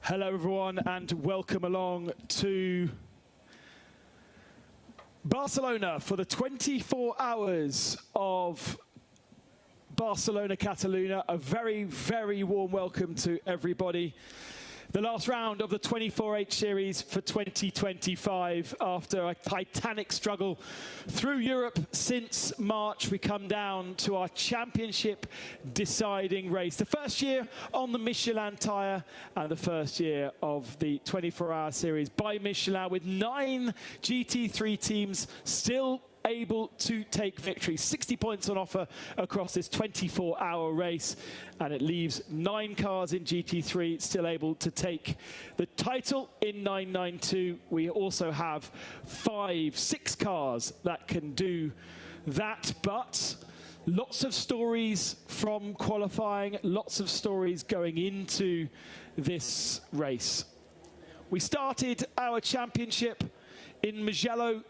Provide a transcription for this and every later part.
Hello everyone and welcome along to Barcelona for the 24 hours of Barcelona Catalunya. A very, very warm welcome to everybody. The last round of the 24H series for 2025. After a titanic struggle through Europe since March, we come down to our championship deciding race. The first year on the Michelin tyre and the first year of the 24-hour series by Michelin, with 9 GT3 teams still able to take victory. 60 points on offer across this 24-hour race, and it leaves 9 cars in GT3 still able to take the title in 992. We also have 6 cars that can do that, but lots of stories from qualifying, lots of stories going into this race. We started our championship in Mugello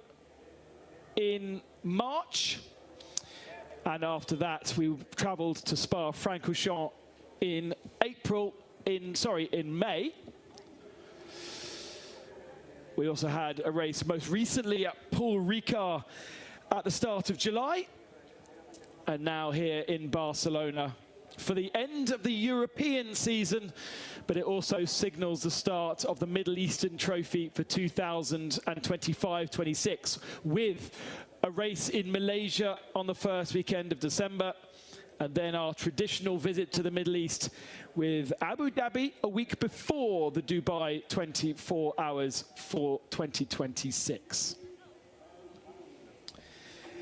in March, and after that we travelled to Spa-Francorchamps in May. We also had a race most recently at Paul Ricard at the start of July, and now here in Barcelona for the end of the European season, but it also signals the start of the Middle Eastern Trophy for 2025-26, with a race in Malaysia on the first weekend of December, and then our traditional visit to the Middle East with Abu Dhabi a week before the Dubai 24 hours for 2026.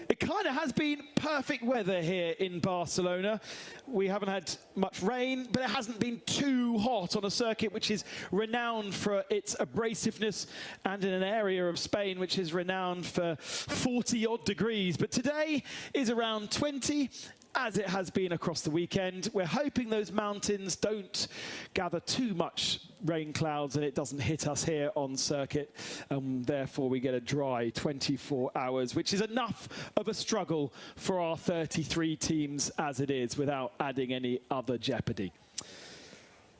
It kind of has been perfect weather here in Barcelona. We haven't had much rain, but it hasn't been too hot on a circuit which is renowned for its abrasiveness, and in an area of Spain which is renowned for 40-odd degrees. But today is around 20, as it has been across the weekend. We're hoping those mountains don't gather too much rain clouds and it doesn't hit us here on circuit. Therefore, we get a dry 24 hours, which is enough of a struggle for our 33 teams as it is, without adding any other jeopardy.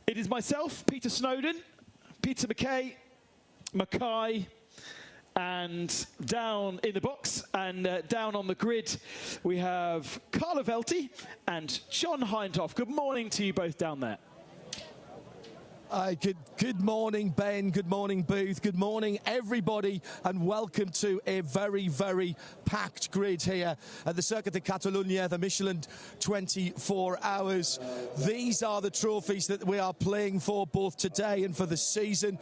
It is myself, Peter Snowden, Peter Mackay, and down in the box and down on the grid, we have Carla Velti and John Hindhoff. Good morning to you both down there. Good morning, Ben. Good morning, Booth. Good morning, everybody, and welcome to a very, very packed grid here at the Circuit de Catalunya, the Michelin 24 hours. These are the trophies that we are playing for, both today and for the season.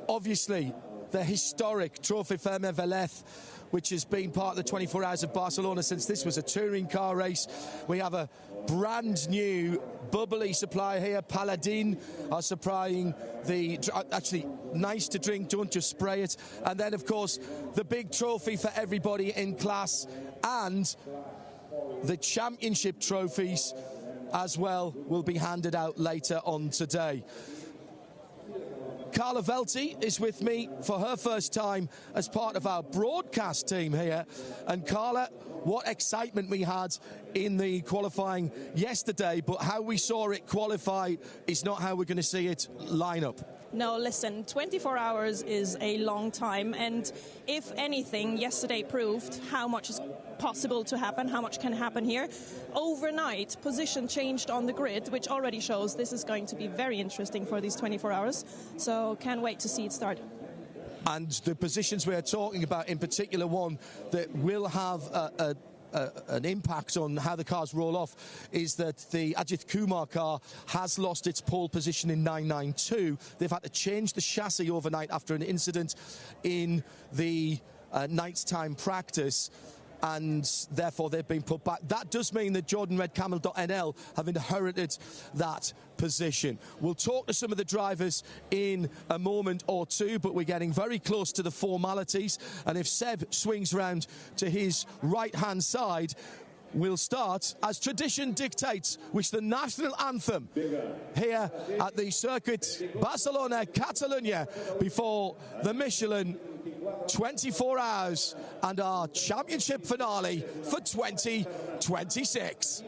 Obviously, the historic Trophy Fermín Vélez, which has been part of the 24 hours of Barcelona since this was a touring car race. We have a brand new bubbly supplier here. Paladin are supplying the, actually nice to drink, don't just spray it. And then of course the big trophy for everybody in class, and the championship trophies as well will be handed out later on today. Carla Velti is with me for her first time as part of our broadcast team here. And Carla, what excitement we had in the qualifying yesterday, but how we saw it qualify is not how we're going to see it line up. No, listen, 24 hours is a long time, and if anything, yesterday proved how much is possible to happen, how much can happen here. Overnight, position changed on the grid, which already shows this is going to be very interesting for these 24 hours, so can't wait to see it start. And the positions we're talking about, in particular one that will have an impact on how the cars roll off, is that the Ajit Kumar car has lost its pole position in 992. They've had to change the chassis overnight after an incident in the nighttime practice, and therefore they've been put back. That does mean that Jordan Red Camel.nl have inherited that position. We'll talk to some of the drivers in a moment or two, but we're getting very close to the formalities, and if Seb swings round to his right-hand side, we'll start, as tradition dictates, with the national anthem here at the Circuit Barcelona Catalunya before the Michelin 24 hours and our championship finale for 2026.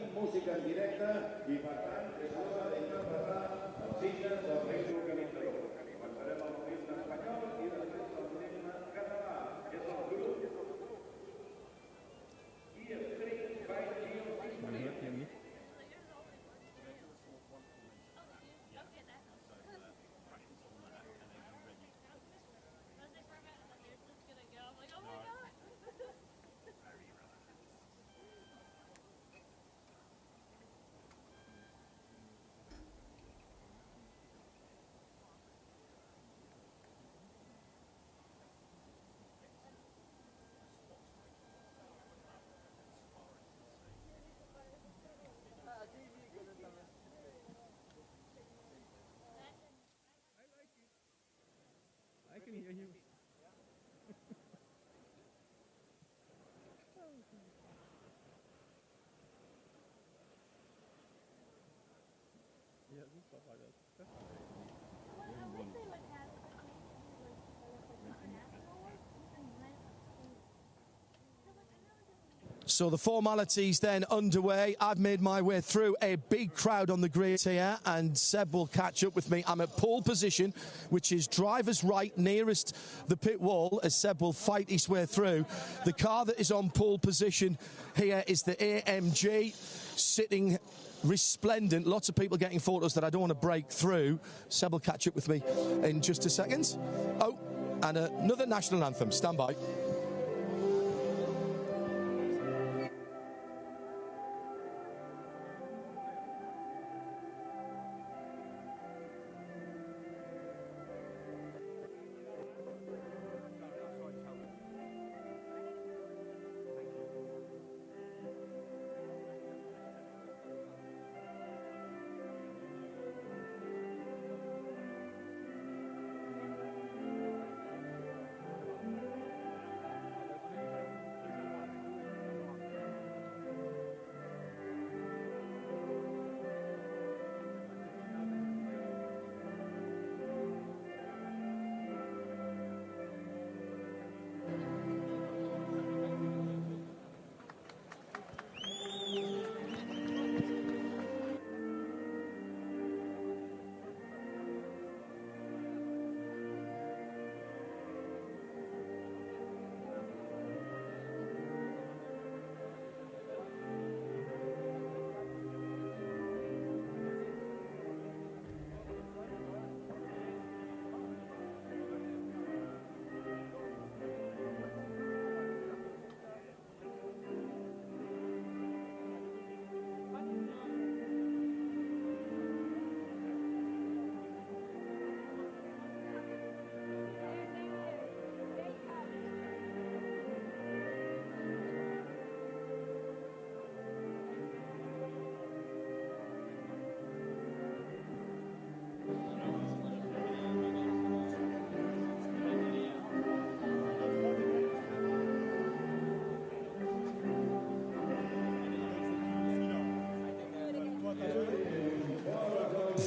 So the formalities then underway. I've made my way through a big crowd on the grid here, and Seb will catch up with me. I'm at pole position, which is driver's right, nearest the pit wall, as Seb will fight his way through. The car that is on pole position here is the AMG, sitting resplendent. Lots of people getting photos that I don't want to break through. Seb will catch up with me in just a second. Oh, and another national anthem. Stand by.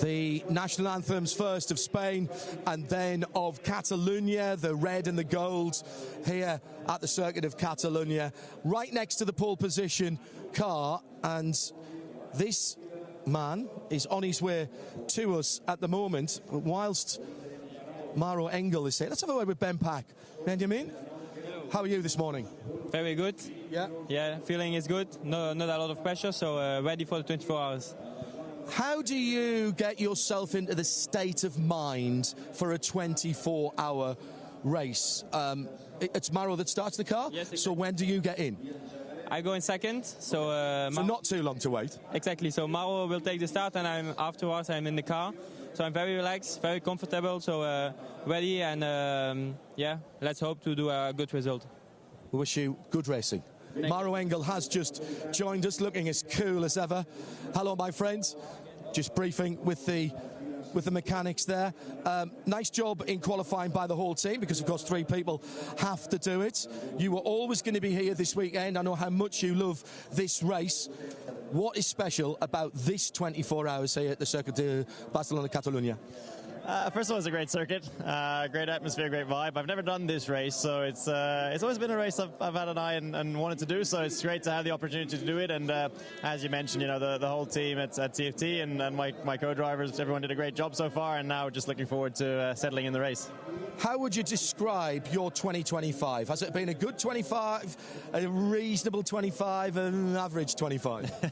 The national anthems first of Spain and then of Catalonia, the red and the gold here at the circuit of Catalonia, right next to the pole position car. And this man is on his way to us at the moment, whilst Maro Engel is saying, let's have a word with Ben Pack. Benjamin, how are you this morning? Very good. Yeah? Yeah, feeling is good. No, not a lot of pressure, so ready for the 24 hours. How do you get yourself into the state of mind for a 24-hour race? It's Maro that starts the car, yes, exactly. So when do you get in? I go in second, so not too long to wait. Exactly, so Maro will take the start, and afterwards I'm in the car. So I'm very relaxed, very comfortable, so ready, and yeah, let's hope to do a good result. We wish you good racing. Maro Engel has just joined us, looking as cool as ever. Hello, my friends. Just briefing with the mechanics there. Nice job in qualifying by the whole team, because of course 3 people have to do it. You were always going to be here this weekend. I know how much you love this race. What is special about this 24 hours here at the Circuit de Barcelona, Catalunya? First of all, it's a great circuit, great atmosphere, great vibe. I've never done this race, so it's always been a race I've had an eye and wanted to do. So it's great to have the opportunity to do it. And as you mentioned, you know, the whole team at TFT and my co-drivers, everyone did a great job so far. And now just looking forward to settling in the race. How would you describe your 2025? Has it been a good 25, a reasonable 25, an average 25?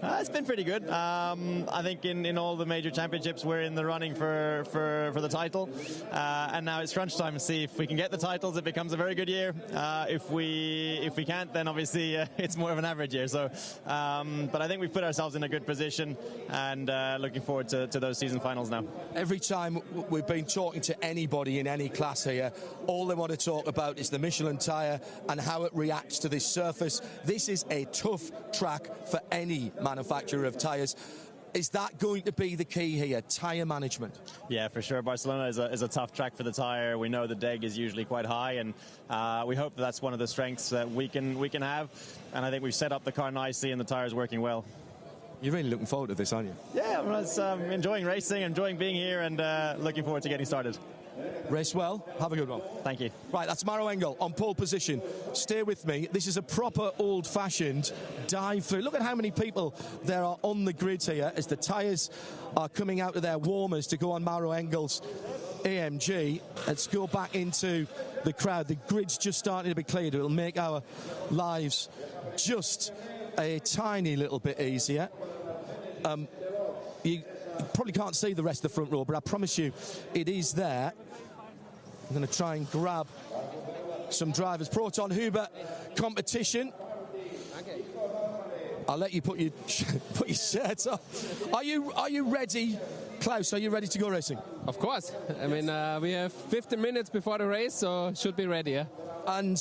It's been pretty good. I think in all the major championships we're in the running for the title, and now it's crunch time to see if we can get the titles. It becomes a very good year. If we can't, then obviously it's more of an average year. So, but I think we've put ourselves in a good position, and looking forward to those season finals now. Every time we've been talking to anybody in any class here, all they want to talk about is the Michelin tyre and how it reacts to this surface. This is a tough track for any manufacturer of tyres. Is that going to be the key here, tyre management? Yeah, for sure. Barcelona is a tough track for the tyre. We know the deg is usually quite high, and we hope that's one of the strengths that we can have. And I think we've set up the car nicely, and the tyre is working well. You're really looking forward to this, aren't you? Yeah, I was enjoying racing, enjoying being here, and looking forward to getting started. Race well. Have a good one. Thank you. Right, that's Maro Engel on pole position. Stay with me. This is a proper old-fashioned dive through. Look at how many people there are on the grid here as the tyres are coming out of their warmers to go on Maro Engel's AMG. Let's go back into the crowd. The grid's just starting to be cleared. It'll make our lives just a tiny little bit easier. You probably can't see the rest of the front row, but I promise you it is there. I'm going to try and grab some drivers. Proton Huber competition. I'll let you put your shirt on. Are you ready, Klaus? Are you ready to go racing? Of course. I mean, we have 15 minutes before the race, so should be ready. Yeah? And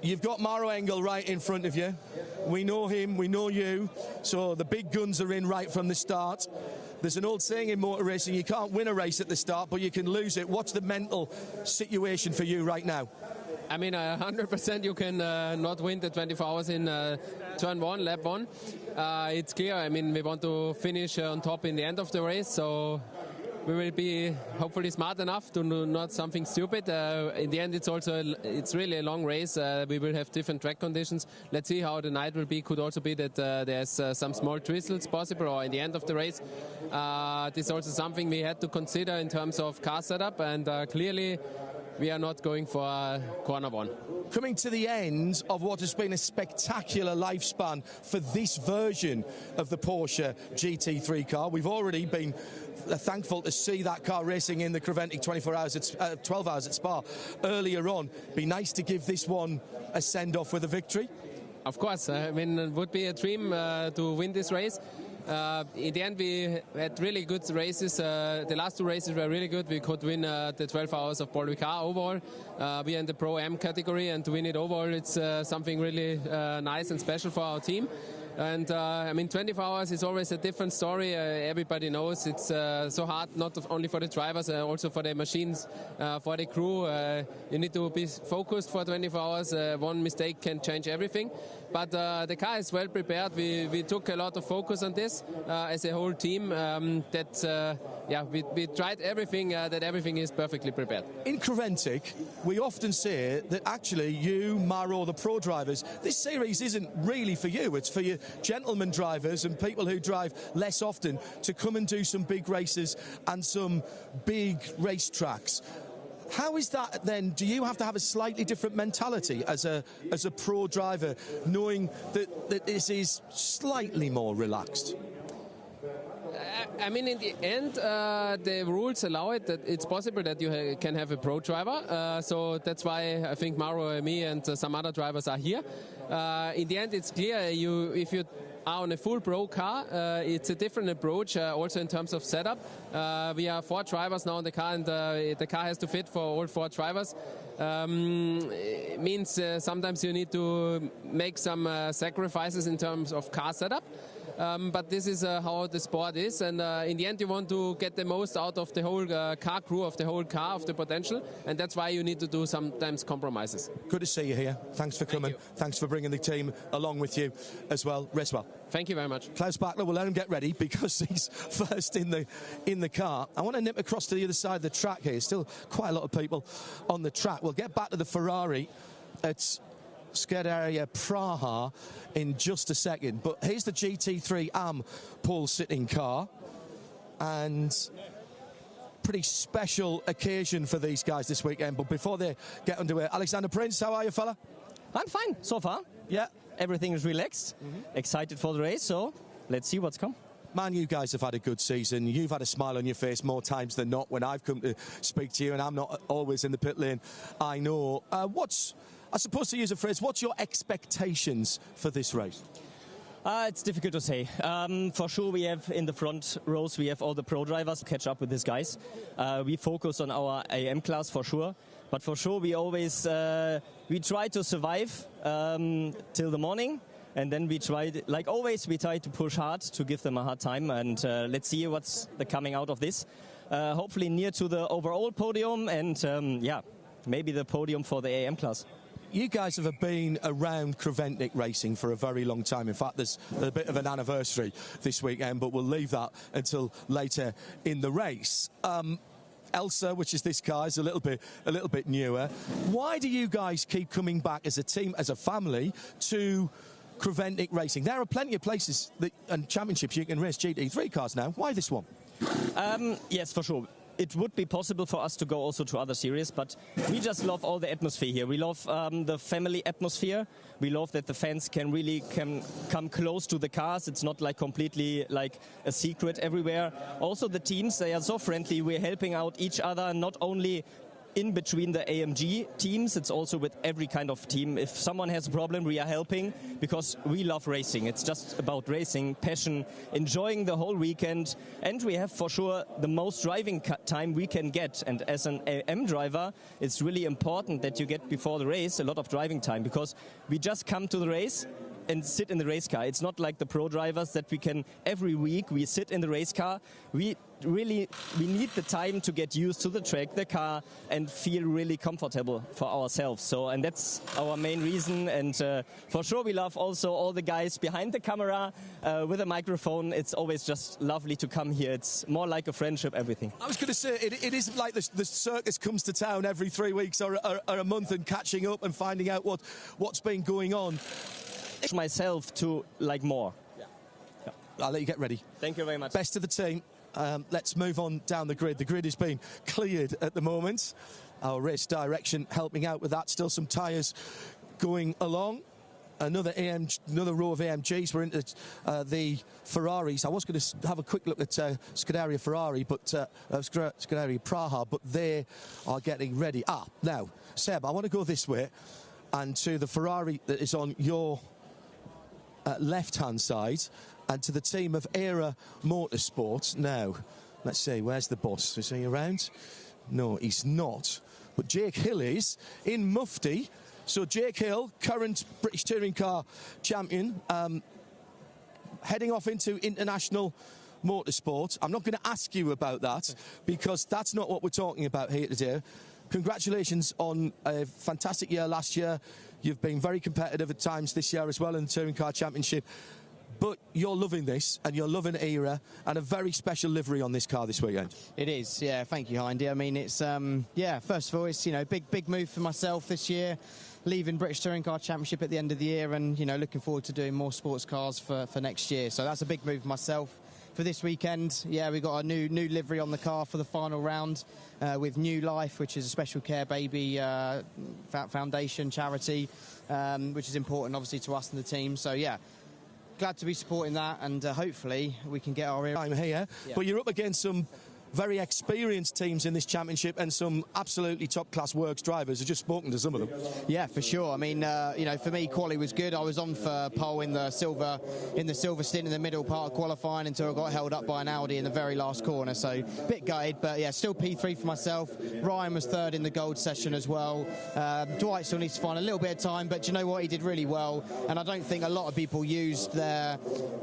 you've got Maro Engel right in front of you. We know him, we know you. So the big guns are in right from the start. There's an old saying in motor racing, you can't win a race at the start, but you can lose it. What's the mental situation for you right now? I mean, 100% you can not win the 24 hours in turn 1, lap 1. It's clear, I mean, we want to finish on top in the end of the race, so we will be hopefully smart enough to do not something stupid. In the end, it's really a long race. We will have different track conditions. Let's see how the night will be. Could also be that there's some small drizzles possible, or in the end of the race. This is also something we had to consider in terms of car setup, and clearly we are not going for corner 1. Coming to the end of what has been a spectacular lifespan for this version of the Porsche GT3 car. We've already been thankful to see that car racing in the Creventic 12 hours at Spa earlier on. Be nice to give this one a send-off with a victory. Of course, I mean, it would be a dream to win this race. In the end, we had really good races. The last 2 races were really good. We could win the 12 hours of Paul Ricard overall. We are in the Pro M category, and to win it overall, it's something really nice and special for our team. And I mean, 24 hours is always a different story. Everybody knows it's so hard, not only for the drivers, also for the machines, for the crew. You need to be focused for 24 hours. One mistake can change everything. But the car is well prepared. We took a lot of focus on this as a whole team. We tried everything, that everything is perfectly prepared. In Creventic, we often say that actually you, Maro, the pro drivers, this series isn't really for you. It's for your gentleman drivers and people who drive less often to come and do some big races and some big racetracks. How is that then? Do you have to have a slightly different mentality as a pro driver, knowing that this is slightly more relaxed? I mean, in the end, the rules allow it, that it's possible that you can have a pro driver. So that's why I think Maro, me, and some other drivers are here. In the end, it's clear, if you are on a full pro car, it's a different approach, also in terms of setup. We are 4 drivers now in the car, and the car has to fit for all 4 drivers. It means sometimes you need to make some sacrifices in terms of car setup. But this is how the sport is, and in the end you want to get the most out of the whole car crew, of the whole car, of the potential, and that's why you need to do sometimes compromises. Good to see you here. Thanks for coming. Thanks for bringing the team along with you as well. Race well. Thank you very much. Klaus Bachler, we'll let him get ready because he's first in the car. I want to nip across to the other side of the track here. Still quite a lot of people on the track. We'll get back to the Ferrari at Scuderia Praha in just a second, but here's the GT3 AM pole sitting car, and pretty special occasion for these guys this weekend. But before they get underway, Alexander Prince, how are you, fella? I'm fine so far. Yeah, everything is relaxed, excited for the race, so let's see what's come. Man, you guys have had a good season. You've had a smile on your face more times than not when I've come to speak to you, and I'm not always in the pit lane, I know. I suppose to use a phrase, what's your expectations for this race? It's difficult to say. For sure, we have in the front rows, we have all the pro drivers to catch up with these guys. We focus on our AM class for sure, but for sure we always we try to survive till the morning, and then we try, like always, we try to push hard to give them a hard time, and let's see what's coming out of this. Hopefully near to the overall podium, and maybe the podium for the AM class. you guys have been around Creventic racing for a very long time. In fact, there's a bit of an anniversary this weekend, but we'll leave that until later in the race. Elsa, which is this car, is a little bit newer. Why do you guys keep coming back as a team, as a family, to Creventic racing? There are plenty of places and championships you can race GT3 cars now. Why this one? Yes, for sure. It would be possible for us to go also to other series, but we just love all the atmosphere here. We love the family atmosphere. We love that the fans can really come close to the cars. It's not like completely like a secret everywhere. Also the teams, they are so friendly. We're helping out each other, not only in between the AMG teams, it's also with every kind of team. If someone has a problem, we are helping because we love racing. It's just about racing, passion, enjoying the whole weekend, and we have for sure the most driving time we can get. And as an AM driver, it's really important that you get before the race a lot of driving time, because we just come to the race and sit in the race car. It's not like the pro drivers that we can every week we sit in the race car. We need the time to get used to the track, the car, and feel really comfortable for ourselves. So, and that's our main reason. And for sure, we love also all the guys behind the camera with a microphone. It's always just lovely to come here. It's more like a friendship, everything. I was going to say, it isn't like the circus comes to town every 3 weeks or a month and catching up and finding out what's been going on. Myself to like more. Yeah. I'll let you get ready. Thank you very much. Best of the team. Let's move on down the grid. The grid has been cleared at the moment. Our race direction helping out with that. Still some tyres going along. Another row of AMGs. We're into the Ferraris. I was going to have a quick look at Scuderia Ferrari, but Scuderia Praha, but they are getting ready. Now, Seb, I want to go this way and to the Ferrari that is on your left-hand side, and to the team of Era Motorsport. Now, let's see, where's the boss? Is he around? No, he's not. But Jake Hill is in Mufti. So Jake Hill, current British Touring Car champion, heading off into international motorsport. I'm not going to ask you about that, because that's not what we're talking about here today. Congratulations on a fantastic year last year. You've been very competitive at times this year as well in the Touring Car Championship. But you're loving this, and you're loving Era, and a very special livery on this car this weekend. It is, yeah. Thank you, Hindy. I mean, it's, first of all, it's, big move for myself this year, leaving British Touring Car Championship at the end of the year, and, looking forward to doing more sports cars for next year. So that's a big move for myself. For this weekend, yeah, we got a new livery on the car for the final round with New Life, which is a special care baby foundation charity, which is important, obviously, to us and the team. So, yeah, glad to be supporting that, and hopefully we can get our time here. Yeah. But you're up against some very experienced teams in this championship and some absolutely top-class works drivers. I've just spoken to some of them. Yeah, for sure. I mean, for me, quali was good. I was on for pole in the silver stint in the middle part of qualifying until I got held up by an Audi in the very last corner. So a bit gutted, but yeah, still P3 for myself. Ryan was third in the gold session as well. Dwight still needs to find a little bit of time, but you know what? He did really well, and I don't think a lot of people used their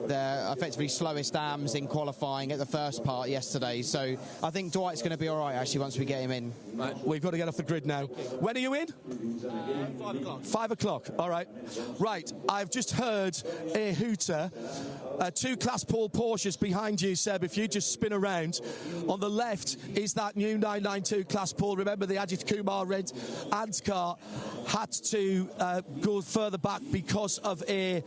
effectively slowest AMs in qualifying at the first part yesterday. So I think Dwight's going to be all right, actually, once we get him in. Right. We've got to get off the grid now. When are you in? 5 o'clock. 5 o'clock, all right. Right, I've just heard a hooter. 2 Class Paul Porsches behind you, Seb, if you just spin around. On the left is that new 992 Class Paul. Remember, the Ajit Kumar red Ant car had to go further back because of a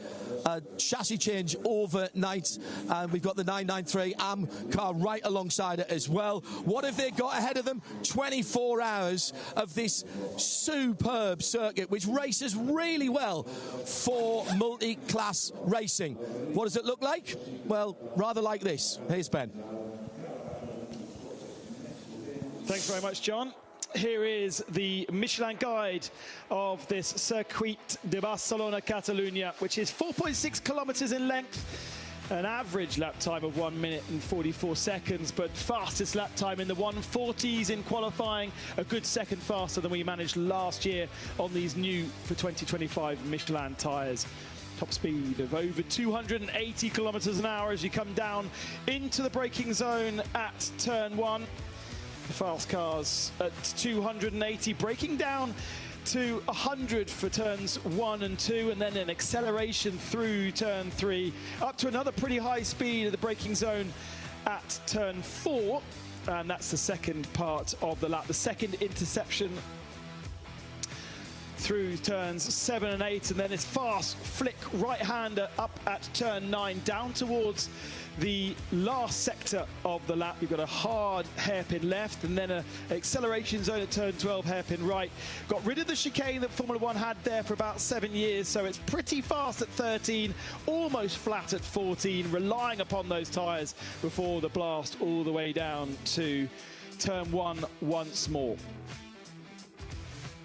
chassis change overnight. And we've got the 993 AM car right alongside it as well. What have they got ahead of them? 24 hours of this superb circuit, which races really well for multi-class racing. What does it look like? Well, rather like this. Here's Ben. Thanks very much, John. Here is the Michelin guide of this Circuit de Barcelona, Catalunya, which is 4.6 kilometers in length. An average lap time of 1 minute and 44 seconds, but fastest lap time in the 140s in qualifying. A good second faster than we managed last year on these new, for 2025, Michelin tyres. Top speed of over 280 kilometers an hour as you come down into the braking zone at turn 1. The fast cars at 280, breaking down to 100 for turns 1 and 2, and then an acceleration through turn 3, up to another pretty high speed of the braking zone at turn 4, and that's the second part of the lap, the second interception through turns 7 and 8, and then this fast flick right-hander up at turn 9, down towards the last sector of the lap. You've got a hard hairpin left, and then an acceleration zone at turn 12, hairpin right. Got rid of the chicane that Formula 1 had there for about 7 years, so it's pretty fast at 13, almost flat at 14, relying upon those tyres before the blast all the way down to turn 1 once more.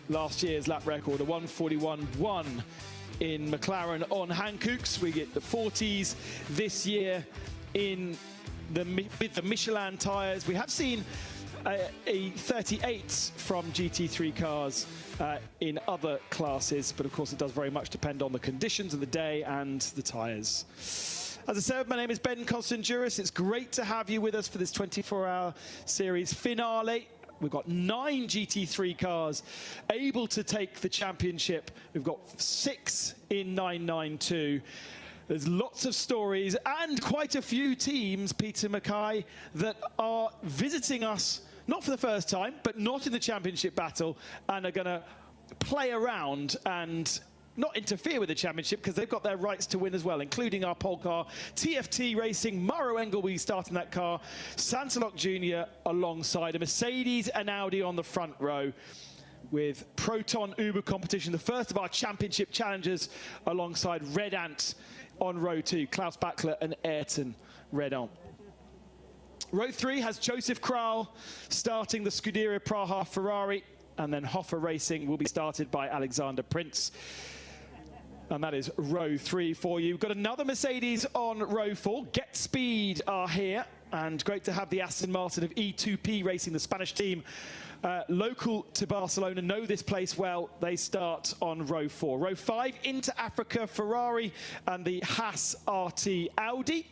Last year's lap record, a 1:41.1 in McLaren on Hankooks. We get the 40s this year with the Michelin tyres. We have seen a 38 from GT3 cars in other classes, but of course it does very much depend on the conditions of the day and the tyres. As I said, my name is Ben Constanduris. It's great to have you with us for this 24-hour series finale. We've got 9 GT3 cars able to take the championship. We've got 6 in 992. There's lots of stories and quite a few teams, Peter Mackay, that are visiting us, not for the first time, but not in the championship battle, and are going to play around and not interfere with the championship because they've got their rights to win as well, including our pole car, TFT Racing, Mauro Engelby starting that car, Santalok Jr. alongside a Mercedes and Audi on the front row, with Proton Uber competition, the first of our championship challengers, alongside Red Ant on row 2, Klaus Bachler and Ayrton Red Ant. Row 3 has Joseph Kral starting the Scuderia Praha Ferrari, and then Hoffer Racing will be started by Alexander Prince. And that is row 3 for you. We've got another Mercedes on row 4. Get Speed are here, and great to have the Aston Martin of E2P Racing, the Spanish team, local to Barcelona, know this place well. They start on row 4. Row 5, Inter Africa Ferrari and the Haas RT Audi.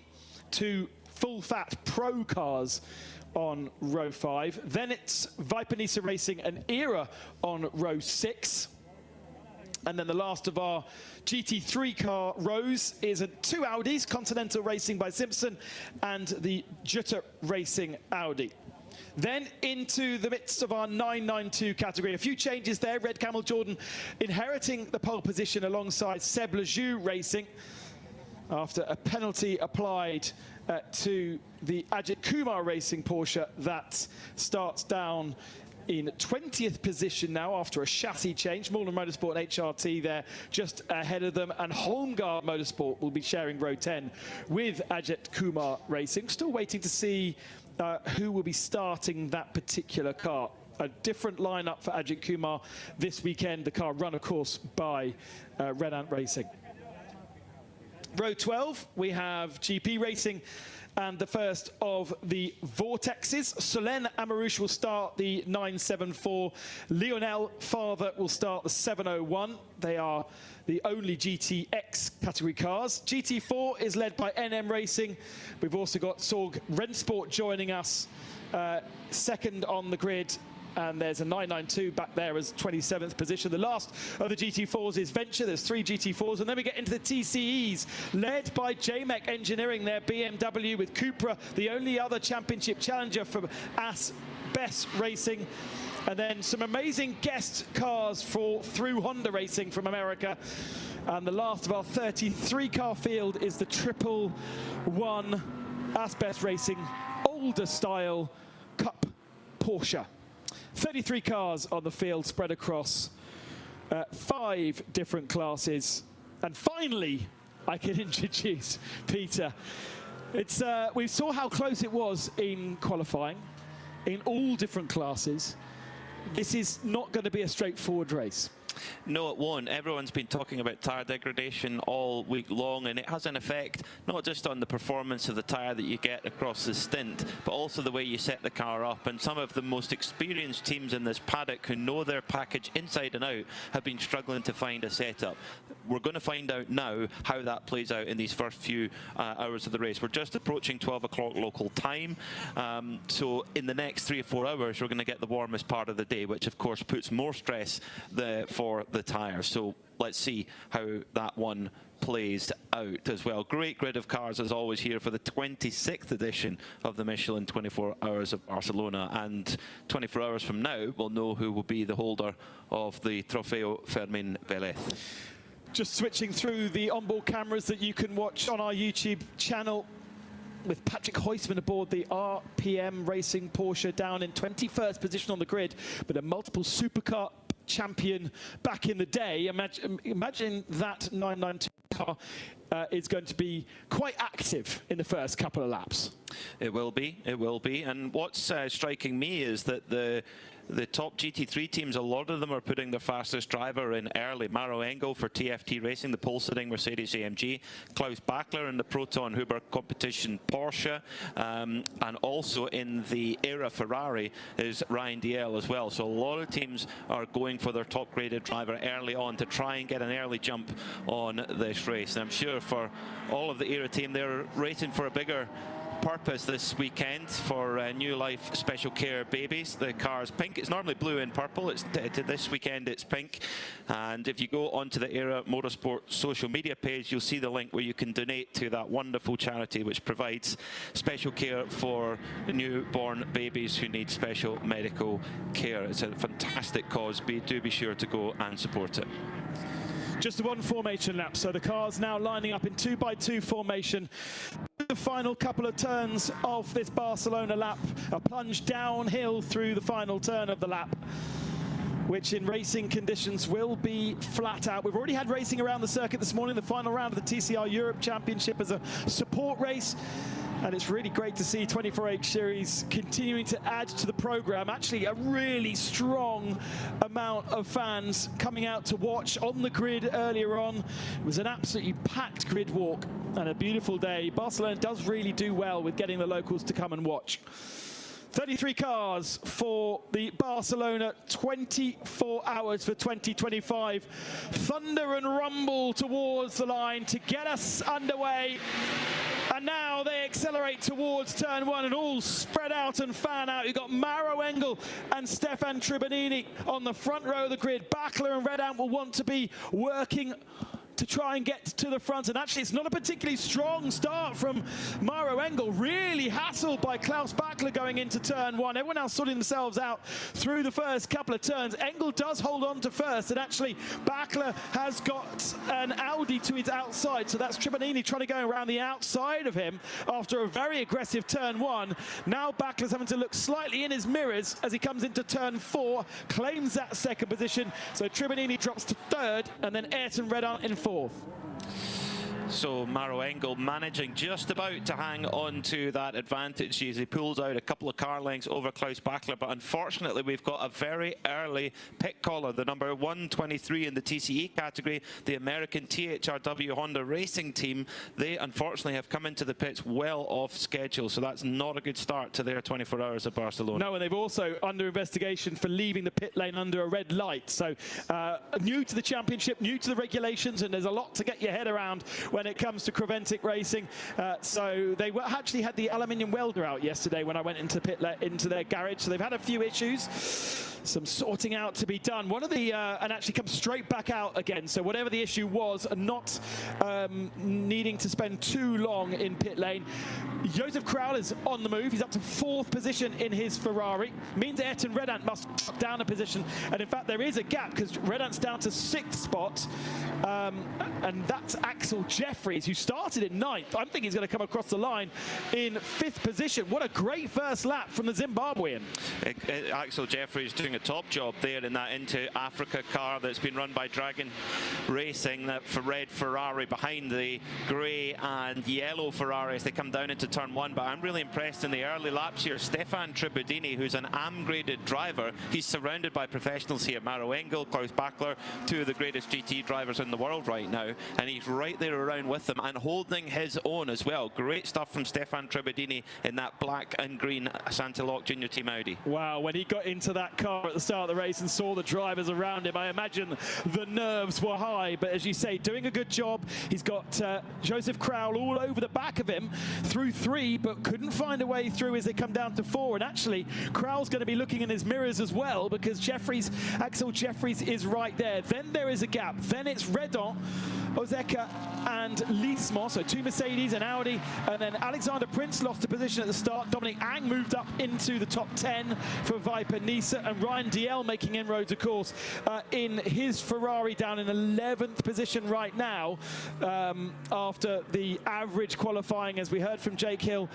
2 full-fat pro cars on row 5. Then it's Viper Nisa Racing and ERA on row 6. And then the last of our GT3 car rows is 2 Audis, Continental Racing by Simpson and the Jutta Racing Audi. Then into the midst of our 992 category. A few changes there. Red Camel Jordan inheriting the pole position alongside Seb Lejeune Racing after a penalty applied to the Ajit Kumar Racing Porsche that starts down in 20th position now after a chassis change. Moreland Motorsport and HRT there just ahead of them, and Holmgard Motorsport will be sharing row 10 with Ajit Kumar Racing. Still waiting to see who will be starting that particular car. A different lineup for Ajit Kumar this weekend. The car run, of course, by Red Ant Racing. Row 12, we have GP Racing and the first of the Vortexes. Solène Amarouche will start the 974. Lionel Father will start the 701. They are the only GTX category cars. GT4 is led by NM Racing. We've also got Sorg Rennsport joining us, second on the grid. And there's a 992 back there as 27th position. The last of the GT4s is Venture. There's 3 GT4s. And then we get into the TCEs, led by JMEC Engineering, their BMW, with Cupra, the only other championship challenger from AS Best Racing. And then some amazing guest cars through Honda Racing from America. And the last of our 33-car field is the 111 AS Best Racing older style Cup Porsche. 33 cars on the field spread across 5 different classes. And finally, I can introduce Peter. We saw how close it was in qualifying, in all different classes. This is not going to be a straightforward race. No, it won't. Everyone's been talking about tyre degradation all week long, and it has an effect not just on the performance of the tyre that you get across the stint, but also the way you set the car up. And some of the most experienced teams in this paddock who know their package inside and out have been struggling to find a setup. we're going to find out now how that plays out in these first few hours of the race. We're just approaching 12 o'clock local time, so in the next 3 or 4 hours we're going to get the warmest part of the day, which of course puts more stress for the tyres. So let's see how that one plays out as well. Great grid of cars as always here for the 26th edition of the Michelin 24 Hours of Barcelona, and 24 hours from now we'll know who will be the holder of the Trofeo Fermín Vélez. Just switching through the onboard cameras that you can watch on our YouTube channel, with Patrick Heusman aboard the RPM Racing Porsche down in 21st position on the grid, but a multiple supercar champion back in the day. Imagine that 992 car is going to be quite active in the first couple of laps. It will be, and what's striking me is that the top GT3 teams, a lot of them are putting their fastest driver in early. Maro Engel for TFT Racing, the pole-sitting Mercedes-AMG. Klaus Bachler in the Proton Huber competition Porsche. And also in the era Ferrari is Ryan Diel as well. So a lot of teams are going for their top-graded driver early on to try and get an early jump on this race. And I'm sure for all of the era team, they're racing for a bigger purpose this weekend for New Life Special Care babies. The car's pink. It's normally blue and purple. This weekend it's pink. And if you go onto the Era Motorsport social media page, you'll see the link where you can donate to that wonderful charity which provides special care for newborn babies who need special medical care. It's a fantastic cause. Do be sure to go and support it. Just a one formation lap, so the cars now lining up in 2x2 formation. The final couple of turns of this Barcelona lap, a plunge downhill through the final turn of the lap, which in racing conditions will be flat out. We've already had racing around the circuit this morning, the final round of the TCR Europe Championship as a support race. And it's really great to see 24H Series continuing to add to the program. Actually, a really strong amount of fans coming out to watch on the grid earlier on. It was an absolutely packed grid walk and a beautiful day. Barcelona does really do well with getting the locals to come and watch. 33 cars for the Barcelona 24 hours for 2025. Thunder and rumble towards the line to get us underway. And now they accelerate towards turn one and all spread out and fan out. You've got Maro Engel and Stefan Tribonini on the front row of the grid. Bachler and Redant will want to be working to try and get to the front, and actually it's not a particularly strong start from Maro Engel, really hassled by Klaus Bachler going into turn one. Everyone else sorting themselves out through the first couple of turns. Engel does hold on to first, and actually Bachler has got an Audi to his outside, so that's Tribonini trying to go around the outside of him after a very aggressive turn one. Now Bachler's having to look slightly in his mirrors as he comes into turn four, claims that second position, so Tribonini drops to third, and then Ayrton Redant in fourth. So Maro Engel managing just about to hang on to that advantage as he pulls out a couple of car lengths over Klaus Bachler, but unfortunately we've got a very early pit caller, the number 123 in the TCE category, the American THRW Honda Racing team. They unfortunately have come into the pits well off schedule, so that's not a good start to their 24 hours of Barcelona. No, and they've also under investigation for leaving the pit lane under a red light, so new to the championship, new to the regulations, and there's a lot to get your head around when it comes to Creventic Racing. So they actually had the aluminium welder out yesterday when I went into into their garage. So they've had a few issues, some sorting out to be done. One of the and actually come straight back out again. So whatever the issue was, not needing to spend too long in pit lane. Josef Kraul is on the move. He's up to fourth position in his Ferrari. Means Ayrton Redant must drop down a position. And in fact, there is a gap because Redant's down to sixth spot. And that's Axel Jeffries, who started in ninth. I'm thinking he's going to come across the line in fifth position. What a great first lap from the Zimbabwean. Axel Jeffries doing a top job there in that Into Africa car that's been run by Dragon Racing, that red Ferrari behind the grey and yellow Ferrari as they come down into turn one. But I'm really impressed in the early laps here. Stefan Tribodini, who's an AM-graded driver, he's surrounded by professionals here. Maro Engel, Klaus Bachler, two of the greatest GT drivers in the world right now, and he's right there around around with them and holding his own as well. Great stuff from Stefan Trebedini in that black and green Santilok Junior Team Audi. Wow, when he got into that car at the start of the race and saw the drivers around him, I imagine the nerves were high. But as you say, doing a good job. He's got Joseph Crowell all over the back of him through 3, but couldn't find a way through as they come down to 4. And actually, Crowell's going to be looking in his mirrors as well, because Axel Jeffries is right there. Then there is a gap. Then it's Redon, Ozeka and Lismo, so 2 Mercedes and Audi, and then Alexander Prince lost a position at the start. Dominic Ang moved up into the top 10 for Viper Nisa, and Ryan DL making inroads, of course, in his Ferrari down in 11th position right now, after the average qualifying, as we heard from Jake Hill,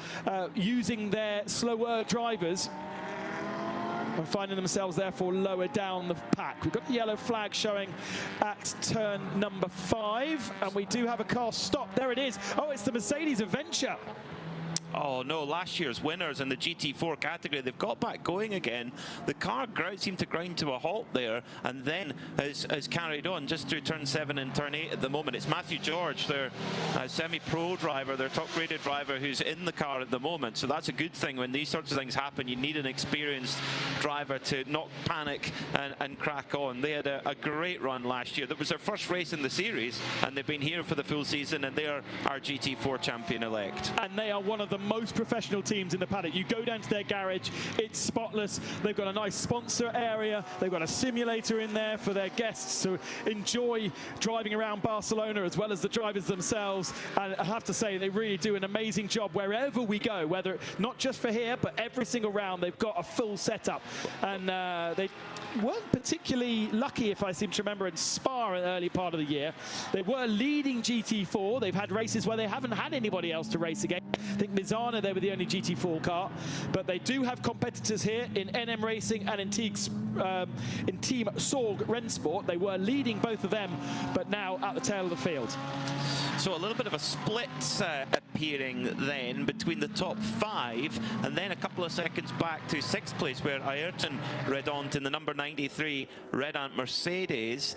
using their slower drivers and finding themselves therefore lower down the pack. We've got the yellow flag showing at turn number 5, and we do have a car stop. There it is. Oh, it's the Mercedes Adventure. Oh no, last year's winners in the GT4 category, they've got back going again. The car seemed to grind to a halt there and then has carried on just through turn 7 and turn 8 at the moment. It's Matthew George, their semi-pro driver, their top-graded driver, who's in the car at the moment. So that's a good thing. When these sorts of things happen, you need an experienced driver to not panic and crack on. They had a great run last year. That was their first race in the series, and they've been here for the full season, and they are our GT4 champion-elect. And they are one of the most professional teams in the paddock. You go down to their garage, it's spotless. They've got a nice sponsor area. They've got a simulator in there for their guests to enjoy driving around Barcelona, as well as the drivers themselves. And I have to say, they really do an amazing job wherever we go, whether not just for here, but every single round they've got a full setup. And they weren't particularly lucky, if I seem to remember, in Spa in the early part of the year. They were leading GT4. They've had races where they haven't had anybody else to race against. I think Mizana, they were the only GT4 car, but they do have competitors here in NM Racing and in Team Sorg Rennsport. They were leading both of them, but now at the tail of the field. So a little bit of a split appearing then between the top 5, and then a couple of seconds back to 6th place, where Ayrton Redont in the number 93 Red Ant Mercedes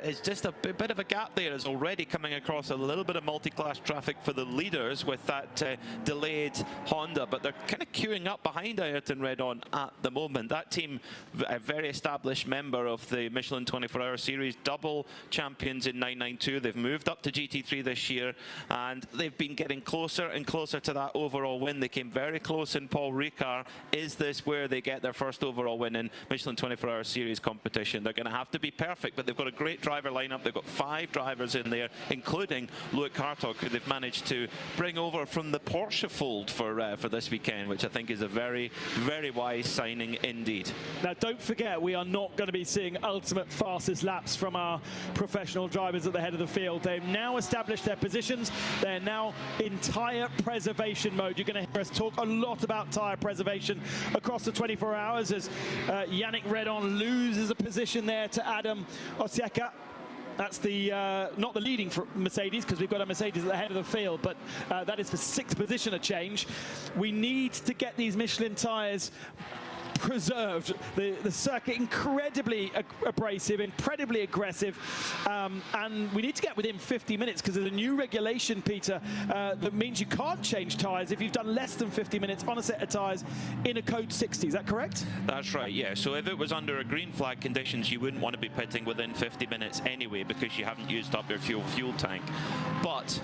is just a bit of a gap there. Is already coming across a little bit of multi-class traffic for the leaders with that delayed Honda, but they're kind of queuing up behind Ayrton Redont at the moment. That team, a very established member of the Michelin 24-hour series, double champions in 992. They've moved up to GT3 this year, and they've been getting closer and closer to that overall win. They came very close in Paul Ricard. Is this where they get their first overall win in Michelin 24-hour series competition? They're going to have to be perfect, but they've got a great driver lineup. They've got 5 drivers in there, including Loic Hartog, who they've managed to bring over from the Porsche fold for this weekend, which I think is a very, very wise signing indeed. Now, don't forget, we are not going to be seeing ultimate fastest laps from our professional drivers at the head of the field. They've now established their positions. They're now in tyre preservation mode. You're going to hear us talk a lot about tyre preservation across the 24 hours as Yannick Redon loses a position there to Adam Osieka. That's the not the leading for Mercedes, because we've got a Mercedes at the head of the field, but that is for 6th position a change. We need to get these Michelin tyres preserved. The circuit incredibly abrasive, incredibly aggressive, and we need to get within 50 minutes because there's a new regulation, Peter, that means you can't change tyres if you've done less than 50 minutes on a set of tyres in a code 60. Is that correct? That's right, yeah. So if it was under a green flag conditions, you wouldn't want to be pitting within 50 minutes anyway, because you haven't used up your fuel tank. But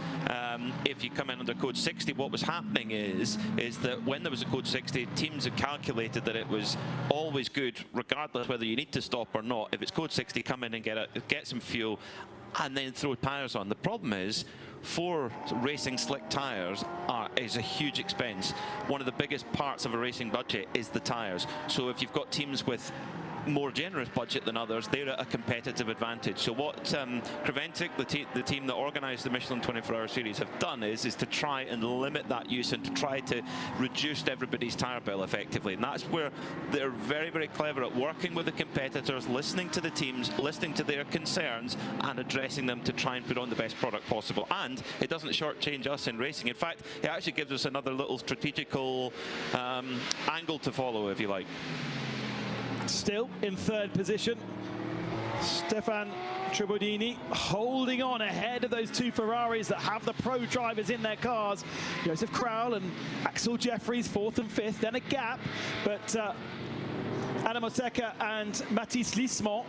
if you come in under code 60, what was happening is that when there was a code 60, teams had calculated that it was always good, regardless whether you need to stop or not. If it's code 60, come in and get some fuel and then throw tyres on. The problem is, 4 racing slick tyres is a huge expense. One of the biggest parts of a racing budget is the tyres. So if you've got teams with more generous budget than others, they're at a competitive advantage. So what Creventic, the team that organised the Michelin 24-hour series, have done is to try and limit that use and to try to reduce everybody's tyre bill effectively. And that's where they're very, very clever at working with the competitors, listening to the teams, listening to their concerns and addressing them to try and put on the best product possible. And it doesn't shortchange us in racing. In fact, it actually gives us another little strategical angle to follow, if you like. Still in 3rd position Stefan Tribodini holding on ahead of those two Ferraris that have the pro drivers in their cars. Joseph Crowell and Axel Jeffries, 4th and 5th, then a gap. But Anna Moseka and Mathis Lismont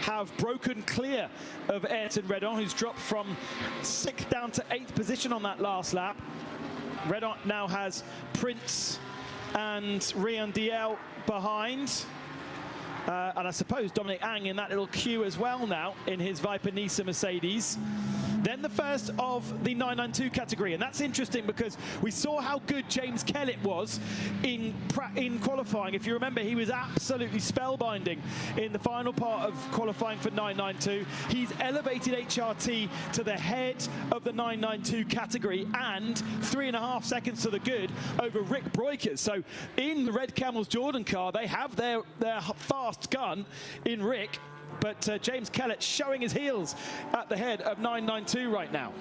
have broken clear of Ayrton Redon, who's dropped from 6th down to 8th position on that last lap. Redon now has Prince and Rian Diel behind. And I suppose Dominic Ang in that little queue as well now in his Viper Nisa Mercedes. Then the first of the 992 category, and that's interesting because we saw how good James Kellett was in qualifying. If you remember, he was absolutely spellbinding in the final part of qualifying for 992. He's elevated HRT to the head of the 992 category and 3.5 seconds to the good over Rick Breukers. So in the Red Camels Jordan car, they have their fast gun in Rick. But James Kellett showing his heels at the head of 992 right now.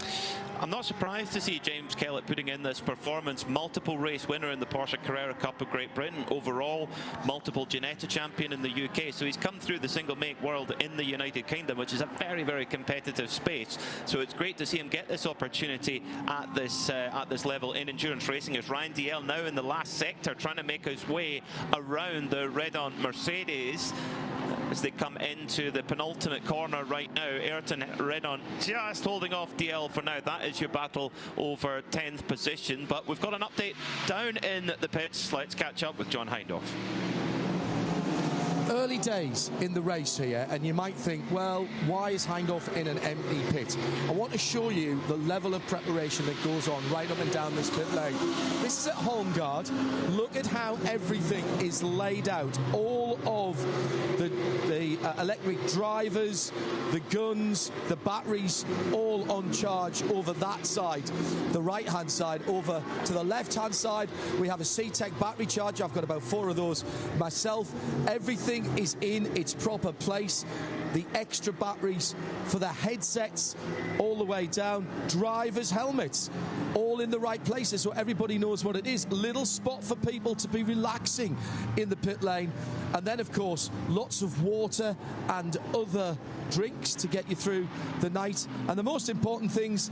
I'm not surprised to see James Kellett putting in this performance. Multiple race winner in the Porsche Carrera Cup of Great Britain. Overall, multiple Ginetta champion in the UK. So he's come through the single make world in the United Kingdom, which is a very, very competitive space. So it's great to see him get this opportunity at this level in endurance racing. As Ryan Diel now in the last sector, trying to make his way around the Redon Mercedes as they come into the penultimate corner right now. Ayrton Redon just holding off DL for now. That is your battle over 10th position. But we've got an update down in the pits. Let's catch up with John Hindhaugh. Early days in the race here, and you might think, well, why is Hindhaugh in an empty pit? I want to show you the level of preparation that goes on right up and down this pit lane. This is at Holmgard. Look at how everything is laid out. All of the electric drivers, the guns, the batteries, all on charge over that side. The right-hand side. Over to the left-hand side, we have a C-Tech battery charger. I've got about 4 of those myself. Everything is in its proper place. The extra batteries for the headsets all the way down. Drivers' helmets all in the right places so everybody knows what it is. Little spot for people to be relaxing in the pit lane. And then, of course, lots of water and other drinks to get you through the night. And the most important things,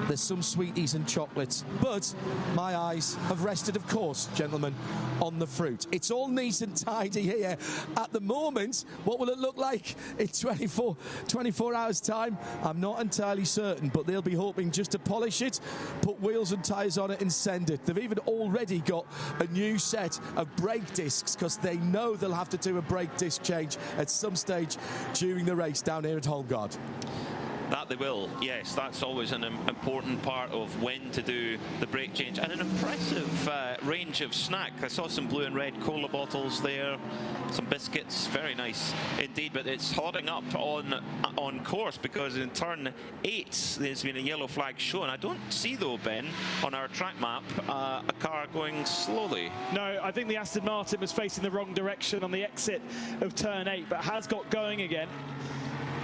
there's some sweeties and chocolates, but my eyes have rested, of course, gentlemen, on the fruit. It's all neat and tidy here at the moment. What will it look like in 24 hours' time? I'm not entirely certain, but they'll be hoping just to polish it, put wheels and tyres on it and send it. They've even already got a new set of brake discs because they know they'll have to do a brake disc change at some stage during the race down here at Holmgard. That they will, yes. That's always an important part of when to do the brake change. And an impressive range of snack. I saw some blue and red cola bottles there, some biscuits, very nice indeed. But it's holding up on course because in turn 8 there's been a yellow flag shown. I don't see though, Ben, on our track map a car going slowly. No, I think the Aston Martin was facing the wrong direction on the exit of turn 8, but has got going again.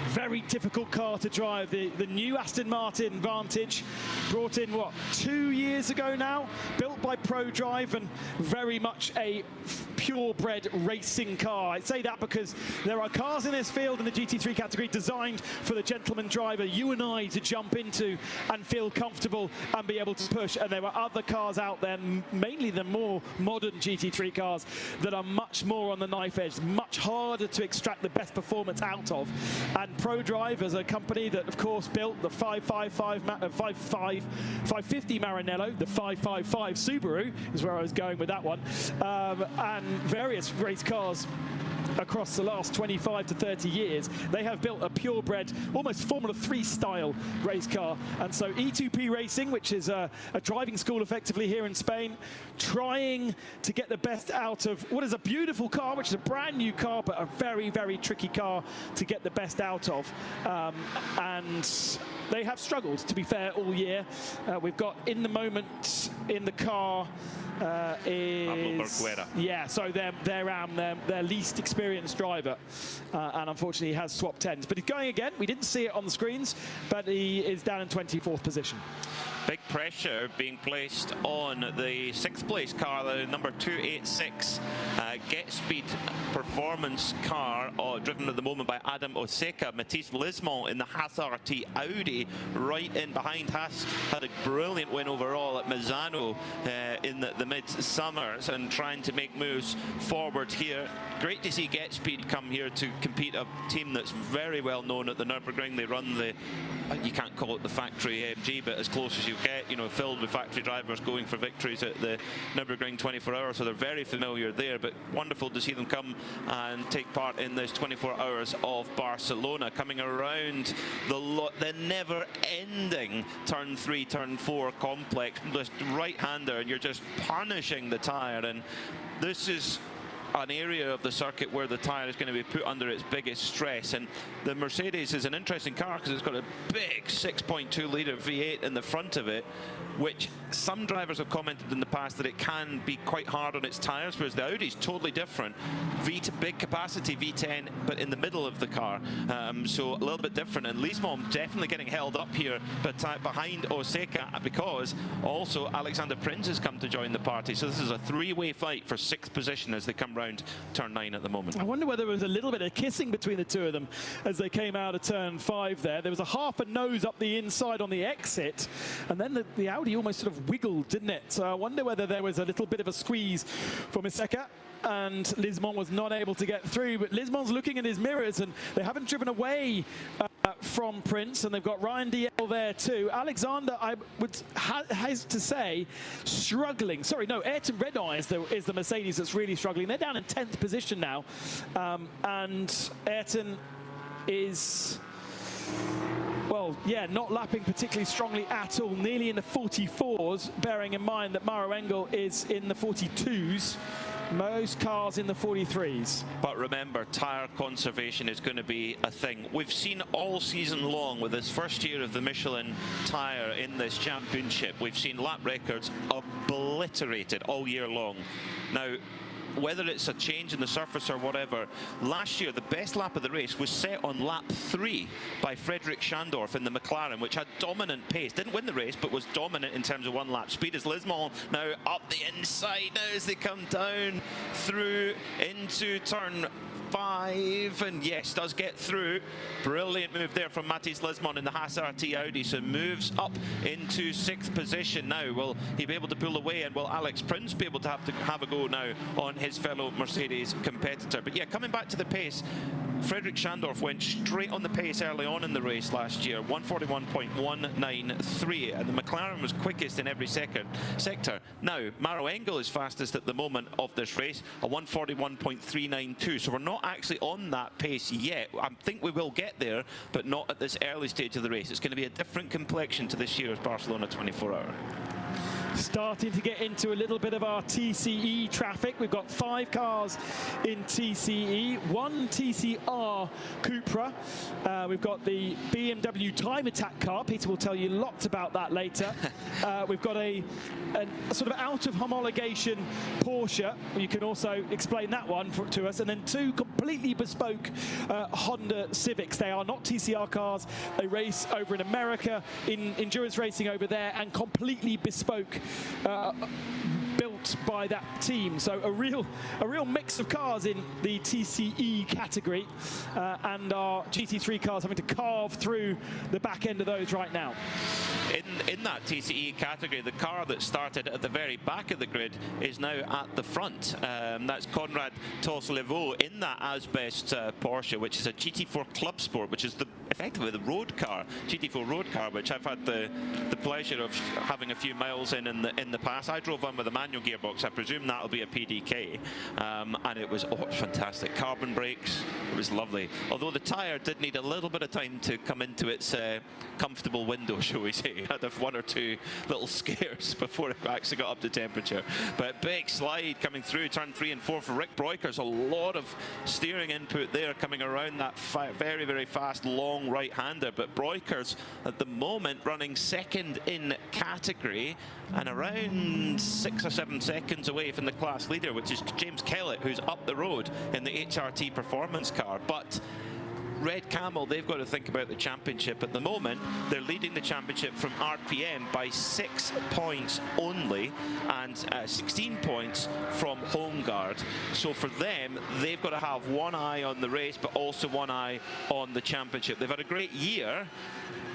Very difficult car to drive. The new Aston Martin Vantage, brought in, what, 2 years ago now? Built by ProDrive and very much a purebred racing car. I say that because there are cars in this field in the GT3 category designed for the gentleman driver, you and I, to jump into and feel comfortable and be able to push. And there are other cars out there, mainly the more modern GT3 cars, that are much more on the knife edge, much harder to extract the best performance out of. And ProDrive is a company that, of course, built the 550 Maranello, the 555 Subaru, is where I was going with that one, and various race cars across the last 25 to 30 years. They have built a purebred, almost Formula 3 style race car. And so E2P Racing, which is a driving school effectively here in Spain, trying to get the best out of what is a beautiful car, which is a brand new car, but a very, very tricky car to get the best out of. And they have struggled, to be fair, all year. We've got, in the moment, in the car is so their least experienced driver, and unfortunately he has swapped ends. But he's going again. We didn't see it on the screens, but he is down in 24th position. Big pressure being placed on the 6th place car, the number 286 Get Speed performance car, driven at the moment by Adam Oseka. Matisse Lismont in the Haas RT Audi, right in behind. Haas had a brilliant win overall at Misano in the mid-summers, and trying to make moves forward here. Great to see Get Speed come here to compete, a team that's very well known at the Nürburgring. They run the, you can't call it the factory AMG, but as close as you get, you know, filled with factory drivers going for victories at the Nürburgring 24 hours, so they're very familiar there. But wonderful to see them come and take part in this 24 hours of Barcelona, coming around the never-ending turn 3, turn 4 complex, just right-hander, and you're just punishing the tyre. And this is an area of the circuit where the tyre is going to be put under its biggest stress. And the Mercedes is an interesting car because it's got a big 6.2 litre V8 in the front of it, which some drivers have commented in the past that it can be quite hard on its tyres, whereas the Audi is totally different. Big capacity V10, but in the middle of the car, so a little bit different. And Lismont definitely getting held up here, but behind Oseka, because also Alexander Prinz has come to join the party. So this is a three-way fight for 6th position as they come round turn 9 at the moment. I wonder whether there was a little bit of kissing between the two of them as they came out of turn 5 there. There was a half a nose up the inside on the exit, and then the Audi almost sort of wiggled, didn't it? So I wonder whether there was a little bit of a squeeze from Oseka, and Lismont was not able to get through. But Lismont's looking in his mirrors, and they haven't driven away from Prince, and they've got Ryan DL there too. Alexander, I would has to say, struggling. Sorry, no, Ayrton Redeye is the Mercedes that's really struggling. They're down in 10th position now, and Ayrton is, well, yeah, not lapping particularly strongly at all, nearly in the 44s, bearing in mind that Maro Engel is in the 42s. Most cars in the 43s. But remember, tyre conservation is going to be a thing. We've seen all season long with this first year of the Michelin tyre in this championship, we've seen lap records obliterated all year long. Now, whether it's a change in the surface or whatever, last year the best lap of the race was set on lap 3 by Frederick Schandorf in the McLaren, which had dominant pace. Didn't win the race, but was dominant in terms of one lap speed. As Lismont now up the inside now as they come down through into turn 5, and yes, does get through. Brilliant move there from Matisse Lismont in the Haas RT Audi, so moves up into 6th position now. Will he be able to pull away, and will Alex Prinz be able to have a go now on his fellow Mercedes competitor? But yeah, coming back to the pace, Frederick Schandorf went straight on the pace early on in the race last year, 141.193, and the McLaren was quickest in every sector. Now, Maro Engel is fastest at the moment of this race, a 141.392, so we're not actually on that pace yet. I think we will get there, but not at this early stage of the race. It's going to be a different complexion to this year's Barcelona 24 hour. Starting to get into a little bit of our TCE traffic. We've got 5 cars in TCE, 1 TCR Cupra. We've got the BMW Time Attack car. Peter will tell you lots about that later. We've got a sort of out of homologation Porsche. You can also explain that one to us. And then 2 completely bespoke Honda Civics. They are not TCR cars. They race over in America in endurance racing over there, and completely bespoke, built by that team. So a real mix of cars in the TCE category, and our GT3 cars having to carve through the back end of those right now. In that TCE category, the car that started at the very back of the grid is now at the front. That's Konrad Toslevo in that asbest Porsche, which is a GT4 Club Sport, which is effectively the road car, GT4 road car, which I've had the pleasure of having a few miles in the past. I drove one with a manual gearbox. I presume that'll be a PDK. And it was fantastic. Carbon brakes, it was lovely. Although the tyre did need a little bit of time to come into its comfortable window, shall we say. It had one or two little scares before it actually got up to temperature. But big slide coming through turn 3 and 4 for Rick Broikers. A lot of steering input there coming around that very, very fast, long right-hander. But Broikers, at the moment, running second in category and around 6 or 7 seconds away from the class leader, which is James Kellett, who's up the road in the HRT performance car. But Red Camel, they've got to think about the championship. At the moment, they're leading the championship from RPM by 6 points only, and 16 points from Home Guard. So for them, they've got to have one eye on the race, but also one eye on the championship. They've had a great year,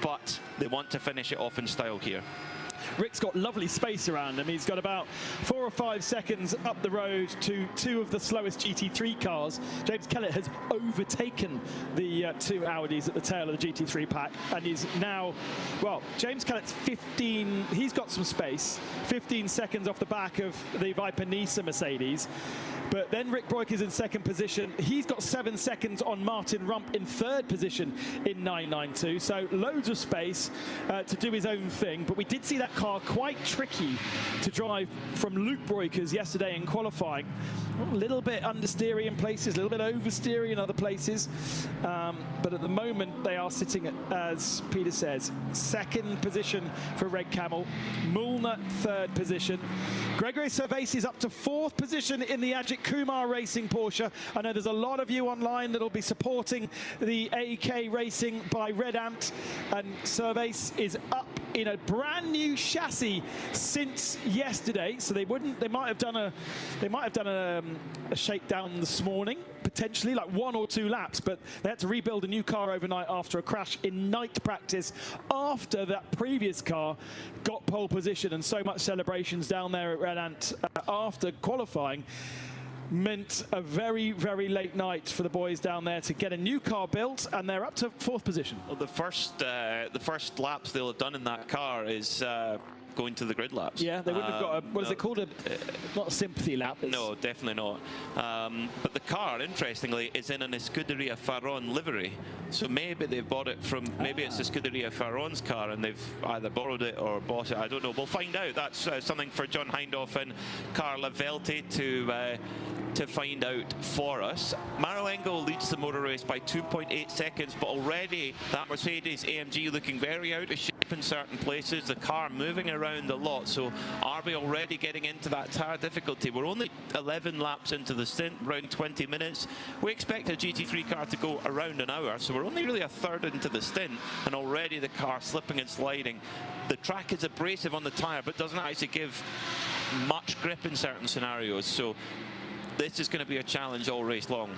but they want to finish it off in style here. Rick's got lovely space around him. He's got about 4 or 5 seconds up the road to 2 of the slowest GT3 cars. James Kellett has overtaken the 2 Audis at the tail of the GT3 pack, and he's now, well, James Kellett's 15, he's got some space, 15 seconds off the back of the Viper Nisa Mercedes. But then Rick Broikers in second position. He's got 7 seconds on Martin Rump in third position in 992. So loads of space to do his own thing. But we did see that car quite tricky to drive from Luke Broikers yesterday in qualifying. A little bit understeery in places, a little bit oversteery in other places. But at the moment, they are sitting at, as Peter says, second position for Red Camel. Mulner, third position. Gregory Servais is up to 4th position in the Ajit Kumar Racing Porsche. I know there's a lot of you online that will be supporting the AK Racing by Red Ant, and Servais is up in a brand new chassis since yesterday. So they might have done a shakedown this morning, potentially like 1 or 2 laps, but they had to rebuild a new car overnight after a crash in night practice after that previous car got pole position. And so much celebrations down there at Red Ant after qualifying meant a very, very late night for the boys down there to get a new car built, and they're up to 4th position. Well, the first laps they'll have done in that car is going to the grid laps. Yeah, they wouldn't have got a, what is it called? Not a sympathy lap. No, definitely not. But the car, interestingly, is in an Scuderia Farron livery. So maybe they've bought it from, maybe it's the Scuderia Farron's car and they've either borrowed it or bought it. I don't know. We'll find out. That's something for John Hindhoff and Carla Velti to find out for us. Maroengo leads the motor race by 2.8 seconds, but already that Mercedes AMG looking very out of shape in certain places. The car moving around a lot. So are we already getting into that tire difficulty? We're only 11 laps into the stint, around 20 minutes. We expect a GT3 car to go around an hour, so we're only really a third into the stint, and already the car slipping and sliding. The track is abrasive on the tire, but doesn't actually give much grip in certain scenarios. So this is going to be a challenge all race long.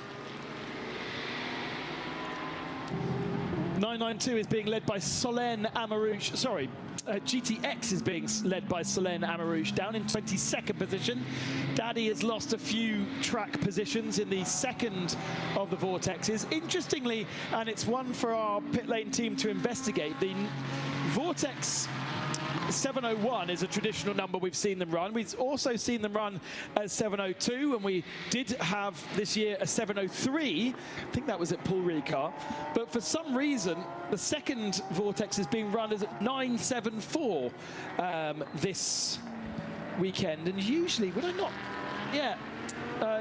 992 is being led by Solène Amarouche. Sorry, GTX is being led by Solène Amarouche down in 22nd position. Daddy has lost a few track positions in the second of the Vortexes. Interestingly, and it's one for our pit lane team to investigate, the Vortex 701 is a traditional number we've seen them run. We've also seen them run as 702, and we did have this year a 703. I think that was at Paul Ricard. But for some reason, the second Vortex is being run as 974 this weekend. And usually, would I not? Yeah.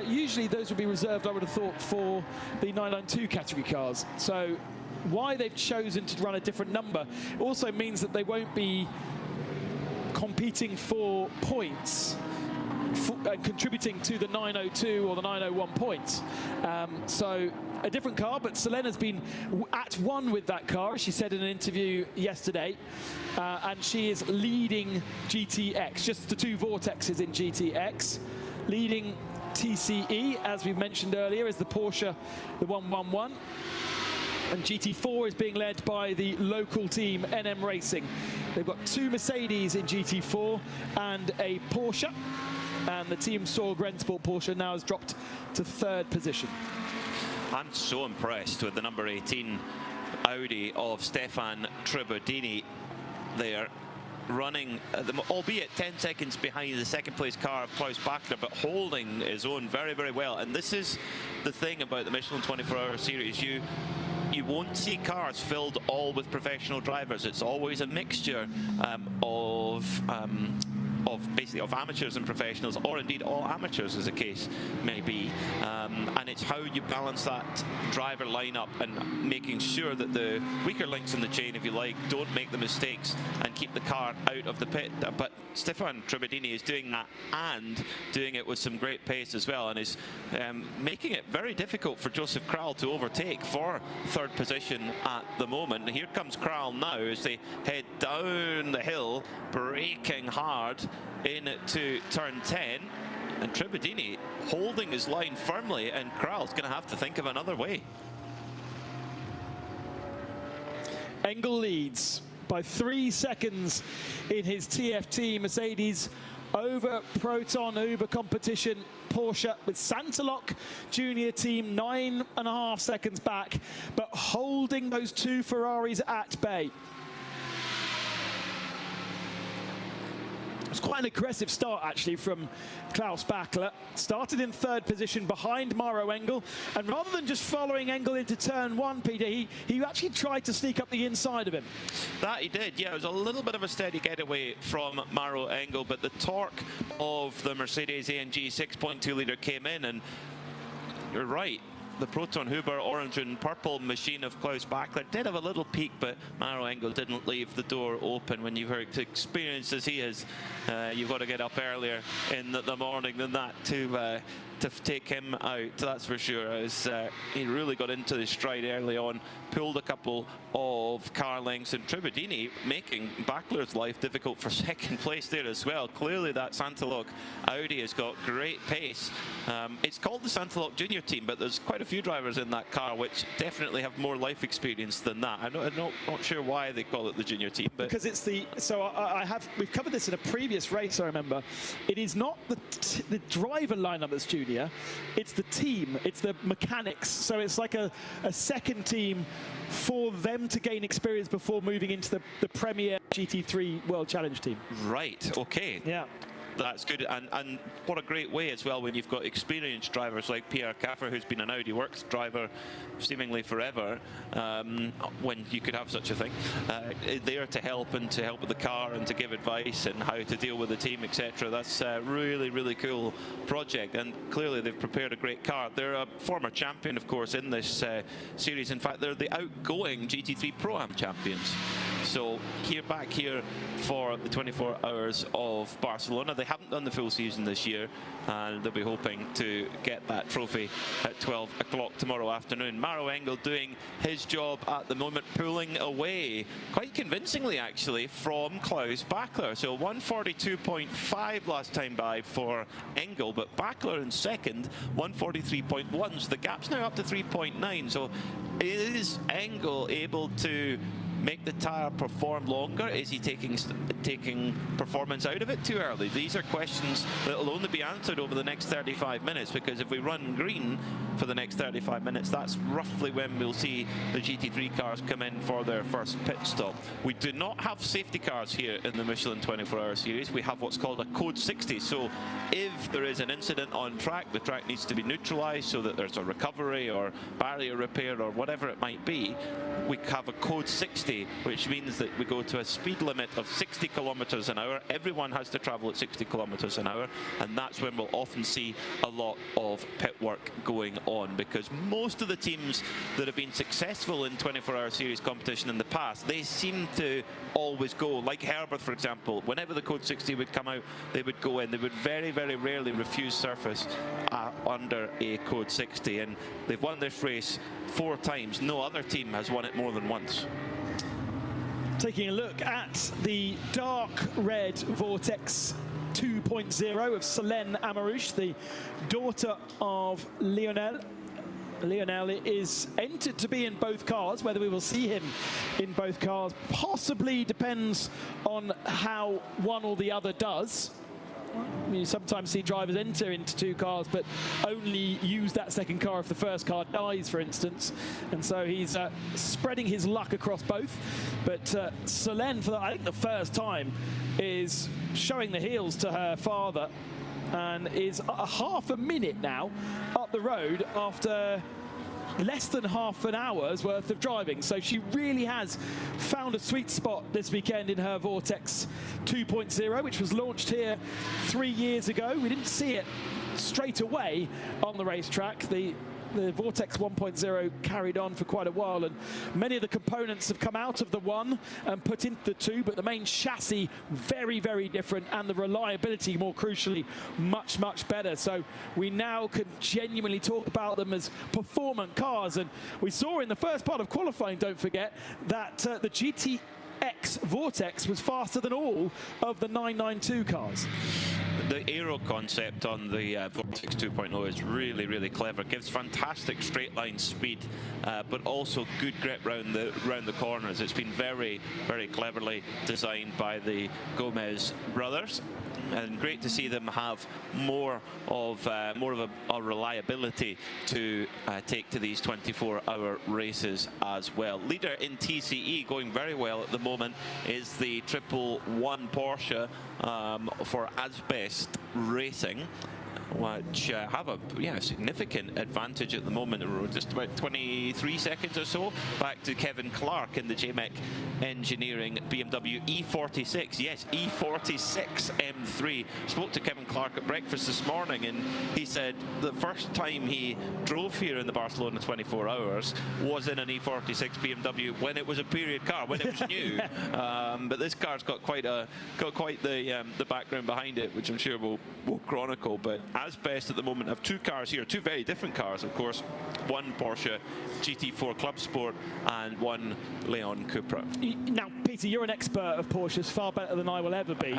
Usually those would be reserved, I would have thought, for the 992 category cars. So why they've chosen to run a different number also means that they won't be competing for points and contributing to the 902 or the 901 points. So a different car, but Solène has been at one with that car, as she said in an interview yesterday, and she is leading GTX, just the 2 Vortexes in GTX. Leading TCE, as we've mentioned earlier, is the Porsche, the 111. And GT4 is being led by the local team, NM Racing. They've got 2 Mercedes in GT4 and a Porsche. And the team Sorg Rennsport Porsche now has dropped to 3rd position. I'm so impressed with the number 18 Audi of Stefan Tribordini there. running, albeit 10 seconds behind the second place car of Klaus Bachler, but holding his own very, very well. And this is the thing about the Michelin 24-hour series. You won't see cars filled all with professional drivers. It's always a mixture of amateurs and professionals, or indeed all amateurs, as the case may be. And it's how you balance that driver lineup and making sure that the weaker links in the chain, if you like, don't make the mistakes and keep the car out of the pit. But Stefan Trebedini is doing that, and doing it with some great pace as well, and is making it very difficult for Joseph Kral to overtake for third position at the moment. And here comes Kral now as they head down the hill, braking hard into turn 10, and Trebedini holding his line firmly, and Kral's going to have to think of another way. Engel leads by 3 seconds in his TFT Mercedes over Proton Uber competition Porsche, with Santalok junior team 9.5 seconds back, but holding those two Ferraris at bay. It's quite an aggressive start, actually, from Klaus Bachler. Started in third position behind Maro Engel, and rather than just following Engel into turn 1, Peter, he actually tried to sneak up the inside of him. That he did, yeah. It was a little bit of a steady getaway from Maro Engel, but the torque of the Mercedes AMG 6.2 litre came in, and you're right. The Proton Huber orange and purple machine of Klaus Bachler did have a little peak, but Maro Engel didn't leave the door open. When you've heard experienced as he is, you've got to get up earlier in the morning than that to take him out, that's for sure. As he really got into the stride early on, pulled a couple of car lengths, and Trebedini making Bachler's life difficult for second place there as well. Clearly that Santalok Audi has got great pace. It's called the Santalok Junior team, but there's quite a few drivers in that car which definitely have more life experience than that. I'm not sure why they call it the Junior team, but because it's the we've covered this in a previous race, I remember. It is not the driver lineup that's junior, it's the team, it's the mechanics. So it's like a second team for them to gain experience before moving into the Premier GT3 World Challenge team. Right, okay. Yeah. That's good, and what a great way as well when you've got experienced drivers like Pierre Caffer, who's been an Audi Works driver seemingly forever, when you could have such a thing, there to help with the car and to give advice and how to deal with the team, etc. That's a really, really cool project, and clearly they've prepared a great car. They're a former champion, of course, in this series. In fact, they're the outgoing GT3 Pro-Am champions. So back here for the 24 hours of Barcelona. They haven't done the full season this year, and they'll be hoping to get that trophy at 12 o'clock tomorrow afternoon. Maro Engel doing his job at the moment, pulling away quite convincingly, actually, from Klaus Bachler. So 142.5 last time by for Engel, but Bachler in second, 143.1. So the gap's now up to 3.9. So is Engel able to make the tyre perform longer? Is he taking performance out of it too early? These are questions that will only be answered over the next 35 minutes, because if we run green for the next 35 minutes, that's roughly when we'll see the GT3 cars come in for their first pit stop. We do not have safety cars here in the Michelin 24-hour series. We have what's called a code 60. So if there is an incident on track, the track needs to be neutralized so that there's a recovery or barrier repair or whatever it might be. We have a code 60, which means that we go to a speed limit of 60 kilometers an hour. Everyone has to travel at 60 kilometers an hour, and that's when we'll often see a lot of pit work going on, because most of the teams that have been successful in 24-hour series competition in the past, they seem to always go, like Herbert, for example. Whenever the code 60 would come out, they would go in. They would very, very rarely refuse surface under a code 60, and they've won this race 4 times. No other team has won it more than once. Taking a look at the dark red Vortex 2.0 of Solène Amarouche, the daughter of Lionel. Lionel is entered to be in both cars. Whether we will see him in both cars possibly depends on how one or the other does. You sometimes see drivers enter into two cars, but only use that second car if the first car dies, for instance. And so he's spreading his luck across both. But Solène, for I think the first time, is showing the heels to her father, and is a half a minute now up the road after less than half an hour's worth of driving. So she really has found a sweet spot this weekend in her Vortex 2.0, which was launched here 3 years ago. We didn't see it straight away on the racetrack. The Vortex 1.0 carried on for quite a while, and many of the components have come out of the 1 and put into the 2, but the main chassis very, very different, and the reliability, more crucially, much, much better. So we now can genuinely talk about them as performant cars. And we saw in the first part of qualifying, don't forget, that the GTX Vortex was faster than all of the 992 cars. The aero concept on the Vortex 2.0 is really, really clever. It gives fantastic straight line speed, but also good grip round the corners. It's been very, very cleverly designed by the Gomez brothers, and great to see them have more of a reliability to take to these 24-hour races as well. Leader in TCE, going very well at the moment, is the 111 Porsche for Asbest Racing, which have a significant advantage at the moment. We're just about 23 seconds or so back to Kevin Clark in the JMEC Engineering BMW E46. Yes, E46 M3. Spoke to Kevin Clark at breakfast this morning, and he said the first time he drove here in the Barcelona 24 hours was in an E46 BMW when it was a period car, when it was new. But this car's got quite the background behind it, which I'm sure we'll chronicle. But Asbest at the moment have two cars here, two very different cars, of course. One Porsche GT4 Club Sport and one Leon Cupra. Now, Peter, you're an expert of Porsches, far better than I will ever be.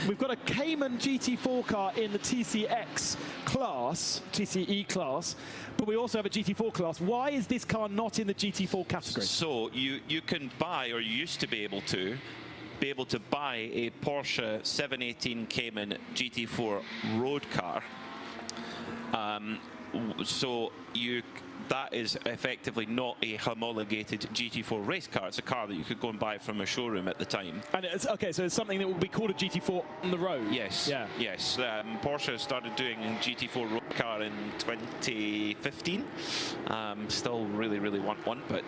We've got a Cayman GT4 car in the TCX class, TCE class, but we also have a GT4 class. Why is this car not in the GT4 category? So you can buy, or you used to be able to buy a Porsche 718 Cayman GT4 road car. That is effectively not a homologated GT4 race car. It's a car that you could go and buy from a showroom at the time. And it's okay, so it's something that will be called a GT4 on the road. Yes. Yeah. Yes. Porsche started doing a GT4 road car in 2015. Still really, really want one, but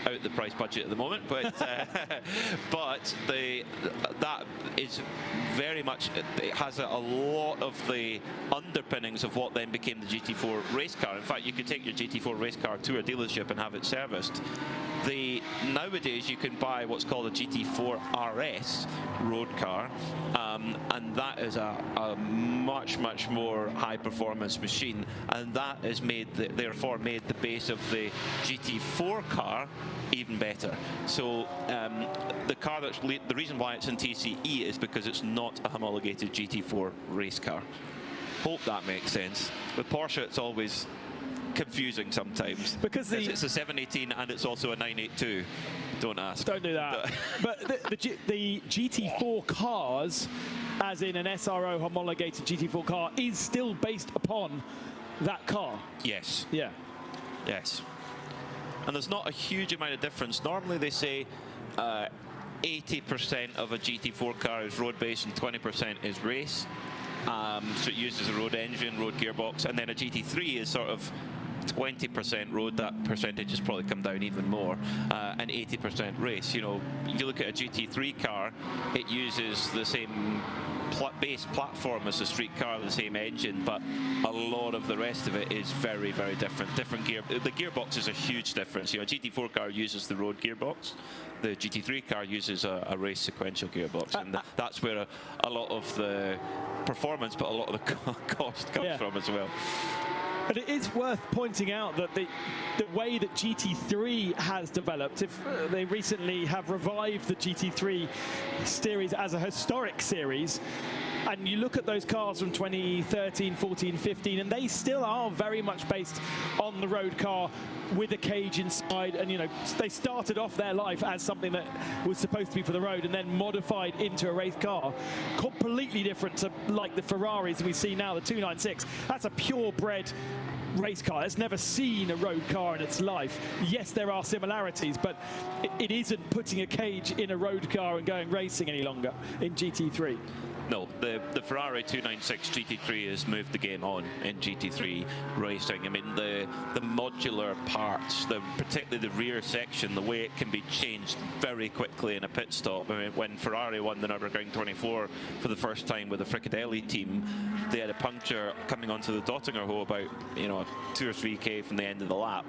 out the price budget at the moment. But but that is very much, it has a lot of the underpinnings of what then became the GT4 race car. In fact, you could take your GT4 race car to a dealership and have it serviced. Nowadays you can buy what's called a GT4 RS road car, and that is a much, much more high performance machine, and that is therefore made the base of the GT4 car even better. So the reason why it's in TCE is because it's not a homologated GT4 race car. Hope that makes sense. With Porsche, it's always confusing sometimes because it's a 718 and it's also a 982. Don't ask. Don't do that. But the GT4 cars, as in an SRO homologated GT4 car, is still based upon that car. Yes. Yeah. Yes. And there's not a huge amount of difference. Normally they say 80% of a GT4 car is road based and 20% is race. So it uses a road engine, road gearbox, and then a GT3 is sort of 20% road. That percentage has probably come down even more, and 80% race. You know, you look at a GT3 car, it uses the same base platform as a street car, the same engine, but a lot of the rest of it is very, very different. The gearbox is a huge difference. You know, a GT4 car uses the road gearbox. The GT3 car uses a race sequential gearbox, and that's where a lot of the performance, but a lot of the cost comes from as well. But it is worth pointing out that the way that GT3 has developed, if they recently have revived the GT3 series as a historic series, And you look at those cars from 2013, 14, 15, and they still are very much based on the road car with a cage inside. And, you know, they started off their life as something that was supposed to be for the road and then modified into a race car. Completely different to like the Ferraris we see now, the 296. That's a purebred race car. It's never seen a road car in its life. Yes, there are similarities, but it isn't putting a cage in a road car and going racing any longer in GT3. No, the Ferrari 296 GT3 has moved the game on in GT3 racing. I mean, the modular parts, particularly the rear section, the way it can be changed very quickly in a pit stop. I mean, when Ferrari won the Nürburgring 24 for the first time with the Fricadelli team, they had a puncture coming onto the Dottinger hole about, you know, 2 or 3k from the end of the lap.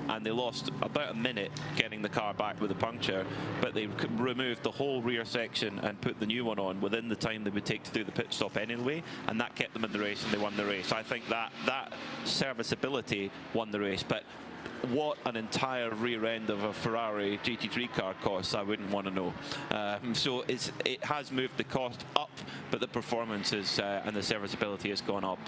And they lost about a minute getting the car back with a puncture, but they removed the whole rear section and put the new one on within the time they would take to do the pit stop anyway, and that kept them in the race and they won the race. I think that serviceability won the race, but what an entire rear end of a Ferrari GT3 car costs, I wouldn't want to know. So it has moved the cost up, but the performance is, and the serviceability has gone up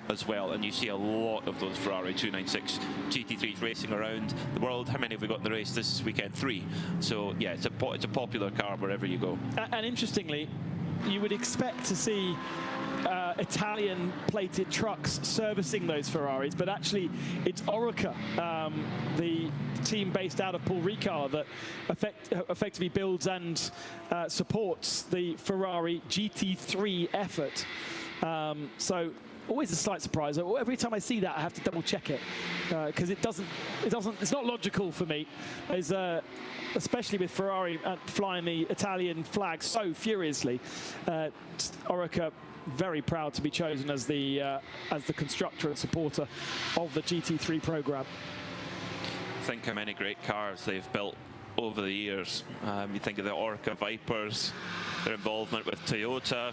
as well. And you see a lot of those Ferrari 296 GT3s racing around the world. How many have we got in the race this weekend? 3. So yeah, it's a popular car wherever you go. And interestingly, you would expect to see Italian plated trucks servicing those Ferraris, but actually it's Orica, the team based out of Paul Ricard, that effectively builds and supports the Ferrari GT3 effort. So always a slight surprise. Every time I see that, I have to double check it because it's not logical for me. Especially with Ferrari flying the Italian flag so furiously. Orica very proud to be chosen as the constructor and supporter of the GT3 program. Think how many great cars they've built over the years. You think of the Orica Vipers, their involvement with Toyota,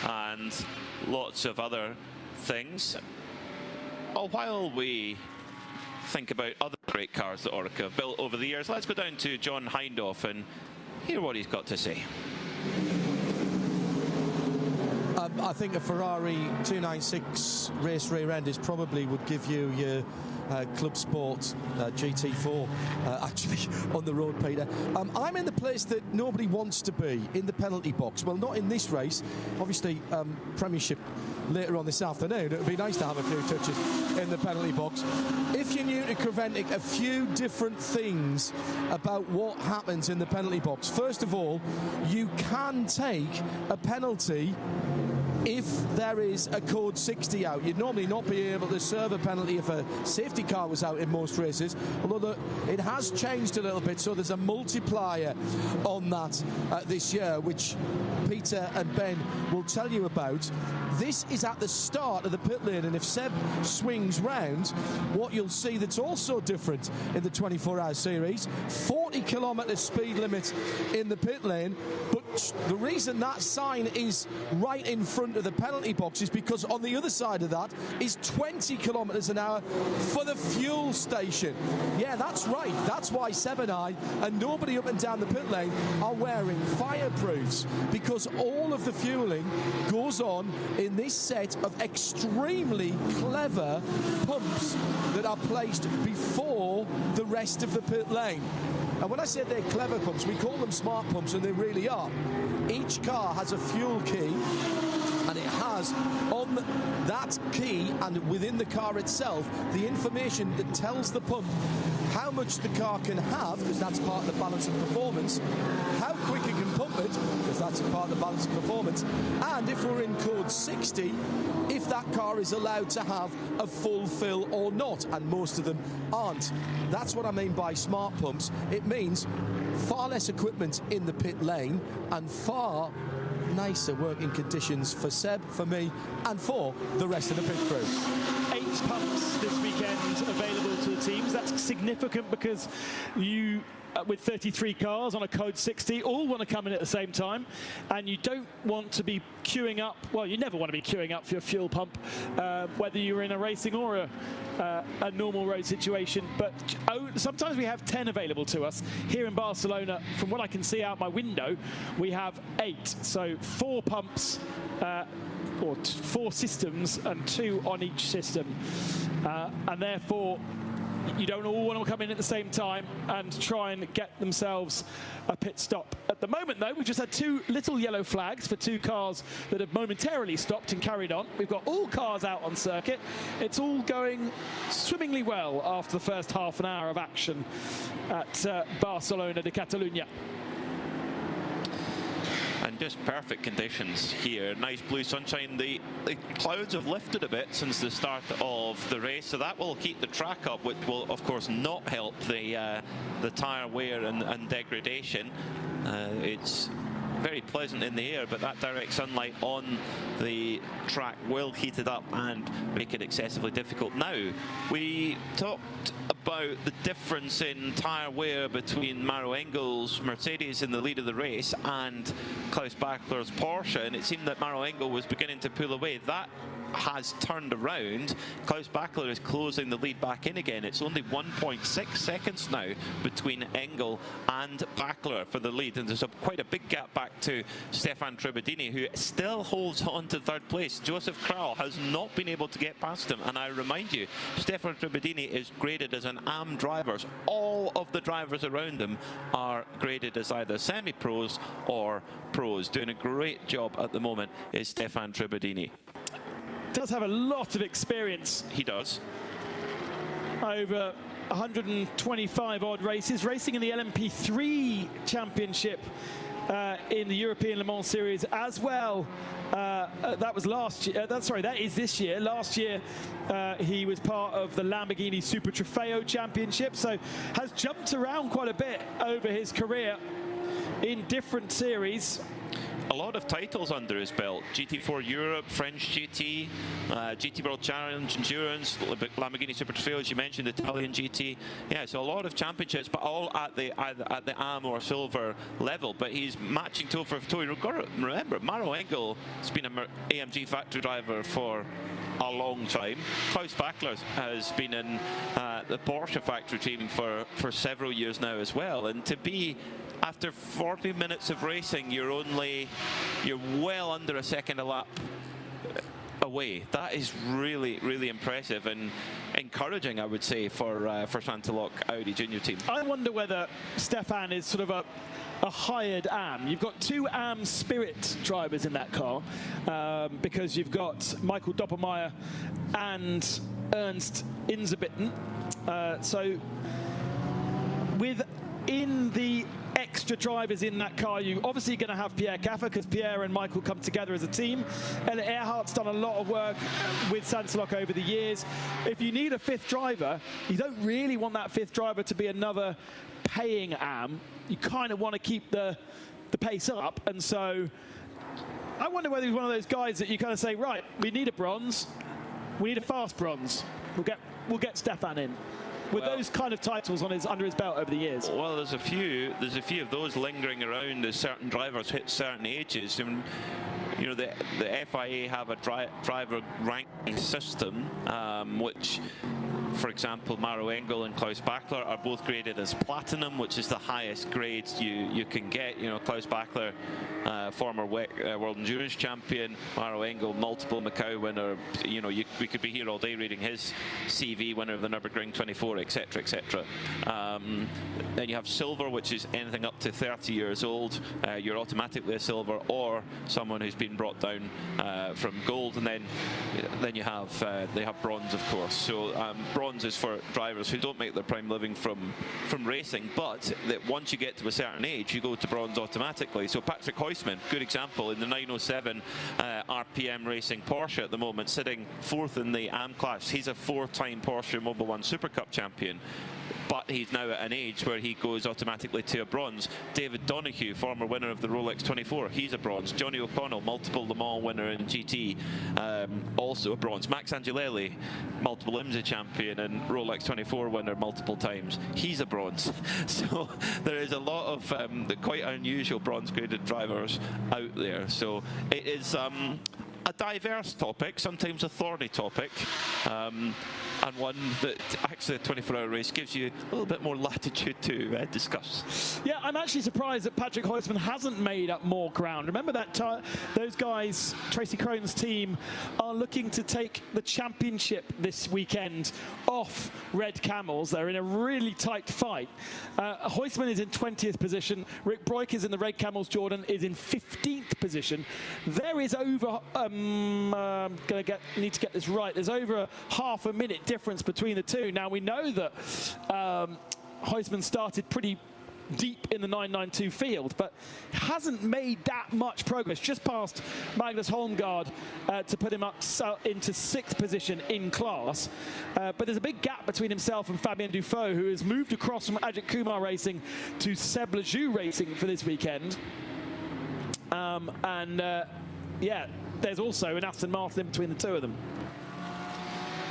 and lots of other things. While we think about other great cars that Orica have built over the years, let's go down to John Hindhaugh and hear what he's got to say. I think a Ferrari 296 race rear end is probably would give you your Club Sport GT4 actually on the road, Peter. I'm in the place that nobody wants to be, in the penalty box. Well, not in this race. Obviously, Premiership later on this afternoon. It would be nice to have a few touches in the penalty box. If you're new to Creventic, a few different things about what happens in the penalty box. First of all, you can take a penalty if there is a code 60 out. You'd normally not be able to serve a penalty if a safety car was out in most races, although it has changed a little bit, so there's a multiplier on that this year, which Peter and Ben will tell you about. This is at the start of the pit lane, and if Seb swings round, what you'll see that's also different in the 24-hour series, 40km speed limit in the pit lane, but the reason that sign is right in front of the penalty box is because on the other side of that is 20km an hour for the fuel station. Yeah, that's right. That's why Seb and I and nobody up and down the pit lane are wearing fireproofs, because all of the fueling goes on in this set of extremely clever pumps that are placed before the rest of the pit lane. And when I say they're clever pumps, we call them smart pumps, and they really are. Each car has a fuel key, and it has on that key and within the car itself the information that tells the pump how much the car can have, because that's part of the balance of performance, how quick it can pump it, because that's part of the balance of performance, and if we're in code 60, if that car is allowed to have a full fill or not, and most of them aren't. That's what I mean by smart pumps. It means far less equipment in the pit lane and far nicer working conditions for Seb, for me, and for the rest of the pit crew. codes pumps this weekend available to the teams. That's significant because you, with 33 cars on a code 60, all want to come in at the same time, and you don't want to be queuing up. Well, you never want to be queuing up for your fuel pump, whether you're in a racing or a normal road situation. But sometimes we have 10 available to us. Here in Barcelona, from what I can see out my window, we have 8. So 4 pumps, or 4 systems, and 2 on each system. And therefore, you don't all want to come in at the same time and try and get themselves a pit stop. At the moment, though, we've just had 2 little yellow flags for 2 cars that have momentarily stopped and carried on. We've got all cars out on circuit. It's all going swimmingly well after the first half an hour of action at Barcelona de Catalunya. And just perfect conditions here. Nice blue sunshine. The clouds have lifted a bit since the start of the race, so that will keep the track up, which will of course not help the tyre wear and degradation. It's very pleasant in the air, but that direct sunlight on the track will heat it up and make it excessively difficult. Now, we talked about the difference in tyre wear between Maro Engel's Mercedes in the lead of the race and Klaus Bachler's Porsche, and it seemed that Maro Engel was beginning to pull away. That has turned around. Klaus Bachler is closing the lead back in again. It's only 1.6 seconds now between Engel and Bachler for the lead, and there's quite a big gap back to Stefan Trebedini, who still holds on to 3rd place. Joseph Kral has not been able to get past him, and I remind you, Stefan Trebedini is graded as an AM driver. All of the drivers around him are graded as either semi-pros or pros. Doing a great job at the moment is Stefan Trebedini. Does have a lot of experience. He does. Over 125 odd races, racing in the LMP3 Championship in the European Le Mans Series as well. That was last year. That is this year. Last year, he was part of the Lamborghini Super Trofeo Championship, so has jumped around quite a bit over his career in different series. A lot of titles under his belt. GT4 Europe, French GT, GT World Challenge Endurance, Lamborghini Super Trofeo, as you mentioned, Italian GT. Yeah, so a lot of championships, but all at the AM or silver level. But he's matching toe for toe. You've got to remember, Maro Engel has been an AMG factory driver for a long time. Klaus Bachler has been in the Porsche factory team for several years now as well. And to be, after 40 minutes of racing, you're well under a second a lap away. That is really, really impressive and encouraging, I would say, for Chanteloc Audi Junior team. I wonder whether Stefan is sort of a hired AM. You've got 2 AM Spirit drivers in that car, because you've got Michael Doppelmayr and Ernst Inzerbitten. So within the extra drivers in that car, you're obviously going to have Pierre Caffer, because Pierre and Michael come together as a team. And Earhart's done a lot of work with Chanteloc over the years. If you need a 5th driver, you don't really want that 5th driver to be another paying AM. You kind of want to keep the pace up, and so I wonder whether he's one of those guys that you kind of say, right, we need a bronze, we need a fast bronze, we'll get Stefan in. With those kind of titles under his belt over the years. Well, there's a few of those lingering around as certain drivers hit certain ages. And, you know, the FIA have a driver ranking system, which, for example, Maro Engel and Klaus Bachler are both graded as platinum, which is the highest grade you can get. You know, Klaus Bachler, former World Endurance Champion, Maro Engel, multiple Macau winner. You know, we could be here all day reading his CV, winner of the Nürburgring 24, etc., etc. Then you have silver, which is anything up to 30 years old. You're automatically a silver, or someone who's been brought down from gold, and then you have they have bronze, of course. So bronze is for drivers who don't make their prime living from racing, but that once you get to a certain age, you go to bronze automatically. So Patrick Heusmann, good example, in the 907 RPM Racing Porsche at the moment, sitting 4th in the AM class. He's a 4-time Porsche Mobil 1 Super Cup champion. but he's now at an age where he goes automatically to a bronze. David Donoghue, former winner of the Rolex 24, he's a bronze. Johnny O'Connell, multiple Le Mans winner in GT, also a bronze. Max Angelelli, multiple IMSA champion and Rolex 24 winner multiple times, he's a bronze. So there is a lot of quite unusual bronze graded drivers out there. So it is a diverse topic, sometimes a thorny topic, and one that actually a 24-hour race gives you a little bit more latitude to discuss. Yeah, I'm actually surprised that Patrick Huysman hasn't made up more ground. Remember that those guys, Tracy Crone's team, are looking to take the championship this weekend off Red Camels. They're in a really tight fight. Huysman is in 20th position. Rick Broikers in the Red Camels, Jordan, is in 15th position. There is over, need to get this right, there's over a half a minute difference between the two. Now we know that Huysman started pretty deep in the 992 field, but hasn't made that much progress, just past Magnus Holmgaard to put him up into 6th position in class. But there's a big gap between himself and Fabien Dufault, who has moved across from Ajit Kumar Racing to Seb Lejeune Racing for this weekend. Yeah, there's also an Aston Martin in between the two of them.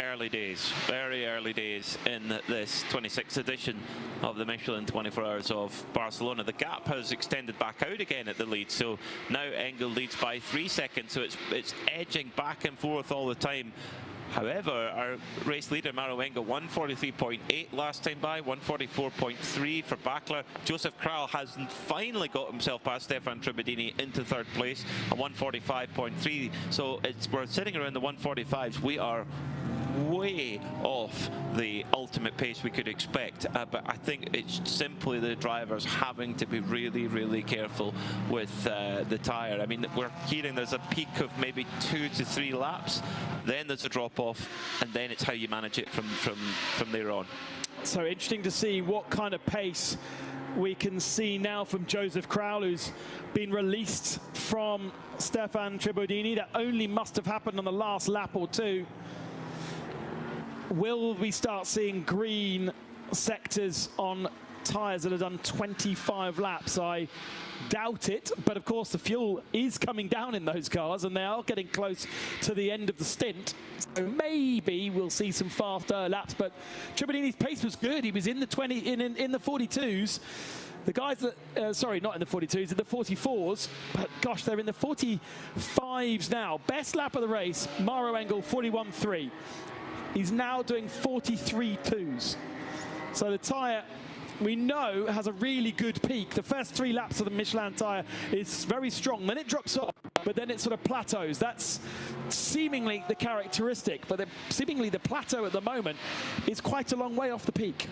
Early days, very early days in this 26th edition of the Michelin 24 Hours of Barcelona. The gap has extended back out again at the lead, so now Engel leads by 3 seconds, so it's edging back and forth all the time. However, our race leader, Maro Engel, 143.8 last time by, 144.3 for Bachler. Joseph Kral has finally got himself past Stefan Tribadini into 3rd place, a 145.3. So we're sitting around the 145s. We are way off the ultimate pace we could expect, but I think it's simply the drivers having to be really, really careful with the tyre. I mean, we're hearing there's a peak of maybe 2 to 3 laps, then there's a drop off, and then it's how you manage it from there on. So interesting to see what kind of pace we can see now from Joseph Kral, who's been released from Stefan Tribadini. That only must have happened on the last lap or two. Will we start seeing green sectors on tyres that have done 25 laps? I doubt it, but of course the fuel is coming down in those cars and they are getting close to the end of the stint. So maybe we'll see some faster laps, but Tribadini's pace was good. He was in the 42s. The guys that, sorry, not in the 42s, in the 44s, but gosh, they're in the 45s now. Best lap of the race, Maro Engel, 41.3. He's now doing 43.2s. So the tyre, we know, has a really good peak. The first 3 laps of the Michelin tyre is very strong. Then it drops off, but then it sort of plateaus. That's seemingly the characteristic, but seemingly the plateau at the moment is quite a long way off the peak.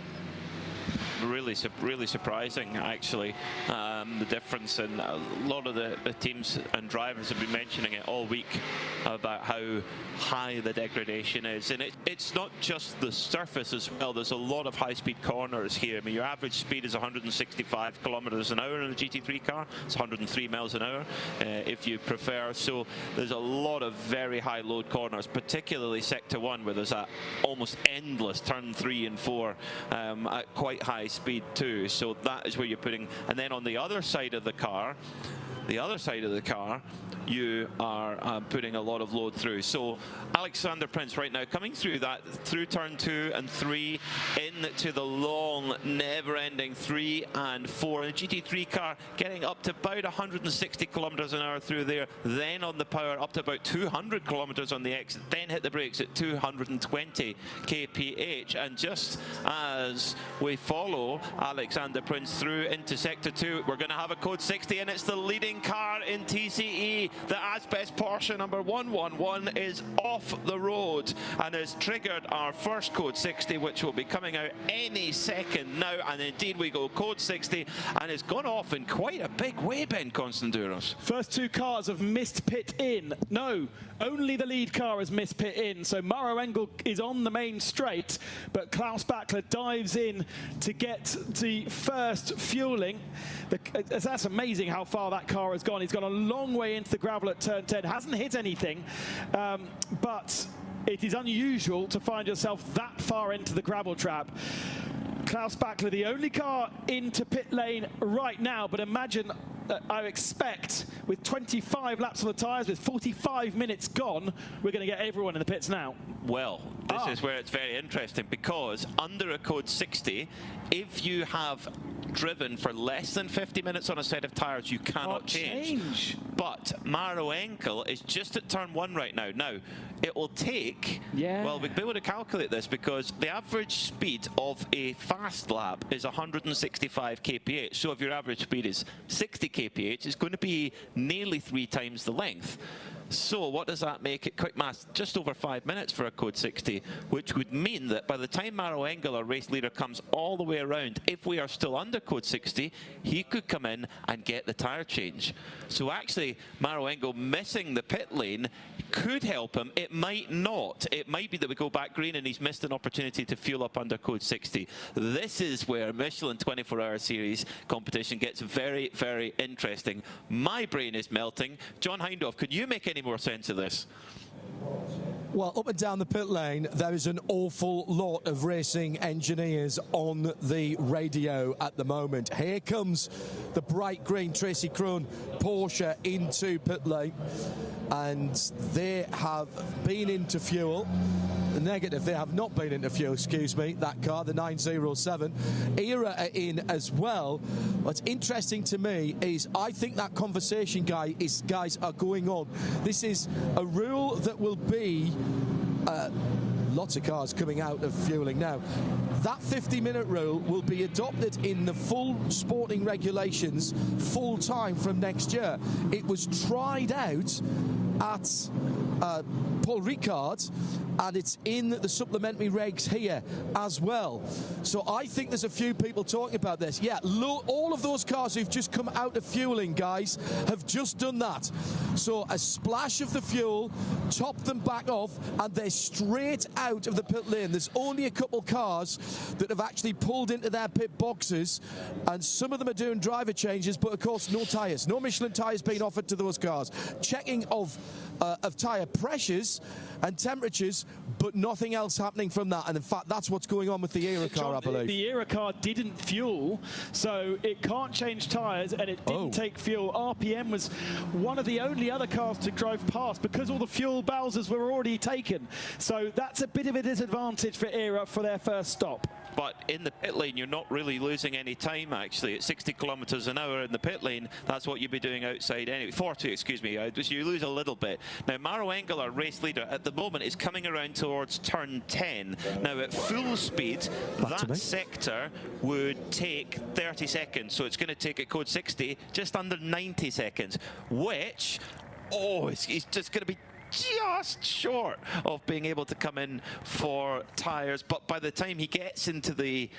Really surprising, actually, the difference. And a lot of the teams and drivers have been mentioning it all week about how high the degradation is. And it's not just the surface as well. There's a lot of high-speed corners here. I mean, your average speed is 165 kilometers an hour in a GT3 car. It's 103 miles an hour, if you prefer. So there's a lot of very high-load corners, particularly Sector 1, where there's a almost endless turn 3 and 4 at quite high speed too. So that is where you're putting, and then on the other side of the car, you are putting a lot of load through. So Alexander Prince right now coming through turn 2 and 3 into the long, never-ending 3 and 4. And the GT3 car getting up to about 160 kilometers an hour through there, then on the power up to about 200 kilometers on the exit, then hit the brakes at 220 kph. And just as we follow Alexander Prince through into Sector 2, we're going to have a code 60, and it's the leading car in TCE. The Asbest Porsche number 111 is off the road and has triggered our first code 60, which will be coming out any second now. And indeed we go code 60, and it's gone off in quite a big way, Ben Constanduros. First 2 cars have missed pit in. No, only the lead car has missed pit in. So Maro Engel is on the main straight, but Klaus Bachler dives in to get the first fueling. That's amazing how far that car has gone. He's gone a long way into the gravel at turn 10. Hasn't hit anything, but it is unusual to find yourself that far into the gravel trap. Klaus Bachler, the only car into pit lane right now, but imagine, I expect, with 25 laps on the tyres, with 45 minutes gone, we're going to get everyone in the pits now. Well, this is where it's very interesting, because under a code 60, if you have driven for less than 50 minutes on a set of tyres, you cannot change. But Maro Engel is just at turn 1 right now. Now, it will take, well, we'll be able to calculate this, because the average speed of a fast lap is 165 kph. So if your average speed is 60 kph, it's going to be nearly 3 times the length. So what does that make it? Quick maths, just over 5 minutes for a code 60, which would mean that by the time Maro Engel, our race leader, comes all the way around, if we are still under code 60, he could come in and get the tyre change. So actually, Maro Engel missing the pit lane could help him. It might not. It might be that we go back green and he's missed an opportunity to fuel up under code 60. This is where Michelin 24-hour series competition gets very, very interesting. My brain is melting. John Hindhaugh, could you make any more sense of this? Well, up and down the pit lane, there is an awful lot of racing engineers on the radio at the moment. Here comes the bright green Tracy Krohn Porsche into pit lane, and they have been into fuel. The negative, they have not been into fuel, excuse me, that car, the 907. ERA are in as well. What's interesting to me is I think that conversation, guys, are going on. This is a rule that will be lots of cars coming out of fueling now. That 50-minute rule will be adopted in the full sporting regulations full time from next year. It was tried out at Paul Ricard, and it's in the supplementary regs here as well. So I think there's a few people talking about this. Yeah, all of those cars who've just come out of fueling, guys, have just done that. So a splash of the fuel, top them back off, and they're straight out of the pit lane. There's only a couple cars that have actually pulled into their pit boxes, and some of them are doing driver changes, but of course no tyres. No Michelin tyres being offered to those cars. Checking of tyre pressures and temperatures, but nothing else happening from that. And in fact, that's what's going on with the ERA car, I believe. The ERA car didn't fuel, so it can't change tyres, and it didn't take fuel. RPM was one of the only other cars to drive past because all the fuel Bowsers were already taken. So that's a bit of a disadvantage for ERA for their first stop. But in the pit lane, you're not really losing any time, actually. At 60 kilometers an hour in the pit lane, that's what you'd be doing outside anyway. 40, excuse me. So you lose a little bit. Now, Maro Engel, our race leader, at the moment is coming around towards turn 10. Now, at full speed, that sector would take 30 seconds. So it's going to take at code 60 just under 90 seconds, which, he's just going to be just short of being able to come in for tyres. But by the time he gets into the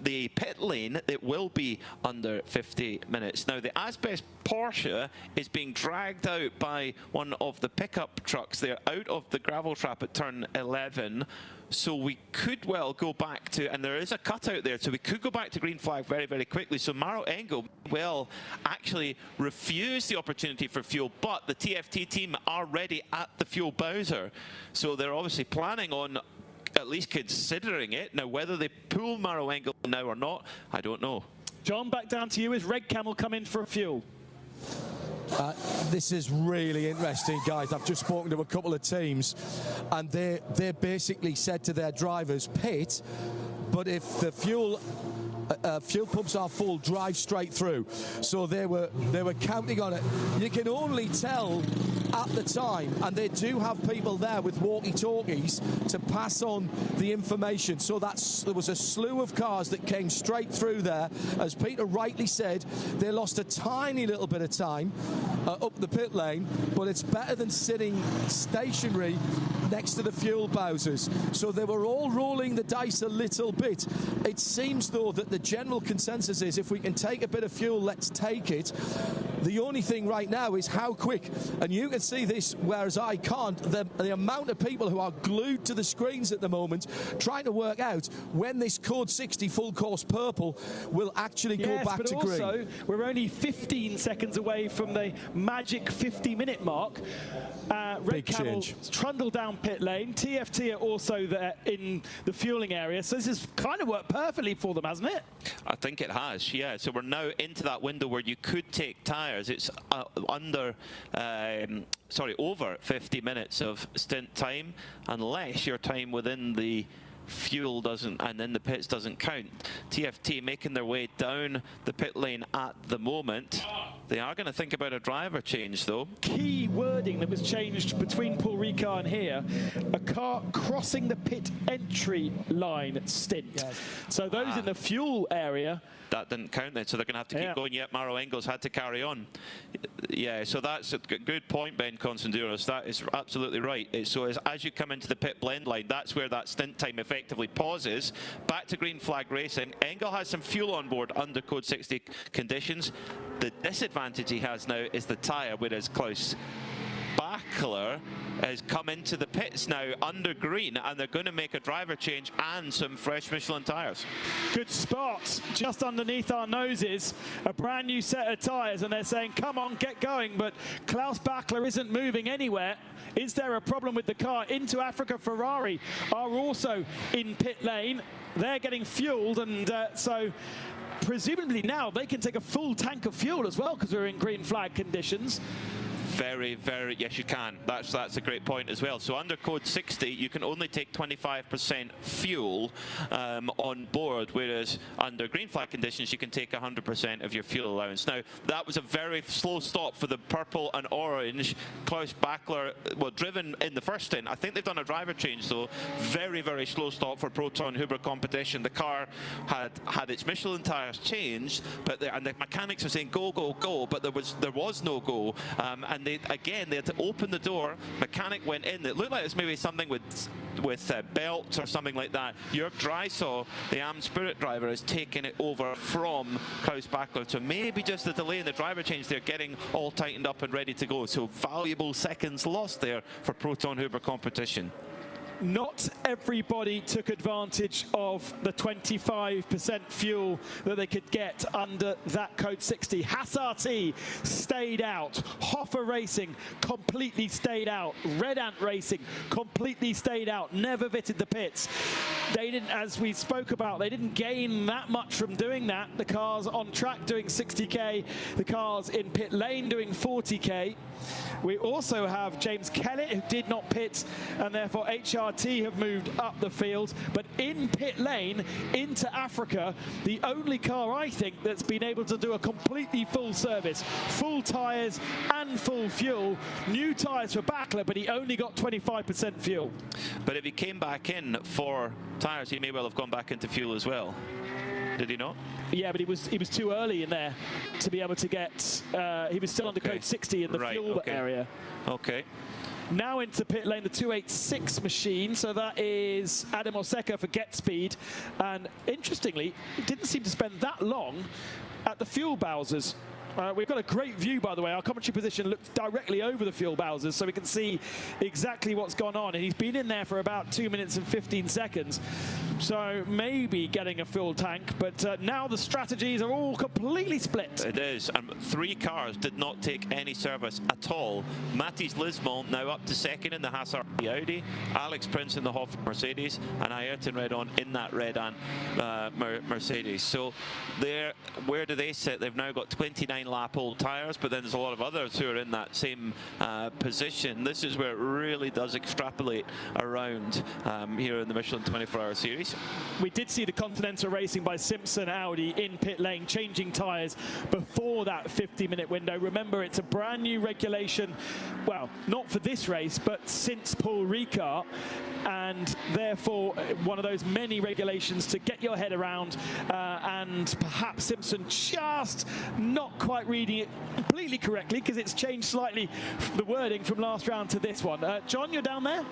pit lane, it will be under 50 minutes. Now, the Asbest Porsche is being dragged out by one of the pickup trucks. They're out of the gravel trap at turn 11. So we could well go back to, and there is a cutout there, so we could go back to green flag very, very quickly. So Maro Engel will actually refuse the opportunity for fuel, but the TFT team are ready at the fuel Bowser. So they're obviously planning on at least considering it. Now, whether they pull Maro Engel now or not, I don't know. John, back down to you. Is Red Camel come in for fuel? This is really interesting, guys. I've just spoken to a couple of teams, and they basically said to their drivers, pit, but if the fuel pumps are full, drive straight through. So they were counting on it. You can only tell at the time, and they do have people there with walkie-talkies to pass on the information. So there was a slew of cars that came straight through there. As Peter rightly said, they lost a tiny little bit of time up the pit lane, but it's better than sitting stationary next to the fuel Bowsers. So they were all rolling the dice a little bit. It seems, though, that the general consensus is if we can take a bit of fuel, let's take it. The only thing right now is how quick, and you can see this, whereas I can't, the amount of people who are glued to the screens at the moment trying to work out when this Code 60 full course purple will actually go back to green. Also, we're only 15 seconds away from the magic 50-minute mark. Red Camel trundle down pit lane. TFT are also there in the fueling area, so this has kind of worked perfectly for them, hasn't it? I think it has, yeah. So we're now into that window where you could take tyres. It's over 50 minutes of stint time, unless your time within the fuel doesn't, and then the pits doesn't count. TFT making their way down the pit lane at the moment. They are going to think about a driver change, though. Key wording that was changed between Paul Ricard and here: a car crossing the pit entry line stint. Yes. So those in the fuel area, that didn't count then, so they're going to have to keep going. Yet Maro Engels had to carry on. Yeah, so that's a good point, Ben Constanduros. That is absolutely right. So as you come into the pit blend line, that's where that stint time effectively pauses. Back to green flag racing. Engel has some fuel on board under Code 60 conditions. The disadvantage he has now is the tyre, whereas Klaus Bachler has come into the pits now under green, and they're going to make a driver change and some fresh Michelin tyres. Good spot just underneath our noses, a brand new set of tyres, and they're saying come on, get going, but Klaus Bachler isn't moving anywhere. Is there a problem with the car? Into Africa Ferrari are also in pit lane. They're getting fueled, and so presumably now they can take a full tank of fuel as well, because we're in green flag conditions. Very, very, yes, you can. That's a great point as well. So under Code 60, you can only take 25% fuel on board, whereas under green flag conditions, you can take 100% of your fuel allowance. Now, that was a very slow stop for the purple and orange. Klaus Bachler, well, driven in the first stint. I think they've done a driver change, though. Very, very slow stop for Proton Huber competition. The car had its Michelin tyres changed, but and the mechanics were saying go, go, go, but there was no go. And they had to open the door. Mechanic went in. It looked like it's maybe something with belts or something like that. Jörg Dreisaw, the Am Spirit driver, has taken it over from Klaus Bachler. So maybe just a delay in the driver change. They're getting all tightened up and ready to go. So valuable seconds lost there for Proton Huber competition. Not everybody took advantage of the 25% fuel that they could get under that Code 60. Hassarty stayed out. Hoffer Racing completely stayed out. Red Ant Racing completely stayed out. Never vitted the pits. They didn't, as we spoke about, they didn't gain that much from doing that. The cars on track doing 60k. The cars in pit lane doing 40k. We also have James Kellett, who did not pit, and therefore HRT have moved up the field. But in pit lane, into Africa, the only car, I think, that's been able to do a completely full service. Full tyres and full fuel. New tyres for Bachler, but he only got 25% fuel. But if he came back in for tyres, he may well have gone back into fuel as well. Did he not? Yeah, but he was too early in there to be able to get. He was still under Code 60 in the fuel area. Okay. Now into pit lane, the 286 machine. So that is Adam Oseka for Get Speed. And interestingly, it didn't seem to spend that long at the fuel Bowsers. We've got a great view, by the way. Our commentary position looks directly over the fuel Bowsers, so we can see exactly what's gone on. And he's been in there for about 2 minutes and 15 seconds. So maybe getting a full tank, but now the strategies are all completely split. It is, and 3 cars did not take any service at all. Matthijs Lismont now up to second in the Hassar Audi, Alex Prince in the Hoff Mercedes, and Ayrton Redon in that Red Ant Mercedes. So where do they sit? They've now got 29 lap old tyres, but then there's a lot of others who are in that same position. This is where it really does extrapolate around here in the Michelin 24-hour series. We did see the Continental Racing by Simpson Audi in pit lane, changing tyres before that 50-minute window. Remember, it's a brand new regulation, well, not for this race, but since Paul Ricard, and therefore one of those many regulations to get your head around, and perhaps Simpson just not quite reading it completely correctly, because it's changed slightly the wording from last round to this one. John, you're down there?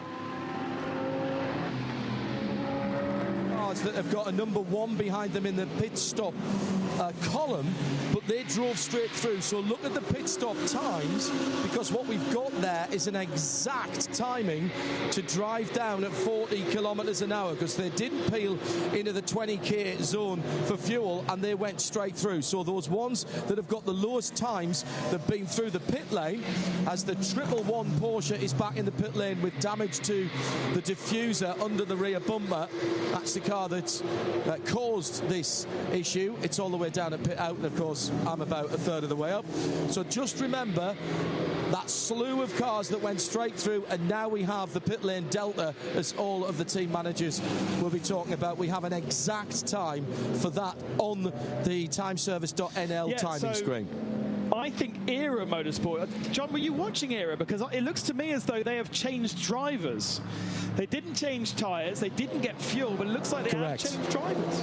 cars that have got a number 1 behind them in the pit stop column, but they drove straight through. So look at the pit stop times, because what we've got there is an exact timing to drive down at 40 kilometres an hour, because they didn't peel into the 20k zone for fuel and they went straight through. So those ones that have got the lowest times, they've been through the pit lane, as the 111 Porsche is back in the pit lane with damage to the diffuser under the rear bumper. That's the car that caused this issue. It's all the way down at pit out, and of course I'm about a third of the way up. So just remember that slew of cars that went straight through, and now we have the pit lane delta, as all of the team managers will be talking about. We have an exact time for that on the timeservice.nl timing screen. I think Era Motorsport, John, were you watching Era? Because it looks to me as though they have changed drivers. They didn't change tyres, they didn't get fuel, but it looks like they have changed drivers.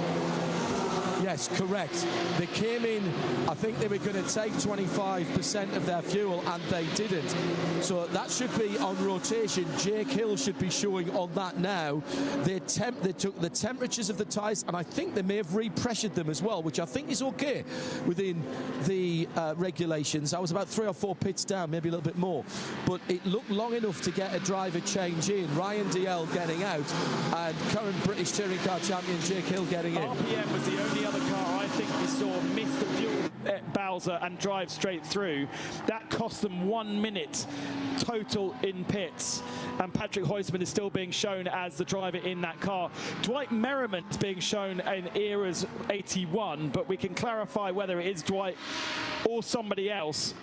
Yes, correct. They came in, I think they were going to take 25% of their fuel, and they didn't. So that should be on rotation. Jake Hill should be showing on that now. They took the temperatures of the tyres, and I think they may have repressured them as well, which I think is okay within the regulations. I was about 3 or 4 pits down, maybe a little bit more. But it looked long enough to get a driver change in. Ryan DL getting out, and current British touring car champion Jake Hill getting in. RPM was the only other car I think we saw miss the fuel at Bowser and drive straight through. That cost them 1 minute total in pits, and Patrick Heusman is still being shown as the driver in that car. Dwight Merriman is being shown in Era's 81, but we can clarify whether it is Dwight or somebody else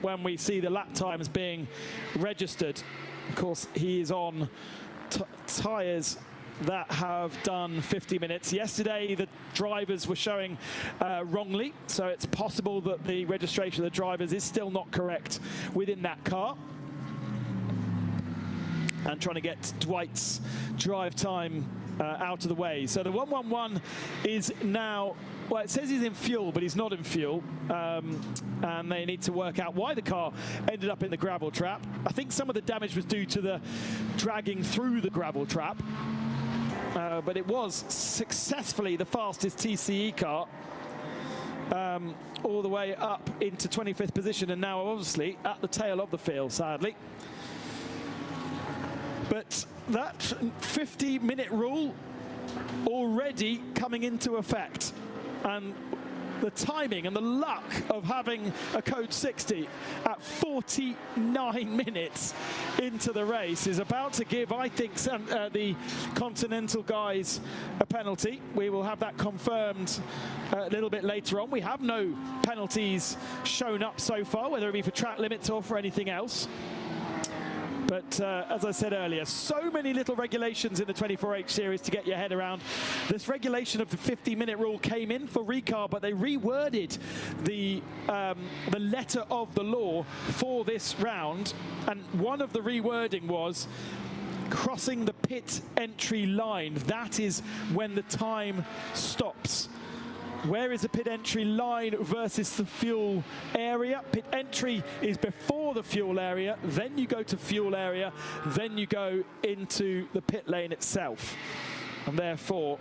when we see the lap times being registered. Of course, he is on tyres that have done 50 minutes. Yesterday, the drivers were showing wrongly, so it's possible that the registration of the drivers is still not correct within that car. And trying to get Dwight's drive time out of the way. So the 111 is now, well, it says he's in fuel, but he's not in fuel. And they need to work out why the car ended up in the gravel trap. I think some of the damage was due to the dragging through the gravel trap. But it was successfully the fastest TCE car all the way up into 25th position, and now obviously at the tail of the field, sadly. But that 50-minute rule already coming into effect, and the timing and the luck of having a code 60 at 49 minutes into the race is about to give, I think, the Continental guys a penalty. We will have that confirmed a little bit later on. We have no penalties shown up so far, whether it be for track limits or for anything else. But as I said earlier, so many little regulations in the 24H series to get your head around. This regulation of the 50-minute rule came in for recar, but they reworded the letter of the law for this round. And one of the rewording was crossing the pit entry line. That is when the time stops. Where is the pit entry line versus the fuel area? Pit entry is before the fuel area, then you go to fuel area, then you go into the pit lane itself. And therefore,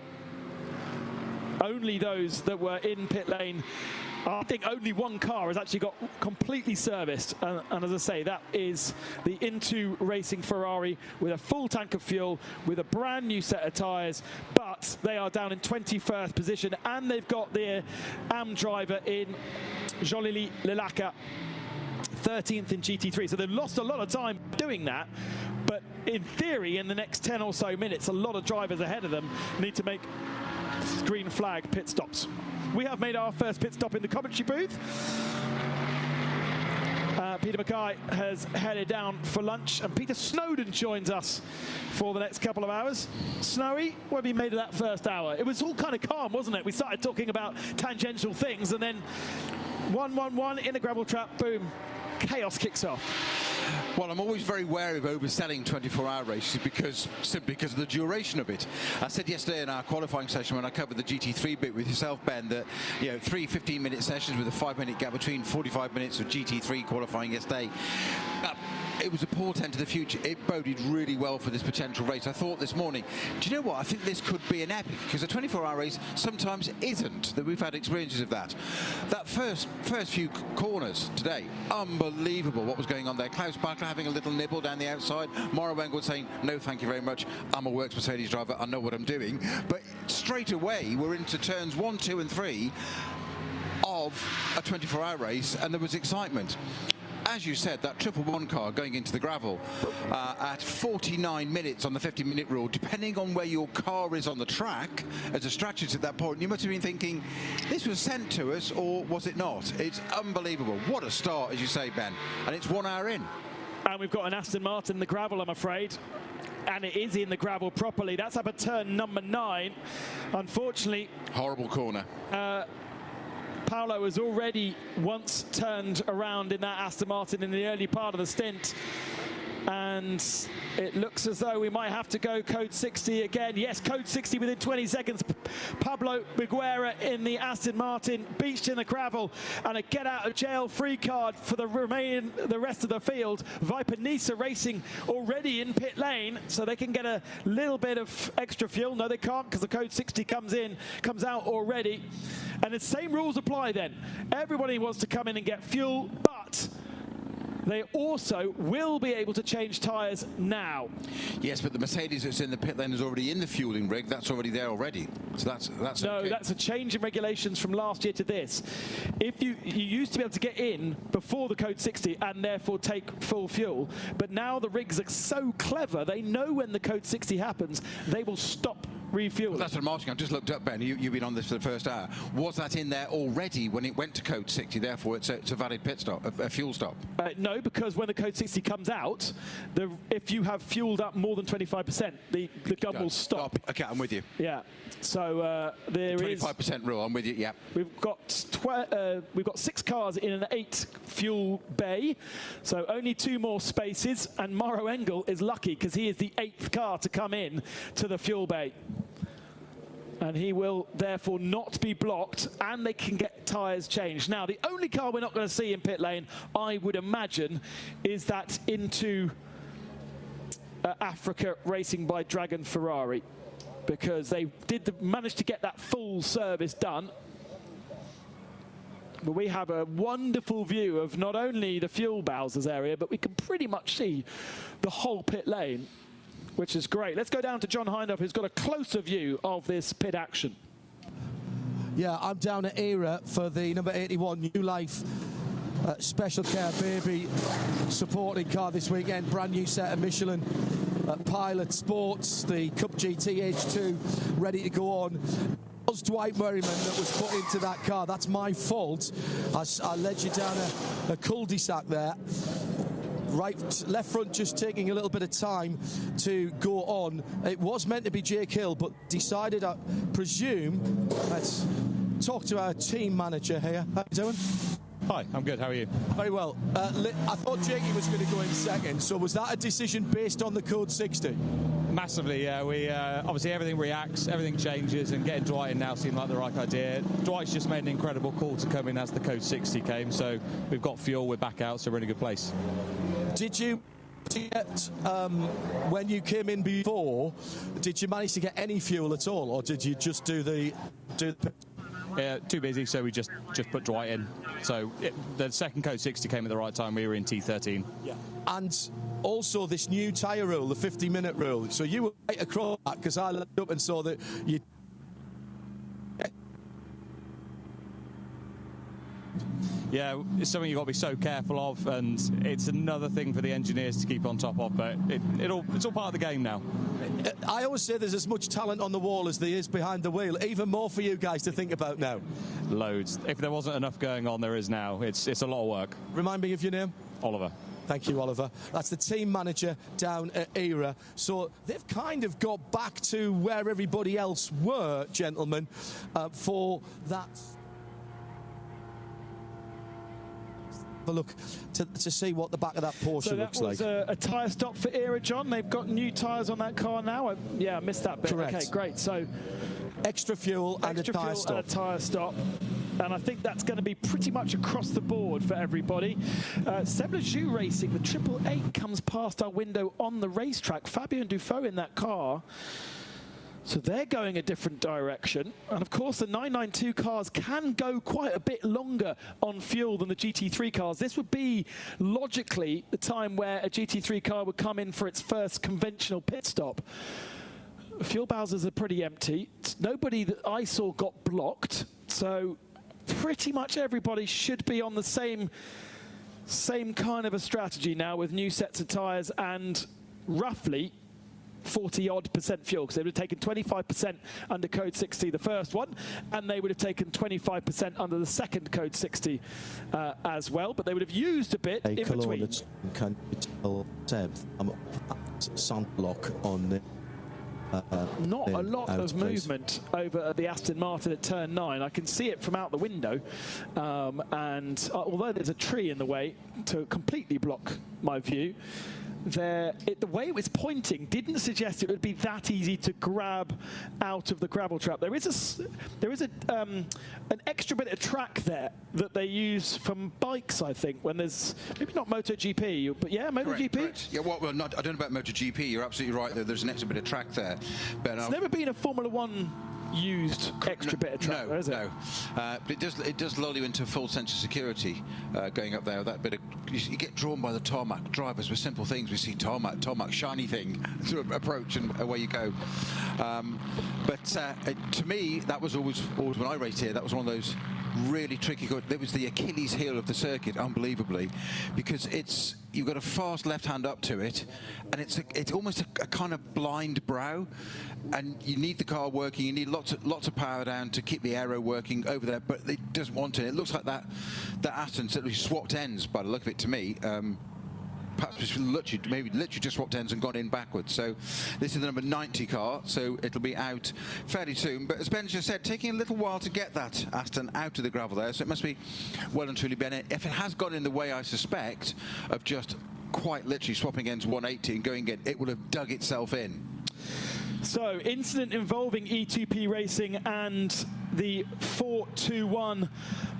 only those that were in pit lane, I think only one car has actually got completely serviced. And as I say, that is the Into Racing Ferrari with a full tank of fuel, with a brand new set of tyres, but they are down in 21st position, and they've got their AM driver in Jean-Louis Lelaca, 13th in GT3. So they've lost a lot of time doing that, but in theory, in the next 10 or so minutes, a lot of drivers ahead of them need to make green flag pit stops. We have made our first pit stop in the commentary booth. Peter Mackay has headed down for lunch, and Peter Snowden joins us for the next couple of hours. Snowy, what have you made of that first hour? It was all kind of calm, wasn't it? We started talking about tangential things, and then 1-1-1 in the gravel trap, boom, chaos kicks off. Well, I'm always very wary of overselling 24-hour races simply because of the duration of it. I said yesterday in our qualifying session when I covered the GT3 bit with yourself, Ben, that 3 15-minute sessions with a 5-minute gap between 45 minutes of GT3 qualifying yesterday. it was a portent to the future. It boded really well for this potential race. I thought this morning, do you know what? I think this could be an epic, because a 24-hour race sometimes isn't. That we've had experiences of that. That first few corners today, unbelievable what was going on there. Klaus Bachler having a little nibble down the outside. Mauro Engel saying, no, thank you very much. I'm a works Mercedes driver. I know what I'm doing. But straight away, we're into turns 1, 2, and 3 of a 24-hour race, and there was excitement. As you said, that 111 car going into the gravel at 49 minutes on the 50-minute rule, depending on where your car is on the track as a strategist at that point, you must have been thinking, this was sent to us, or was it not? It's unbelievable. What a start, as you say, Ben. And it's 1 hour in. And we've got an Aston Martin in the gravel, I'm afraid. And it is in the gravel properly. That's up at turn number 9. Unfortunately... Horrible corner. Paolo has already once turned around in that Aston Martin in the early part of the stint. And it looks as though we might have to go code 60 again. Yes, code 60 within 20 seconds. Pablo Biguera in the Aston Martin, beached in the gravel, and a get-out-of-jail-free card for the rest of the field. Viper Nisa racing already in pit lane, so they can get a little bit of extra fuel. No, they can't, because the code 60 comes out already. And the same rules apply then. Everybody wants to come in and get fuel, but they also will be able to change tyres now. Yes, but the Mercedes that's in the pit lane is already in the fueling rig. That's already there already. So that's no, okay. That's a change in regulations from last year to this. If you used to be able to get in before the code 60 and therefore take full fuel, but now the rigs are so clever, they know when the code 60 happens, they will stop refueling. Well, that's what I'm asking. I've just looked up, Ben. You've been on this for the first hour. Was that in there already when it went to code 60? Therefore, it's a valid pit stop, a fuel stop. No, because when the code 60 comes out, if you have fueled up more than 25%, the gun will stop. Okay, I'm with you. Yeah. So there is 25% rule. I'm with you. Yeah. We've got 6 cars in an 8 fuel bay, so only 2 more spaces. And Mauro Engel is lucky because he is the 8th car to come in to the fuel bay. And he will therefore not be blocked, and they can get tyres changed. Now, the only car we're not going to see in pit lane, I would imagine, is that into Africa racing by Dragon Ferrari, because they did manage to get that full service done. But we have a wonderful view of not only the fuel Bowser's area, but we can pretty much see the whole pit lane, which is great. Let's go down to John Hindhaugh, who's got a closer view of this pit action. Yeah, I'm down at ERA for the number 81 New Life Special Care Baby supporting car this weekend. Brand new set of Michelin Pilot Sports, the Cup GT H2 ready to go on. It was Dwight Merriman that was put into that car. That's my fault. I led you down a cul-de-sac there. Left front just taking a little bit of time to go on. It was meant to be Jake Hill, but decided, I presume, let's talk to our team manager here. How you doing? Hi, I'm good. How are you? Very well. I thought Jakey was going to go in second, so was that a decision based on the code 60? Massively, yeah. We obviously everything reacts, everything changes, and getting Dwight in now seemed like the right idea. Dwight's just made an incredible call to come in as the code 60 came, so we've got fuel, we're back out, so we're in a good place. Did you get, when you came in before, did you manage to get any fuel at all, or did you just do the too busy, so we just put Dwight in. So the second code 60 came at the right time. We were in T13. Yeah. And also this new tyre rule, the 50-minute rule. So you were right across that, because I looked up and saw that you... Yeah, it's something you've got to be so careful of, and it's another thing for the engineers to keep on top of, but it's all part of the game now. I always say there's as much talent on the wall as there is behind the wheel. Even more for you guys to think about now. Loads. If there wasn't enough going on, there is now. It's a lot of work. Remind me of your name? Oliver. Thank you, Oliver. That's the team manager down at ERA. So they've kind of got back to where everybody else were, gentlemen, for that... a look to see what the back of that Porsche looks like. So that was a tyre stop for ERA, John. They've got new tyres on that car now. I missed that bit. Correct. Okay, great. So extra fuel and a tyre stop. And a tyre stop. And I think that's going to be pretty much across the board for everybody. Seb Lejeune Racing, the 888 comes past our window on the racetrack. Fabien Dufault in that car. So they're going a different direction. And of course, the 992 cars can go quite a bit longer on fuel than the GT3 cars. This would be, logically, the time where a GT3 car would come in for its first conventional pit stop. Fuel bowsers are pretty empty. Nobody that I saw got blocked. So pretty much everybody should be on the same kind of a strategy now with new sets of tyres and roughly 40-odd% fuel, because they would have taken 25% under code 60 the first one, and they would have taken 25% under the second code 60 as well, but they would have used a bit in between. Can you tell Seb sunblock on the not a lot of movement over at the Aston Martin at turn 9. I can see it from out the window, and although there's a tree in the way to completely block my view, the way it was pointing didn't suggest it would be that easy to grab out of the gravel trap. There is an extra bit of track there that they use from bikes, I think, when there's maybe not MotoGP, but yeah, MotoGP. Correct. Yeah, well, I don't know about MotoGP. You're absolutely right. There's an extra bit of track there. But it's never been a Formula One used extra bit of track, though, is it? No, but it does lull you into a full sense of security going up there. That bit of, you get drawn by the tarmac drivers with simple things. We see tarmac, shiny thing to approach, and away you go. But to me, that was always when I raced here. That was one of those really tricky. It was the Achilles heel of the circuit, unbelievably, because you've got a fast left hand up to it, and it's almost a kind of blind brow, and you need the car working. You need lots of power down to keep the aero working over there, but it doesn't want it. It looks like that Aston certainly swapped ends by the look of it to me. Perhaps literally just swapped ends and got in backwards. So this is the number 90 car, so it'll be out fairly soon. But as Ben just said, taking a little while to get that Aston out of the gravel there, so it must be well and truly been it. If it has gone in the way I suspect of just quite literally swapping ends 180 and going in, it would have dug itself in. So, incident involving E2P Racing and the 421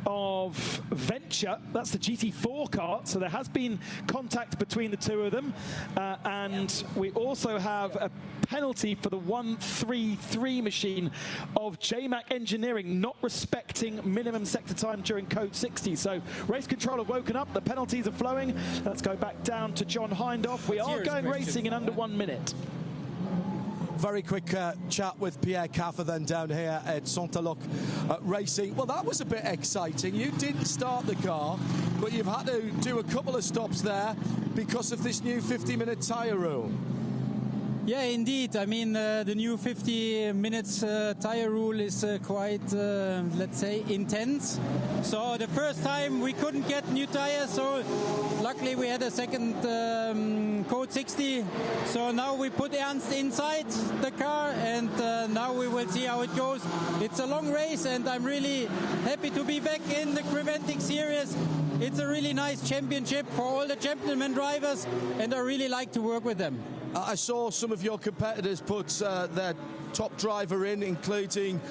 of Venture. That's the GT4 car, so there has been contact between the two of them. And we also have a penalty for the 133 machine of JMac Engineering not respecting minimum sector time during code 60. So, race control have woken up, the penalties are flowing. Let's go back down to John Hindhoff. We are going racing in under 1 minute. Very quick chat with Pierre Caffer then down here at Saint-Aloc Racing. Well, that was a bit exciting. You didn't start the car, but you've had to do a couple of stops there because of this new 50-minute tyre rule. Yeah, indeed. I mean, the new 50 minutes tyre rule is quite, let's say, intense. So the first time we couldn't get new tyres, so luckily we had a second code 60. So now we put Ernst inside the car, and now we will see how it goes. It's a long race, and I'm really happy to be back in the Creventic series. It's a really nice championship for all the gentlemen drivers, and I really like to work with them. I saw some of your competitors put their top driver in, including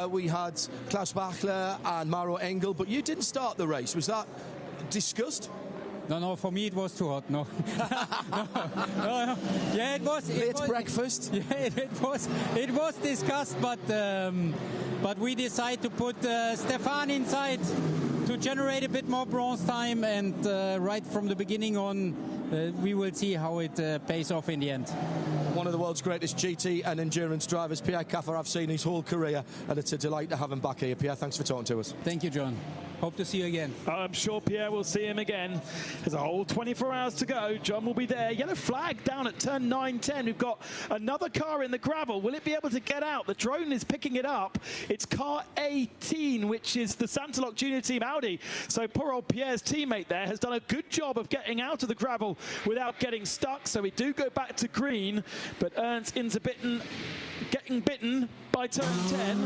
we had Klaus Bachler and Maro Engel, but you didn't start the race. Was that discussed? No, for me it was too hot, no. No. Yeah, it was. It's breakfast? Yeah, it was discussed, but we decided to put Stefan inside to generate a bit more bronze time, and right from the beginning on, we will see how it pays off in the end. One of the world's greatest GT and endurance drivers, Pierre Caffer, I've seen his whole career, and it's a delight to have him back here. Pierre, thanks for talking to us. Thank you, John. Hope to see you again. I'm sure Pierre will see him again. There's a whole 24 hours to go. John will be there. Yellow flag down at turn 9-10. We've got another car in the gravel. Will it be able to get out? The drone is picking it up. It's car 18, which is the Saint-Aloc Junior Team Audi. So poor old Pierre's teammate there has done a good job of getting out of the gravel without getting stuck. So we do go back to green, but Ernst Inzerbitten getting bitten by turn 10.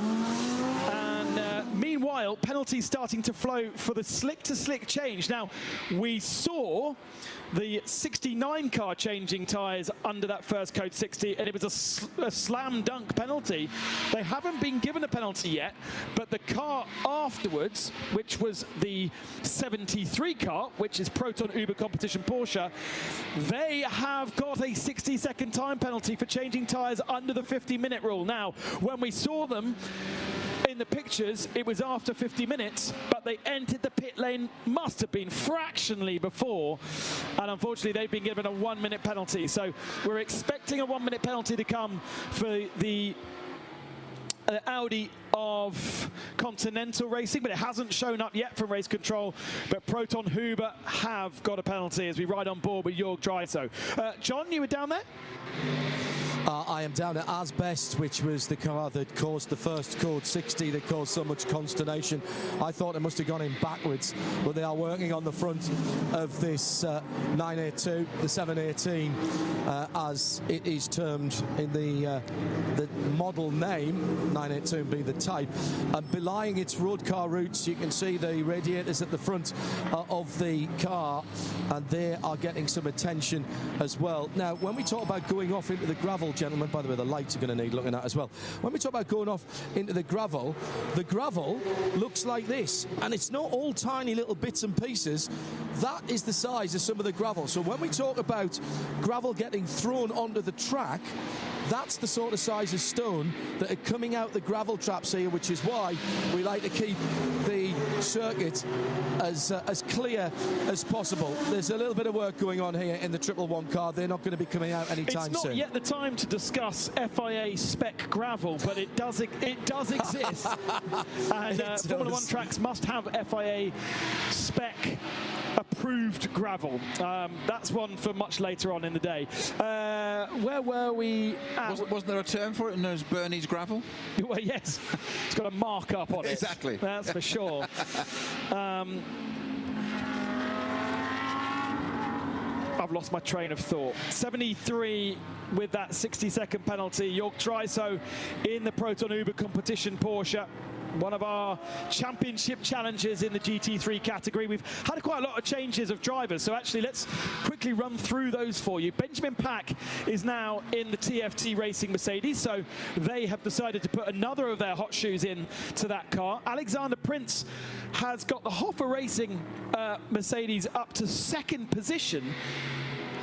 And And meanwhile, penalties starting to flow for the slick-to-slick change. Now, we saw the 69 car changing tyres under that first Code 60, and it was a slam dunk penalty. They haven't been given a penalty yet, but the car afterwards, which was the 73 car, which is Proton Uber Competition Porsche, they have got a 60-second time penalty for changing tyres under the 50-minute rule. Now, when we saw them in the pictures, it was after 50 minutes, but they entered the pit lane, must have been fractionally before, and unfortunately they've been given a 1-minute penalty. So we're expecting a 1-minute penalty to come for the Audi of Continental Racing, but it hasn't shown up yet from race control. But Proton Huber have got a penalty as we ride on board with Jörg Dreiso. John, you were down there? I am down at Asbest, which was the car that caused the first Code 60 that caused so much consternation. I thought it must have gone in backwards, but they are working on the front of this 982, the 718, as it is termed in the model name, 982 being the type, and belying its road car roots. You can see the radiators at the front of the car, and they are getting some attention as well. Now, when we talk about going off into the gravel, gentlemen, by the way, the lights are going to need looking at as well. When we talk about going off into the gravel looks like this, and it's not all tiny little bits and pieces. That is the size of some of the gravel. So when we talk about gravel getting thrown onto the track, that's the sort of size of stone that are coming out the gravel traps here, which is why we like to keep the circuit as clear as possible. There's a little bit of work going on here in the 111 car. They're not going to be coming out anytime soon. It's not yet the time to discuss FIA spec gravel, but it does exist. And Formula One tracks must have FIA spec approved gravel. That's one for much later on in the day. Where were we at? Wasn't there a term for it? And there's Bernie's gravel? Well, yes. It's got a markup on it. Exactly. That's for sure. I've lost my train of thought. 73 with that 60-second penalty. Jörg Dreiso in the Proton Uber Competition Porsche. One of our championship challenges in the GT3 category. We've had quite a lot of changes of drivers, so actually let's quickly run through those for you. Benjamin Pack is now in the TFT Racing Mercedes, so they have decided to put another of their hot shoes in to that car. Alexander Prince has got the Hoffa Racing Mercedes up to second position.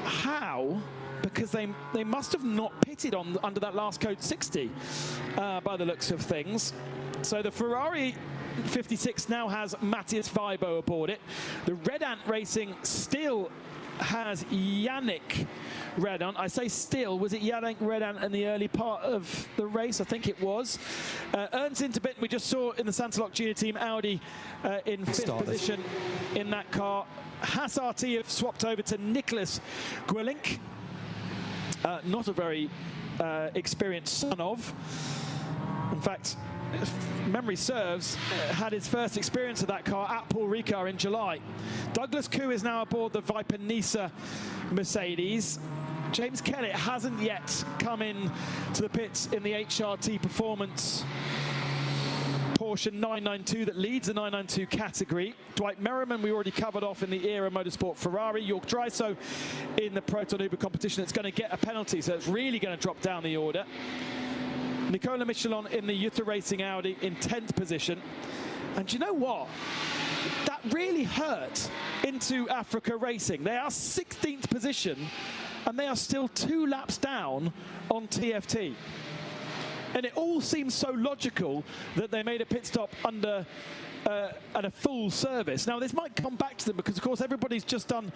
How? Because they must have not pitted under that last Code 60 by the looks of things. So the Ferrari 56 now has Matthias Weibo aboard it. The Red Ant Racing still has Yannick Red Ant. I say still, was it Yannick Red Ant in the early part of the race? I think it was. Ernst Interbitten, we just saw in the Santalok Junior Team Audi in fifth position in that car. Haas RT have swapped over to Nicholas Gwelink. Not a very experienced son of. In fact, if memory serves, had his first experience of that car at Paul Ricard in July. Douglas Koo is now aboard the Viper Nisa Mercedes. James Kellett hasn't yet come in to the pits in the HRT Performance Porsche 992 that leads the 992 category. Dwight Merriman we already covered off in the Era Motorsport Ferrari. Jörg Dreiso in the Proton Uber competition. It's going to get a penalty, so it's really going to drop down the order. Nicola Michelin in the Jutta Racing Audi in 10th position. And you know what? That really hurt Into Africa Racing. They are 16th position, and they are still 2 laps down on TFT. And it all seems so logical that they made a pit stop under at a full service. Now, this might come back to them because, of course, everybody's just done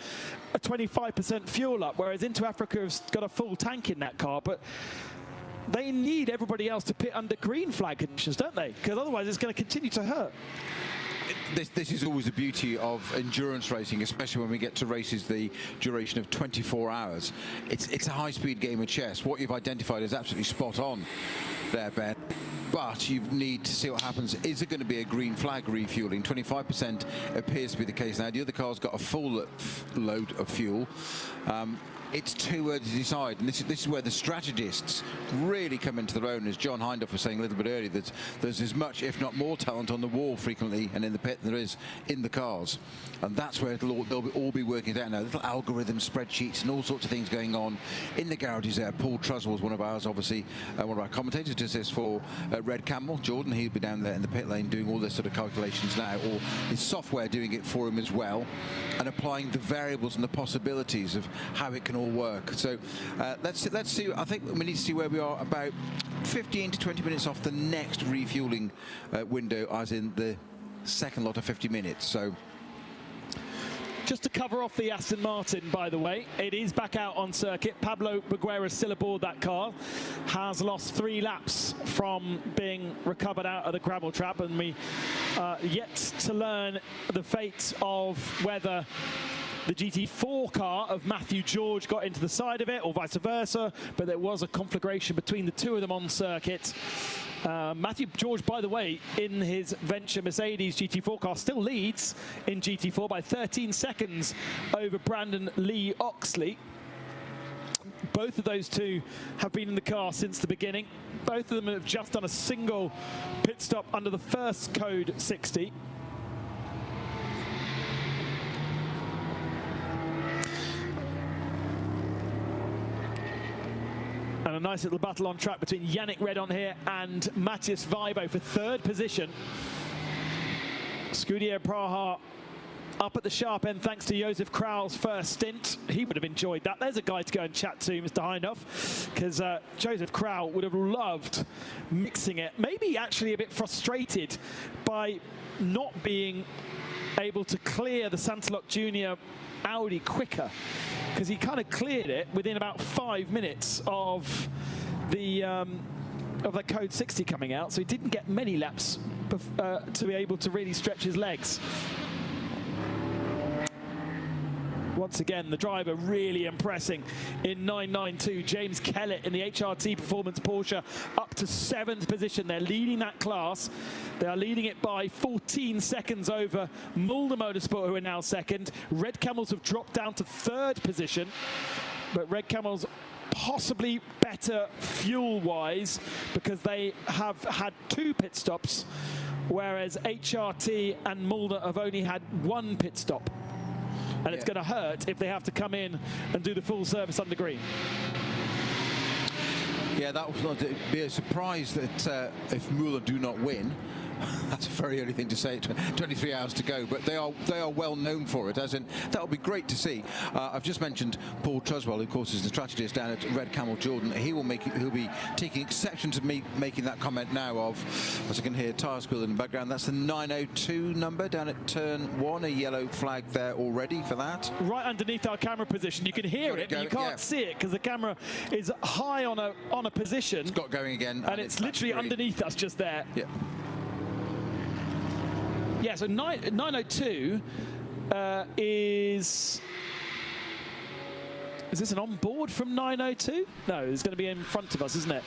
a 25% fuel up, whereas Into Africa has got a full tank in that car. But they need everybody else to pit under green flag conditions, don't they? Because otherwise it's going to continue to hurt. This is always the beauty of endurance racing, especially when we get to races the duration of 24 hours. It's a high-speed game of chess. What you've identified is absolutely spot on there, Ben. But you need to see what happens. Is there going to be a green flag refueling? 25% appears to be the case now. The other car's got a full load of fuel. it's too early to decide. And this is where the strategists really come into their own. As John Hindhaugh was saying a little bit earlier, that there's as much, if not more, talent on the wall frequently and in the pit than there is in the cars. And that's where they'll all be working it out now. Little algorithms, spreadsheets, and all sorts of things going on in the garages there. Paul Truswell's one of ours, obviously, one of our commentators, does this for Red Camel. Jordan, he'll be down there in the pit lane doing all this sort of calculations now, or his software doing it for him as well, and applying the variables and the possibilities of how it can all work. So let's see. I think we need to see where we are about 15 to 20 minutes off the next refueling window, as in the second lot of 50 minutes. So just to cover off the Aston Martin, by the way, it is back out on circuit. Pablo Beguera is still aboard that car, has lost 3 laps from being recovered out of the gravel trap, and we yet to learn the fate of whether the GT4 car of Matthew George got into the side of it or vice versa, but there was a conflagration between the two of them on circuit. Matthew George, by the way, in his Venture Mercedes GT4 car, still leads in GT4 by 13 seconds over Brandon Lee Oxley. Both of those two have been in the car since the beginning. Both of them have just done a single pit stop under the first code 60. And a nice little battle on track between Yannick Redon here and Matthias Weibo for 3rd position. Scuderia Praha up at the sharp end thanks to Josef Krau's first stint. He would have enjoyed that. There's a guy to go and chat to, Mr. Hindhaugh, because Josef Krau would have loved mixing it. Maybe actually a bit frustrated by not being able to clear the Santalok Junior Audi quicker, because he kind of cleared it within about 5 minutes of the code 60 coming out, so he didn't get many laps to be able to really stretch his legs. Once again, the driver really impressing in 992. James Kellett in the HRT Performance Porsche up to 7th position. They're leading that class. They are leading it by 14 seconds over Mulder Motorsport, who are now 2nd. Red Camels have dropped down to 3rd position, but Red Camels possibly better fuel-wise because they have had 2 pit stops, whereas HRT and Mulder have only had 1 pit stop. And it's going to hurt if they have to come in and do the full service under green. Yeah, that would be a surprise that if Muller do not win. That's a very early thing to say. 23 hours to go, but they are well known for it. As in, that would be great to see. I've just mentioned Paul Truswell, who of course is the strategist down at Red Camel Jordan. He'll be taking exception to me making that comment now. Of, as I can hear, tyre squeal in the background. That's the 902 number down at turn 1. A yellow flag there already for that. Right underneath our camera position, you can hear it, but you can't see it because the camera is high on a position. It's got going again, and it's literally underneath us, just there. Yeah. Yeah, so 902 is this an on-board from 902? No, it's going to be in front of us, isn't it?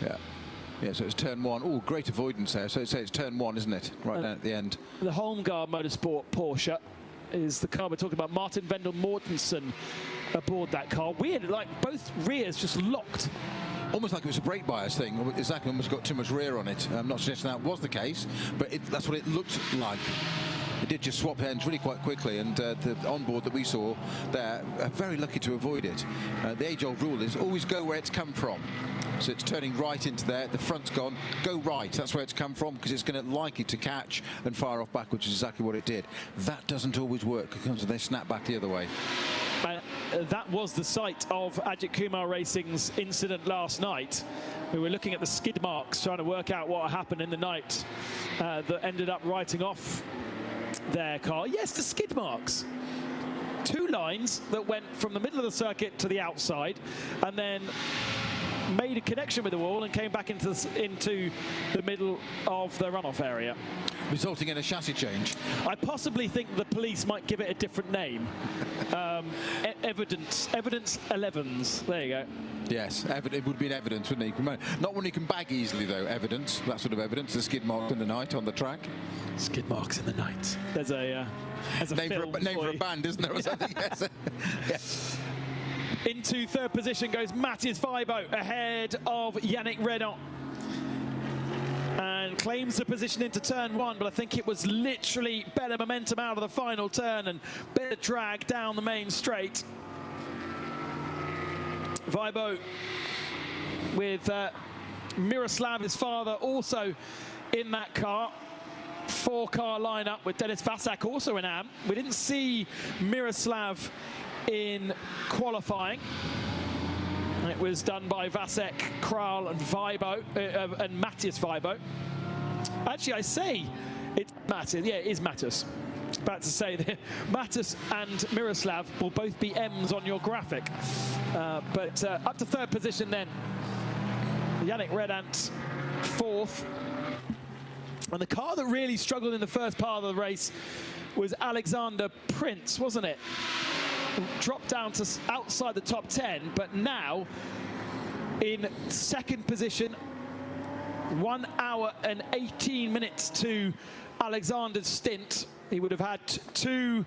Yeah. Yeah, so it's turn 1. Oh, great avoidance there. So it's turn 1, isn't it? Right down at the end. The Holmgard Motorsport Porsche is the car we're talking about. Martin Vendel Mortensen aboard that car. Weird, like both rears just locked. Almost like it was a brake bias thing. Exactly, almost got too much rear on it. I'm not suggesting that was the case, but that's what it looked like. It did just swap ends really quite quickly, and the onboard that we saw there, very lucky to avoid it. The age-old rule is always go where it's come from. So it's turning right into there, the front's gone, go right, that's where it's come from, because it's going to likely to catch and fire off back, which is exactly what it did. That doesn't always work, because they snap back the other way. That was the site of Ajit Kumar Racing's incident last night. We were looking at the skid marks, trying to work out what happened in the night that ended up writing off their car. Yes, the skid marks. 2 lines that went from the middle of the circuit to the outside, and then made a connection with the wall and came back into the middle of the runoff area, resulting in a chassis change. I possibly think the police might give it a different name. Evidence 11s. There you go. Yes, it would be an evidence, wouldn't it? Not one you can bag easily, though. Evidence, that sort of evidence. The skid marks in the night on the track. Skid marks in the night. There's a name for a band, isn't there? Or something? Yes. Into third position goes Matthias Weibo ahead of Yannick Redon. And claims the position into turn one, but I think it was literally better momentum out of the final turn and better drag down the main straight. Weibo with Miroslav, his father, also in that car. 4-car lineup with Denis Vasek also in AM. We didn't see Miroslav in qualifying. It was done by Vasek, Kral and Weibo, and Matthias Weibo. Actually, I say it's Matthias. Yeah, it is Matthias. About to say that Matthias and Miroslav will both be M's on your graphic. But up to third position then. Yannick Redant, fourth. And the car that really struggled in the first part of the race was Alexander Prince, wasn't it? Dropped down to outside the top 10, but now in second position, 1 hour and 18 minutes to Alexander's stint. He would have had 2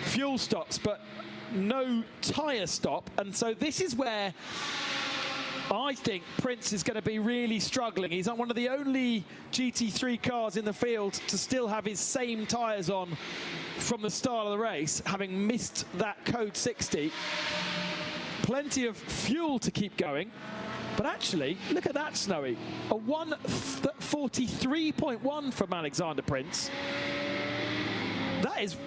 fuel stops, but no tyre stop. And so this is where I think Prince is going to be really struggling. He's on one of the only GT3 cars in the field to still have his same tyres on from the start of the race, having missed that code 60. Plenty of fuel to keep going. But actually, look at that, Snowy. A 1:43.1 from Alexander Prince. That is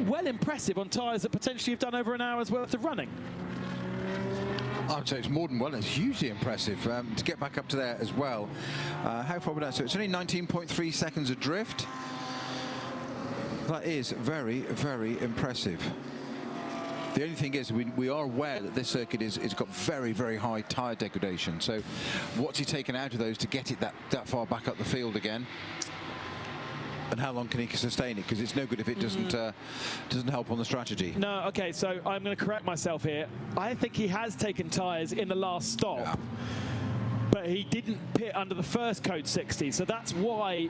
well impressive on tyres that potentially have done over an hour's worth of running. I would say it's more than well. It's hugely impressive to get back up to there as well. How far would that? So it's only 19.3 seconds adrift. That is very, very impressive. The only thing is, we are aware that this circuit is got very, very high tyre degradation. So what's he taken out of those to get it that far back up the field again? And how long can he sustain it? Because it's no good if it doesn't help on the strategy. No, okay, so I'm going to correct myself here. I think he has taken tyres in the last stop. Yeah. But he didn't pit under the first code 60, so that's why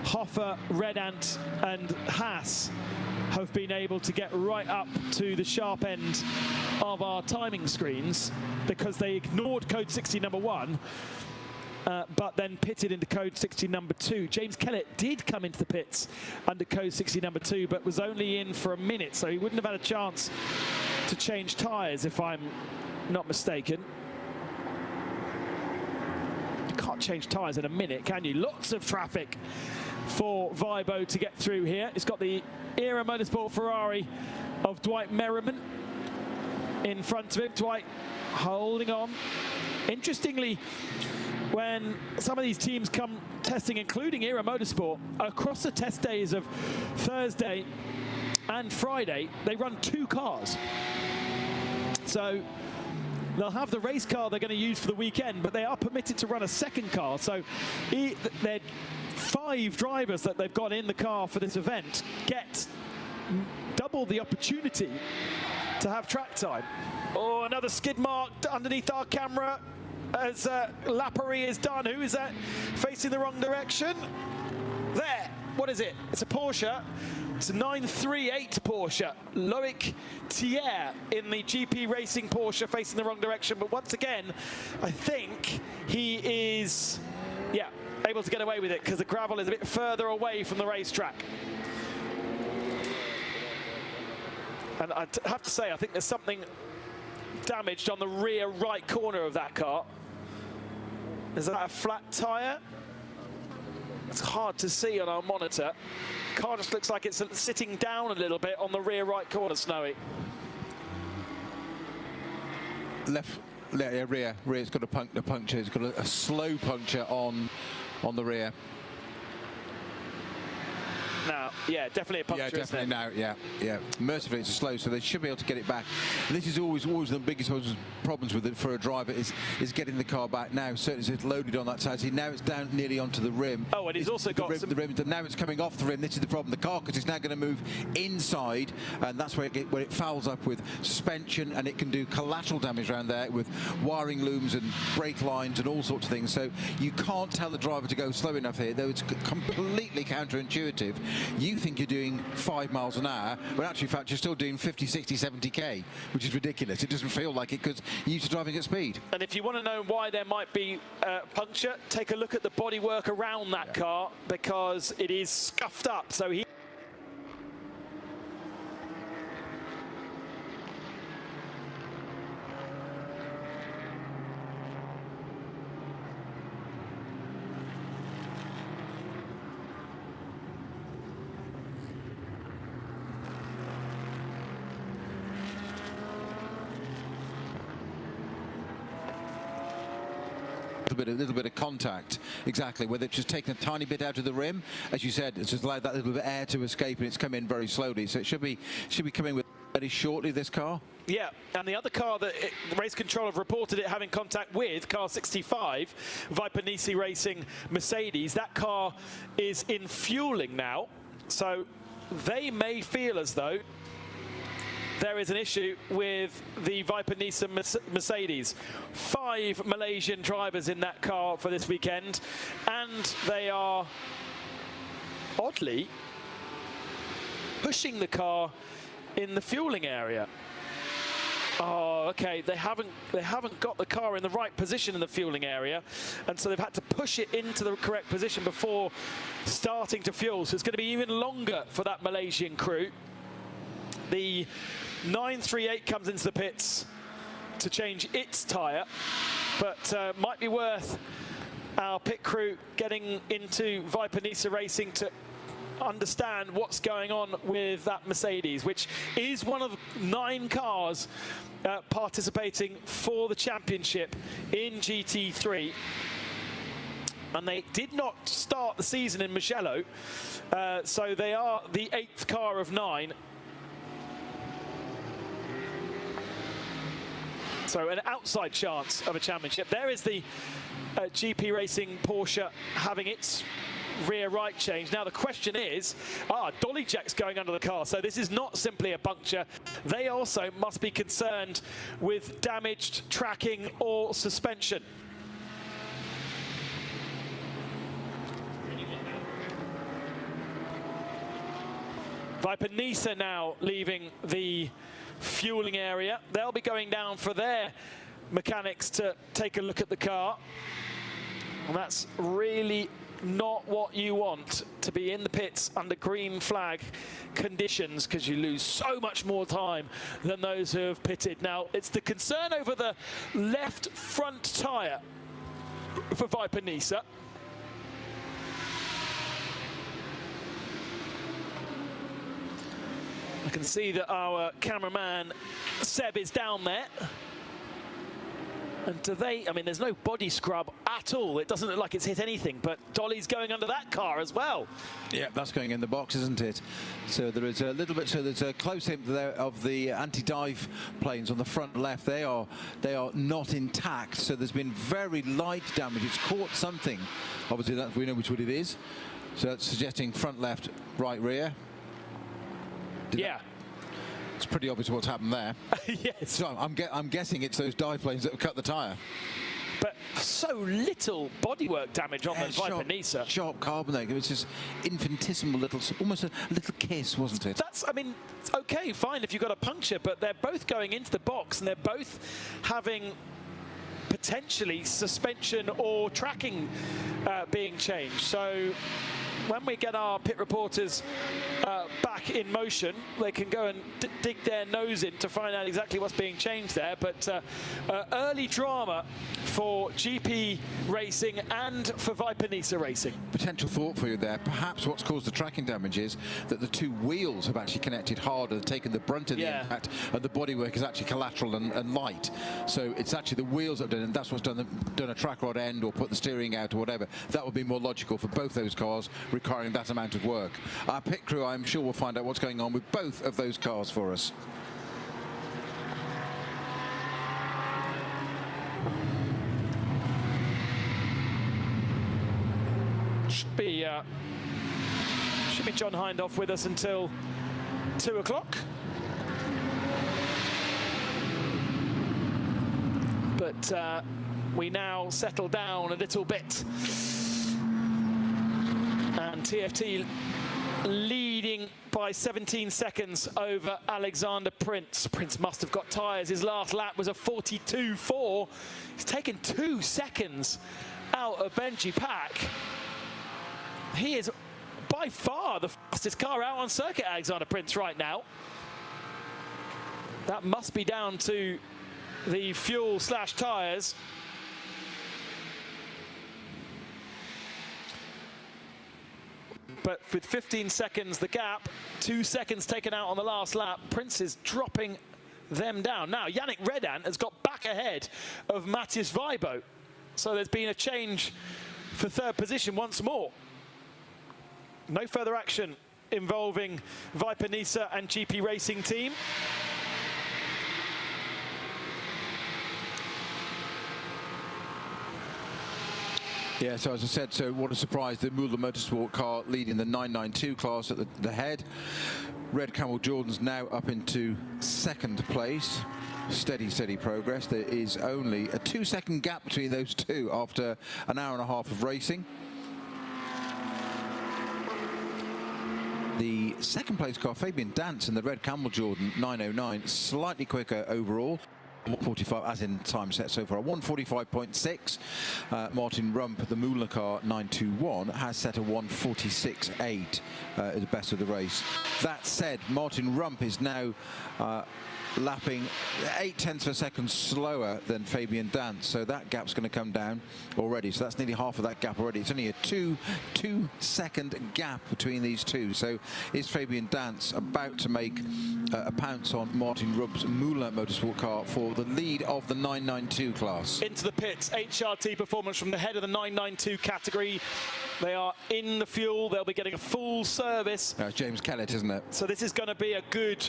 Hoffer, Redant and Haas have been able to get right up to the sharp end of our timing screens, because they ignored code 60 number 1, but then pitted into code 60 number 2. James Kellett did come into the pits under code 60 number 2, but was only in for a minute, so he wouldn't have had a chance to change tyres, if I'm not mistaken. You can't change tyres in a minute, can you? Lots of traffic for Weibo to get through here. It's got the Era Motorsport Ferrari of Dwight Merriman in front of him. Dwight holding on. Interestingly, when some of these teams come testing, including Era Motorsport, across the test days of Thursday and Friday, they run 2 cars. So they'll have the race car they're going to use for the weekend, but they are permitted to run a second car. So they're 5 drivers that they've got in the car for this event get double the opportunity to have track time. Oh, another skid mark underneath our camera as Lappery is done. Who is that facing the wrong direction? There. What is it? It's a Porsche. It's a 938 Porsche. Loic Thiers in the GP Racing Porsche facing the wrong direction. But once again, I think he is, yeah, able to get away with it because the gravel is a bit further away from the racetrack. And I have to say, I think there's something damaged on the rear right corner of that car. Is that a flat tyre? It's hard to see on our monitor. The car just looks like it's sitting down a little bit on the rear right corner, Snowy. Rear. It's got a puncture. It's got a slow puncture on the rear. Now, yeah, definitely a puncture. Yeah, definitely now. Yeah. Mercifully, it's slow, so they should be able to get it back. And this is always the biggest problems with it for a driver is getting the car back. Now, certainly it's loaded on that side. See, now it's down nearly onto the rim. Oh, and he's also got the rim. Now it's coming off the rim. This is the problem. The car, because it's now going to move inside, and that's where it fouls up with suspension, and it can do collateral damage around there with wiring looms and brake lines and all sorts of things. So you can't tell the driver to go slow enough here, though it's completely counterintuitive. You you think you're doing 5 miles an hour, but actually, in fact, you're still doing 50, 60, 70k, which is ridiculous. It doesn't feel like it because you're used to driving at speed. And if you want to know why there might be puncture, take a look at the bodywork around that car, because it is scuffed up. So he A little bit of contact, exactly, whether it's just taken a tiny bit out of the rim, as you said, it's just allowed that little bit of air to escape, and it's come in very slowly, so it should be coming with very shortly, this car. Yeah, and the other car that Race Control have reported it having contact with, car 65, Viper Nisi Racing Mercedes, that car is in fueling now, so they may feel as though there is an issue with the Viper Nisi Mercedes. 5 Malaysian drivers in that car for this weekend, and they are oddly pushing the car in the fueling area. Oh, okay, they haven't got the car in the right position in the fueling area, and so they've had to push it into the correct position before starting to fuel. So it's going to be even longer for that Malaysian crew. The 938 comes into the pits to change its tyre, but might be worth our pit crew getting into Viper Nisi Racing to understand what's going on with that Mercedes, which is one of 9 cars participating for the championship in GT3. And they did not start the season in Mugello, so they are the 8th car of 9. So an outside chance of a championship. There is the GP Racing Porsche having its rear right change. Now the question is, dolly jacks going under the car. So this is not simply a puncture. They also must be concerned with damaged tracking or suspension. Viper Nisi now leaving the fueling area. They'll be going down for their mechanics to take a look at the car. And that's really not what you want, to be in the pits under green flag conditions, because you lose so much more time than those who have pitted. Now, it's the concern over the left front tyre for Viper Nisi. I can see that our cameraman Seb is down there. And do they, I mean, there's no body scrub at all. It doesn't look like it's hit anything, but Dolly's going under that car as well. Yeah, that's going in the box, isn't it? So there is a little bit, so there's a close-up there of the anti-dive planes on the front left. They are not intact, so there's been very light damage. It's caught something. Obviously, that we know which one it is. So that's suggesting front left, right rear. Yeah. It's pretty obvious what's happened there. Yes. So I'm guessing it's those dive planes that have cut the tyre. But so little bodywork damage on the Viper Nisi. Sharp carbon there. It was just infinitesimal little, almost a little kiss, wasn't it? That's, I mean, okay, fine if you've got a puncture, but they're both going into the box and they're both having potentially suspension or tracking being changed. So when we get our pit reporters back in motion, they can go and dig their nose in to find out exactly what's being changed there. But early drama for GP Racing and for Viper Nisi Racing. Potential thought for you there. Perhaps what's caused the tracking damage is that the 2 wheels have actually connected harder, taken the brunt of the impact, and the bodywork is actually collateral and light. So it's actually the wheels that have done it, and that's what's done a track rod end or put the steering out or whatever. That would be more logical for both those cars, requiring that amount of work. Our pit crew, I'm sure, will find out what's going on with both of those cars for us. Should be John Hindhoff with us until 2 o'clock. But we now settle down a little bit. And TFT lead leading by 17 seconds over Alexander Prince. Prince must have got tyres. His last lap was a 42.4. He's taken 2 seconds out of Benji Pack. He is by far the fastest car out on circuit, Alexander Prince, right now. That must be down to the fuel/tyres. But with 15 seconds the gap, 2 seconds taken out on the last lap, Prince is dropping them down. Now, Yannick Redan has got back ahead of Matthias Weibo. So there's been a change for third position once more. No further action involving Viper Nisa and GP Racing Team. Yeah, so as I said, so what a surprise, the Michelin Motorsport car leading the 992 class at the head. Red Camel Jordan's now up into second place. Steady progress. There is only a 2-second gap between those two after an hour and a half of racing. The second place car, Fabian Dance in the Red Camel Jordan 909, slightly quicker overall. 1:45 as in time set so far, 1:45.6. Martin Rump, the Michelin car 921, has set a 1:46.8 at the best of the race. That said, Martin Rump is now lapping 0.8 of a second slower than Fabian Dance, so that gap's going to come down already. So that's nearly half of that gap already. It's only a two-second gap between these two. So is Fabian Dance about to make a pounce on Martin Rump's Michelin Motorsport car for the lead of the 992 class? Into the pits, HRT performance from the head of the 992 category. They are in the fuel. They'll be getting a full service. James Kellett, isn't it? So this is going to be a good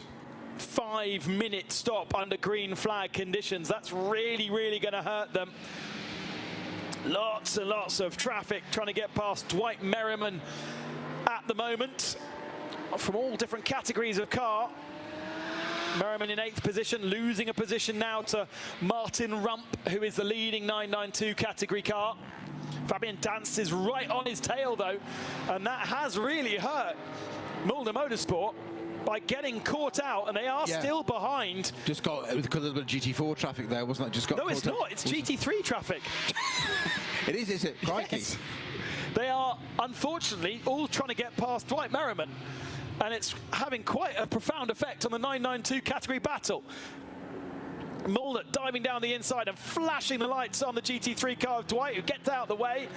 5-minute stop under green flag conditions. That's really going to hurt them. Lots and lots of traffic trying to get past Dwight Merriman at the moment from all different categories of car. Merriman in 8th position, losing a position now to Martin Rump, who is the leading 992 category car. Fabian Dance is right on his tail though, and that has really hurt Michelin Motorsport by getting caught out, and they are still behind. Just got, because of the GT4 traffic there, wasn't it? Just got. No, it's not. It's GT3 traffic. It is it? Crikey. Yes. They are, unfortunately, all trying to get past Dwight Merriman, and it's having quite a profound effect on the 992 category battle. Mullet diving down the inside and flashing the lights on the GT3 car of Dwight, who gets out of the way,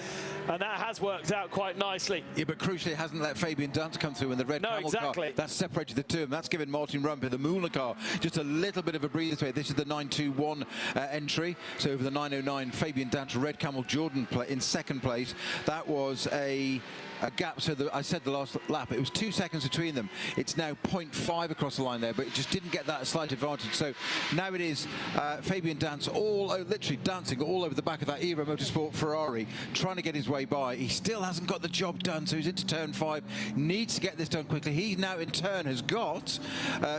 and that has worked out quite nicely. Yeah, but crucially, it hasn't let Fabian Dance come through in the red Camel car. That's separated the two, and that's given Martin Rump in the Michelin car just a little bit of a breather space. This is the 921 entry, so over the 909, Fabian Dance, Red Camel Jordan in second place. That was a gap, so I said the last lap, it was 2 seconds between them. It's now 0.5 across the line there, but it just didn't get that slight advantage. So now it is Fabian Dance literally dancing all over the back of that Era Motorsport Ferrari, trying to get his way by. He still hasn't got the job done, so he's into turn 5, needs to get this done quickly. He now in turn has got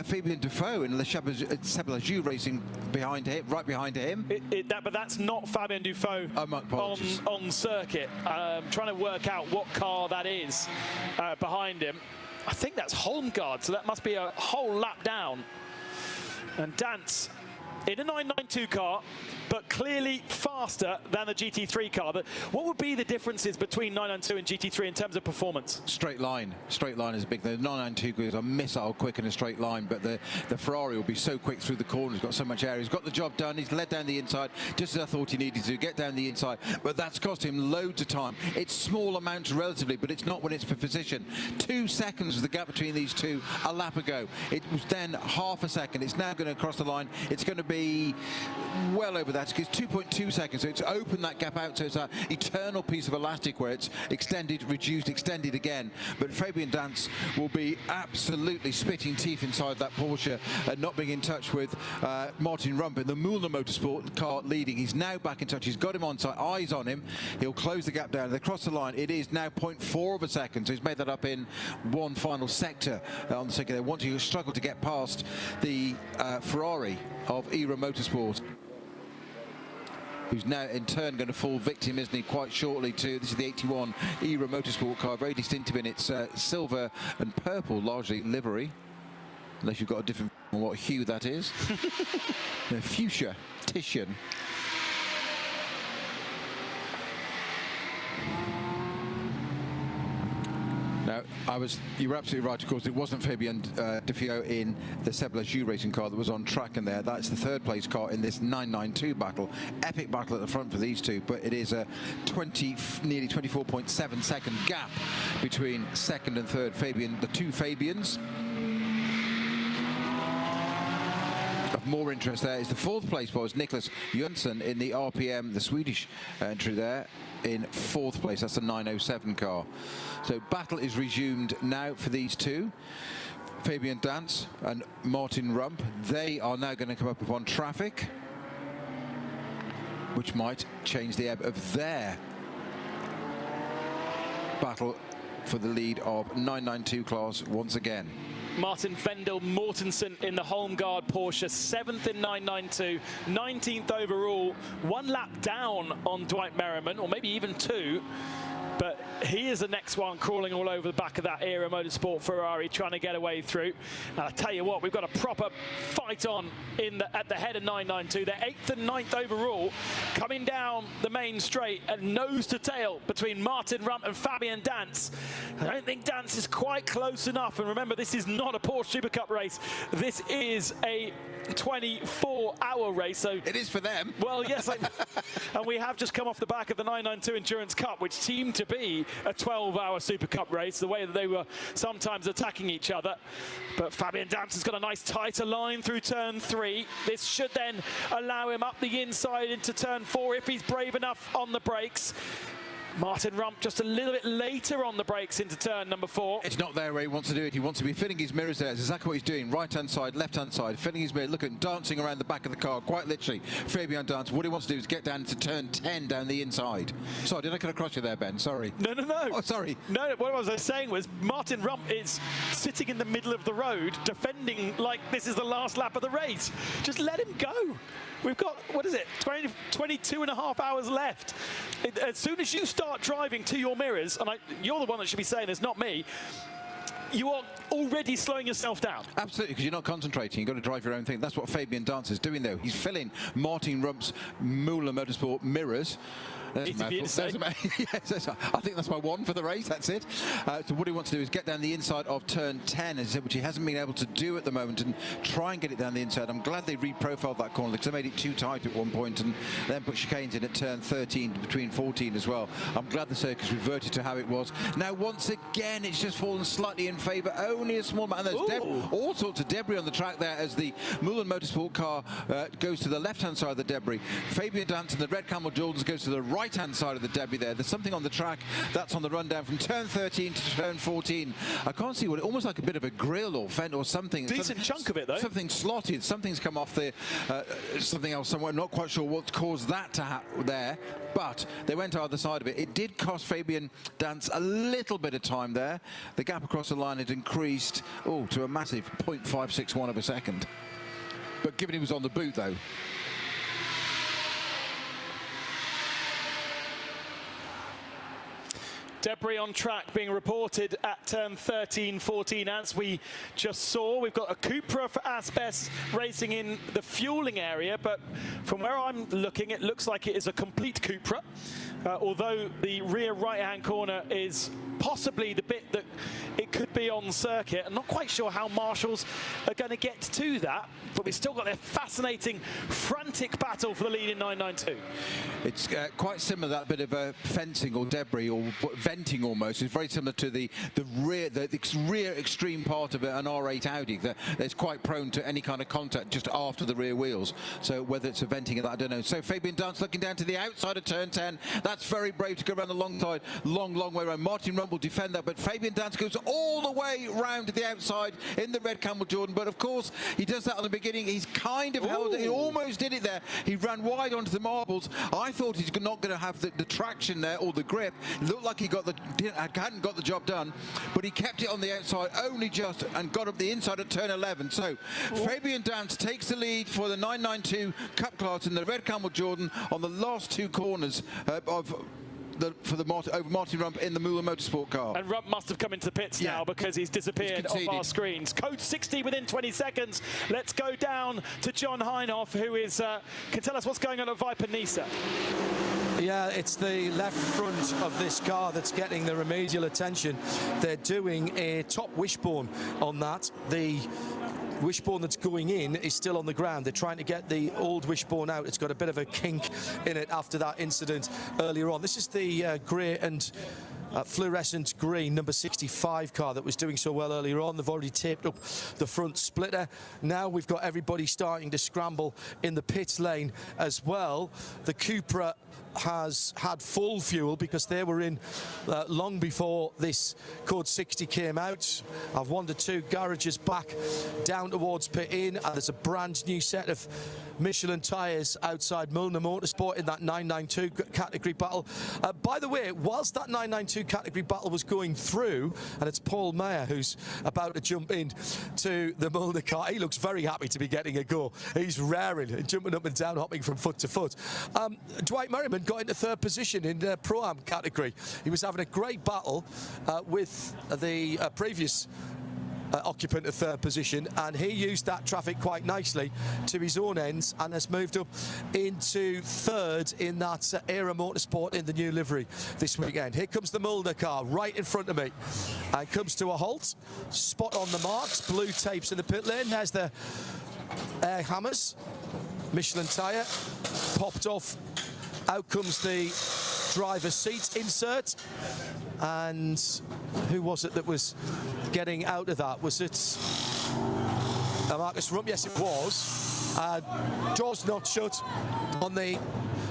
Fabian Defoe in Le Sebelaju racing behind him, right behind him. But that's not Fabian Defoe on circuit. Trying to work out what car that is behind him. I think that's Holmgaard, so that must be a whole lap down. And Dance in a 992 car, but clearly faster than the GT3 car. But what would be the differences between 992 and GT3 in terms of performance? Straight line is big. The 992 goes a missile quick in a straight line, but the Ferrari will be so quick through the corners. He's got so much air. He's got the job done. He's led down the inside, just as I thought he needed to get down the inside. But that's cost him loads of time. It's small amounts relatively, but it's not when it's for position. 2 seconds was the gap between these two a lap ago. It was then half a second. It's now going to cross the line. It's going to be well over that. It's 2.2 seconds, so it's opened that gap out, so it's an eternal piece of elastic where it's extended, reduced, extended again. But Fabian Dance will be absolutely spitting teeth inside that Porsche and not being in touch with Martin Rump in the Michelin Motorsport car leading. He's now back in touch. He's got him on side, eyes on him. He'll close the gap down. They cross the line. It is now 0.4 of a second, so he's made that up in one final sector on the second. They want to struggle to get past the Ferrari of Era Motorsport. who's now in turn going to fall victim, isn't he, quite shortly to, this is the 81 ERA Motorsport car, very distinctive in its silver and purple, largely livery, unless you've got a different on what hue that is. Fuchsia, Titian. Now, you were absolutely right, of course, it wasn't Fabien Defio in the Seb Lejeune racing car that was on track in there. That's the third place car in this 992 battle. Epic battle at the front for these two, but it is a nearly 24.7 second gap between second and third Fabien, the two Fabians. Of more interest there is the fourth place was Nicholas Jönsson in the RPM, the Swedish entry there, in fourth place. That's a 907 car. So battle is resumed now for these two. Fabian Dance and Martin Rump, they are now going to come up upon traffic, which might change the ebb of their battle for the lead of 992 class once again. Martin Vendel Mortensen in the Holmgard Porsche, 7th in 992, 19th overall, 1 lap down on Dwight Merriman, or maybe even 2. But he is the next one crawling all over the back of that Era Motorsport Ferrari, trying to get away through. And I tell you what, we've got a proper fight on at the head of 992. They're 8th and 9th overall, coming down the main straight and nose to tail between Martin Rump and Fabian Dance. I don't think Dance is quite close enough. And remember, this is not a Porsche Super Cup race. This is a 24-hour race. So it is for them. Well, yes. And we have just come off the back of the 992 Endurance Cup, which seemed to be a 12-hour Super Cup race, the way that they were sometimes attacking each other. But Fabian Dance has got a nice tighter line through turn 3. This should then allow him up the inside into turn 4 if he's brave enough on the brakes. Martin Rump just a little bit later on the brakes into turn number 4. It's not there where he wants to do it. He wants to be filling his mirrors there. It's exactly what he's doing. Right-hand side, left-hand side, filling his mirror. Look at him dancing around the back of the car, quite literally. Fabian Dance, what he wants to do is get down to turn 10 down the inside. Sorry, did I cut across you there, Ben? Sorry. No. Oh, sorry. No, what I was saying was Martin Rump is sitting in the middle of the road, defending like this is the last lap of the race. Just let him go. We've got, what is it, 22 and a half hours left. As soon as you start driving to your mirrors, and you're the one that should be saying this, not me, you are already slowing yourself down. Absolutely, because you're not concentrating. You've got to drive your own thing. That's what Fabian Dance is doing, though. He's filling Martin Rump's Michelin Motorsport mirrors. Yes, I think that's my one for the race. That's it. So what he wants to do is get down the inside of turn 10, as I said, which he hasn't been able to do at the moment, and try and get it down the inside. I'm glad they reprofiled that corner because they made it too tight at one point and then put chicanes in at turn 13 between 14 as well. I'm glad the circus reverted to how it was. Now once again it's just fallen slightly in favour, only a small amount, and there's all sorts of debris on the track there as the Michelin Motorsport car goes to the left hand side of the debris. Fabian Dance and the red Camel Jordans goes to the right-hand side of the debris there. There's something on the track that's on the rundown from turn 13 to turn 14. I can't see what, almost like a bit of a grill or fend or something. Decent chunk of it though. Something slotted, something's come off there, something else somewhere. I'm not quite sure what caused that to happen there, but they went either side of it. It did cost Fabian Dance a little bit of time there. The gap across the line had increased to a massive 0.561 of a second. But given he was on the boot though, debris on track being reported at turn 13, 14. As we just saw, we've got a Cupra for Asbest racing in the fueling area, but from where I'm looking, it looks like it is a complete Cupra. Although the rear right-hand corner is possibly the bit that it could be on circuit. I'm not quite sure how marshals are going to get to that, but we've still got a fascinating, frantic battle for the lead in 992. It's quite similar, that bit of fencing or debris or venting almost. It's very similar to the rear extreme part of an R8 Audi that's quite prone to any kind of contact just after the rear wheels. So whether it's a venting or that, I don't know. So Fabian Dance looking down to the outside of turn 10. That's very brave to go around the long side, long way around. Martin Rump will defend that, but Fabian Danz goes all the way round to the outside in the red Camel Jordan, but of course he does that at the beginning. He's kind of held it, he almost did it there. He ran wide onto the marbles. I thought he's not going to have the traction there or the grip. It looked like he hadn't got the job done, but he kept it on the outside only just and got up the inside at turn 11. So Fabian Danz takes the lead for the 992 Cup class in the red Camel Jordan on the last two corners over Martin Rump in the Muller Motorsport car. And Rump must have come into the pits now because he's disappeared off our screens. Code 60 within 20 seconds. Let's go down to John Heinhoff, who is can tell us what's going on at Viper Nisa. Yeah, it's the left front of this car that's getting the remedial attention. They're doing a top wishbone on that. The wishbone that's going in is still on the ground. They're trying to get the old wishbone out. It's got a bit of a kink in it after that incident earlier on. This is the grey and fluorescent green number 65 car that was doing so well earlier on. They've already taped up the front splitter. Now we've got everybody starting to scramble in the pit lane as well. The Cupra has had full fuel because they were in long before this Code 60 came out. I've wandered 2 garages back down towards pit in, and there's a brand new set of Michelin tyres outside Milner Motorsport in that 992 category battle. By the way, whilst that 992 category battle was going through, and it's Paul Mayer who's about to jump in to the Milner car, he looks very happy to be getting a go. He's raring and jumping up and down, hopping from foot to foot. Dwight Merriman got into 3rd position in the Pro-Am category. He was having a great battle with the previous occupant of 3rd position, and he used that traffic quite nicely to his own ends and has moved up into 3rd in that Era Motorsport in the new livery this weekend. Here comes the Mulder car right in front of me and comes to a halt, spot on the marks, blue tapes in the pit lane. There's the air hammers, Michelin tyre popped off. Out comes the driver's seat insert, and who was it that was getting out of that? Was it Marcus Rump? Yes, it was. Doors not shut on the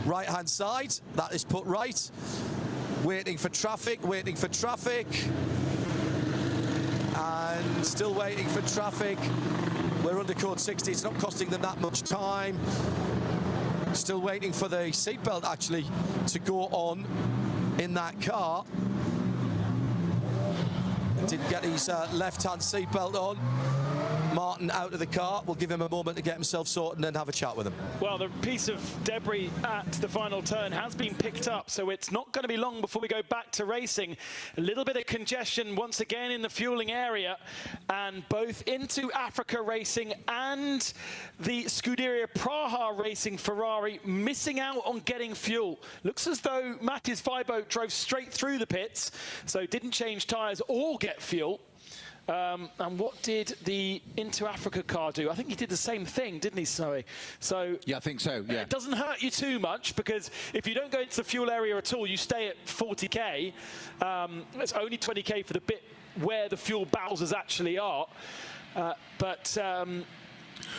right-hand side. That is put right. Waiting for traffic, and still waiting for traffic. We're under Code 60. It's not costing them that much time. Still waiting for the seatbelt actually to go on in that car. Didn't get his left-hand seatbelt on. Martin out of the car. We'll give him a moment to get himself sorted and then have a chat with him. Well, the piece of debris at the final turn has been picked up, so it's not going to be long before we go back to racing. A little bit of congestion once again in the fueling area, and both Into Africa Racing and the Scuderia Praha Racing Ferrari missing out on getting fuel. Looks as though Mattis Vibo drove straight through the pits, so didn't change tyres or get fuel. And what did the Into Africa car do? I think he did the same thing, didn't he, Snowy? So yeah, I think so, yeah. It doesn't hurt you too much, because if you don't go into the fuel area at all, you stay at 40k. It's only 20k for the bit where the fuel bowsers actually are.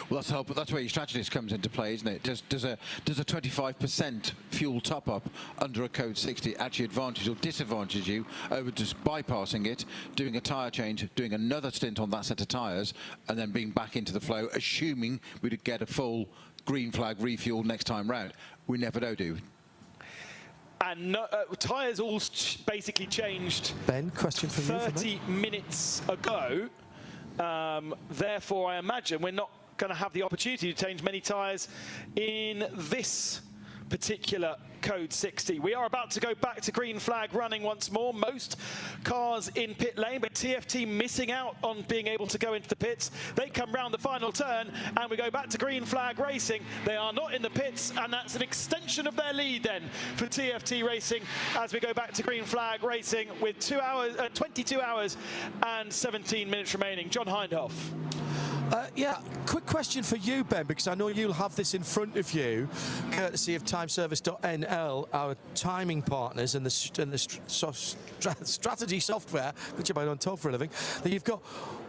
Well, that's where your strategist comes into play, isn't it? Does a 25% fuel top-up under a Code 60 actually advantage or disadvantage you over just bypassing it, doing a tyre change, doing another stint on that set of tyres, and then being back into the flow, assuming we'd get a full green flag refuel next time round? We never know, do we? And tyres all basically changed. Ben, question for you. 30 minutes ago. Therefore, I imagine we're not going to have the opportunity to change many tyres in this particular Code 60. We are about to go back to green flag running once more. Most cars in pit lane, but TFT missing out on being able to go into the pits. They come round the final turn and we go back to green flag racing. They are not in the pits, and that's an extension of their lead then for TFT Racing as we go back to green flag racing with 22 hours and 17 minutes remaining. John Hindhoff. Yeah, quick question for you, Ben, because I know you'll have this in front of you, courtesy of timeservice.nl, our timing partners and the strategy software, which I don't talk for a living, that you've got.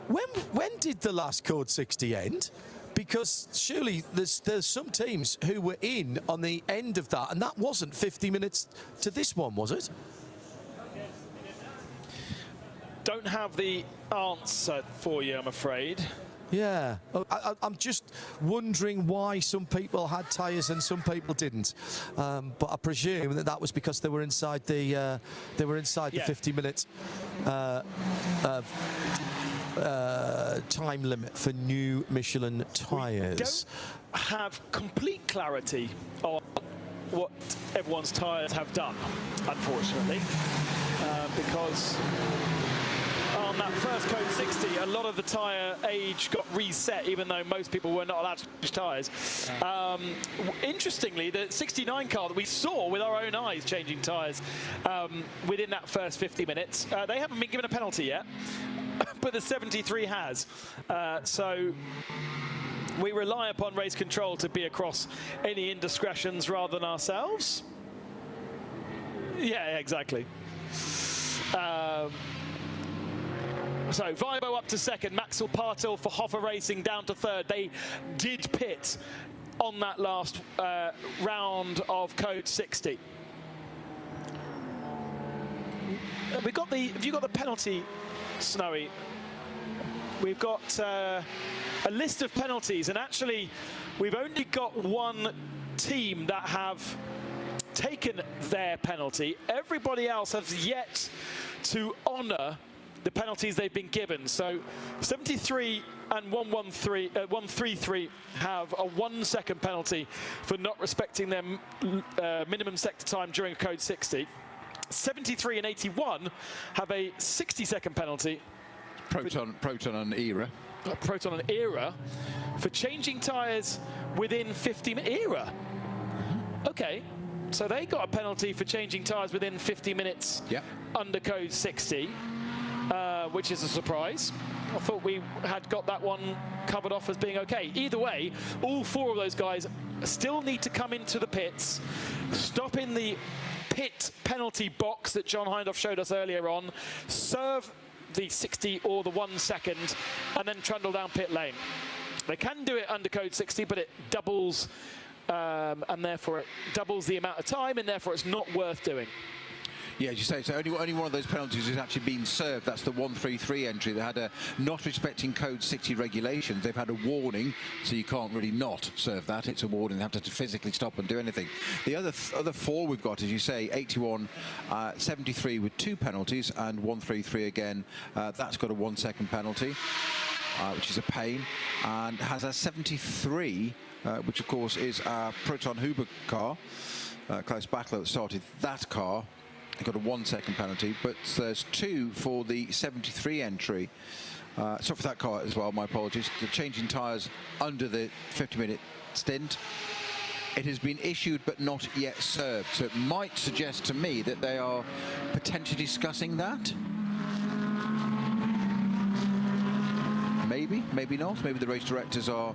When did the last Code 60 end? Because surely there's some teams who were in on the end of that, and that wasn't 50 minutes to this one, was it? don't have the answer for you, I'm afraid. Yeah, I'm just wondering why some people had tyres and some people didn't. But I presume that was because they were inside the 50-minute time limit for new Michelin tyres. We don't have complete clarity on what everyone's tyres have done, unfortunately, because on that first Code 60, a lot of the tyre age got reset, even though most people were not allowed to change tyres. Interestingly, the 69 car that we saw with our own eyes changing tyres within that first 50 minutes, they haven't been given a penalty yet, but the 73 has. So we rely upon race control to be across any indiscretions rather than ourselves. Yeah, exactly. So Vibo up to second, Maxwell Partil for Hoffer Racing down to third. They did pit on that last round of Code 60. Have you got the penalty, Snowy? We've got a list of penalties, and actually we've only got one team that have taken their penalty. Everybody else has yet to honour the penalties they've been given. So 73 and 133 have a 1 second penalty for not respecting their minimum sector time during Code 60. 73 and 81 have a 60-second penalty. Proton and Era. Proton and Era for changing tyres within 50 minutes. Era? Okay, so they got a penalty for changing tyres within 50 minutes under Code 60. Which is a surprise. I thought we had got that one covered off as being okay. Either way, all four of those guys still need to come into the pits, stop in the pit penalty box that John Hindhaugh showed us earlier on, serve the 60 or the 1 second, and then trundle down pit lane. They can do it under Code 60, but it doubles, and therefore it doubles the amount of time, and therefore it's not worth doing. Yeah, as you say, so only one of those penalties has actually been served. That's the 133 entry. They had a not respecting Code 60 regulations. They've had a warning, so you can't really not serve that. It's a warning. They have to physically stop and do anything. The other four we've got, as you say, 81, 73 with 2 penalties, and 133 again. That's got a 1 second penalty, which is a pain, and has a 73, which of course is our Proton Huber car. Klaus Bachler started that car. Got a 1 second penalty, but there's 2 for the 73 entry. So for that car as well, my apologies. The changing tyres under the 50-minute stint. It has been issued but not yet served. So it might suggest to me that they are potentially discussing that. Maybe, maybe not. Maybe the race directors are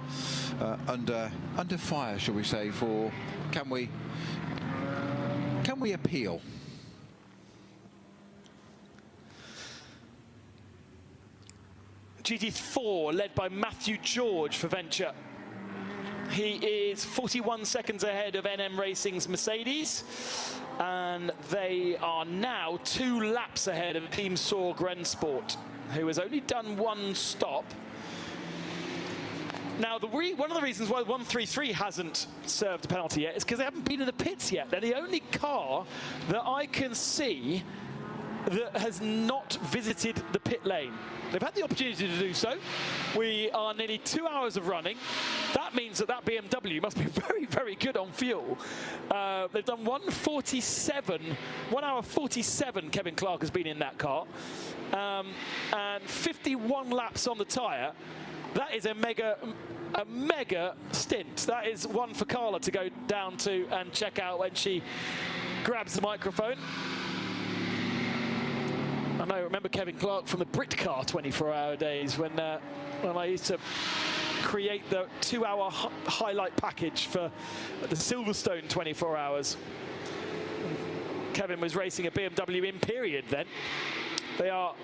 under fire, shall we say, for can we appeal? GT4 led by Matthew George for Venture. He is 41 seconds ahead of NM Racing's Mercedes, and they are now 2 laps ahead of Team Sorg Rennsport, who has only done 1 stop. Now, one of the reasons why 133 hasn't served a penalty yet is because they haven't been in the pits yet. They're the only car that I can see that has not visited the pit lane. They've had the opportunity to do so. We are nearly 2 hours of running. That means that BMW must be very, very good on fuel. They've done 1 hour 47 Kevin Clark has been in that car. And 51 laps on the tyre. That is a mega stint. That is one for Carla to go down to and check out when she grabs the microphone. I remember Kevin Clark from the Brit Car 24-hour days when I used to create the 2-hour highlight package for the Silverstone 24 hours. Kevin was racing a BMW in period then. They are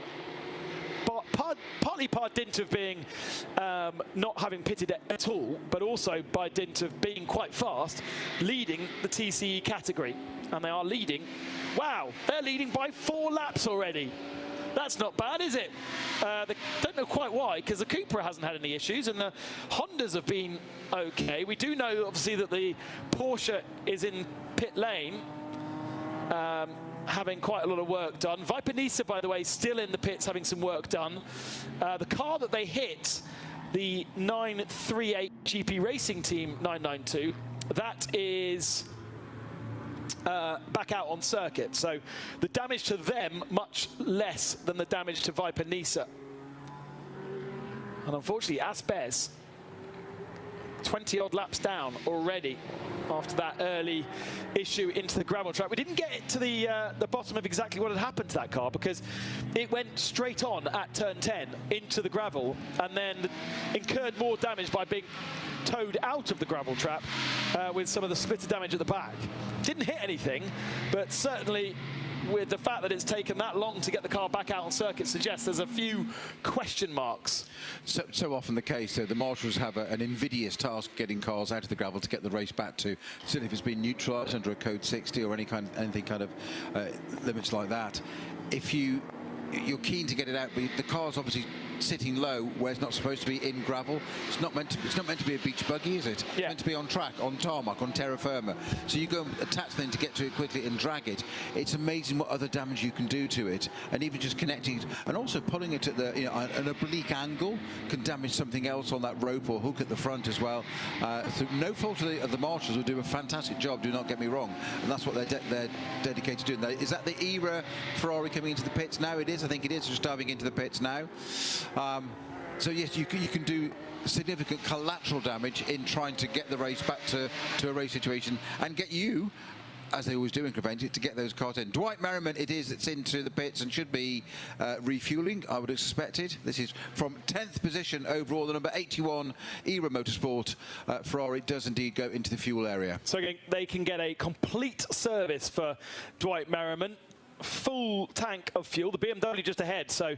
partly by dint of being not having pitted at all, but also by dint of being quite fast, leading the TCE category. And they are leading. Wow, they're leading by 4 laps already. That's not bad, is it? Don't know quite why, because the Cupra hasn't had any issues and the Hondas have been okay. We do know, obviously, that the Porsche is in pit lane, having quite a lot of work done. Viper Nisa, by the way, still in the pits having some work done. The car that they hit, the 938 GP Racing Team 992, that is back out on circuit. So the damage to them much less than the damage to Viper Nisa. And unfortunately, Asbez, 20-odd laps down already after that early issue into the gravel track. We didn't get to the bottom of exactly what had happened to that car, because it went straight on at turn 10 into the gravel and then incurred more damage by being towed out of the gravel trap with some of the splitter damage at the back. Didn't hit anything, but certainly with the fact that it's taken that long to get the car back out on circuit suggests there's a few question marks. So often the case, the marshals have an invidious task getting cars out of the gravel to get the race back to, certainly if it's been neutralised under a code 60 or anything kind of limits like that. If you're keen to get it out, but the car's obviously sitting low where it's not supposed to be in gravel. It's not meant to be a beach buggy, is it? Yeah. It's meant to be on track, on tarmac, on terra firma. So you go and attach the thing to get to it quickly and drag it. It's amazing what other damage you can do to it, and even just connecting it and also pulling it at an oblique angle can damage something else on that rope or hook at the front as well. So no fault of the marshals, who do a fantastic job, do not get me wrong, and that's what they're dedicated to doing. Is that the era Ferrari coming into the pits now? It is. I think it is, just diving into the pits now. So yes, you can do significant collateral damage in trying to get the race back to a race situation and get you, as they always do in Creventic, to get those cars in. Dwight Merriman it is that's into the pits and should be refueling, I would have expected. This is from 10th position overall. The number 81 ERA Motorsport Ferrari does indeed go into the fuel area. So they can get a complete service for Dwight Merriman. Full tank of fuel. The BMW just ahead, so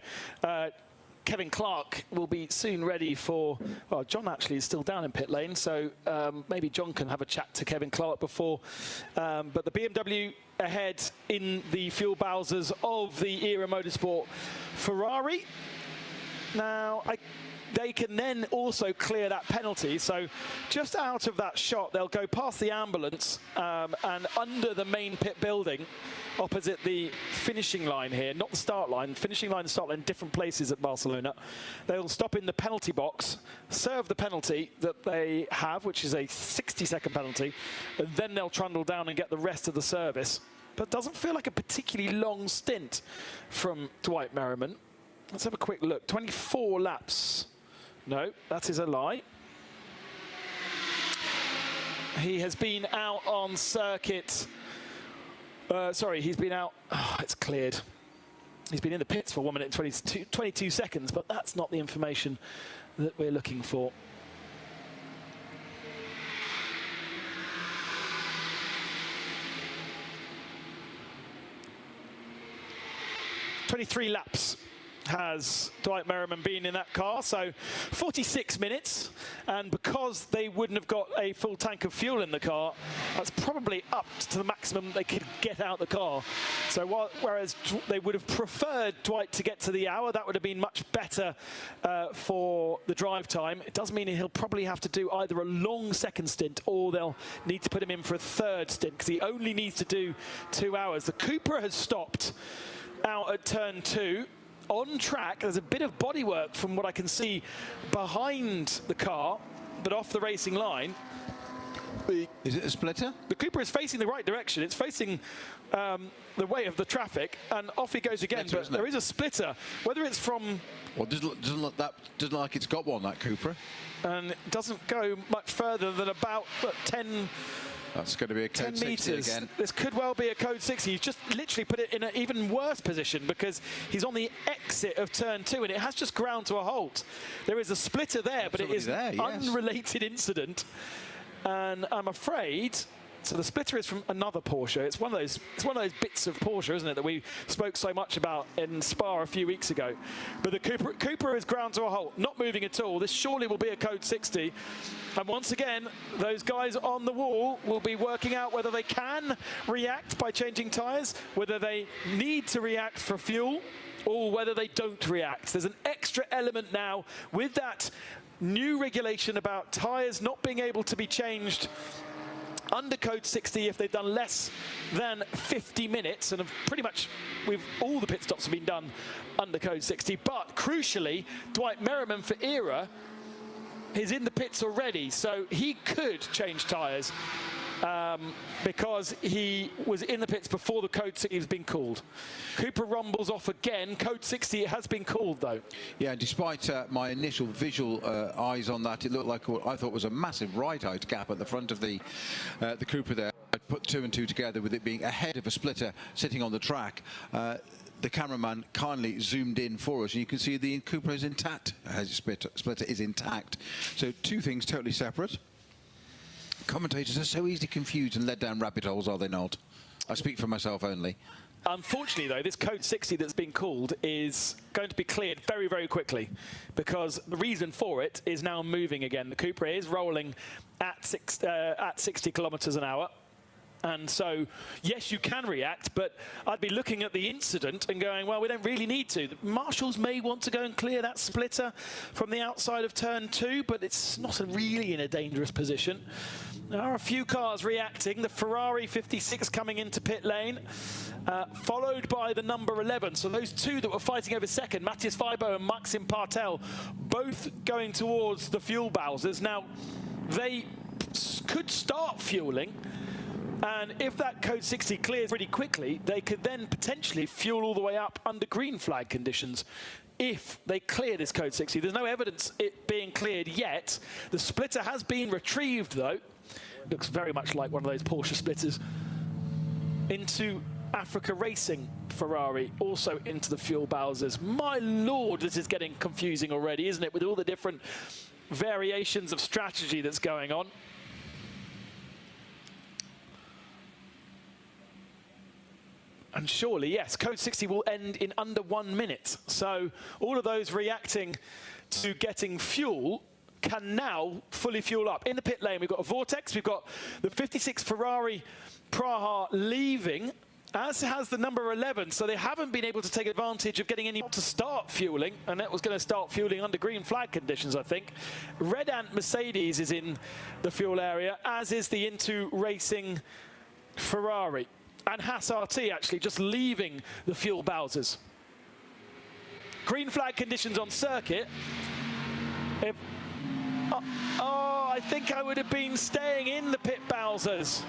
Kevin Clark will be soon ready for... Well, John actually is still down in pit lane, so maybe John can have a chat to Kevin Clark before. But the BMW ahead in the fuel Bowsers of the ERA Motorsport Ferrari. Now, they can then also clear that penalty. So just out of that shot, they'll go past the ambulance and under the main pit building, opposite the finishing line here, not the start line. Finishing line and start line, different places at Barcelona. They'll stop in the penalty box, serve the penalty that they have, which is a 60-second penalty, and then they'll trundle down and get the rest of the service. But it doesn't feel like a particularly long stint from Dwight Merriman. Let's have a quick look. 24 laps. No, that is a lie. He has been out on circuit. Sorry, he's been out. Oh, it's cleared. He's been in the pits for 1 minute and 22 seconds, but that's not the information that we're looking for. "23 laps has Dwight Merriman been in that car, so 46 minutes, and because they wouldn't have got a full tank of fuel in the car, that's probably up to the maximum they could get out the car. So whereas they would have preferred Dwight to get to the hour, that would have been much better for the drive time. It does mean he'll probably have to do either a long second stint or they'll need to put him in for a third stint, because he only needs to do 2 hours. The Cupra has stopped out at turn 2. On track, there's a bit of bodywork from what I can see behind the car, but off the racing line. Is it a splitter? The Cupra is facing the right direction. It's facing the way of the traffic, and off he goes again. Splitter, but there is a splitter. Whether it's from... Well, doesn't look like it's got one, that Cupra. And it doesn't go much further than about 10... That's going to be a code 60 again. This could well be a code 60. He's just literally put it in an even worse position because he's on the exit of turn 2 and it has just ground to a halt. There is a splitter there, but it is an unrelated incident. And I'm afraid So the splitter is from another Porsche. It's one of those bits of Porsche, isn't it, that we spoke so much about in Spa a few weeks ago. But the Cooper is ground to a halt, not moving at all. This surely will be a Code 60. And once again, those guys on the wall will be working out whether they can react by changing tyres, whether they need to react for fuel, or whether they don't react. There's an extra element now with that new regulation about tyres not being able to be changed under Code 60 if they've done less than 50 minutes, and pretty much all the pit stops have been done under Code 60. But crucially, Dwight Merriman for ERA is in the pits already, so he could change tyres because he was in the pits before the Code 60 has been called. Cooper rumbles off again. Code 60 has been called, though. Yeah, despite my initial visual eyes on that, it looked like what I thought was a massive right-out gap at the front of the Cooper there. I put 2 and 2 together with it being ahead of a splitter sitting on the track. The cameraman kindly zoomed in for us, and you can see the Cooper is intact. Splitter is intact. So 2 things totally separate. Commentators are so easily confused and led down rabbit holes, are they not? I speak for myself only. Unfortunately, though, this Code 60 that's been called is going to be cleared very, very quickly, because the reason for it is now moving again. The Cooper is rolling at 60 kilometres an hour. And so, yes, you can react, but I'd be looking at the incident and going, well, we don't really need to. The marshals may want to go and clear that splitter from the outside of turn 2, but it's not really in a dangerous position. There are a few cars reacting. The Ferrari 56 coming into pit lane, followed by the number 11. So those 2 that were fighting over second, Matthias Feibo and Maxim Partel, both going towards the fuel bowsers. Now, they could start fueling, and if that Code 60 clears pretty quickly, they could then potentially fuel all the way up under green flag conditions if they clear this Code 60. There's no evidence it being cleared yet. The splitter has been retrieved, though. Looks very much like one of those Porsche splitters. Into Africa Racing Ferrari, also into the fuel bowsers. My Lord, this is getting confusing already, isn't it, with all the different variations of strategy that's going on. And surely, yes, Code 60 will end in under 1 minute. So all of those reacting to getting fuel can now fully fuel up. In the pit lane, we've got a Vortex. We've got the 56 Ferrari Praha leaving, as has the number 11. So they haven't been able to take advantage of getting any to start fueling. And that was going to start fueling under green flag conditions, I think. Red Ant Mercedes is in the fuel area, as is the Into Racing Ferrari. And Haas RT actually just leaving the fuel bowsers. Green flag conditions on circuit. I think I would have been staying in the pit bowsers.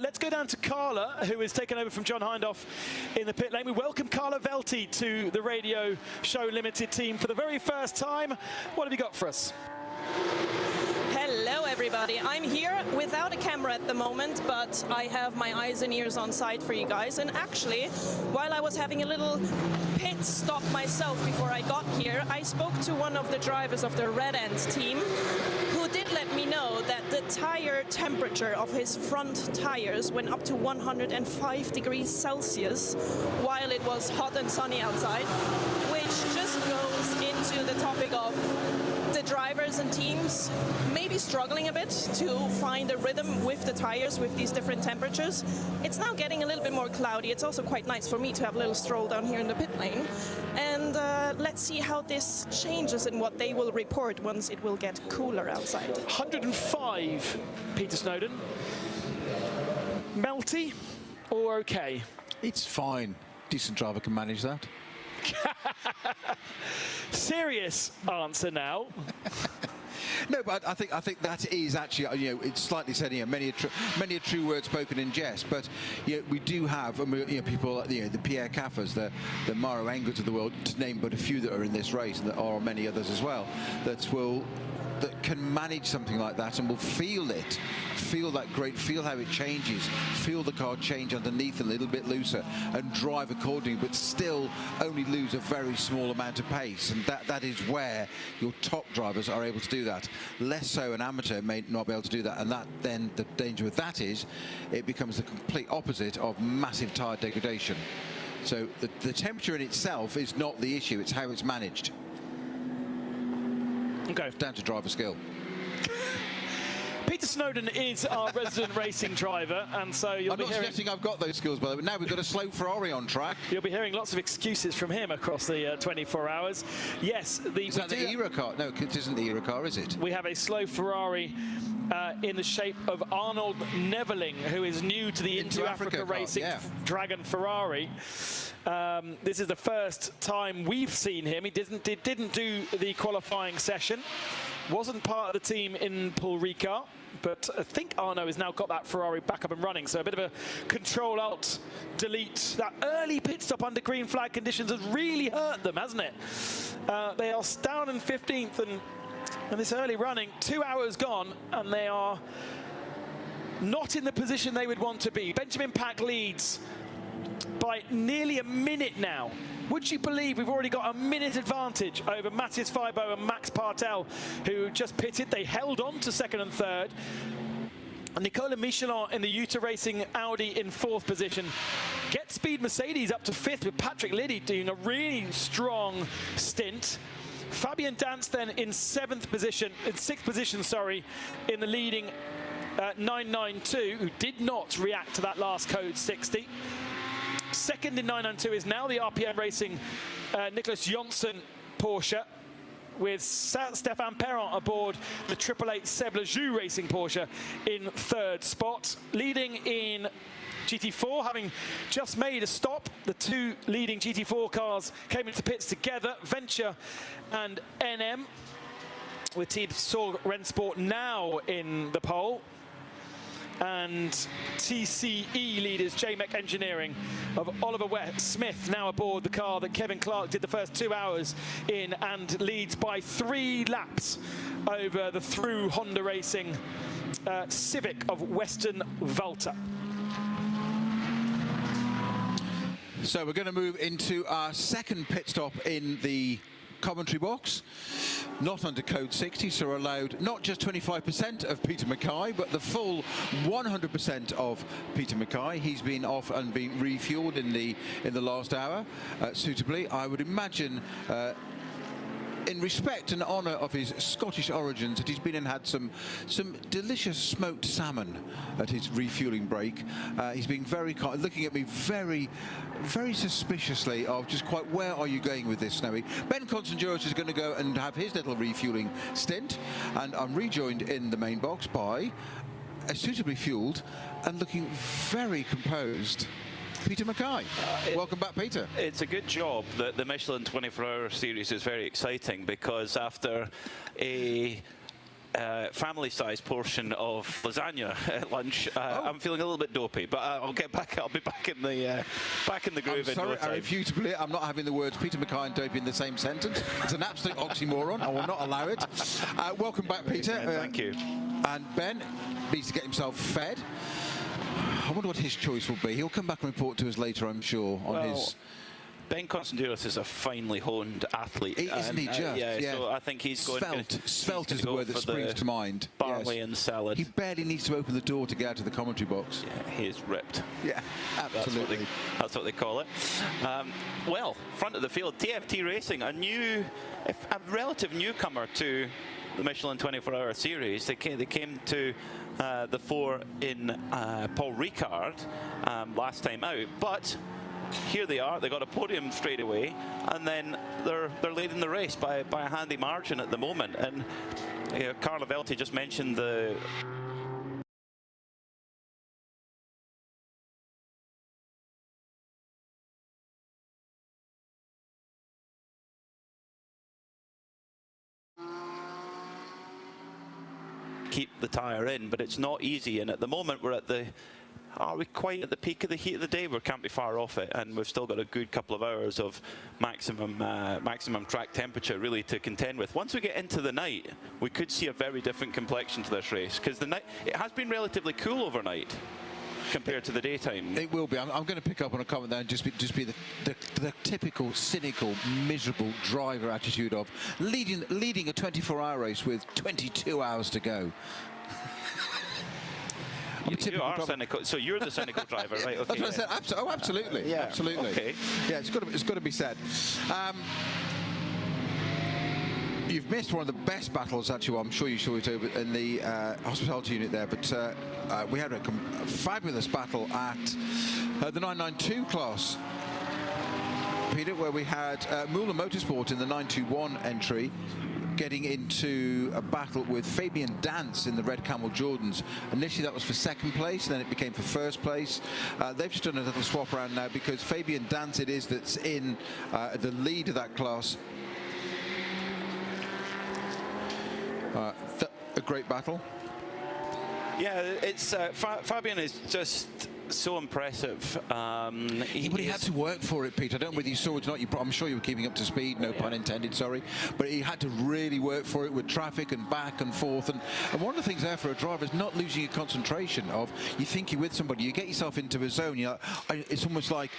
Let's go down to Carla, who is taken over from John Hindhaugh in the pit lane. We welcome Carla Velti to the Radio Show Limited team for the very first time. What have you got for us? Hello, everybody. I'm here without a camera at the moment, but I have my eyes and ears on site for you guys. And actually, while I was having a little pit stop myself before I got here, I spoke to one of the drivers of the Red Ant team, who did let me know that the tire temperature of his front tires went up to 105 degrees Celsius while it was hot and sunny outside, which just goes into the topic of the drivers and teams maybe struggling a bit to find a rhythm with the tires with these different temperatures. It's now getting a little bit more cloudy. It's also quite nice for me to have a little stroll down here in the pit lane. And let's see how this changes and what they will report once it will get cooler outside. 105, Peter Snowden. Melty or okay? It's fine. Decent driver can manage that. Serious answer now. No, but I think that is actually, you know, it's slightly said, you know, many a true word spoken in jest. But you know, we do have, you know, people, you know, the Pierre Caffers, the Maro Engels of the world, to name but a few that are in this race, and there are many others as well, that that can manage something like that and will feel it, feel that great, feel how it changes, feel the car change underneath a little bit looser and drive accordingly, but still only lose a very small amount of pace. And that is where your top drivers are able to do that. Less so an amateur may not be able to do that, and that then the danger with that is it becomes the complete opposite of massive tyre degradation. So the temperature in itself is not the issue, it's how it's managed. Okay. It's down to driver skill. Peter Snowden is our resident racing driver, and so you'll I'm be not hearing... suggesting I've got those skills, by the way. Now we've got a slow Ferrari on track. You'll be hearing lots of excuses from him across the 24 hours. Yes, is that the ERA car? No, it isn't the ERA car, is it? We have a slow Ferrari in the shape of Arnold Neveling, who is new to the Into Africa Racing Dragon Ferrari. This is the first time we've seen him. He didn't do the qualifying session. Wasn't part of the team in Paul Ricard, but I think Arno has now got that Ferrari back up and running. So a bit of a Control-Alt-Delete. That early pit stop under green flag conditions has really hurt them, hasn't it? They are down in 15th, and this early running, 2 hours gone, and they are not in the position they would want to be. Benjamin Pack leads by nearly a minute now. Would you believe we've already got a minute advantage over Matthias Feibo and Max Partel, who just pitted? They held on to second and third. Nicola Michelin in the Utah Racing Audi in fourth position. Get Speed Mercedes up to fifth with Patrick Liddy doing a really strong stint. Fabian Dance then in sixth position, in the leading 992, who did not react to that last code 60. Second in 992 is now the RPM Racing Nicholas Jonsson Porsche, with Stéphane Perron aboard the 888 Seb Lejoux Racing Porsche in third spot. Leading in GT4, having just made a stop, the two leading GT4 cars came into pits together, Venture and NM, with Team Sorg Rennsport now in the pole. And TCE leaders JMEC Engineering of Oliver Smith now aboard the car that Kevin Clark did the first 2 hours in, and leads by 3 laps over the through Honda Racing Civic of Western Valta. So we're going to move into our second pit stop in the commentary box, not under code 60, so we're allowed not just 25% of Peter Mackay, but the full 100% of Peter Mackay. He's been off and been refueled in the last hour suitably. I would imagine in respect and honour of his Scottish origins, that he's been and had some delicious smoked salmon at his refuelling break. He's been very kind, looking at me very suspiciously of just quite, where are you going with this, Snowy? Ben Constanduros is going to go and have his little refuelling stint, and I'm rejoined in the main box by a suitably fueled and looking very composed Peter Mackay. Welcome back, Peter. It's a good job that the Michelin 24-hour series is very exciting, because after a family-sized portion of lasagna at lunch, I'm feeling a little bit dopey, but I'll be back in the groove. I'm sorry, in no time. I refuse to believe I'm not having the words Peter Mackay and dopey in the same sentence. It's an absolute oxymoron. I will not allow it. Welcome back, Peter. Thank you. And Ben needs to get himself fed. I wonder what his choice will be. He'll come back and report to us later, I'm sure, on his... Ben Constanduros is a finely honed athlete. Isn't he just? Yeah, so I think he's going... Svelte is the word that springs to mind. Barley and salad. He barely needs to open the door to get out of the commentary box. Yeah, he is ripped. Yeah, absolutely. That's what they call it. Well, front of the field, TFT Racing, a relative newcomer to the Michelin 24-hour series. They came to the fore in Paul Ricard last time out, but here they are. They got a podium straight away, and then they're leading the race by a handy margin at the moment. And Carlo Velti just mentioned the keep the tyre in, but it's not easy. And at the moment, we're at the are we quite at the peak of the heat of the day? We can't be far off it, and we've still got a good couple of hours of maximum track temperature really to contend with. Once we get into the night, we could see a very different complexion to this race, because the night, it has been relatively cool overnight compared to the daytime. It will be. I'm going to pick up on a comment there and just be the typical cynical, miserable driver attitude of leading a 24-hour race with 22 hours to go. You are cynical, so you're the cynical driver, right? Okay. That's what I said. Oh, absolutely. Yeah. Absolutely. Okay. Yeah, it's got to be said. You've missed one of the best battles, actually. Well, I'm sure you saw it over in the hospitality unit there, but we had a fabulous battle at the 992 class, Peter, where we had Michelin Motorsport in the 921 entry getting into a battle with Fabian Dance in the Red Camel Jordans. Initially that was for second place, then it became for first place. They've just done a little swap around now, because Fabian Dance it is that's in the lead of that class. A great battle. Yeah, it's Fabian is just so impressive. But he had to work for it, Pete. I don't know whether you saw it or not. I'm sure you were keeping up to speed, no pun intended, sorry. But he had to really work for it with traffic and back and forth. And one of the things there for a driver is not losing your concentration of, you think you're with somebody, you get yourself into a zone, you're like, it's almost like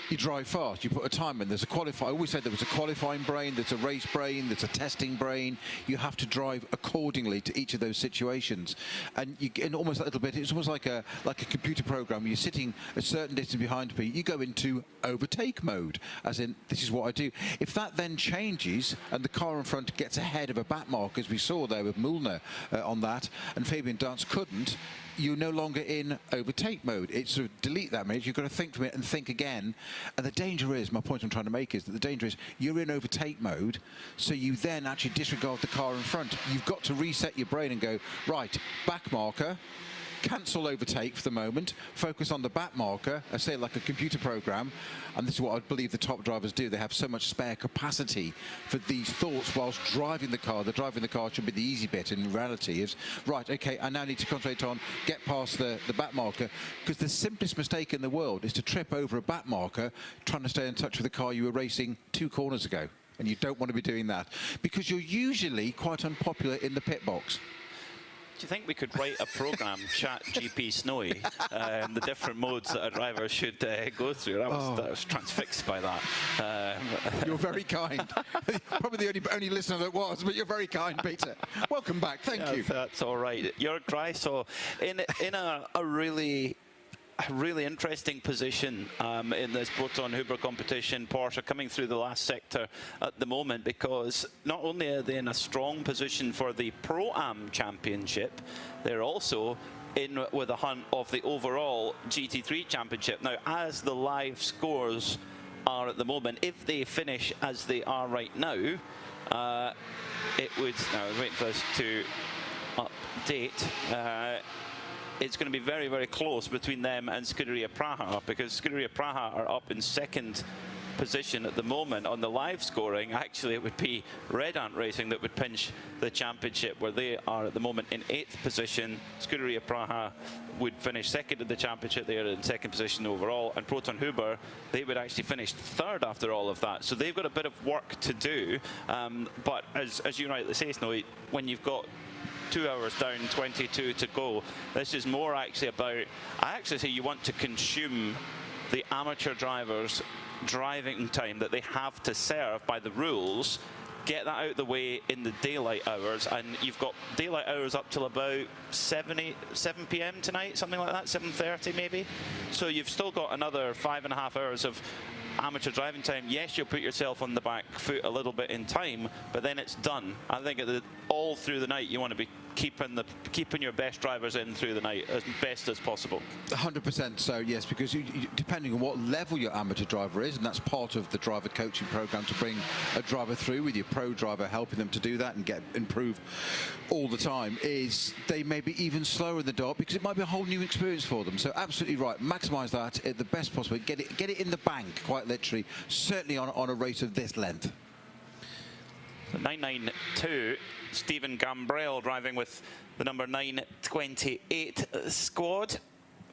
you drive fast, you put a time in. There's a qualifying. I always said there was a qualifying brain, there's a race brain, there's a testing brain. You have to drive accordingly to each of those situations. And you get almost a little bit, it's almost like a computer program. You're sitting a certain distance behind me, you go into overtake mode, as in, this is what I do. If that then changes and the car in front gets ahead of a back mark, as we saw there with Michelin on that, and Fabian Dance couldn't, you're no longer in overtake mode. It's sort of delete that minute. You've got to think from it and think again. And the danger is, my point I'm trying to make is that the danger is you're in overtake mode, so you then actually disregard the car in front. You've got to reset your brain and go, right, back marker, cancel overtake for the moment, focus on the back marker, I say like a computer program, and this is what I believe the top drivers do. They have so much spare capacity for these thoughts whilst driving the car. The driving the car should be the easy bit, in reality is, right, okay, I now need to concentrate on, get past the back marker, because the simplest mistake in the world is to trip over a back marker trying to stay in touch with the car you were racing 2 corners ago. And you don't want to be doing that, because you're usually quite unpopular in the pit box. Do you think we could write a program, Chat GP Snowy, the different modes that a driver should go through? I was transfixed by that. You're very kind. Probably the only listener that was, but you're very kind, Peter. Welcome back. Thank you. That's all right. You're dry, so in a really interesting position in this Proton Huber competition. Porsche coming through the last sector at the moment, because not only are they in a strong position for the Pro-Am Championship, they're also in with a hunt of the overall GT3 Championship. Now, as the live scores are at the moment, if they finish as they are right now, it would, now I'm waiting for us to update, it's going to be very, very close between them and Scuderia Praha, because Scuderia Praha are up in second position at the moment. On the live scoring, actually it would be Red Ant Racing that would pinch the championship, where they are at the moment in 8th position. Scuderia Praha would finish second in the championship. They are in second position overall, and Proton Huber, they would actually finish third after all of that. So they've got a bit of work to do, but as you rightly say, Snowy, when you've got 2 hours down, 22 to go. This is more actually about, I actually say you want to consume the amateur drivers' driving time that they have to serve by the rules, get that out of the way in the daylight hours, and you've got daylight hours up till about 7 p.m. tonight, something like that, 7:30 maybe. So you've still got another 5.5 hours of amateur driving time. Yes, you'll put yourself on the back foot a little bit in time, but then it's done. I think all through the night you want to be keeping your best drivers in through the night as best as possible. 100% so, yes, because depending on what level your amateur driver is, and that's part of the driver coaching program, to bring a driver through with your pro driver, helping them to do that and improve all the time, is they may be even slower in the dark, because it might be a whole new experience for them. So absolutely right, maximise that at the best possible, get it in the bank, quite literally, certainly on a race of this length. 992, Stephen Gambrell driving with the number 928 squad.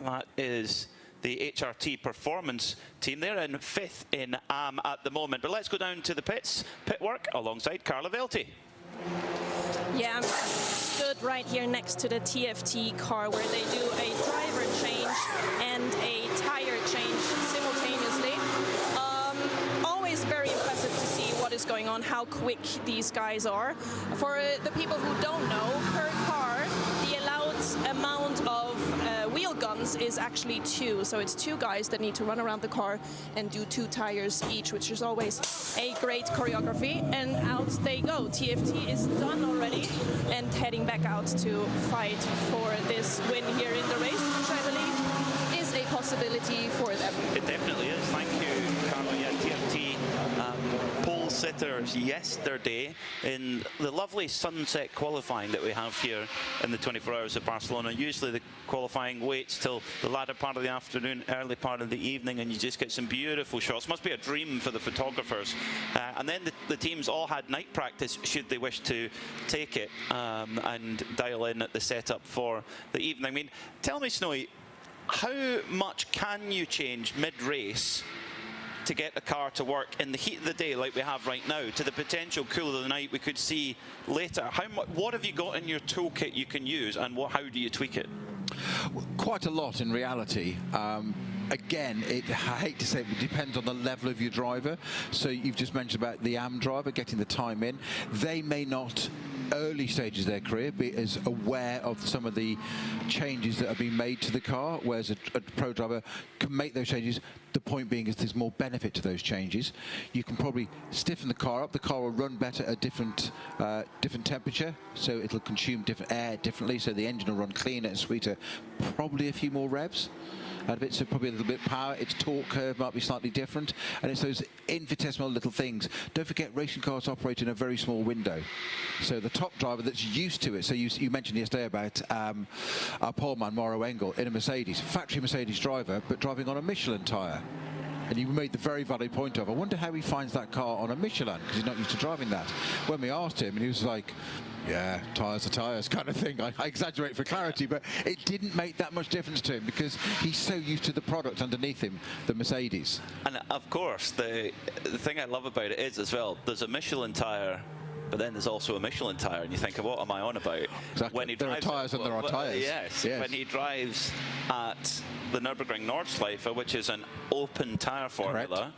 That is the HRT Performance team. They're in 5th in AM at the moment. But let's go down to the pits, pit work, alongside Carla Velti. Yeah, I'm stood right here next to the TFT car where they do a driver change and a tire change simultaneously. Always very impressive to see what is going on, how quick these guys are. For the people who don't know, per car, the allowed amount of wheel guns is actually 2. So it's 2 guys that need to run around the car and do 2 tires each, which is always a great choreography. And out they go. TFT is done already and heading back out to fight for this win here in the race, which I believe is a possibility for them. It definitely is. Thank you, Carlo. Yeah, TFT pole sitters yesterday in the lovely sunset qualifying that we have here in the 24 hours of Barcelona. Usually the qualifying waits till the latter part of the afternoon, early part of the evening, and you just get some beautiful shots. Must be a dream for the photographers. And then the teams all had night practice should they wish to take it and dial in at the setup for the evening. I mean, tell me, Snowy, how much can you change mid-race to get the car to work in the heat of the day like we have right now to the potential cool of the night we could see later? What have you got in your toolkit you can use, and how do you tweak it? Quite a lot in reality. Again, I hate to say it, but it depends on the level of your driver. So you've just mentioned about the AM driver getting the time in. They may not, early stages of their career, be as aware of some of the changes that have been made to the car, whereas a pro driver can make those changes. The point being is there's more benefit to those changes. You can probably stiffen the car up. The car will run better at different temperature, so it'll consume different air differently, so the engine will run cleaner and sweeter, probably a few more revs out of it, so probably a little bit of power. Its torque curve might be slightly different, and it's those infinitesimal little things. Don't forget, racing cars operate in a very small window, so the top driver that's used to it, so you mentioned yesterday about our poleman Mauro Engel in a Mercedes, factory Mercedes driver, but driving on a Michelin tyre. And you made the very valid point of, I wonder how he finds that car on a Michelin, because he's not used to driving that. When we asked him, and he was like, yeah, tyres are tyres kind of thing. I exaggerate for clarity, but it didn't make that much difference to him because he's so used to the product underneath him, the Mercedes. And of course, the thing I love about it is as well, there's a Michelin tyre, but then there's also a Michelin tyre, and you think, what am I on about? Exactly. When he there are tyres and there are tyres. Yes. When he drives at the Nürburgring Nordschleife, which is an open tyre formula, correct.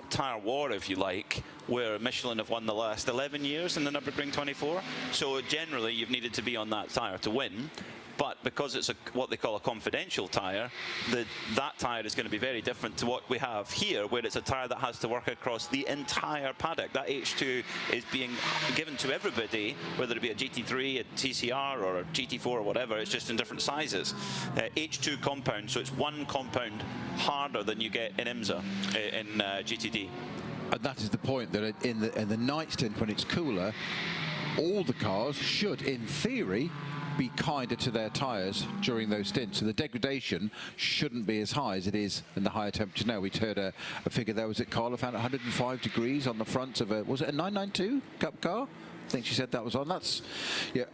Tyre war, if you like, where Michelin have won the last 11 years in the Nürburgring 24. So generally, you've needed to be on that tyre to win. But because it's what they call a confidential tyre, that tyre is going to be very different to what we have here, where it's a tyre that has to work across the entire paddock. That H2 is being given to everybody, whether it be a GT3, a TCR, or a GT4 or whatever. It's just in different sizes. H2 compound, so it's one compound harder than you get in IMSA, in GTD. And that is the point, that in the night stint, when it's cooler, all the cars should, in theory, be kinder to their tyres during those stints. So the degradation shouldn't be as high as it is in the higher temperatures now. We heard a figure there, was it Carla found 105 degrees on the front of was it a 992 Cup car? I think she said that was on. That's, yeah,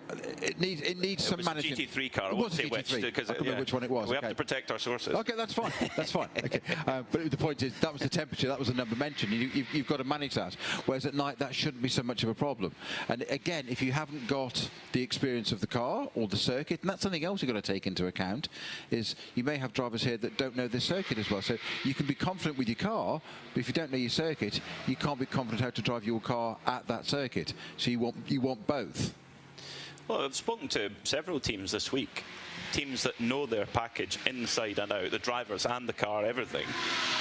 it needs some management. It was a GT3 car. It was a GT3. I don't know which one it was. We have to protect our sources. Okay, that's fine. That's fine. Okay, but the point is, that was the temperature. That was the number mentioned. You've got to manage that. Whereas at night, that shouldn't be so much of a problem. And again, if you haven't got the experience of the car or the circuit, and that's something else you've got to take into account, is you may have drivers here that don't know this circuit as well. So you can be confident with your car, but if you don't know your circuit, you can't be confident how to drive your car at that circuit. So you want both. Well, I've spoken to several teams this week, teams that know their package inside and out, the drivers and the car, everything,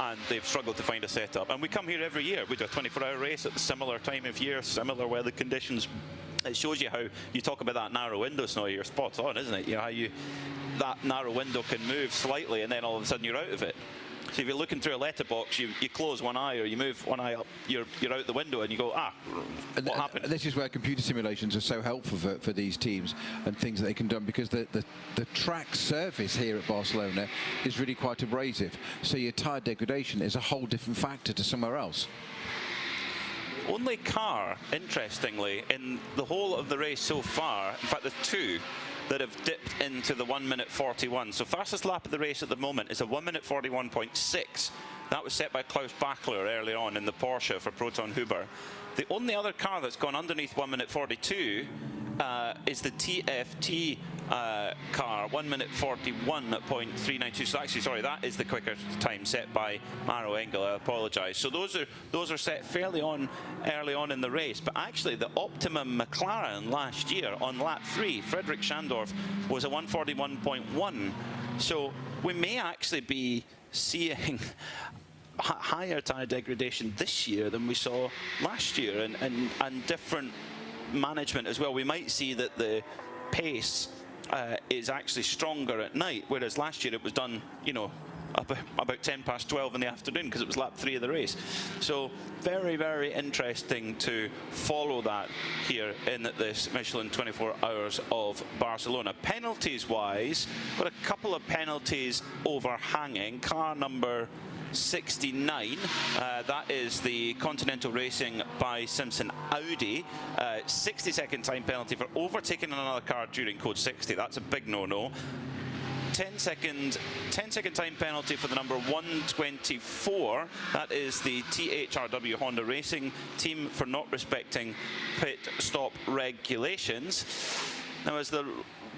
and they've struggled to find a setup. And we come here every year. We do a 24-hour race at a similar time of year, similar weather conditions. It shows you how you talk about that narrow window, Snowy. You're spot on, isn't it? You know how that narrow window can move slightly, and then all of a sudden you're out of it. So if you're looking through a letterbox, you close one eye or you move one eye up, you're out the window and you go, what happened? This is where computer simulations are so helpful for these teams and things that they can do, because the track surface here at Barcelona is really quite abrasive. So your tyre degradation is a whole different factor to somewhere else. Only car, interestingly, in the whole of the race so far, in fact, there's two that have dipped into the 1 minute 41. So fastest lap of the race at the moment is a 1 minute 41.6. That was set by Klaus Bachler early on in the Porsche for Proton Huber. The only other car that's gone underneath 1 minute 42 is the TFT car, 1 minute 41.392. So actually, sorry, that is the quicker time set by Maro Engel. I apologise. So those are set fairly early on in the race. But actually, the optimum McLaren last year on lap 3, Frederick Schandorf, was a 141.1. So we may actually be seeing higher tyre degradation this year than we saw last year, and different management as well. We might see that the pace is actually stronger at night, whereas last year it was done, you know, about 10 past 12 in the afternoon because it was lap 3 of the race. So very, very interesting to follow that here in this Michelin 24 Hours of Barcelona. Penalties wise, got a couple of penalties overhanging. Car number 69, that is the Continental Racing by Simpson Audi. 60-second time penalty for overtaking another car during code 60. That's a big no-no. 10-second time penalty for the number 124. That is the THRW Honda Racing team for not respecting pit stop regulations. Now, as the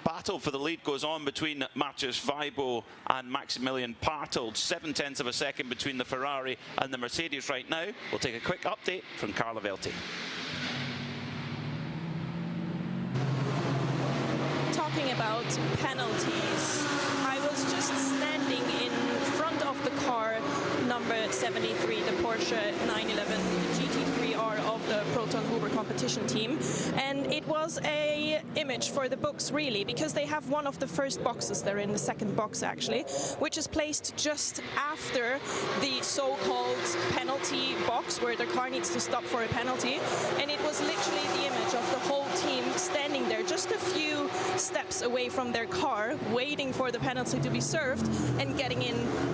battle for the lead goes on between Marcus Weibo and Maximilian Barthold, 0.7 of a second between the Ferrari and the Mercedes right now. We'll take a quick update from Carla Velti. Talking about penalties, I was just standing in front of the car number 73, the Porsche 911 GT3R of the Proton Huber competition team, and it was a image for the books really, because they have one of the first boxes. They're in the second box actually, which is placed just after the so-called penalty box where the car needs to stop for a penalty, and it was literally the image of the whole team standing there just a few steps away from their car, waiting for the penalty to be served and getting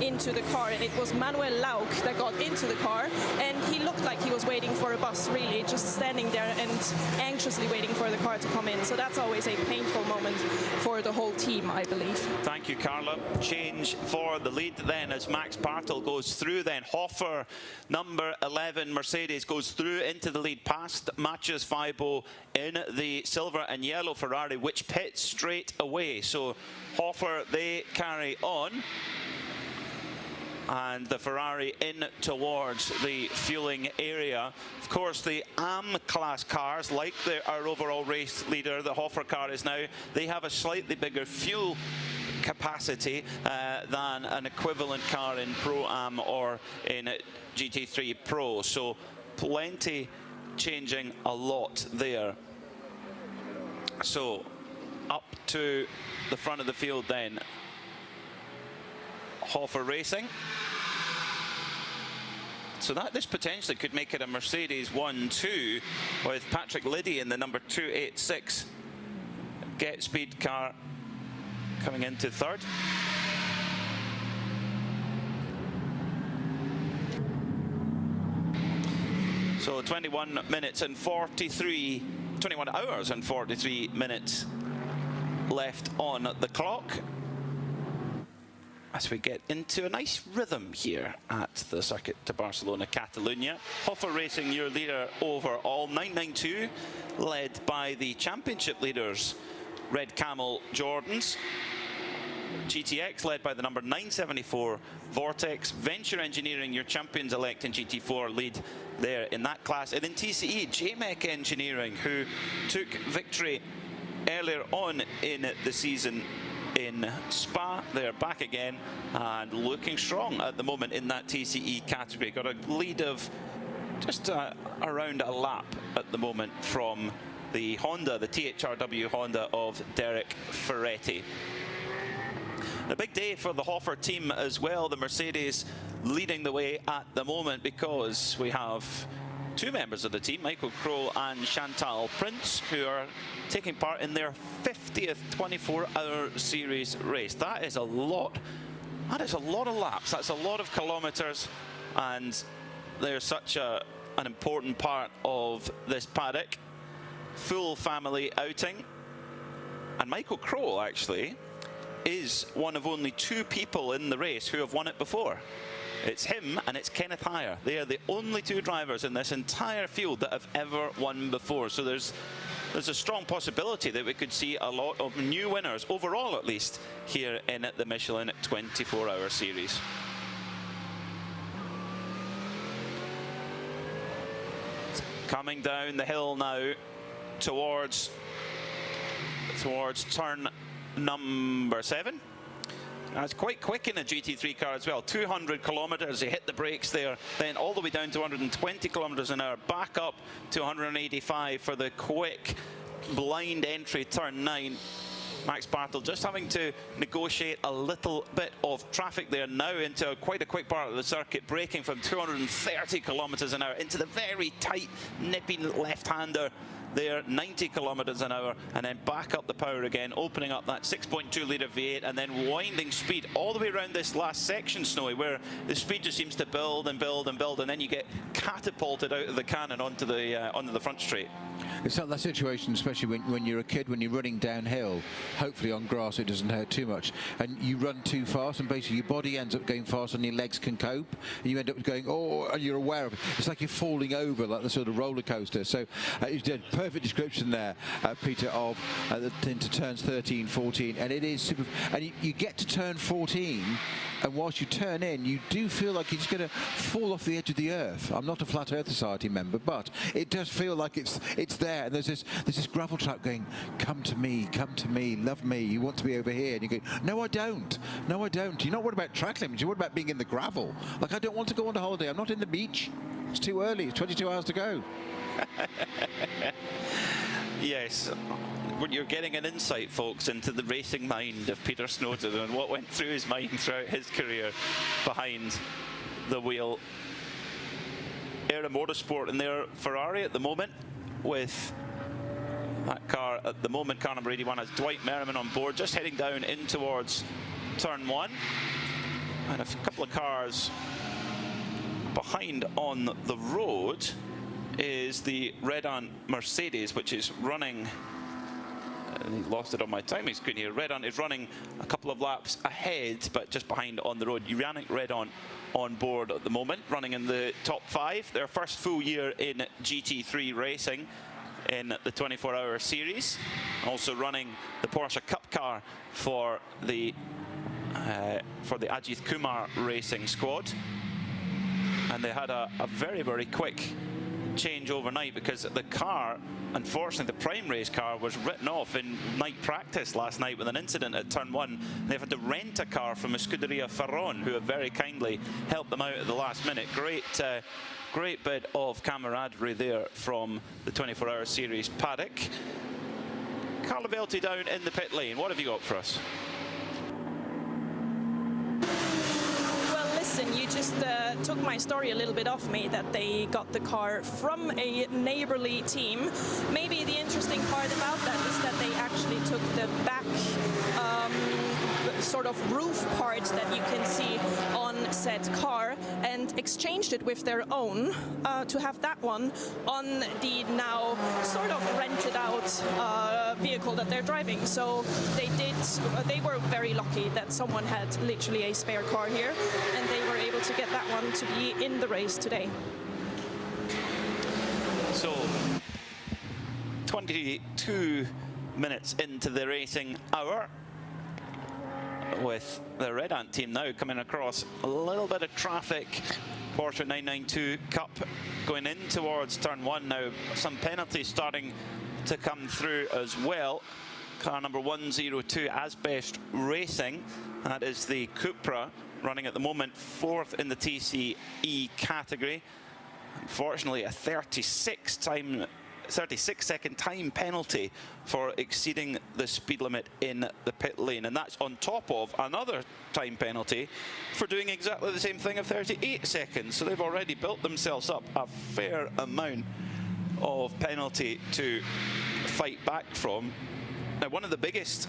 into the car. And it was Manuel Lauk that got into the car, and he looked like he was waiting for a bus really, just standing there and anxiously waiting for the car to come in. So that's always a painful moment for the whole team, I believe. Thank you, Carla. Change for the lead then as Max Barthold goes through, then Hofer, number 11 Mercedes, goes through into the lead past Matthias Weibo in the silver and yellow Ferrari, which pits straight away. So Hofer, they carry on, and the Ferrari in towards the fueling area. Of course, the AM class cars, like our overall race leader, the Hofer car is now, they have a slightly bigger fuel capacity than an equivalent car in Pro-Am or in GT3 Pro. So plenty changing a lot there. So up to the front of the field then, Hofer Racing. So this potentially could make it a Mercedes 1-2 with Patrick Liddy in the number 286 Get Speed car coming into third. So 21 hours and 43 minutes left on the clock as we get into a nice rhythm here at the Circuit de Barcelona, Catalunya. Hofer Racing, your leader overall, 992, led by the championship leaders, Red Camel Jordans. GTX led by the number 974 Vortex. Venture Engineering, your champions-elect in GT4, lead there in that class. And in TCE, JMEC Engineering, who took victory earlier on in the season in Spa. They're back again and looking strong at the moment in that TCE category. Got a lead of just around a lap at the moment from the Honda, the THRW Honda of Derek Ferretti. A big day for the Hofer team as well. The Mercedes leading the way at the moment because we have two members of the team, Michael Kroll and Chantal Prince, who are taking part in their 50th 24-hour series race. That is a lot. That is a lot of laps. That's a lot of kilometers, and they're such an important part of this paddock. Full family outing. And Michael Crowe, actually, is one of only 2 people in the race who have won it before. It's him and it's Kenneth Heyer. They are the only 2 drivers in this entire field that have ever won before. So there's a strong possibility that we could see a lot of new winners, overall at least, here in the Michelin 24-hour series. Coming down the hill now towards turn number 7. It's quite quick in a GT3 car as well. 200 kilometers, you hit the brakes there, then all the way down to 120 kilometers an hour, back up to 185 for the quick blind entry turn 9. Max Bartel just having to negotiate a little bit of traffic there now into quite a quick part of the circuit, braking from 230 kilometers an hour into the very tight, nipping left-hander there, 90 kilometers an hour, and then back up the power again, opening up that 6.2 litre V8, and then winding speed all the way around this last section, Snowy, where the speed just seems to build and build and build, and then you get catapulted out of the cannon onto the front straight. It's not that situation, especially when you're a kid, when you're running downhill, hopefully on grass it doesn't hurt too much, and you run too fast, and basically your body ends up going fast and your legs can cope, and you end up going, oh, and you're aware of it. It's like you're falling over, like the sort of roller coaster. So you did a perfect description there, Peter, of into turns 13, 14, and it is super. And you get to turn 14, and whilst you turn in, you do feel like you're just going to fall off the edge of the earth. I'm not a Flat Earth Society member, but it does feel like it's there, and there's this gravel trap going, come to me, love me, you want to be over here, and you go, no I don't, you're not worried about track limits, you're worried about being in the gravel. Like, I don't want to go on a holiday, I'm not in the beach, it's too early, it's 22 hours to go. Yes, you're getting an insight, folks, into the racing mind of Peter Snowden and what went through his mind throughout his career behind the wheel. Era Motorsport in their Ferrari at the moment, with that car at the moment, car number 81, has Dwight Merriman on board, just heading down in towards turn 1, and a couple of cars behind on the road is the Red Ant Mercedes, which is running, he lost it on my timing screen here. Red Ant is running a couple of laps ahead, but just behind on the road. Uranic Red Ant on board at the moment, running in the top 5. Their first full year in GT3 racing in the 24-hour series. Also running the Porsche Cup car for the Ajit Kumar racing squad. And they had a very, very quick change overnight, because the car, unfortunately the prime race car, was written off in night practice last night with an incident at turn 1. They've had to rent a car from Scuderia Ferron, who have very kindly helped them out at the last minute. Great bit of camaraderie there from the 24-hour series paddock. Carlo Velti down in the pit lane. What have you got for us? You just took my story a little bit off me, that they got the car from a neighborly team. Maybe the interesting part about that is that they actually took the back sort of roof part that you can see on said car and exchanged it with their own to have that one on the now sort of rented out vehicle that they're driving. So they were very lucky that someone had literally a spare car here, and they were able to get that one to be in the race today. So 22 minutes into the racing hour, with the Red Ant team now coming across a little bit of traffic. Porsche 992 Cup going in towards turn 1 now. Some penalties starting to come through as well. Car number 102 Asbest Racing, that is the Cupra, running at the moment 4th in the TCE category. Unfortunately, a 36-second time penalty for exceeding the speed limit in the pit lane, and that's on top of another time penalty for doing exactly the same thing of 38 seconds. So they've already built themselves up a fair amount of penalty to fight back from. Now, one of the biggest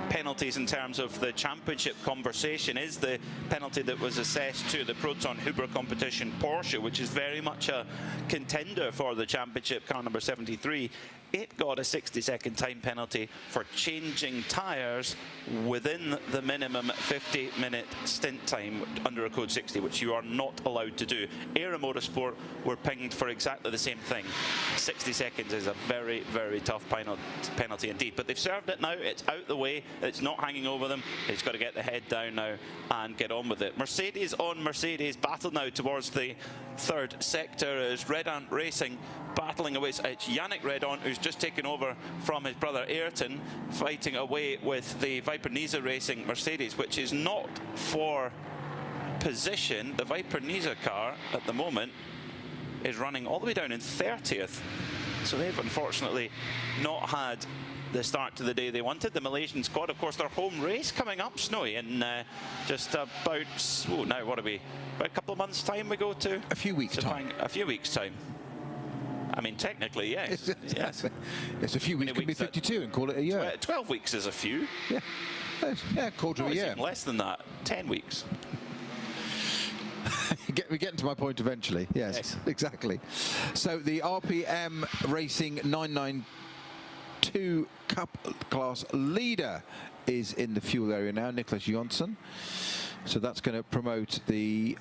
penalties in terms of the championship conversation is the penalty that was assessed to the Proton Huber competition Porsche, which is very much a contender for the championship, car number 73. It got a 60-second time penalty for changing tyres within the minimum 50-minute stint time under a code 60, which you are not allowed to do. Aero Motorsport were pinged for exactly the same thing. 60 seconds is a very, very tough penalty indeed. But they've served it now. It's out the way. It's not hanging over them. It's got to get the head down now and get on with it. Mercedes on Mercedes battle now towards the third sector as Red Ant Racing battling away. It's Yannick Redon who's just taken over from his brother Ayrton, fighting away with the Viper Niza Racing Mercedes, which is not for position. The Viper Niza car at the moment is running all the way down in 30th, so they've unfortunately not had the start to the day they wanted. The Malaysian squad, of course, their home race coming up, Snowy, in just about, oh, now what are we, about a couple of months' time we go to? A few weeks' time. A few weeks' time. I mean, technically, yes. Yes. It's a few weeks, could be 52 and call it a year. 12 weeks is a few. Yeah, yeah, quarter of a year. Even less than that, 10 weeks. We're getting to my point eventually. Yes, exactly. So the RPM Racing 992 Cup class leader is in the fuel area now, Nicholas Jonsson. So that's going to promote the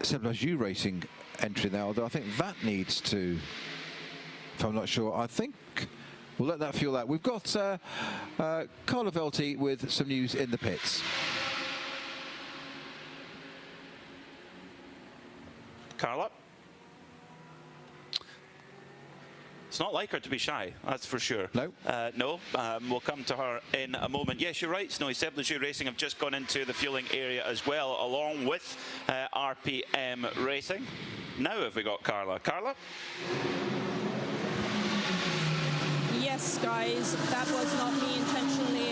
Sebastien Racing entry now, although I think that needs to, if I'm not sure, I think we'll let that fuel out. We've got Carlo Velti with some news in the pits. Carla? It's not like her to be shy, that's for sure. No? No, we'll come to her in a moment. Yes, you're right, Snowy. Sebastien Racing have just gone into the fueling area as well, along with RPM Racing. Now have we got Carla? Carla? Yes, guys, that was not me intentionally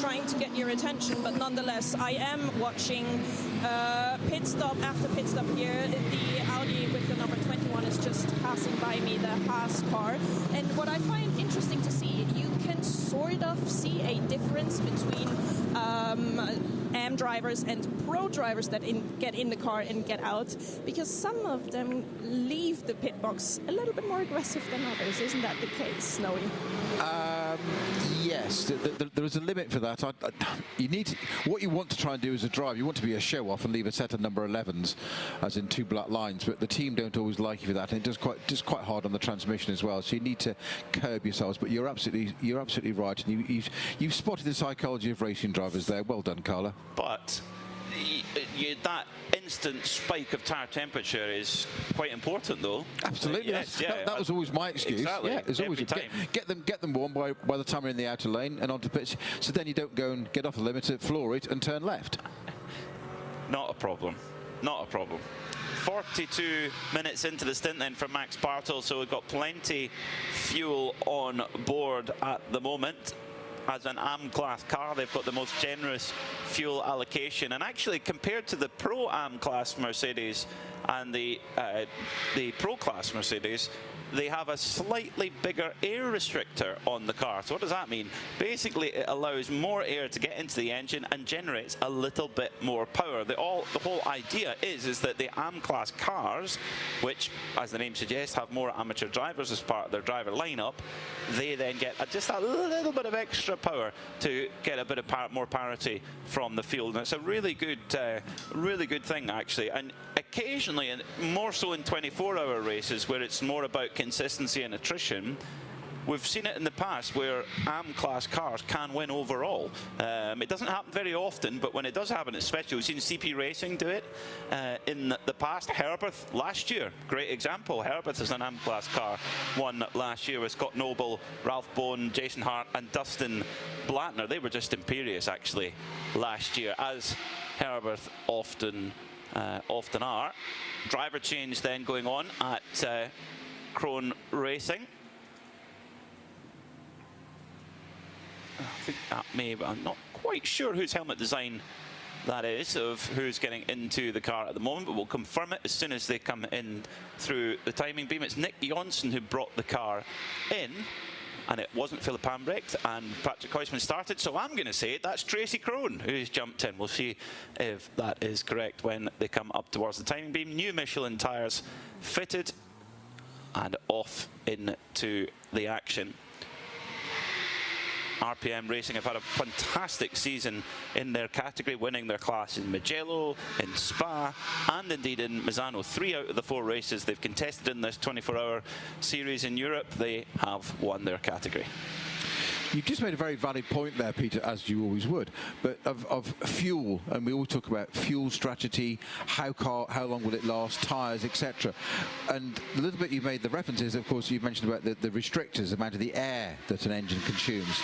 trying to get your attention, but nonetheless, I am watching pit stop after pit stop here. The Audi with the number 21 is just passing by me, the Haas car. And what I find interesting to see, you can sort of see a difference between AM drivers and pro drivers that get in the car and get out, because some of them leave the pit box a little bit more aggressive than others. Isn't that the case, Snowy? Yes, there is a limit for that. You need to, what you want to try and do as a driver, you want to be a show-off and leave a set of number 11s, as in two black lines. But the team don't always like you for that, and it does quite hard on the transmission as well. So you need to curb yourselves. But you're absolutely right, and you've spotted the psychology of racing drivers there. Well done, Carla. But that instant spike of tyre temperature is quite important, though. Absolutely. Yes, yeah, that was always my excuse. Exactly. Yeah, it's always get them warm by the time you're in the outer lane and onto pitch, so then you don't go and get off the limiter, floor it, and turn left. Not a problem. Not a problem. 42 minutes into the stint then for Max Bartel, so we've got plenty fuel on board at the moment. As an AM class car, they've got the most generous fuel allocation, and actually compared to the Pro AM class Mercedes and the Pro class Mercedes, they have a slightly bigger air restrictor on the car. So what does that mean? Basically, it allows more air to get into the engine and generates a little bit more power. The whole idea is that the AM class cars, which, as the name suggests, have more amateur drivers as part of their driver lineup, they then get just a little bit of extra power to get a bit of more parity from the field. And it's a really good thing, actually. And occasionally, and more so in 24-hour races, where it's more about consistency and attrition, we've seen it in the past where AM class cars can win overall. It doesn't happen very often, but when it does happen, it's special. We've seen CP Racing do it in the past. Herberth last year, great example. Herberth is an AM class car, won last year with Scott Noble, Ralph Bone, Jason Hart, and Dustin Blattner. They were just imperious, actually, last year, as Herberth often are. Driver change then going on at Krone Racing. I think that may, but I'm not quite sure whose helmet design that is, of who's getting into the car at the moment, but we'll confirm it as soon as they come in through the timing beam. It's Nick Jonsson who brought the car in. and it wasn't Philip Ambrecht, and Patrick Huysman started, so I'm going to say that's Tracy Crone who's jumped in. We'll see if that is correct when they come up towards the timing beam. New Michelin tyres fitted and off into the action. RPM Racing have had a fantastic season in their category, winning their class in Mugello, in Spa, and indeed in Misano. 3 out of the 4 races they've contested in this 24-hour series in Europe, they have won their category. You just made a very valid point there, Peter, as you always would, but of fuel, and we all talk about fuel strategy, how long will it last, tyres, etc. And the little bit you made the references, of course, you mentioned about the restrictors, the amount of the air that an engine consumes.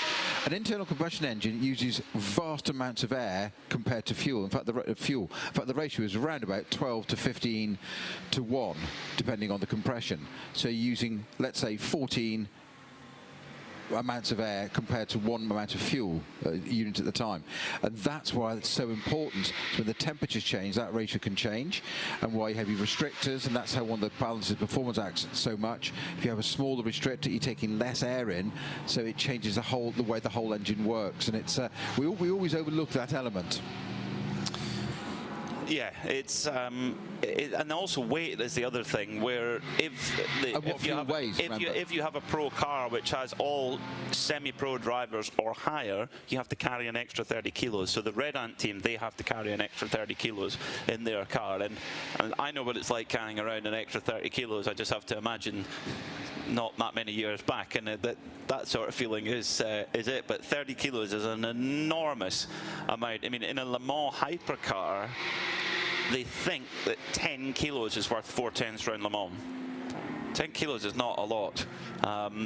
An internal combustion engine uses vast amounts of air compared to fuel. In fact, the ratio is around about 12 to 15 to 1, depending on the compression. So you're using, let's say, 14 amounts of air compared to 1 amount of fuel unit at the time, and that's why it's so important. So when the temperatures change, that ratio can change, and why you have your restrictors, and that's how one of the balances performance acts so much. If you have a smaller restrictor, you're taking less air in, so it changes the way the whole engine works, and it's we always overlook that element. Yeah, it's and also weight is the other thing. Where if you have a pro car which has all semi-pro drivers or higher, you have to carry an extra 30 kilos. So the Red Ant team, they have to carry an extra 30 kilos in their car, and I know what it's like carrying around an extra 30 kilos. I just have to imagine not that many years back, and that sort of feeling is it. But 30 kilos is an enormous amount. I mean, in a Le Mans hypercar, they think that 10 kilos is worth 4/10 around Le Mans. 10 kilos is not a lot.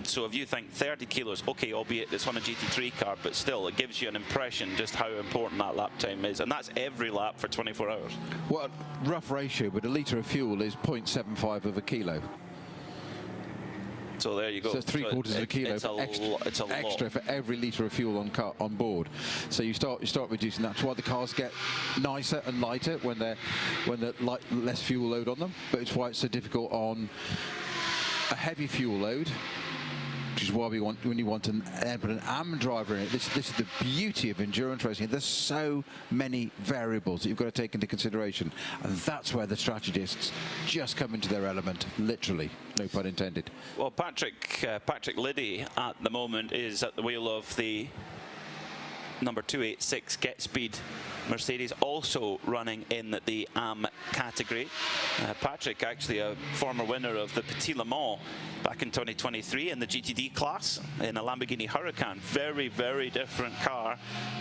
So if you think 30 kilos, okay, albeit it's on a GT3 car, but still, it gives you an impression just how important that lap time is. And that's every lap for 24 hours. Well, rough ratio, but a litre of fuel is 0.75 of a kilo. So there you go. So it's 3/4 of a kilo extra for every litre of fuel on board. So you start reducing that. That's why the cars get nicer and lighter when they're less fuel load on them. But it's why it's so difficult on a heavy fuel load, which is why when you want an AM driver in it. This is the beauty of endurance racing. There's so many variables that you've got to take into consideration, and that's where the strategists just come into their element, literally, no pun intended. Well, Patrick Liddy at the moment is at the wheel of the number 286 Get Speed Mercedes, also running in the AM category. Patrick, actually a former winner of the Petit Le Mans back in 2023 in the GTD class in a Lamborghini Huracan. Very, very different car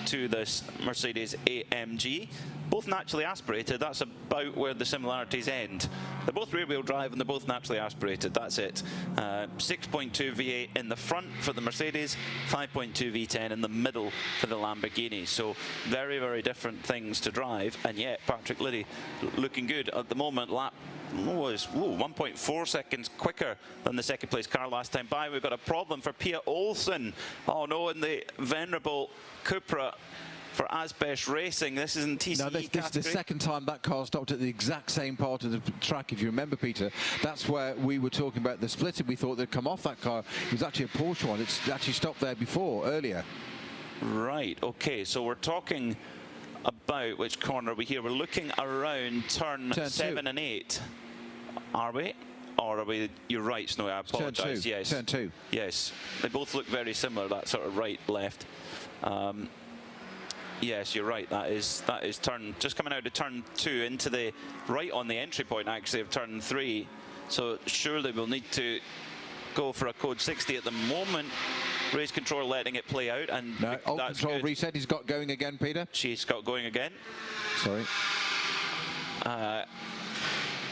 to this Mercedes AMG. Both naturally aspirated. That's about where the similarities end. They're both rear-wheel drive and they're both naturally aspirated. That's it. 6.2 V8 in the front for the Mercedes, 5.2 V10 in the middle for the Lamborghini. So very, very different things to drive, and yet Patrick Liddy looking good at the moment. Lap was 1.4 seconds quicker than the second place car last time by. We've got a problem for Pia Olsen. Oh no, in the venerable Cupra for Asbesh Racing. This isn't TCE Now, this category. is the second time that car stopped at the exact same part of the track, if you remember, Peter. That's where we were talking about the splitting. We thought they'd come off that car. It was actually a Porsche one. It's actually stopped there earlier. Right, okay, so we're talking about which corner are we here? We're looking around turn 7 and 8. Are we? Or are we? You're right, Snowy, I apologise. Yes. Turn 2. Yes. They both look very similar, that sort of right, left. Yes, you're right. That is turn, just coming out of turn 2 into the right on the entry point, actually, of turn 3. So surely we'll need to go for a code 60 at the moment. Race control letting it play out, and no, that's control good. Reset. He's got going again, Peter. She's got going again. Sorry.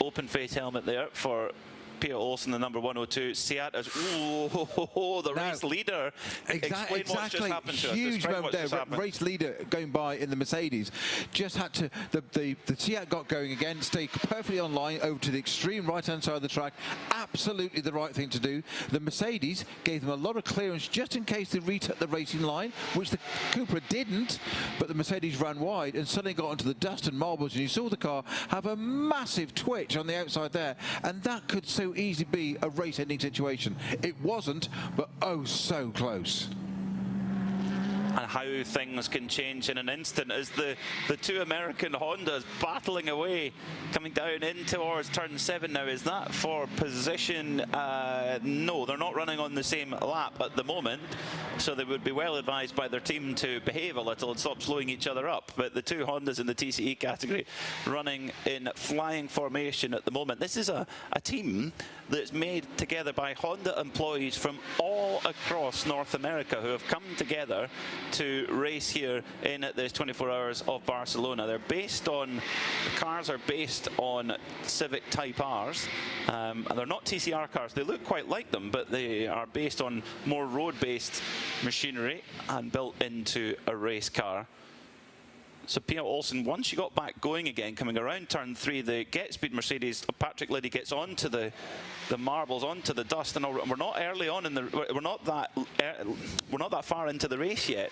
Open face helmet there for Pia Olsen, the number 102. Seat as the race leader. Explain what's just happened to us. Huge moment there. Race leader going by in the Mercedes. Just had to. The Seat got going again. Stayed perfectly on line over to the extreme right-hand side of the track. Absolutely the right thing to do. The Mercedes gave them a lot of clearance just in case they retook the racing line, which the Cupra didn't. But the Mercedes ran wide and suddenly got onto the dust and marbles, and you saw the car have a massive twitch on the outside there, and that could so so easily be a race-ending situation. It wasn't, but oh so close. And how things can change in an instant as the two American Hondas battling away, coming down in towards turn 7 now. Is that for position? No, they're not running on the same lap at the moment, so they would be well advised by their team to behave a little and stop slowing each other up. But the two Hondas in the TCE category running in flying formation at the moment. This is a team that's made together by Honda employees from all across North America who have come together to race here in this 24 Hours of Barcelona. They're based on, the cars are based on Civic Type Rs, and they're not TCR cars. They look quite like them, but they are based on more road-based machinery and built into a race car. So Pia Olsen, once she got back going again, coming around turn 3, the Get Speed Mercedes, Patrick Liddy gets onto the marbles, onto the dust, and we're not early on in the, we're not that far into the race yet,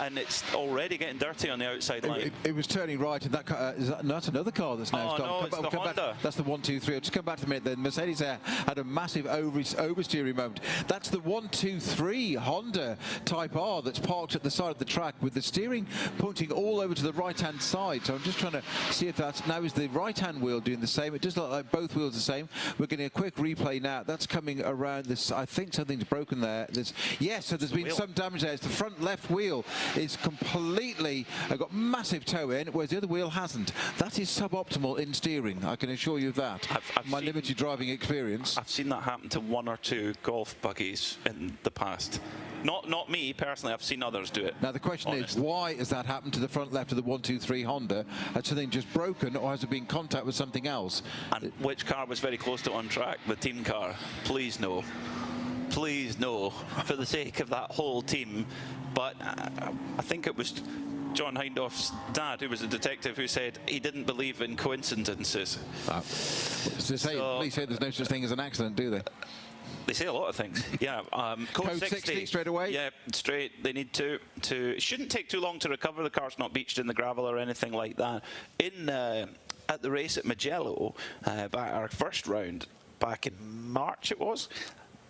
and it's already getting dirty on the outside line. It was turning right, and that is that's another car that's now no, it's the Honda. That's the 1, 2, 3. I'll just come back to a minute. The Mercedes there had a massive oversteering moment. That's the 1, 2, 3 Honda Type R that's parked at the side of the track with the steering pointing all over to the right-hand side. So I'm just trying to see if that's now is the right-hand wheel doing the same. It does look like both wheels the same. We're getting a quick replay now. That's coming around this. I think something's broken there. Yes, so there's been some damage there. It's the front left wheel is completely got massive toe in, whereas the other wheel hasn't. That is suboptimal in steering. I can assure you of that. I've my limited driving experience. I've seen that happen to 1 or 2 golf buggies in the past. Not me personally. I've seen others do it. Now the question is, why has that happened to the front left of the 1, 2, 3 Honda? Has something just broken, or has it been in contact with something else? And which car was very close to on track? The team car. Please no. Please no. For the sake of that whole team. But I think it was John Hindhoff's dad, who was a detective, who said he didn't believe in coincidences. Police say there's no such thing as an accident, do they? They say a lot of things. Yeah. Code 60 straight away? Yeah, straight. They need to. It shouldn't take too long to recover. The car's not beached in the gravel or anything like that. At the race at Mugello, by our first round back in March, it was.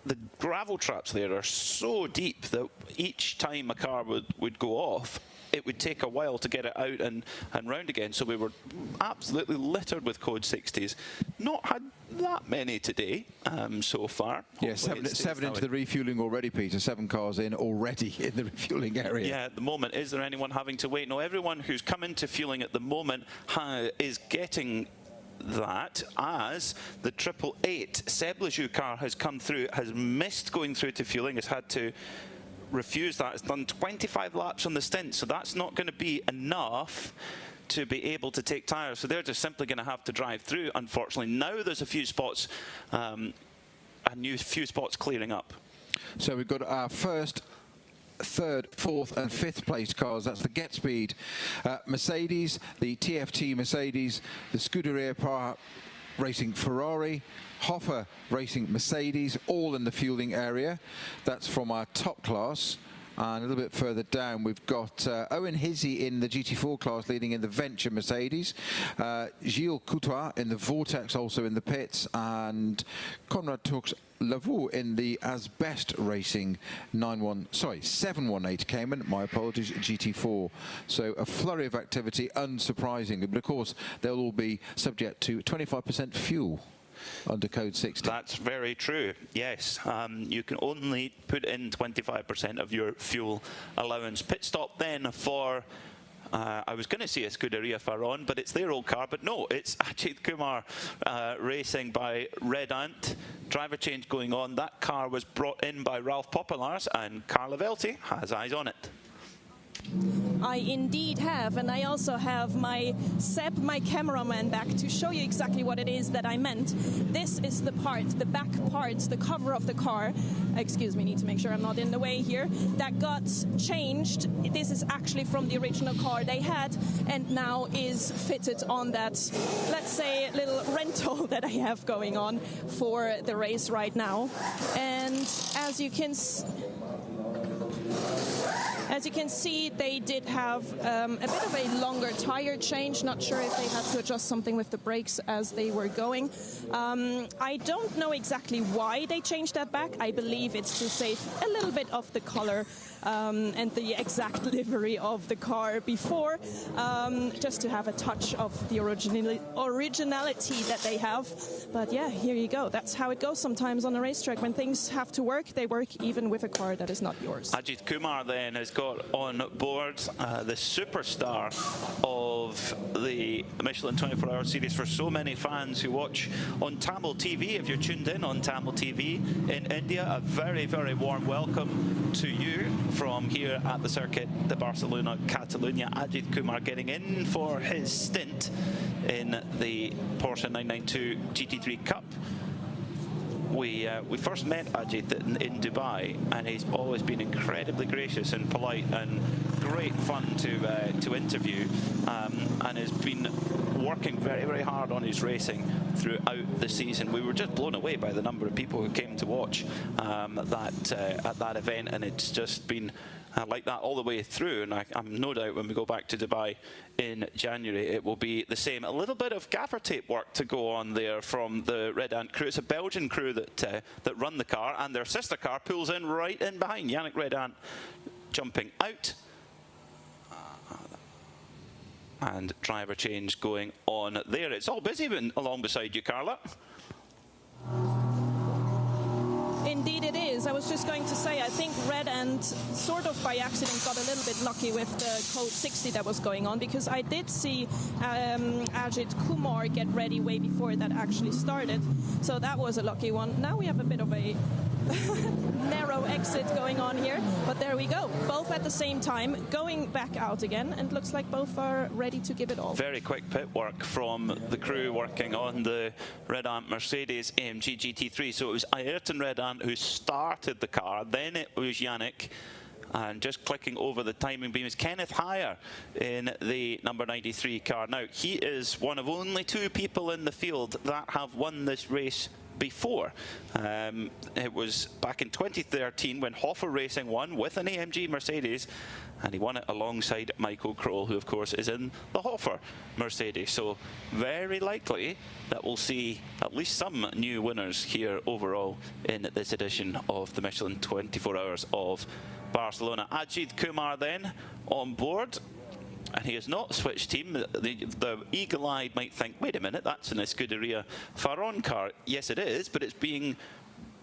The gravel traps there are so deep that each time a car would go off, it would take a while to get it out and round again. So we were absolutely littered with Code 60s. Not had that many today so far. Yeah, seven into the refuelling already, Peter. 7 cars in already in the refuelling area. Yeah, at the moment. Is there anyone having to wait? No, everyone who's come into fueling at the moment is getting that, as the 888 Seb Lejeune car has come through, has missed going through to fueling, has had to refuse that. It's done 25 laps on the stint, so that's not going to be enough to be able to take tyres. So they're just simply going to have to drive through, unfortunately. Now there's a few spots, few spots clearing up. So we've got our first, 3rd, 4th and 5th place cars. That's the Get Speed Mercedes, the TFT Mercedes, the Scuderia Par Racing Ferrari, Hoffer Racing Mercedes, all in the fueling area. That's from our top class. And a little bit further down, we've got Owen Hizzy in the GT4 class, leading in the Venture Mercedes. Gilles Coutois in the Vortex, also in the pits. And Conrad Tux Lavaux in the Asbest Racing 718 Cayman, my apologies, GT4. So a flurry of activity, unsurprisingly. But of course, they'll all be subject to 25% fuel under Code 60. That's very true, yes. You can only put in 25% of your fuel allowance. Pit stop then for, I was going to say a Scuderia Ferron, but it's their old car. But no, it's Ajit Kumar Racing by Red Ant. Driver change going on. That car was brought in by Ralph Popelars, and Carla Velti has eyes on it. I indeed have, and I also have my Seb, my cameraman, back to show you exactly what it is that I meant. This is the part, the back part, the cover of the car, excuse me, need to make sure I'm not in the way here, that got changed. This is actually from the original car they had, and now is fitted on that, let's say, little rental that I have going on for the race right now. And as you can As you can see, they did have a bit of a longer tire change. Not sure if they had to adjust something with the brakes as they were going. I don't know exactly why they changed that back. I believe it's to save a little bit of the color and the exact livery of the car before, just to have a touch of the originality that they have. But yeah, here you go. That's how it goes sometimes on a racetrack. When things have to work, they work even with a car that is not yours. Ajit Kumar then has got on board the superstar of the Michelin 24-hour series for so many fans who watch on Tamil TV. If you're tuned in on Tamil TV in India, a very, very warm welcome to you from here at the circuit, the Barcelona, Catalunya. Ajit Kumar getting in for his stint in the Porsche 992 GT3 Cup. We first met Ajit in Dubai, and he's always been incredibly gracious and polite and great fun to interview, and has been working very, very hard on his racing throughout the season. We were just blown away by the number of people who came to watch at that event, and it's just been like that all the way through, and I'm no doubt when we go back to Dubai in January it will be the same. A little bit of gaffer tape work to go on there from the Red Ant crew. It's a Belgian crew that run the car, and their sister car pulls in right in behind. Yannick Red Ant jumping out, and driver change going on there. It's all busy along beside you, Carla. Indeed it is. I was just going to say, I think Red Ant sort of by accident got a little bit lucky with the code 60 that was going on, because I did see Ajit Kumar get ready way before that actually started. So that was a lucky one. Now we have a bit of a narrow exit going on here, but there we go. Both at the same time going back out again, and looks like both are ready to give it all. Very quick pit work from the crew working on the Red Ant Mercedes AMG GT3. So it was Ayrton Red Ant who started the car, then it was Yannick, and just clicking over the timing beam is Kenneth Heyer in the number 93 car. Now, he is one of only two people in the field that have won this race before. It was back in 2013 when Hoffer Racing won with an AMG Mercedes, and he won it alongside Michael Kroll, who of course is in the Hoffer Mercedes. So very likely that we'll see at least some new winners here overall in this edition of the Michelin 24 Hours of Barcelona. Ajit Kumar then on board, and he has not switched team. The eagle-eyed might think, wait a minute, that's an Scuderia Farron car. Yes, it is, but it's being,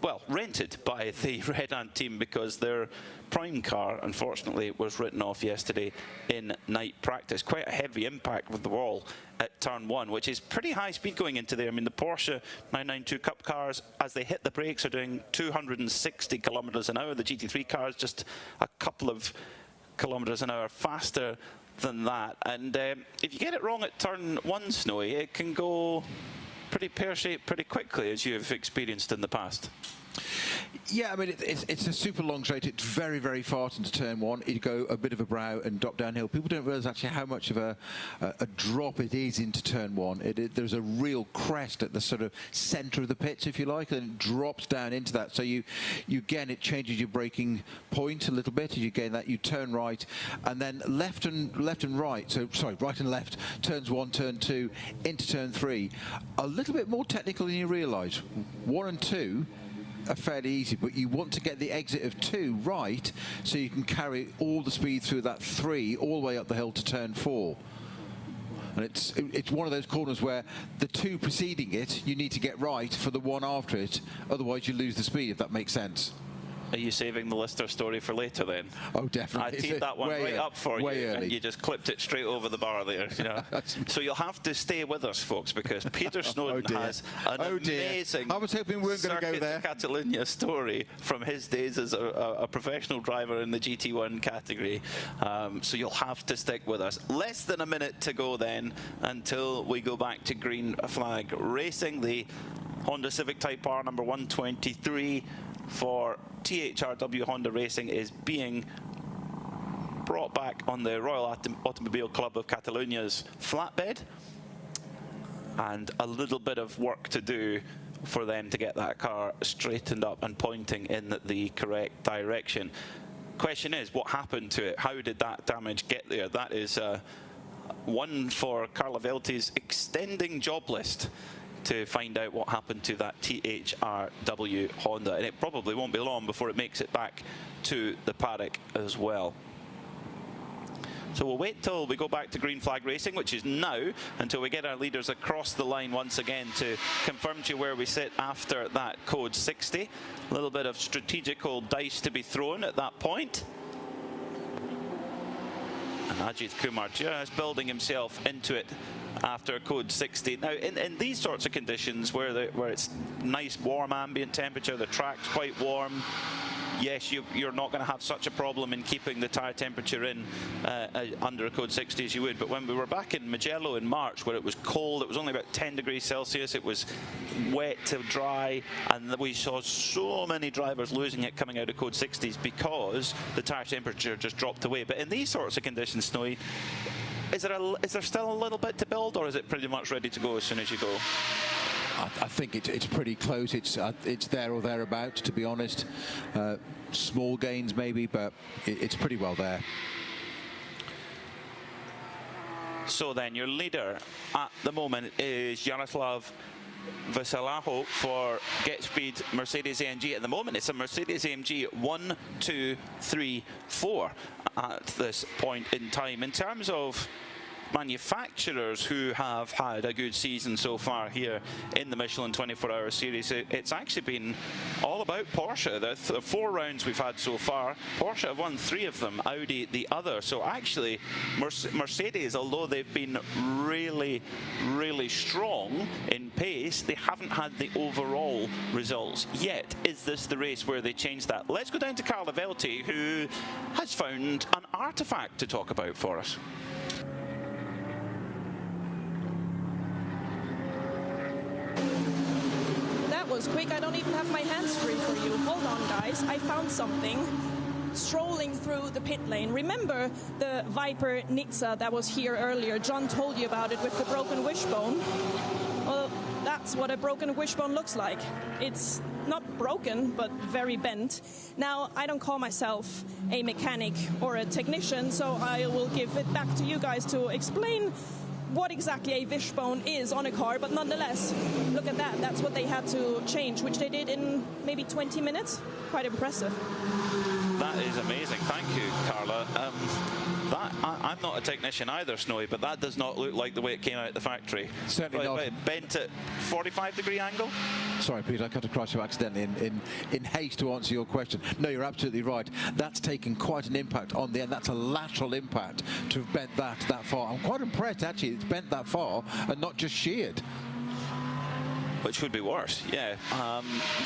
well, rented by the Red Ant team, because their prime car, unfortunately, was written off yesterday in night practice. Quite a heavy impact with the wall at turn one, which is pretty high speed going into there. I mean, the Porsche 992 Cup cars, as they hit the brakes, are doing 260 kilometers an hour. The GT3 cars just a couple of kilometers an hour faster than that, and if you get it wrong at turn one, Snowy, it can go pretty pear-shaped pretty quickly, as you've experienced in the past. Yeah, I mean, it's a super long straight. It's very, very fast into turn one. You go a bit of a brow and drop downhill. People don't realise actually how much of a drop it is into turn one. There's a real crest at the sort of centre of the pits, if you like, and it drops down into that. So you again, it changes your braking point a little bit. As you gain that, you turn right, and then left and right. So sorry, right and left. Turns one, turn two, into turn three. A little bit more technical than you realise. 1 and 2 are fairly easy, but you want to get the exit of 2 right, so you can carry all the speed through that 3 all the way up the hill to turn 4. And it's one of those corners where the 2 preceding it you need to get right for the 1 after it, otherwise you lose the speed, if that makes sense. Are you saving the Lister story for later then? Oh, definitely. I teed that one right up for you, and you just clipped it straight over the bar there. You know? So you'll have to stay with us, folks, because Peter Snowden has an amazing I was hoping we weren't going to go there. Catalunya story from his days as a professional driver in the GT1 category. So you'll have to stick with us. Less than a minute to go then until we go back to green flag racing. The Honda Civic Type R number 123 for THRW Honda Racing is being brought back on the Royal Automobile Club of Catalunya's flatbed, and a little bit of work to do for them to get that car straightened up and pointing in the correct direction. question is, what happened to it? How did that damage get there? That is one for Carla Velti's extending job list to find out what happened to that THRW Honda. And it probably won't be long before it makes it back to the paddock as well. So we'll wait till we go back to green flag racing, which is now, until we get our leaders across the line once again to confirm to you where we sit after that code 60. A little bit of strategical dice to be thrown at that point. And Ajit Kumar just building himself into it after code 60. Now, in these sorts of conditions where it's nice warm ambient temperature, the track's quite warm, yes, you're not going to have such a problem in keeping the tyre temperature in under a code 60 as you would. But when we were back in Mugello in March, where it was cold, it was only about 10 degrees Celsius, it was wet to dry, and we saw so many drivers losing it coming out of code 60s because the tyre temperature just dropped away. But in these sorts of conditions, Snowy, is there still a little bit to build, or is it pretty much ready to go as soon as you go? I think it's pretty close. It's there or thereabouts, to be honest. Small gains maybe, but it's pretty well there. So then your leader at the moment is Jaroslav Veselaho for Get Speed Mercedes AMG. At the moment it's a Mercedes AMG 1, 2, 3, 4 at this point in time. In terms of manufacturers who have had a good season so far here in the Michelin 24-hour series, it's actually been all about Porsche. The 4 rounds we've had so far, Porsche have won 3 of them, Audi the other. So actually Mercedes, although they've been really, really strong in pace, they haven't had the overall results yet. Is this the race where they change that? Let's go down to Carla Velti, who has found an artifact to talk about for us. That was quick. I don't even have my hands free for you. Hold on, guys. I found something strolling through the pit lane. Remember the Viper Nizza that was here earlier? John told you about it with the broken wishbone. Well, that's what a broken wishbone looks like. It's not broken, but very bent. Now, I don't call myself a mechanic or a technician, so I will give it back to you guys to explain what exactly a wishbone is on a car, but nonetheless, look at that. That's what they had to change, which they did in maybe 20 minutes. Quite impressive. That is amazing. Thank you, Carla. I'm not a technician either, Snowy, but that does not look like the way it came out of the factory. Certainly not. Bent at 45-degree angle? Sorry, Peter, I cut across you accidentally in haste to answer your question. No, you're absolutely right. That's taken quite an impact on the end. That's a lateral impact to have bent that far. I'm quite impressed, actually, it's bent that far and not just sheared. Which would be worse, yeah.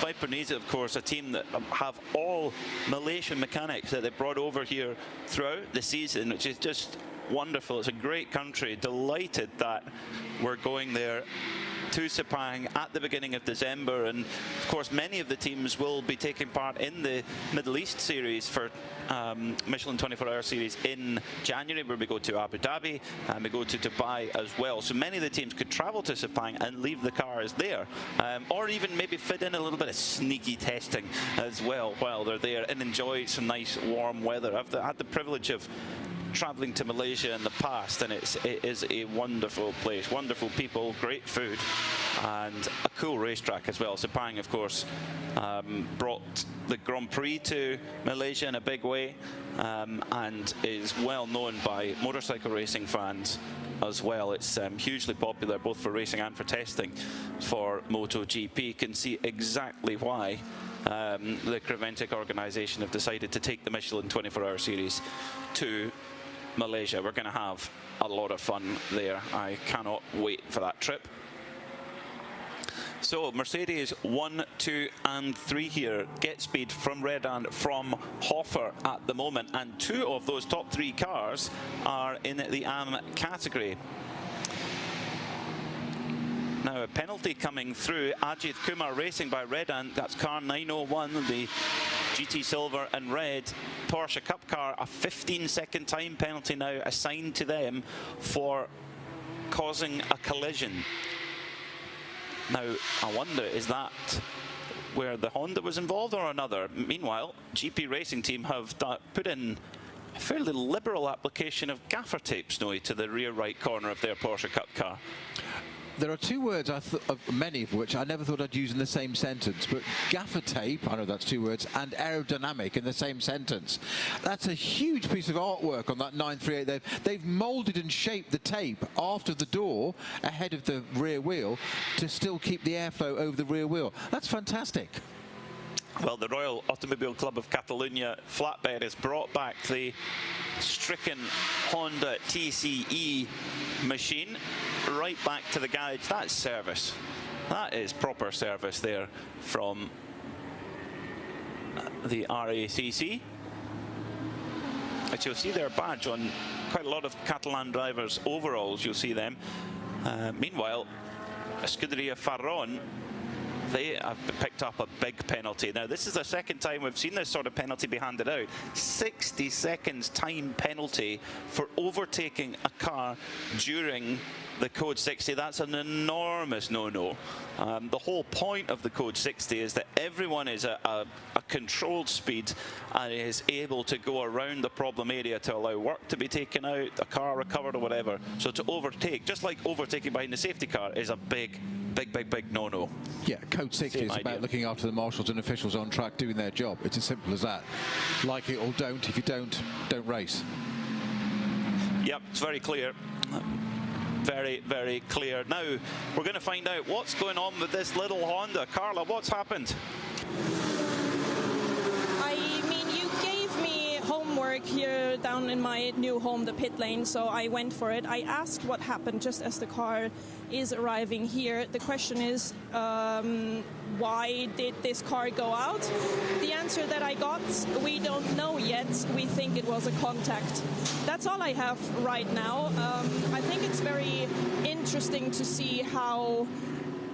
Viper Nizza, of course, a team that have all Malaysian mechanics that they brought over here throughout the season, which is just wonderful. It's a great country. Delighted that we're going there to Sepang at the beginning of December, and of course many of the teams will be taking part in the Middle East series for Michelin 24-hour series in January, where we go to Abu Dhabi and we go to Dubai as well. So many of the teams could travel to Sepang and leave the cars there, or even maybe fit in a little bit of sneaky testing as well while they're there and enjoy some nice warm weather. I've had the privilege of traveling to Malaysia in the past, and it is a wonderful place, wonderful people, great food, and a cool racetrack as well. Sepang, of course, brought the Grand Prix to Malaysia in a big way, and is well known by motorcycle racing fans as well. It's hugely popular both for racing and for testing for MotoGP. You can see exactly why the Creventic organisation have decided to take the Michelin 24-hour series to Malaysia. We're going to have a lot of fun there. I cannot wait for that trip. So Mercedes 1, 2 and 3 here. Get Speed from Redan, from Hoffer at the moment, and 2 of those top 3 cars are in the AM category. Now a penalty coming through. Ajit Kumar racing by Redan. That's car 901, the GT Silver and Red Porsche Cup car. A 15-second time penalty now assigned to them for causing a collision. Now I wonder, is that where the Honda was involved or another. Meanwhile, GP Racing Team have put in a fairly liberal application of gaffer tape, Snowy, to the rear right corner of their Porsche Cup car. There are two words, many of which I never thought I'd use in the same sentence, but gaffer tape, I know that's two words, and aerodynamic in the same sentence. That's a huge piece of artwork on that 938. They've moulded and shaped the tape after the door, ahead of the rear wheel, to still keep the airflow over the rear wheel. That's fantastic. Well, the Royal Automobile Club of Catalonia flatbed has brought back the stricken Honda TCE machine right back to the garage. That's service. That is proper service there from the RACC. But you'll see their badge on quite a lot of Catalan drivers' overalls. You'll see them. Meanwhile, Scuderia Farron, they have picked up a big penalty. Now, this is the second time we've seen this sort of penalty be handed out. 60 seconds time penalty for overtaking a car during the Code 60. That's an enormous no-no. The whole point of the Code 60 is that everyone is at a controlled speed and is able to go around the problem area to allow work to be taken out, a car recovered or whatever. So to overtake, just like overtaking behind the safety car, is a big no-no. Yeah, Code 60 is about looking after the marshals and officials on track doing their job. It's as simple as that. Like it or don't. If you don't race. Yep, it's very clear. Very, very clear. Now, we're going to find out what's going on with this little Honda. Carla, what's happened? I mean, you gave me homework here down in my new home, the pit lane, so I went for it. I asked what happened just as the car is arriving here. The question is, why did this car go out? The answer that I got, we don't know yet. We think it was a contact. That's all I have right now. I think it's very interesting to see how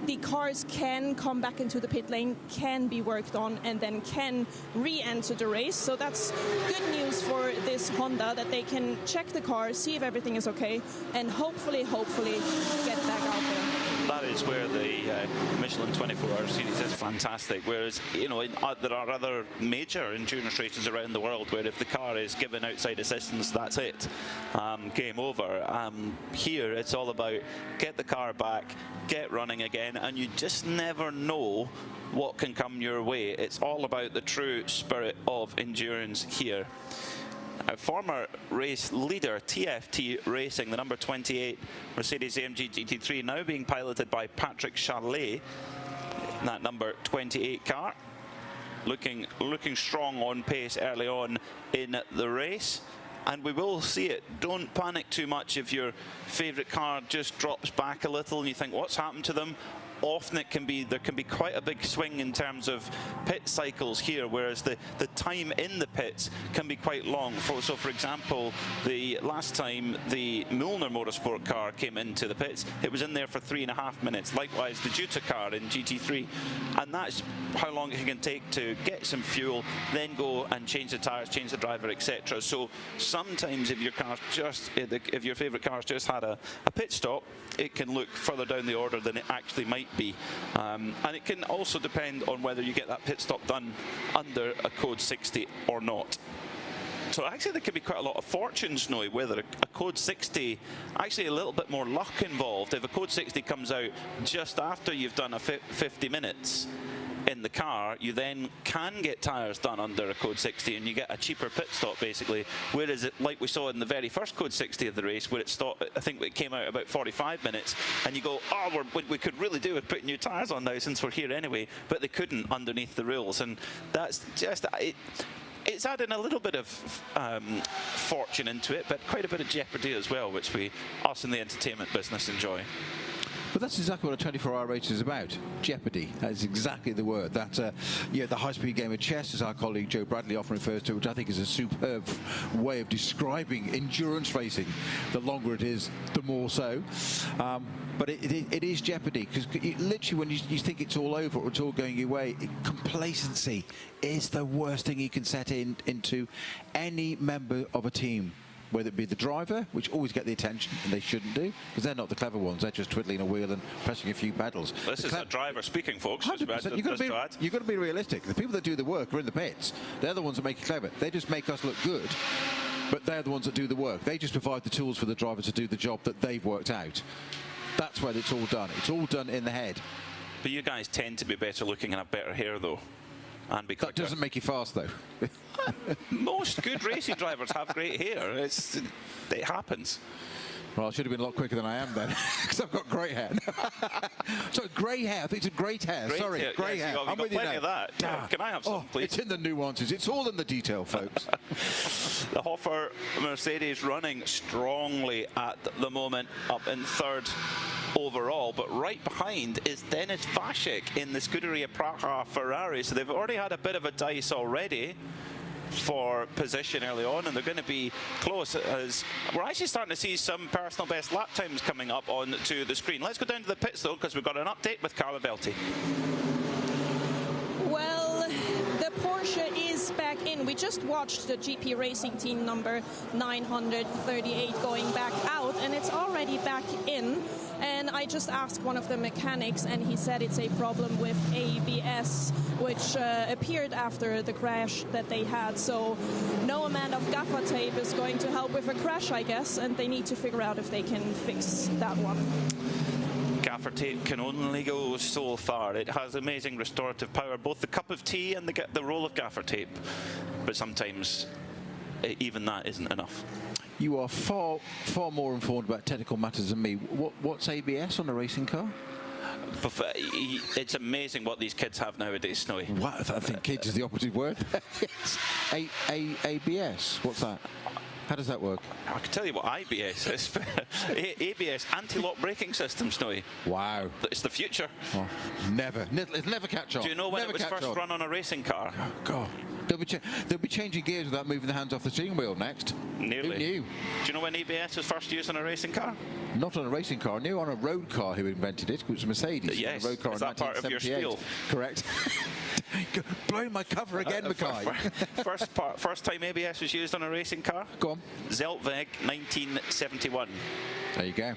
the cars can come back into the pit lane, can be worked on, and then can re-enter the race. So that's good news for this Honda, that they can check the car, see if everything is okay, and hopefully get back out there. That is where the Michelin 24-hour series is fantastic. Whereas, you know, there are other major endurance races around the world where if the car is given outside assistance, that's it. Game over. Here, it's all about get the car back, get running again, and you just never know what can come your way. It's all about the true spirit of endurance here. A former race leader, TFT Racing, the number 28 Mercedes-AMG GT3, now being piloted by Patrick Charlet, that number 28 car, looking strong on pace early on in the race. And we will see it. Don't panic too much if your favourite car just drops back a little and you think, what's happened to them? Often there can be quite a big swing in terms of pit cycles here, whereas the time in the pits can be quite long. So for example, the last time the Milner Motorsport car came into the pits, it was in there for 3.5 minutes. Likewise, the Jutta car in GT3. And that's how long it can take to get some fuel, then go and change the tyres, change the driver, etc. So sometimes if your favourite car's just had a pit stop, it can look further down the order than it actually might be. And it can also depend on whether you get that pit stop done under a Code 60 or not. So actually there could be quite a lot of fortunes now, whether a Code 60, actually a little bit more luck involved. If a Code 60 comes out just after you've done a 50 minutes in the car, you then can get tyres done under a Code 60 and you get a cheaper pit stop basically, whereas like we saw in the very first Code 60 of the race where it stopped, I think it came out about 45 minutes and you go, oh, we could really do with putting new tyres on now since we're here anyway, but they couldn't underneath the rules. And that's just it's adding a little bit of fortune into it, but quite a bit of jeopardy as well, which us in the entertainment business enjoy. But that's exactly what a 24-hour race is about. Jeopardy. That is exactly the word. That's the high-speed game of chess, as our colleague Joe Bradley often refers to, which I think is a superb way of describing endurance racing. The longer it is, the more so. But it is jeopardy, because literally when you think it's all over or it's all going your way, complacency is the worst thing you can set into any member of a team. whether it be the driver, which always get the attention, and they shouldn't do, because they're not the clever ones. They're just twiddling a wheel and pressing a few pedals. This is a driver speaking, folks. 100%. You've got to be realistic. The people that do the work are in the pits. They're the ones that make it clever. They just make us look good, but they're the ones that do the work. They just provide the tools for the driver to do the job that they've worked out. That's where it's all done. It's all done in the head. But you guys tend to be better looking and have better hair, though. And be quicker. That doesn't make you fast, though. Most good racing drivers have great hair. It happens. Well, I should have been a lot quicker than I am then, because I've got grey hair. So grey hair. I think it's a great hair. Sorry, grey hair. I'm with you now. Of that. Can I have some, please? It's in the nuances. It's all in the detail, folks. The Hoffer Mercedes running strongly at the moment, up in third overall, but right behind is Dennis Vashik in the Scuderia Praha Ferrari. So they've already had a bit of a dice already for position early on, and they're going to be close, as we're actually starting to see some personal best lap times coming up onto the screen. Let's go down to the pits though, because we've got an update with Carla Velti. Well, the Porsche is back in. We just watched the GP Racing Team number 938 going back out, and it's already back in. And I just asked one of the mechanics, and he said it's a problem with ABS, which appeared after the crash that they had. So no amount of gaffer tape is going to help with a crash, I guess, and they need to figure out if they can fix that one. Gaffer tape can only go so far. It has amazing restorative power, both the cup of tea and the roll of gaffer tape. But sometimes even that isn't enough. You are far more informed about technical matters than me. What's ABS on a racing car? It's amazing what these kids have nowadays, Snowy. What? I think kids is the operative word. ABS, what's that? How does that work? I can tell you what IBS is. ABS, anti-lock braking system, Snowy. Wow. It's the future. Oh, it'll never catch on. Do you know when it was first run on a racing car? Oh, God. They'll be changing gears without moving the hands off the steering wheel next. Nearly. Who knew? Do you know when ABS was first used on a racing car? Not on a racing car. I knew on a road car who invented it, which was Mercedes. Yes. A road car is in that part of your spiel? Correct. Blowing my cover again, Mackay. First time ABS was used on a racing car? Go on. Zeltweg, 1971. There you go.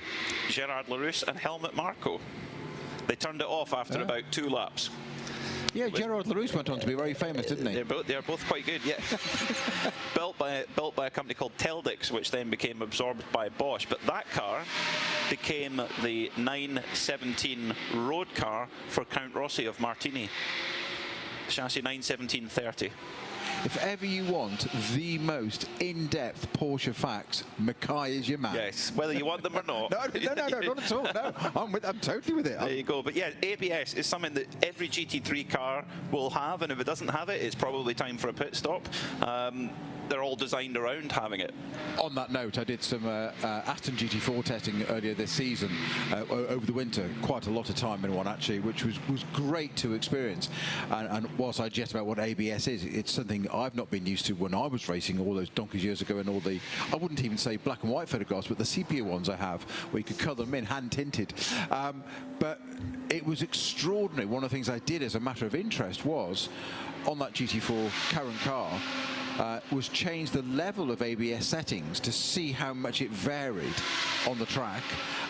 Gerard Larousse and Helmut Marko. They turned it off after about 2 laps. Yeah, Gerard Larousse went on to be very famous, didn't he? They're both quite good, yeah. built by a company called Teldix, which then became absorbed by Bosch. But that car became the 917 road car for Count Rossi of Martini. Chassis 917-30. If ever you want the most in-depth Porsche facts, Mackay is your man. Yes, whether you want them or not. No, not at all. No, I'm totally with it. There you go. But yeah, ABS is something that every GT3 car will have, and if it doesn't have it, it's probably time for a pit stop. They're all designed around having it. On that note, I did some Aston GT4 testing earlier this season, over the winter, quite a lot of time in one actually, which was great to experience. And whilst I jest about what ABS is, it's something I've not been used to when I was racing all those donkeys years ago, and all the, I wouldn't even say black and white photographs, but the sepia ones I have, where you could colour them in, hand tinted. But it was extraordinary. One of the things I did as a matter of interest was, on that GT4 current car, was change the level of ABS settings to see how much it varied on the track,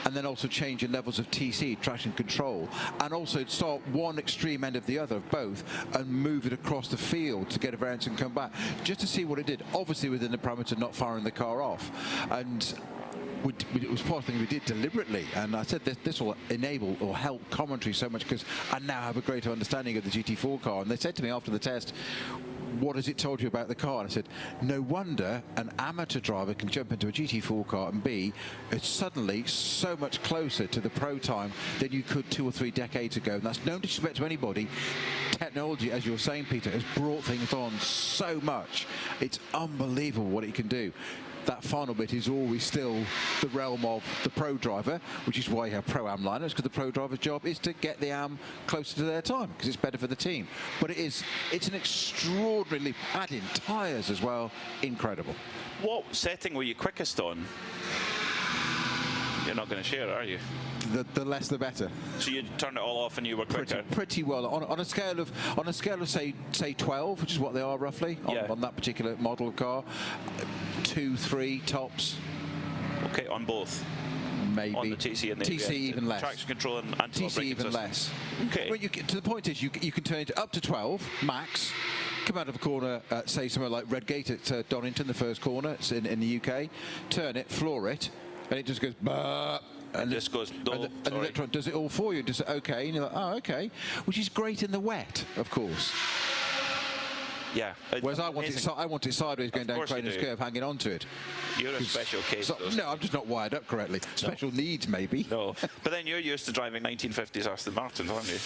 and then also change the levels of TC, traction control, and also start one extreme end of the other of both and move it across the field to get a variance and come back, just to see what it did, obviously within the parameter not firing the car off. And it was part of the thing we did deliberately, and I said this will enable or help commentary so much, because I now have a greater understanding of the GT4 car. And they said to me after the test, what has it told you about the car? And I said, no wonder an amateur driver can jump into a GT4 car and be suddenly so much closer to the pro time than you could 2 or 3 decades ago. And that's no disrespect to anybody. Technology, as you were saying, Peter, has brought things on so much. It's unbelievable what it can do. That final bit is always still the realm of the pro driver, which is why you have pro-am lineups, because the pro driver's job is to get the am closer to their time, because it's better for the team. But it's an extraordinarily, add in tyres as well, incredible. What setting were you quickest on? You're not going to share, are you? The less the better. So you turned it all off and you were quicker? Pretty well. On a scale of say 12, which is what they are roughly on that particular model of car, 2, 3 tops. Okay, on both. Maybe. On the TC and the TC even less. Traction control and anti-lock TC braking even system. less. Okay. Well, to the point is, you can turn it up to 12 max. Come out of a corner, say somewhere like Redgate at Donington, the first corner. It's in the UK. Turn it, floor it, and it just goes. Bah, and just goes. No, and the electron does it all for you. Just okay, and you're like, oh, okay, which is great in the wet, of course. Yeah. Whereas I want it sideways, going down Cranen's Curve, hanging onto it. You're a special case. No, I'm just not wired up correctly. Special needs, maybe. No, but then you're used to driving 1950s Aston Martins, aren't you?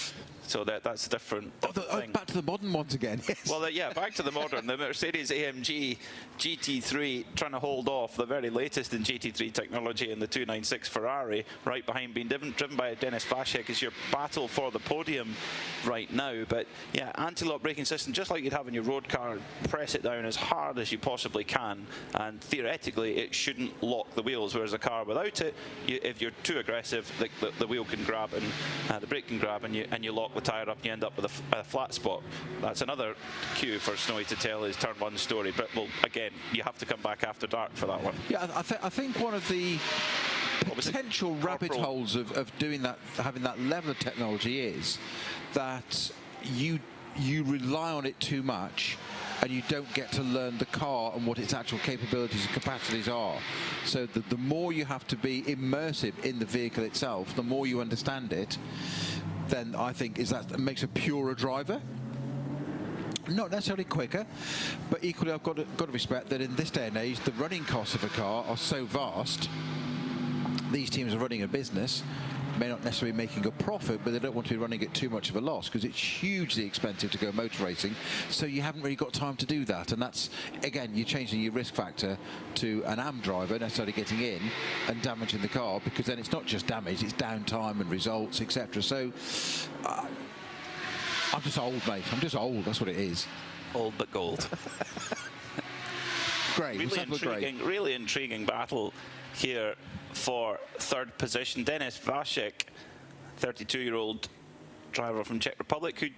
So that's different. Thing. Back to the modern ones again. Yes. Well, yeah, back to the modern. The Mercedes AMG GT3 trying to hold off the very latest in GT3 technology in the 296 Ferrari, right behind, being driven by Dennis Vashek, is your battle for the podium right now. But yeah, anti-lock braking system, just like you'd have in your road car, press it down as hard as you possibly can, and theoretically it shouldn't lock the wheels. Whereas a car without it, if you're too aggressive, the wheel can grab and the brake can grab, and you lock the tyre up, and you end up with a flat spot. That's another cue for Snowy to tell his turn one story. But well, again, you have to come back after dark for that one. Yeah, I think one of the potential rabbit holes of doing that, having that level of technology, is that you rely on it too much, and you don't get to learn the car and what its actual capabilities and capacities are. So the more you have to be immersive in the vehicle itself, the more you understand it, then I think that makes a purer driver. Not necessarily quicker, but equally I've got to respect that in this day and age, the running costs of a car are so vast. These teams are running a business, may not necessarily be making a profit, but they don't want to be running at too much of a loss, because it's hugely expensive to go motor racing, so you haven't really got time to do that. And that's, again, you're changing your risk factor to an AM driver necessarily getting in and damaging the car, because then it's not just damage, it's downtime and results, etc. So I'm just old, mate. I'm just old, that's what it is. Old but gold. Great. Really intriguing battle here for third position. Dennis Vashek, 32-year-old driver from Czech Republic, who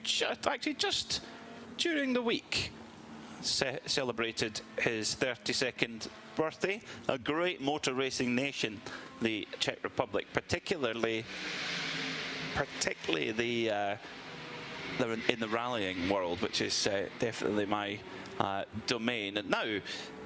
just during the week celebrated his 32nd birthday. A great motor racing nation, the Czech Republic, particularly the they're in the rallying world, which is definitely my domain. And now,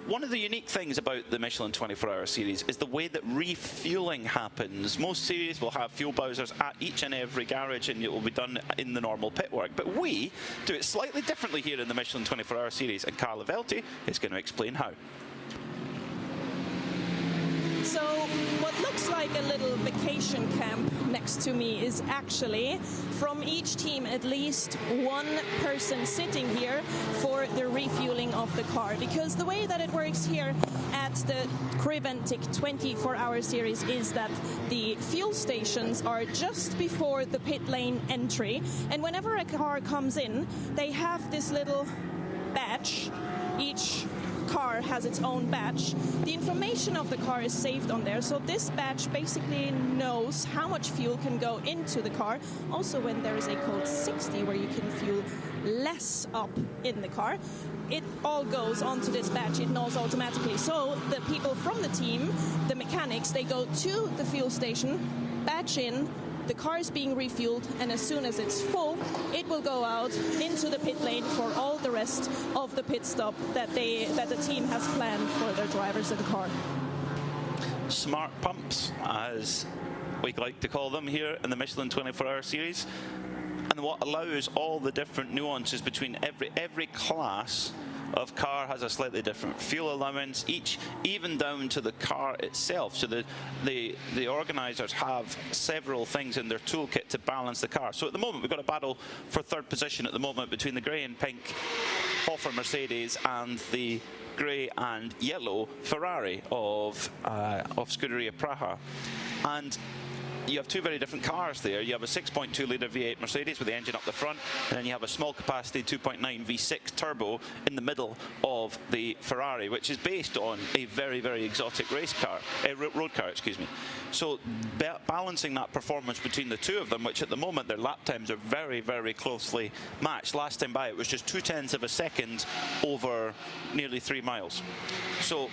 one of the unique things about the Michelin 24-hour series is the way that refueling happens. Most series will have fuel bowsers at each and every garage, and it will be done in the normal pit work. But we do it slightly differently here in the Michelin 24-hour series, and Carla Velti is going to explain how. So what looks like a little vacation camp next to me is actually from each team at least one person sitting here for the refueling of the car. Because the way that it works here at the Creventic 24-hour series is that the fuel stations are just before the pit lane entry. And whenever a car comes in, they have this little badge. Each car has its own badge. The information of the car is saved on there, so this badge basically knows how much fuel can go into the car. Also, when there is a code 60 where you can fuel less up in the car, it all goes onto this badge. It knows automatically. So the people from the team, the mechanics, they go to the fuel station, badge in, the car is being refueled, and as soon as it's full, it will go out into the pit lane for all the rest of the pit stop that the team has planned for their drivers and car. Smart pumps, as we like to call them here in the Michelin 24-hour series, and what allows all the different nuances between every class of car has a slightly different fuel allowance, each even down to the car itself. So the organisers have several things in their toolkit to balance the car. So at the moment we've got a battle for third position at the moment between the grey and pink Hofer Mercedes and the grey and yellow Ferrari of Scuderia Praha. And you have two very different cars there. You have a 6.2 litre V8 Mercedes with the engine up the front, and then you have a small capacity 2.9 V6 turbo in the middle of the Ferrari, which is based on a very, very exotic race car, road car, excuse me. So balancing that performance between the two of them, which at the moment their lap times are very, very closely matched. Last time by it was just 0.2 of a second over nearly 3 miles. So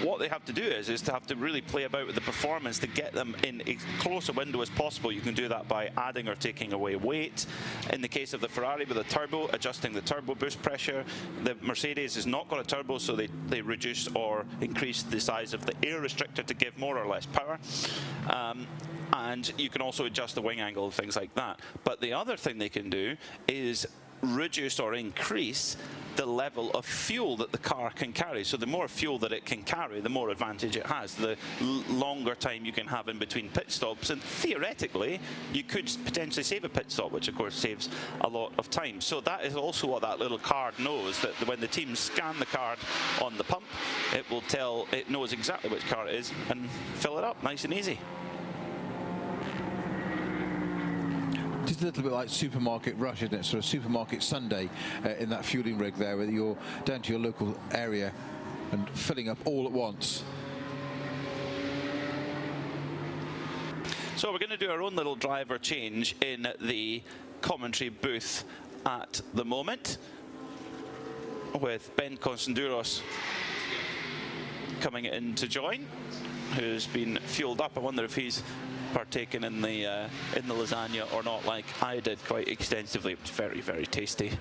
what they have to do is to have to really play about with the performance to get them in as close a window as possible. You can do that by adding or taking away weight. In the case of the Ferrari with a turbo, adjusting the turbo boost pressure. The Mercedes has not got a turbo, so they reduce or increase the size of the air restrictor to give more or less power. And you can also adjust the wing angle and things like that. But the other thing they can do is reduce or increase the level of fuel that the car can carry. So the more fuel that it can carry, the more advantage it has, the longer time you can have in between pit stops, and theoretically you could potentially save a pit stop, which of course saves a lot of time. So that is also what that little card knows, that when the teams scan the card on the pump, it knows exactly which car it is and fill it up nice and easy. Just a little bit like supermarket rush, isn't it? Sort of supermarket Sunday in that fueling rig there, where you're down to your local area and filling up all at once. So we're going to do our own little driver change in the commentary booth at the moment, with Ben Constanduros coming in to join, who's been fueled up. I wonder if he's partaken in the lasagna or not, like I did quite extensively. It was very, very tasty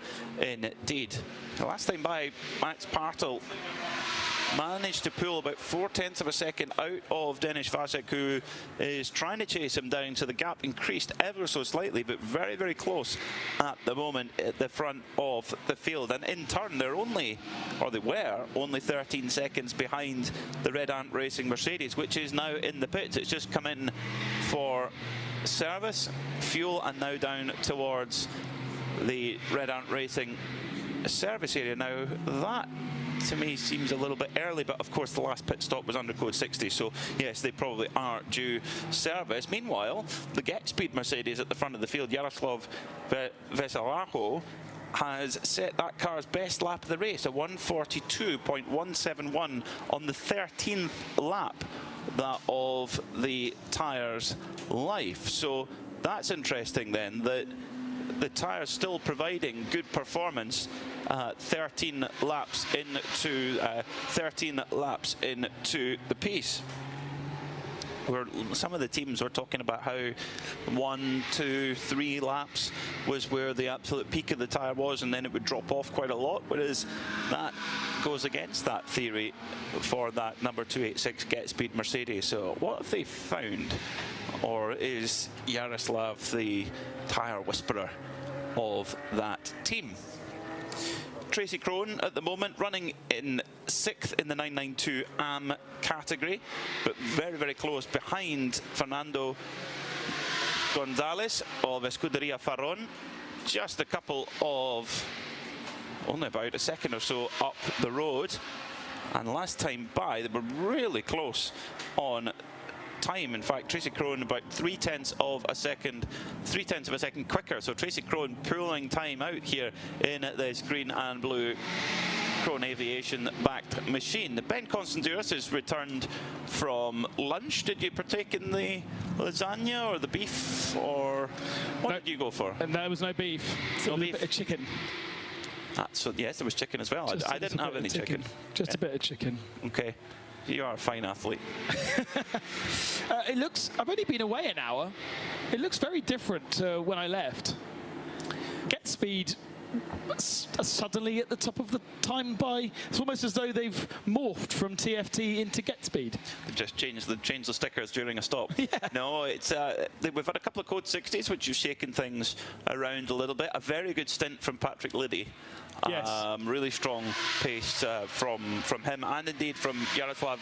indeed. The last time by, Max Partel managed to pull about 0.4 of a second out of Denis Vasek, who is trying to chase him down. So the gap increased ever so slightly, but very, very close at the moment at the front of the field. And in turn, they were only 13 seconds behind the Red Ant Racing Mercedes, which is now in the pits. It's just come in for service, fuel, and now down towards the Red Ant Racing service area. Now that to me seems a little bit early, but of course the last pit stop was under code 60, so yes, they probably are due service. Meanwhile, the Get Speed Mercedes at the front of the field, Jaroslav Veselaho, has set that car's best lap of the race, a 1:42.171 on the 13th lap of the tyre's life. So that's interesting then, that the tyre's still providing good performance 13 laps into the piece. Where some of the teams were talking about how 1, 2, 3 laps was where the absolute peak of the tyre was, and then it would drop off quite a lot, whereas that goes against that theory for that number 286 Get Speed Mercedes. So what have they found? Or is Jaroslav the tyre whisperer of that team? Tracy Crone at the moment running in 6th in the 992 AM category, but very, very close behind Fernando Gonzalez of Escuderia Farron. Just a couple of, only about a second or so up the road. And last time by, they were really close on time. In fact, Tracy Crone about 0.3 of a second quicker. So Tracy Crone pulling time out here in this green and blue Crone Aviation backed machine. Ben Constanduros has returned from lunch. Did you partake in the lasagna or the beef, or what did you go for? And there was no beef. No beef. A bit of chicken. So yes, there was chicken as well. I didn't have any chicken. Just a bit of chicken. Okay. You are a fine athlete. It looks, I've only been away an hour. It looks very different to when I left. Get Speed suddenly at the top of the time by, it's almost as though they've morphed from TFT into Get Speed. They've just changed the stickers during a stop. Yeah. No, it's we've had a couple of code 60s which have shaken things around a little bit. A very good stint from Patrick Liddy. Yes. Really strong pace from him, and indeed from Jaroslav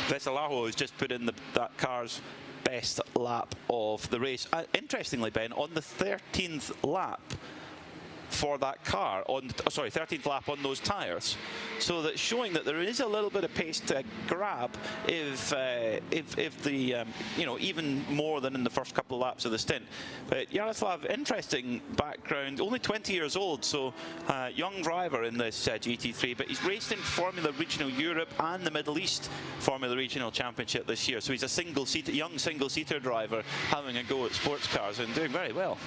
Veselaho, who's just put in that car's best lap of the race. Interestingly, Ben, on the 13th lap for that car, 13th lap on those tyres, so that's showing that there is a little bit of pace to grab if the even more than in the first couple of laps of the stint. But Jaroslav, interesting background, only 20 years old, so young driver in this GT3, but he's raced in Formula Regional Europe and the Middle East Formula Regional Championship this year, so he's a young single-seater driver having a go at sports cars and doing very well.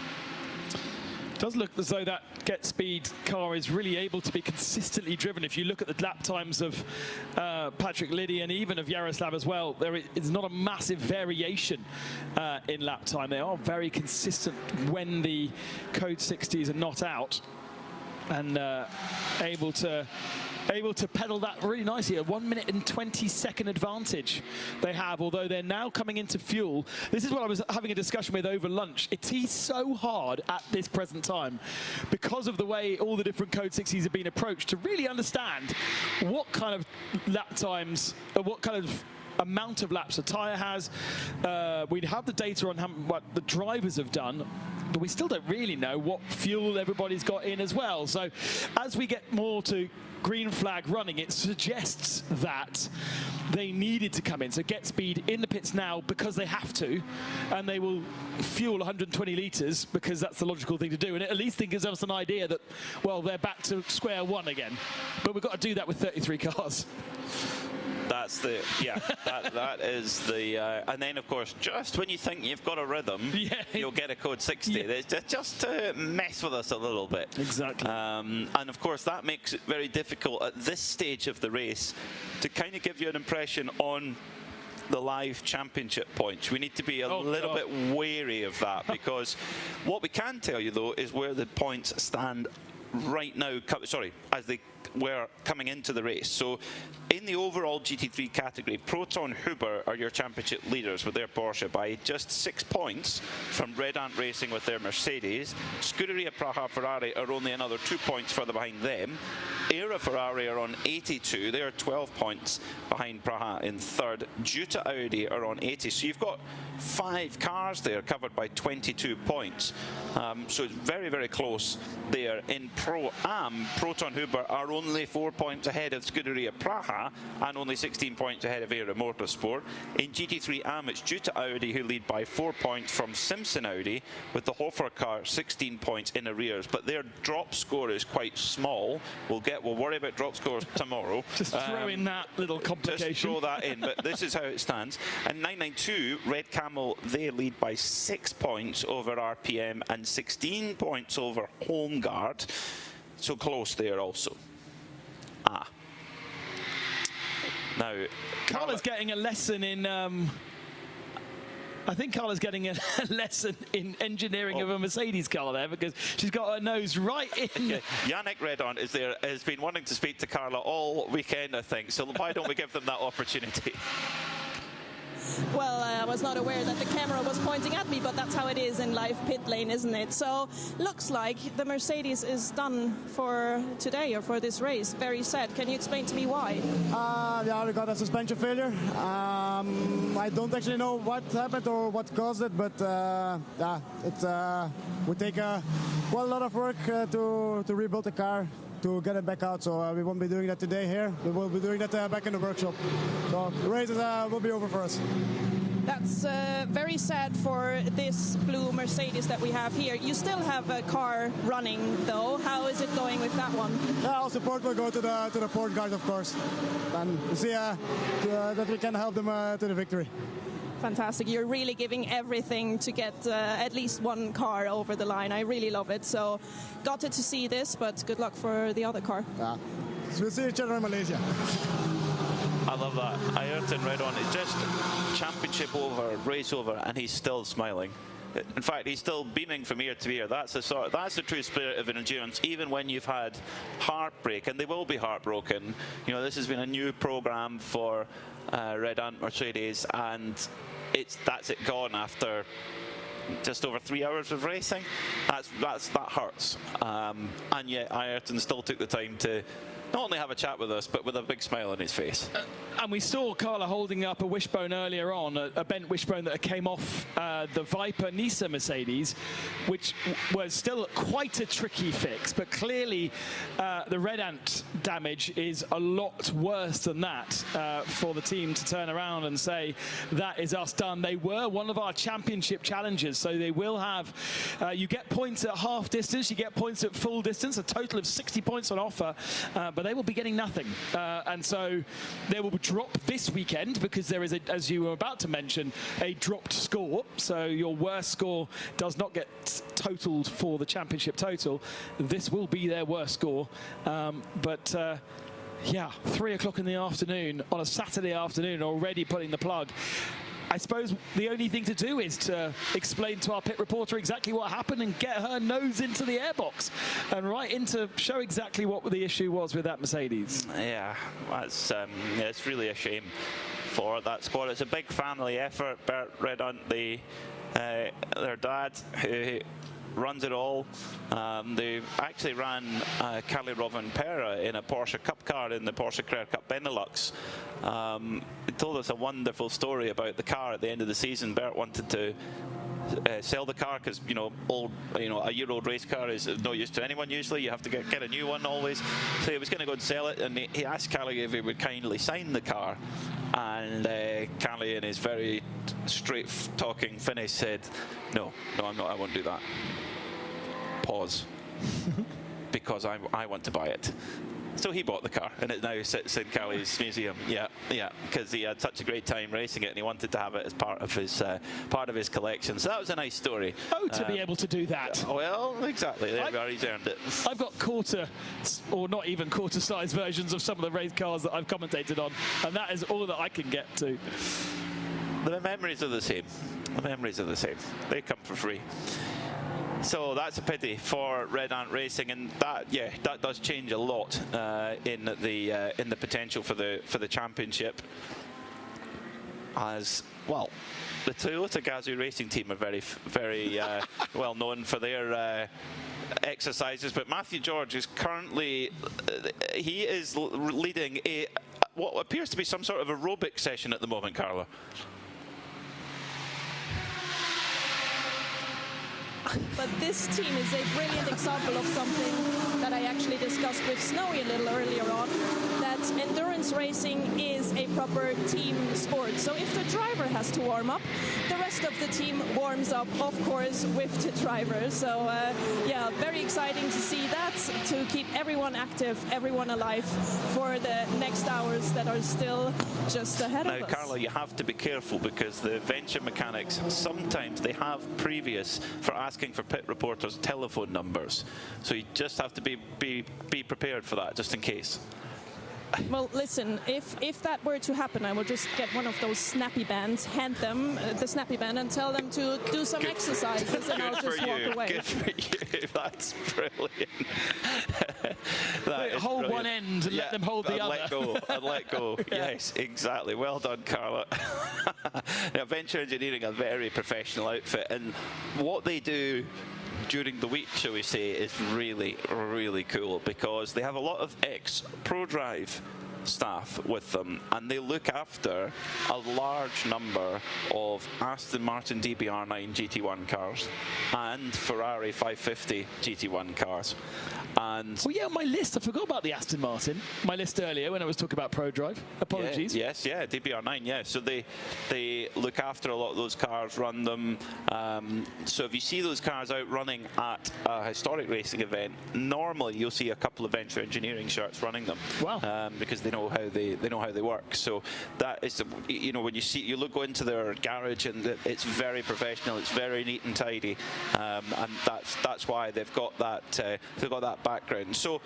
Does look as though that Get Speed car is really able to be consistently driven. If you look at the lap times of Patrick Liddy and even of Yaroslav as well, there is not a massive variation in lap time. They are very consistent when the Code 60s are not out, and able to pedal that really nicely. A 1 minute and 20-second advantage they have, although they're now coming into fuel. This is what I was having a discussion with over lunch. It is so hard at this present time, because of the way all the different Code 60s have been approached, to really understand what kind of lap times, what kind of amount of laps a tyre has. We have the data on what the drivers have done, but we still don't really know what fuel everybody's got in as well. So as we get more to green flag running, it suggests that they needed to come in. So Get Speed in the pits now because they have to, and they will fuel 120 litres because that's the logical thing to do. And it at least gives us an idea that, well, they're back to square one again. But we've got to do that with 33 cars. That's the, yeah, that is the, and then of course, just when you think you've got a rhythm, you'll get a Code 60. Yeah. Just to mess with us a little bit. Exactly. And of course, that makes it very difficult at this stage of the race to kind of give you an impression on the live championship points. We need to be a little bit wary of that, because what we can tell you though is where the points stand right now, as they were coming into the race. So in the overall GT3 category, Proton Huber are your championship leaders with their Porsche by just 6 points from Red Ant Racing with their Mercedes. Scuderia Praha Ferrari are only another 2 points further behind them. Era Ferrari are on 82. They are 12 points behind Praha in third. Duta Audi are on 80. So you've got 5 cars there covered by 22 points. So it's very, very close there. In Pro-Am, Proton Huber are only 4 points ahead of Scuderia Praha and only 16 points ahead of Era Motorsport. In GT3 Am, it's Duta Audi who lead by 4 points from Simpson Audi, with the Hofer car 16 points in arrears. But their drop score is quite small. We'll worry about drop scores tomorrow. Just throw in that little complication. Just throw that in, but this is how it stands. And 992, Red Camel, they lead by 6 points over RPM and 16 points over Home Guard. So close there also. Now, Carla's getting a lesson in... I think Carla's getting a lesson in engineering of a Mercedes car there, because she's got her nose right in. Okay. Yannick Redon is there, has been wanting to speak to Carla all weekend, I think. So why don't we give them that opportunity? Well, I was not aware that the camera was pointing at me, but that's how it is in live pit lane, isn't it? So, looks like the Mercedes is done for today, or for this race. Very sad. Can you explain to me why? Yeah, we got a suspension failure. I don't actually know what happened or what caused it, but yeah, it would take quite a lot of work to rebuild the car, to get it back out. So we won't be doing that today here. We will be doing that back in the workshop. So the race will be over for us. That's very sad for this blue Mercedes that we have here. You still have a car running, though. How is it going with that one? Yeah, our support will go to the port guys, of course, and see that we can help them to the victory. Fantastic. You're really giving everything to get at least one car over the line. I really love it. So, got to see this, but good luck for the other car. Yeah. So we'll see each other in Malaysia. I love that. Ayrton Redon, it's just championship over, race over, and he's still smiling. In fact, he's still beaming from ear to ear. That's the true spirit of an endurance, even when you've had heartbreak, and they will be heartbroken. You know, this has been a new program for Red Ant Mercedes, and that's it gone after just over 3 hours of racing. That hurts. And yet Ayrton still took the time to not only have a chat with us, but with a big smile on his face. And we saw Carla holding up a wishbone earlier on, a bent wishbone that came off the Viper Nissan Mercedes, which was still quite a tricky fix. But clearly, the Red Ant damage is a lot worse than that for the team to turn around and say, that is us done. They were one of our championship challengers, so they will have, you get points at half distance, you get points at full distance, a total of 60 points on offer, but they will be getting nothing. And so they will drop this weekend because there is, as you were about to mention, a dropped score. So your worst score does not get totaled for the championship total. This will be their worst score. Yeah, 3 o'clock in the afternoon on a Saturday afternoon, already pulling the plug. I suppose the only thing to do is to explain to our pit reporter exactly what happened and get her nose into the airbox and right into show exactly what the issue was with that Mercedes. Yeah, that's it's really a shame for that squad. It's a big family effort. Bert Redhunt, their dad, who runs it all. They actually ran Kalle Rovanperä in a Porsche Cup car in the Porsche Carrera Cup Benelux. He told us a wonderful story about the car at the end of the season. Bert wanted to sell the car because a year-old race car is no use to anyone usually. You have to get a new one always. So he was going to go and sell it, and he asked Kalle if he would kindly sign the car. And Kalle, in his very straight-talking Finnish, said, "No, I'm not. I won't do that." Pause. Because I want to buy it. So he bought the car, and it now sits in Kalle's museum. Yeah, because he had such a great time racing it, and he wanted to have it as part of his collection. So that was a nice story. Oh, to be able to do that. Well, exactly. There we are. He's earned it. I've got quarter, or not even quarter-size versions of some of the race cars that I've commentated on, and that is all that I can get to. The memories are the same. The memories are the same. They come for free. So that's a pity for Red Ant Racing, and that does change a lot in the potential for the championship. As well, the Toyota Gazoo Racing team are very well known for their exercises, but Matthew George is currently he is leading what appears to be some sort of aerobic session at the moment, Carla. But this team is a brilliant example of something that I actually discussed with Snowy a little earlier on, that endurance racing is a proper team sport. So if the driver has to warm up, the rest of the team warms up, of course, with the driver. So yeah, very exciting to see that, to keep everyone active, everyone alive for the next hours that are still just ahead of us. Now, Carla, you have to be careful because the venture mechanics, sometimes they have previous for asking for pit reporters' telephone numbers. So you just have to be prepared for that, just in case. Well, listen, if that were to happen, I will just get one of those snappy bands, hand them the snappy band, and tell them to do some exercises, and I'll just walk away. Good for you. That's brilliant. Hold brilliant. One end and let them hold the other. Let go. Yeah. Yes, exactly. Well done, Carla. Now, Venture Engineering are a very professional outfit, and what they do during the week, shall we say, is really, really cool, because they have a lot of ex-ProDrive staff with them, and they look after a large number of Aston Martin DBR9 GT1 cars and Ferrari 550 GT1 cars. And well, yeah, on my list, I forgot about the Aston Martin. My list earlier when I was talking about ProDrive. Apologies. Yes, DBR9, yeah. So they look after a lot of those cars, run them. So if you see those cars out running at a historic racing event, normally you'll see a couple of Venture Engineering shirts running them. Wow. Because they know how they work. So that is, when you go into their garage, and it's very professional. It's very neat and tidy, and that's why they've got that background. So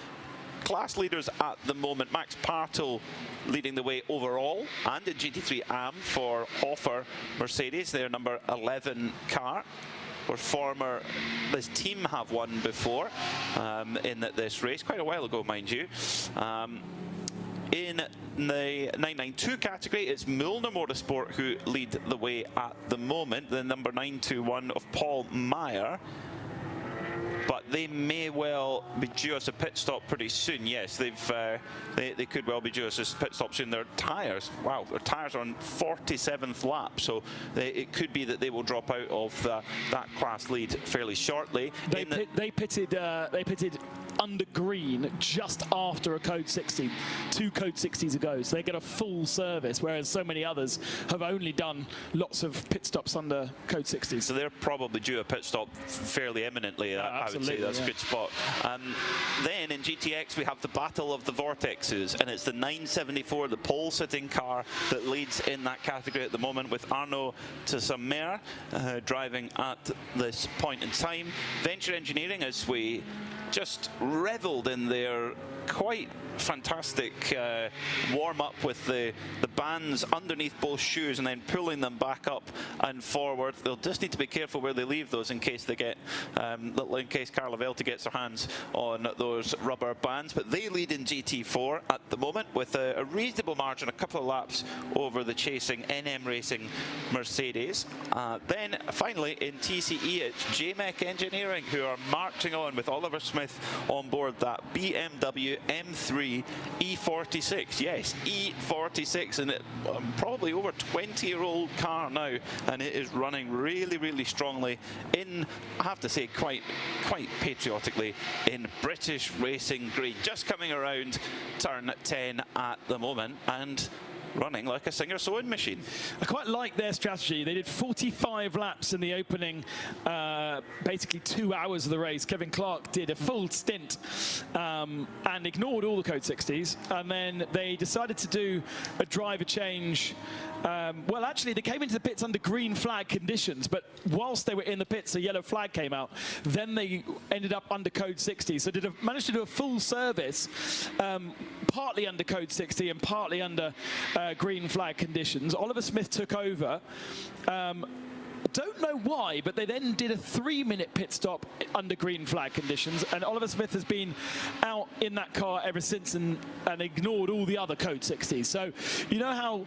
class leaders at the moment, Max Partel leading the way overall, and in GT3 AM for Hofer Mercedes, their number 11 car. This team have won before in this race, quite a while ago, mind you. In the 992 category, it's Milner Motorsport who lead the way at the moment, the number 921 of Paul Meyer. But they may well be due us a pit stop pretty soon. Yes, they could well be due us a pit stop soon. Their tyres, wow, their tyres are on 47th lap, so it could be that they will drop out of that class lead fairly shortly. They pitted under green just after a Code 60, 2 Code 60s ago. So they get a full service, whereas so many others have only done lots of pit stops under Code 60s. So they're probably due a pit stop fairly imminently. I would say that's a good spot. Then in GTX we have the battle of the vortexes, and it's the 974, the pole-sitting car, that leads in that category at the moment, with Arnaud Tissamer driving at this point in time. Venture Engineering, as we just revelled in their quite fantastic warm-up with the bands underneath both shoes and then pulling them back up and forward. They'll just need to be careful where they leave those in case they get, in case Carlo Velti gets their hands on those rubber bands. But they lead in GT4 at the moment with a reasonable margin, a couple of laps over the chasing NM Racing Mercedes. Then finally in TCE, it's JMEC Engineering who are marching on with Oliver Smith on board that BMW M3 E46. Yes, E46, and it probably over 20-year-old car now, and it is running really strongly in, I have to say, quite patriotically, in British racing green, just coming around turn 10 at the moment and running like a Singer sewing machine. I quite like their strategy. They did 45 laps in the opening, basically 2 hours of the race. Kevin Clark did a full stint and ignored all the Code 60s, and then they decided to do a driver change. Well, actually, they came into the pits under green flag conditions, but whilst they were in the pits, a yellow flag came out. Then they ended up under Code 60. So managed to do a full service, partly under Code 60 and partly under green flag conditions. Oliver Smith took over. Don't know why, but they then did a 3-minute pit stop under green flag conditions, and Oliver Smith has been out in that car ever since and ignored all the other Code 60s. So you know how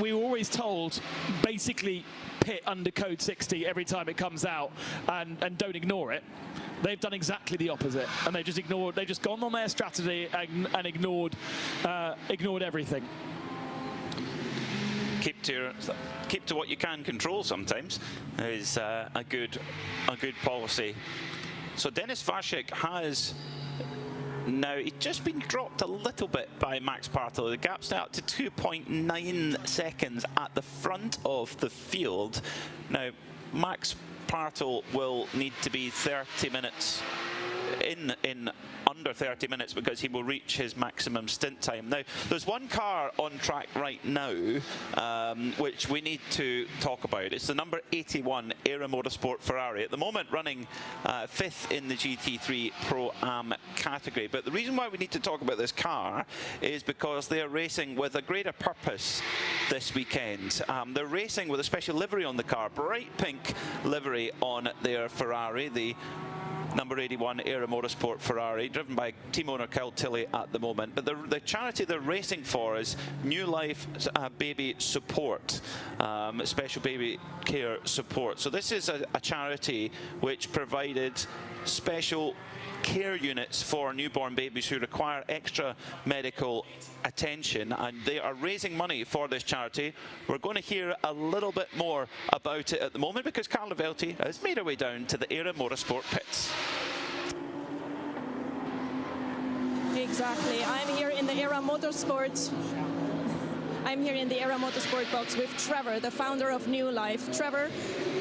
we were always told basically pit under Code 60 every time it comes out and don't ignore it. They've done exactly the opposite, and they've just gone on their strategy and ignored everything. Keep to what you can control sometimes is a good policy. So Denis Vashik has now just been dropped a little bit by Max Partel. The gap's now up to 2.9 seconds at the front of the field. Now Max Partel will need to be 30 minutes in under 30 minutes because he will reach his maximum stint time. Now, there's one car on track right now which we need to talk about. It's the number 81 Era Motorsport Ferrari, at the moment running 5th in the GT3 Pro-Am category. But the reason why we need to talk about this car is because they are racing with a greater purpose this weekend. They're racing with a special livery on the car, bright pink livery on their Ferrari, the number 81 Era Motorsport Ferrari, driven by team owner Kyle Tilley at the moment. But the charity they're racing for is New Life Baby Support, Special Baby Care Support. So this is a charity which provided special care units for newborn babies who require extra medical attention, and they are raising money for this charity. We're going to hear a little bit more about it at the moment because Carlo Velti has made her way down to the Era Motorsport pits. Exactly. I'm here in the Era Motorsport. I'm here in the Era Motorsport box with Trevor, the founder of New Life. Trevor,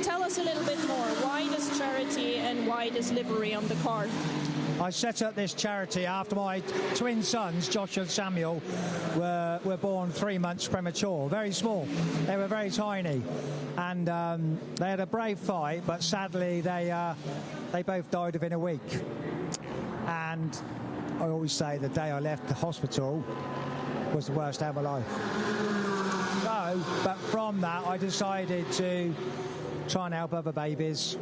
tell us a little bit more. Why this charity and why this livery on the car? I set up this charity after my twin sons, Josh and Samuel, were born 3 months premature, very small. They were very tiny, and they had a brave fight, but sadly they both died within a week. And I always say the day I left the hospital was the worst day of my life. So, but from that I decided to try and help other babies,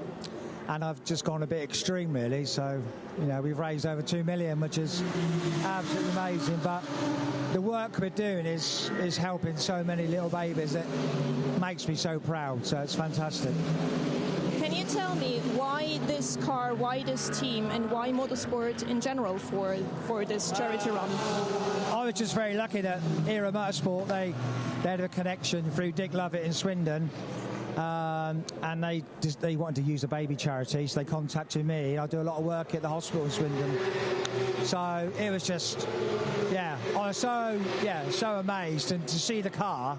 and I've just gone a bit extreme really. So, you know, we've raised over 2 million, which is absolutely amazing. But the work we're doing is helping so many little babies. It makes me so proud. So it's fantastic. Can you tell me why this car, why this team, and why motorsport in general for this charity run? I was just very lucky that Era Motorsport, they had a connection through Dick Lovett in Swindon. and they wanted to use a baby charity, so they contacted me. I do a lot of work at the hospital in Swindon, so it was just, I was so amazed, and to see the car,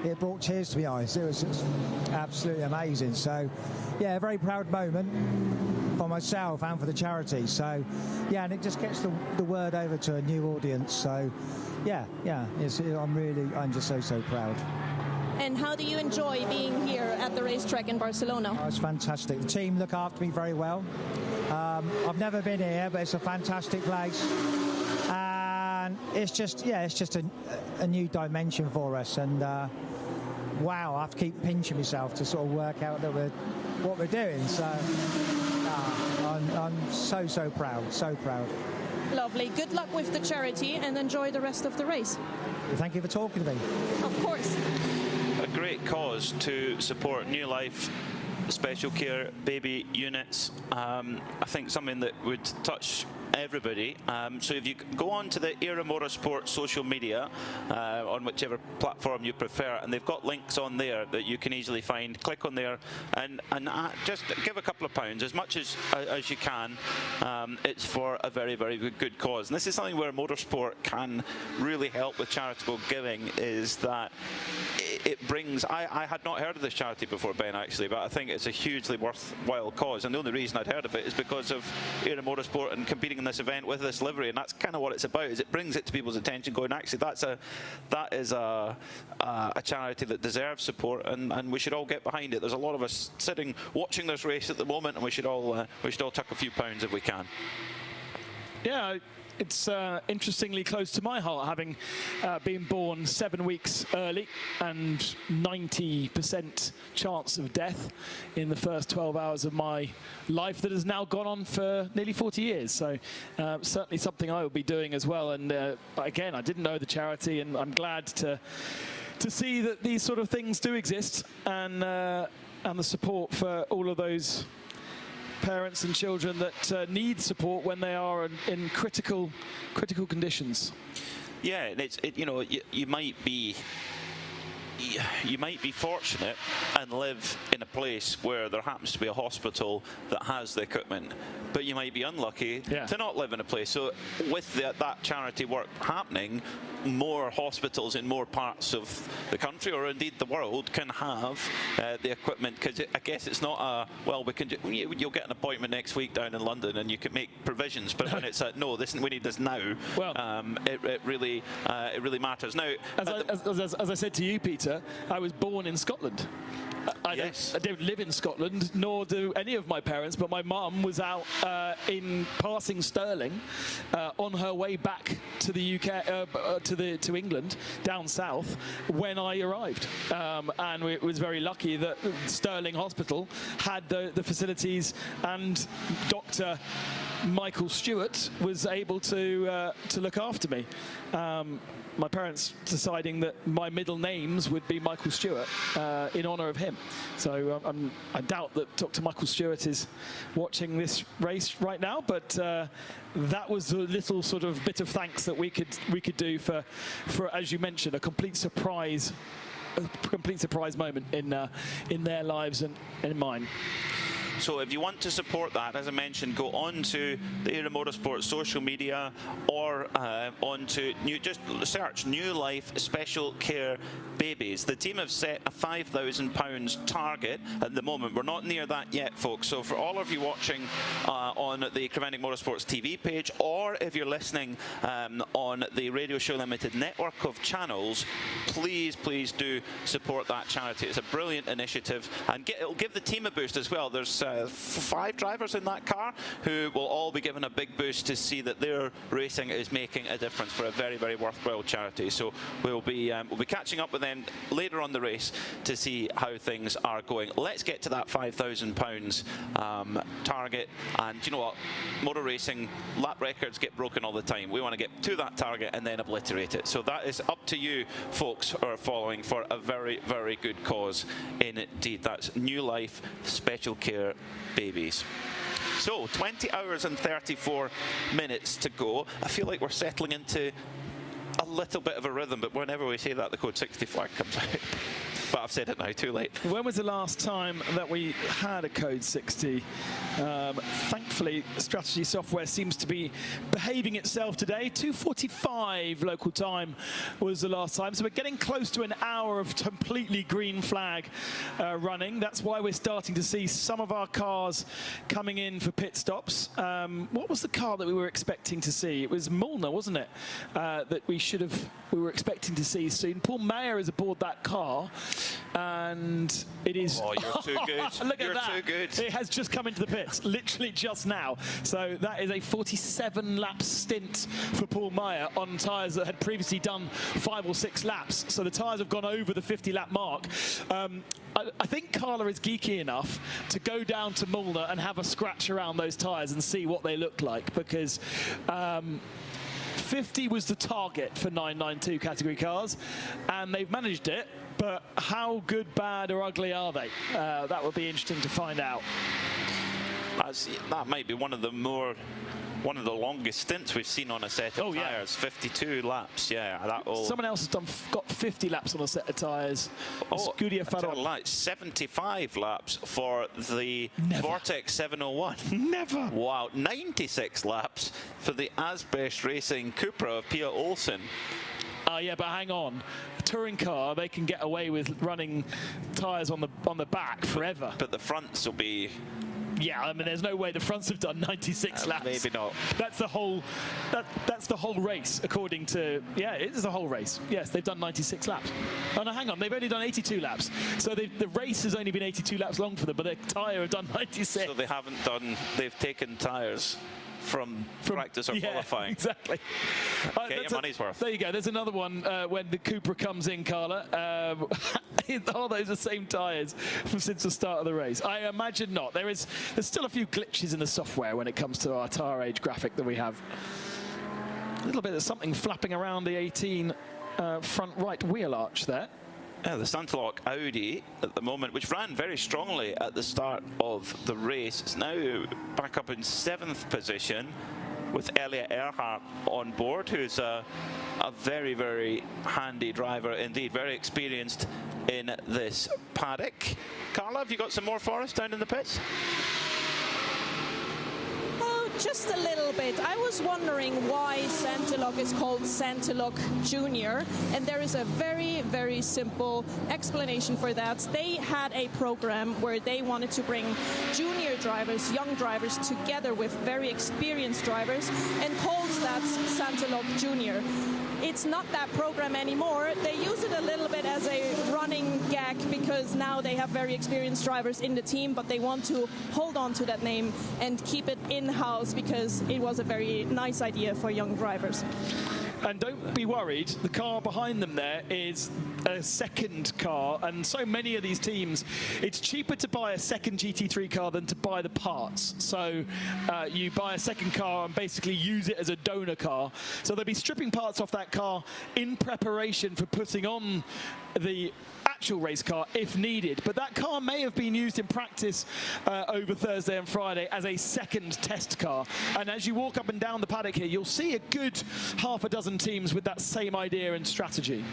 it brought tears to my eyes. It was just absolutely amazing. So, a very proud moment for myself and for the charity. So, and it just gets the word over to a new audience. So, I'm just so proud. And how do you enjoy being here at the racetrack in Barcelona? Oh, it's fantastic. The team look after me very well. I've never been here, but it's a fantastic place. And it's just a new dimension for us. And wow, I have to keep pinching myself to sort of work out what we're doing. So I'm so proud, so proud. Lovely. Good luck with the charity and enjoy the rest of the race. Thank you for talking to me. Of course. A great cause to support New Life special care baby units. I think something that would touch everybody. So if you go on to the Era Motorsport social media on whichever platform you prefer, and they've got links on there that you can easily find, click on there and just give a couple of pounds, as much as you can. It's for a very good cause, and this is something where motorsport can really help with charitable giving, is that it brings, I had not heard of this charity before, Ben, actually, but I think it's a hugely worthwhile cause, and the only reason I'd heard of it is because of Era Motorsport and competing in this event with this livery, and that's kind of what it's about, is it brings it to people's attention, going, actually, that is a charity that deserves support, and we should all get behind it. There's a lot of us sitting watching this race at the moment, and we should all chuck a few pounds if we can. Yeah, it's interestingly close to my heart, having been born 7 weeks early and 90% chance of death in the first 12 hours of my life that has now gone on for nearly 40 years. So certainly something I will be doing as well. And again, I didn't know the charity, and I'm glad to see that these sort of things do exist, and the support for all of those parents and children that need support when they are in critical conditions. Yeah, and you might be fortunate and live in a place where there happens to be a hospital that has the equipment, but you might be unlucky to not live in a place. So with that charity work happening, more hospitals in more parts of the country, or indeed the world, can have the equipment, because I guess it's not you'll get an appointment next week down in London and you can make provisions, but when it's we need this now, it really matters. Now, as I said to you, Peter, I was born in Scotland. I don't live in Scotland, nor do any of my parents, but my mum was out in passing Stirling on her way back to the UK, to England, down south, when I arrived. And it was very lucky that Stirling Hospital had the facilities, and Dr. Michael Stewart was able to look after me. My parents deciding that my middle names would be Michael Stewart in honour of him. So I doubt that Dr. Michael Stewart is watching this race right now, but that was a little sort of bit of thanks that we could do for, as you mentioned, a complete surprise moment in their lives and in mine. So if you want to support that, as I mentioned, go on to the Era Motorsport social media, or just search New Life Special Care Babies. The team have set a £5,000 target at the moment. We're not near that yet, folks. So for all of you watching on the Creventic Motorsports TV page, or if you're listening on the Radio Show Limited network of channels, please do support that charity. It's a brilliant initiative, and it'll give the team a boost as well. There's 5 drivers in that car who will all be given a big boost to see that their racing is making a difference for a very worthwhile charity. So we'll be catching up with them later on the race to see how things are going. Let's get to that £5,000 target. And you know what, motor racing lap records get broken all the time. We want to get to that target and then obliterate it. So that is up to you folks who are following for a very good cause indeed. That's New Life Special Care Babies. So 20 hours and 34 minutes to go. I feel like we're settling into a little bit of a rhythm, but whenever we say that, the code 60 flag comes out. But I've said it now, too late. When was the last time that we had a Code 60? Thankfully, Strategy Software seems to be behaving itself today. 2:45 local time was the last time. So we're getting close to an hour of completely green flag running. That's why we're starting to see some of our cars coming in for pit stops. What was the car that we were expecting to see? It was Mulner, wasn't it? That we were expecting to see soon. Paul Mayer is aboard that car, and it is. Oh, you're too good. Look You're at that. too good. It has just come into the pits, literally just now. So that is a 47-lap stint for Paul Mayer on tyres that had previously done 5 or 6 laps. So the tyres have gone over the 50-lap mark. I think Carla is geeky enough to go down to Mulner and have a scratch around those tyres and see what they look like, because 50 was the target for 992 category cars, and they've managed it. But how good, bad, or ugly are they? That would be interesting to find out. That might be one of the longest stints we've seen on a set of tyres. 52 laps, yeah. Someone else has got 50 laps on a set of tyres. Scuderia Farol. 75 laps for the Vortex 701. Never. Wow, 96 laps for the Asbest Racing Cupra of Pia Olsen. Yeah, but hang on. A touring car, they can get away with running tyres on the back forever. But the fronts will be... Yeah, I mean, there's no way the fronts have done 96 laps. Maybe not. That's the whole race, according to... Yeah, it is the whole race. Yes, they've done 96 laps. Oh, no, hang on. They've only done 82 laps. So the race has only been 82 laps long for them, but their tyre have done 96. So they haven't done... They've taken tyres from practice or qualifying. Exactly. Get your money's worth. There you go. There's another one when the Cupra comes in, Carla. Are those the same tyres since the start of the race? I imagine not. There's still a few glitches in the software when it comes to our tyre age graphic that we have. A little bit of something flapping around the 18 front right wheel arch there. Yeah, the Santalock Audi at the moment, which ran very strongly at the start of the race, is now back up in 7th position with Elliot Earhart on board, who's a very, very handy driver indeed, very experienced in this paddock. Carla, have you got some more for us down in the pits? Just a little bit. I was wondering why Santalock is called Santalock Junior, and there is a very, very simple explanation for that. They had a program where they wanted to bring junior drivers, young drivers, together with very experienced drivers, and called that Santalock Junior. It's not that program anymore. They use it a little bit as a running gag because now they have very experienced drivers in the team, but they want to hold on to that name and keep it in-house because it was a very nice idea for young drivers. And don't be worried, the car behind them there is a second car, and so many of these teams, it's cheaper to buy a second GT3 car than to buy the parts. So you buy a second car and basically use it as a donor car. So they'll be stripping parts off that car in preparation for putting on the actual race car if needed, but that car may have been used in practice over Thursday and Friday as a second test car. And as you walk up and down the paddock here, you'll see a good half a dozen teams with that same idea and strategy.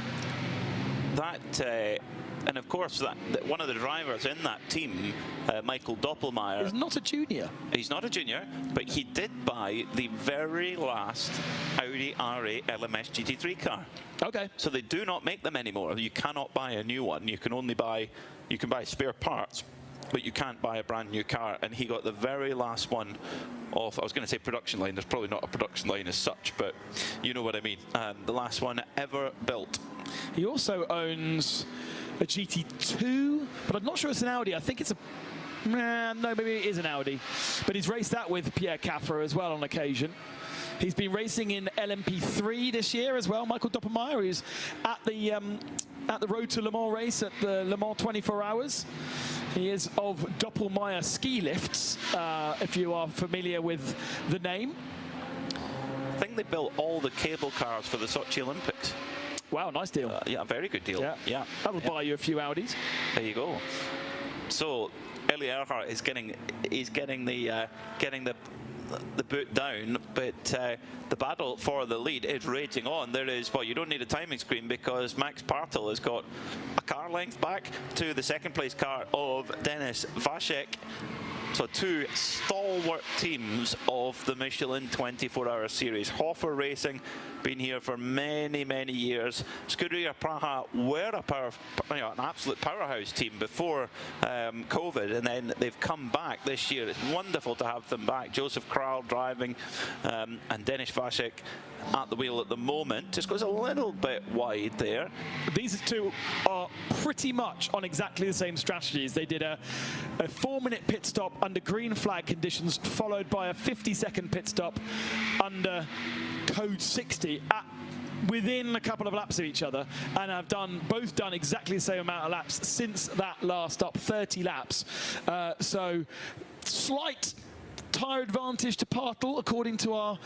And of course, one of the drivers in that team, Michael Doppelmayr, is not a junior. He's not a junior, but he did buy the very last Audi R8 LMS GT3 car. Okay. So they do not make them anymore. You cannot buy a new one. You can only buy spare parts, but you can't buy a brand new car. And he got the very last one off, I was going to say production line. There's probably not a production line as such, but you know what I mean. The last one ever built. He also owns a GT2, but I'm not sure it's an Audi. I think it's no, maybe it is an Audi. But he's raced that with Pierre Caffer as well on occasion. He's been racing in LMP3 this year as well. Michael Doppelmayr, who's at the Road to Le Mans race at the Le Mans 24 Hours. He is of Doppelmayr Ski Lifts, if you are familiar with the name. I think they built all the cable cars for the Sochi Olympics. Wow, nice deal. Yeah, very good deal. Yeah. That'll buy you a few Audis. There you go. So Ellie Earhart is getting the the boot down, but the battle for the lead is raging on. There is, well, you don't need a timing screen because Max Partel has got a car length back to the second place car of Denis Vacek. So two stalwart teams of the Michelin 24-hour series. Hofer Racing, been here for many, many years. Scuderia Praha were an absolute powerhouse team before COVID, and then they've come back this year. It's wonderful to have them back. Joseph Kral driving, and Denis Vacek at the wheel at the moment. Just goes a little bit wide there. These two are pretty much on exactly the same strategies. They did a 4-minute pit stop under green flag conditions, followed by a 50-second pit stop under code 60 within a couple of laps of each other, and have both done exactly the same amount of laps since that last stop, 30 laps. So slight tyre advantage to Partel according to our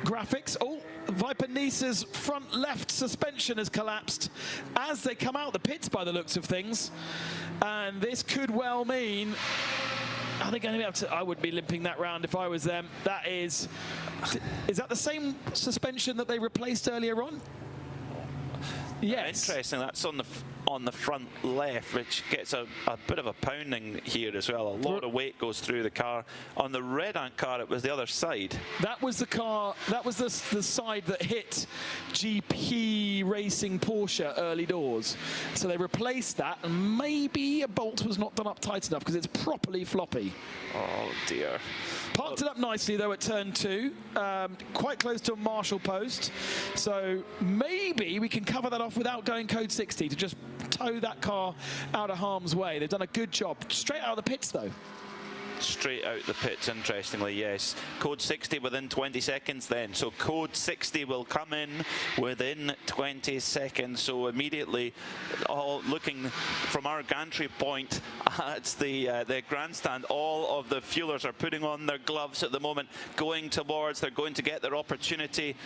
graphics. Oh, Viper Nisa's front left suspension has collapsed as they come out the pits by the looks of things, and this could well mean I think I would be limping that round if I was them. That is that the same suspension that they replaced earlier on? Yes. Interesting. That's on the front left, which gets a bit of a pounding here as well. A lot of weight goes through the car. On the Red Ant car, it was the other side. That was the car. That was the side that hit GP Racing Porsche early doors. So they replaced that, and maybe a bolt was not done up tight enough because it's properly floppy. Oh dear. Parked it up nicely though at turn 2, quite close to a marshal post. So maybe we can cover that off without going code 60 to just tow that car out of harm's way. They've done a good job. Straight out of the pits though. Straight out the pits, interestingly, yes. Code 60 within 20 seconds then. So code 60 will come in within 20 seconds. So immediately, all looking from our gantry point at the grandstand, all of the fuelers are putting on their gloves at the moment, going towards, they're going to get their opportunity.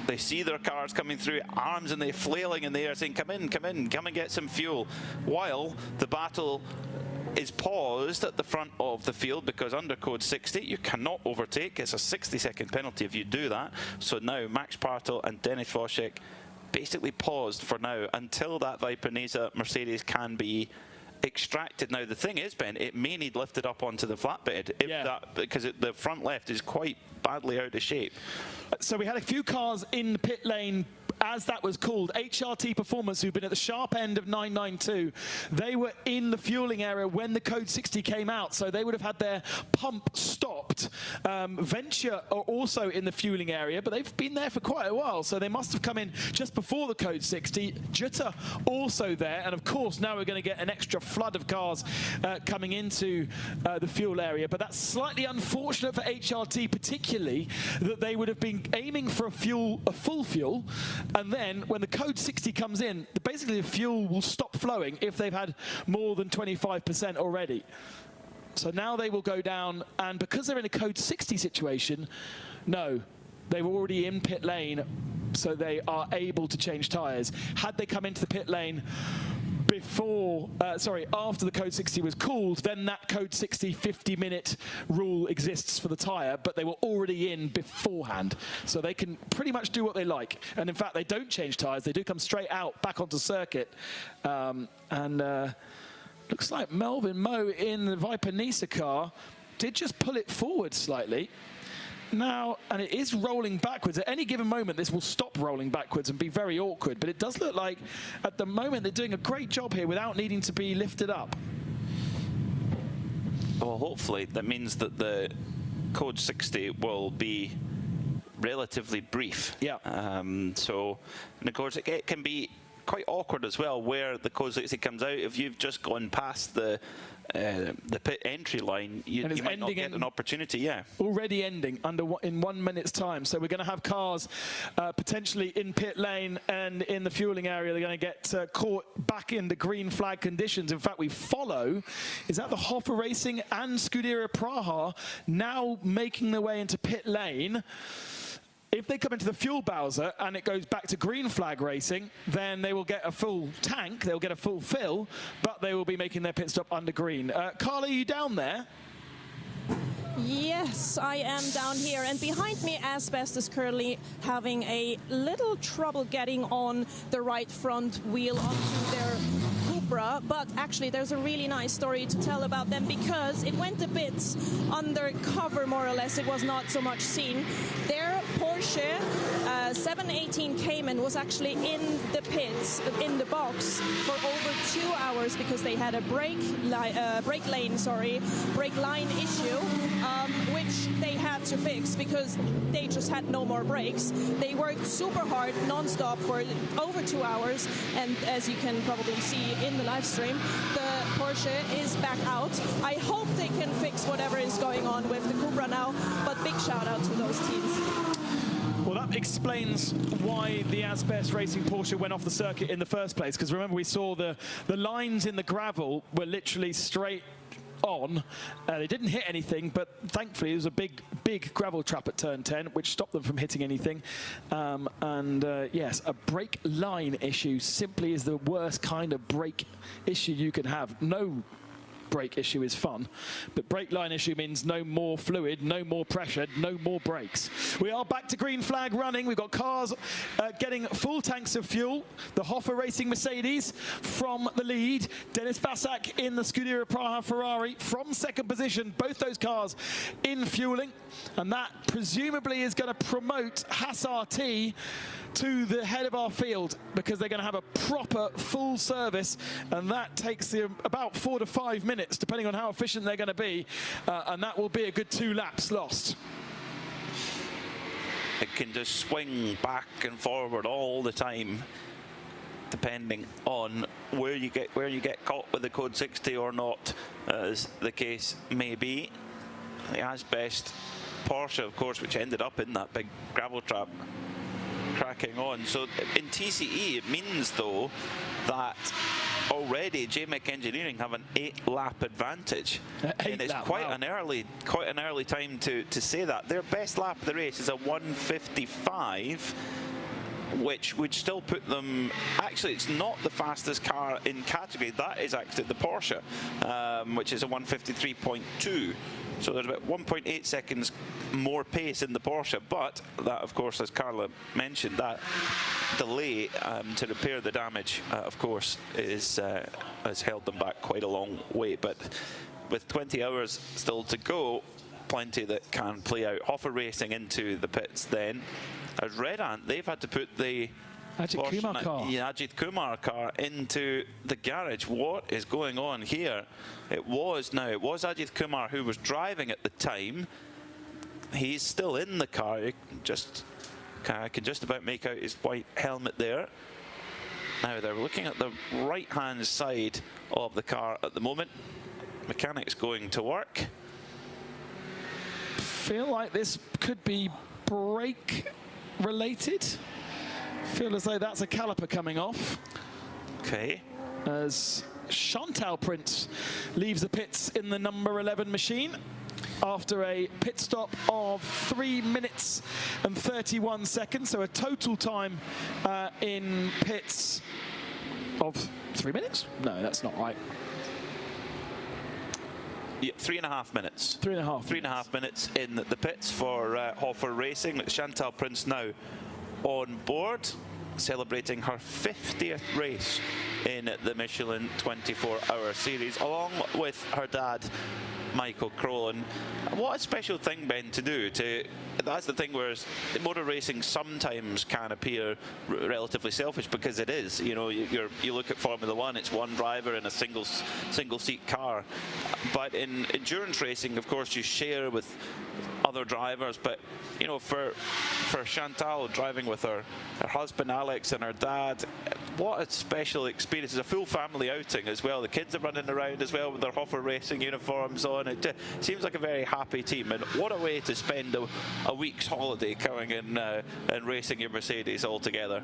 They see their cars coming through, arms and they flailing in the air, saying, come in, come in, come and get some fuel. While the battle is paused at the front of the field because under code 60 you cannot overtake. It's a 60-second penalty if you do that. So now Max Partel and Denis Vacek basically paused for now until that Viper Nisa Mercedes can be extracted. Now the thing is, Ben, it may need lifted up onto the flatbed because the front left is quite badly out of shape. So we had a few cars in the pit lane as that was called. HRT Performance, who've been at the sharp end of 992, they were in the fueling area when the code 60 came out, so they would have had their pump stopped. Venture are also in the fueling area, but they've been there for quite a while, so they must have come in just before the code 60. Jutta also there, and of course now we're going to get an extra flood of cars coming into the fuel area, but that's slightly unfortunate for HRT, particularly that they would have been aiming for a full fuel, and then when the code 60 comes in, basically the fuel will stop flowing if they've had more than 25% already. So now they will go down, and because they're in a code 60 situation, no, they're already in pit lane, so they are able to change tyres. Had they come into the pit lane after the code 60 was called, then that code 60 50-minute rule exists for the tyre, but they were already in beforehand, so they can pretty much do what they like. And in fact, they don't change tyres, they do come straight out back onto circuit. Looks like Melvin Moe in the Viper Nisa car did just pull it forward slightly. Now, and it is rolling backwards. At any given moment, this will stop rolling backwards and be very awkward. But it does look like, at the moment, they're doing a great job here without needing to be lifted up. Well, hopefully that means that the code 60 will be relatively brief. Yeah. So, and of course, it can be quite awkward as well, where the code 60 comes out. If you've just gone past the pit entry line, you might not get an opportunity. Yeah, already ending in 1 minute's time. So we're going to have cars potentially in pit lane and in the fueling area. They're going to get caught back in the green flag conditions. In fact, we follow, is that the Hofer Racing and Scuderia Praha now making their way into pit lane. If they come into the fuel Bowser and it goes back to green flag racing, then they will get a full tank, they'll get a full fill, but they will be making their pit stop under green. Carl, are you down there? Yes, I am down here, and behind me Asbest is currently having a little trouble getting on the right front wheel onto their Cupra, but actually there's a really nice story to tell about them, because it went a bit undercover, more or less. It was not so much seen. Their Porsche 718 Cayman was actually in the pits, in the box, for over 2 hours because they had a brake line issue, which they had to fix because they just had no more brakes. They worked super hard, non-stop, for over 2 hours, and as you can probably see in the live stream, the Porsche is back out. I hope they can fix whatever is going on with the Cupra now, but big shout out to those teams. Well, that explains why the Asbest Racing Porsche went off the circuit in the first place, because remember we saw the lines in the gravel were literally straight on. They didn't hit anything, but thankfully there was a big gravel trap at turn 10 which stopped them from hitting anything. Yes, a brake line issue simply is the worst kind of brake issue you can have. No brake issue is fun, but brake line issue means no more fluid, no more pressure, no more brakes. We are back to green flag running. We've got cars getting full tanks of fuel. The Hoffa Racing Mercedes from the lead, Dennis Vassak in the Scuderia Praha Ferrari from second position, both those cars in fueling, and that presumably is going to promote Haas RT to the head of our field, because they're going to have a proper full service, and that takes them about 4 to 5 minutes depending on how efficient they're going to be, and that will be a good 2 laps lost. It can just swing back and forward all the time, depending on where you get caught with the code 60 or not, as the case may be. The Asbest Porsche, of course, which ended up in that big gravel trap, cracking on. So in TCE, it means though that already JMEC Engineering have an 8-lap advantage, and it's quite an early time to say that. Their best lap of the race is a 1:55, which would still put them, actually it's not the fastest car in category, that is actually the Porsche, which is a 1:53.2. So there's about 1.8 seconds more pace in the Porsche, but that, of course, as Carla mentioned, that delay to repair the damage, of course, has held them back quite a long way. But with 20 hours still to go, plenty that can play out. Hoffa Racing into the pits then. As Red Ant, they've had to put the Ajit Kumar car. Yeah, Ajit Kumar car into the garage. What is going on here? It was Ajit Kumar who was driving at the time. He's still in the car. You can just about make out his white helmet there. Now they're looking at the right-hand side of the car at the moment. Mechanics going to work. Feel like this could be brake related. Feel as though that's a caliper coming off. Okay. As Chantal Prince leaves the pits in the number 11 machine after a pit stop of 3 minutes and 31 seconds. So a total time in pits of 3 minutes? No, that's not right. Yeah, 3.5 minutes. 3.5 minutes in the pits for Hoffa Racing. Chantal Prince now on board, celebrating her 50th race in the Michelin 24-hour series, along with her dad, Michael Crowlin. What a special thing, Ben, to do. That's the thing, whereas motor racing sometimes can appear relatively selfish, because it is. You know, you look at Formula One, it's one driver in a single seat car. But in endurance racing, of course, you share with other drivers. But you know, for Chantal, driving with her husband Alex and her dad, what a special experience. It's a full family outing as well. The kids are running around as well with their Hoffa Racing uniforms on. It seems like a very happy team, and what a way to spend a week's holiday, coming in and racing your Mercedes all together.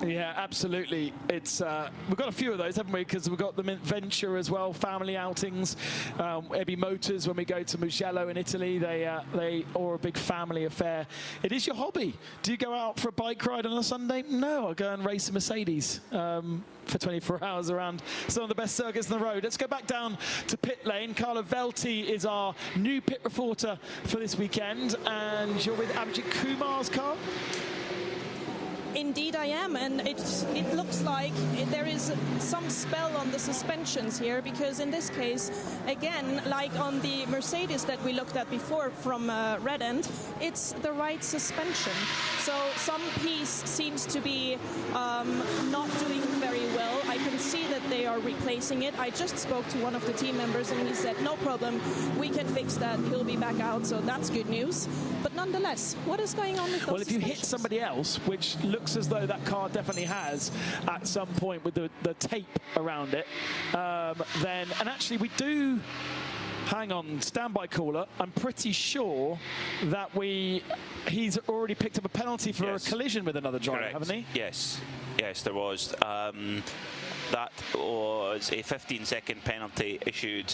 Yeah, absolutely. It's we've got a few of those, haven't we? Because we've got the Venture as well, family outings. Ebby Motors, when we go to Mugello in Italy, they are a big family affair. It is your hobby. Do you go out for a bike ride on a Sunday? No, I go and race a Mercedes for 24 hours around some of the best circuits on the road. Let's go back down to pit lane. Carlo Velti is our new pit reporter for this weekend, and you're with Abhijit Kumar's car. Indeed I am, and it looks like there is some spell on the suspensions here, because in this case, again, like on the Mercedes that we looked at before from Red End, it's the right suspension. So some piece seems to be not doing very well. I can see that they are replacing it. I just spoke to one of the team members and he said, no problem, we can fix that, he'll be back out, so that's good news. But nonetheless, what is going on with those Well, if you hit somebody else, which looks as though that car definitely has at some point with the tape around it, then, and actually we do, hang on, standby caller, I'm pretty sure that he's already picked up a penalty for a collision with another driver, haven't he? Yes, there was. That was a 15-second penalty issued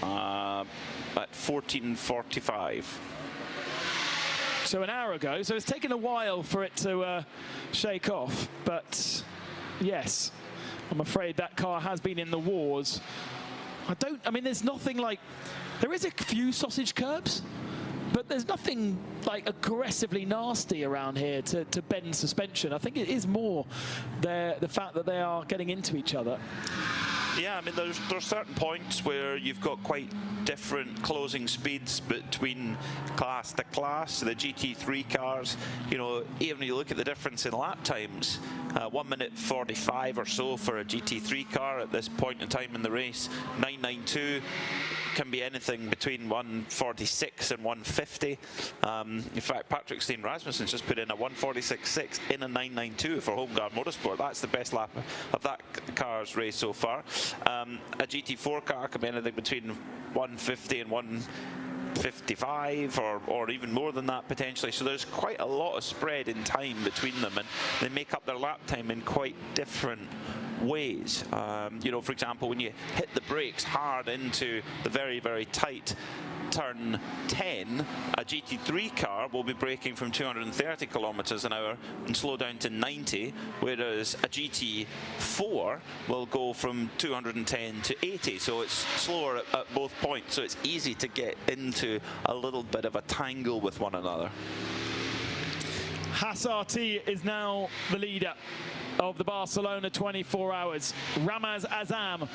at 14:45. So an hour ago, so it's taken a while for it to shake off, but yes, I'm afraid that car has been in the wars. I mean, there's nothing like, there is a few sausage curbs, but there's nothing like aggressively nasty around here to bend suspension. I think it is more the fact that they are getting into each other. Yeah, I mean, there's certain points where you've got quite different closing speeds between class to class. The GT3 cars, you know, even when you look at the difference in lap times, 1 minute 45 or so for a GT3 car at this point in time in the race. 992 can be anything between 146 and 150. In fact, Patrick Steen Rasmussen's just put in a 146.6 in a 992 for Homeguard Motorsport. That's the best lap of that car's race so far. A GT4 car can be anything between 150 and 155 or even more than that potentially. So there's quite a lot of spread in time between them, and they make up their lap time in quite different ways. You know, for example, when you hit the brakes hard into the very, very tight turn 10, a GT3 car will be braking from 230 kilometers an hour and slow down to 90, whereas a GT4 will go from 210 to 80, so it's slower at both points, so it's easy to get into a little bit of a tangle with one another. Haas RT is now the leader of the Barcelona 24 hours. Ramaz Azam,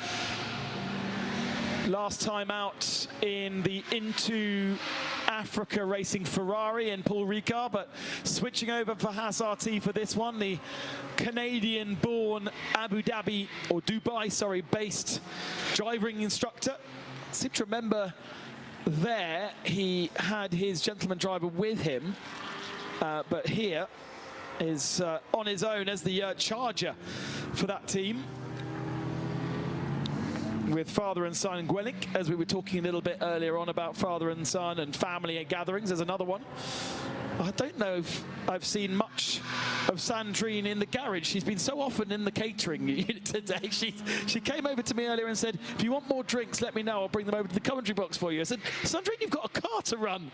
last time out in the Into Africa racing Ferrari and Paul Ricard, but switching over for Haas RT for this one, the Canadian-born Abu Dhabi, or Dubai, sorry, based driving instructor. I seem to remember there he had his gentleman driver with him, but here is on his own as the charger for that team, with father and son Gwelink, as we were talking a little bit earlier on about father and son and family gatherings. There's another one. I don't know if I've seen much of Sandrine in the garage. She's been so often in the catering unit today. She came over to me earlier and said, if you want more drinks, let me know. I'll bring them over to the commentary box for you. I said, Sandrine, you've got a car to run.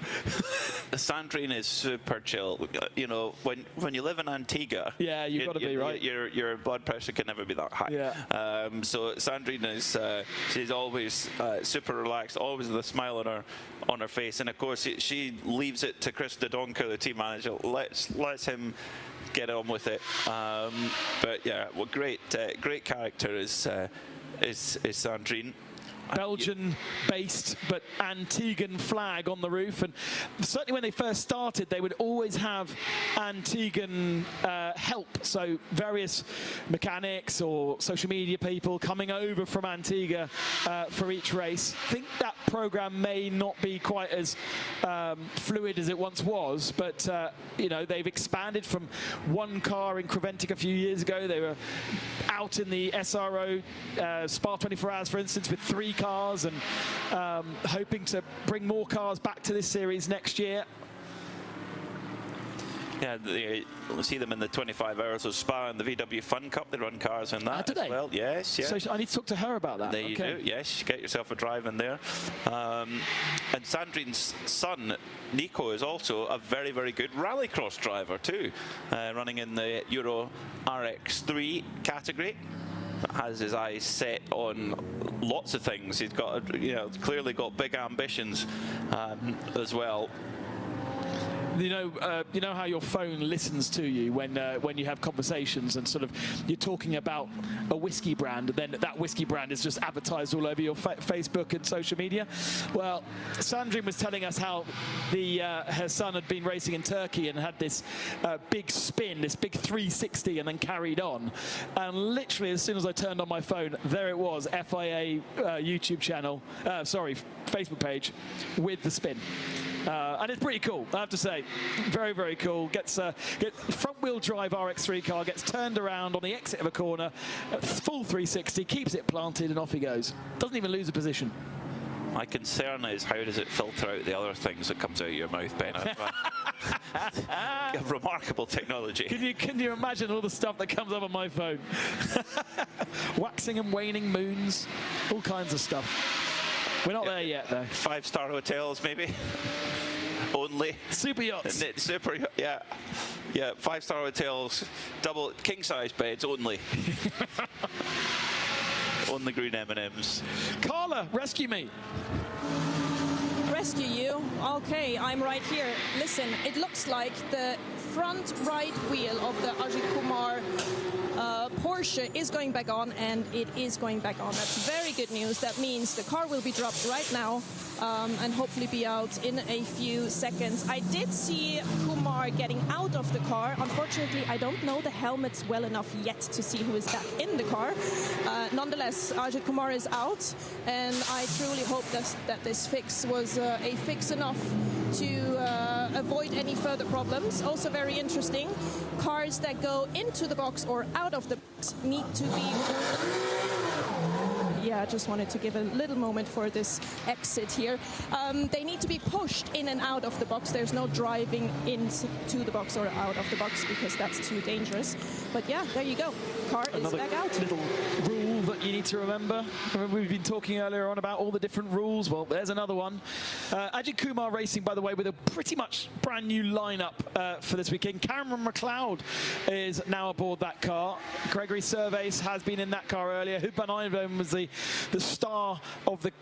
Sandrine is super chill. You know, when you live in Antigua, yeah, you've got to be, right? Your blood pressure can never be that high. Yeah. So Sandrine is she's always super relaxed, always with a smile on her face, and of course she leaves it to Chris Dodonka, the team manager. Lets him get on with it. But yeah, well, great character is Sandrine. Belgian-based, but Antiguan flag on the roof, and certainly when they first started, they would always have Antiguan help, so various mechanics or social media people coming over from Antigua for each race. I think that program may not be quite as fluid as it once was, but you know, they've expanded from one car in Creventic a few years ago. They were out in the SRO Spa 24 Hours, for instance, with 3 cars, and hoping to bring more cars back to this series next year. Yeah, we'll see them in the 25 Hours of Spa and the VW Fun Cup. They run cars in that as well. Yes, yes. So I need to talk to her about that. There you do. Yes, get yourself a drive in there. And Sandrine's son, Nico, is also a very, very good rallycross driver too, running in the Euro RX3 category. Has his eyes set on lots of things. He's got, clearly got big ambitions as well. You know how your phone listens to you when you have conversations and sort of you're talking about a whiskey brand, and then that whiskey brand is just advertised all over your Facebook and social media. Well, Sandrine was telling us how her son had been racing in Turkey and had this big spin, this big 360, and then carried on. And literally, as soon as I turned on my phone, there it was, FIA YouTube channel, Facebook page with the spin. And it's pretty cool, I have to say. Very, very cool. Gets front-wheel drive RX3 car, gets turned around on the exit of a corner, full 360, keeps it planted, and off he goes. Doesn't even lose a position. My concern is, how does it filter out the other things that comes out of your mouth, Ben? Remarkable technology. Can you imagine all the stuff that comes up on my phone? Waxing and waning moons, all kinds of stuff. We're not there yet, though. 5-star hotels, maybe. Only. Super yachts. Yeah. 5-star hotels, double king-size beds only. Only green M&Ms. Carla, rescue me. Rescue you? Okay, I'm right here. Listen, it looks like the front right wheel of the Ajit Kumar Porsche is going back on, and it is going back on. That's very good news. That means the car will be dropped right now and hopefully be out in a few seconds. I did see Kumar getting out of the car. Unfortunately, I don't know the helmets well enough yet to see who is back in the car. Nonetheless, Ajit Kumar is out, and I truly hope that this fix was a fix enough to avoid any further problems. Also very interesting, cars that go into the box or out of the box need to be... Yeah, I just wanted to give a little moment for this exit here. They need to be pushed in and out of the box. There's no driving into the box or out of the box because that's too dangerous. But yeah, there you go. Car is back out. Little rule that you need to remember. We've been talking earlier on about all the different rules. Well, there's another one. Ajit Kumar Racing, by the way, with a pretty much brand new lineup for this weekend. Cameron McLeod is now aboard that car. Gregory Servais has been in that car earlier. Hubban Ivan was the star of the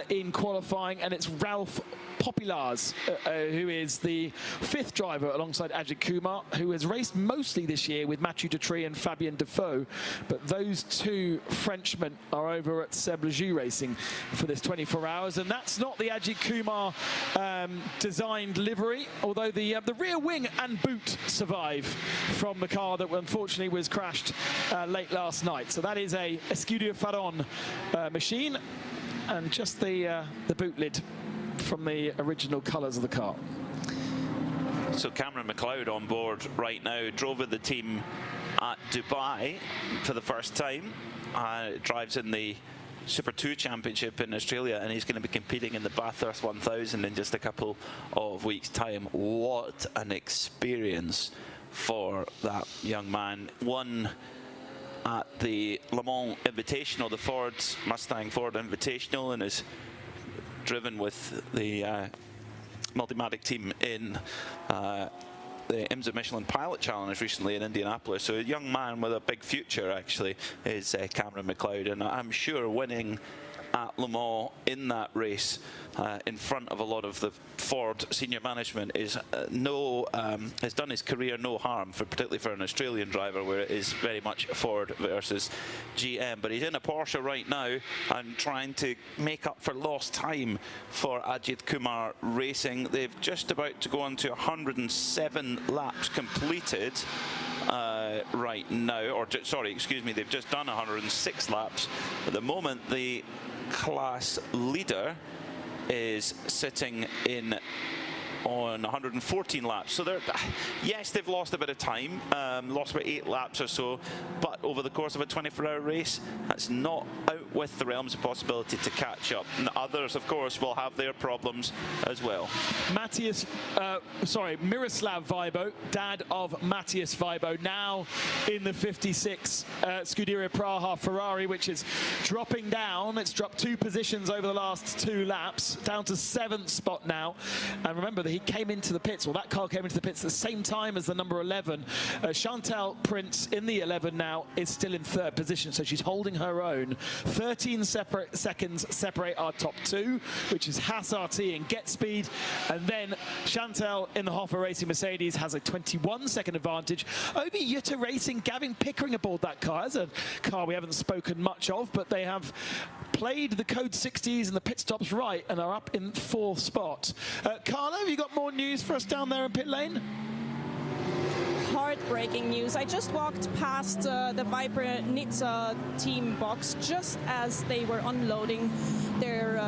in qualifying, and it's Ralph Popilars, who is the 5th driver alongside Ajit Kumar, who has raced mostly this year with Mathieu Detry and Fabien Defoe. But those two Frenchmen are over at Seb Lejoux Racing for this 24 hours, and that's not the Ajit Kumar designed livery, although the rear wing and boot survive from the car that unfortunately was crashed late last night. So that is a Escuderia Faron machine, and just the boot lid from the original colours of the car. So Cameron McLeod on board right now, drove with the team at Dubai for the first time, drives in the Super 2 Championship in Australia, and he's going to be competing in the Bathurst 1000 in just a couple of weeks' time. What an experience for that young man. Won at the Le Mans Invitational, the Mustang Ford Invitational, and is driven with the Multimatic team in the IMSA Michelin Pilot Challenge recently in Indianapolis. So a young man with a big future, actually, is Cameron McLeod, and I'm sure winning at Le Mans in that race in front of a lot of the Ford senior management is has done his career no harm, particularly for an Australian driver, where it is very much Ford versus GM. But he's in a Porsche right now and trying to make up for lost time for Ajit Kumar Racing. They've just about to go on to 107 laps completed right now, or sorry, excuse me, they've just done 106 laps. At the moment, the class leader is sitting in on 114 laps. So they're, yes, they've lost a bit of time, lost about 8 laps or so, but over the course of a 24-hour race, that's not out with the realms of possibility to catch up. And others, of course, will have their problems as well. Miroslav Weibo, dad of Matthias Weibo, now in the 56 Scuderia Praha Ferrari, which is dropping down. It's dropped 2 positions over the last 2 laps, down to 7th spot now. And remember that he came into the pits, well, that car came into the pits at the same time as the number 11. Chantal Prince in the 11 now is still in 3rd position, so she's holding her own. 13 seconds separate our top 2, which is Haas RT and Get Speed, and then Chantal in the Hoffa Racing Mercedes has a 21-second advantage over Jutta Racing. Gavin Pickering aboard that car. It's a car we haven't spoken much of, but they have played the code 60s and the pit stops right and are up in 4th spot. Carlo, have you got more news for us down there in pit lane? Heartbreaking news. I just walked past the Viper Nizza team box just as they were unloading their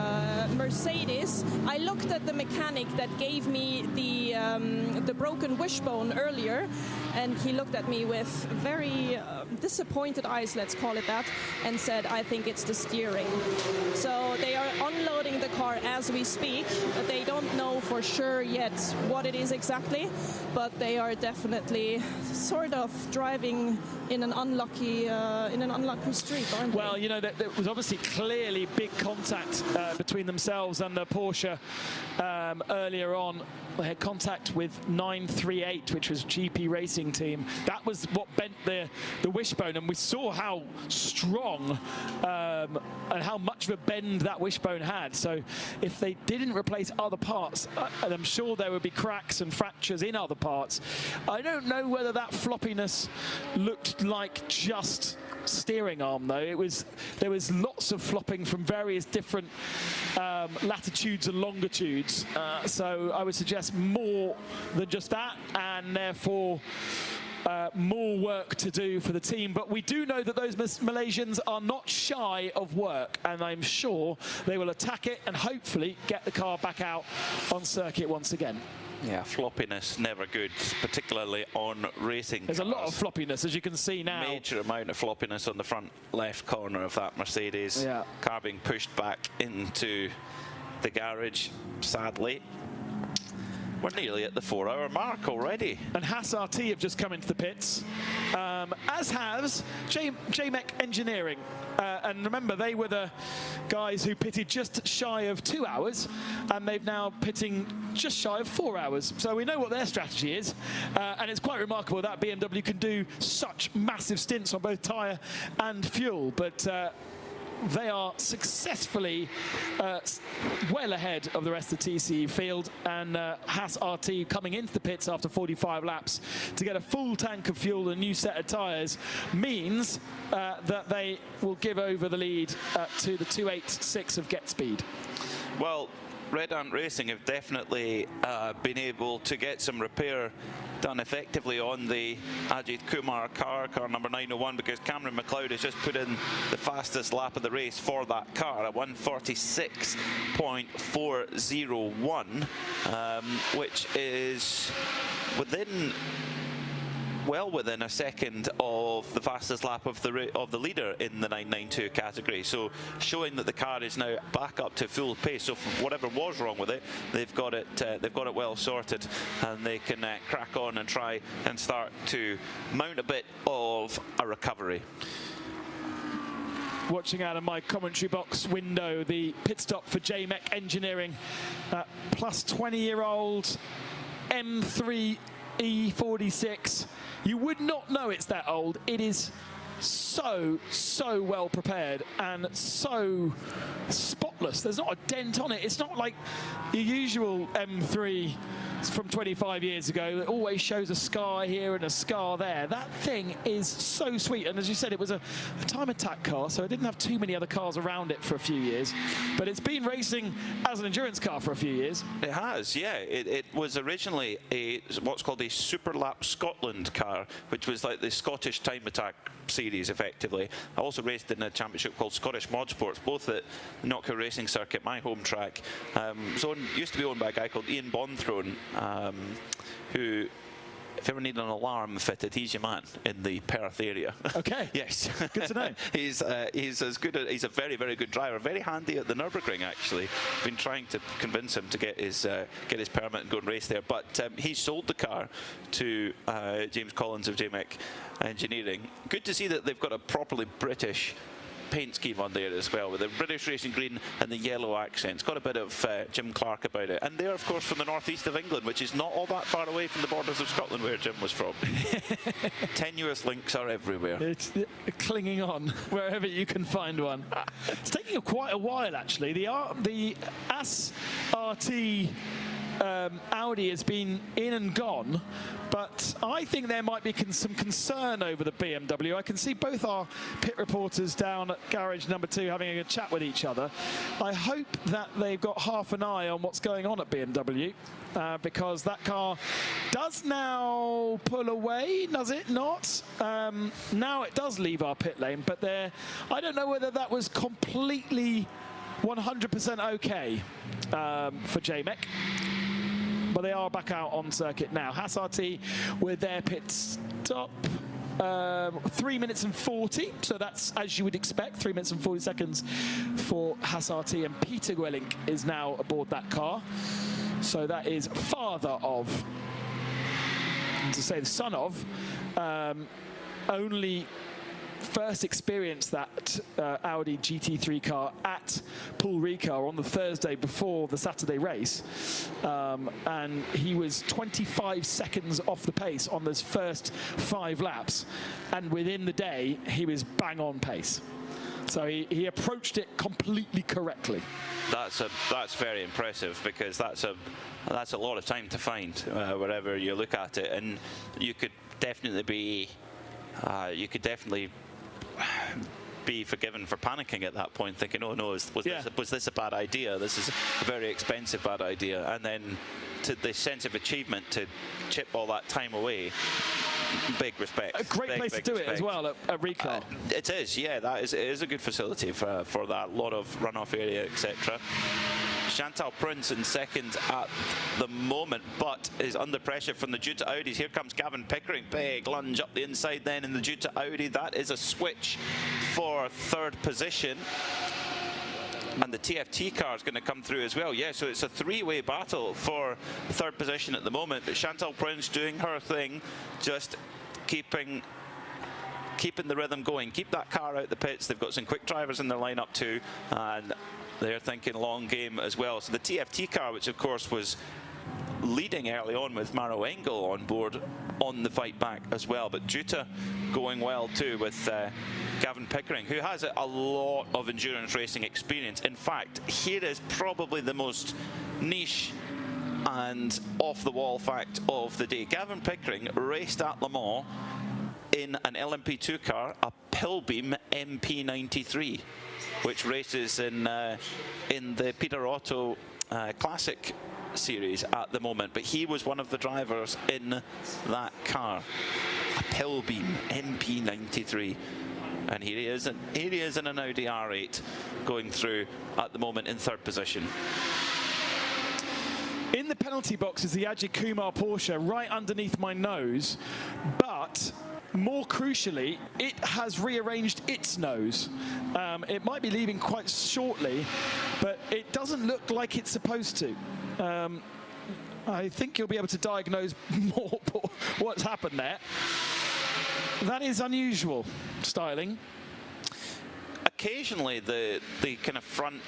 Mercedes. I looked at the mechanic that gave me the broken wishbone earlier, and he looked at me with very disappointed eyes, let's call it that, and said, I think it's the steering. So they are unloading the car as we speak. They don't know for sure yet what it is exactly, but they are definitely sort of driving in an unlucky streak, aren't they? Well, you know, there was obviously clearly big contact between themselves and the Porsche earlier on. They had contact with 938, which was GP Racing Team. That was what bent the wishbone, and we saw how strong and how much of a bend that wishbone had. So if they didn't replace other parts, and I'm sure there would be cracks and fractures in other parts. I don't know whether that floppiness looked like just steering arm, though. There was lots of flopping from various different latitudes and longitudes, so I would suggest more than just that, and therefore more work to do for the team. But we do know that those Malaysians are not shy of work, and I'm sure they will attack it and hopefully get the car back out on circuit once again. Yeah, floppiness never good, particularly on racing There's cars. a lot of floppiness, as you can see now. Major amount of floppiness on the front left corner of that Mercedes. Yeah. Car being pushed back into the garage, sadly. We're nearly at the 4-hour mark already. And Haas RT have just come into the pits, as has JMEC Engineering. And remember, they were the guys who pitted just shy of 2 hours, and they've now pitting just shy of 4 hours. So we know what their strategy is, and it's quite remarkable that BMW can do such massive stints on both tyre and fuel. But they are successfully well ahead of the rest of the TCE field, and Haas RT coming into the pits after 45 laps to get a full tank of fuel and a new set of tyres means that they will give over the lead to the 286 of Get Speed. Well, Red Ant Racing have definitely been able to get some repair done effectively on the Ajit Kumar car number 901, because Cameron McLeod has just put in the fastest lap of the race for that car at 146.401, which is well within a second of the fastest lap of the leader in the 992 category. So showing that the car is now back up to full pace. So whatever was wrong with it, they've got it well sorted, and they can crack on and try and start to mount a bit of a recovery. Watching out of my commentary box window, the pit stop for JMEC Engineering, plus 20-year-old M3 E46. You would not know it's that old. It is so well prepared and so spotless. There's not a dent on it. It's not like the usual M3 from 25 years ago that always shows a scar here and a scar there. That thing is so sweet, and as you said, it was a time attack car, so it didn't have too many other cars around it for a few years, but it's been racing as an endurance car for a few years. It has, yeah. It was originally what's called a Super Lap Scotland car, which was like the Scottish time attack series, effectively. I also raced in a championship called Scottish Modsports, both at Knockhill Racing Circuit, my home track. Used to be owned by a guy called Ian Bonthrone, who, if you ever need an alarm fitted, he's your man in the Perth area. Okay. Yes. Good to know. He's as good. He's a very, very good driver. Very handy at the Nürburgring, actually. Been trying to convince him to get his permit and go and race there. But he sold the car to James Collins of JMEC Engineering. Good to see that they've got a properly British paint scheme on there as well, with the British racing green and the yellow accent. It's got a bit of Jim Clark about it. And they're, of course, from the northeast of England, which is not all that far away from the borders of Scotland, where Jim was from. Tenuous links are everywhere. It's clinging on wherever you can find one. It's taking quite a while, actually. The AS-RT Audi has been in and gone, but I think there might be some concern over the BMW. I can see both our pit reporters down at garage number 2 having a chat with each other. I hope that they've got half an eye on what's going on at BMW, because that car does now pull away, does it not? Now it does leave our pit lane, but I don't know whether that was completely 100% okay for JMEC. But they are back out on circuit now. Haas-RT with their pit stop, 3 minutes and 40. So that's, as you would expect, 3 minutes and 40 seconds for Haas-RT. And Peter Gwelink is now aboard that car. So that is father of, to say the son of, only first experienced that Audi GT3 car at Paul Ricard on the Thursday before the Saturday race, and he was 25 seconds off the pace on those first 5 laps, and within the day he was bang on pace. So he approached it completely correctly. That's very impressive, because that's a lot of time to find wherever you look at it, and you could definitely be forgiven for panicking at that point, thinking, oh no, was this a bad idea? This is a very expensive bad idea. And then to the sense of achievement to chip all that time away, big respect. A great place to do it as well at Ricard. It is, yeah. It is a good facility for that. Lot of runoff area, etc. Chantal Prince in second at the moment, but is under pressure from the Duta Audis. Here comes Gavin Pickering, big lunge up the inside then in the Duta Audi. That is a switch for third position. And the TFT car is going to come through as well. Yeah, so it's a 3-way battle for third position at the moment. But Chantal Prince doing her thing, just keeping the rhythm going. Keep that car out the pits. They've got some quick drivers in their lineup too, and they're thinking long game as well. So the TFT car, which of course was leading early on with Maro Engel on board on the fight back as well. But Duta going well too with Gavin Pickering, who has a lot of endurance racing experience. In fact, here is probably the most niche and off-the-wall fact of the day. Gavin Pickering raced at Le Mans in an LMP2 car, a Pilbeam MP93, which races in the Peter Otto Classic series at the moment. But he was one of the drivers in that car, a Pilbeam MP93. And here he is in an Audi R8 going through at the moment in third position. In the penalty box is the Ajit Kumar Porsche right underneath my nose, but more crucially, it has rearranged its nose. It might be leaving quite shortly, but it doesn't look like it's supposed to. I think you'll be able to diagnose more what's happened there. That is unusual styling. Occasionally, the kind of front,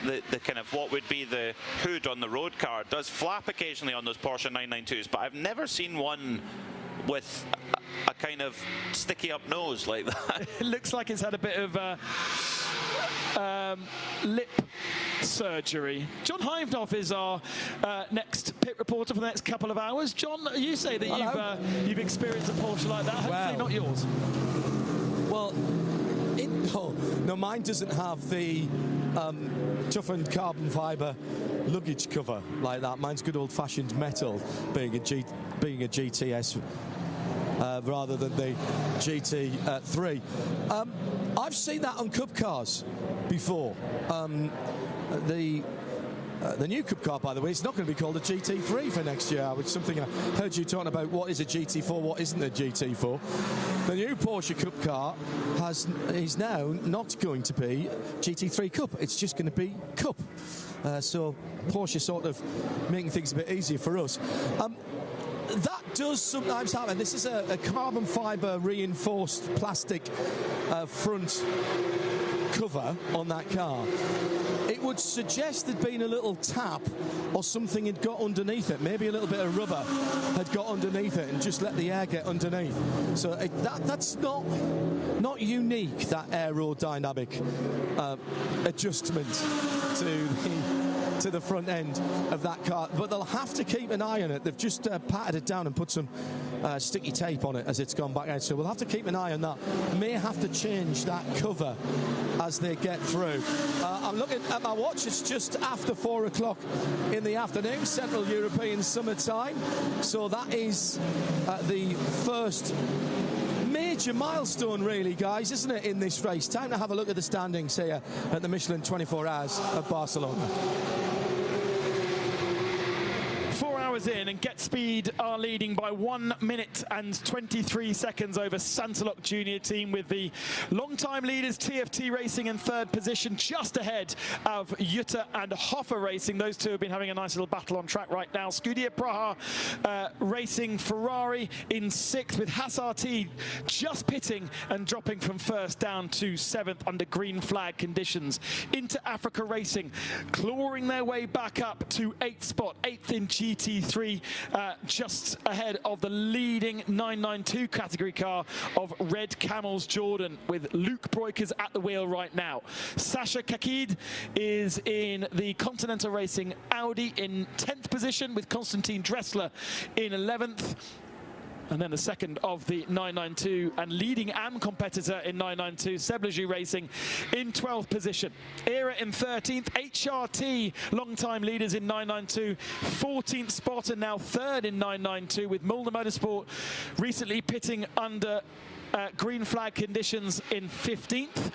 the kind of what would be the hood on the road car does flap occasionally on those Porsche 992s, but I've never seen one with a kind of sticky up nose like that. It looks like it's had a bit of lip surgery. John Hivenoff is our next pit reporter for the next couple of hours. John, you say that you've experienced a Porsche like that. Hopefully not yours. Well, no, mine doesn't have the toughened carbon fibre luggage cover like that. Mine's good old-fashioned metal, being a GTS rather than the GT3. I've seen that on Cup cars before. The new Cup car, by the way, it's not going to be called a GT3 for next year, which is something I heard you talking about. What is a GT4, what isn't a GT4? The new Porsche Cup car is now not going to be GT3 Cup, it's just going to be Cup. So Porsche sort of making things a bit easier for us. That does sometimes happen. This is a carbon fibre reinforced plastic front cover on that car. It would suggest there'd been a little tap or something had got underneath it. Maybe a little bit of rubber had got underneath it and just let the air get underneath. So that's not unique, that aerodynamic adjustment to the front end of that car, but they'll have to keep an eye on it. They've just patted it down and put some sticky tape on it as it's gone back out, so we'll have to keep an eye on that. May have to change that cover as they get through. I'm looking at my watch, it's just after 4 o'clock in the afternoon, Central European Summer Time, so that is the first major milestone, really, guys, isn't it, in this race? Time to have a look at the standings here at the Michelin 24 Hours of Barcelona. 4 hours in, and Get Speed are leading by 1 minute and 23 seconds over Santalok Junior Team, with the long-time leaders TFT Racing in third position, just ahead of Jutta and Hoffer Racing. Those two have been having a nice little battle on track right now. Scuderia Praha Racing Ferrari in sixth, with Hassarti just pitting and dropping from first down to seventh under green flag conditions. Inter Africa Racing clawing their way back up to eighth spot, eighth in GT3, just ahead of the leading 992 category car of Red Camels Jordan, with Luke Broikers at the wheel right now. Sasha Kakid is in the Continental Racing Audi in 10th position, with Konstantin Dressler in 11th. And then the second of the 992 and leading AM competitor in 992, Sebleju Racing, in 12th position. Era in 13th, HRT, long-time leaders in 992, 14th spot, and now third in 992, with Mulder Motorsport recently pitting under green flag conditions in 15th.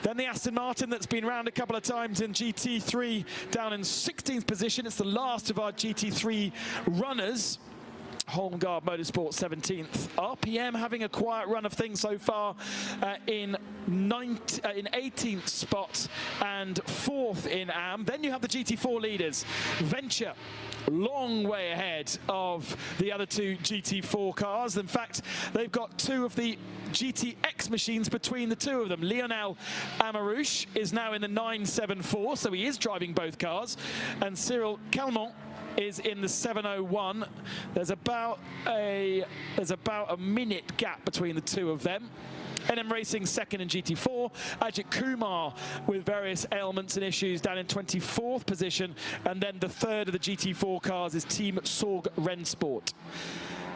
Then the Aston Martin, that's been round a couple of times in GT3, down in 16th position. It's the last of our GT3 runners. Holmgard Motorsport 17th. RPM having a quiet run of things so far, in 18th spot and 4th in AM. Then you have the GT4 leaders. Venture, long way ahead of the other two GT4 cars. In fact, they've got two of the GTX machines between the two of them. Lionel Amarouche is now in the 974, so he is driving both cars. And Cyril Calmont is in the 701. There's about a minute gap between the two of them. NM Racing second in GT4. Ajit Kumar with various ailments and issues down in 24th position. And then the third of the GT4 cars is Team Sorg Rennsport.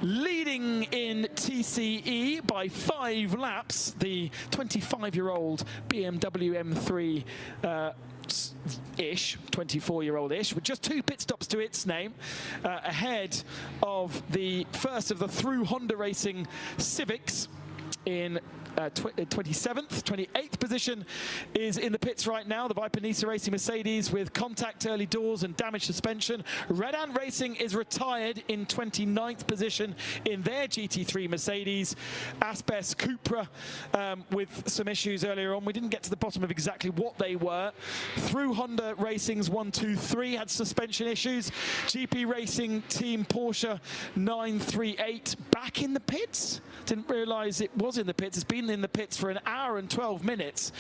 Leading in TCE by 5 laps, the 25-year-old BMW M3 ish, 24-year-old-ish, with just 2 pit stops to its name, ahead of the first of the through Honda Racing Civics in 27th. 28th position is in the pits right now, the Viper Nisa Racing Mercedes, with contact early doors and damaged suspension. Red Ant Racing is retired in 29th position in their GT3 Mercedes. Aspes Cupra with some issues earlier on. We didn't get to the bottom of exactly what they were. Through Honda Racing's 1, 2, 3 had suspension issues. GP Racing Team Porsche 938 back in the pits. Didn't realise it was in the pits. It's been in the pits for an hour and 12 minutes.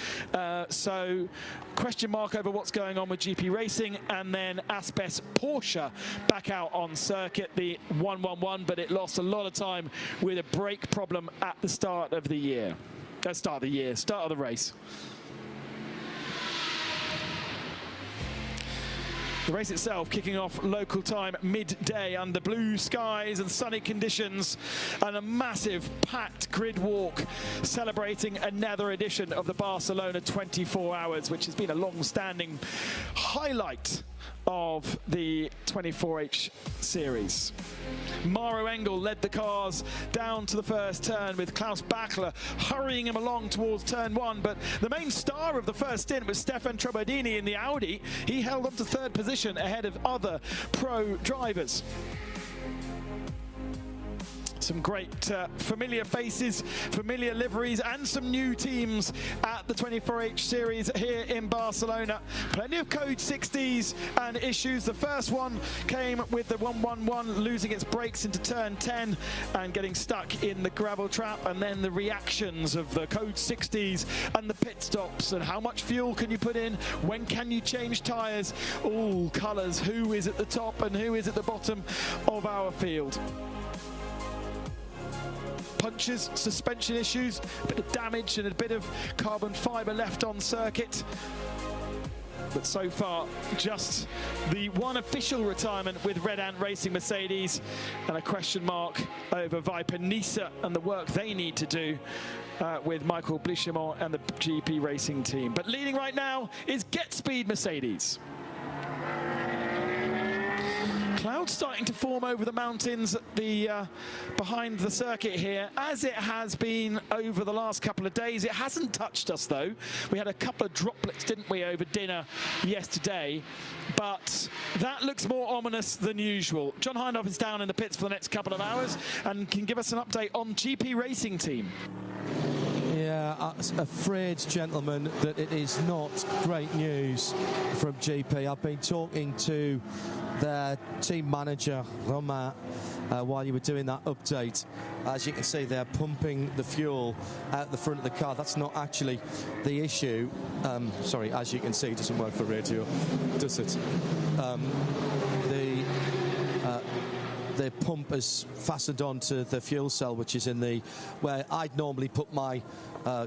So question mark over what's going on with GP Racing. And then Aspes Porsche back out on circuit, the 111, but it lost a lot of time with a brake problem at the start of the year. Start of the race. The race itself kicking off local time midday under blue skies and sunny conditions, and a massive packed grid walk celebrating another edition of the Barcelona 24 Hours, which has been a long-standing highlight of the 24H series. Maro Engel led the cars down to the first turn with Klaus Bachler hurrying him along towards turn 1, but the main star of the first stint was Stefan Trabadini in the Audi. He held on to third position ahead of other pro drivers. Some great familiar faces, familiar liveries, and some new teams at the 24H series here in Barcelona. Plenty of code 60s and issues. The first one came with the 111 losing its brakes into turn 10 and getting stuck in the gravel trap, and then the reactions of the code 60s and the pit stops and how much fuel can you put in, when can you change tyres, all colours, who is at the top and who is at the bottom of our field. Punches, suspension issues, a bit of damage and a bit of carbon fibre left on circuit. But so far, just the one official retirement with Red Ant Racing Mercedes, and a question mark over Viper Nisa and the work they need to do with Michael Blichemont and the GP Racing team. But leading right now is Get Speed Mercedes. Clouds starting to form over the mountains behind the circuit here, as it has been over the last couple of days. It hasn't touched us though. We had a couple of droplets, didn't we, over dinner yesterday, but that looks more ominous than usual. John Hindhaugh is down in the pits for the next couple of hours and can give us an update on GP Racing team. Yeah, I'm afraid, gentlemen, that it is not great news from GP. I've been talking to their team manager, Romain, while you were doing that update. As you can see, they're pumping the fuel out the front of the car. That's not actually the issue. Sorry, as you can see, it doesn't work for radio, does it? The pump is fastened onto the fuel cell, which is in the where I'd normally put my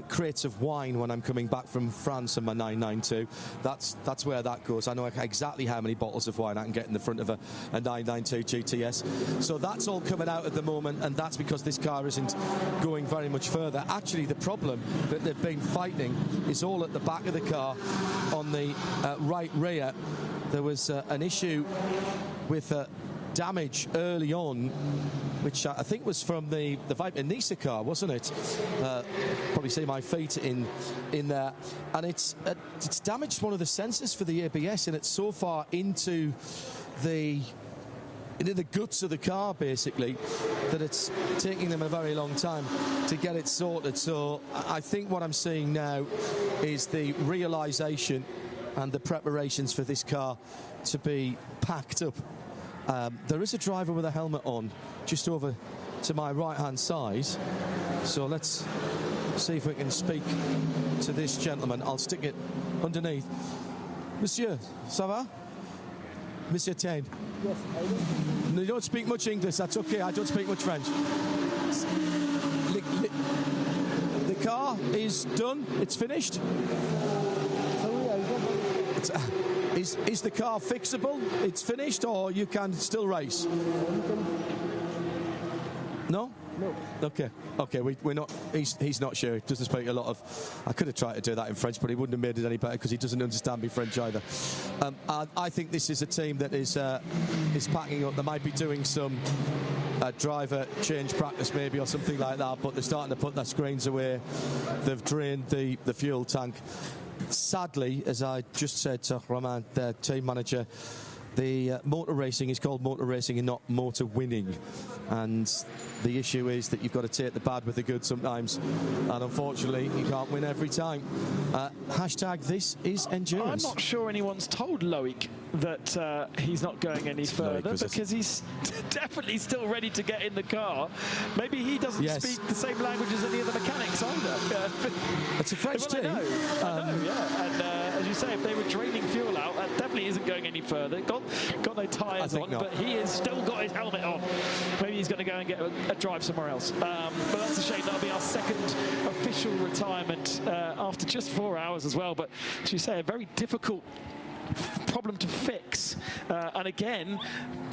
crates of wine when I'm coming back from France in my 992. That's where that goes. I know exactly how many bottles of wine I can get in the front of a 992 GTS. So that's all coming out at the moment, and that's because this car isn't going very much further. Actually, the problem that they've been fighting is all at the back of the car on the right rear. There was an issue with damage early on, which I think was from the Viper Nisa car, wasn't it? Probably see my feet in there, and it's damaged one of the sensors for the ABS, and it's so far into the guts of the car, basically, that it's taking them a very long time to get it sorted. So I think what I'm seeing now is the realisation and the preparations for this car to be packed up. There is a driver with a helmet on just over to my right-hand side, so let's see if we can speak to this gentleman. I'll stick it underneath. Monsieur, ça va? Monsieur Tain. Yes, I do. No, you don't speak much English, that's okay, I don't speak much French. The car is done, it's finished? Is the car fixable? It's finished, or you can still race? No? No. Okay. We're not. He's not sure. He doesn't speak a lot of. I could have tried to do that in French, but he wouldn't have made it any better because he doesn't understand me French either. I think this is a team that is packing up. They might be doing some driver change practice maybe or something like that, but they're starting to put their screens away. They've drained the fuel tank. Sadly, as I just said to Romain, their team manager, the motor racing is called motor racing and not motor winning, and the issue is that you've got to take the bad with the good sometimes, and unfortunately you can't win every time. Hashtag this is endurance. I'm not sure anyone's told Loic that he's not going any further, because he's definitely still ready to get in the car. Maybe he doesn't speak the same language as any of the mechanics either. It's a French team. I know, yeah. And as you say, if they were draining fuel out, that definitely isn't going any further. Got no tyres on, but he has still got his helmet on. Maybe he's going to go and get a drive somewhere else. But that's a shame. That'll be our second official retirement after just 4 hours as well. But as you say, a very difficult problem to fix, and again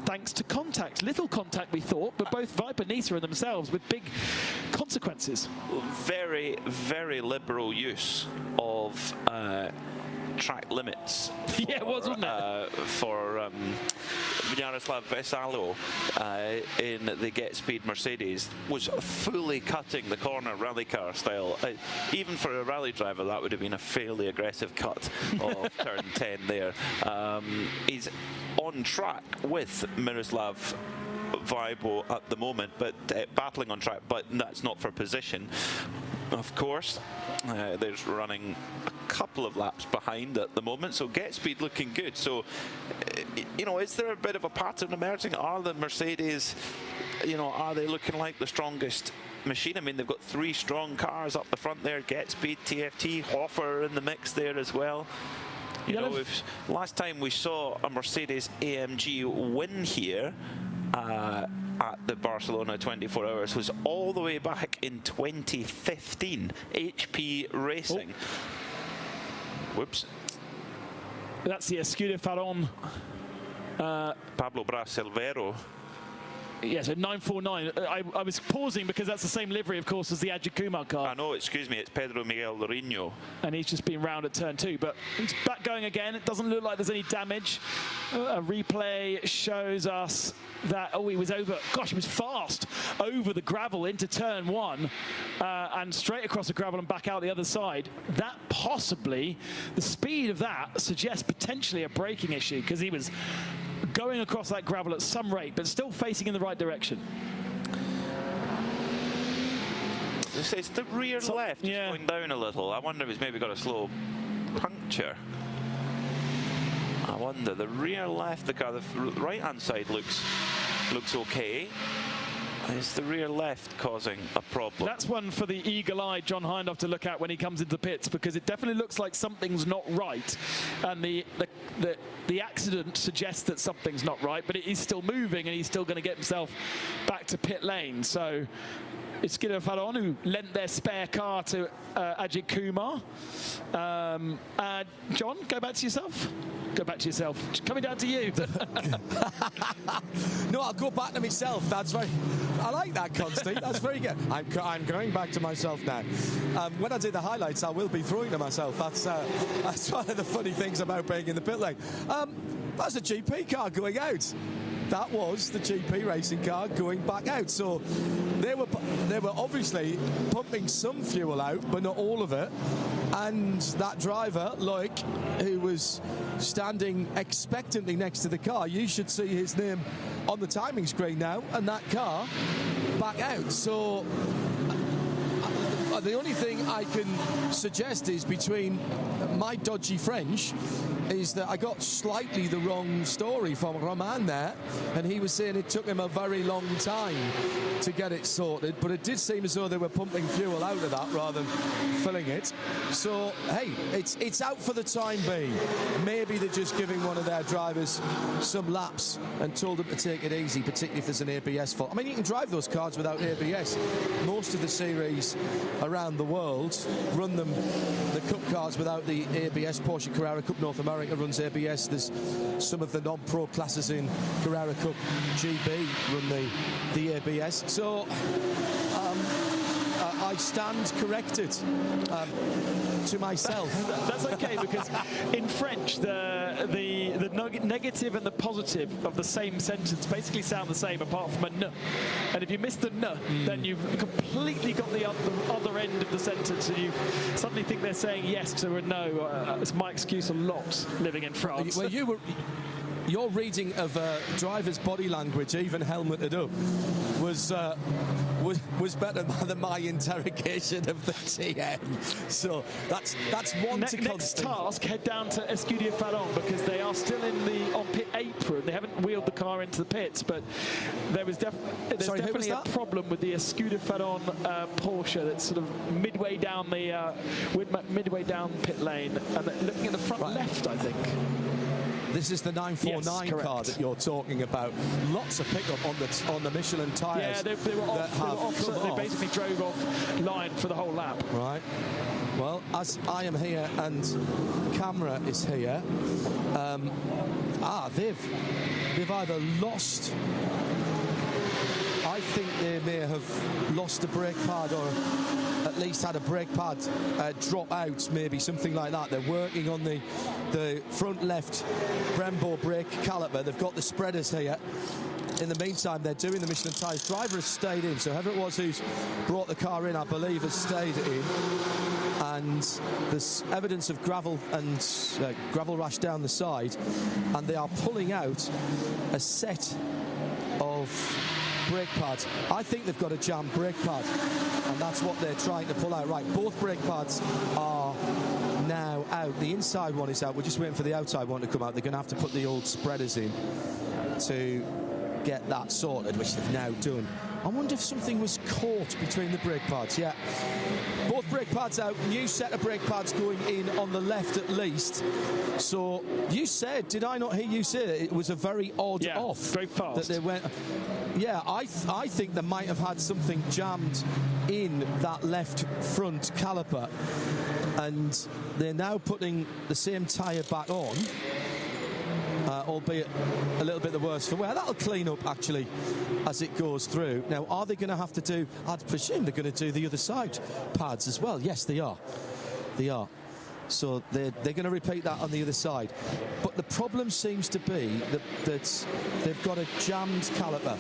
thanks to contact, little contact we thought, but both Viper Nisa and themselves with big consequences. Very, very liberal use of track limits. Yeah, it was, wasn't it? For Jaroslav Vesalo in the Get Speed Mercedes was fully cutting the corner rally car style. Even for a rally driver, that would have been a fairly aggressive cut of turn 10 there. He's on track with Miroslav Vibo at the moment, but battling on track, but that's not for position. Of course, they're running a couple of laps behind at the moment, so Get Speed looking good. So, you know, is there a bit of a pattern emerging? Are the Mercedes, you know, are they looking like the strongest machine? I mean, they've got 3 strong cars up the front there, Get Speed, TFT, Hofer in the mix there as well. You know, last time we saw a Mercedes AMG win here at the Barcelona 24 Hours was all the way back in 2015, HP Racing. Whoops. That's the Escudo Faron. Pablo Brasilvero. Yeah, so 949. I was pausing because that's the same livery, of course, as the Ajit Kumar car. I know, excuse me, it's Pedro Miguel Lourinho. And he's just been round at turn 2, but he's back going again. It doesn't look like there's any damage. A replay shows us that, he was over, gosh, he was fast over the gravel into turn 1 and straight across the gravel and back out the other side. That possibly, the speed of that suggests potentially a braking issue, because he was going across that gravel at some rate, but still facing in the right direction. This is the rear left is going down a little. I wonder if he's maybe got a slow puncture. I wonder. The rear left, the car, the right-hand side looks okay. Is the rear left causing a problem? That's one for the eagle-eyed John Hindhaugh to look at when he comes into the pits, because it definitely looks like something's not right, and the accident suggests that something's not right, but it is still moving and he's still going to get himself back to pit lane. So it's Escudo Faron who lent their spare car to Ajit Kumar. John, go back to yourself. Go back to yourself. Coming down to you. No, I'll go back to myself. That's very... I like that, Consti. That's very good. I'm going back to myself now. When I do the highlights, I will be throwing to myself. That's one of the funny things about being in the pit lane. That's a GP car going out. That was the GP racing car going back out. So they were obviously pumping some fuel out, but not all of it. And that driver, Loic, who was standing expectantly next to the car, you should see his name on the timing screen now, and that car back out. So the only thing I can suggest is, between my dodgy French, is that I got slightly the wrong story from Roman there, and he was saying it took him a very long time to get it sorted, but it did seem as though they were pumping fuel out of that rather than filling it. So hey, it's out for the time being. Maybe they're just giving one of their drivers some laps and told them to take it easy, particularly if there's an ABS fault. I mean, you can drive those cars without ABS. Most of the series around the world run them, the Cup cars, without the ABS. Porsche Carrera Cup North America runs ABS. There's some of the non-pro classes in Carrera Cup GB run the ABS. So I stand corrected to myself. That's okay, because in French the negative and the positive of the same sentence basically sound the same, apart from a n. And if you miss the n, then you've completely got the other end of the sentence, and you suddenly think they're saying yes to a no. It's my excuse a lot living in France. Well, your reading of driver's body language, even helmeted up, was better than my interrogation of the TM. So that's one to next task, head down to Escudo Faron, because they are still on pit apron. They haven't wheeled the car into the pits, but there's definitely a problem with the Escudo Faron Porsche that's sort of midway down pit lane, and looking at the front left, I think. This is the 949 car that you're talking about. Lots of pickup on the Michelin tyres. Yeah, they were off. They basically drove off line for the whole lap. Right. Well, as I am here and camera is here, they've either lost. I think they may have lost a brake pad, or at least had a brake pad drop out, maybe something like that. They're working on the front left Brembo brake caliper. They've got the spreaders here. In the meantime, they're doing the Michelin tyres. Driver has stayed in, so whoever it was who's brought the car in, I believe, has stayed in. And there's evidence of gravel and gravel rash down the side, and they are pulling out a set of brake pads. I think they've got a jammed brake pad, and that's what they're trying to pull out. Right, both brake pads are now out. The inside one is out. We're just waiting for the outside one to come out. They're going to have to put the old spreaders in to get that sorted, which they've now done. I wonder if something was caught between the brake pads. Yeah, both brake pads out. New set of brake pads going in on the left at least. So you said, did I not hear you say that it was a very odd off? Very fast. That they went. Yeah, I think they might have had something jammed in that left front caliper, and they're now putting the same tyre back on. Albeit a little bit the worse for wear. That'll clean up actually as it goes through. Now, are they going to have to do, I'd presume they're going to do the other side pads as well. Yes, they are. They are. So they're going to repeat that on the other side. But the problem seems to be that they've got a jammed caliper.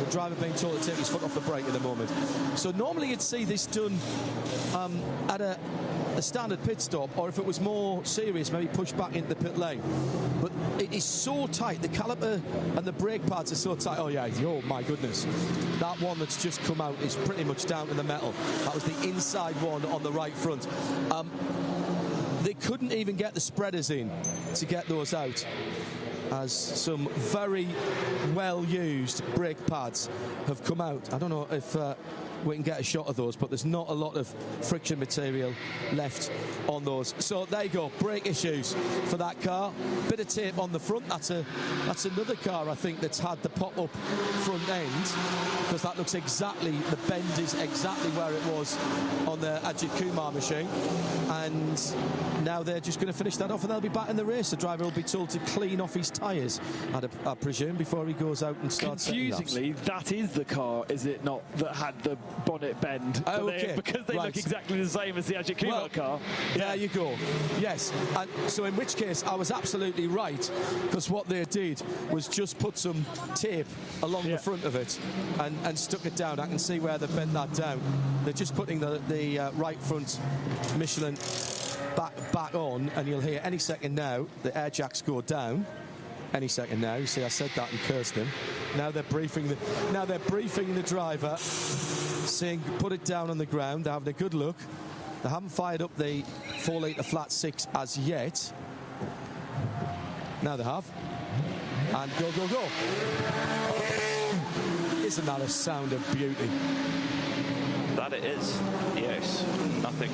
The driver being told to take his foot off the brake at the moment. So normally you'd see this done at a standard pit stop, or if it was more serious, maybe pushed back into the pit lane. But it is so tight, the caliper and the brake pads are so tight. Oh yeah, oh my goodness. That one that's just come out is pretty much down to the metal. That was the inside one on the right front. They couldn't even get the spreaders in to get those out, as some very well-used brake pads have come out. I don't know if we can get a shot of those, but there's not a lot of friction material left on those. So there you go, brake issues for that car. Bit of tape on the front. That's another car, I think, that's had the pop-up front end, because that looks exactly, the bend is exactly where it was on the Ajit Kumar machine. And now they're just going to finish that off, and they'll be back in the race. The driver will be told to clean off his tyres, I presume, before he goes out and starts. Confusingly, that is the car, is it not, that had the bonnet bend? Oh, okay. Because they look exactly the same as the Ajit Kumar car. There you go. Yes. And so in which case, I was absolutely right, because what they did was just put some tape along the front of it and stuck it down. I can see where they bent that down. They're just putting the right front Michelin back on, and you'll hear any second now the air jacks go down. Any second now. You see, I said that and cursed them. Now they're briefing the driver, saying put it down on the ground. They're having a good look. They haven't fired up the 4-litre flat 6 as yet. Now they have. And go, go, go. Isn't that a sound of beauty? That it is, yes. Nothing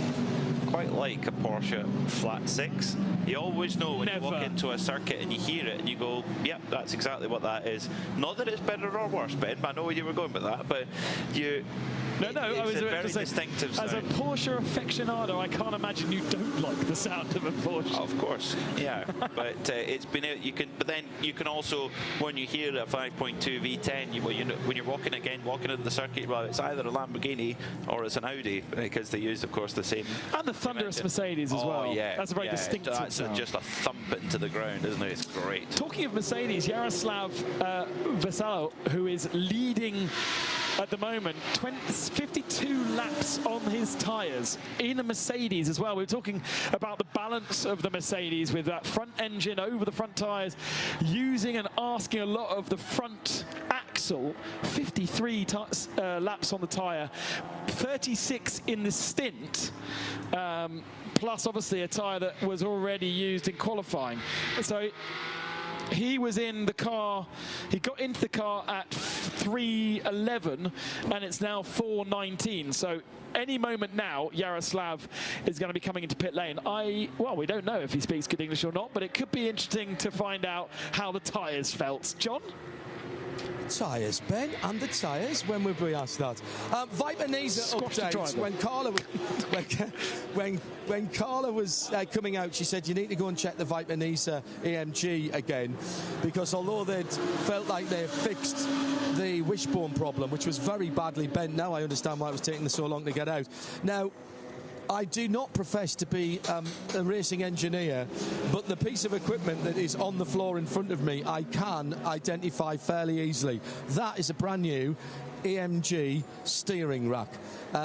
quite like a Porsche flat 6. You always know when you walk into a circuit and you hear it and you go, yep, that's exactly what that is. Not that it's better or worse, Ben, I know where you were going with that, but you... No, I was a very just distinctive sound. As a Porsche aficionado, I can't imagine you don't like the sound of a Porsche. Of course, yeah. But it's been but then you can also, when you hear a 5.2 V10, when you're walking into the circuit, well, it's either a Lamborghini or it's an Audi, because they use, of course, the same. And the thunderous Mercedes as well. Yeah, that's a very distinctive sound. Just a thump it into the ground, isn't it? It's great. Talking of Mercedes, Jaroslav Vesalo, who is leading at the moment, 52 laps on his tyres in a Mercedes as well. We were talking about the balance of the Mercedes with that front engine over the front tyres, using and asking a lot of the front axle. 53 laps on the tyre, 36 in the stint, plus obviously a tyre that was already used in qualifying. So he was in the car, he got into the car at 3:11 and it's now 4:19. So any moment now, Jaroslav is going to be coming into pit lane. Well, we don't know if he speaks good English or not, but it could be interesting to find out how the tyres felt. John? Tyres, Ben, and the tyres. When would we ask that? Viper Nisa update. When Carla was coming out, she said you need to go and check the Viper Nisa AMG again, because although they'd felt like they fixed the wishbone problem, which was very badly bent, now I understand why it was taking so long to get out. Now, I do not profess to be a racing engineer, but the piece of equipment that is on the floor in front of me, I can identify fairly easily. That is a brand new AMG steering rack.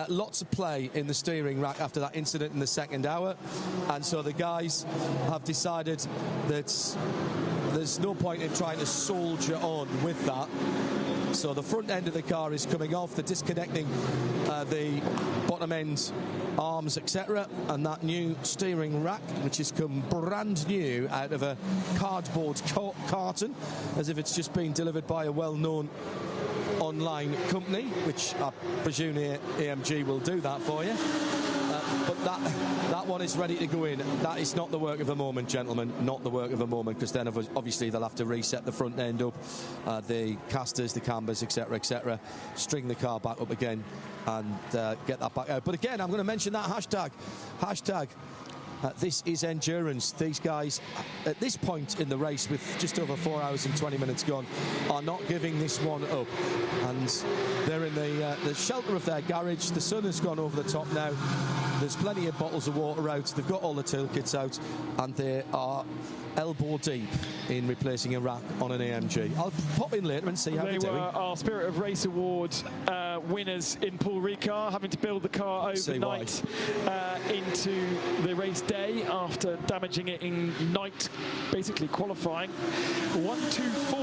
Lots of play in the steering rack after that incident in the second hour, and so the guys have decided that there's no point in trying to soldier on with that. So the front end of the car is coming off, they're disconnecting the bottom end arms, etc., and that new steering rack, which has come brand new out of a cardboard carton, as if it's just been delivered by a well-known online company, which I presume AMG will do that for you. But that one is ready to go in. That is not the work of a moment, gentlemen, not the work of a moment, because then obviously they'll have to reset the front end up, the casters, the cambers, etc., string the car back up again and get that back out. But again, I'm going to mention that hashtag. This is endurance. These guys, at this point in the race, with just over 4 hours and 20 minutes gone, are not giving this one up. And they're in the shelter of their garage. The sun has gone over the top now. There's plenty of bottles of water out. They've got all the toolkits out, and they are elbow deep in replacing a rack on an AMG. I'll pop in later and see how they're doing. They were our Spirit of Race Award winners in Paul Ricard, having to build the car overnight into the race day after damaging it in night, basically qualifying. 124,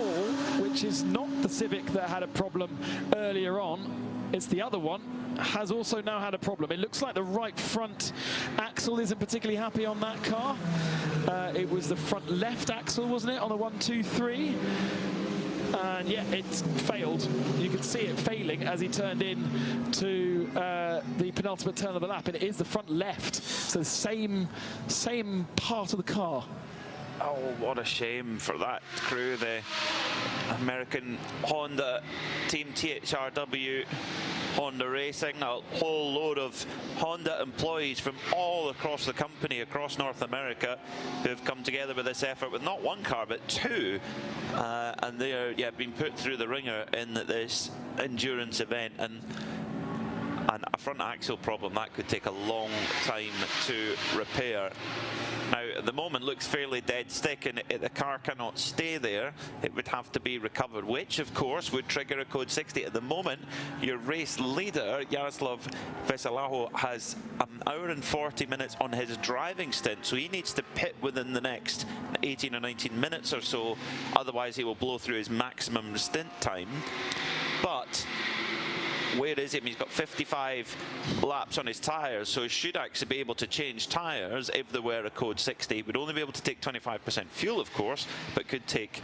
which is not the Civic that had a problem earlier on. It's the other one, has also now had a problem. It looks like the right front axle isn't particularly happy on that car. It was the front left axle, wasn't it, on the 123? And yeah, it failed. You could see it failing as he turned in to the penultimate turn of the lap, and it is the front left. So the same part of the car. Oh, what a shame for that crew. The American Honda Team THRW Honda Racing, a whole load of Honda employees from all across the company, across North America, who have come together with this effort with not one car but two, and they are being put through the ringer in this endurance event. And a front axle problem, that could take a long time to repair. Now, at the moment, looks fairly dead stick, and the car cannot stay there. It would have to be recovered, which, of course, would trigger a code 60. At the moment, your race leader, Jaroslav Veselaho, has an hour and 40 minutes on his driving stint, so he needs to pit within the next 18 or 19 minutes or so. Otherwise, he will blow through his maximum stint time. But where is he? I mean, he's got 55 laps on his tyres, so he should actually be able to change tyres if there were a code 60. He would only be able to take 25% fuel, of course, but could take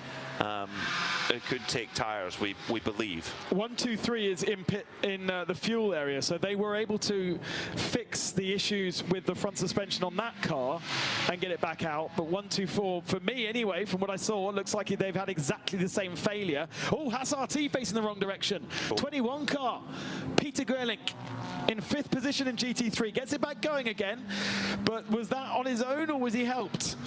tyres, we believe. 123 is in pit in the fuel area, so they were able to fix the issues with the front suspension on that car and get it back out. But 124, for me anyway, from what I saw, looks like they've had exactly the same failure. Oh, Haas RT facing the wrong direction. 21 car, Peter Grelink in 5th position in GT3, gets it back going again. But was that on his own, or was he helped?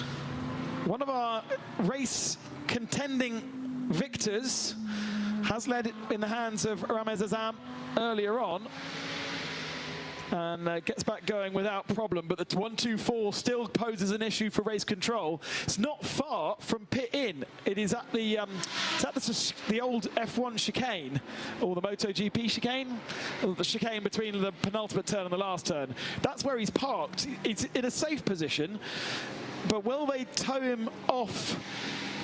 One of our race contending victors has led it in the hands of Ramez Azam earlier on, and gets back going without problem. But the 124 still poses an issue for race control. It's not far from pit in. It is at the old F1 chicane, or the MotoGP chicane, or the chicane between the penultimate turn and the last turn. That's where he's parked. It's in a safe position, but will they tow him off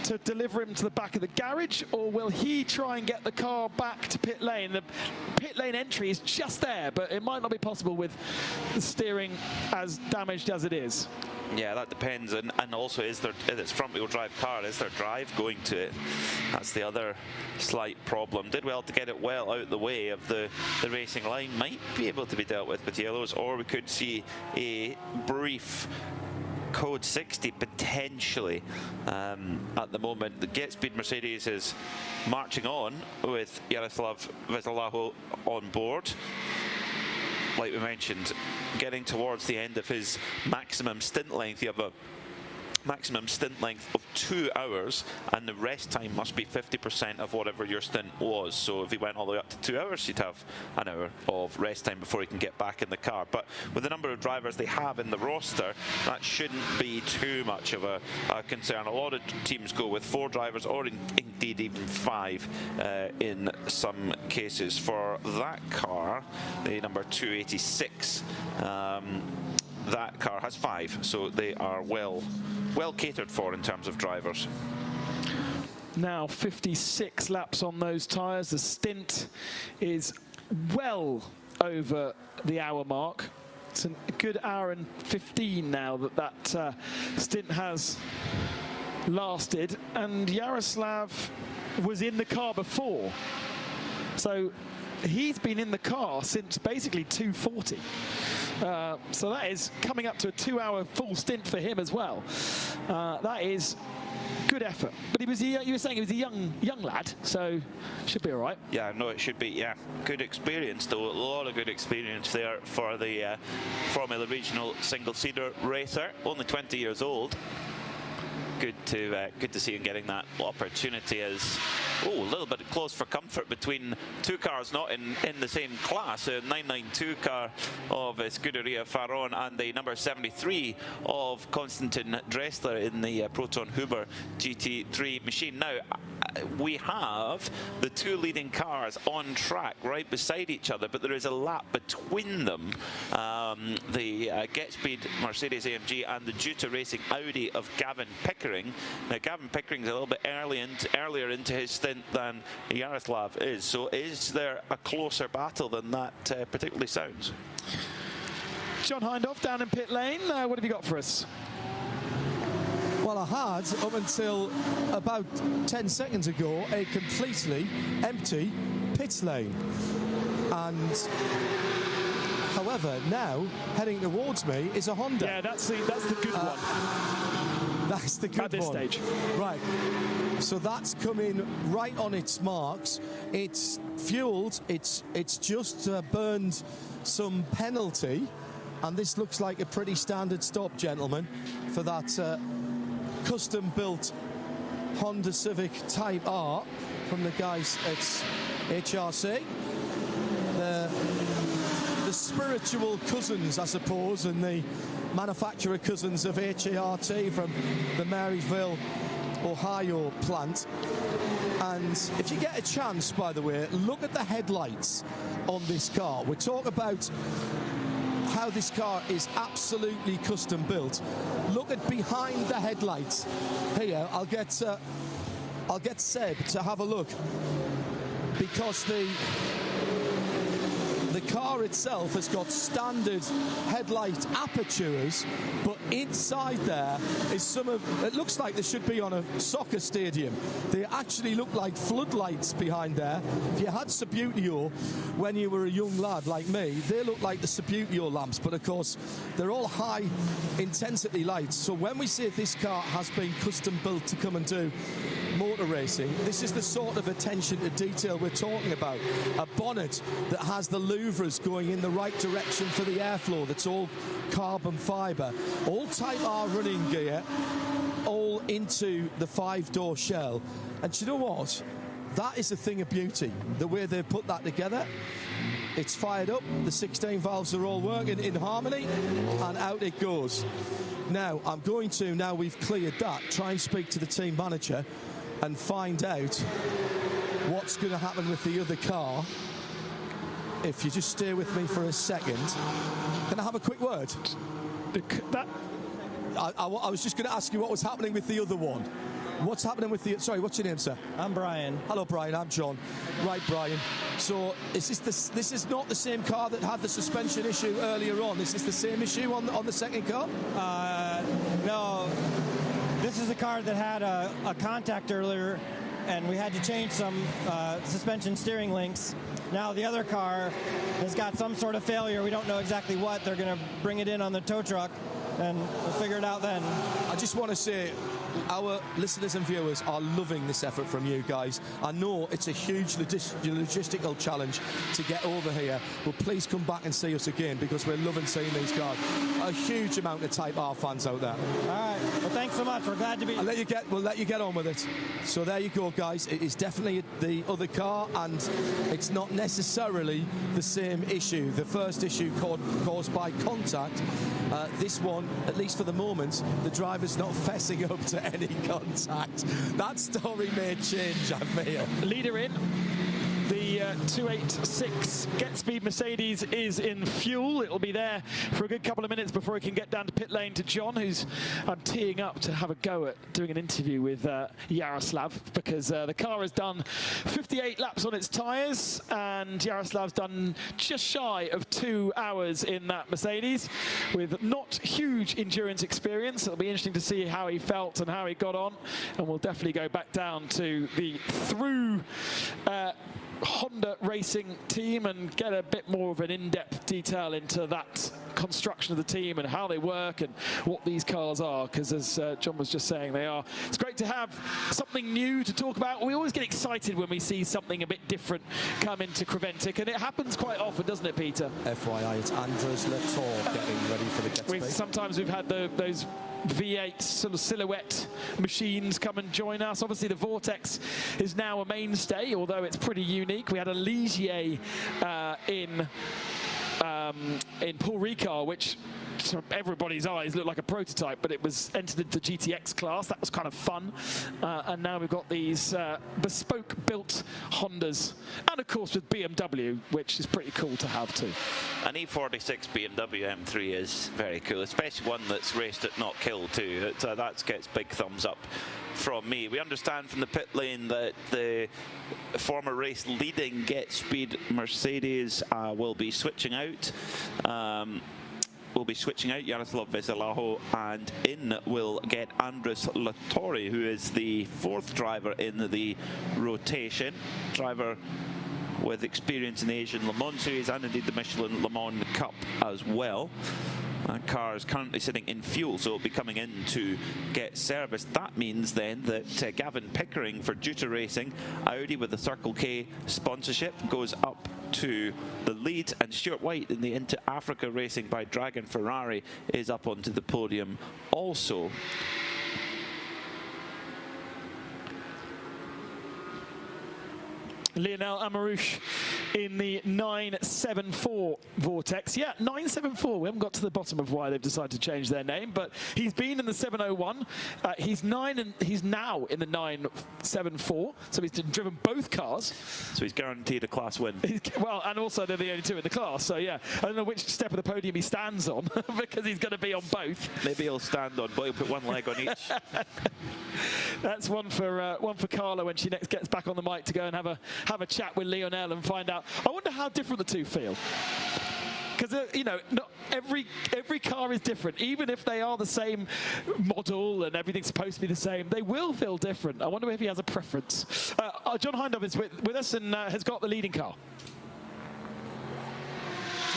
to deliver him to the back of the garage, or will he try and get the car back to pit lane? The pit lane entry is just there, but it might not be possible with the steering as damaged as it is. Yeah, that depends, and also if it's front-wheel drive car, is there drive going to it? That's the other slight problem. Did well to get it well out the way of the racing line. Might be able to be dealt with yellows, or we could see a brief Code 60 potentially at the moment. The Get Speed Mercedes is marching on with Jaroslav Vetelaho on board. Like we mentioned, getting towards the end of his maximum stint length. You have a maximum stint length of 2 hours, and the rest time must be 50% of whatever your stint was. So if he went all the way up to 2 hours, he'd have an hour of rest time before he can get back in the car. But with the number of drivers they have in the roster, that shouldn't be too much of a concern. A lot of teams go with 4 drivers, or indeed even 5 in some cases. For that car, the number 286, that car has 5, so they are well catered for in terms of drivers. Now 56 laps on those tyres. The stint is well over the hour mark. It's a good hour and 15 now that stint has lasted, and Jaroslav was in the car before, so he's been in the car since basically 2:40. So that is coming up to a 2-hour full stint for him as well. That is good effort. But you were saying he was a young lad, so should be all right. Yeah, no, it should be. Yeah, good experience though. A lot of good experience there for the Formula Regional single-seater racer. Only 20 years old. Good to see him getting that opportunity. As a little bit close for comfort between 2 cars not in the same class. A 992 car of Scuderia Faron and the number 73 of Konstantin Dressler in the Proton Huber GT3 machine. Now we have the 2 leading cars on track right beside each other, but there is a lap between them. The Get Speed Mercedes AMG and the Duta Racing Audi of Gavin Pickering. Now Gavin Pickering's a little bit earlier into his stint than Jaroslav is, so is there a closer battle than that particularly sounds? John Hindhaugh down in pit lane. What have you got for us? Well, I had, up until about 10 seconds ago, a completely empty pit lane. And however, now heading towards me is a Honda. Yeah, that's the good one. That's the good one. At this stage. Right. So that's coming right on its marks. It's fueled. It's just burned some penalty. And this looks like a pretty standard stop, gentlemen, for that custom-built Honda Civic Type R from the guys at HRC. The spiritual cousins, I suppose, and the manufacturer cousins of HART from the Marysville, Ohio plant. And if you get a chance, by the way, look at the headlights on this car. We talk about how this car is absolutely custom built. Look at behind the headlights. Here, I'll get Seb to have a look, because the car itself has got standard headlight apertures, but inside there is some of, it looks like they should be on a soccer stadium. They actually look like floodlights behind there. If you had Subbuteo when you were a young lad like me, they look like the Subbuteo lamps, but of course they're all high intensity lights. So when we say this car has been custom built to come and do motor racing, this is the sort of attention to detail we're talking about. A bonnet that has the louvres going in the right direction for the airflow, that's all carbon fibre, all Type R running gear, all into the 5-door shell. And do you know what? That is a thing of beauty, the way they put that together. It's fired up, the 16 valves are all working in harmony, and out it goes. Now, I'm going to, now we've cleared that, try and speak to the team manager and find out what's going to happen with the other car. If you just stay with me for a second. Can I have a quick word? I was just going to ask you what was happening with the other one. What's happening with the... Sorry, what's your name, sir? I'm Brian. Hello, Brian. I'm John. Right, Brian. So is this is not the same car that had the suspension issue earlier on? Is this the same issue on the second car? No. This is a car that had a contact earlier, and we had to change some suspension steering links. Now the other car has got some sort of failure. We don't know exactly what. They're going to bring it in on the tow truck, and we'll figure it out then. I just want to say, our listeners and viewers are loving this effort from you guys. I know it's a huge logistical challenge to get over here, but please come back and see us again, because we're loving seeing these cars. A huge amount of Type R fans out there. All right. Well, thanks so much. We're glad to be. We'll let you get on with it. So there you go, guys. It is definitely the other car, and it's not necessarily the same issue. The first issue caused by contact. This one, at least for the moment, the driver's not fessing up to any contact. That story may change, I feel. Leader in. The 286 Get Speed Mercedes is in fuel. It'll be there for a good couple of minutes before it can get down to pit lane to John, who's teeing up to have a go at doing an interview with Yaroslav, because the car has done 58 laps on its tyres, and Yaroslav's done just shy of 2 hours in that Mercedes with not huge endurance experience. It'll be interesting to see how he felt and how he got on, and we'll definitely go back down to the through Honda racing team and get a bit more of an in-depth detail into that construction of the team and how they work and what these cars are, because as John was just saying, they are. It's great to have something new to talk about. We always get excited when we see something a bit different come into Creventic, and it happens quite often, doesn't it, Peter? FYI, it's Andres Latour getting ready for the Get Speed. Sometimes we've had those V8 sort of silhouette machines come and join us. Obviously the Vortex is now a mainstay, although it's pretty unique. We had a Ligier in Paul Ricard, which to everybody's eyes looked like a prototype, but it was entered into the GTX class. That was kind of fun. And now we've got these bespoke built Hondas, and of course with BMW, which is pretty cool to have too. An E46 BMW M3 is very cool, especially one that's raced at Not Kill too. That gets big thumbs up from me. We understand from the pit lane that the former race leading Get Speed Mercedes will be switching out. Yaroslav Veselaho, and in will get Andres Latour, who is the 4th driver in the rotation. Driver with experience in the Asian Le Mans Series and indeed the Michelin Le Mans Cup as well. That car is currently sitting in fuel, so it'll be coming in to get serviced. That means then that Gavin Pickering for Duta Racing, Audi with the Circle K sponsorship, goes up to the lead, and Stuart White in the Into Africa Racing by Dragon Ferrari is up onto the podium also. Lionel Amarouche in the 974 Vortex. Yeah, 974. We haven't got to the bottom of why they've decided to change their name, but he's been in the 701. He's now in the 974, so he's driven both cars. So he's guaranteed a class win. Well, and also they're the only two in the class, so yeah. I don't know which step of the podium he stands on, because he's going to be on both. Maybe he'll stand on, but he'll put one leg on each. That's one for Carla when she next gets back on the mic to go and have a chat with Lionel and find out. I wonder how different the two feel. Because, you know, not every car is different. Even if they are the same model and everything's supposed to be the same, they will feel different. I wonder if he has a preference. John Hindhaugh is with us and has got the leading car.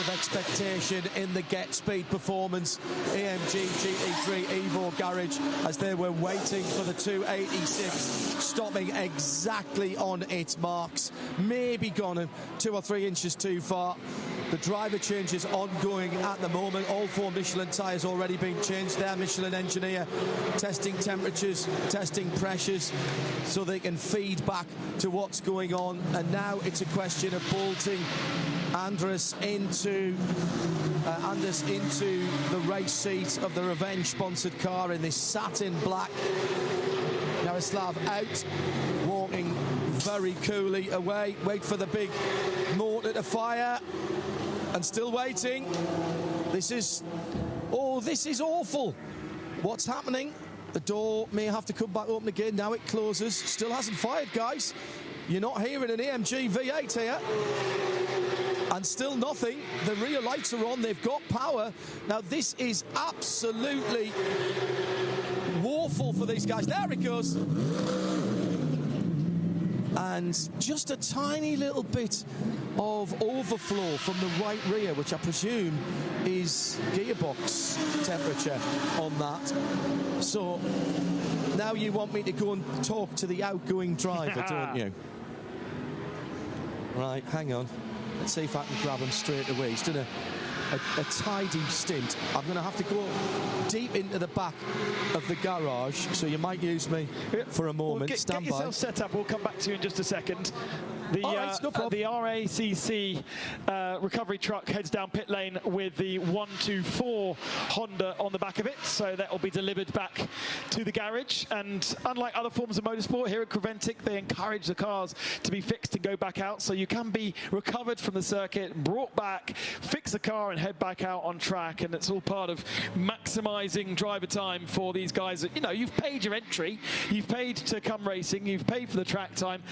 Of expectation in the Get Speed performance. AMG GT3 Evo garage, as they were waiting for the 286, stopping exactly on its marks, maybe gone 2 or 3 inches too far. The driver change is ongoing at the moment. All 4 Michelin tyres already being changed. Their Michelin engineer testing temperatures, testing pressures, so they can feed back to what's going on. And now it's a question of bolting Andres into the race seat of the Revenge sponsored car in this satin black. Yaroslav out, walking very coolly away. Wait for the big motor to fire, and still waiting. This is awful. What's happening? The door may have to come back open again. Now it closes. Still hasn't fired, guys. You're not hearing an AMG V8 here. And still nothing. The rear lights are on. They've got power. Now this is absolutely woeful for these guys. There it goes. and just a tiny little bit of overflow from the right rear, which I presume is gearbox temperature on that. So now you want me to go and talk to the outgoing driver, don't you? Right, hang on. Let's see if I can grab him straight away. He's done a tidy stint. I'm going to have to go deep into the back of the garage, so you might use me for a moment. Get yourself set up. We'll come back to you in just a second. The RACC recovery truck heads down pit lane with the 124 Honda on the back of it, so that will be delivered back to the garage. And unlike other forms of motorsport, here at Creventic, they encourage the cars to be fixed and go back out, so you can be recovered from the circuit, brought back, fix the car and head back out on track. And it's all part of maximising driver time for these guys. You know, you've paid your entry, you've paid to come racing, you've paid for the track time.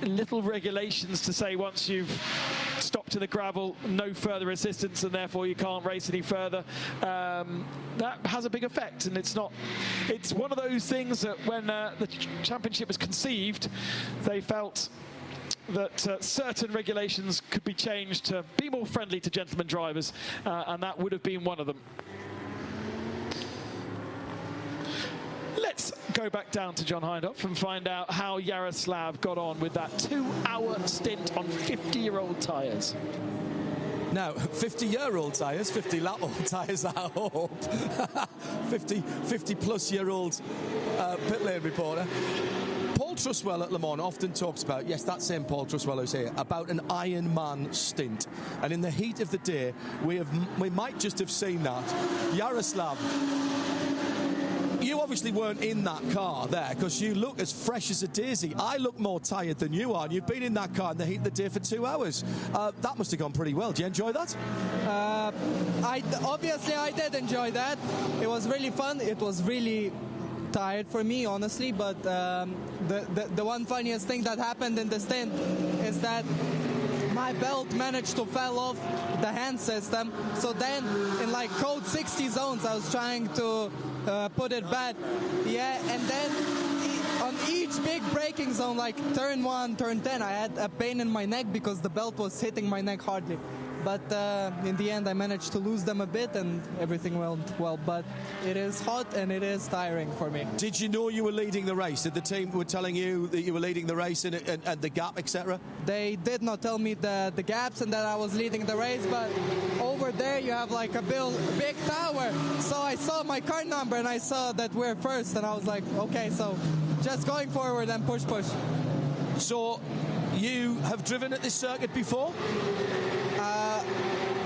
Little regulations to say once you've stopped in the gravel, no further assistance, and therefore you can't race any further. That has a big effect, and it's one of those things that when the championship was conceived, they felt that certain regulations could be changed to be more friendly to gentlemen drivers, and that would have been one of them. Let's go back down to John Hindhoff and find out how Jaroslav got on with that 2-hour stint on 50-year-old tyres. Now, 50-year-old tyres, 50-lap-old tyres, I hope. 50-plus-year-old pit lane reporter. Paul Truswell at Le Mans often talks about, yes, that same Paul Truswell who's here, about an Ironman stint. And in the heat of the day, we might just have seen that. Jaroslav, you obviously weren't in that car there, because you look as fresh as a daisy. I look more tired than you are, and you've been in that car in the heat of the day for 2 hours. That must have gone pretty well. Do you enjoy that? Obviously, I did enjoy that. It was really fun. It was really tired for me, honestly, but the one funniest thing that happened in the stint is that my belt managed to fall off the hand system. So then in like code 60 zones, I was trying to put it back. Yeah, and then on each big braking zone, like turn 1, turn 10, I had a pain in my neck because the belt was hitting my neck hardly. But in the end, I managed to lose them a bit, and everything went well. But it is hot and it is tiring for me. Did you know you were leading the race? Did the team were telling you that you were leading the race and the gap, etc.? They did not tell me the gaps and that I was leading the race, but over there you have like a big tower. So I saw my car number and I saw that we're first, and I was like, okay, so just going forward and push. So you have driven at this circuit before?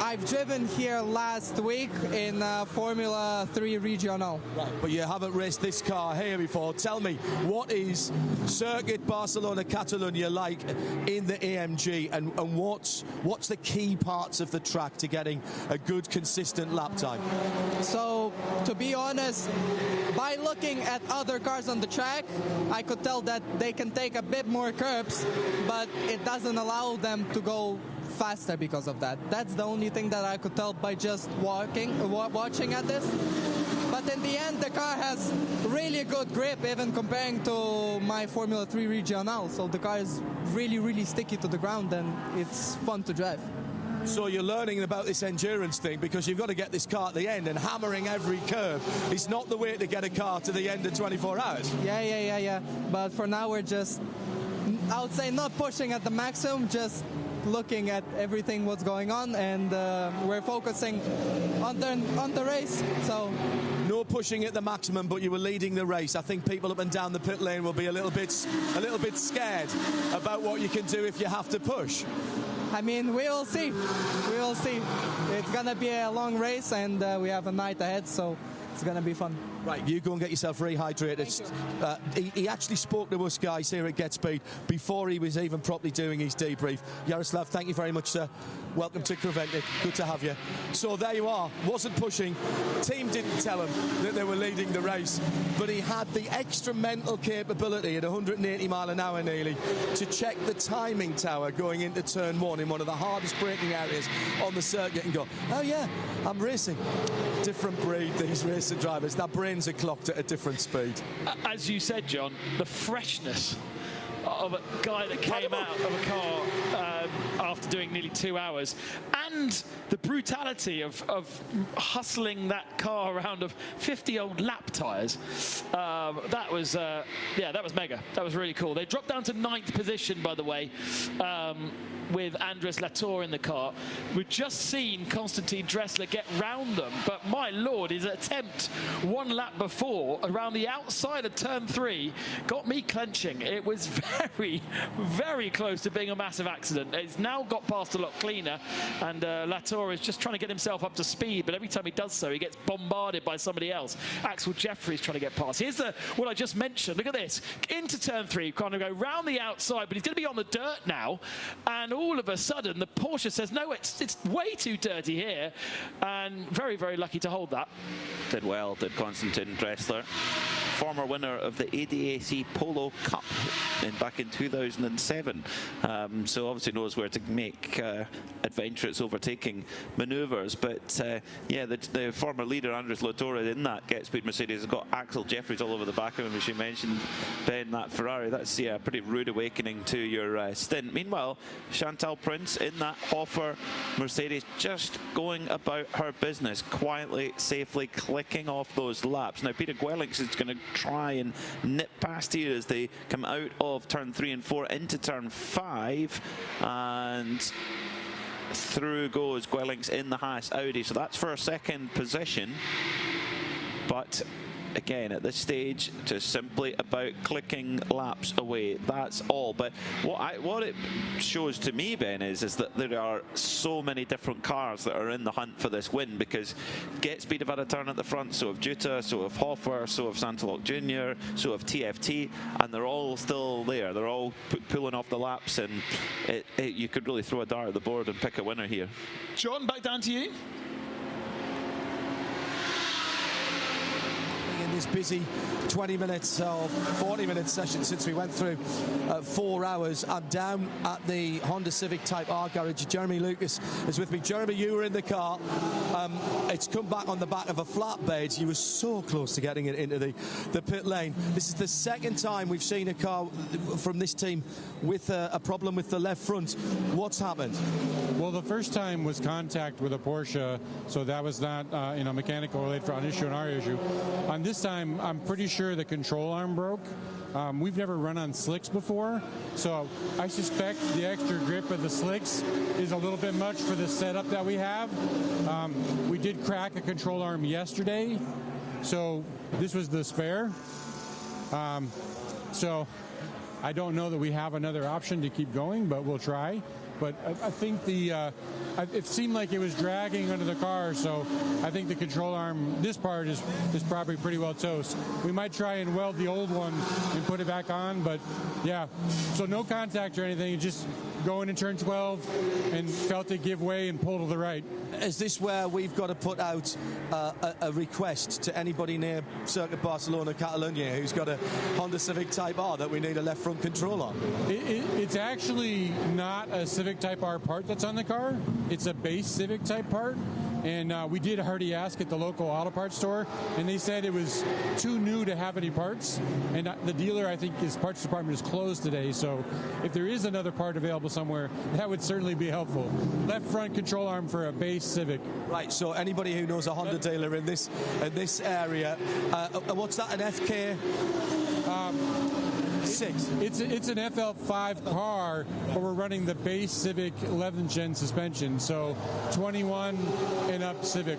I've driven here last week in Formula 3 Regional. Right, but you haven't raced this car here before. Tell me, what is Circuit Barcelona Catalunya like in the AMG, and what's the key parts of the track to getting a good, consistent lap time? So, to be honest, by looking at other cars on the track, I could tell that they can take a bit more curbs, but it doesn't allow them to go faster because of that. That's the only thing that I could tell by just watching at this. But in the end, the car has really good grip, even comparing to my Formula 3 Regional. So the car is really, really sticky to the ground, and it's fun to drive. So you're learning about this endurance thing, because you've got to get this car at the end, and hammering every curve is not the way to get a car to the end of 24 hours. Yeah. But for now, we're just, I would say, not pushing at the maximum, just looking at everything what's going on, and we're focusing on the race. So no pushing at the maximum, but you were leading the race. I think people up and down the pit lane will be a little bit scared about what you can do if you have to push. I mean, we will see. It's gonna be a long race, and we have a night ahead, so it's gonna be fun. Right, you go and get yourself rehydrated. He actually spoke to us guys here at Get Speed before he was even properly doing his debrief. Jaroslav, thank you very much, sir. Welcome to Creventic. Good to have you. So there you are. Wasn't pushing. Team didn't tell him that they were leading the race, but he had the extra mental capability at 180 mile an hour nearly to check the timing tower going into turn 1 in one of the hardest braking areas on the circuit and go, oh yeah, I'm racing. Different breed, these racing drivers. Their brains are clocked at a different speed. As you said, John, the freshness of a guy that came out of a car after doing nearly 2 hours, and the brutality of hustling that car around of 50 old lap tyres. That was mega. That was really cool. They dropped down to 9th position, by the way, with Andres Latour in the car. We've just seen Konstantin Dressler get round them, but my lord, his attempt 1 lap before around the outside of turn 3 got me clenching. It was very, very close to being a massive accident. It's now got past a lot cleaner, and Latour is just trying to get himself up to speed, but every time he does so, he gets bombarded by somebody else. Axel Jeffries trying to get past. Here's what I just mentioned. Look at this. Into turn 3, kind of go round the outside, but he's going to be on the dirt now, and all of a sudden the Porsche says, no, it's way too dirty here, and very, very lucky to hold that. Did well, did Konstantin Dressler. Former winner of the ADAC Polo Cup back in 2007. So obviously knows where to make adventurous overtaking manoeuvres. But yeah, the former leader, Andres Latour, in that Get Speed Mercedes, has got Axel Jeffries all over the back of him, as you mentioned, Ben, that Ferrari. That's a pretty rude awakening to your stint. Meanwhile, Chantal Prince in that Hoffer Mercedes, just going about her business, quietly, safely, clicking off those laps. Now, Peter Gwellinks is going to try and nip past here as they come out of turn 3 and 4 into turn 5, and through goes Gwellinks in the Haas Audi. So that's for a 2nd position, but again, at this stage, just simply about clicking laps away. That's all. But what it shows to me, Ben, is that there are so many different cars that are in the hunt for this win, because Get Speed have had a turn at the front, so have Jutta, so have Hoffer, so have Santalok Jr., so have TFT, and they're all still there. They're all pulling off the laps, and you could really throw a dart at the board and pick a winner here. John, back down to you. This busy 20 minutes or 40 minute session since we went through 4 hours. I'm down at the Honda Civic Type R garage. Jeremy Lucas is with me. Jeremy, you were in the car. It's come back on the back of a flatbed. You were so close to getting it into the pit lane. This is the 2nd time we've seen a car from this team with a problem with the left front. What's happened? Well, the first time was contact with a Porsche, so that was not mechanical related for an issue, an R issue. On this time, I'm pretty sure the control arm broke. We've never run on slicks before, so I suspect the extra grip of the slicks is a little bit much for the setup that we have. We did crack a control arm yesterday, so this was the spare. So I don't know that we have another option to keep going, but we'll try. But I think it seemed like it was dragging under the car, so I think the control arm, this part is probably pretty well toast. We might try and weld the old one and put it back on, but yeah. So no contact or anything, just going in turn 12 and felt it give way and pull to the right. Is this where we've got to put out a request to anybody near Circuit Barcelona, Catalonia, who's got a Honda Civic Type R that we need a left front control on? It's actually not a Civic Type R part that's on the car. It's a base Civic Type part. And we did already ask at the local auto parts store, and they said it was too new to have any parts. And the dealer, I think, his parts department is closed today. So if there is another part available somewhere, that would certainly be helpful. Left front control arm for a base Civic. Right. So anybody who knows a Honda dealer in this area, what's that? An FK? 6. It's an FL5 car, but we're running the base Civic 11th gen suspension, so 21 and up Civic.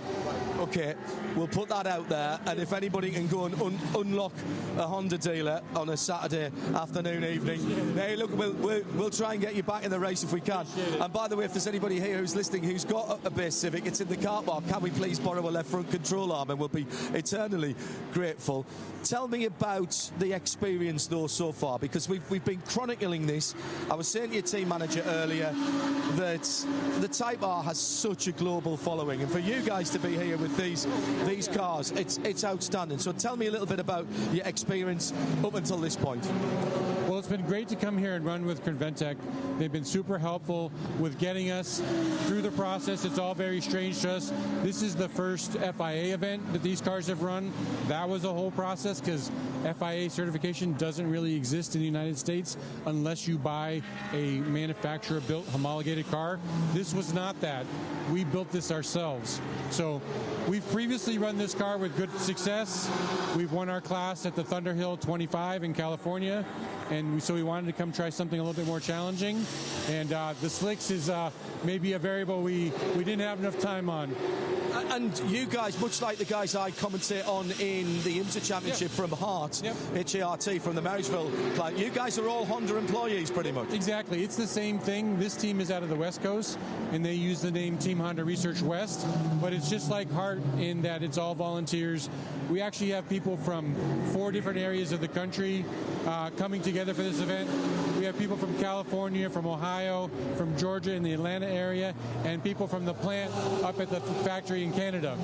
Okay, we'll put that out there, and if anybody can go and unlock a Honda dealer on a Saturday afternoon, evening, hey, look, we'll try and get you back in the race if we can. And by the way, if there's anybody here who's listening who's got a base Civic, it's in the car park. Can we please borrow a left front control arm? And we'll be eternally grateful. Tell me about the experience, though, so far, because we've been chronicling this. I was saying to your team manager earlier that the Type R has such a global following, and for you guys to be here with these cars, it's outstanding. So tell me a little bit about your experience up until this point. Well, it's been great to come here and run with Creventic. They've been super helpful with getting us through the process. It's all very strange to us. This is the first FIA event that these cars have run. That was a whole process because FIA certification doesn't really exist in the United States unless you buy a manufacturer-built homologated car. This was not that. We built this ourselves. So we've previously run this car with good success. We've won our class at the Thunderhill 25 in California, and so we wanted to come try something a little bit more challenging. And the slicks is maybe a variable we didn't have enough time on. And you guys, much like the guys I commentate on in the IMSA Championship from Hart, HART from the Marysville client, you guys are all Honda employees pretty much. Exactly. It's the same thing. This team is out of the West Coast, and they use the name Team Honda Research West, but it's just like Hart in that it's all volunteers. We actually have people from 4 different areas of the country coming together for this event. We have people from California, from Ohio, from Georgia in the Atlanta area, and people from the plant up at the factory in Canada.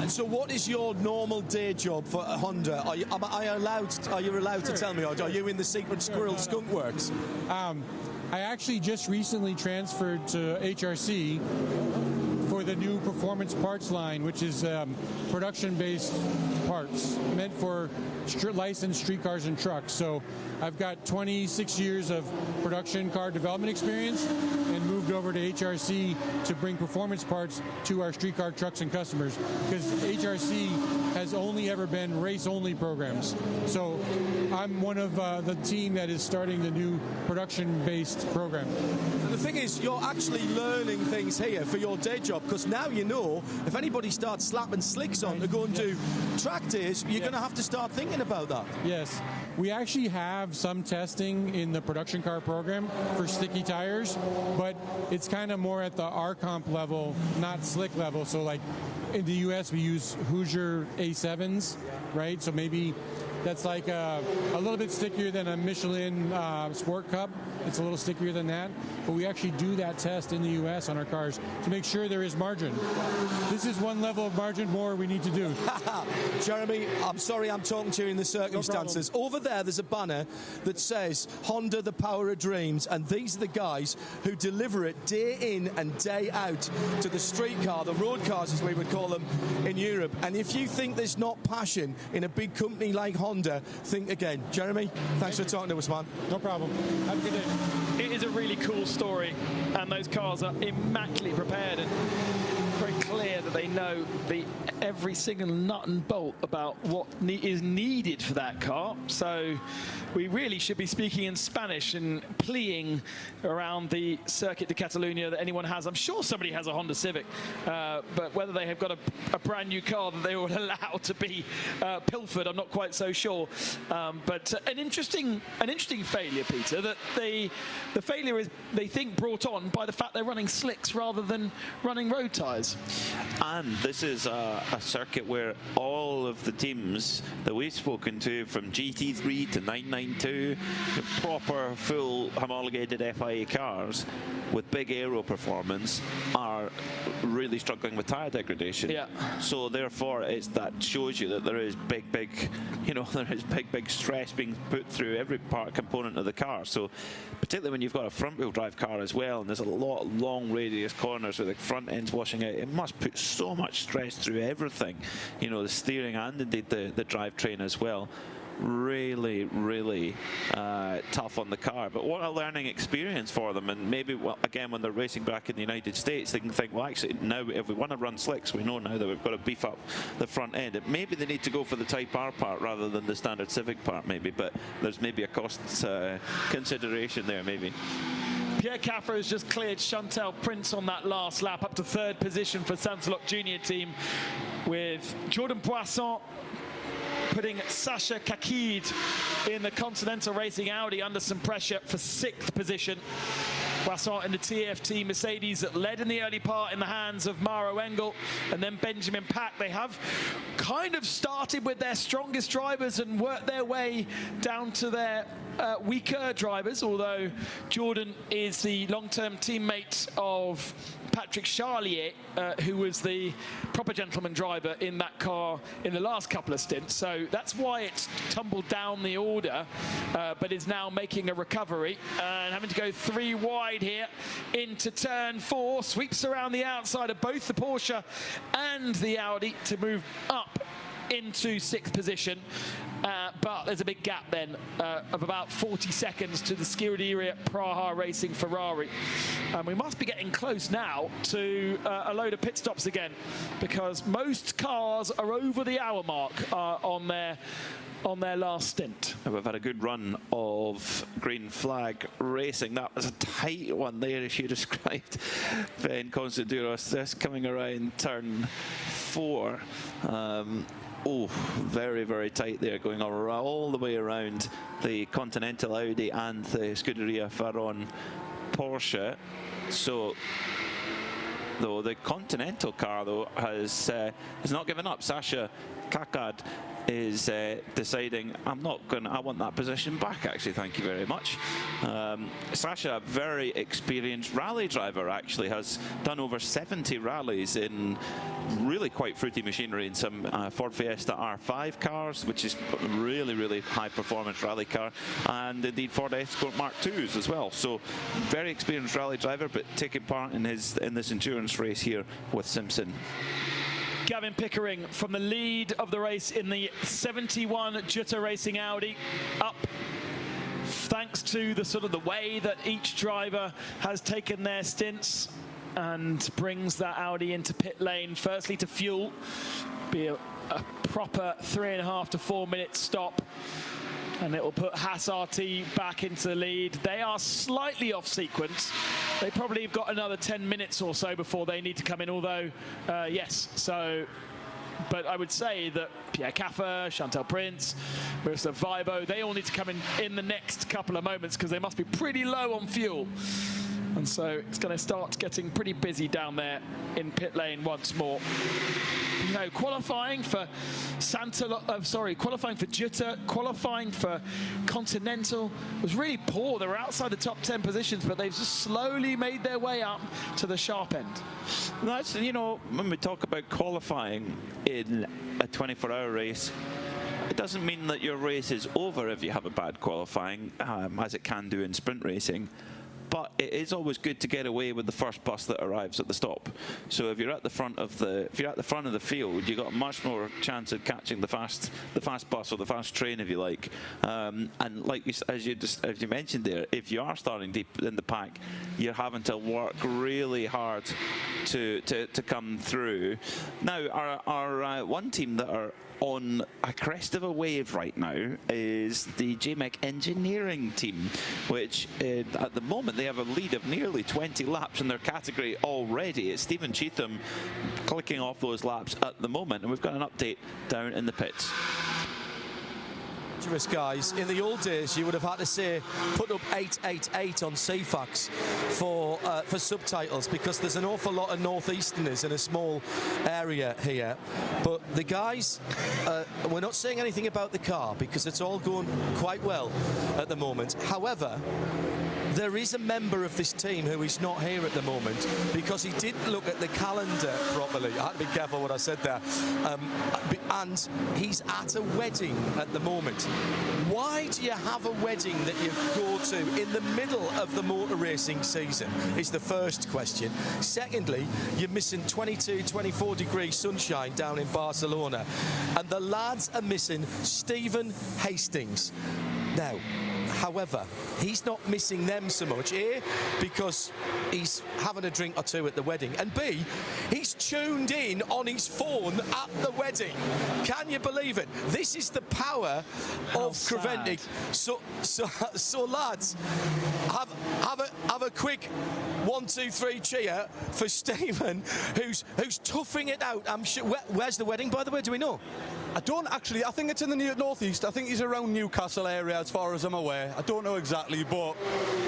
And so what is your normal day job for Honda? Are you allowed to tell me, or are you in the Secret Squirrel Skunk Works? I actually just recently transferred to HRC for the new performance parts line, which is production-based parts meant for licensed street cars and trucks. So I've got 26 years of production car development experience and moved over to HRC to bring performance parts to our streetcar trucks and customers, because HRC has only ever been race-only programs. So I'm one of the team that is starting the new production-based program. And the thing is, you're actually learning things here for your day job, because now you know if anybody starts slapping slicks on to go and do track days, you're going to have to start thinking about that. Yes. We actually have some testing in the production car program for sticky tires, but it's kind of more at the R-Comp level, not slick level. So like in the US, we use Hoosier A7s, right? So maybe that's like a little bit stickier than a Michelin Sport Cup. It's a little stickier than that. But we actually do that test in the U.S. on our cars to make sure there is margin. This is one level of margin more we need to do. Jeremy, I'm sorry I'm talking to you in the circumstances. No Over there's a banner that says Honda, the power of dreams, and these are the guys who deliver it day in and day out to the street car, the road cars as we would call them in Europe. And if you think there's not passion in a big company like Honda, think again. Jeremy, thanks for talking to us, man. No problem. Have a good day. It is a really cool story, and those cars are immaculately prepared and very clear that they know every single nut and bolt about what is needed for that car. So we really should be speaking in Spanish and pleading around the Circuit de Catalunya that anyone has. I'm sure somebody has a Honda Civic, but whether they have got a brand new car that they will allow to be pilfered, I'm not quite so sure. But an interesting failure, Peter, that the failure is, they think, brought on by the fact they're running slicks rather than running road tyres. And this is a circuit where all of the teams that we've spoken to, from GT3 to 992, the proper full homologated FIA cars with big aero performance, are really struggling with tyre degradation. Yeah. So therefore, that shows you that there is big stress being put through every component of the car. So particularly when you've got a front-wheel drive car as well, and there's a lot of long radius corners where the front end's washing out, it must put so much stress through everything, the steering and indeed the drivetrain as well. Really tough on the car, but what a learning experience for them. And maybe, again, when they're racing back in the United States, they can think, well, actually, now if we want to run slicks, we know now that we've got to beef up the front end. Maybe they need to go for the Type R part rather than the standard Civic part, maybe, but there's maybe a cost consideration there, maybe. Pierre Caffer has just cleared Chantal Prince on that last lap, up to 3rd position for Sansalok Junior team, with Jordan Poisson putting Sasha Kakid in the Continental Racing Audi under some pressure for 6th position. Poisson in the TFT Mercedes that led in the early part in the hands of Maro Engel and then Benjamin Pack. They have kind of started with their strongest drivers and worked their way down to their weaker drivers, although Jordan is the long-term teammate of Patrick Charlier, who was the proper gentleman driver in that car in the last couple of stints. So that's why it's tumbled down the order, but is now making a recovery and having to go 3 wide here into turn 4. Sweeps around the outside of both the Porsche and the Audi to move up into 6th position. But there's a big gap then of about 40 seconds to the Scuderia Praha Racing Ferrari. We must be getting close now to a load of pit stops again, because most cars are over the hour mark on their last stint. We've had a good run of green flag racing. That was a tight one there, as you described, Ben Constanduros. This coming around turn 4. Oh, very, very tight there, going all the way around the Continental Audi and the Scuderia Ferron Porsche. So, though, the Continental car, though, has not given up. Sasha Kakad is deciding, I want that position back, actually, thank you very much. Sasha, a very experienced rally driver, actually, has done over 70 rallies in really quite fruity machinery in some Ford Fiesta R5 cars, which is really, really high-performance rally car, and indeed Ford Escort Mark IIs as well. So, very experienced rally driver, but taking part in this endurance race here with Simpson. Gavin Pickering from the lead of the race in the 71 Jutta Racing Audi, up thanks to the way that each driver has taken their stints, and brings that Audi into pit lane. Firstly to fuel, be a proper 3.5 to 4 minute stop, and it will put Haas RT back into the lead. They are slightly off sequence. They probably have got another 10 minutes or so before they need to come in, although, yes, so... But I would say that Pierre Caffer, Chantal Prince, Marissa Vibo, they all need to come in the next couple of moments, because they must be pretty low on fuel. And so it's going to start getting pretty busy down there in pit lane once more. You know, qualifying for qualifying for Jutta, qualifying for Continental was really poor. They were outside the top 10 positions, but they've just slowly made their way up to the sharp end. That's, you know, when we talk about qualifying in a 24-hour race, it doesn't mean that your race is over if you have a bad qualifying, as it can do in sprint racing. But it is always good to get away with the first bus that arrives at the stop. So if you're at the front of the field, you've got a much more chance of catching the fast bus or the fast train, if you like. And like as you mentioned there, if you are starting deep in the pack, you're having to work really hard to come through. Now, our one team that are on a crest of a wave right now is the JMEC engineering team, which at the moment they have a lead of nearly 20 laps in their category already. It's Stephen Cheatham clicking off those laps at the moment, and we've got an update down in the pits. Guys, in the old days you would have had to say put up 888 on CFAX for subtitles, because there's an awful lot of northeasterners in a small area here. But the guys, we're not saying anything about the car because it's all going quite well at the moment. However, there is a member of this team who is not here at the moment because he didn't look at the calendar properly. I had to be careful what I said there. And he's at a wedding at the moment. Why do you have a wedding that you go to in the middle of the motor racing season is the first question. Secondly, you're missing 22, 24 degree sunshine down in Barcelona. And the lads are missing Stephen Hastings. Now, however, he's not missing them so much, A, because he's having a drink or two at the wedding, and B, he's tuned in on his phone at the wedding. Can you believe it? This is the power of Creventic. So lads, have a quick 1, 2, 3 cheer for Stephen, who's toughing it out. I'm sure. Where's the wedding, by the way? Do we know? I don't actually. I think it's in the northeast. I think he's around Newcastle area, as far as I'm aware. I don't know exactly, but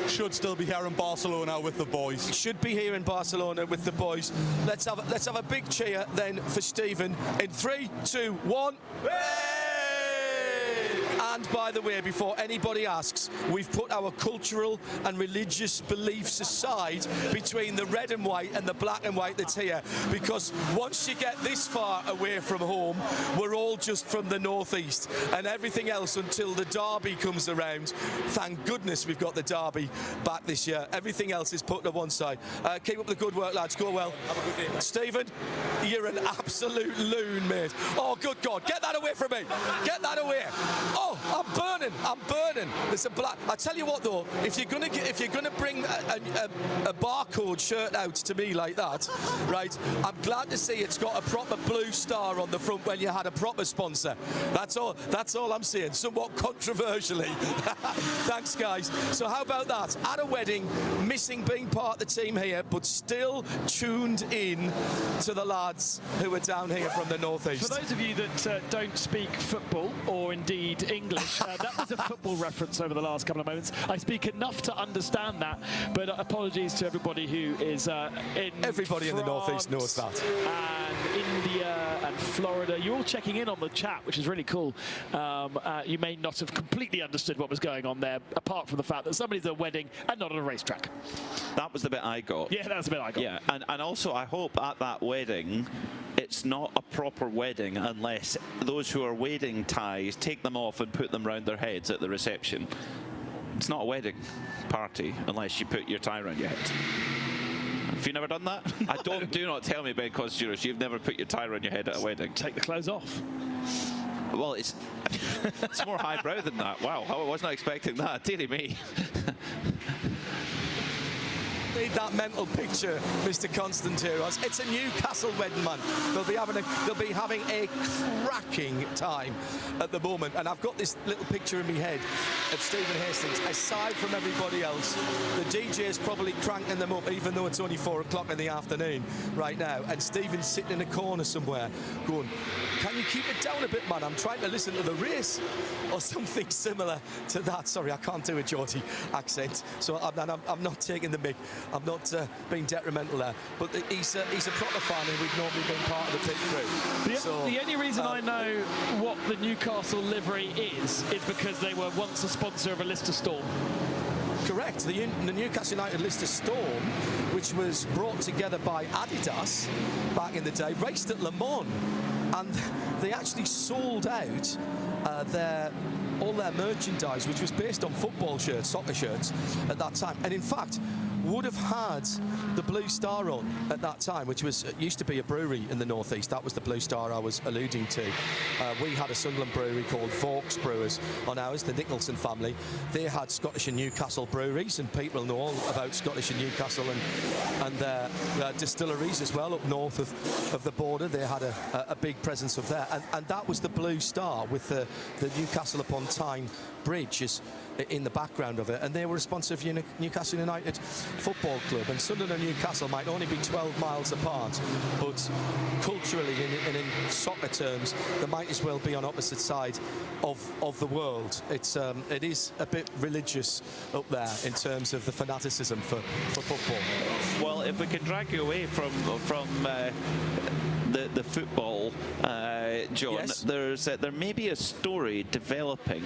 should still be here in Barcelona with the boys. Should be here in Barcelona with the boys. Let's have a big cheer then for Stephen in 3, 2, 1. Hey! And by the way, before anybody asks, we've put our cultural and religious beliefs aside between the red and white and the black and white that's here, because once you get this far away from home, we're all just from the northeast, and everything else until the derby comes around. Thank goodness we've got the derby back this year. Everything else is put to one side. Keep up the good work, lads. Go well. Have a good day. Stephen, you're an absolute loon, mate. Oh, good God, get that away from me. Get that away. Oh, I'm burning. I'm burning. There's a black. I tell you what, though, if you're gonna bring a barcode shirt out to me like that, right? I'm glad to see it's got a proper blue star on the front when you had a proper sponsor. That's all. That's all I'm saying. Somewhat controversially. Thanks, guys. So how about that? At a wedding, missing being part of the team here, but still tuned in to the lads who are down here from the northeast. For those of you that don't speak football or indeed English, that was a football reference over the last couple of moments. I speak enough to understand that, but apologies to everybody who is in Everybody France in the northeast knows that. And India and Florida. You're all checking in on the chat, which is really cool. You may not have completely understood what was going on there, apart from the fact that somebody's at a wedding and not on a racetrack. That was the bit I got. Yeah, that was the bit I got. Yeah, and also I hope at that wedding it's not a proper wedding unless those who are wearing ties take them off and put them round their heads at the reception. It's not a wedding party unless you put your tie around your head. Have you never done that? Do not tell me, Ben Costurus, you've never put your tie around your head at a wedding. Take the clothes off. Well, it's more highbrow than that. Wow, I was not expecting that. Dearie me. Need that mental picture, Mr. Constantinos. It's a Newcastle wedding, man. They'll be having a cracking time at the moment. And I've got this little picture in my head of Stephen Hastings. Aside from everybody else, the DJ's probably cranking them up, even though it's only 4 o'clock in the afternoon right now. And Stephen's sitting in a corner somewhere, going, "Can you keep it down a bit, man? I'm trying to listen to the race," or something similar to that. Sorry, I can't do a Geordie accent, so I'm not taking the mic. I'm not being detrimental there, but he's a proper fan, and we've normally been part of the pit crew. The only reason I know what the Newcastle livery is because they were once a sponsor of a Lister Storm. Correct. The Newcastle United Lister Storm, which was brought together by Adidas back in the day, raced at Le Mans, and they actually sold out all their merchandise, which was based on football shirts, soccer shirts at that time, and in fact would have had the Blue Star on at that time, which used to be a brewery in the northeast. That was the Blue Star I was alluding to. We had a Sunderland brewery called Vaux Brewers on ours, the Nicholson family. They had Scottish and Newcastle breweries, and people know all about Scottish and Newcastle and their distilleries as well up north of the border. They had a big presence of there, and that was the Blue Star with the Newcastle upon Tyne Bridge in the background of it, and they were a sponsor of Newcastle United Football Club. And Sunderland and Newcastle might only be 12 miles apart, but culturally and in soccer terms, they might as well be on opposite side of the world. It is a bit religious up there in terms of the fanaticism for football. Well, if we can drag you away from the football, John, Yes. there may be a story developing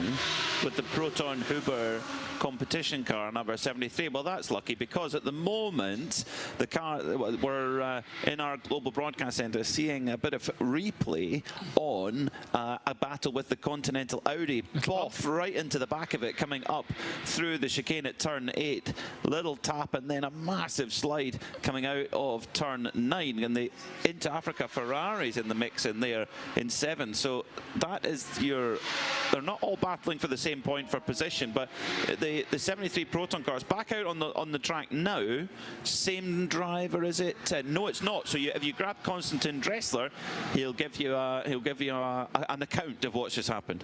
with the Proton Huber competition car number 73. Well, that's lucky, because at the moment the car, we're in our global broadcast centre seeing a bit of replay on a battle with the Continental Audi. Boff right into the back of it, coming up through the chicane at turn 8. Little tap and then a massive slide coming out of turn 9, and the Into Africa Ferraris in the mix in there in 7. So that is they're not all battling for the same point for position, but the 73 Proton cars back out on the track now. Same driver, is it? No, it's not. So if you grab Konstantin Dressler, he'll give you an account of what's just happened.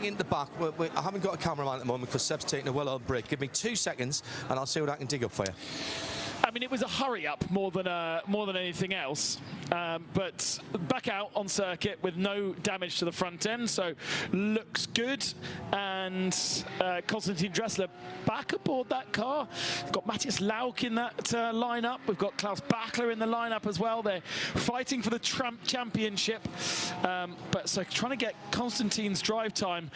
In the back, I haven't got a cameraman at the moment because Seb's taking a well-oiled break. Give me 2 seconds and I'll see what I can dig up for you. I mean, it was a hurry up more than anything else. But back out on circuit with no damage to the front end, so looks good. And Konstantin Dressler back aboard that car. We've got Matthias Lauk in that lineup. We've got Klaus Bachler in the lineup as well. They're fighting for the championship. But so trying to get Konstantin's drive time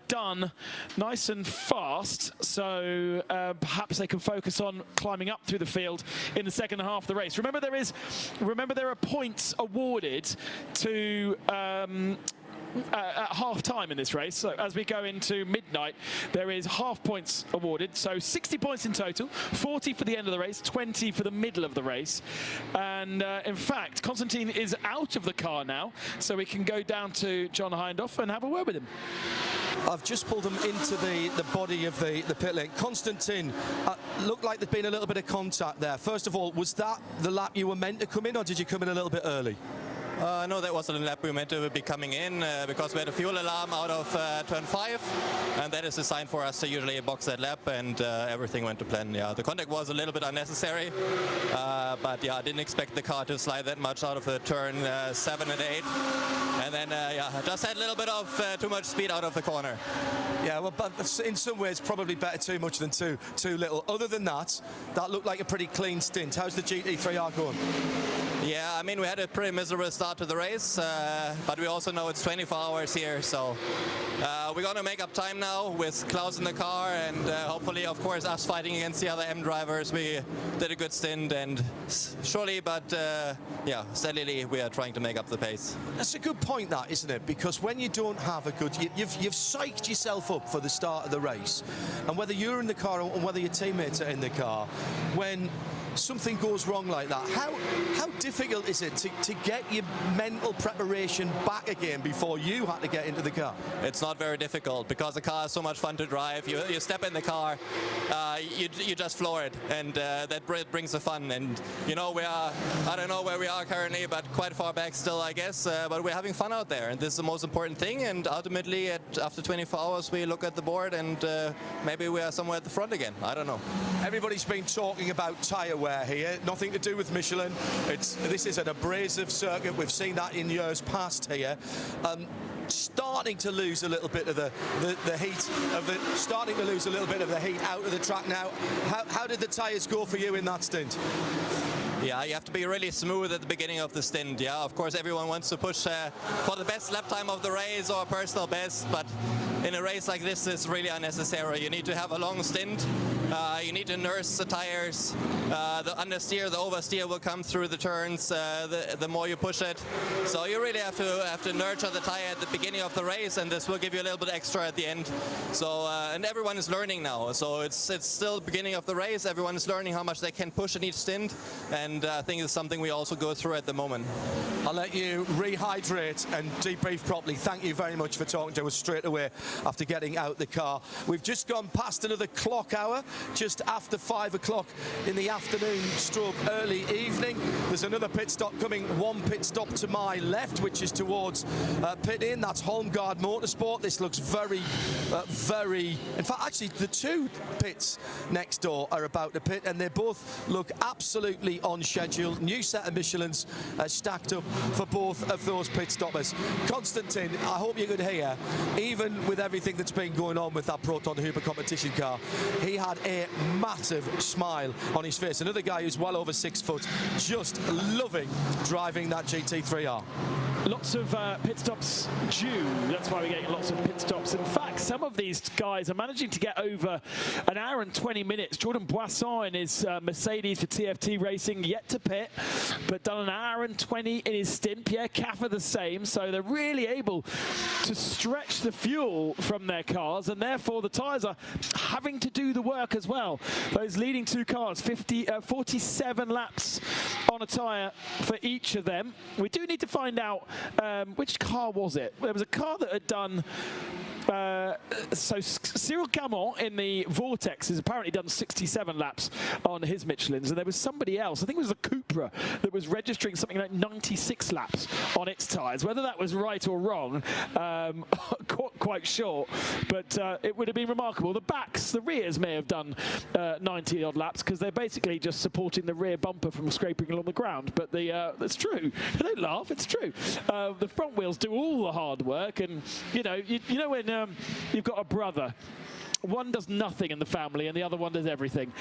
done nice and fast, so perhaps they can focus on climbing up through the field in the second half of the race. Remember, there are points awarded to at half time in this race. So as we go into midnight, there is half points awarded, so 60 points in total, 40 for the end of the race, 20 for the middle of the race. And in fact, Konstantin is out of the car now, so we can go down to John Hindhaugh and have a word with him. I've just pulled him into the body of the pit lane. Konstantin, looked like there'd been a little bit of contact there. First of all, was that the lap you were meant to come in, or did you come in a little bit early? No, that wasn't a lap we were meant to be coming in because we had a fuel alarm out of turn 5, and that is a sign for us to usually box that lap, and everything went to plan. Yeah, the contact was a little bit unnecessary, but yeah, I didn't expect the car to slide that much out of the turn 7 and 8, and then yeah, I just had a little bit of too much speed out of the corner. Yeah, well, but in some ways, probably better too much than too little. Other than that, that looked like a pretty clean stint. How's the GT3R going? Yeah, I mean, we had a pretty miserable start to the race, but we also know it's 24 hours here, so we're going to make up time now with Klaus in the car, and hopefully, of course, us fighting against the other M drivers. We did a good stint, and surely, but yeah, steadily, we are trying to make up the pace. That's a good point, that, isn't it? Because when you don't have a good... You've psyched yourself up for the start of the race, and whether you're in the car or whether your teammates are in the car, when something goes wrong like that, how difficult is it to get your mental preparation back again before you had to get into the car? It's not very difficult because the car is so much fun to drive. You step in the car, you just floor it, and that brings the fun. And you know, I don't know where we are currently, but quite far back still, I guess. But we're having fun out there, and this is the most important thing. And ultimately, after 24 hours, we look at the board, and maybe we are somewhere at the front again. I don't know. Everybody's been talking about tyre wear here, nothing to do with Michelin. This is an abrasive circuit. We've seen that in years past here. Starting to lose a little bit of the heat starting to lose a little bit of the heat out of the track now. How did the tyres go for you in that stint? Yeah, you have to be really smooth at the beginning of the stint. Yeah, of course, everyone wants to push for the best lap time of the race or personal best, but in a race like this, it's really unnecessary. You need to have a long stint. You need to nurse the tires. The understeer, the oversteer will come through the turns the more you push it. So you really have to nurture the tire at the beginning of the race, and this will give you a little bit extra at the end. So and everyone is learning now. So it's still the beginning of the race. Everyone is learning how much they can push in each stint, and I think it's something we also go through at the moment. I'll let you rehydrate and debrief properly. Thank you very much for talking to us straight away after getting out the car. We've just gone past another clock hour, just after 5 o'clock in the afternoon stroke early evening. There's another pit stop coming, one pit stop to my left, which is towards pit in. That's Holmgard Motorsport. This looks very, in fact, actually the two pits next door are about to pit, and they both look absolutely on schedule. New set of Michelins stacked up for both of those pit stoppers. Konstantin, I hope you could hear, even with everything that's been going on with that Proton Huber competition car, he had a massive smile on his face. Another guy who's well over 6 foot, just loving driving that GT3R. Lots of pit stops due. That's why we're getting lots of pit stops. In fact, some of these guys are managing to get over an hour and 20 minutes. Jordan Boisson in his Mercedes for TFT Racing, yet to pit, but done an hour and 20 in his stint. Pierre Caffer the same. So they're really able to stretch the fuel from their cars, and therefore the tyres are having to do the work as well. Those leading two cars, 47 laps on a tyre for each of them. We do need to find out which car was it. There was a car that had done So Cyril Gamont in the Vortex has apparently done 67 laps on his Michelins, and there was somebody else, I think it was the Cupra, that was registering something like 96 laps on its tyres. Whether that was right or wrong, quite sure, but it would have been remarkable. The rears may have done 90 odd laps because they're basically just supporting the rear bumper from scraping along the ground. But it's true. Don't laugh. It's true. The front wheels do all the hard work, and you know when you've got a brother, one does nothing in the family and the other one does everything.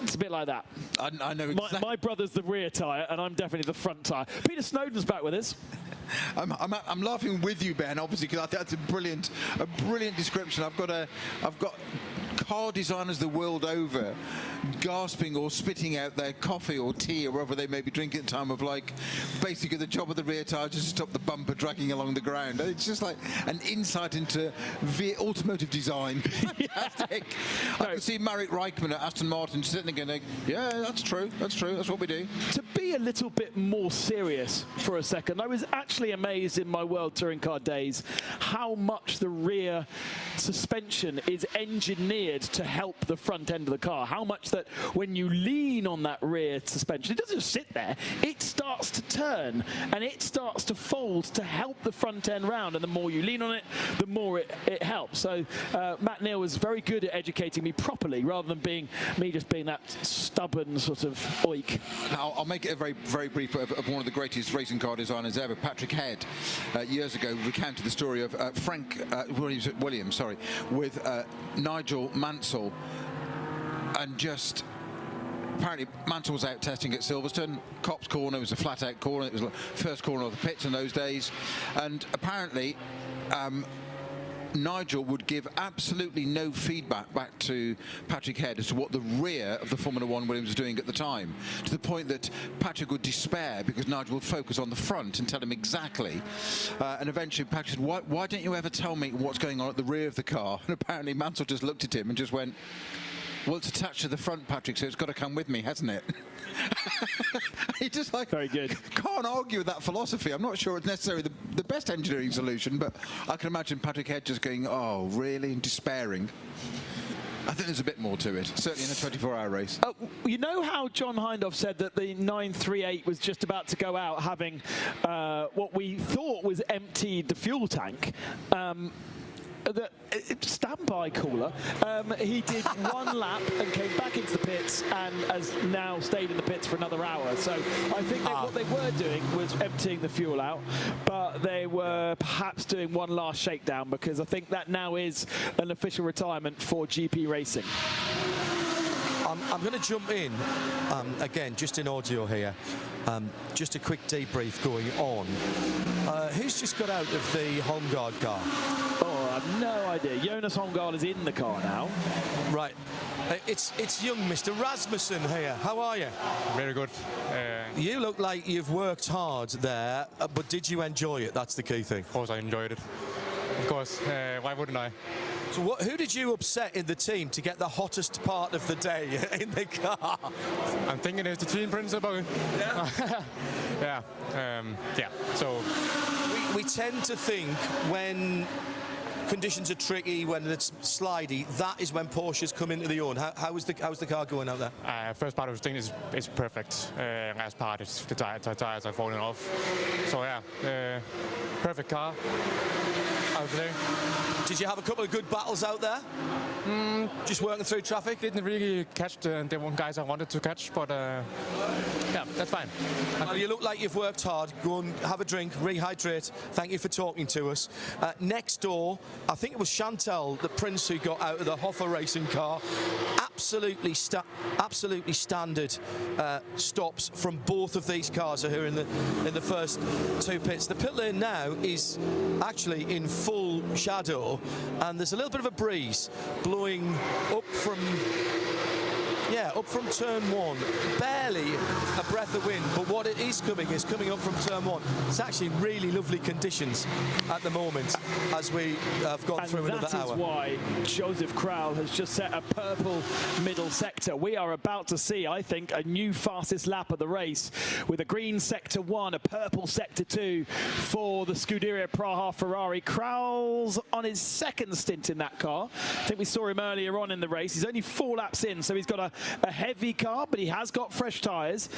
It's a bit like that. I know exactly. My brother's the rear tyre, and I'm definitely the front tyre. Peter Snowden's back with us. I'm laughing with you, Ben, obviously, because I think that's a brilliant description. I've got car designers the world over gasping or spitting out their coffee or tea or whatever they may be drinking at the time of, like, basically the job of the rear tyre just to stop the bumper dragging along the ground. It's just like an insight into automotive design. Fantastic. I can see Marek Reichman at Aston Martin sitting there going, yeah, that's true, that's what we do. To be a little bit more serious for a second, I was actually amazed in my World Touring Car days how much the rear suspension is engineered to help the front end of the car. How much that when you lean on that rear suspension, it doesn't just sit there, it starts to turn and it starts to fold to help the front end round, and the more you lean on it, the more it helps. So Matt Neal was very good at educating me properly rather than just being that stubborn sort of oik. Now, I'll make it a very, very brief of one of the greatest racing car designers ever, Patrick Head, years ago recounted the story of Frank Williams, with Nigel Mansell, and just apparently Mansell was out testing at Silverstone. Copse Corner was a flat-out corner. It was the first corner of the pits in those days, and apparently Nigel would give absolutely no feedback back to Patrick Head as to what the rear of the Formula One Williams was doing at the time, to the point that Patrick would despair because Nigel would focus on the front and tell him exactly. And eventually Patrick said, why don't you ever tell me what's going on at the rear of the car? And apparently Mansell just looked at him and just went, well, it's attached to the front, Patrick, so it's got to come with me, hasn't it? He just very good. Can't argue with that philosophy. I'm not sure it's necessarily the best engineering solution, but I can imagine Patrick Head just going, oh, really, and despairing. I think there's a bit more to it, certainly in a 24-hour race. You know how John Hindhaugh said that the 938 was just about to go out having what we thought was emptied the fuel tank? Standby caller. He did one lap and came back into the pits and has now stayed in the pits for another hour. So I think that what they were doing was emptying the fuel out, but they were perhaps doing one last shakedown, because I think that now is an official retirement for GP racing. I'm going to jump in again, just in audio here. Just a quick debrief going on. Who's just got out of the Holmgaard car? Oh, I have no idea. Jonas Holmgaard is in the car now. Right. It's young Mr. Rasmussen here. How are you? Very good. You look like you've worked hard there, but did you enjoy it? That's the key thing. Of course I enjoyed it. Of course. Why wouldn't I? So who did you upset in the team to get the hottest part of the day in the car? I'm thinking it's the team principal. Yeah. Yeah. So we tend to think when conditions are tricky, when it's slidey, that is when Porsches come into their own. How's the car going out there? First part of the thing is perfect. Last part is the tires are falling off. So yeah, perfect car out there. Did you have a couple of good battles out there? Just working through traffic? Didn't really catch the one guys I wanted to catch, but yeah, that's fine. Well, you look like you've worked hard. Go and have a drink, rehydrate. Thank you for talking to us. Next door, I think it was Chantal, the Prince, who got out of the Hoffa racing car. Absolutely standard stops from both of these cars who are in the first two pits. The pit lane now is actually in full shadow, and there's a little bit of a breeze blowing up from Yeah, up from turn 1, barely a breath of wind, but what it is coming up from turn 1. It's actually really lovely conditions at the moment as we have gone through another hour. That is why Joseph Crowell has just set a purple middle sector. We are about to see, I think, a new fastest lap of the race with a green sector 1, a purple sector 2 for the Scuderia Praha Ferrari. Crowell's on his second stint in that car. I think we saw him earlier on in the race. He's only 4 laps in, so he's got a heavy car, but he has got fresh tyres.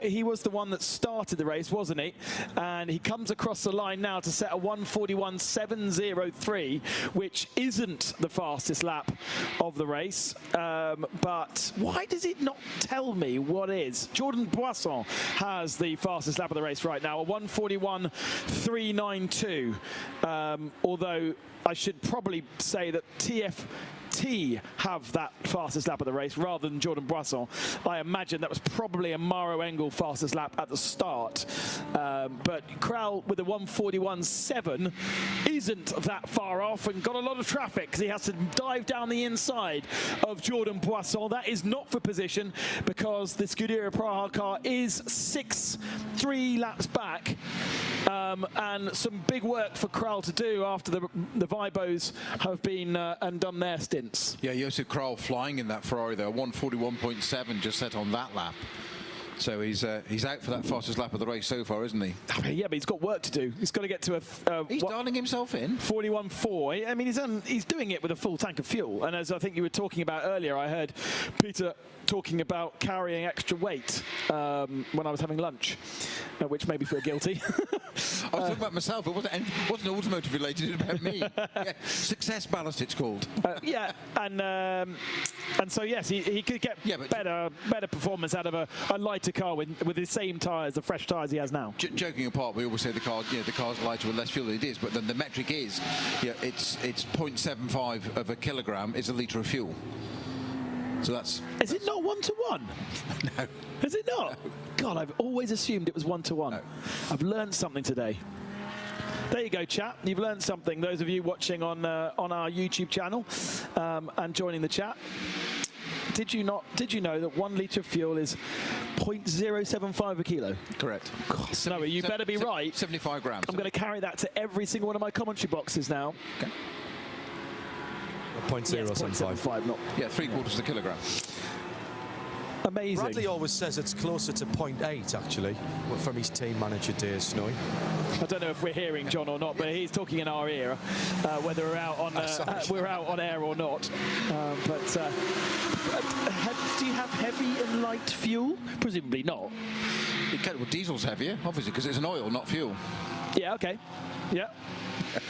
He was the one that started the race, wasn't he? And he comes across the line now to set a 1:41.703, which isn't the fastest lap of the race. But why does it not tell me what is? Jordan Boisson has the fastest lap of the race right now, a 1:41.392. Although I should probably say that TFT have that fastest lap of the race rather than Jordan Boisson. I imagine that was probably a Maro Engel fastest lap at the start. But Crowell with a 1:41.7 isn't that far off and got a lot of traffic because he has to dive down the inside of Jordan Boisson. That is not for position because the Scuderia Praha car is 3 laps back. And some big work for Crowell to do after the Vibos have been and done their stints. Yeah, Josef Crowell flying in that Ferrari there, 1:41.7 just set on that lap. So he's out for that fastest lap of the race so far, isn't he? Yeah, but he's got work to do. He's got to get to he's dialing himself in. 41.4. I mean, he's doing it with a full tank of fuel. And as I think you were talking about earlier, I heard Peter talking about carrying extra weight when I was having lunch, which made me feel guilty. I was talking about myself. It wasn't automotive related. It was about me. Yeah, success ballast, it's called. Yeah, and so yes, he could get better performance out of a lighter car with the same tyres, the fresh tyres he has now. Joking apart, we always say the car's lighter with less fuel than it is, but then the metric is, it's 0.75 of a kilogram is a litre of fuel. So that's... Is it not 1:1? No. Is it not? No. God, I've always assumed it was 1:1. No. I've learned something today. There you go, chat. You've learned something. Those of you watching on our YouTube channel and joining the chat. Did you know that 1 litre of fuel is 0.075 a kilo? Correct. God, Snowy, you better be right. 75 grams. I'm going to carry that to every single one of my commentary boxes now. Okay. 0.075. Not. Yeah, 3/4 of a kilogram. Amazing. Bradley always says it's closer to 0.8 actually, from his team manager days, Snowy. I don't know if we're hearing John or not, but he's talking in our ear, whether we're out on air or not. Do you have heavy and light fuel? Presumably not. Well, diesel's heavier, obviously, because it's an oil, not fuel. Yeah. Okay. Yeah.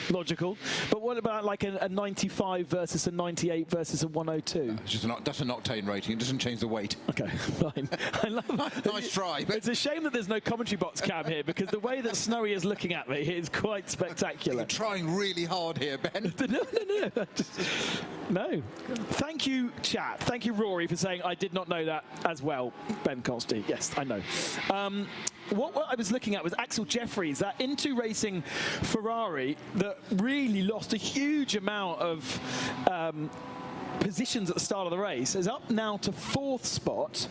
Logical. But what about like a 95 versus a 98 versus a 102? That's an octane rating. It doesn't change the weight. Okay, fine. I love nice try. But it's a shame that there's no commentary box cam here because the way that Snowy is looking at me is quite spectacular. You're trying really hard here, Ben. No. Thank you, chat. Thank you, Rory, for saying I did not know that as well. Ben Consti. Yes, I know. What I was looking at was Axel Jeffries, that Into Racing Ferrari that really lost a huge amount of positions at the start of the race, is up now to 4th spot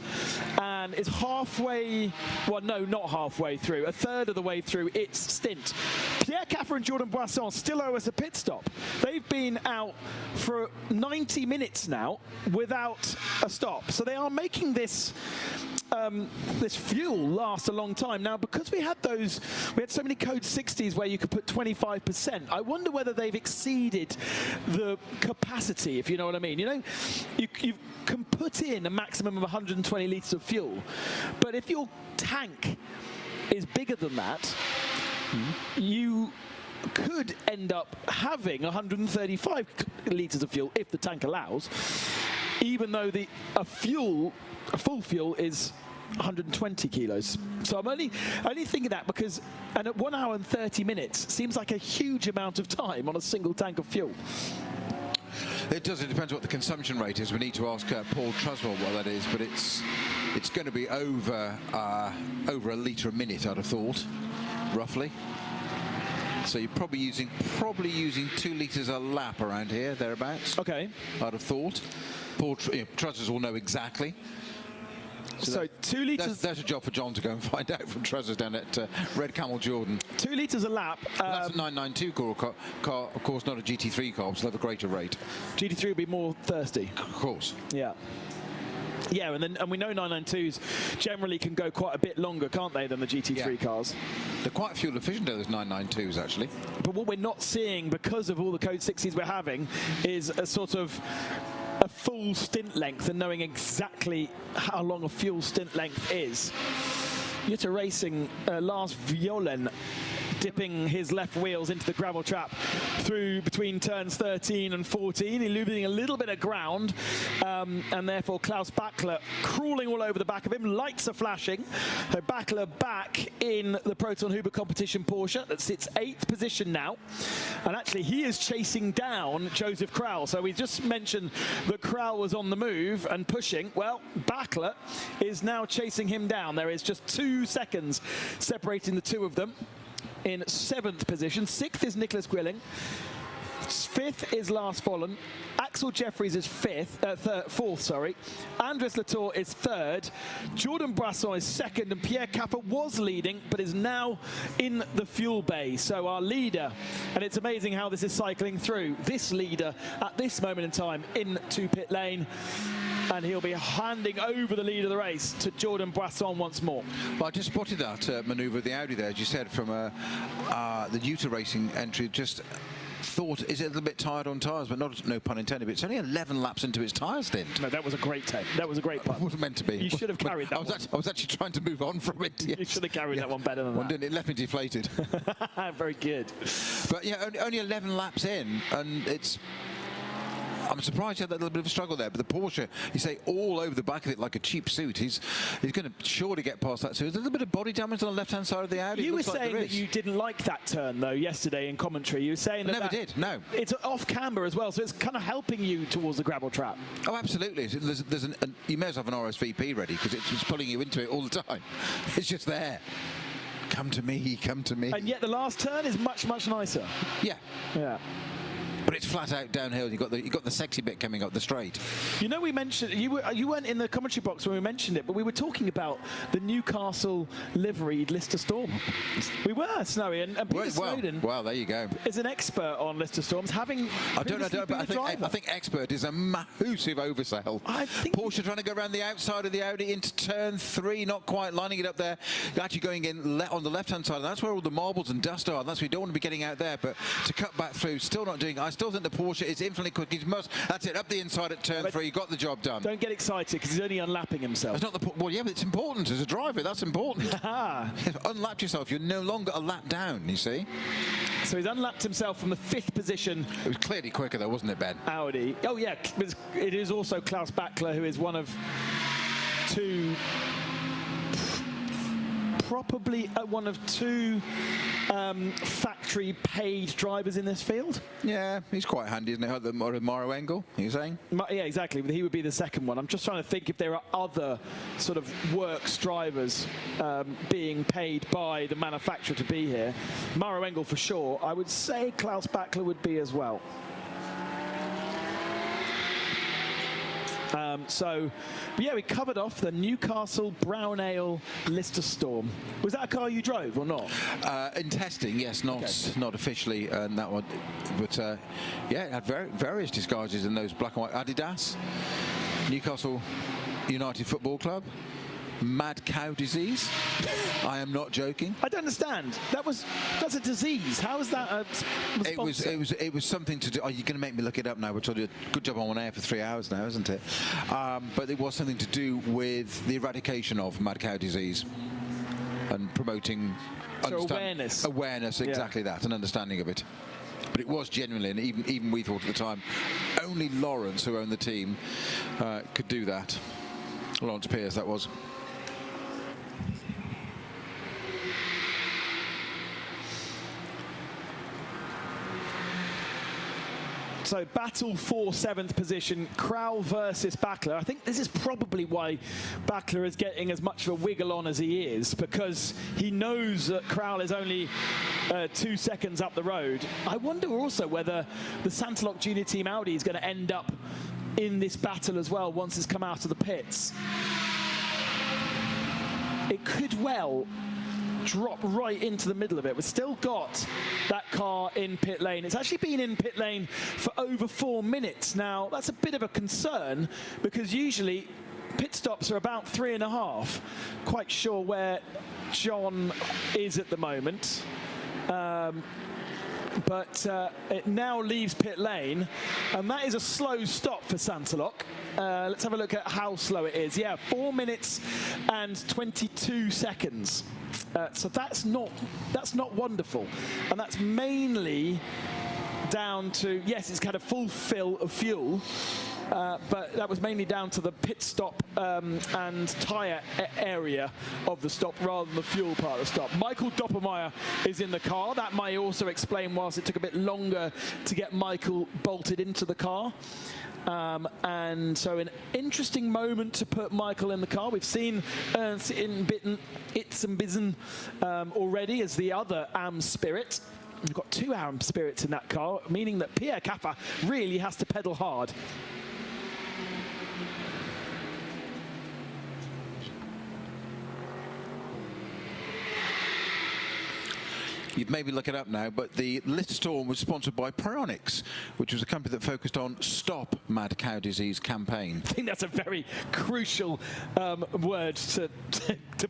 and is halfway, well, no, not halfway through, a third of the way through its stint. Pierre Caffer and Jordan Boisson still owe us a pit stop. They've been out for 90 minutes now without a stop. So they are making this fuel last a long time. Now, because we had so many code 60s where you could put 25%, I wonder whether they've exceeded the capacity, if you know what I mean. You know, you can put in a maximum of 120 litres of fuel, but if your tank is bigger than that, you could end up having 135 litres of fuel if the tank allows, even though a full fuel is 120 kilos. So I'm only thinking that because, and at 1 hour and 30 minutes seems like a huge amount of time on a single tank of fuel. It does. It depends what the consumption rate is. We need to ask Paul Truswell what that is, but it's going to be over a litre a minute, I'd have thought, roughly. So you're probably using 2 litres a lap around here, thereabouts. Okay. I'd have thought. Paul Truzzers will know exactly. So 2 litres. There's a job for John to go and find out from Truzzers down at Red Camel Jordan. 2 litres a lap. That's a 992 car, of course, not a GT3 car, so they'll have a greater rate. GT3 will be more thirsty. Of course. Yeah. Yeah, and we know 992s generally can go quite a bit longer, can't they, than the GT3 cars? They're quite fuel efficient, those 992s, actually. But what we're not seeing, because of all the Code 60s we're having, is a sort of a full stint length and knowing exactly how long a fuel stint length is. Jutta Racing, Lars Violen dipping his left wheels into the gravel trap through between turns 13 and 14, illuminating a little bit of ground, and therefore Klaus Bachler crawling all over the back of him. Lights are flashing. So Bachler back in the Proton Huber competition Porsche that sits 8th position now, and actually he is chasing down Joseph Krall. So we just mentioned that Krall was on the move and pushing. Well, Bachler is now chasing him down. There is just 2 seconds separating the two of them. In 7th position. 6th is Nicholas Grilling. 5th is Lars Follen. Axel Jeffries is 4th, sorry. Andres Latour is 3rd. Jordan Brasson is 2nd, and Pierre Capper was leading, but is now in the fuel bay. So our leader, and it's amazing how this is cycling through. This leader at this moment in time into pit lane. And he'll be handing over the lead of the race to Jordan Brasson once more. Well, I just spotted that manoeuvre of the Audi there, as you said, from the Jutta Racing entry. Just thought, is it a little bit tired on tyres? But no pun intended. But it's only 11 laps into its tyre stint. No, that was a great take. That was a great pun. It wasn't meant to be. You should have carried that one. I was actually trying to move on from it. Yes. You should have carried that one better than that. Didn't it? It left me deflated. Very good. But yeah, only 11 laps in, and it's... I'm surprised he had that little bit of a struggle there, but the Porsche, you say, all over the back of it like a cheap suit. He's going to surely get past that. So there's a little bit of body damage on the left-hand side of the Audi. You were saying that you didn't like that turn, though, yesterday in commentary. You were saying that... I never did, no. It's off camber as well, so it's kind of helping you towards the gravel trap. Oh, absolutely. You may as well have an RSVP ready, because it's pulling you into it all the time. It's just there. Come to me, come to me. And yet the last turn is much, much nicer. Yeah. Yeah. But it's flat out downhill. You got the sexy bit coming up the straight. You know, we mentioned you weren't in the commentary box when we mentioned it, but we were talking about the Newcastle liveried Lister Storm. We were, Snowy, and Peter Snowden. Well, there you go. Is an expert on Lister Storms, having I don't know, but I think expert is a massive oversell. I think Porsche trying to go around the outside of the Audi into turn 3, not quite lining it up there. You're actually going in on the left-hand side, and that's where all the marbles and dust are. That's where you don't want to be getting out there, but to cut back through, still not doing. I still think the Porsche is infinitely quick. He must. That's it. Up the inside at turn 3. You got the job done. Don't get excited because he's only unlapping himself. It's not the well, yeah, but it's important as a driver. That's important. Unlapped yourself. You're no longer a lap down. You see. So he's unlapped himself from the 5th position. It was clearly quicker though, wasn't it, Ben? Audi. Oh yeah, it is also Klaus Bachler, who is one of 2. Probably one of 2 factory-paid drivers in this field. Yeah, he's quite handy, isn't he? Mauro Engel, you're saying? Yeah, exactly. He would be the second one. I'm just trying to think if there are other sort of works drivers being paid by the manufacturer to be here. Mauro Engel for sure. I would say Klaus Bachler would be as well. Yeah, we covered off the Newcastle Brown Ale Lister Storm. Was that a car you drove or not? In testing, yes, not officially, and that one. But yeah, it had various disguises in those black and white. Adidas, Newcastle United Football Club, mad cow disease. I am not joking. I don't understand. That's a disease. How is that a response? It was something to do. Oh, you're going to make me look it up now. We're trying to do a good job on air for 3 hours now, isn't it? But it was something to do with the eradication of mad cow disease and promoting awareness, exactly that, and understanding of it. But it was genuinely, and even we thought at the time, only Lawrence, who owned the team, could do that. Lawrence Pierce, that was. So battle for 7th position, Crowell versus Backler. I think this is probably why Backler is getting as much of a wiggle on as he is, because he knows that Crowell is only 2 seconds up the road. I wonder also whether the Santaloc Junior Team Audi is going to end up in this battle as well once it's come out of the pits. It could well drop right into the middle of it. We've still got that car in pit lane. It's actually been in pit lane for over 4 minutes now. That's a bit of a concern, because usually pit stops are about 3.5. Quite sure where John is at the moment. But it now leaves pit lane, and that is a slow stop for Santaloc. Let's have a look at how slow it is. Yeah, 4 minutes and 22 seconds. So that's not wonderful, and that's mainly down to, yes, it's got a full fill of fuel, but that was mainly down to the pit stop and tyre area of the stop rather than the fuel part of the stop. Michael Doppelmayr is in the car. That may also explain whilst it took a bit longer to get Michael bolted into the car. And so an interesting moment to put Michael in the car. We've seen Itzenbisen already as the other AM Spirit. We've got 2 AM Spirits in that car, meaning that Pierre Caffa really has to pedal hard. You'd maybe look it up now, but the Litter Storm was sponsored by Pryonics, which was a company that focused on Stop Mad Cow Disease campaign. I think that's a very crucial word to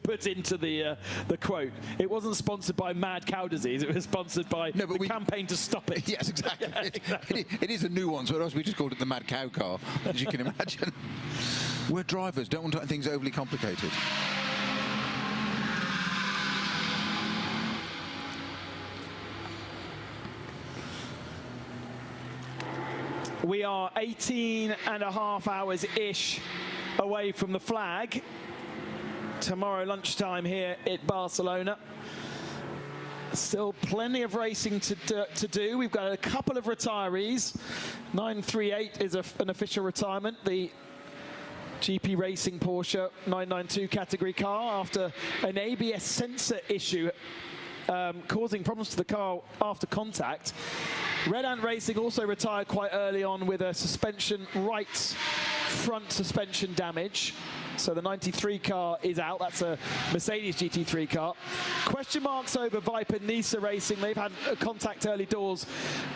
put into the quote. It wasn't sponsored by Mad Cow Disease, it was sponsored by the campaign to stop it. Yes, exactly. Yeah, exactly. It is a nuance, but else we just called it the Mad Cow car, as you can imagine. We're drivers, don't want things overly complicated. We are 18.5 hours-ish away from the flag. Tomorrow lunchtime here at Barcelona. Still plenty of racing to do. We've got a couple of retirees. 938 is an official retirement. The GP Racing Porsche 992 category car after an ABS sensor issue causing problems to the car after contact. Red Ant Racing also retired quite early on with a right front suspension damage. So the 93 car is out. That's a Mercedes GT3 car. Question marks over Viper Nisa Racing. They've had contact early doors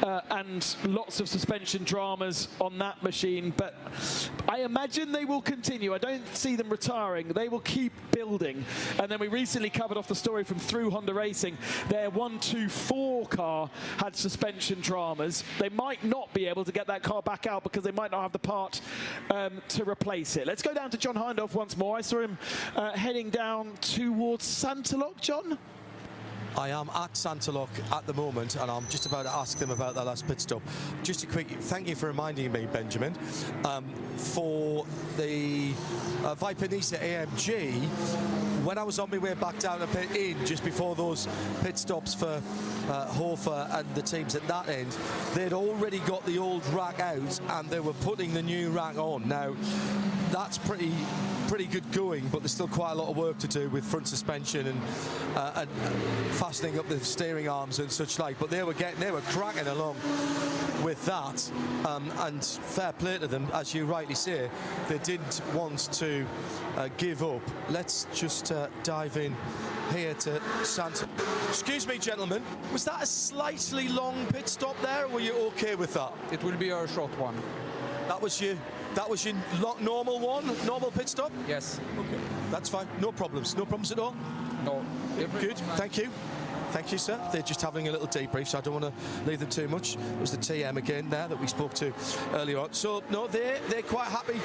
and lots of suspension dramas on that machine. But I imagine they will continue. I don't see them retiring. They will keep building. And then we recently covered off the story from Through Honda Racing. Their 124 car had suspension dramas. They might not be able to get that car back out because they might not have the part to replace it. Let's go down to John Hindhaugh once more. I saw him heading down towards Santaloc, John. I am at Santaloc at the moment, and I'm just about to ask them about that last pit stop. Just a quick thank you for reminding me, Benjamin, for the Viper Nisa AMG. When I was on my way back down to pit in, just before those pit stops for Hofer and the teams at that end, they'd already got the old rack out and they were putting the new rack on. Now, that's pretty good going, but there's still quite a lot of work to do with front suspension and fastening up the steering arms and such like. But they were cracking along with that, and fair play to them, as you rightly say, they didn't want to give up. Let's just dive in here to Santa. Excuse me, gentlemen, was that a slightly long pit stop there, or were you okay with that? It will be a short one. That was your normal one? Normal pit stop? Yes. Okay, that's fine. No problems. No problems at all? No. Good. Thank you. Thank you, sir. They're just having a little debrief, so I don't want to leave them too much. It was the TM again there that we spoke to earlier on. So, no, they're quite happy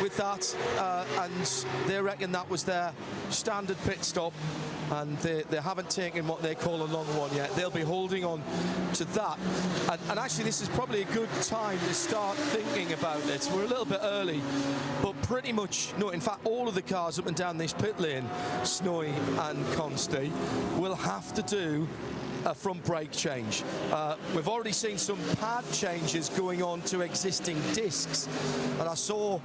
with that, and they reckon that was their standard pit stop, and they haven't taken what they call a long one yet. They'll be holding on to that. And actually, this is probably a good time to start thinking about it. We're a little bit early, but pretty much, no, in fact, all of the cars up and down this pit lane, Snowy and Consti, will have to do a front brake change. We've already seen some pad changes going on to existing discs, and I saw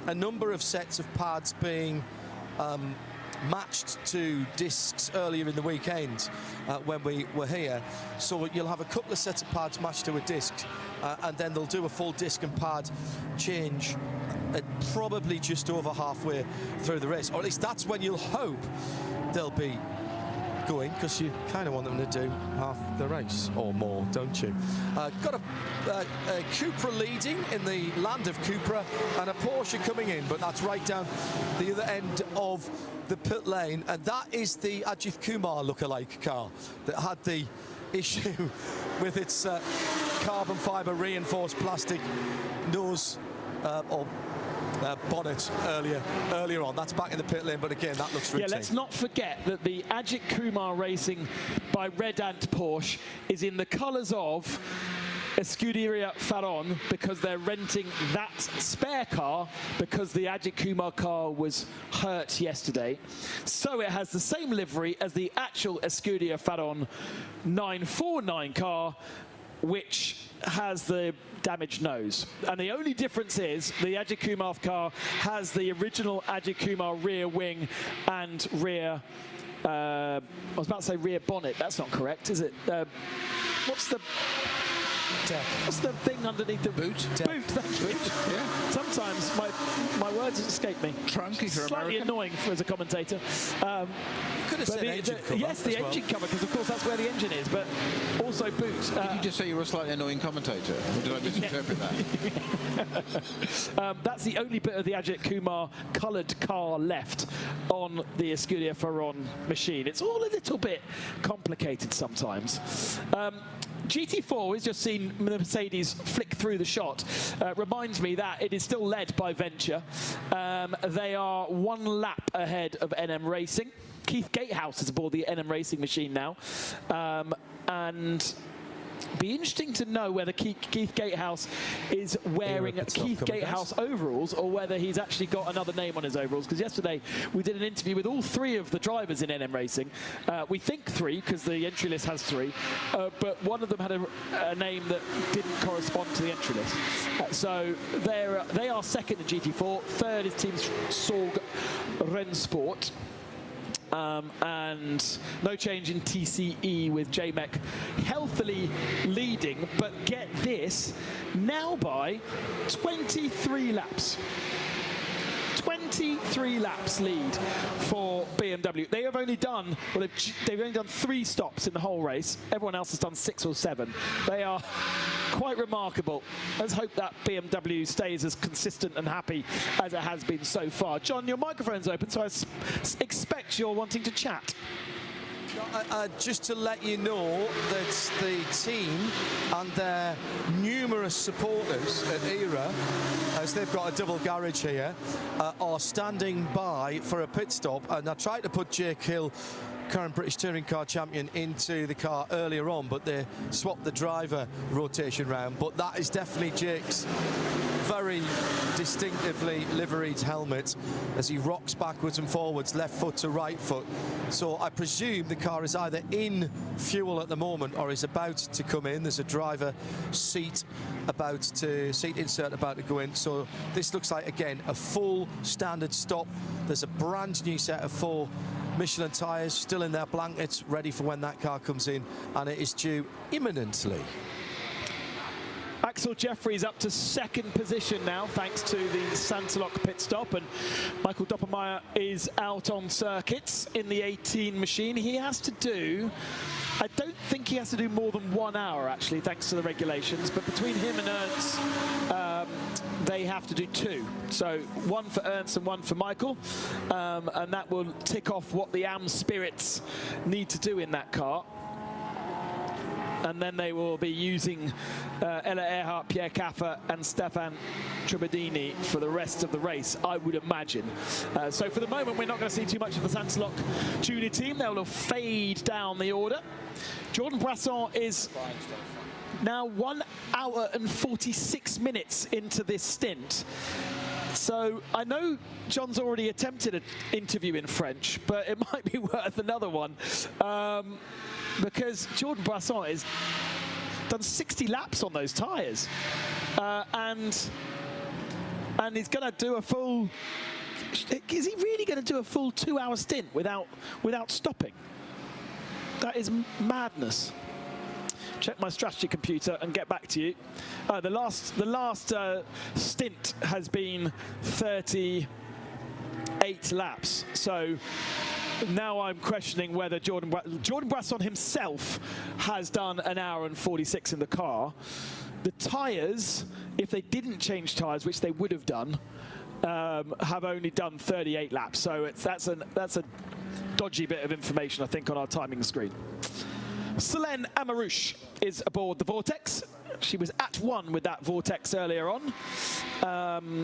a number of sets of pads being matched to discs earlier in the weekend when we were here. So you'll have a couple of sets of pads matched to a disc, and then they'll do a full disc and pad change probably just over halfway through the race, or at least that's when you'll hope they'll be going, because you kind of want them to do half the race or more, don't you? Got a Cupra leading in the land of Cupra, and a Porsche coming in, but that's right down the other end of the pit lane, and that is the Ajit Kumar lookalike car that had the issue with its carbon fibre reinforced plastic nose or bonnet earlier on. That's back in the pit lane, but again, that looks routine. Yeah, let's not forget that the Ajit Kumar Racing by Red Ant Porsche is in the colours of Scuderia Faron, because they're renting that spare car because the Ajit Kumar car was hurt yesterday. So it has the same livery as the actual Scuderia Faron 949 car, which has the damaged nose. And the only difference is the Ajit Kumar car has the original Ajit Kumar rear wing and rear, I was about to say rear bonnet. That's not correct, is it? What's the thing underneath the boot? Boot, thank you. Yeah. Sometimes my words escape me. Trunk, if you're slightly American. annoying as a commentator. You could have said engine cover. Yes, the engine cover, because of course that's where the engine is, but also boot. Did you just say you were a slightly annoying commentator? Or did I misinterpret that? That's the only bit of the Ajit Kumar coloured car left on the Scuderia Faron machine. It's all a little bit complicated sometimes. GT4 has just seen Mercedes flick through the shot. Reminds me that it is still led by Venture. They are 1 lap ahead of NM Racing. Keith Gatehouse is aboard the NM Racing machine now. And be interesting to know whether Keith Gatehouse is wearing Keith Gatehouse overalls, or whether he's actually got another name on his overalls, because yesterday we did an interview with all 3 of the drivers in NM Racing. We think 3 because the entry list has 3, but one of them had a name that didn't correspond to the entry list. So they are second in GT4, third is Team Sorg Rennsport. And no change in TCE, with JMEC healthily leading, but get this, now by 23 laps. 23 laps lead for BMW. They have only done, well, they've only done 3 stops in the whole race. Everyone else has done 6 or 7. They are quite remarkable. Let's hope that BMW stays as consistent and happy as it has been so far. John, your microphone's open, so I expect you're wanting to chat. Just to let you know that the team and their numerous supporters at ERA, as they've got a double garage here, are standing by for a pit stop. And I tried to put Jake Hill, current British Touring Car champion, into the car earlier on, but they swapped the driver rotation round. But that is definitely Jake's very distinctively liveried helmet as he rocks backwards and forwards, left foot to right foot. So I presume the car is either in fuel at the moment or is about to come in. There's a driver seat insert about to go in. So this looks like, again, a full standard stop. There's a brand new set of 4 Michelin tyres still in their blankets, ready for when that car comes in, and it is due imminently. Axel Jeffries up to 2nd position now, thanks to the Santalok pit stop, and Michael Doppelmayr is out on circuits in the 18 machine. He has to do, I don't think he has to do more than 1 hour, actually, thanks to the regulations, but between him and Ernst, they have to do 2. So 1 for Ernst and 1 for Michael, and that will tick off what the AM Spirits need to do in that car. And then they will be using Ella Earhart, Pierre Caffer and Stefan Tribadini for the rest of the race, I would imagine. So for the moment, we're not going to see too much of the Santalok junior team. They'll fade down the order. Jordan Brasson is now 1 hour and 46 minutes into this stint. So I know John's already attempted an interview in French, but it might be worth another one. because Jordan Boisson has done 60 laps on those tyres, and he's going to do a full. Is he really going to do a full 2-hour stint without stopping? That is madness. Check my strategy computer and get back to you. The last stint has been 38 laps. So now I'm questioning whether Jordan Boisson himself has done 1 hour and 46 in the car. The tyres, if they didn't change tyres, which they would have done, have only done 38 laps. So that's a dodgy bit of information, I think, on our timing screen. Selene Amarouche is aboard the Vortex. She was at 1 with that Vortex earlier on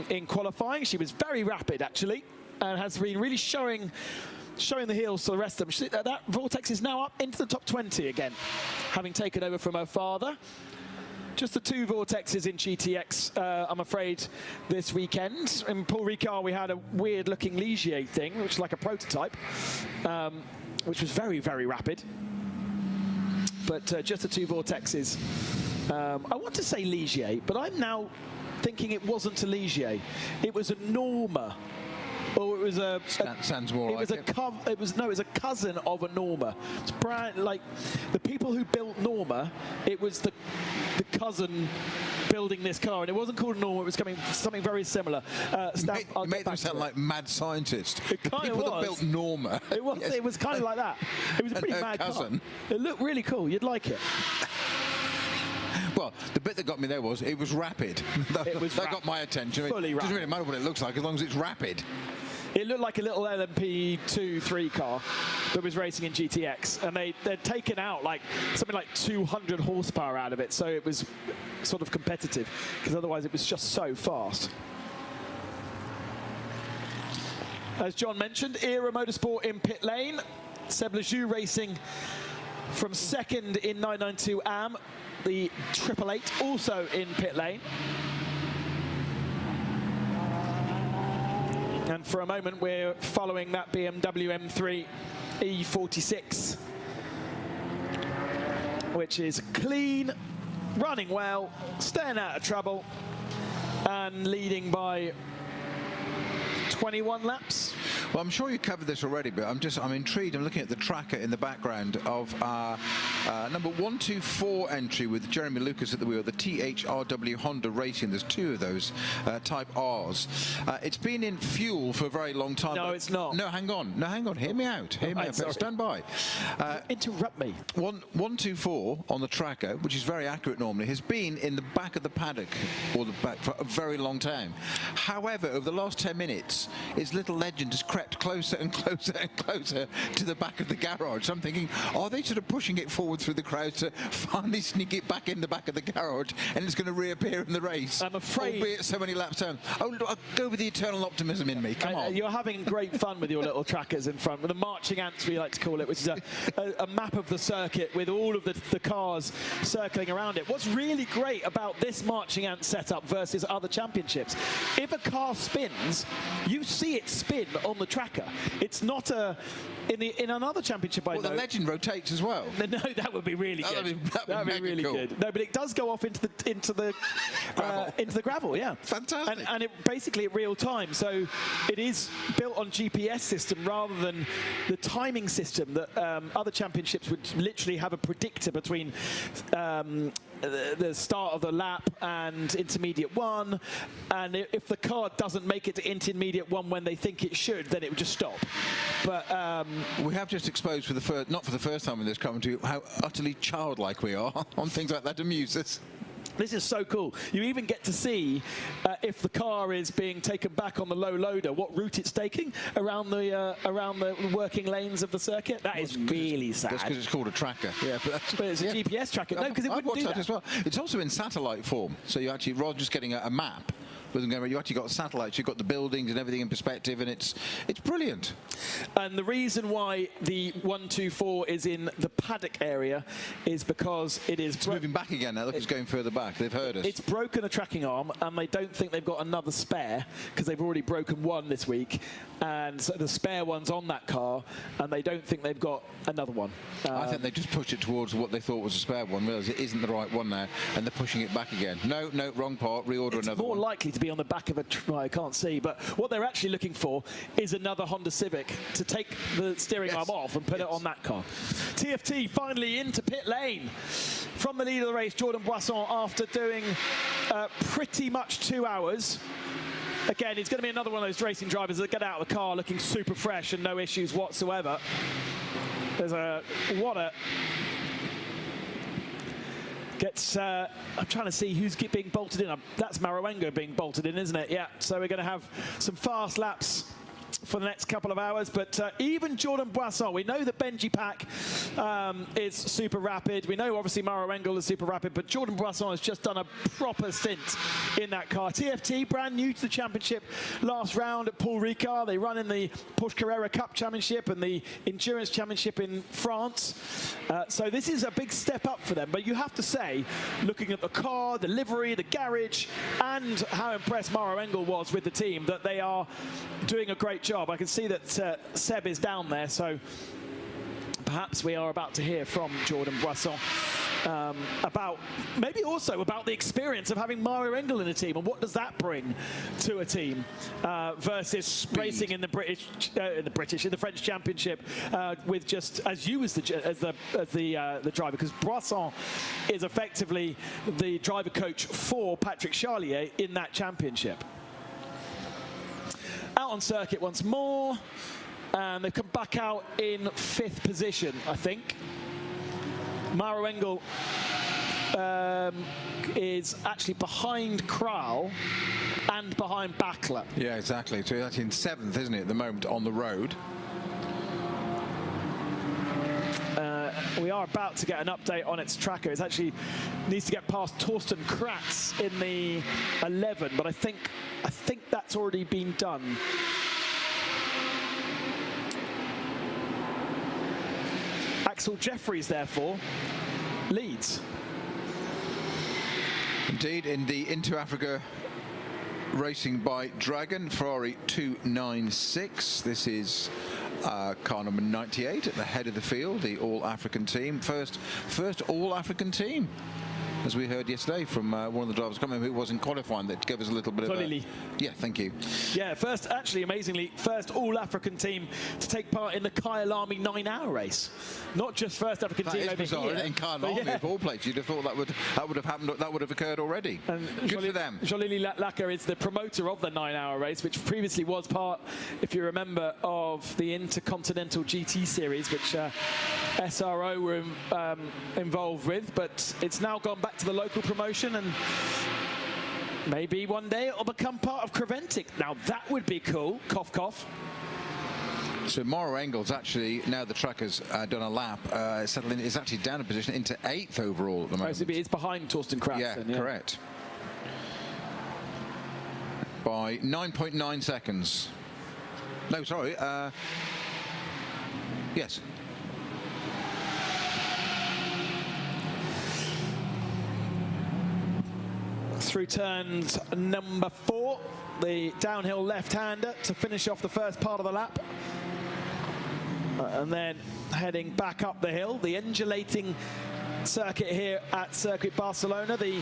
in qualifying. She was very rapid, actually, and has been really showing the heels to the rest of them. That Vortex is now up into the top 20 again, having taken over from her father. Just the 2 Vortexes in GTX, I'm afraid, this weekend. In Paul Ricard, we had a weird-looking Ligier thing, which is like a prototype, which was very, very rapid. But just the 2 Vortexes. I want to say Ligier, but I'm now thinking it wasn't a Ligier. It was a Norma. Or it was a. Sounds more like it. It was a cousin of a Norma. It's like the people who built Norma. It was the cousin building this car, and it wasn't called Norma. It was something very similar. You made them sound like mad scientists. It kind of was. People that built Norma. It was. Yes. It was kind of like that. It was a pretty mad cousin. Car. It looked really cool. You'd like it. Well, the bit that got me there was it was rapid. That got my attention. Fully it rapid. Doesn't really matter what it looks like as long as it's rapid. It looked like a little LMP 2-3 car that was racing in GTX, and they'd taken out like something like 200 horsepower out of it, so it was sort of competitive, because otherwise it was just so fast. As John mentioned, Era Motorsport in pit lane. Seb Lejoux racing from 2nd in 992 AM. The 888 also in pit lane. And for a moment, we're following that BMW M3 E46, which is clean, running well, staying out of trouble, and leading by 21 laps. Well, I'm sure you covered this already, but I'm intrigued. I'm looking at the tracker in the background of our number 124 entry with Jeremy Lucas at the wheel, the THRW Honda Racing. There's 2 of those Type Rs. It's been in fuel for a very long time. No, it's not. No, hang on. No, hang on. Hear me out. Hear me out. Stand by. Interrupt me. 124 on the tracker, which is very accurate normally, has been in the back of the paddock or the back for a very long time. However, over the last 10 minutes, its little legend has crept closer and closer and closer to the back of the garage. So I'm thinking, are they sort of pushing it forward through the crowd to finally sneak it back in the back of the garage, and it's going to reappear in the race? I'm afraid. Albeit so many laps down. Oh, I'll go with the eternal optimism in me. Come on. You're having great fun with your little trackers in front, with the marching ants, we like to call it, which is a map of the circuit with all of the cars circling around it. What's really great about this marching ant setup versus other championships, if a car spins, you see it spin on the tracker. It's not in another championship. The legend rotates as well. No, that would be really good. That would be really cool. good. No, but it does go off into the gravel. Yeah, fantastic. And it basically at real time. So it is built on GPS system rather than the timing system that other championships would literally have a predictor between the start of the lap and intermediate 1, and if the car doesn't make it to intermediate 1 when they think it should, then it would just stop. But we have just exposed not for the first time in this commentary, how utterly childlike we are on things like that. Amuse us. This is so cool. You even get to see if the car is being taken back on the low loader, what route it's taking around the working lanes of the circuit. That is really sad. That's because it's called a tracker. Yeah, but it's a GPS tracker. No, because it wouldn't do that as well. It's also in satellite form, so you actually, rather than just getting a map with them going. You actually got satellites, you've got the buildings and everything in perspective, and it's brilliant. And the reason why the 124 is in the paddock area is because it's moving back again now. Look, it's going further back. They've heard us. It's broken a tracking arm, and they don't think they've got another spare because they've already broken one this week, and so the spare one's on that car, and they don't think they've got another one. I think they just pushed it towards what they thought was a spare one, realised it isn't the right one now, and they're pushing it back again. No, wrong part, reorder another one. It's more likely to be on the back of a... Well, I can't see, but what they're actually looking for is another Honda Civic to take the steering arm off and put it on that car. TFT finally into pit lane. From the lead of the race, Jordan Boisson, after doing pretty much 2 hours. Again, he's going to be another one of those racing drivers that get out of the car looking super fresh and no issues whatsoever. There's what a... I'm trying to see who's being bolted in. That's Maruengo being bolted in, isn't it? Yeah, so we're going to have some fast laps for the next couple of hours, but even Jordan Boisson, we know that Benji Pack is super rapid. We know obviously Maruengo is super rapid, but Jordan Boisson has just done a proper stint in that car. TFT, brand new to the championship last round at Paul Ricard. They run in the Porsche Carrera Cup Championship and the Endurance Championship in France. So this is a big step up for them, but you have to say, looking at the car, the livery, the garage, and how impressed Maruengo was with the team, that they are doing a great job. I can see that Seb is down there, so perhaps we are about to hear from Jordan Boisson about maybe also about the experience of having Maruengo in a team, and what does that bring to a team versus racing in the French Championship with just as you as the driver, because Boisson is effectively the driver coach for Patrick Charlier in that championship. Out on circuit once more, and they've come back out in 5th position, I think. Maruengo is actually behind Kral and behind Backler. Yeah, exactly. So that's in 7th, isn't it, at the moment on the road? We are about to get an update on its tracker. It actually needs to get past Torsten Kratz in the 11, but I think that's already been done. Axel Jeffries, therefore, leads. Indeed, in the Into Africa racing by Dragon, Ferrari 296. This is car number 98 at the head of the field, the All-African team. First All-African team, as we heard yesterday from one of the drivers coming who wasn't qualifying, that gave us a little bit of a... Yeah, thank you. Yeah, amazingly, first All-African team to take part in the Kyalami 9-hour race. Not just first African team over bizarre, here. In Kyalami, of all places, you'd have thought that would have happened, that would have occurred already. And good for them. Jean-Lili Lacker is the promoter of the 9-hour race, which previously was part, if you remember, of the Intercontinental GT Series, which SRO were involved with, but it's now gone back to the local promotion, and maybe one day it'll become part of Creventic. Now that would be cool. Cough, cough. So Maruengo's actually, now the tracker's done a lap, settling, is actually down a position into 8th overall at the moment. So it's behind Torsten Kratz. Yeah, then, correct. By 9.9 seconds. No, sorry. Yes. Through turns number 4, the downhill left-hander to finish off the first part of the lap. And then heading back up the hill, the undulating circuit here at Circuit Barcelona. The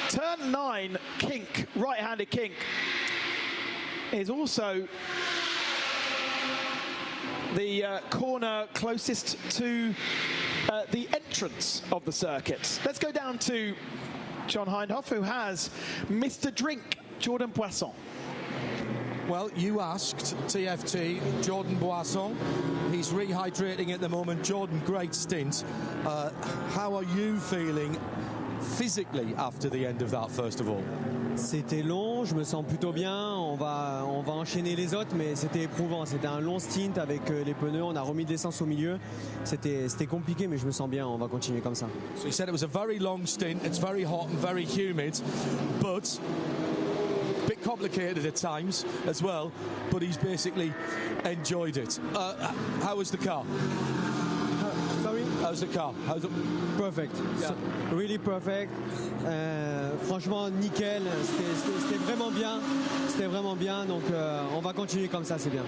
turn 9 kink, right-handed kink, is also the corner closest to the entrance of the circuit. Let's go down to John Hindhoff, who has Mr. Drink, Jordan Boisson. Well, you asked TFT, Jordan Boisson. He's rehydrating at the moment. Jordan, great stint. How are you feeling physically after the end of that, first of all? C'était long, je me sens plutôt bien, on va enchaîner les autres, mais c'était éprouvant, c'était un long stint avec les pneus, on a remis de l'essence au milieu, c'était compliqué, mais je me sens bien, on va continuer comme ça. So he said it was a very long stint, it's very hot and very humid, but a bit complicated at times as well, but he's basically enjoyed it. How was the car? Sorry? How's the car? How's it? Perfect. Yeah. So, really perfect. Franchement, nickel. C'était vraiment bien. C'était vraiment bien. Donc, on va continuer comme ça, c'est bien.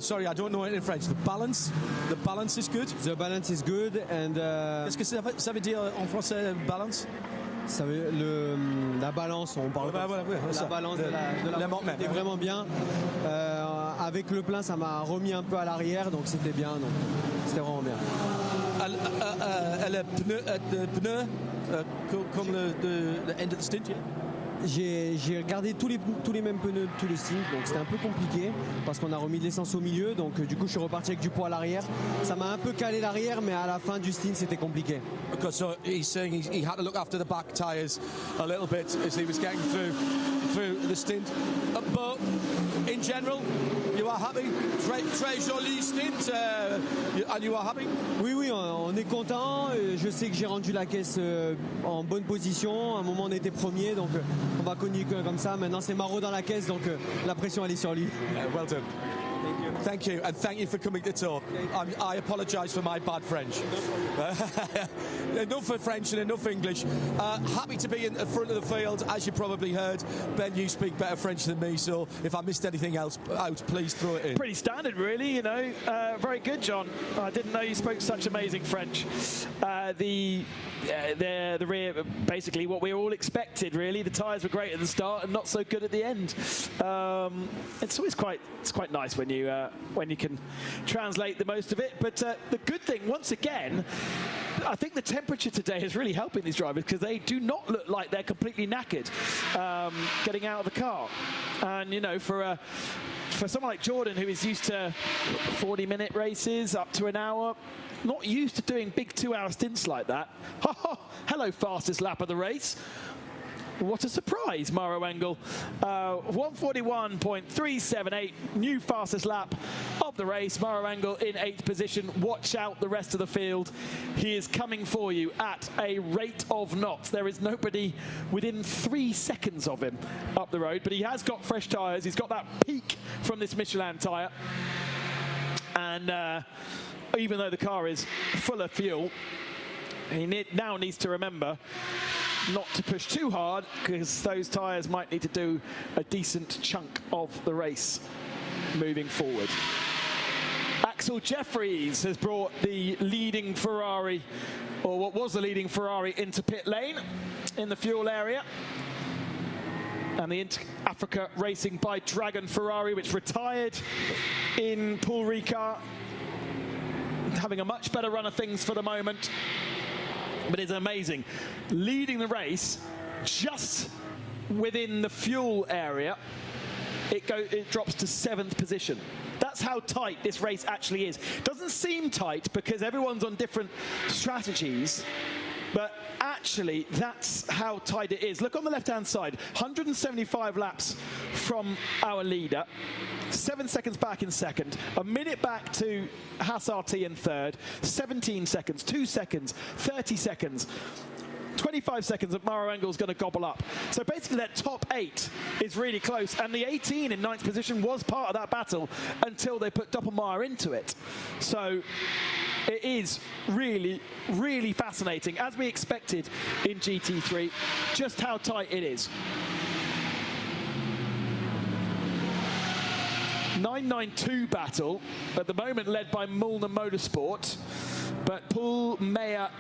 Sorry, I don't know it in French. The balance is good. The balance is good, and. Qu'est-ce que ça veut dire en français, balance? Ça veut, la balance, on parle la balance de la moto était vraiment bien. Avec le plein, ça m'a remis un peu à l'arrière, donc c'était bien. Donc c'était vraiment bien. Le pneu, comme le end of the stint, J'ai regardé tous les mêmes pneus de tous les stints, donc c'était un peu compliqué parce qu'on a remis de l'essence au milieu, donc du coup je suis reparti avec du poids à l'arrière. Ça m'a un peu calé l'arrière, mais à la fin du stint c'était compliqué. Okay, so he's saying he had to look after the back tyres a little bit as he was getting through the stint. But in general, you are happy? Très joli stint, and you are happy? Oui, on est content. Je sais que j'ai rendu la caisse en bonne position. À un moment on était premier, donc on va continuer comme ça. Maintenant c'est Maro dans la caisse, donc la pression elle est sur lui. Well done. Thank you, and thank you for coming to talk. I apologise for my bad French. Enough for French and enough English. Happy to be in the front of the field, as you probably heard. Ben, you speak better French than me, so if I missed anything else out, please throw it in. Pretty standard, really, you know. Very good, John. I didn't know you spoke such amazing French. The rear, basically what we all expected, really. The tyres were great at the start and not so good at the end. It's always quite nice when you can translate the most of it. But the good thing, once again, I think the temperature today is really helping these drivers because they do not look like they're completely knackered getting out of the car. And, you know, for someone like Jordan, who is used to 40-minute races up to an hour, not used to doing big 2-hour stints like that. Hello, fastest lap of the race. What a surprise, Mauro Engel. 141.378, new fastest lap of the race. Mauro Engel in 8th position. Watch out the rest of the field. He is coming for you at a rate of knots. There is nobody within 3 seconds of him up the road, but he has got fresh tyres. He's got that peak from this Michelin tyre. And even though the car is full of fuel, he now needs to remember not to push too hard because those tyres might need to do a decent chunk of the race moving forward. Axel Jeffries has brought the leading Ferrari, or what was the leading Ferrari, into pit lane in the fuel area. And the Inter-Africa Racing by Dragon Ferrari, which retired in Paul Ricard, having a much better run of things for the moment. But it's amazing. Leading the race just within the fuel area, it drops to 7th position. That's how tight this race actually is. Doesn't seem tight because everyone's on different strategies, but actually that's how tight it is. Look on the left-hand side, 175 laps from our leader, 7 seconds back in second, a minute back to Haas RT in third, 17 seconds, 2 seconds, 30 seconds, 25 seconds that Mauro Engel's going to gobble up. So basically that top 8 is really close, and the 18 in 9th position was part of that battle until they put Doppelmayr into it. So it is really, really fascinating, as we expected in GT3, just how tight it is. 992 battle, at the moment led by Mulner Motorsport, but Paul Meyer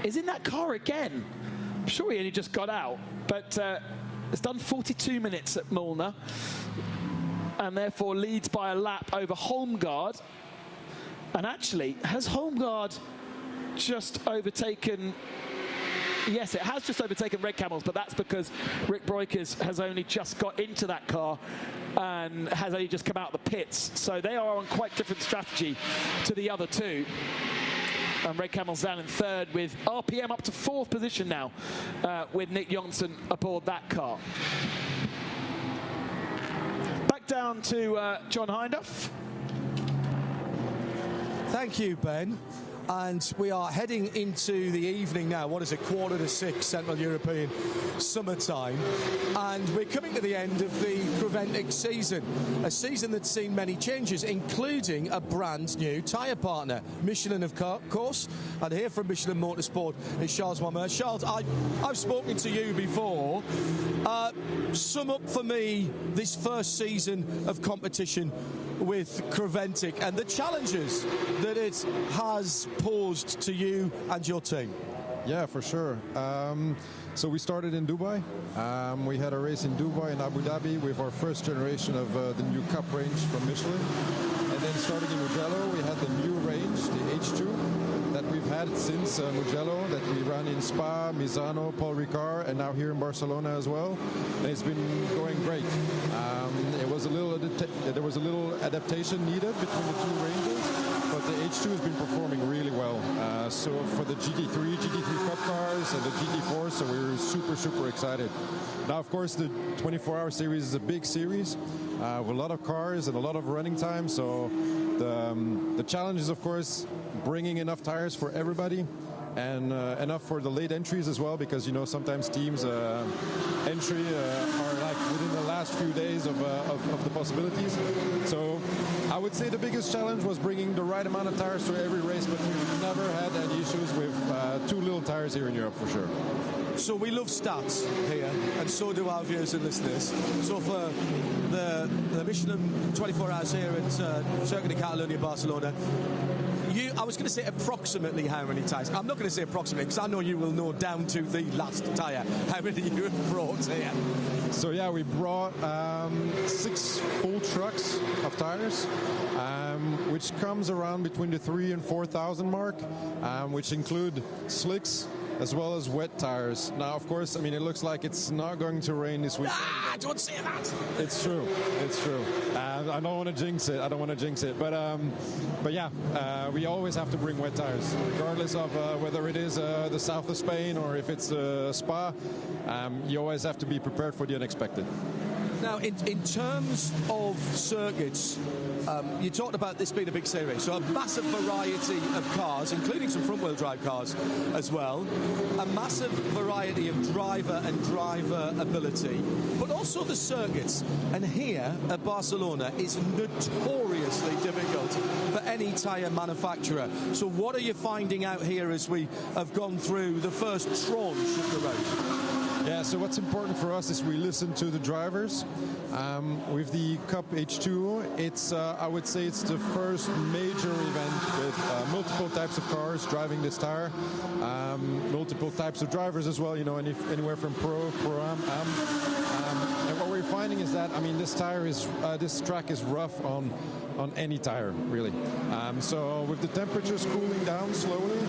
is in that car again. I'm sure he only just got out, but it's done 42 minutes at Mulner, and therefore leads by a lap over Holmgaard. And actually, has Holmgaard just overtaken? Yes, it has just overtaken Red Camels, but that's because Rick Breukers has only just got into that car and has only just come out of the pits. So they are on quite different strategy to the other two. And Red Camels down in third with RPM up to 4th position now with Nick Johnson aboard that car. Back down to John Hindhaugh. Thank you, Ben. and we are heading into the evening now. What is it, 5:45 Central European summertime, and we're coming to the end of the Creventic season, a season that's seen many changes, including a brand new tyre partner, Michelin of course, and here from Michelin Motorsport is Charles Marmer. Charles, I've spoken to you before. Sum up for me this first season of competition with Creventic and the challenges that it has posed to you and your team. Yeah, for sure. So we started in Dubai. We had a race in Dubai and Abu Dhabi with our first generation of the new Cup range from Michelin. And then starting in Mugello, we had the new range, the H2, that we've had since Mugello, that we ran in Spa, Misano, Paul Ricard, and now here in Barcelona as well. And it's been going great. There was a little adaptation needed between the two ranges, but the H2 has been performing really well. So for the GT3 Cup cars and the GT4, so we're super excited. Now, of course, the 24-hour series is a big series with a lot of cars and a lot of running time. So the challenge is, of course, bringing enough tires for everybody and enough for the late entries as well, because you know sometimes teams entry are like within the last few days of the possibilities. So I would say the biggest challenge was bringing the right amount of tires to every race, but we've never had any issues with too little tires here in Europe for sure. So we love stats here, and so do our viewers and listeners. So for the Michelin 24 hours here at Circuit de Catalunya, Barcelona, I was going to say approximately how many tyres. I'm not going to say approximately, because I know you will know down to the last tyre how many you have brought here. So yeah, we brought 6 full trucks of tires, which comes around between the 3,000 and 4,000 mark, which include slicks as well as wet tires. Now, of course, I mean, it looks like it's not going to rain this week. Don't say that. It's true. It's true. I don't want to jinx it. But yeah, we always have to bring wet tires, regardless of whether it is the south of Spain or if it's Spa. You always have to be prepared for the unexpected. Now, in terms of circuits, you talked about this being a big series, so a massive variety of cars, including some front-wheel drive cars as well, a massive variety of driver and driver ability, but also the circuits. And here at Barcelona is notoriously difficult for any tyre manufacturer. So what are you finding out here as we have gone through the first tranche of the race? Yeah, so what's important for us is we listen to the drivers. With the Cup H2, it's I would say it's the first major event with multiple types of cars driving this tire, multiple types of drivers as well. You know, anywhere from Pro-Am. And what we're finding is that, I mean, this track is rough on any tire, really. So with the temperatures cooling down slowly,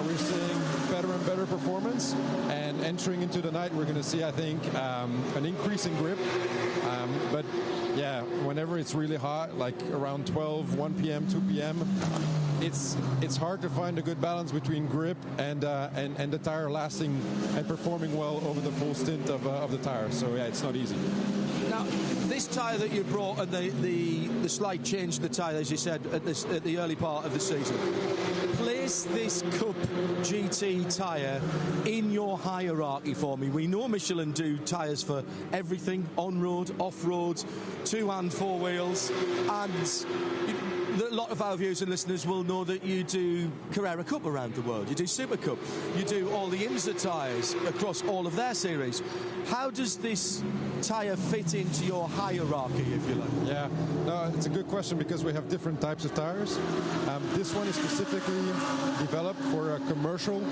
we're seeing better and better performance, and entering into the night we're going to see, I think, an increase in grip, but yeah, whenever it's really hot, like around 12, 1 p.m., 2 p.m., it's hard to find a good balance between grip and the tire lasting and performing well over the full stint of the tire. So yeah, it's not easy. Now, this tyre that you brought and the slight change to the tyre, as you said, at the early part of the season, place this Cup GT tyre in your hierarchy for me. We know Michelin do tyres for everything, on-road, off-road, 2 and 4 wheels, and a lot of our viewers and listeners will know that you do Carrera Cup around the world, you do Super Cup, you do all the IMSA tyres across all of their series. How does this tyre fit into your hierarchy, if you like? Yeah, no, it's a good question, because we have different types of tires. This one is specifically developed for a commercial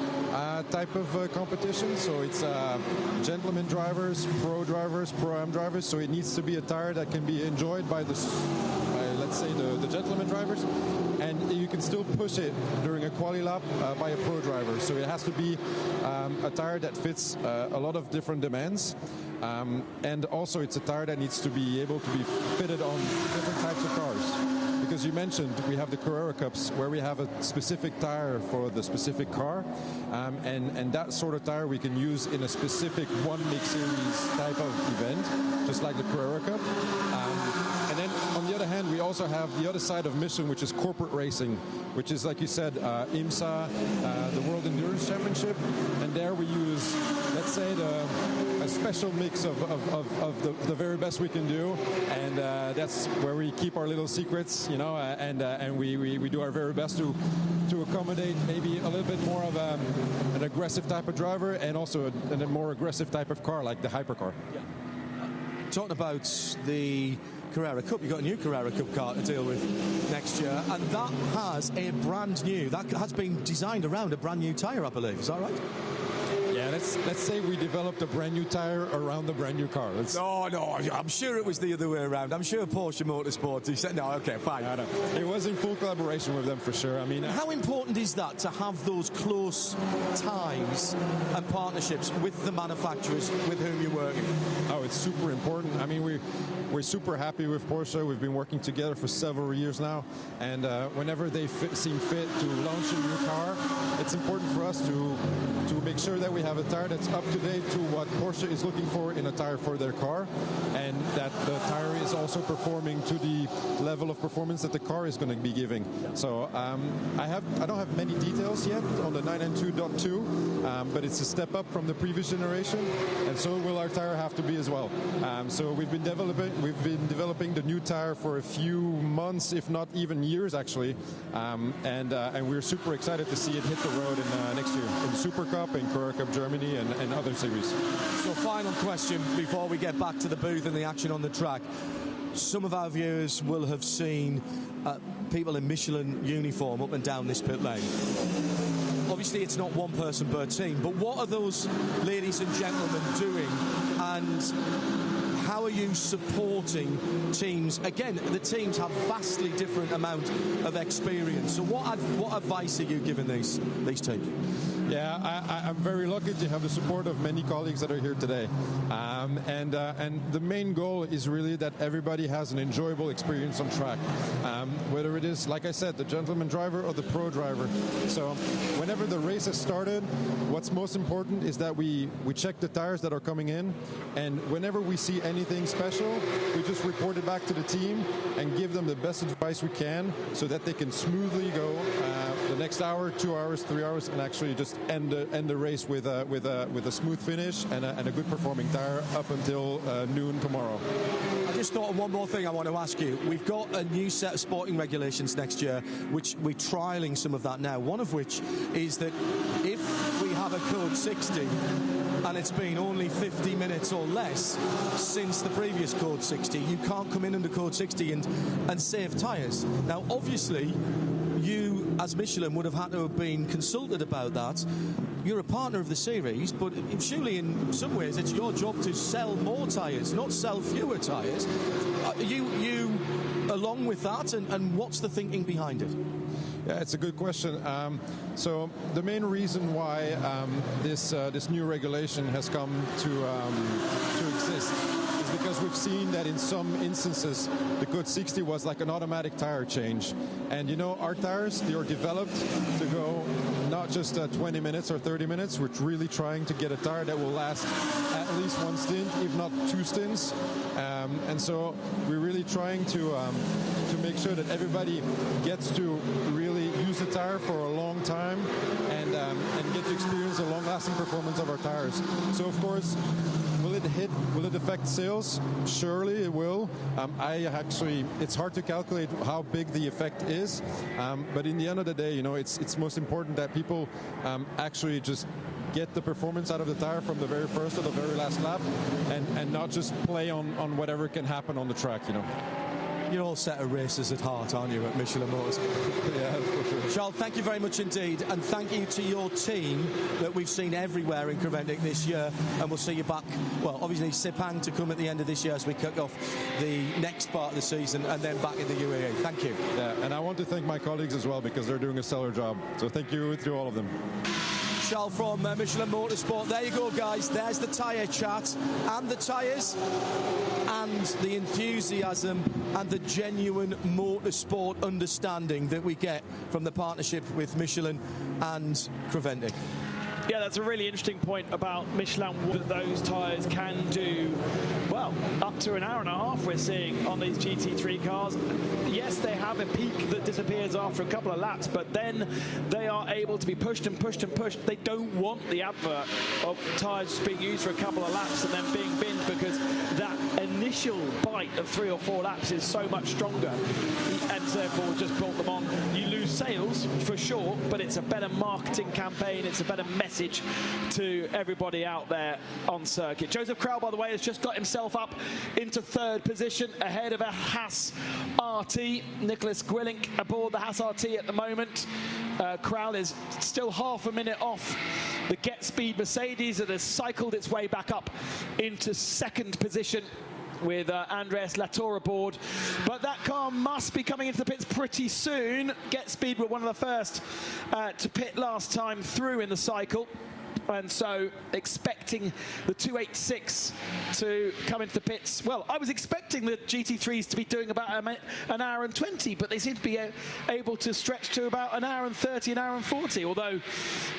type of competition, so it's gentleman drivers, pro-am drivers, so it needs to be a tire that can be enjoyed by let's say the gentleman drivers, and you can still push it during a quali lap by a pro driver. So it has to be a tire that fits a lot of different demands, and also it's a tire that needs to be able to be fitted on different types of cars. Because you mentioned we have the Carrera Cups where we have a specific tire for the specific car, and that sort of tire we can use in a specific one mix series type of event, just like the Carrera Cup. And then on the other hand, we also have the other side of Michelin, which is corporate racing, which is, like you said, IMSA, the World Endurance Championship, and there we use, let's say, a special mix of the very best we can do, and that's where we keep our little secrets, you know, and we do our very best to accommodate maybe a little bit more of an aggressive type of driver and also a more aggressive type of car, like the hypercar. Yeah. Talking about the Carrera Cup, you've got a new Carrera Cup car to deal with next year, and that has been designed around a brand new tyre, I believe. Is that right? Yeah, let's say we developed a brand new tyre around the brand new car. No, I'm sure it was the other way around. I'm sure Porsche Motorsport, he said, no, okay, fine. No. It was in full collaboration with them for sure. I mean, how important is that to have those close ties and partnerships with the manufacturers with whom you're working? Oh, it's super important. I mean, we're super happy with Porsche. We've been working together for several years now, and whenever they seem fit to launch a new car, it's important for us to make sure that we have a tire that's up to date to what Porsche is looking for in a tire for their car, and that the tire is also performing to the level of performance that the car is going to be giving. So I don't have many details yet on the 992.2, but it's a step up from the previous generation, and so will our tire have to be as well. So we've been developing the new tire for a few months, if not even years, actually, and we're super excited to see it hit the road in next year in Super Cup, in Carrera Cup Germany, and other series. So final question before we get back to the booth and the action on the track. Some of our viewers will have seen people in Michelin uniform up and down this pit lane. Obviously, it's not one person per team, but what are those ladies and gentlemen doing, and how are you supporting teams? Again, the teams have vastly different amount of experience. So what advice are you giving these teams? Yeah, I'm very lucky to have the support of many colleagues that are here today. And the main goal is really that everybody has an enjoyable experience on track. Whether it is, like I said, the gentleman driver or the pro driver. So whenever the race has started, what's most important is that we check the tires that are coming in, and whenever we see anything special, we just report it back to the team and give them the best advice we can so that they can smoothly go the next hour, 2 hours, 3 hours, and actually just end the race with a smooth finish and a good performing tire up until noon tomorrow. I just thought of one more thing I want to ask you. We've got a new set of sporting regulations next year, which we're trialling some of that now. One of which is that if we have a code 60 and it's been only 50 minutes or less since the previous code 60, you can't come in under code 60 and save tyres. Now, obviously, you, as Michelin, would have had to have been consulted about that. You're a partner of the series, but surely in some ways it's your job to sell more tyres, not sell fewer tyres. You along with that, and what's the thinking behind it? Yeah, it's a good question. So the main reason why this new regulation has come to exist is because we've seen that in some instances the code 60 was like an automatic tire change, and you know, our tires, they are developed to go not just 20 minutes or 30 minutes. We're really trying to get a tire that will last at least one stint, if not 2 stints, and so we're really trying to make sure that everybody gets to really use the tire for a long time and get to experience a long-lasting performance of our tires. So of course, will it affect sales? Surely it will. It's hard to calculate how big the effect is, but in the end of the day, you know, it's most important that people actually just get the performance out of the tire from the very first to the very last lap, and not just play on whatever can happen on the track, you know. You're all set of racers at heart, aren't you, at Michelin Motors? Yeah, for sure. Charles, thank you very much indeed, and thank you to your team that we've seen everywhere in Creventic this year, and we'll see you back, well, obviously Sepang to come at the end of this year as we kick off the next part of the season, and then back in the UAE. Thank you. Yeah, and I want to thank my colleagues as well, because they're doing a stellar job. So thank you to all of them. Charles from Michelin Motorsport. There you go, guys. There's the tyre chat and the tyres and the enthusiasm and the genuine motorsport understanding that we get from the partnership with Michelin and Creventic. Yeah, that's a really interesting point about Michelin, what those tyres can do, well, up to an hour and a half we're seeing on these GT3 cars. Yes, they have a peak that disappears after a couple of laps, but then they are able to be pushed and pushed and pushed. They don't want the advert of tyres being used for a couple of laps and then being binned, because that initial bite of 3 or 4 laps is so much stronger, and therefore just brought them on. You lose sales for sure, but it's a better marketing campaign, it's a better message to everybody out there on circuit. Joseph Crowell, by the way, has just got himself up into 3rd position ahead of a Haas RT. Nicholas Gwillink aboard the Haas RT at the moment. Crowell is still half a minute off the Get Speed Mercedes that has cycled its way back up into 2nd position with Andreas Latour aboard. But that car must be coming into the pits pretty soon. Get Speed were one of the first to pit last time through in the cycle, and so expecting the 286 to come into the pits. Well, I was expecting the GT3s to be doing about an hour and 20, but they seem to be able to stretch to about an hour and 30, an hour and 40, although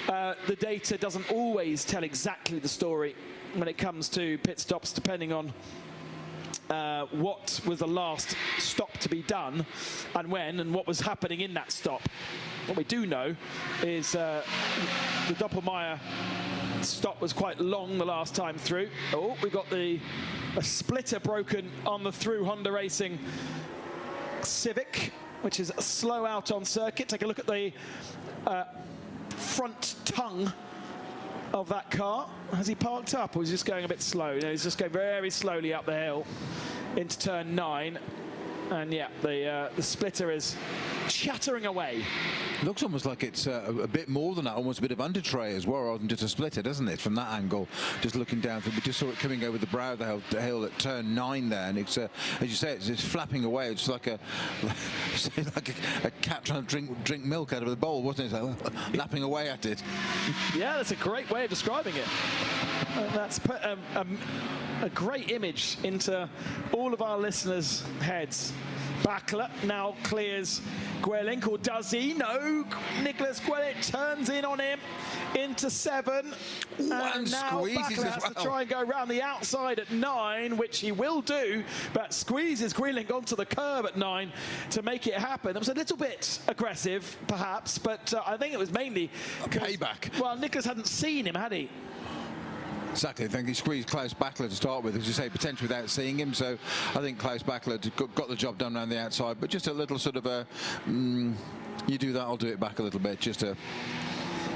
the data doesn't always tell exactly the story when it comes to pit stops, depending on what was the last stop to be done and when, and what was happening in that stop. What we do know is the Doppelmayr stop was quite long the last time through. Oh, we've got a splitter broken on the through Honda Racing Civic, which is slow out on circuit. Take a look at the front tongue of that car. Has he parked up, or is he just going a bit slow? No, he's just going very slowly up the hill into turn 9. And yeah, the splitter is chattering away. Looks almost like it's a bit more than that, almost a bit of under tray as well, rather than just a splitter, doesn't it? From that angle, just looking down, we just saw it coming over the brow of the hill at turn 9 there, and it's, as you say, it's flapping away. It's like a cat trying to drink milk out of the bowl, wasn't it? Like, lapping away at it. Yeah, that's a great way of describing it. That's put a great image into all of our listeners' heads. Backler now clears Gwillink, or does he? No, Nicholas Gwillink turns in on him into 7. And now Backler has to try and go around the outside at 9, which he will do, but squeezes Gwillink onto the curb at 9 to make it happen. It was a little bit aggressive, perhaps, but I think it was mainly a payback. Well, Nicholas hadn't seen him, had he? Exactly. I think he squeezed Klaus Backler to start with, as you say, potentially without seeing him. So I think Klaus Backler got the job done around the outside, but just a little sort of a, you do that, I'll do it back a little bit, just a...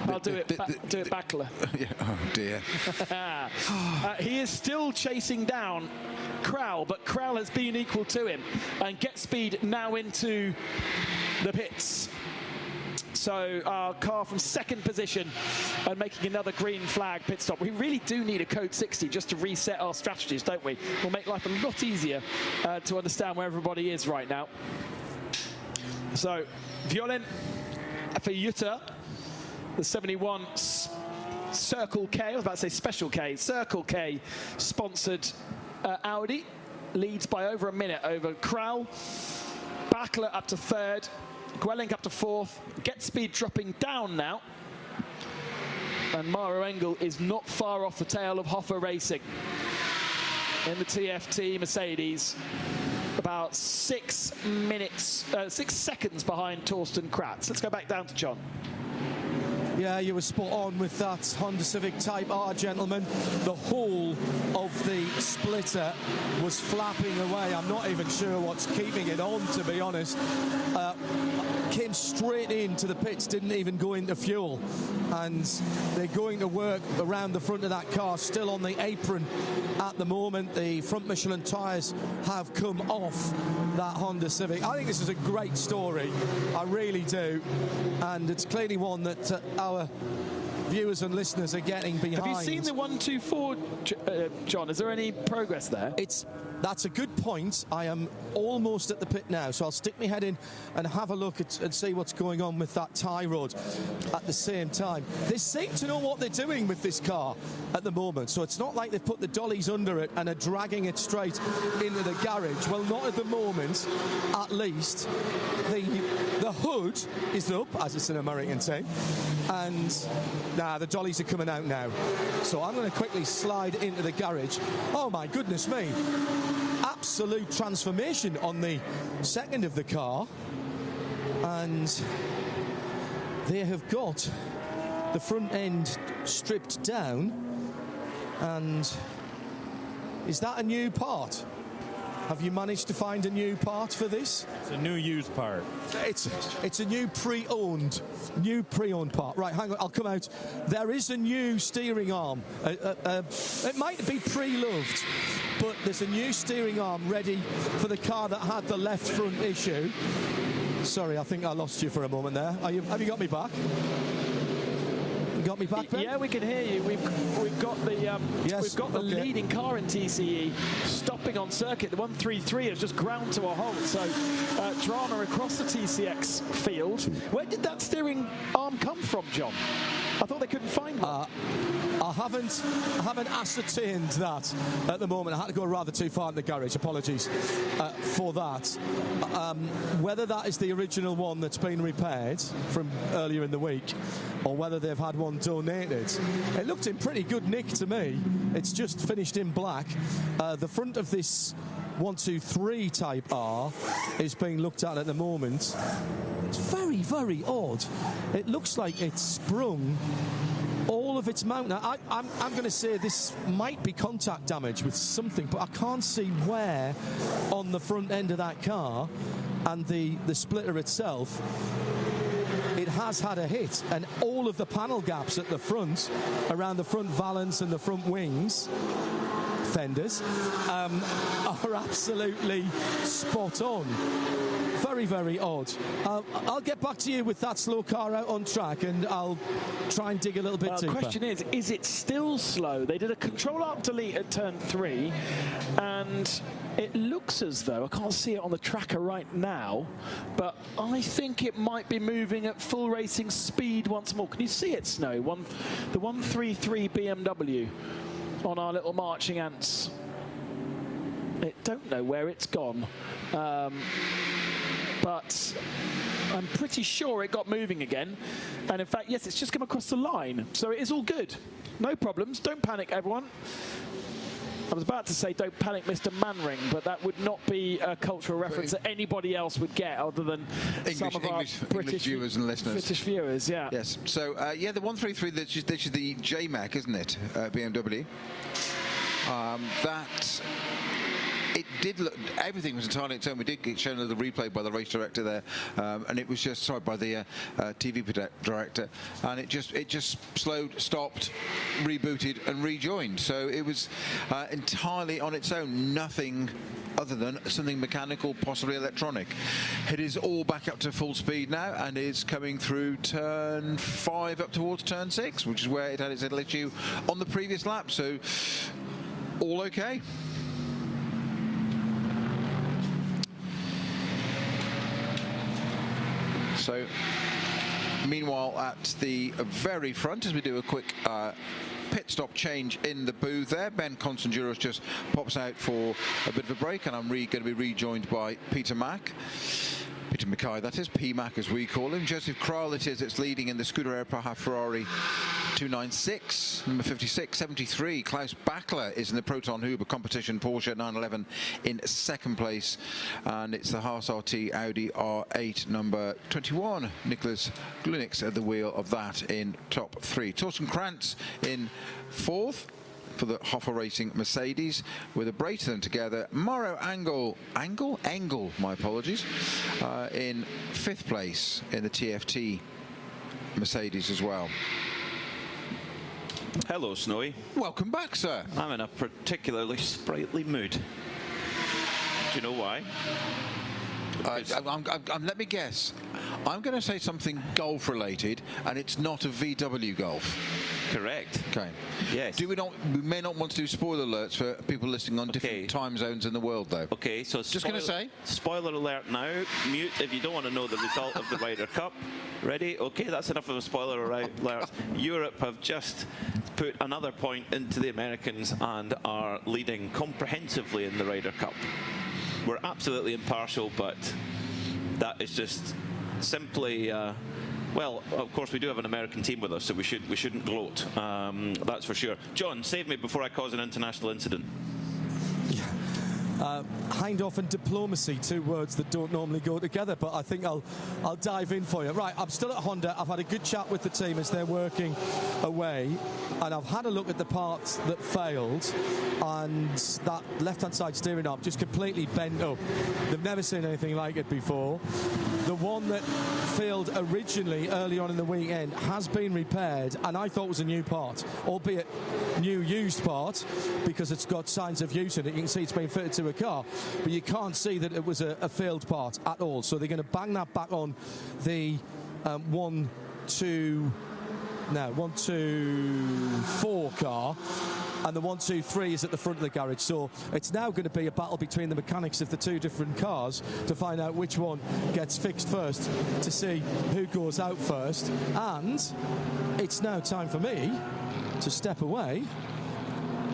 I'll do it Backler. Yeah, oh dear. He is still chasing down Crowell, but Crowell has been equal to him. And Get Speed now into the pits. So our car from 2nd position and making another green flag pit stop. We really do need a code 60 just to reset our strategies, don't we? We'll make life a lot easier to understand where everybody is right now. So Violin for Jutta, the 71 Circle K, I was about to say Special K, Circle K sponsored Audi, leads by over a minute over Crowell. Backler up to 3rd. Gwillink up to 4th. Get Speed dropping down now. And Maro Engel is not far off the tail of Hoffa Racing in the TFT Mercedes. About 6 seconds behind Torsten Kratz. Let's go back down to John. Yeah, you were spot on with that Honda Civic Type R, gentlemen. The whole of the splitter was flapping away. I'm not even sure what's keeping it on, to be honest. Came straight into the pits, didn't even go into fuel. And they're going to work around the front of that car, still on the apron at the moment. The front Michelin tyres have come off that Honda Civic. I think this is a great story. I really do. And it's clearly one that our viewers and listeners are getting behind. Have you seen the 124, John? Is there any progress there? That's a good point. I am almost at the pit now, so I'll stick my head in and have a look and see what's going on with that tie rod at the same time. They seem to know what they're doing with this car at the moment, so it's not like they've put the dollies under it and are dragging it straight into the garage. Well, not at the moment, at least. The hood is up, as it's an American saying, and the dollies are coming out now. So I'm going to quickly slide into the garage. Oh my goodness me. absolute transformation on the second of the car, and they have got the front end stripped down. And is that a new part? Have you managed to find a new part for this? It's a new used part. It's a new pre-owned part. Right, hang on, I'll come out. There is a new steering arm. It might be pre-loved, but there's a new steering arm ready for the car that had the left front issue. Sorry, I think I lost you for a moment there. Have you got me back? Got me back, Ben? Yeah, we can hear you. We've got the leading car in TCE stopping on circuit. The 133 has just ground to a halt. So drama across the TCX field. Where did that steering arm come from, John? I thought they couldn't find one. I haven't ascertained that at the moment. I had to go rather too far in the garage. Apologies for that. Whether that is the original one that's been repaired from earlier in the week, or whether they've had one donated, it looked in pretty good nick to me. It's just finished in black. The front of this 123 Type R is being looked at the moment. It's very, very odd. It looks like it's sprung all of its mount. Now, I'm going to say this might be contact damage with something, but I can't see where on the front end of that car and the splitter itself. It has had a hit, and all of the panel gaps at the front, around the front valance and the front wings, fenders, are absolutely spot on. Very, very odd. I'll get back to you with that slow car out on track, and I'll try and dig a little bit deeper. The question is it still slow? They did a control-alt-delete at turn 3, and it looks as though, I can't see it on the tracker right now, but I think it might be moving at full racing speed once more. Can you see it, Snow? The 133 BMW on our little marching ants. I don't know where it's gone. But I'm pretty sure it got moving again. And in fact, yes, it's just come across the line. So it is all good. No problems. Don't panic, everyone. I was about to say, don't panic, Mr. Manring, but that would not be a cultural reference that anybody else would get other than some of our British viewers and listeners. British viewers, yeah. Yes. So, yeah, the 133, this is the J-Mac, isn't it? BMW. It did look, everything was entirely its own. We did get shown the replay by the race director there, and it was just, sorry, by the TV director, and it just slowed, stopped, rebooted, and rejoined. So it was entirely on its own, nothing other than something mechanical, possibly electronic. It is all back up to full speed now, and is coming through turn 5 up towards turn 6, which is where it had its little issue on the previous lap. So all okay. So, meanwhile, at the very front, as we do a quick pit stop change in the booth there, Ben Constanduros just pops out for a bit of a break, and I'm going to be rejoined by Peter Mackay, that is, P-Mac as we call him. Joseph Kral it is, it's leading in the Scuderia Praha Ferrari 296, number 56, 73. Klaus Bachler is in the Proton Huber competition Porsche 911 in second place, and it's the Haas RT Audi R8 number 21. Nicholas Glunix at the wheel of that in top 3. Torsten Krantz in 4th for the Hoffer Racing Mercedes, with a brace of them together. Mauro Engel, my apologies, in 5th place in the TFT Mercedes as well. Hello, Snowy. Welcome back, sir. I'm in a particularly sprightly mood. Do you know why? Let me guess. I'm going to say something golf related, and it's not a VW Golf. Correct. Okay. Yes. We may not want to do spoiler alerts for people listening on different time zones in the world, though. Okay, so just going to say, spoiler alert now. Mute if you don't want to know the result of the Ryder Cup. Ready? Okay, that's enough of a spoiler alert. Europe have just put another point into the Americans and are leading comprehensively in the Ryder Cup. We're absolutely impartial, but that is just simply. Well, of course, we do have an American team with us, so we shouldn't gloat. That's for sure. John, save me before I cause an international incident. Hindhoff and diplomacy, two words that don't normally go together, but I think I'll dive in for you. Right, I'm still at Honda. I've had a good chat with the team as they're working away, and I've had a look at the parts that failed, and that left-hand side steering knob just completely bent up. They've never seen anything like it before. The one that failed originally early on in the weekend has been repaired, and I thought it was a new part, albeit new used part, because it's got signs of use in it. You can see it's been fitted to a car, but you can't see that it was a failed part at all. So they're going to bang that back on the 1, 2, 4 car, and the 1, 2, 3 is at the front of the garage. So it's now going to be a battle between the mechanics of the two different cars to find out which one gets fixed first, to see who goes out first. And it's now time for me to step away.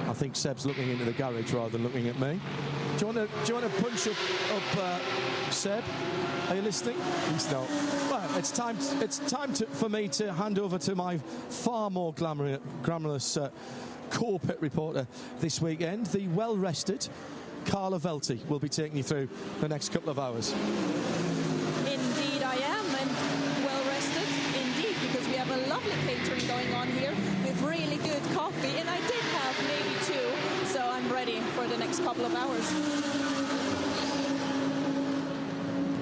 I think Seb's looking into the garage rather than looking at me. Do you want to punch up Seb? Are you listening? He's not. Well, it's time for me to hand over to my far more glamorous core-pit reporter this weekend. The well-rested Carla Velti will be taking you through the next couple of hours. Indeed I am, and well-rested indeed, because we have a lovely catering going on here with really good coffee, and I did have maybe 2, so I'm ready for the next couple of hours.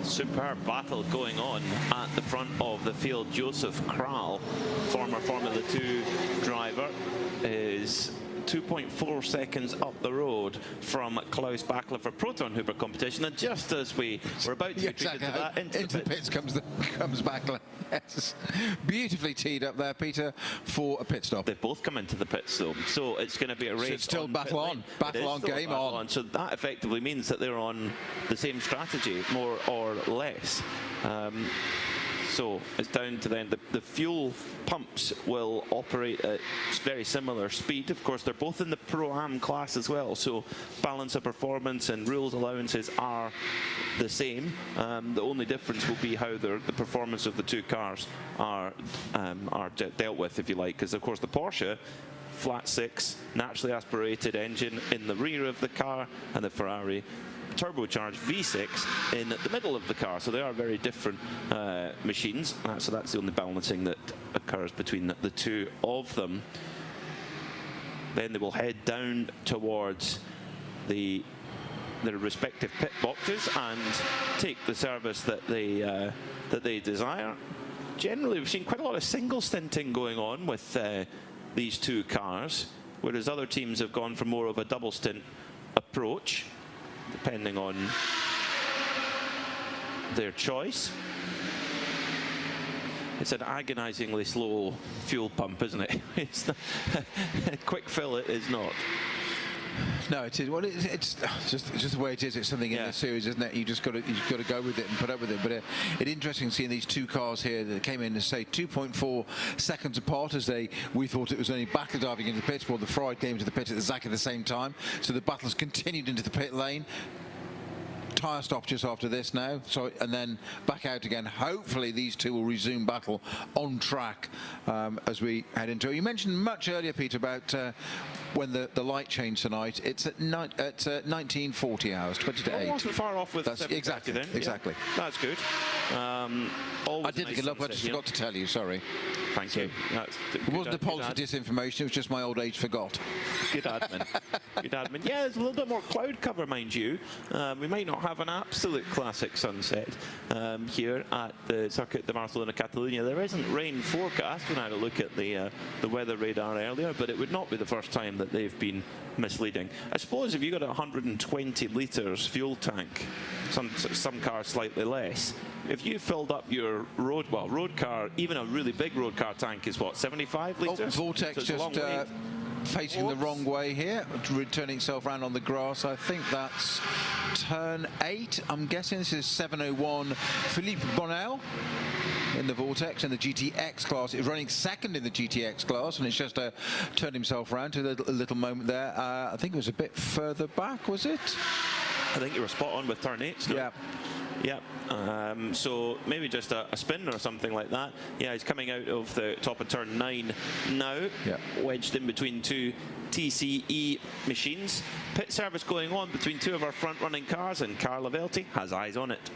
Superb battle going on at the front of the field. Joseph Kral, former Formula 2 driver, is 2.4 seconds up the road from Klaus Bachler for Proton Hooper competition, and just as we were about to retreat into that, into the pits comes Bachler. Yes. Beautifully teed up there, Peter, for a pit stop. They've both come into the pits though, so it's going to be a race. So it's still battle on, game on. So that effectively means that they're on the same strategy, more or less. So it's down to then the fuel pumps will operate at very similar speed. Of course, they're both in the Pro-Am class as well, so balance of performance and rules allowances are the same. The only difference will be how the performance of the two cars are dealt with, if you like, because of course the Porsche flat 6 naturally aspirated engine in the rear of the car, and the Ferrari turbocharged V6 in the middle of the car, so they are very different machines. So that's the only balancing that occurs between the two of them. Then they will head down towards their respective pit boxes and take the service that they desire. Generally, we've seen quite a lot of single stinting going on with these two cars, whereas other teams have gone for more of a double stint approach, depending on their choice. It's an agonizingly slow fuel pump, isn't it? It's not a quick fill, it is not. No, it is. Well, it's just the way it is. It's something in the series, isn't it? You've got to go with it and put up with it. But it's interesting seeing these two cars here that came in and say 2.4 seconds apart, as we thought it was only Bachler diving into the pits. Well, the Ferrari came to the pit at exactly the same time, so the battle's continued into the pit lane. Tyre stop just after this now, and then back out again. Hopefully these two will resume battle on track as we head into it. You mentioned much earlier, Peter, about when the light changed tonight. It's at 1940 hours, 20 to 8. I wasn't far off with that's exactly then. Exactly. Yeah, that's good. I did think I just forgot to tell you. Sorry. Thank you. It wasn't a pulse of disinformation. It was just my old age forgot. Good admin. Good admin. Yeah, there's a little bit more cloud cover, mind you. We might not have an absolute classic sunset here at the Circuit de Barcelona Catalunya. There isn't rain forecast when I had a look at the weather radar earlier, but it would not be the first time that they've been misleading. I suppose if you got a 120 litres fuel tank, some cars slightly less, if you filled up your road car, even a really big road car tank is what, 75 litres? Oh, Vortex so just facing the wrong way here, turning itself around on the grass. I think that's turn 8. I'm guessing this is 701 Philippe Bonnel in the Vortex in the GTX class. He's running second in the GTX class, and it's just turned himself around to a little moment there. I think it was a bit further back, was it? I think you were spot on with turn 8. Yeah. Yep. So maybe just a spin or something like that. Yeah, he's coming out of the top of turn 9 now, wedged in between two TCE machines. Pit service going on between two of our front-running cars, and Carla Velti has eyes on it.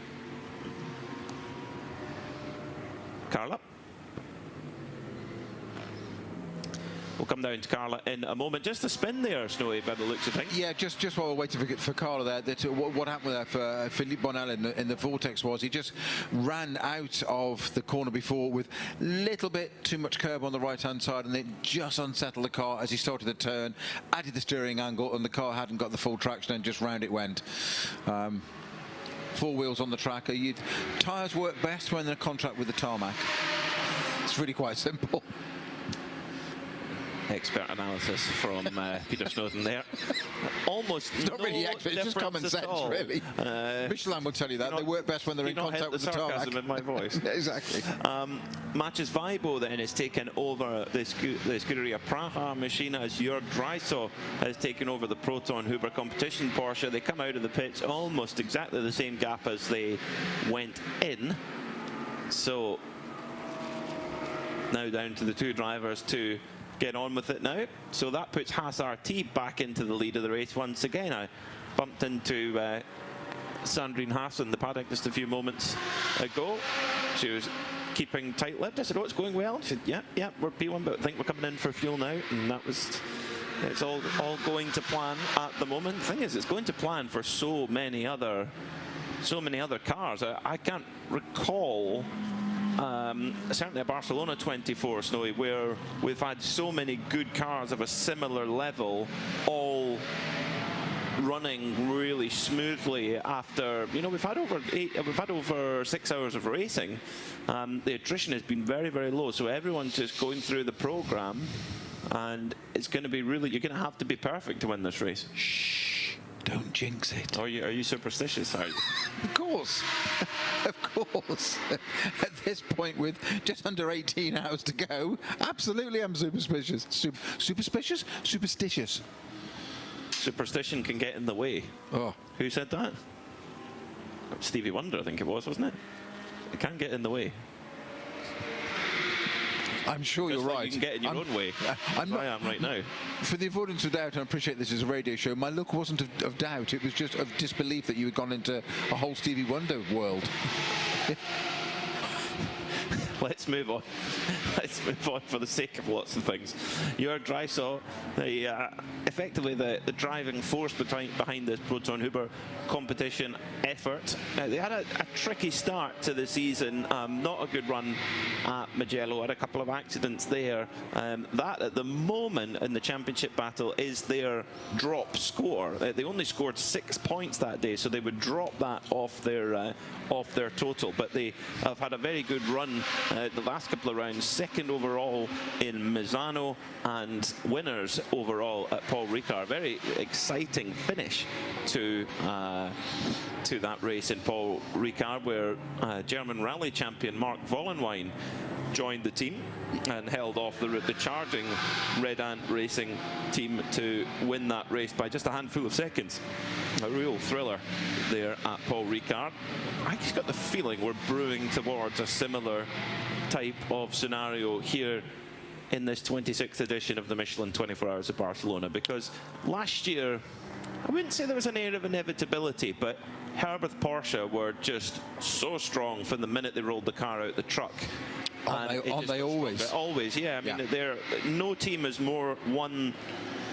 Carla. We'll come down to Carla in a moment. Just a spin there, Snowy, by the looks of things. Yeah, just while we're waiting for Carla there, what happened there for Philippe Bonnell in the Vortex was he just ran out of the corner before with a little bit too much curb on the right-hand side, and it just unsettled the car as he started to turn, added the steering angle, and the car hadn't got the full traction, and just round it went. 4 wheels on the track. Tyres work best when they're in contract with the tarmac. It's really quite simple. Expert analysis from Peter Snowden there. Almost it's not really expert, it's just common sense, really. Michelin will tell you that. They work best when they're in contact with the tarmac. In my voice. Exactly. Matches Vibo then has taken over the Scuderia Praha machine as Jörg Dreisaw has taken over the Proton Huber competition Porsche. They come out of the pits almost exactly the same gap as they went in. So now down to the two drivers to get on with it now. So that puts Haas RT back into the lead of the race once again. I bumped into Sandrine Haas in the paddock just a few moments ago. She was keeping tight-lipped. I said, oh, it's going well. She said, yeah, we're P1, but I think we're coming in for fuel now. And that was, it's all going to plan at the moment. The thing is, it's going to plan for so many other cars. I can't recall certainly a Barcelona 24, Snowy, where we've had so many good cars of a similar level all running really smoothly after, you know, we've had over 6 hours of racing. The attrition has been very, very low, so everyone's just going through the program, and it's going to be really, you're going to have to be perfect to win this race. Shh, don't jinx it. Are you superstitious, are you? Of course. Of course. At this point, with just under 18 hours to go, absolutely I'm superstitious. Superstitious? Superstitious. Superstition can get in the way. Oh. Who said that? Stevie Wonder, I think it was, wasn't it? It can get in the way. I'm sure just you're like right. You can get in your own way. I am right now. For the avoidance of doubt, and I appreciate this is a radio show, my look wasn't of doubt. It was just of disbelief that you had gone into a whole Stevie Wonder world. Let's move on. Let's move on for the sake of lots of things. Jörg Dreisaw, effectively the driving force behind this Proton Huber competition effort. They had a tricky start to the season, not a good run at Mugello, had a couple of accidents there. That at the moment in the championship battle is their drop score. They only scored 6 points that day, so they would drop that off their total, but they have had a very good run the last couple of rounds, second overall in Misano and winners overall at Paul Ricard. Very exciting finish to that race in Paul Ricard, where German rally champion Mark Vollenwijn joined the team and held off the charging Red Ant Racing team to win that race by just a handful of seconds. A real thriller there at Paul Ricard. I just got the feeling we're brewing towards a similar type of scenario here in this 26th edition of the Michelin 24 Hours of Barcelona, because last year, I wouldn't say there was an air of inevitability, but Herbert Porsche were just so strong from the minute they rolled the car out the truck. Aren't they always? Always, yeah. I mean, no team has won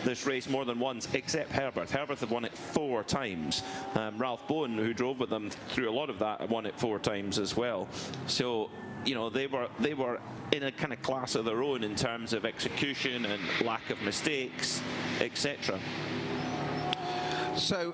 this race more than once, except Herbert. Herbert have won it 4 times. Ralph Bowen, who drove with them through a lot of that, won it 4 times as well. So, you know, they were in a kind of class of their own in terms of execution and lack of mistakes, etc. So,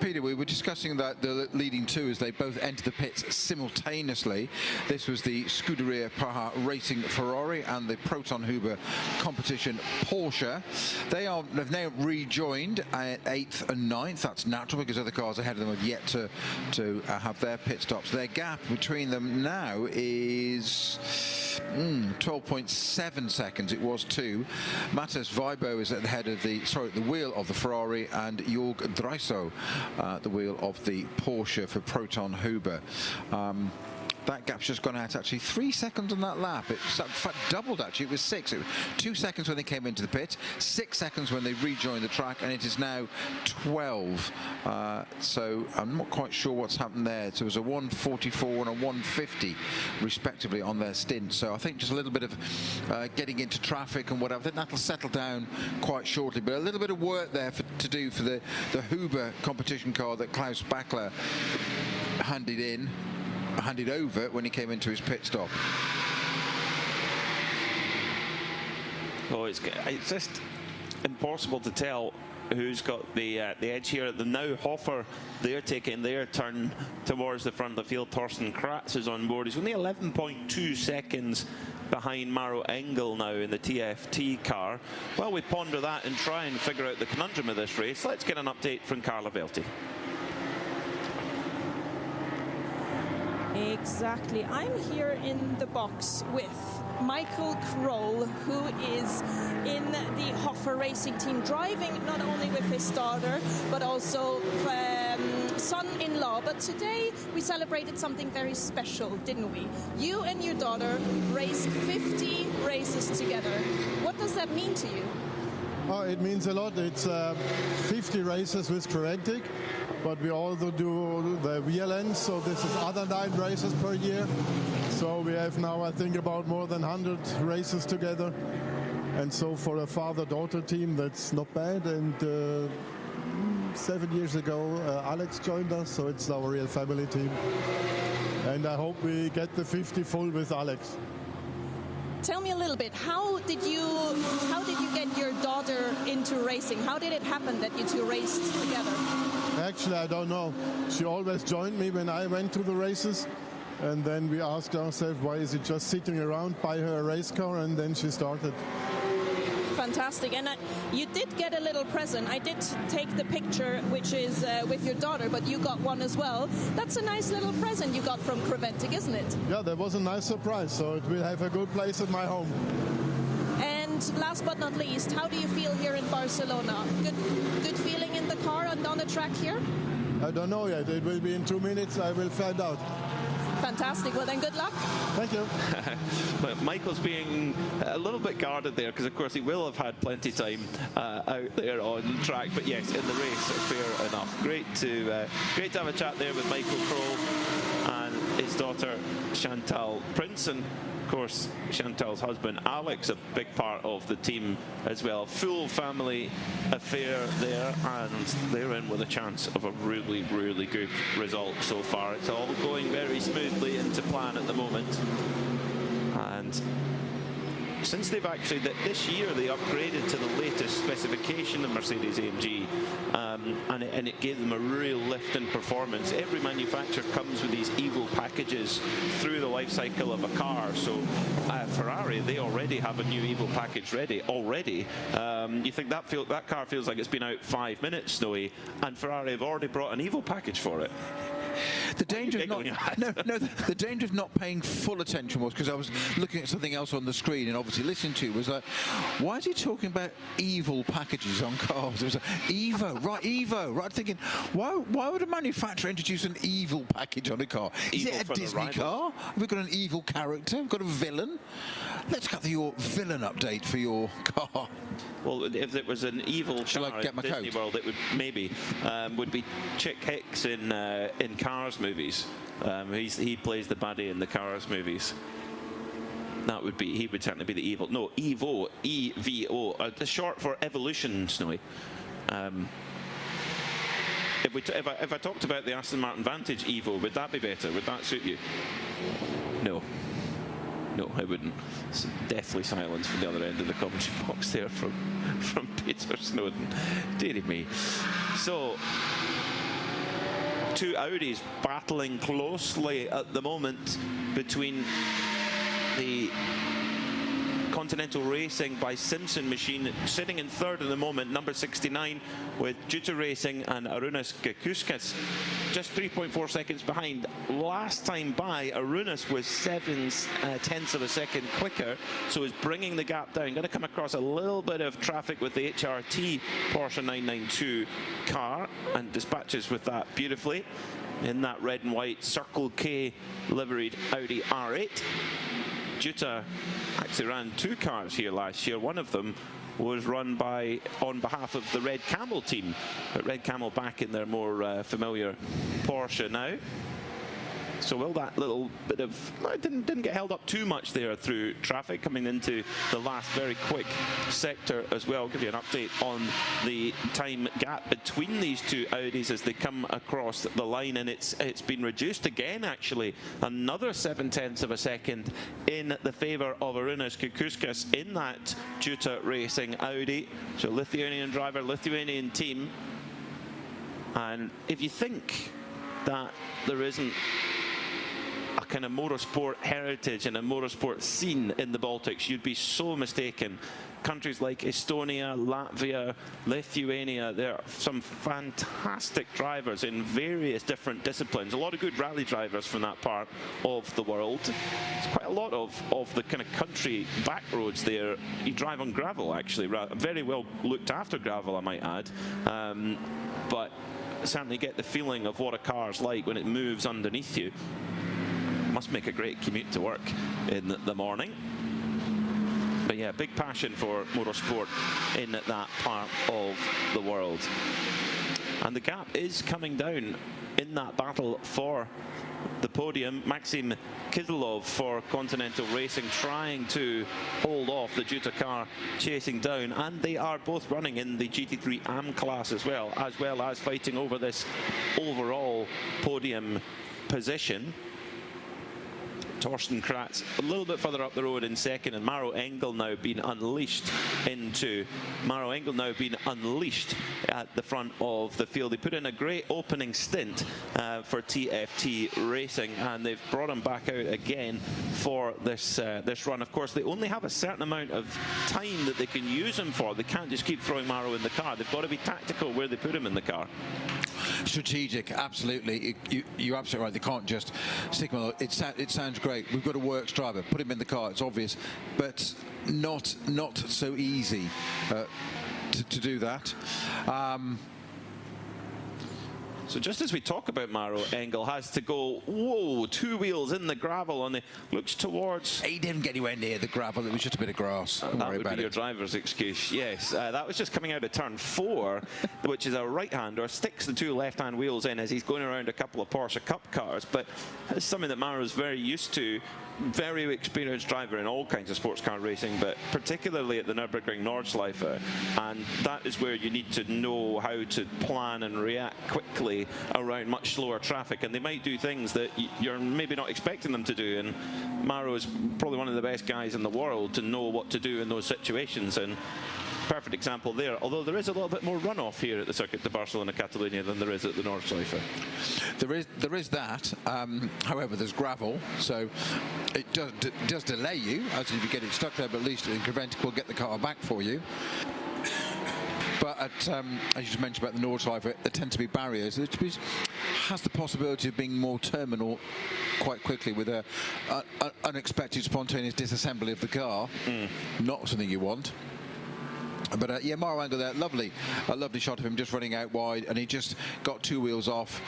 Peter, we were discussing that the leading two as they both entered the pits simultaneously. This was the Scuderia Praha Racing Ferrari and the Proton Huber competition Porsche. They have now rejoined at 8th and 9th. That's natural because other cars ahead of them have yet to have their pit stops. Their gap between them now is 12.7 seconds. It was 2. Matthias Vibo is at the head of the wheel of the Ferrari, and Jörg Georg Dreiso at the wheel of the Porsche for Proton Huber. That gap's just gone out actually 3 seconds on that lap. It's in fact doubled actually. It was 6. It was 2 seconds when they came into the pit, 6 seconds when they rejoined the track, and it is now 12. So I'm not quite sure what's happened there. So it was a 144 and a 150 respectively on their stint. So I think just a little bit of getting into traffic and whatever. I think that'll settle down quite shortly. But a little bit of work there to do for the Huber competition car that Klaus Bachler handed over when he came into his pit stop. Oh, it's just impossible to tell who's got the edge here. The now Hofer, they're taking their turn towards the front of the field. Thorsten Kratz is on board. He's only 11.2 seconds behind Maro Engel now in the TFT car. While we ponder that and try and figure out the conundrum of this race, let's get an update from Carla Velti. Exactly. I'm here in the box with Michael Kroll, who is in the Hofer Racing team, driving not only with his daughter, but also son-in-law. But today we celebrated something very special, didn't we? You and your daughter raced 50 races together. What does that mean to you? Oh, it means a lot. It's 50 races with Creventic, but we also do the VLN, so this is other 9 races per year. So we have now, I think, about more than 100 races together. And so for a father-daughter team, that's not bad. And 7 years ago, Alex joined us, so it's our real family team. And I hope we get the 50 full with Alex. Tell me a little bit, how did you get your daughter into racing? How did it happen that you two raced together? Actually, I don't know. She always joined me when I went to the races. And then we asked ourselves, why is it just sitting around, buy her a race car, and then she started. Fantastic. And you did get a little present. I did take the picture, which is with your daughter, but you got one as well. That's a nice little present you got from Creventic, isn't it? Yeah, that was a nice surprise. So it will have a good place at my home. And last but not least, how do you feel here in Barcelona? Good feeling in the car and on the track here? I don't know yet. It will be in 2 minutes. I will find out. Fantastic. Well, then, good luck. Thank you. But Michael's being a little bit guarded there because, of course, he will have had plenty of time out there on track. But yes, in the race, fair enough. Great to have a chat there with Michael Kroll and his daughter Chantal Prince, and of course Chantal's husband Alex, a big part of the team as well. Full family affair there, and they're in with a chance of a really, really good result so far. It's all going very smoothly into plan at the moment. And since they've actually, this year they upgraded to the latest specification of Mercedes-AMG, and it gave them a real lift in performance. Every manufacturer comes with these Evo packages through the life cycle of a car. So Ferrari, they already have a new Evo package ready already. You think that car feels like it's been out 5 minutes, Snowy, and Ferrari have already brought an Evo package for it. The danger of the danger of not paying full attention was because I was looking at something else on the screen and obviously listening to was like, why is he talking about evil packages on cars? It was like, Evo, right? Thinking, why would a manufacturer introduce an evil package on a car? Is it a Disney car? Have we got an evil character? We've got a villain? Let's get your villain update for your car. Well, if it was an evil car in Disney World, it would maybe would be Chick Hicks in Cars movies. He plays the baddie in the Cars movies. That would be, he would certainly be the evil. No, Evo, E-V-O. The short for evolution, Snowy. If I talked about the Aston Martin Vantage Evo, would that be better? Would that suit you? No. No, I wouldn't. It's deathly silence from the other end of the commentary box there from Peter Snowden. Dearie me. So, 2 Audis battling closely at the moment between the Continental Racing by Simpson Machine, sitting in third at the moment, number 69, with Juta Racing and Arūnas Gekuškas just 3.4 seconds behind. Last time by, Arūnas was 7/10 of a second quicker, so is bringing the gap down. Going to come across a little bit of traffic with the HRT Porsche 992 car, and dispatches with that beautifully in that red and white Circle K liveried Audi R8. Juta actually ran 2 cars here last year. One of them was run on behalf of the Red Camel team, but Red Camel back in their more familiar Porsche now. So will that little bit of, didn't get held up too much there through traffic coming into the last very quick sector as well. I'll give you an update on the time gap between these two Audis as they come across the line, and it's been reduced again actually, another 7/10 of a second in the favour of Arūnas Gekuškas in that Juta Racing Audi. So Lithuanian driver, Lithuanian team, and if you think that there isn't a kind of motorsport heritage and a motorsport scene in the Baltics, you'd be so mistaken. Countries like Estonia, Latvia, Lithuania, there are some fantastic drivers in various different disciplines. A lot of good rally drivers from that part of the world. There's quite a lot of the kind of country back roads there. You drive on gravel actually, very well looked after gravel I might add, but certainly get the feeling of what a car's like when it moves underneath you. Must make a great commute to work in the morning. But yeah, big passion for motorsport in that part of the world. And the gap is coming down in that battle for the podium. Maxim Kizilov for Continental Racing trying to hold off the Juta car chasing down, and they are both running in the GT3 AM class as well as fighting over this overall podium position. Torsten Kratz a little bit further up the road in second, and Maro Engel now being unleashed at the front of the field. They put in a great opening stint for TFT Racing, and they've brought him back out again for this run. Of course, they only have a certain amount of time that they can use him for. They can't just keep throwing Maro in the car. They've got to be tactical where they put him in the car. Strategic, absolutely. You're absolutely right. They can't just stick him on. It sounds great. We've got a works driver. Put him in the car. It's obvious, but not so easy to do that. So just as we talk about Maro, Engel has to go, whoa, 2 wheels in the gravel, and he looks towards... He didn't get anywhere near the gravel, it was just a bit of grass. That would be your driver's excuse, yes. That was just coming out of turn 4, which is a right-hander, sticks the 2 left-hand wheels in as he's going around a couple of Porsche Cup cars, but it's something that Maro's very used to. Very experienced driver in all kinds of sports car racing, but particularly at the Nürburgring Nordschleife, and that is where you need to know how to plan and react quickly around much slower traffic, and they might do things that you're maybe not expecting them to do, and Maro is probably one of the best guys in the world to know what to do in those situations, and perfect example there, although there is a little bit more runoff here at the Circuit de Barcelona Catalunya than there is at the Nordschleife. There is that, however there's gravel, so it does delay you, as if you get it stuck there, but at least in Creventic will get the car back for you. But as you just mentioned about the Nordschleife, there tend to be barriers. It has the possibility of being more terminal quite quickly with an unexpected spontaneous disassembly of the car. Not something you want. But yeah, Maro Engel there, a lovely shot of him just running out wide, and he just got 2 wheels off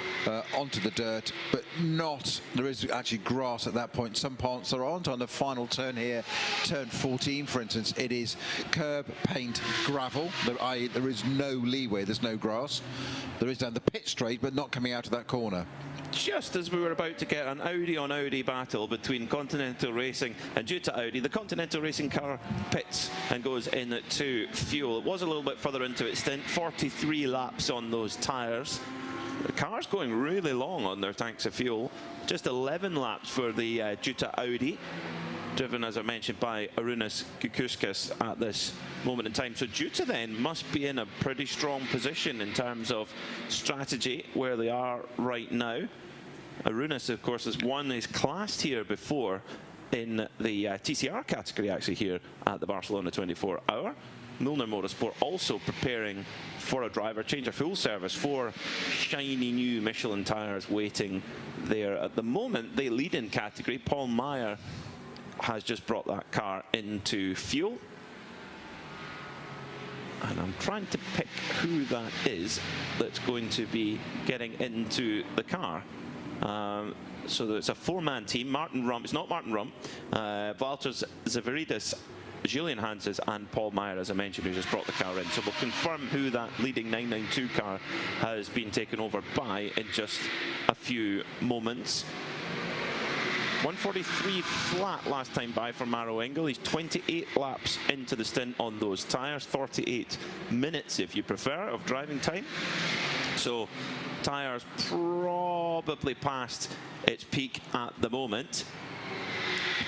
onto the dirt, but there is actually grass at that point. Some parts there aren't. On the final turn here, turn 14 for instance, it is curb, paint, gravel. There is no leeway, there's no grass. There is down the pit straight, but not coming out of that corner. Just as we were about to get an Audi-on-Audi battle between Continental Racing and Juta Audi, the Continental Racing car pits and goes into fuel. It was a little bit further into its stint, 43 laps on those tyres. The car's going really long on their tanks of fuel. Just 11 laps for the Juta Audi, driven, as I mentioned, by Arūnas Gekuškas at this moment in time. So Juta then must be in a pretty strong position in terms of strategy where they are right now. Arūnas, of course, has won his class here before, in the TCR category actually here at the Barcelona 24 Hour. Milner Motorsport also preparing for a driver change, a full service, 4 shiny new Michelin tyres waiting there at the moment. They lead in category. Paul Meyer has just brought that car into fuel. And I'm trying to pick who that is that's going to be getting into the car. So it's a 4-man team. Martin Rump, it's not Martin Rump, Valtteri Zavaridis, Julian Hanses and Paul Meyer, as I mentioned, who just brought the car in. So we'll confirm who that leading 992 car has been taken over by in just a few moments. 143 flat last time by for Maro Engel. He's 28 laps into the stint on those tyres, 48 minutes if you prefer of driving time. So tyres probably past its peak at the moment,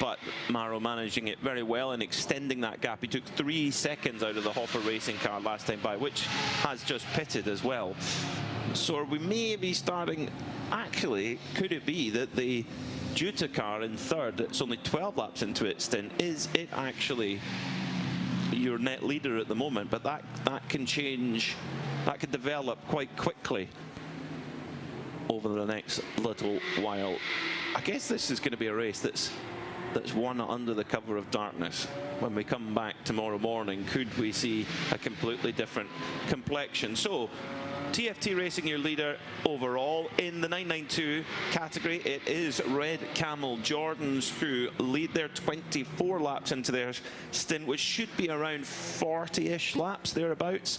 but Maro managing it very well and extending that gap. He took 3 seconds out of the Hoffer Racing car last time by, which has just pitted as well. So we may be starting, actually, could it be that the Juta car in third, it's only 12 laps into its stint, is it actually your net leader at the moment? But that can change, that could develop quite quickly over the next little while. I guess this is going to be a race that's won under the cover of darkness. When we come back tomorrow morning, could we see a completely different complexion? So TFT Racing, your leader overall. In the 992 category, it is Red Camel Jordans who lead their 24 laps into their stint, which should be around 40-ish laps, thereabouts.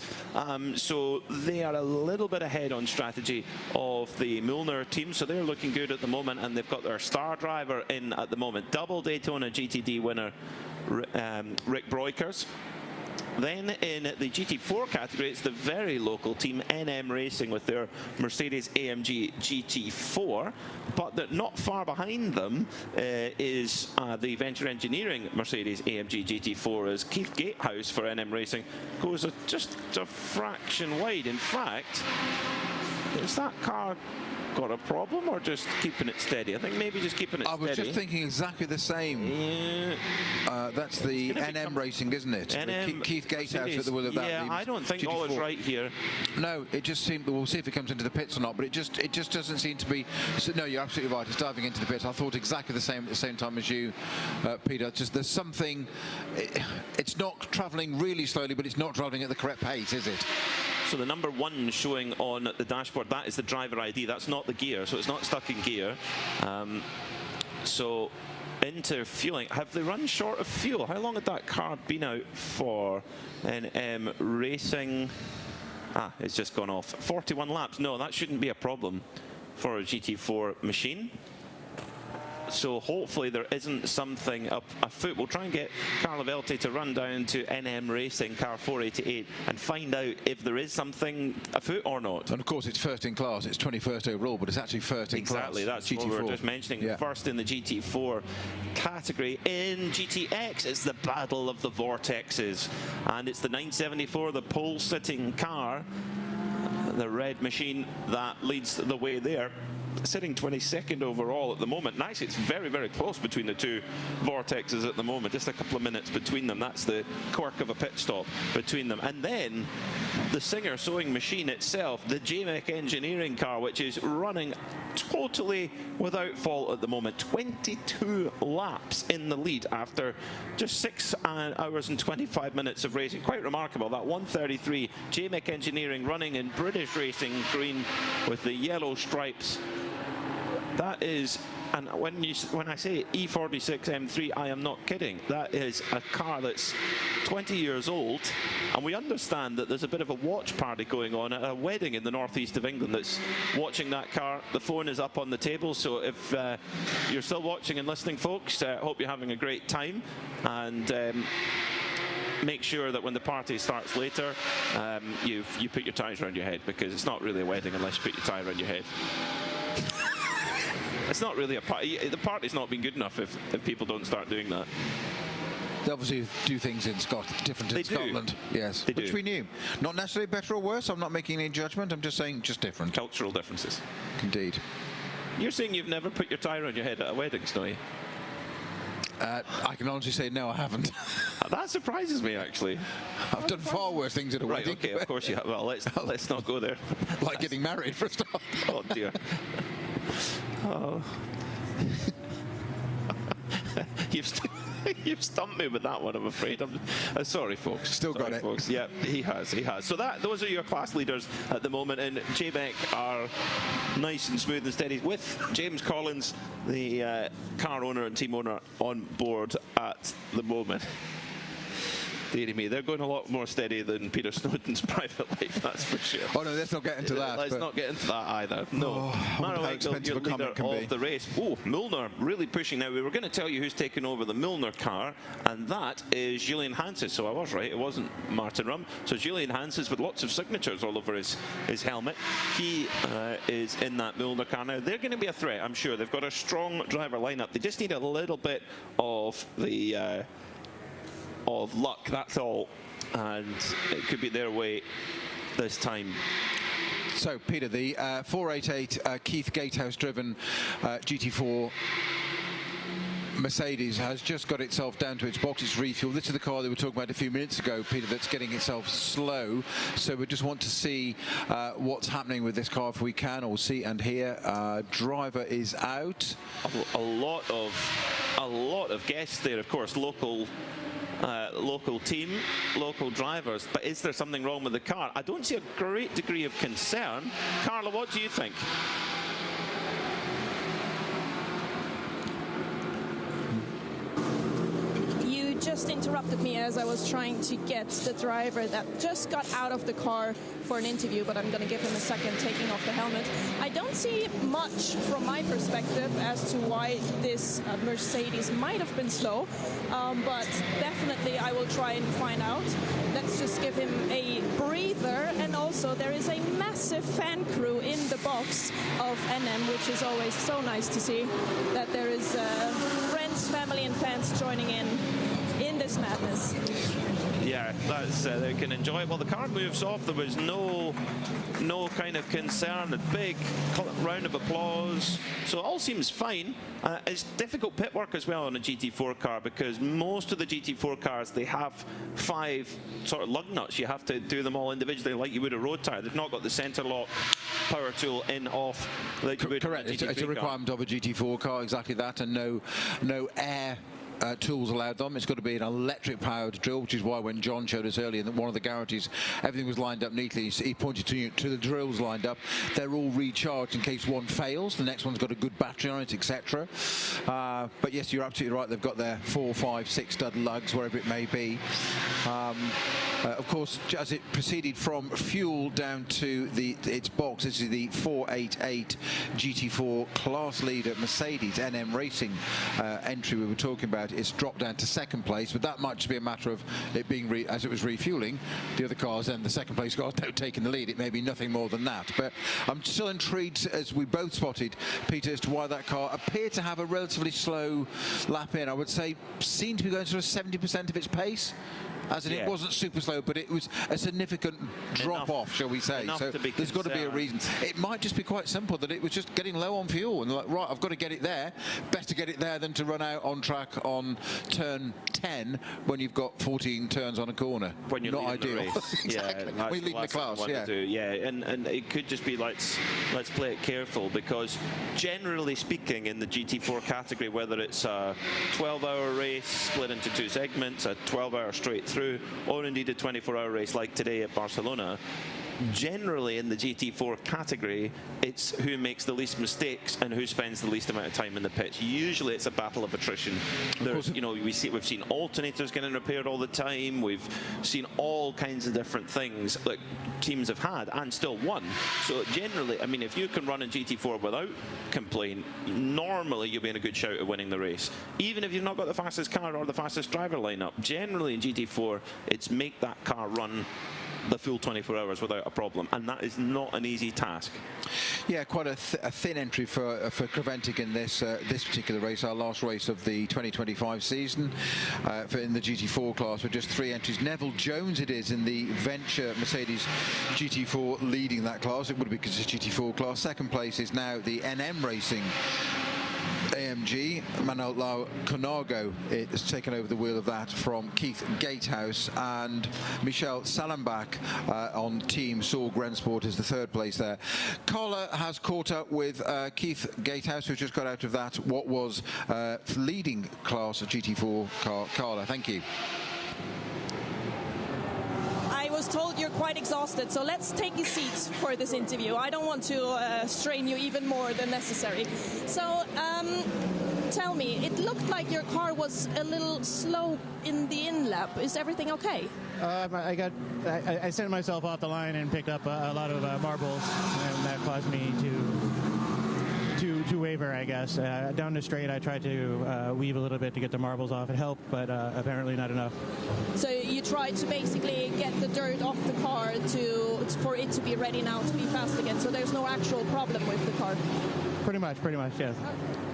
So they are a little bit ahead on strategy of the Milner team, so they're looking good at the moment, and they've got their star driver in at the moment. Double Daytona GTD winner, Rick Breukers. Then in the GT4 category, it's the very local team NM Racing with their Mercedes AMG GT4, but not far behind them is the Venture Engineering Mercedes AMG GT4, as Keith Gatehouse for NM Racing goes just a fraction wide. In fact, is that car got a problem or just keeping it steady? I think maybe just keeping it steady. I was just thinking exactly the same. Yeah. That's the NM Racing, isn't it? NM Keith Gatehouse at the wheel of that. Yeah, I don't think GT4. all is right here. No, it just seemed, we'll see if it comes into the pits or not, but it just doesn't seem to be. So, no, you're absolutely right. It's diving into the pits. I thought exactly the same at the same time as you, Peter. Just there's something. It's not travelling really slowly, but it's not driving at the correct pace, is it? So the number 1 showing on the dashboard, that is the driver ID. That's not the gear, so it's not stuck in gear. So into fueling. Have they run short of fuel? How long had that car been out for? NM Racing. It's just gone off. 41 laps. No, that shouldn't be a problem for a GT4 machine. So hopefully there isn't something up afoot. We'll try and get Carlo Velti to run down to NM Racing, car 488, and find out if there is something afoot or not. And of course it's first in class. It's 21st overall, but it's actually first in class. Exactly, that's GT4. what we were just mentioning. Yeah. First in the GT4 category. In GTX, it's the battle of the vortexes. And it's the 974, the pole-sitting car, the red machine, that leads the way there. Sitting 22nd overall at the moment, and actually it's very, very close between the two vortexes at the moment, just a couple of minutes between them. That's the quirk of a pit stop between them. And then the Singer sewing machine itself, the JMEC engineering car, which is running totally without fault at the moment. 22 laps in the lead after just 6 hours and 25 minutes of racing. Quite remarkable. That 133 JMEC engineering running in British Racing green with the yellow stripes. That is, and when I say E46 M3, I am not kidding. That is a car that's 20 years old, and we understand that there's a bit of a watch party going on at a wedding in the northeast of England that's watching that car. The phone is up on the table, so if you're still watching and listening, folks, hope you're having a great time, and make sure that when the party starts later, you put your ties around your head, because it's not really a wedding unless you put your tie around your head. It's not really a party. The party's not been good enough if people don't start doing that. They obviously do things in different in Scotland. Yes, which we knew. Not necessarily better or worse. I'm not making any judgment. I'm just saying just different. Cultural differences. Indeed. You're saying you've never put your tie around your head at a wedding, Snowy? I can honestly say no, I haven't. That surprises me, actually. I've done far worse things at a Right, wedding. okay, of course you have. Well, let's not go there. Like getting married, for a start. Oh, dear. Oh. You've stumped me with that one, I'm afraid. I'm sorry, folks. Still got it. Folks. Yeah, he has. So those are your class leaders at the moment, and JBEC are nice and smooth and steady with James Collins, the car owner and team owner, on board at the moment. Dearie me, they're going a lot more steady than Peter Snowden's private life, that's for sure. Oh no, let's not get into that. Let's not get into that either. No. How expensive a comment can be. The race. Oh, Milner really pushing now. We were going to tell you who's taken over the Milner car, and that is Julian Hanses. So I was right, it wasn't Martin Rum. So Julian Hanses with lots of signatures all over his helmet. He is in that Milner car now. They're going to be a threat, I'm sure. They've got a strong driver lineup. They just need a little bit of the of luck, that's all, and it could be their way this time. So, Peter, the 488 Keith Gatehouse driven GT4 Mercedes has just got itself down to its box. It's refueled. This is the car that we were talking about a few minutes ago, Peter, that's getting itself slow. So we just want to see what's happening with this car if we can, or see and hear. Driver is out. A lot of guests there, of course, local team, local drivers. But is there something wrong with the car? I don't see a great degree of concern. Carla, what do you think? You just interrupted me as I was trying to get the driver that just got out of the car for an interview, but I'm going to give him a second taking off the helmet. I don't see much from my perspective as to why this Mercedes might have been slow, but definitely I will try and find out. Let's just give him a breather, and also there is a massive fan crew in the box of NM, which is always so nice to see that there is friends, family and fans joining in this madness. Yeah, that's they can enjoy it. Well, the car moves off. There was no kind of concern. A big round of applause. So it all seems fine. It's difficult pit work as well on a GT4 car, because most of the GT4 cars, they have 5 sort of lug nuts. You have to do them all individually like you would a road tyre. They've not got the centre lock power tool in off like you would. Correct. It's a requirement of a GT4 car, exactly that, and no air tools allowed them. It's got to be an electric powered drill, which is why when John showed us earlier that one of the garages, everything was lined up neatly. He pointed to the drills lined up. They're all recharged in case one fails. The next one's got a good battery on it, etc. But yes, you're absolutely right. They've got their 4, 5, 6 stud lugs, wherever it may be. Of course, as it proceeded from fuel down to its box, this is the 488 GT4 class leader Mercedes NM Racing entry we were talking about. It's dropped down to second place, but that might just be a matter of it being as it was refueling. The other cars and the second place cars now taking the lead. It may be nothing more than that. But I'm still intrigued, as we both spotted, Peter, as to why that car appeared to have a relatively slow lap in. I would say seemed to be going sort of 70% of its pace. As in, it wasn't super slow, but it was a significant drop-off, shall we say. So there's got to be a reason. It might just be quite simple, that it was just getting low on fuel. And like, right, I've got to get it there. Better get it there than to run out on track on turn 10 when you've got 14 turns on a corner. When you're not leading ideal. the race. Exactly. Yeah, when you're leading the class, yeah. And it could just be let's play it careful, because generally speaking in the GT4 category, whether it's a 12-hour race split into 2 segments, a 12-hour straight through, or indeed a 24-hour race like today at Barcelona, generally in the GT4 category, it's who makes the least mistakes and who spends the least amount of time in the pits. Usually it's a battle of attrition. There's, you know, we've seen alternators getting repaired all the time. We've seen all kinds of different things that teams have had and still won. So generally, I mean, if you can run in GT4 without complaint, normally you'll be in a good shout at winning the race. Even if you've not got the fastest car or the fastest driver lineup, generally in GT4, it's make that car run the full 24 hours without a problem, and that is not an easy task. Yeah, quite a thin entry for Creventic in this particular race, our last race of the 2025 season in the GT4 class, with just 3 entries. Neville Jones it is in the Venture Mercedes GT4 leading that class. It would be because it's GT4 class. Second place is now the NM Racing AMG, Manuel Conago has taken over the wheel of that from Keith Gatehouse, and Michel Salambach on Team Saul Grensport is the third place there. Carla has caught up with Keith Gatehouse, who just got out of that what was leading class GT4 car. Carla, thank you. I was told you're quite exhausted, so let's take your seats for this interview. I don't want to strain you even more than necessary. So, tell me, it looked like your car was a little slow in the in-lap. Is everything okay? I sent myself off the line and picked up a lot of marbles, and that caused me to waver, I guess. Down the straight, I tried to weave a little bit to get the marbles off. It helped, but apparently not enough. So you tried to basically get the dirt off the car for it to be ready now to be fast again. So there's no actual problem with the car. Pretty much, yes.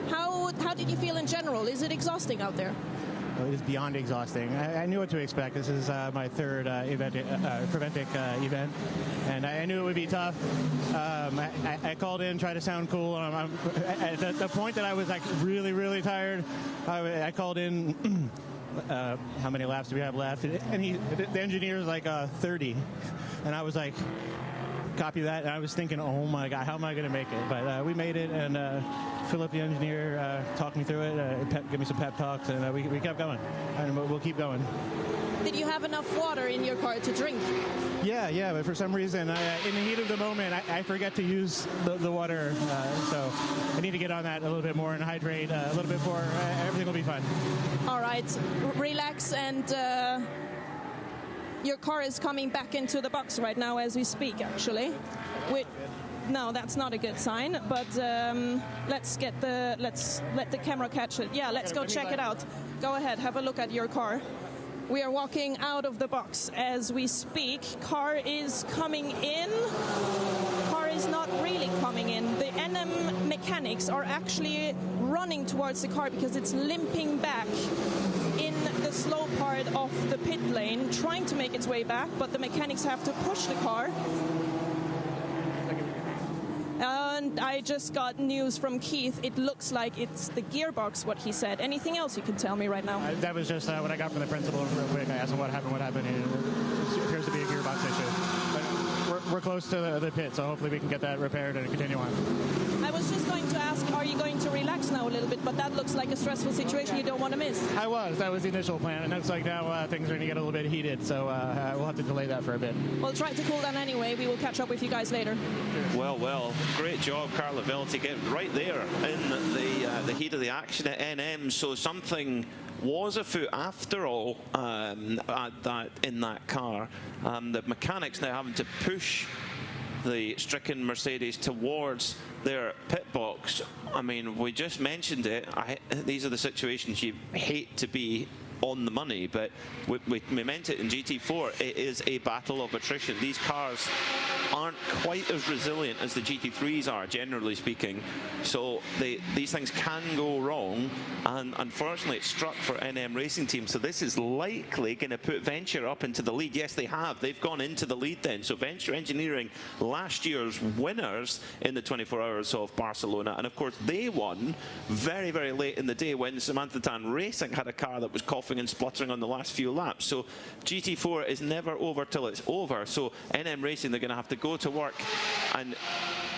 How did you feel in general? Is it exhausting out there? It is beyond exhausting. I knew what to expect. This is my third Creventic event, and I knew it would be tough. I called in, tried to sound cool. At the point that I was like really, really tired, I called in. How many laps do we have left? And the engineer was like 30, and I was like, copy that. And I was thinking, oh my God, how am I going to make it? But we made it, and Philip, the engineer, talked me through it, gave me some pep talks, and we kept going, and we'll keep going. Did you have enough water in your car to drink? Yeah, but for some reason, in the heat of the moment, I forget to use the water, so I need to get on that a little bit more and hydrate a little bit more. Everything will be fine. All right, relax, and your car is coming back into the box right now as we speak, actually. No, that's not a good sign, but let's let the camera catch it. Yeah, let's go check it out. Go ahead, have a look at your car. We are walking out of the box as we speak. Car is coming in. Car is not really coming in. The NM mechanics are actually running towards the car because it's limping back in the slow part of the pit lane, trying to make its way back, but the mechanics have to push the car. And I just got news from Keith. It looks like it's the gearbox, what he said. Anything else you can tell me right now? That was just what I got from the principal real quick. I asked him what happened, and it appears to be a gearbox issue. But we're close to the pit, so hopefully we can get that repaired and continue on. I was just going to ask, are you going to relax now a little bit? But that looks like a stressful situation you don't want to miss. That was the initial plan, and it looks like now things are going to get a little bit heated, so we'll have to delay that for a bit. We'll try to cool down anyway. We will catch up with you guys later. Well, great job, Carla Velti, getting right there in the heat of the action at NM. So something was afoot after all in that car. The mechanics now having to push the stricken Mercedes towards their pit box. I mean, we just mentioned it. These are the situations you hate to be on the money, but we meant it in GT4. It is a battle of attrition. These cars aren't quite as resilient as the GT3s are, generally speaking, so these things can go wrong, and unfortunately it struck for NM Racing Team. So this is likely going to put Venture up into the lead. Yes, they've gone into the lead then. So Venture Engineering, last year's winners in the 24 Hours of Barcelona, and of course they won very, very late in the day when Samantha Tan Racing had a car that was coughing and spluttering on the last few laps. So GT4 is never over till it's over. So NM Racing, they're going to have to go to work, and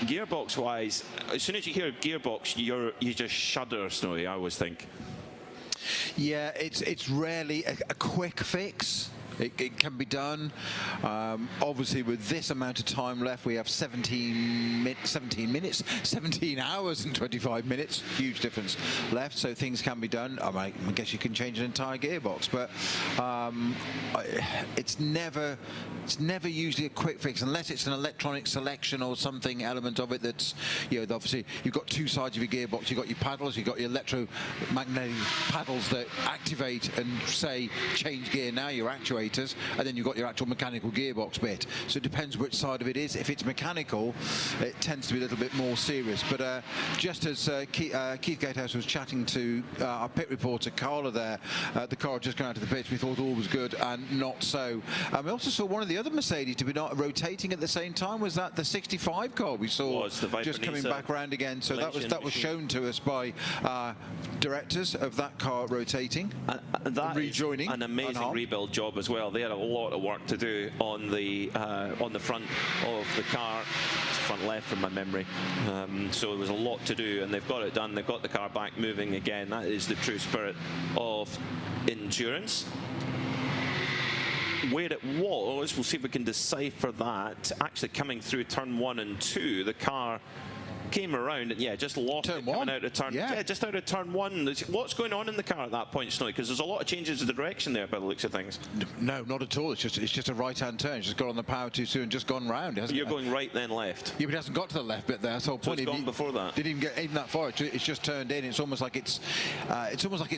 gearbox wise, as soon as you hear gearbox, you just shudder, Snowy, I always think. Yeah, it's rarely a quick fix. It can be done. Obviously, with this amount of time left, we have 17 hours and 25 minutes. Huge difference left, so things can be done. I guess you can change an entire gearbox, but it's never usually a quick fix unless it's an electronic selection or something element of it that's, obviously you've got two sides of your gearbox. You've got your paddles, you've got your electromagnetic paddles that activate and say change gear now. You're actuating actuators, and then you've got your actual mechanical gearbox bit. So it depends which side of it is. If it's mechanical, it tends to be a little bit more serious. But just as Keith Gatehouse was chatting to our pit reporter Carla there, the car had just gone out to the pitch. We thought all was good, and not so. We also saw one of the other Mercedes to be not rotating at the same time. Was that the 65 car we saw just coming back around again? So that was shown to us by directors of that car rotating and rejoining. An amazing rebuild job as well. They had a lot of work to do on the front of the car, front left from my memory. So there was a lot to do, and they've got it done. They've got the car back moving again. That is the true spirit of endurance. Where it was, we'll see if we can decipher that. Actually coming through turn 1 and 2, the car came around and just lost it coming out of turn. Just out of turn 1. What's going on in the car at that point, Snowy? Because there's a lot of changes of the direction there by the looks of things. No, not at all. It's just a right-hand turn. It's just got on the power too soon and just gone round. You're going right then left. Yeah, but it hasn't got to the left bit there. That's the whole point. So it's gone before that. Didn't even get even that far. It's just turned in. It's almost like it's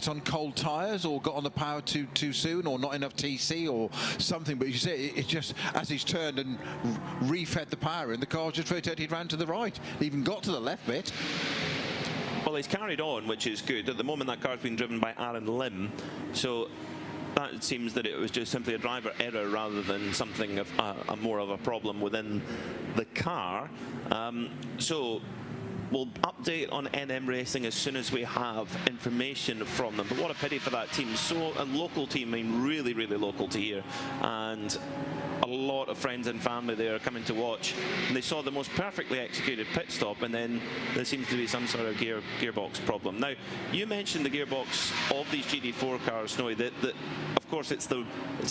on cold tyres or got on the power too soon or not enough TC or something. But you see, it's just as he's turned and refed the power in, the car just rotated round to the right. It even got to the left bit. Well, he's carried on, which is good. At the moment, that car's been driven by Aaron Lim, so that seems that it was just simply a driver error rather than something of more of a problem within the car. So we'll update on NM Racing as soon as we have information from them. But what a pity for that team. So a local team, I mean, really, really local to here, and a lot of friends and family there coming to watch, and they saw the most perfectly executed pit stop, and then there seems to be some sort of gearbox problem. Now, you mentioned the gearbox of these GT4 cars, Snowy, that of course it's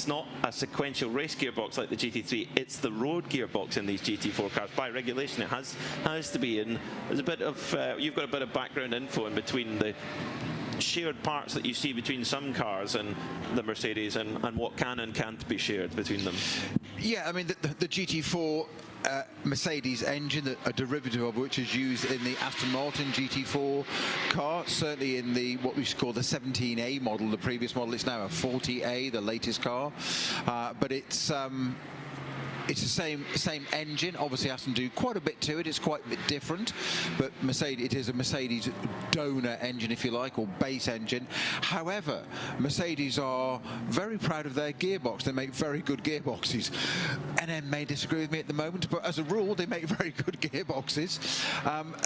not a sequential race gearbox like the GT3, it's the road gearbox in these GT4 cars. By regulation, it has to be, and there's a bit of you've got a bit of background info in between the shared parts that you see between some cars and the Mercedes, and what can and can't be shared between them. Yeah, I mean, the GT4 Mercedes engine, a derivative of which is used in the Aston Martin GT4 car, certainly in the what we call the 17A model, the previous model. It's now a 40A, the latest car, but it's the same engine. Obviously, Aston do quite a bit to it. It's quite a bit different, but it is a Mercedes donor engine, if you like, or base engine. However, Mercedes are very proud of their gearbox. They make very good gearboxes. NM may disagree with me at the moment, but as a rule, they make very good gearboxes,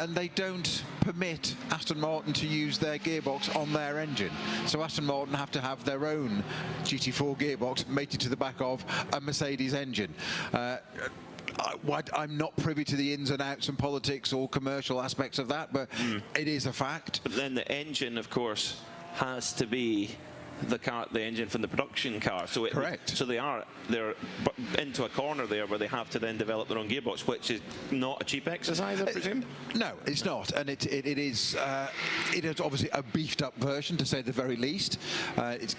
and they don't permit Aston Martin to use their gearbox on their engine. So Aston Martin have to have their own GT4 gearbox mated to the back of a Mercedes engine. I'm not privy to the ins and outs and politics or commercial aspects of that, but it is a fact. But then the engine, of course, has to be the engine from the production car. So correct. So they're into a corner there where they have to then develop their own gearbox, which is not a cheap exercise, I presume. No, it's not, and it is obviously a beefed up version, to say the very least. Its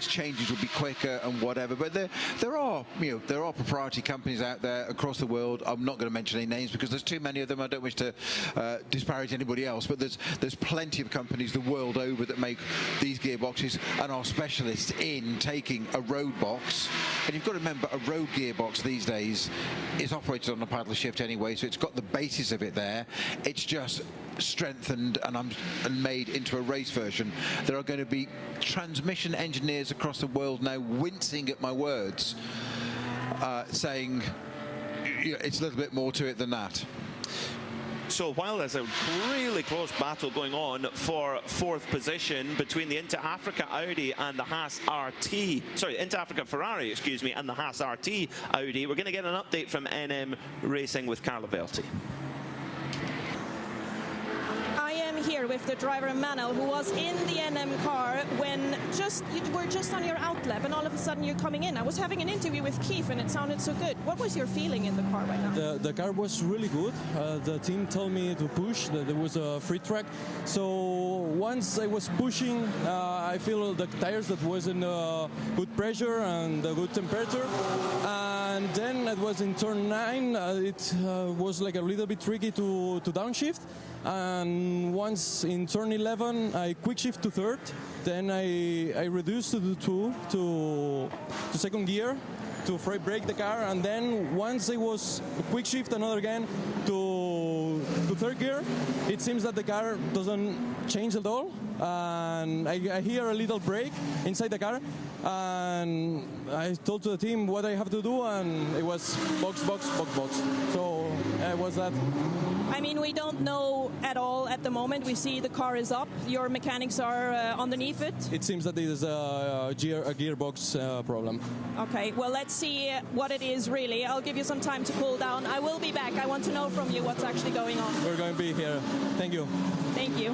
changes will be quicker and whatever. But there are proprietary companies out there across the world. I'm not going to mention any names because there's too many of them. I don't wish to disparage anybody else, but there's plenty of companies the world over that make these gearboxes and are specialists in taking a road box. And you've got to remember, a road gearbox these days is operated on a paddle shift anyway, so it's got the basis of it there. It's just strengthened and made into a race version. There are going to be transmission engineers across the world now wincing at my words, saying it's a little bit more to it than that. So while there's a really close battle going on for fourth position between the Inter Africa Audi and the Haas RT, sorry, Inter Africa Ferrari, excuse me, and the Haas RT Audi, we're going to get an update from NM Racing with Carlo Belti. I am here with the driver Manuel, who was in the NM car when you were just on your outlap, and all of a sudden you're coming in. I was having an interview with Keith, and it sounded so good. What was your feeling in the car right now? The car was really good. The team told me to push. There was a free track. So once I was pushing, I feel the tires that was in good pressure and a good temperature. and then it was in turn 9. It was like a little bit tricky to downshift, and once in turn 11 I quick shift to third, then I reduced to the 2 to second gear to brake the car, and then once it was a quick shift another again to third gear, it seems that the car doesn't change at all, and I hear a little brake inside the car, and I told to the team what I have to do, and it was box. So it was that. I mean, we don't know at all at the moment. We see the car is up. Your mechanics are underneath it. It seems that it is a gearbox problem. Okay, well, let's see what it is really. I'll give you some time to cool down. I will be back. I want to know from you what's actually going on. We're going to be here. Thank you. Thank you.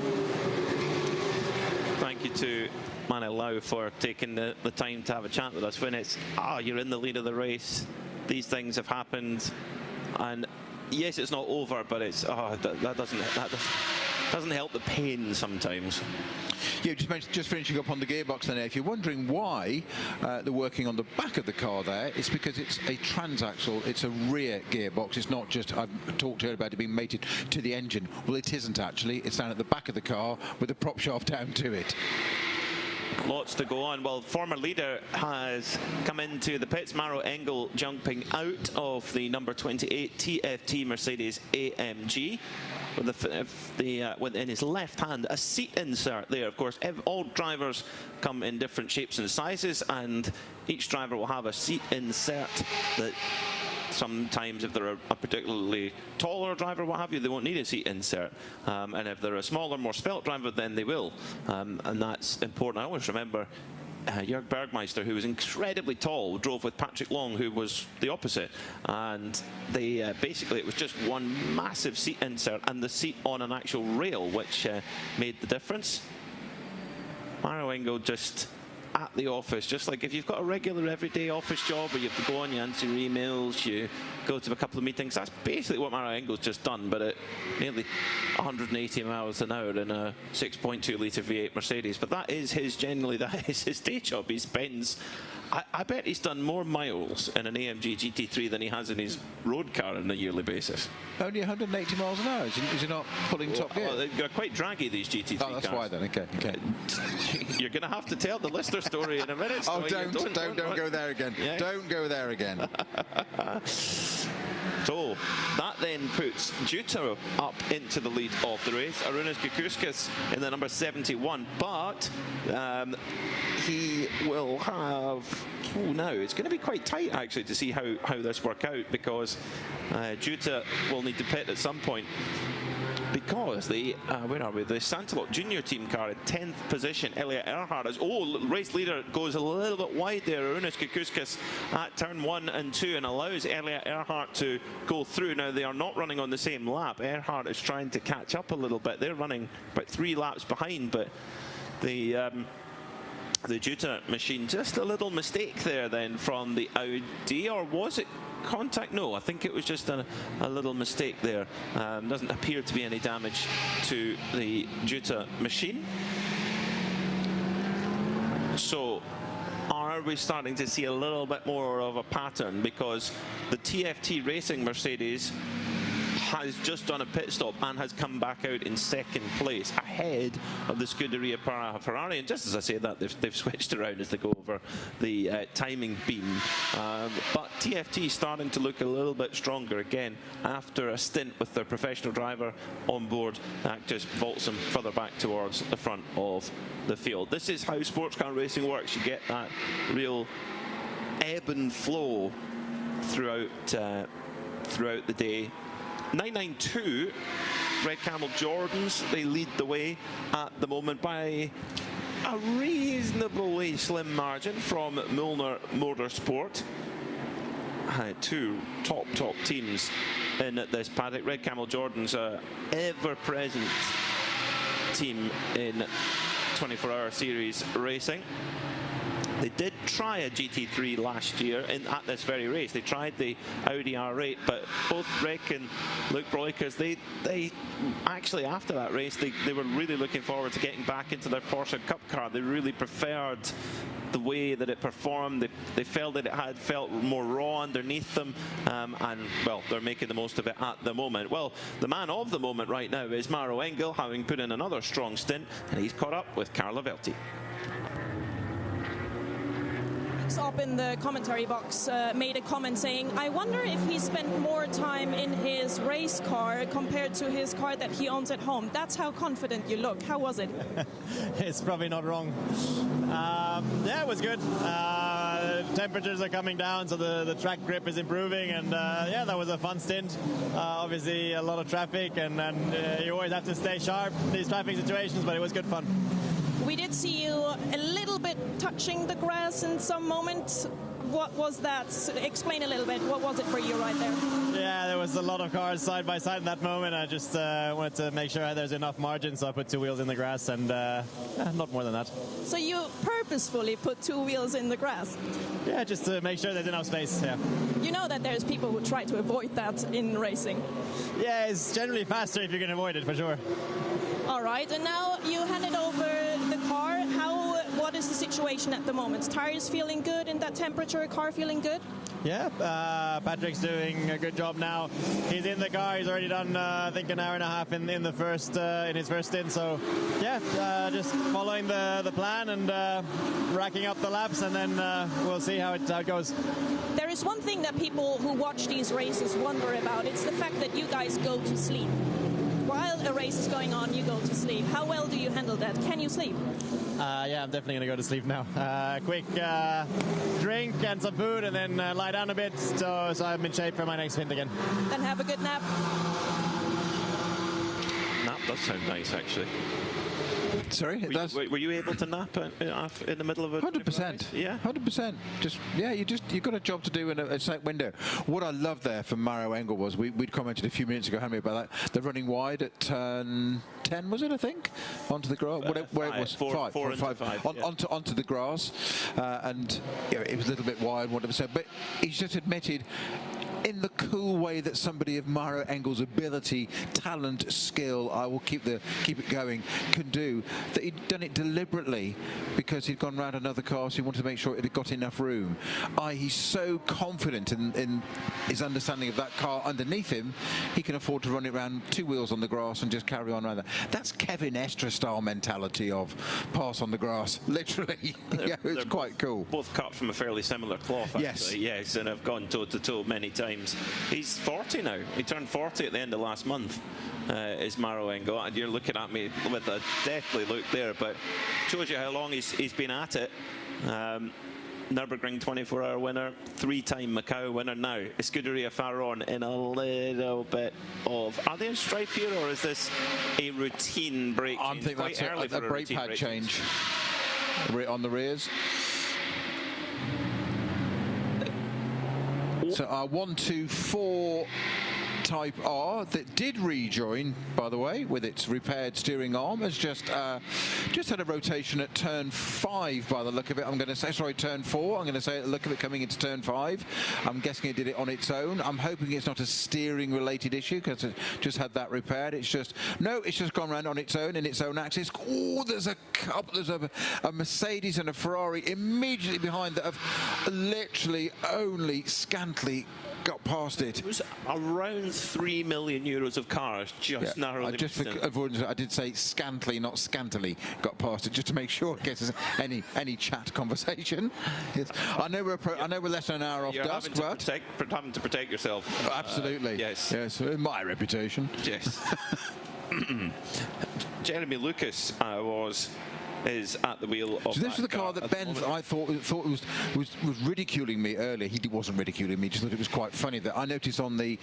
Thank you to Manny Lau for taking the time to have a chat with us. When it's, you're in the lead of the race, these things have happened, and yes, it's not over, but it's that doesn't help the pain sometimes. Yeah, just finishing up on the gearbox then. If you're wondering why they're working on the back of the car there, it's because it's a transaxle, it's a rear gearbox. It's not just, I've talked earlier about it being mated to the engine. Well, it isn't actually. It's down at the back of the car with the prop shaft down to it. Lots to go on. Well, former leader has come into the pits. Maro Engel jumping out of the number 28 TFT Mercedes AMG with in his left hand a seat insert there. Of course, all drivers come in different shapes and sizes, and each driver will have a seat insert that sometimes, if they're a particularly taller driver, what have you, they won't need a seat insert. And if they're a smaller, more svelte driver, then they will. And that's important. I always remember Jörg Bergmeister, who was incredibly tall, drove with Patrick Long, who was the opposite. And they basically, it was just one massive seat insert and the seat on an actual rail, which made the difference. Maro Engel just at the office, just like if you've got a regular everyday office job where you have to go on, you answer your emails, you go to a couple of meetings. That's basically what Maro Engel's just done, but at nearly 180 miles an hour in a 6.2 litre V8 Mercedes. But that is his day job. He spends, I bet he's done more miles in an AMG GT3 than he has in his road car on a yearly basis. Only 180 miles an hour? Is he not pulling top gear? Well, they're quite draggy, these GT3 cars. Oh, that's why then, okay. You're going to have to tell the Lister story in a minute. Oh, don't go there again. Yeah. Don't go there again. So that then puts Juta up into the lead of the race. Arūnas Kukauskas in the number 71, but he will have. Now it's going to be quite tight actually to see how this work out, because Juta will need to pit at some point. Because the where are we? The Santalot Junior team car in 10th position. Elliot Earhart is race leader, goes a little bit wide there. Arūnas Kukauskas at turn 1 and 2 and allows Elliot Earhart to go through. Now they are not running on the same lap. Earhart is trying to catch up a little bit. They're running about 3 laps behind, but the Juta machine, just a little mistake there then from the Audi, or was it contact? No, I think it was just a little mistake there. Doesn't appear to be any damage to the Juta machine. So are we starting to see a little bit more of a pattern, because the TFT Racing Mercedes has just done a pit stop and has come back out in 2nd place ahead of the Scuderia Ferrari. And just as I say that, they've switched around as they go over the timing beam. But TFT starting to look a little bit stronger again after a stint with their professional driver on board. That just vaults them further back towards the front of the field. This is how sports car racing works. You get that real ebb and flow throughout the day. 992 Red Camel Jordans, they lead the way at the moment by a reasonably slim margin from Milner Motorsport. 2 top teams in this paddock. Red Camel Jordans, ever-present team in 24-hour series racing. They did try a GT3 last year at this very race. They tried the Audi R8, but both Rick and Luke Broikers, they actually, after that race, they were really looking forward to getting back into their Porsche Cup car. They really preferred the way that it performed. They felt that it had felt more raw underneath them, and well, they're making the most of it at the moment. Well, the man of the moment right now is Maro Engel, having put in another strong stint, and he's caught up with Carlo Velti. Up in the commentary box made a comment saying, I wonder if he spent more time in his race car compared to his car that he owns at home. That's how confident you look. How was it? It's probably not wrong. Yeah, it was good. Temperatures are coming down, so the track grip is improving, and yeah, that was a fun stint. Obviously, a lot of traffic, and you always have to stay sharp in these traffic situations, but it was good fun. We did see you a little bit touching the grass in some moments. What was that? Explain a little bit. What was it for you right there? Yeah, there was a lot of cars side by side in that moment. I just wanted to make sure there's enough margin, so I put 2 wheels in the grass, and not more than that. So you purposefully put 2 wheels in the grass? Yeah, just to make sure there's enough space, yeah. You know that there's people who try to avoid that in racing. Yeah, it's generally faster if you can avoid it, for sure. All right, and now you handed over the car. What is the situation at the moment? Tires feeling good in that temperature? Car feeling good? Yeah, Patrick's doing a good job now. He's in the car. He's already done, I think, an hour and a half in his first stint. So, yeah, just following the plan and racking up the laps, and then we'll see how it goes. There is one thing that people who watch these races wonder about. It's the fact that you guys go to sleep. While a race is going on, you go to sleep. How well do you handle that? Can you sleep? Yeah, I'm definitely going to go to sleep now. Quick drink and some food, and then lie down a bit, so I'm in shape for my next stint again. Then have a good nap. Nap does sound nice, actually. Sorry, it does. Were you able to nap in the middle of a 100%? Yeah, 100%. You've got a job to do in a set window. What I loved there from Maro Engel was we'd commented a few minutes ago, hadn't we, about that? They're running wide at turn 10, was it? I think onto the grass. Where it was four and five. Onto the grass, and it was a little bit wide, whatever. So, but he's just admitted, in the cool way that somebody of Maro Engel's ability, talent, skill, I will keep it going, can do, that he'd done it deliberately because he'd gone round another car, so he wanted to make sure it had got enough room. He's so confident in his understanding of that car underneath him, he can afford to run it around 2 wheels on the grass and just carry on around that. That's Kevin Estre style mentality of pass on the grass, literally. Yeah, it's quite cool. Both cut from a fairly similar cloth, actually. Yes, and have gone toe to toe many times. He's 40 now. He turned 40 at the end of last month, is Maro Engel. And you're looking at me with a deathly look there, but shows you how long he's been at it. Nürburgring 24-hour winner, 3-time Macau winner. Now, Scuderia Farron in a little bit of... Are they in strife here, or is this a routine brake change? I think that's a brake pad change on the rears. So 1, 2, 4 Type R that did rejoin, by the way, with its repaired steering arm, has just had a rotation at turn 5 by the look of it. I'm going to say, sorry, turn 4. I'm going to say at the look of it coming into turn 5. I'm guessing it did it on its own. I'm hoping it's not a steering related issue because it just had that repaired. It's just gone around on its own in its own axis. Oh, there's a Mercedes and a Ferrari immediately behind that have literally only scantily got past it. It was around 3 million euros of cars just narrowly. Just for avoidance, I did say scantily, not scantily, got past it, just to make sure it gets any chat conversation. I know we're less than an hour off Dusk, but having to protect yourself. Absolutely. Yes. My reputation. Yes. Jeremy Lucas is at the wheel of. So this was the car that Ben, I thought was ridiculing me earlier. He wasn't ridiculing me, just thought it was quite funny that I noticed on the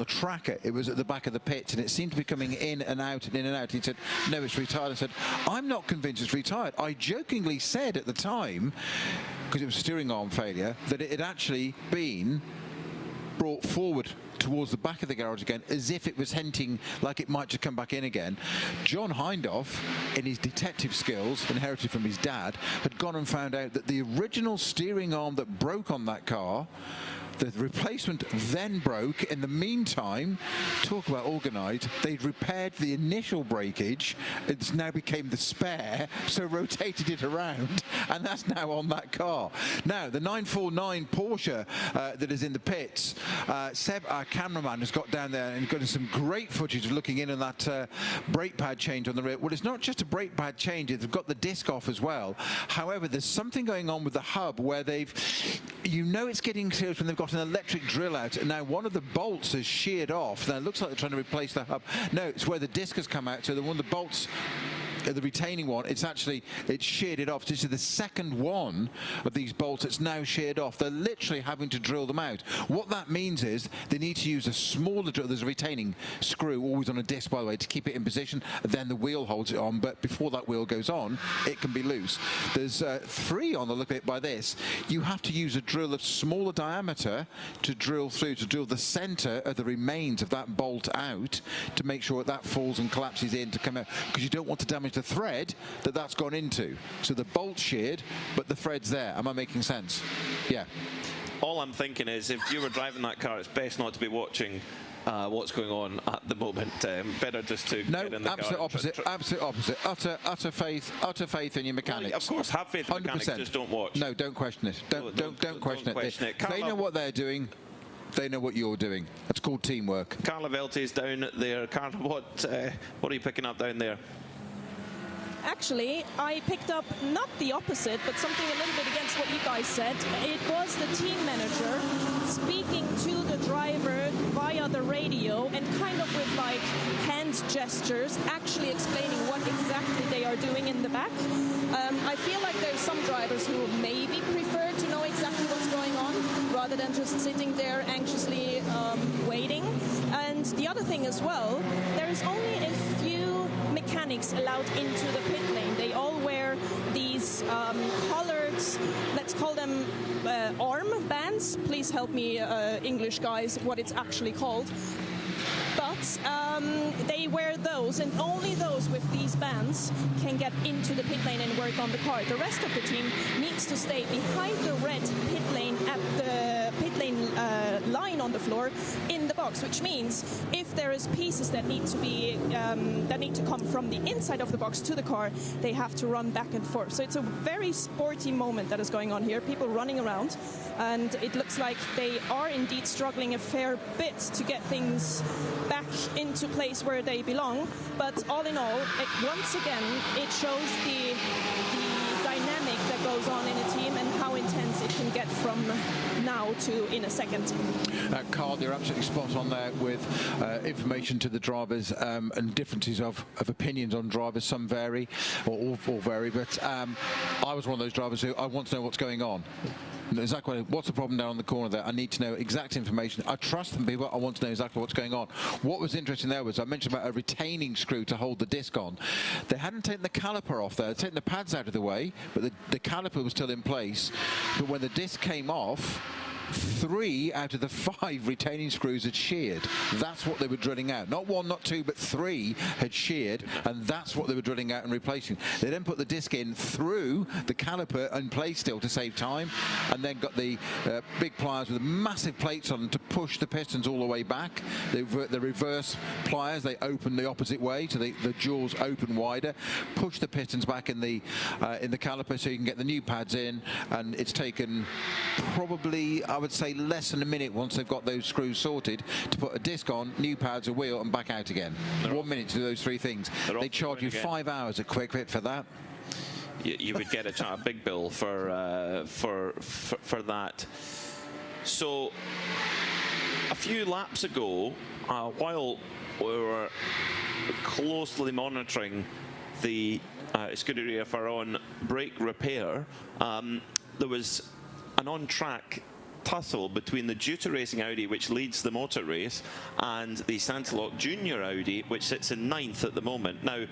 tracker it was at the back of the pits and it seemed to be coming in and out and in and out. He said, no, it's retired. I said, I'm not convinced it's retired. I jokingly said at the time, because it was a steering arm failure, that it had actually been brought forward towards the back of the garage again, as if it was hinting like it might just come back in again. John Hindhoff, in his detective skills, inherited from his dad, had gone and found out that the original steering arm that broke on that car, the replacement then broke. In the meantime, talk about organised, they'd repaired the initial breakage. It's now became the spare, so rotated it around, and that's now on that car. Now, the 949 Porsche that is in the pits, Seb, our cameraman, has got down there and got some great footage of looking in on that brake pad change on the rear. Well, it's not just a brake pad change, they've got the disc off as well. However, there's something going on with the hub where they've, you know it's getting serious when they've got an electric drill out, and now one of the bolts is sheared off. Now it looks like they're trying to replace the hub. No, it's where the disc has come out, so the one of the bolts, the retaining one, it's sheared it off. This is the second one of these bolts that's now sheared off. They're literally having to drill them out. What that means is they need to use a smaller drill. There's a retaining screw always on a disc, by the way, to keep it in position. Then the wheel holds it on, but before that wheel goes on, it can be loose. There's 3 on the look of it by this. You have to use a drill of smaller diameter to drill through, to drill the center of the remains of that bolt out, to make sure that falls and collapses in to come out, because you don't want to damage the thread that's gone into. So the bolt's sheared, but the thread's there. Am I making sense? Yeah. All I'm thinking is, if you were driving that car, it's best not to be watching what's going on at the moment. Better just to get in the car. No, absolute opposite. Utter faith in your mechanics. Well, of course, have faith in the mechanics, just don't watch. No, don't question it. Don't question it. They know what they're doing. They know what you're doing. That's called teamwork. Carla Velte's down there. Carla, what are you picking up down there? Actually, I picked up not the opposite, but something a little bit against what you guys said. It was the team manager speaking to the driver via the radio and kind of with like hand gestures, actually explaining what exactly they are doing in the back. I feel like there's some drivers who maybe prefer to know exactly what's going on rather than just sitting there anxiously waiting. And the other thing as well, there is only a few mechanics allowed into the pit lane. They all wear these collared, let's call them arm bands. Please help me, English guys, what it's actually called. But they wear those, and only those with these bands can get into the pit lane and work on the car. The rest of the team needs to stay behind the red pit lane at the pit lane line on the floor in the box, which means if there is pieces that need to be that need to come from the inside of the box to the car, they have to run back and forth. So it's a very sporty moment that is going on here. People running around, and it looks like they are indeed struggling a fair bit to get things back into place where they belong. But all in all, once again, it shows the dynamic that goes on in a team and how intense it can get from now to in a second. Carl, you're absolutely spot on there with information to the drivers and differences of opinions on drivers. Some vary, or all vary, but I was one of those drivers who I want to know what's going on. Exactly. What's the problem down on the corner there? I need to know exact information. I trust them people. I want to know exactly what's going on. What was interesting there was I mentioned about a retaining screw to hold the disc on. They hadn't taken the caliper off there. They'd taken the pads out of the way, but the caliper was still in place. But when the disc came off, 3 out of the 5 retaining screws had sheared. That's what they were drilling out. Not 1, not 2, but 3 had sheared, and that's what they were drilling out and replacing. They then put the disc in through the caliper in place still to save time, and then got the big pliers with massive plates on them to push the pistons all the way back. The reverse pliers, they open the opposite way, so the jaws open wider, push the pistons back in the caliper so you can get the new pads in, and it's taken probably, I would say, less than a minute once they've got those screws sorted to put a disc on, new pads, a wheel, and back out again. 1 minute to do those 3 things. They charge you 5 hours a quick fit for that. You would get a big bill for that. So a few laps ago, while we were closely monitoring the Scuderia Ferron brake repair, there was an on-track tussle between the Duta Racing Audi, which leads the motor race, and the Santilok Junior Audi, which sits in 9th at the moment. Now,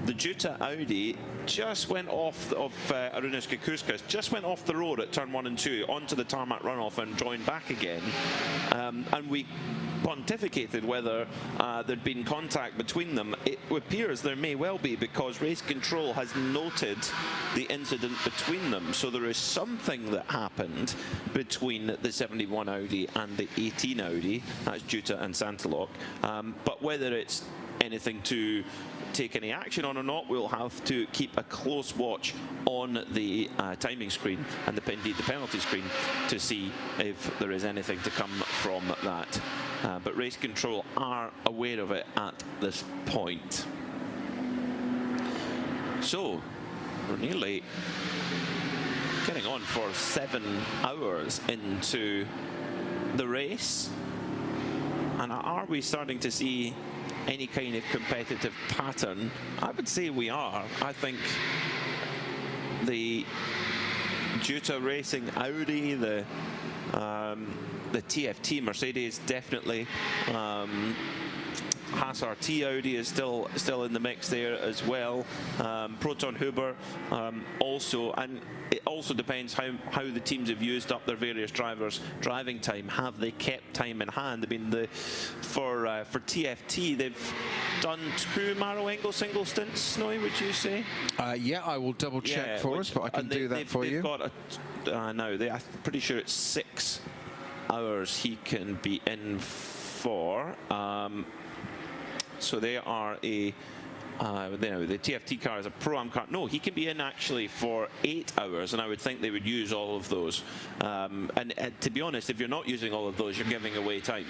the Duta Audi just went off of Arūnas Kukauskas, just went off the road at turn 1 and 2 onto the tarmac runoff and joined back again. And we pontificated whether there'd been contact between them. It appears there may well be, because race control has noted the incident between them. So there is something that happened between the 71 Audi and the 18 Audi. That's Jutta and Santalok. But whether it's anything to take any action on or not, we'll have to keep a close watch on the timing screen and indeed the penalty screen to see if there is anything to come from that. But race control are aware of it at this point. So we're nearly getting on for 7 hours into the race. And are we starting to see any kind of competitive pattern? I would say we are. I think the Jutta Racing Audi, the TFT Mercedes definitely, Haas RT Audi is still in the mix there as well. Proton Huber also, and it also depends how the teams have used up their various drivers' driving time. Have they kept time in hand? I mean, for TFT, they've done 2 Maro Engel single stints. Snowy, would you say? Yeah, I will double check for us, but I can do that for you. Got I'm pretty sure it's 6 hours he can be in for. So they are the TFT car is a Pro-Am car. No, he can be in actually for 8 hours, and I would think they would use all of those. And to be honest, if you're not using all of those, you're giving away time.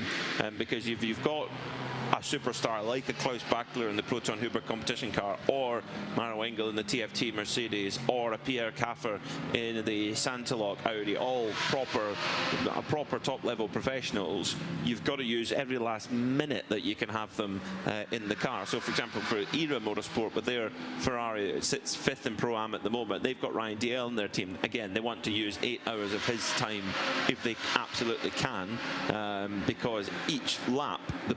Because if you've got a superstar like a Klaus Bachler in the Proton Huber competition car, or Maro Engel in the TFT Mercedes, or a Pierre Kaffer in the Santalok Audi, all proper top-level professionals, you've got to use every last minute that you can have them in the car. So, for example, for ERA Motorsport, with their Ferrari, it sits 5th in Pro-Am at the moment. They've got Ryan DL in their team. Again, they want to use 8 hours of his time if they absolutely can, because each lap, the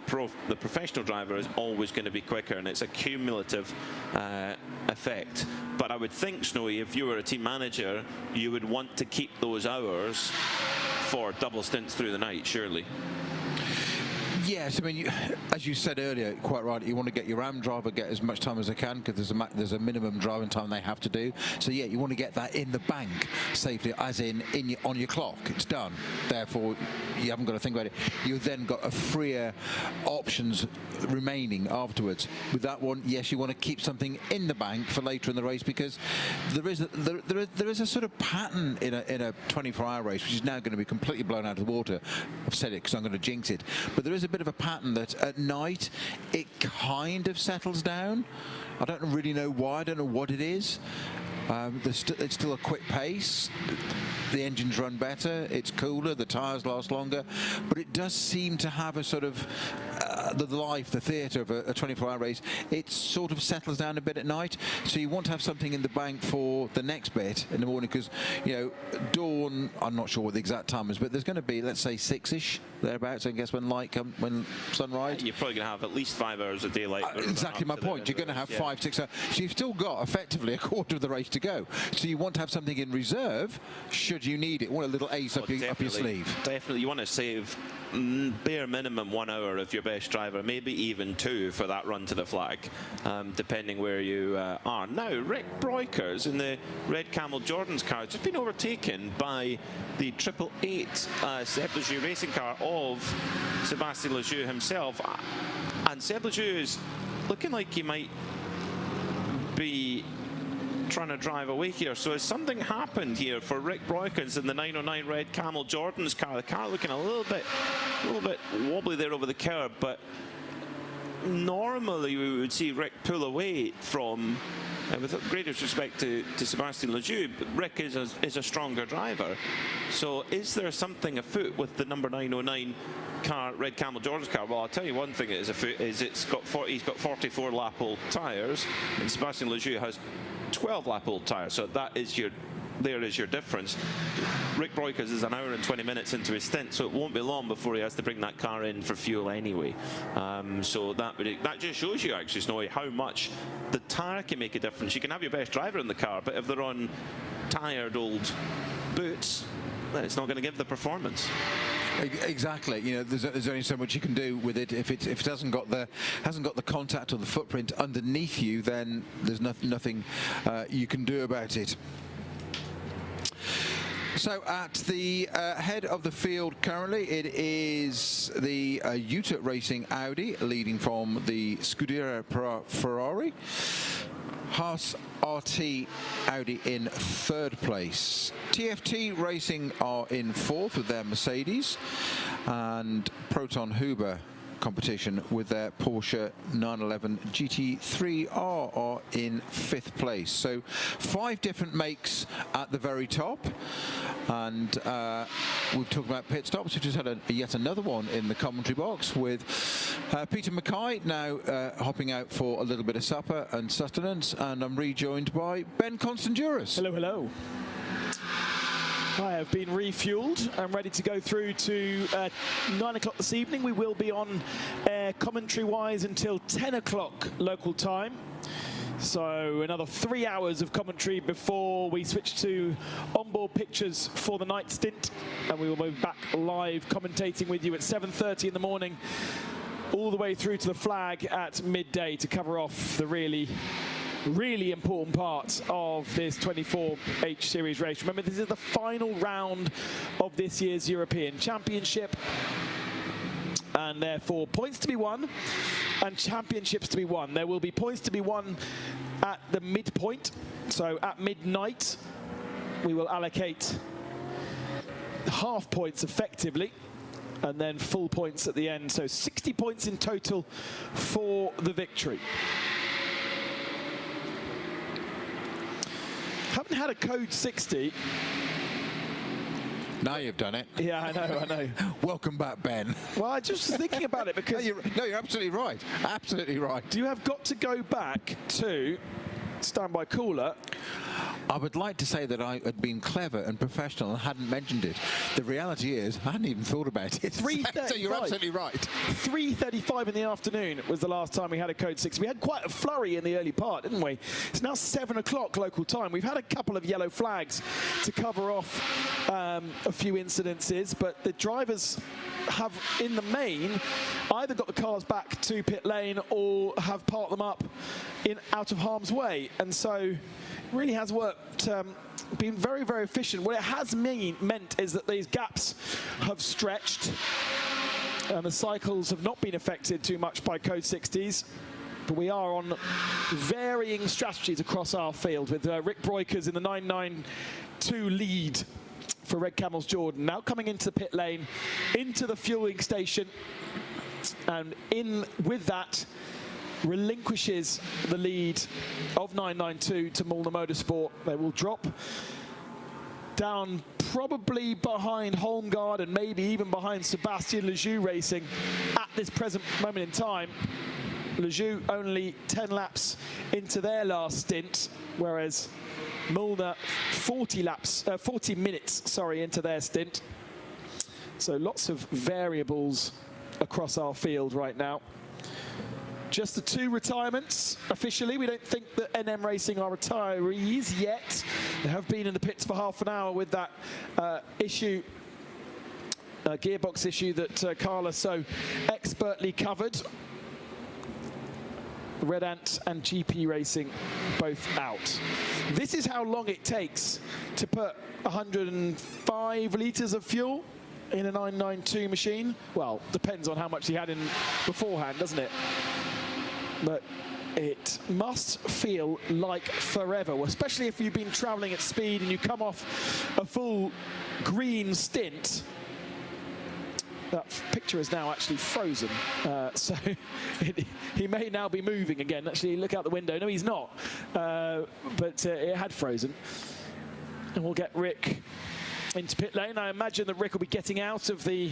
professional driver is always going to be quicker, and it's a cumulative effect. But I would think, Snowy, if you were a team manager, you would want to keep those hours for double stints through the night, surely. Yes, I mean, as you said earlier, quite right, you want to get your RAM driver get as much time as they can, because there's a minimum driving time they have to do. So yeah, you want to get that in the bank safely, as on your clock. It's done. Therefore, you haven't got to think about it. You've then got a freer options remaining afterwards. With that one, yes, you want to keep something in the bank for later in the race, because there is a sort of pattern in a 24-hour race, which is now going to be completely blown out of the water. I've said it because I'm going to jinx it, but there is a bit of a pattern that at night it kind of settles down. I don't really know why. I don't know what it is. It's still a quick pace. The engines run better. It's cooler. The tyres last longer. But it does seem to have a sort of the life, the theatre of a 24-hour race. It sort of settles down a bit at night. So you want to have something in the bank for the next bit in the morning, because, you know, dawn, I'm not sure what the exact time is, but there's going to be, let's say, 6-ish thereabouts. I guess when sunrise. Yeah, you're probably going to have at least 5 hours of daylight. Exactly my point. You're going to have 5, 6 hours. So you've still got effectively a quarter of the race to go. So you want to have something in reserve should you need it. You want a little ace up your sleeve. Definitely, you want to save bare minimum 1 hour of your best driver, maybe even 2 for that run to the flag, depending where you are. Now, Rick Breukers in the Red Camel Jordan's car has just been overtaken by the 888 Seb Lejeune racing car of Sébastien Lejeune himself. And Seb Lejeune is looking like he might be trying to drive away here. So has something happened here for Rick Breukers in the 909 Red Camel Jordan's car? The car looking a little bit wobbly there over the curb, but normally we would see Rick pull away from, with greatest respect to Sébastien Lejeune, but Rick is a stronger driver. So is there something afoot with the number 909 car, Red Camel Jordan's car? Well, I'll tell you one thing that is afoot is he's got 44 lap old tyres, and Sébastien Lejeune has 12 lap old tyres. So that is there is your difference. Rick Breukers is an hour and 20 minutes into his stint, so it won't be long before he has to bring that car in for fuel anyway. So that just shows you, actually, Snowy, how much the tyre can make a difference. You can have your best driver in the car, but if they're on tired old boots, then it's not going to give the performance. Exactly. You know, there's only so much you can do with it. If it hasn't got the contact or the footprint underneath you, then there's nothing you can do about it. So at the head of the field currently, it is the Utah Racing Audi leading from the Scuderia Ferrari. Haas RT Audi in third place. TFT Racing are in fourth with their Mercedes, and Proton Huber competition with their Porsche 911 GT3R are in fifth place. So 5 different makes at the very top, and we've talked about pit stops. We've just had yet another one in the commentary box with Peter Mackay now hopping out for a little bit of supper and sustenance, and I'm rejoined by Ben Constanduras. Hello, hello. I have been refueled. I'm ready to go through to 9 o'clock this evening. We will be on air commentary-wise until 10 o'clock local time. So another 3 hours of commentary before we switch to onboard pictures for the night stint. And we will move back live commentating with you at 7:30 in the morning, all the way through to the flag at midday to cover off the really important part of this 24H Series race. Remember, this is the final round of this year's European Championship, and therefore points to be won and championships to be won. There will be points to be won at the midpoint, so at midnight we will allocate half points effectively, and then full points at the end, so 60 points in total for the victory. Haven't had a code 60. Now you've done it. Yeah, I know. Welcome back, Ben. Well, I just was thinking about it because... No, you're absolutely right. Absolutely right. You have got to go back to standby cooler. I would like to say that I had been clever and professional and hadn't mentioned it. The reality is, I hadn't even thought about it. 3:35. So you're absolutely right. 3:35 in the afternoon was the last time we had a code 6. We had quite a flurry in the early part, didn't we? It's now 7 o'clock local time. We've had a couple of yellow flags to cover off a few incidences, but the drivers have, in the main, either got the cars back to pit lane or have parked them up out of harm's way. And so it really has worked, been very, very efficient. What it has meant is that these gaps have stretched and the cycles have not been affected too much by code 60s. But we are on varying strategies across our field, with Rick Broikers in the 992 lead for Red Camels Jordan. Now coming into the pit lane, into the fueling station, and in with that relinquishes the lead of 992 to Mulner Motorsport. They will drop down probably behind Holmgaard and maybe even behind Sebastian Lejeune Racing at this present moment in time. Lejeune only 10 laps into their last stint, whereas Mulner 40 minutes into their stint. So lots of variables across our field right now. Just the 2 retirements officially. We don't think that NM Racing are retirees yet. They have been in the pits for half an hour with that gearbox issue that Carla so expertly covered. Red Ant and GP Racing both out. This is how long it takes to put 105 litres of fuel in a 992 machine. Well, depends on how much he had in beforehand, doesn't it? But it must feel like forever, especially if you've been travelling at speed and you come off a full green stint. That picture is now actually frozen, so he may now be moving again. Actually, look out the window. No, he's not, but it had frozen. And we'll get Rick into pit lane. I imagine that Rick will be getting out of the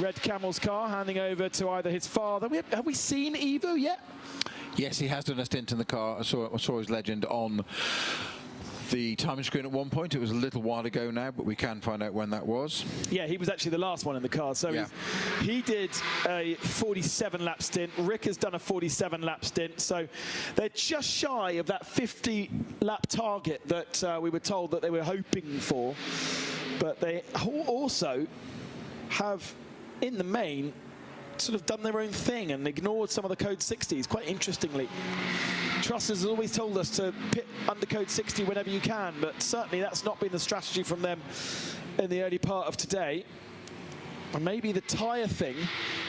Red Camels car, handing over to either his father. Have we seen Evo yet? Yes, he has done a stint in the car. I saw his legend on the timing screen at one point. It was a little while ago now, but we can find out when that was. Yeah, he was actually the last one in the car. So yeah, he did a 47-lap stint. Rick has done a 47-lap stint. So they're just shy of that 50-lap target that we were told that they were hoping for. But they also have, in the main, sort of done their own thing and ignored some of the code 60s, quite interestingly. Truss has always told us to pit under code 60 whenever you can, but certainly that's not been the strategy from them in the early part of today. And maybe the tyre thing,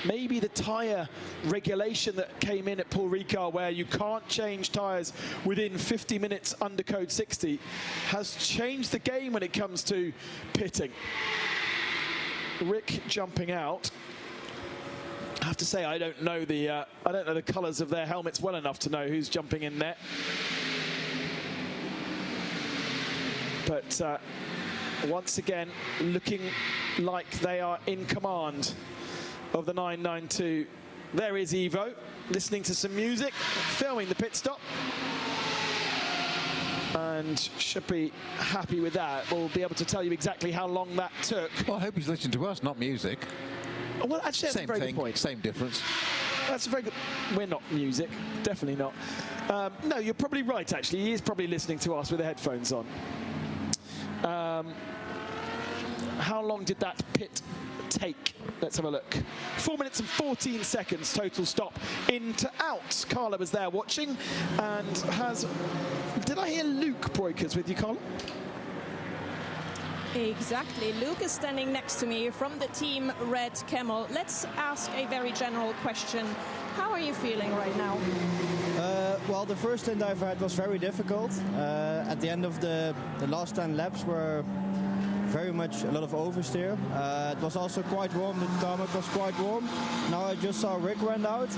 maybe the tyre regulation that came in at Paul Ricard, where you can't change tyres within 50 minutes under code 60, has changed the game when it comes to pitting. Rick jumping out. I have to say, I don't know the colours of their helmets well enough to know who's jumping in there. But once again, looking like they are in command of the 992. There is Evo, listening to some music, filming the pit stop. And should be happy with that. We'll be able to tell you exactly how long that took. Well, I hope he's listening to us, not music. Well, actually, that's a very good point. Same difference. That's a very good... We're not music, definitely not. No, you're probably right, actually. He is probably listening to us with the headphones on. How long did that pit take? Let's have a look. 4 minutes and 14 seconds total stop into out. Carla was there watching and has... Did I hear Luke Breukers with you, Carla? Exactly. Luke is standing next to me from the team Red Camel. Let's ask a very general question. How are you feeling right now? Well, the first stint I've had was very difficult. At the end of the last 10 laps were very much a lot of oversteer. It was also quite warm. The tarmac was quite warm. Now I just saw Rick went out,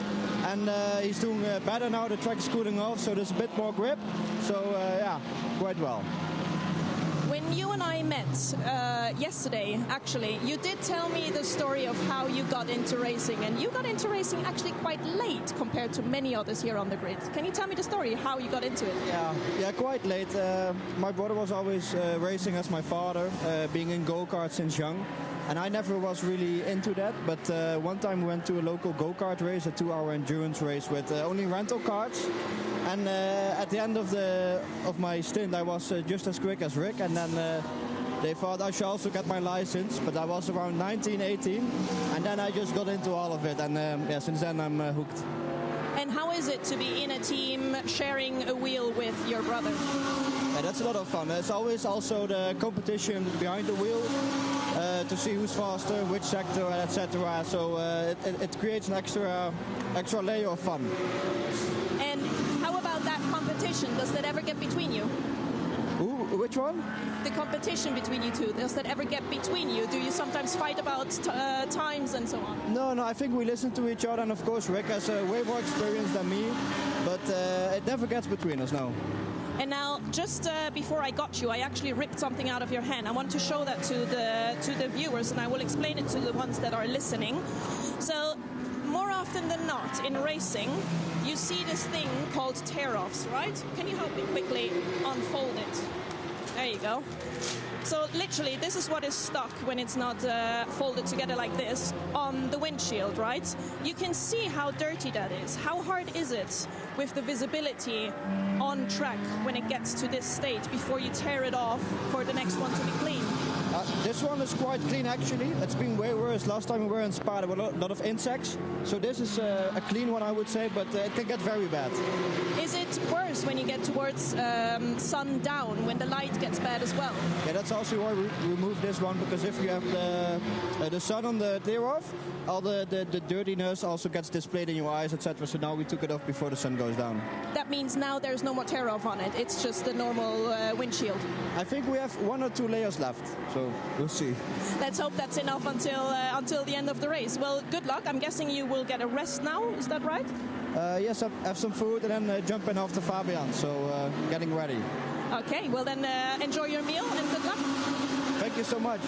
and he's doing better now. The track is cooling off, so there's a bit more grip. So yeah, quite well. When you and I met yesterday, actually, you did tell me the story of how you got into racing, and you got into racing actually quite late compared to many others here on the grid. Can you tell me the story, how you got into it? Yeah, quite late. My brother was always racing as my father, being in go-kart since young. And I never was really into that, but one time we went to a local go-kart race, a 2-hour endurance race with only rental carts. And at the end of my stint, I was just as quick as Rick, and then they thought I should also get my license, but I was around 19, 18, and then I just got into all of it, and yeah, since then I'm hooked. And how is it to be in a team sharing a wheel with your brother? Yeah, that's a lot of fun. It's always also the competition behind the wheel to see who's faster, which sector, etc. So it creates an extra layer of fun. And how about that competition? Does that ever get between you? Ooh, which one? The competition between you two. Does that ever get between you? Do you sometimes fight about times and so on? No, I think we listen to each other, and of course Rick has way more experience than me, but it never gets between us, no. And now, just before I got you, I actually ripped something out of your hand. I want to show that to the viewers, and I will explain it to the ones that are listening. So, more often than not, in racing, you see this thing called tear-offs, right? Can you help me quickly unfold it? There you go. So literally, this is what is stuck when it's not folded together like this on the windshield, right? You can see how dirty that is. How hard is it with the visibility on track when it gets to this state before you tear it off for the next one to be clean? This one is quite clean, actually. It's been way worse. Last time we were in Spa, there were a lot of insects. So this is a clean one, I would say, but it can get very bad. Is it worse when you get towards sundown, when the light gets bad as well? Yeah, that's also why we removed this one, because if you have the sun on the tear-off, all the dirtiness also gets displayed in your eyes, etc. So now we took it off before the sun goes down. That means now there's no more tear-off on it. It's just the normal windshield. I think we have 1 or 2 layers left, so we'll see. Let's hope that's enough until the end of the race. Well, good luck. I'm guessing you will get a rest now. Is that right? Yes, have some food and then jump in after Fabian. So getting ready. Okay. Well, then enjoy your meal and good luck. Thank you so much.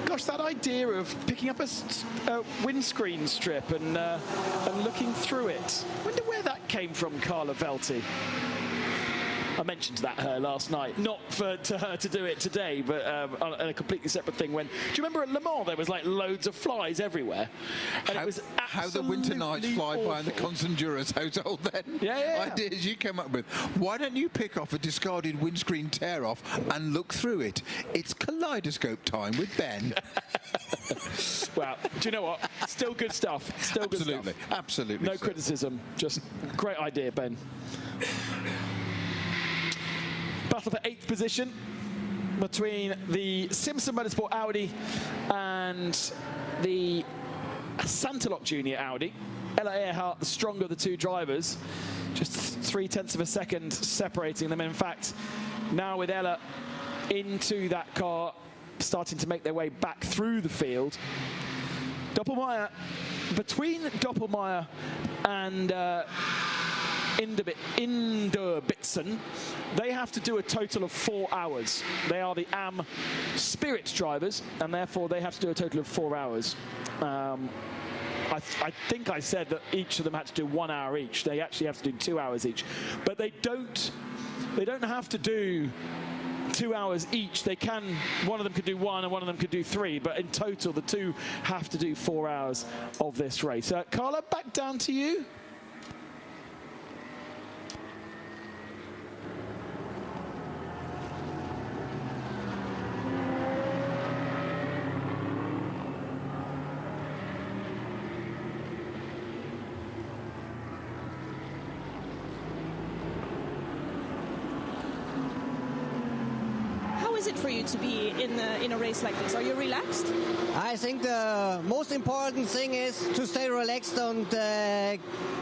Gosh, that idea of picking up a windscreen strip and looking through it. I wonder where that came from, Carla Velti. I mentioned that to her last night, not to her to do it today, but on a completely separate thing. When, do you remember at Le Mans there was like loads of flies everywhere? And it was how the winter nights fly awful. by in the Constanduras household then. Yeah. Ideas you came up with. Why don't you pick off a discarded windscreen tear-off and look through it? It's kaleidoscope time with Ben. Well, do you know what? Still good stuff. Still good stuff. Absolutely. No criticism. Just great idea, Ben. Battle for 8th position between the Simpson Motorsport Audi and the Santalok Junior Audi. Ella Earhart, the stronger of the two drivers, just 0.3 of a second separating them. In fact, now with Ella into that car, starting to make their way back through the field. Doppelmayr, between Doppelmayr and Ingebrigtsen, they have to do a total of 4 hours. They are the AM Spirit drivers, and therefore they have to do a total of 4 hours. I think I said that each of them had to do 1 hour each. They actually have to do 2 hours each, but they don't have to do 2 hours each. They can, one of them could do 1 and one of them could do 3, but in total the two have to do 4 hours of this race. Carla, back down to you. Is it for you to be in a race like this? Are you relaxed? I think the most important thing is to stay relaxed and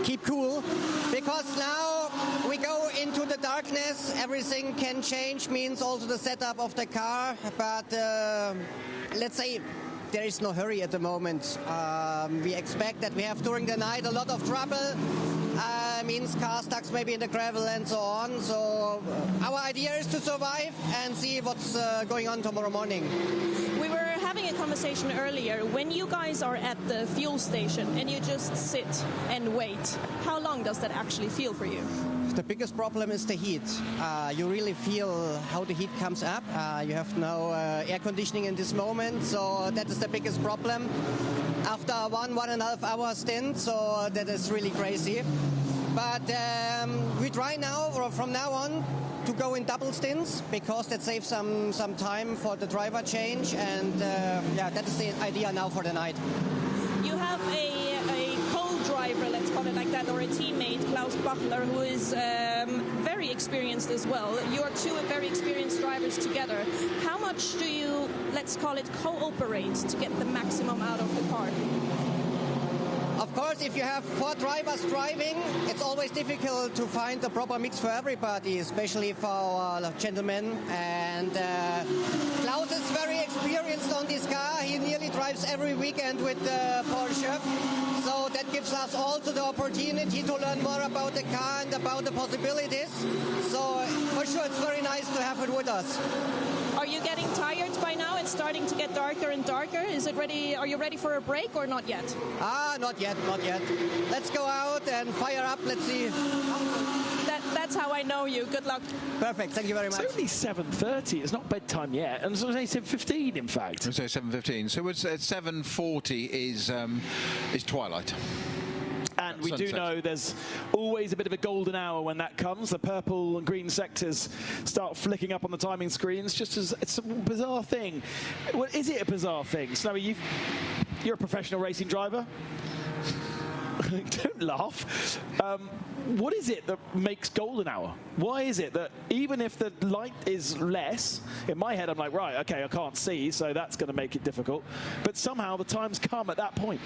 keep cool, because now we go into the darkness. Everything can change, means also the setup of the car, but let's say there is no hurry at the moment. We expect that we have during the night a lot of trouble. Means car stuck maybe in the gravel and so on. So our idea is to survive and see what's going on tomorrow morning. We were having a conversation earlier. When you guys are at the fuel station and you just sit and wait, how long does that actually feel for you? The biggest problem is the heat. You really feel how the heat comes up. You have no air conditioning in this moment, so that is the biggest problem. After 1.5 hour stint, so that is really crazy. But we try now, or from now on, to go in double stints, because that saves some time for the driver change, and yeah, that is the idea now for the night. You have a co-driver, let's call it like that, or a teammate, Klaus Bachler, who is very experienced as well. You are two very experienced drivers together. How much do you, let's call it, cooperate to get the maximum out of the car? Of course, if you have 4 drivers driving, it's always difficult to find the proper mix for everybody, especially for our gentlemen. And Klaus is very experienced on this car. He nearly drives every weekend with Porsche. So that gives us also the opportunity to learn more about the car and about the possibilities. So for sure, it's very nice to have it with us. Are you getting tired by now? It's starting to get darker and darker. Is it ready? Are you ready for a break or not yet? Not yet. Let's go out and fire up. Let's see. That's how I know you. Good luck. Perfect. Thank you very much. It's only 7:30. It's not bedtime yet, and it's only 7:15. In fact. So 7:15. So it's at 7:40 is twilight. And we do know there's always a bit of a golden hour when that comes. The purple and green sectors start flicking up on the timing screens, just as it's a bizarre thing. Well, is it a bizarre thing? Snowy, you're a professional racing driver. Don't laugh. What is it that makes golden hour? Why is it that even if the light is less, in my head I'm like, right, okay, I can't see, so that's going to make it difficult. But somehow the times come at that point.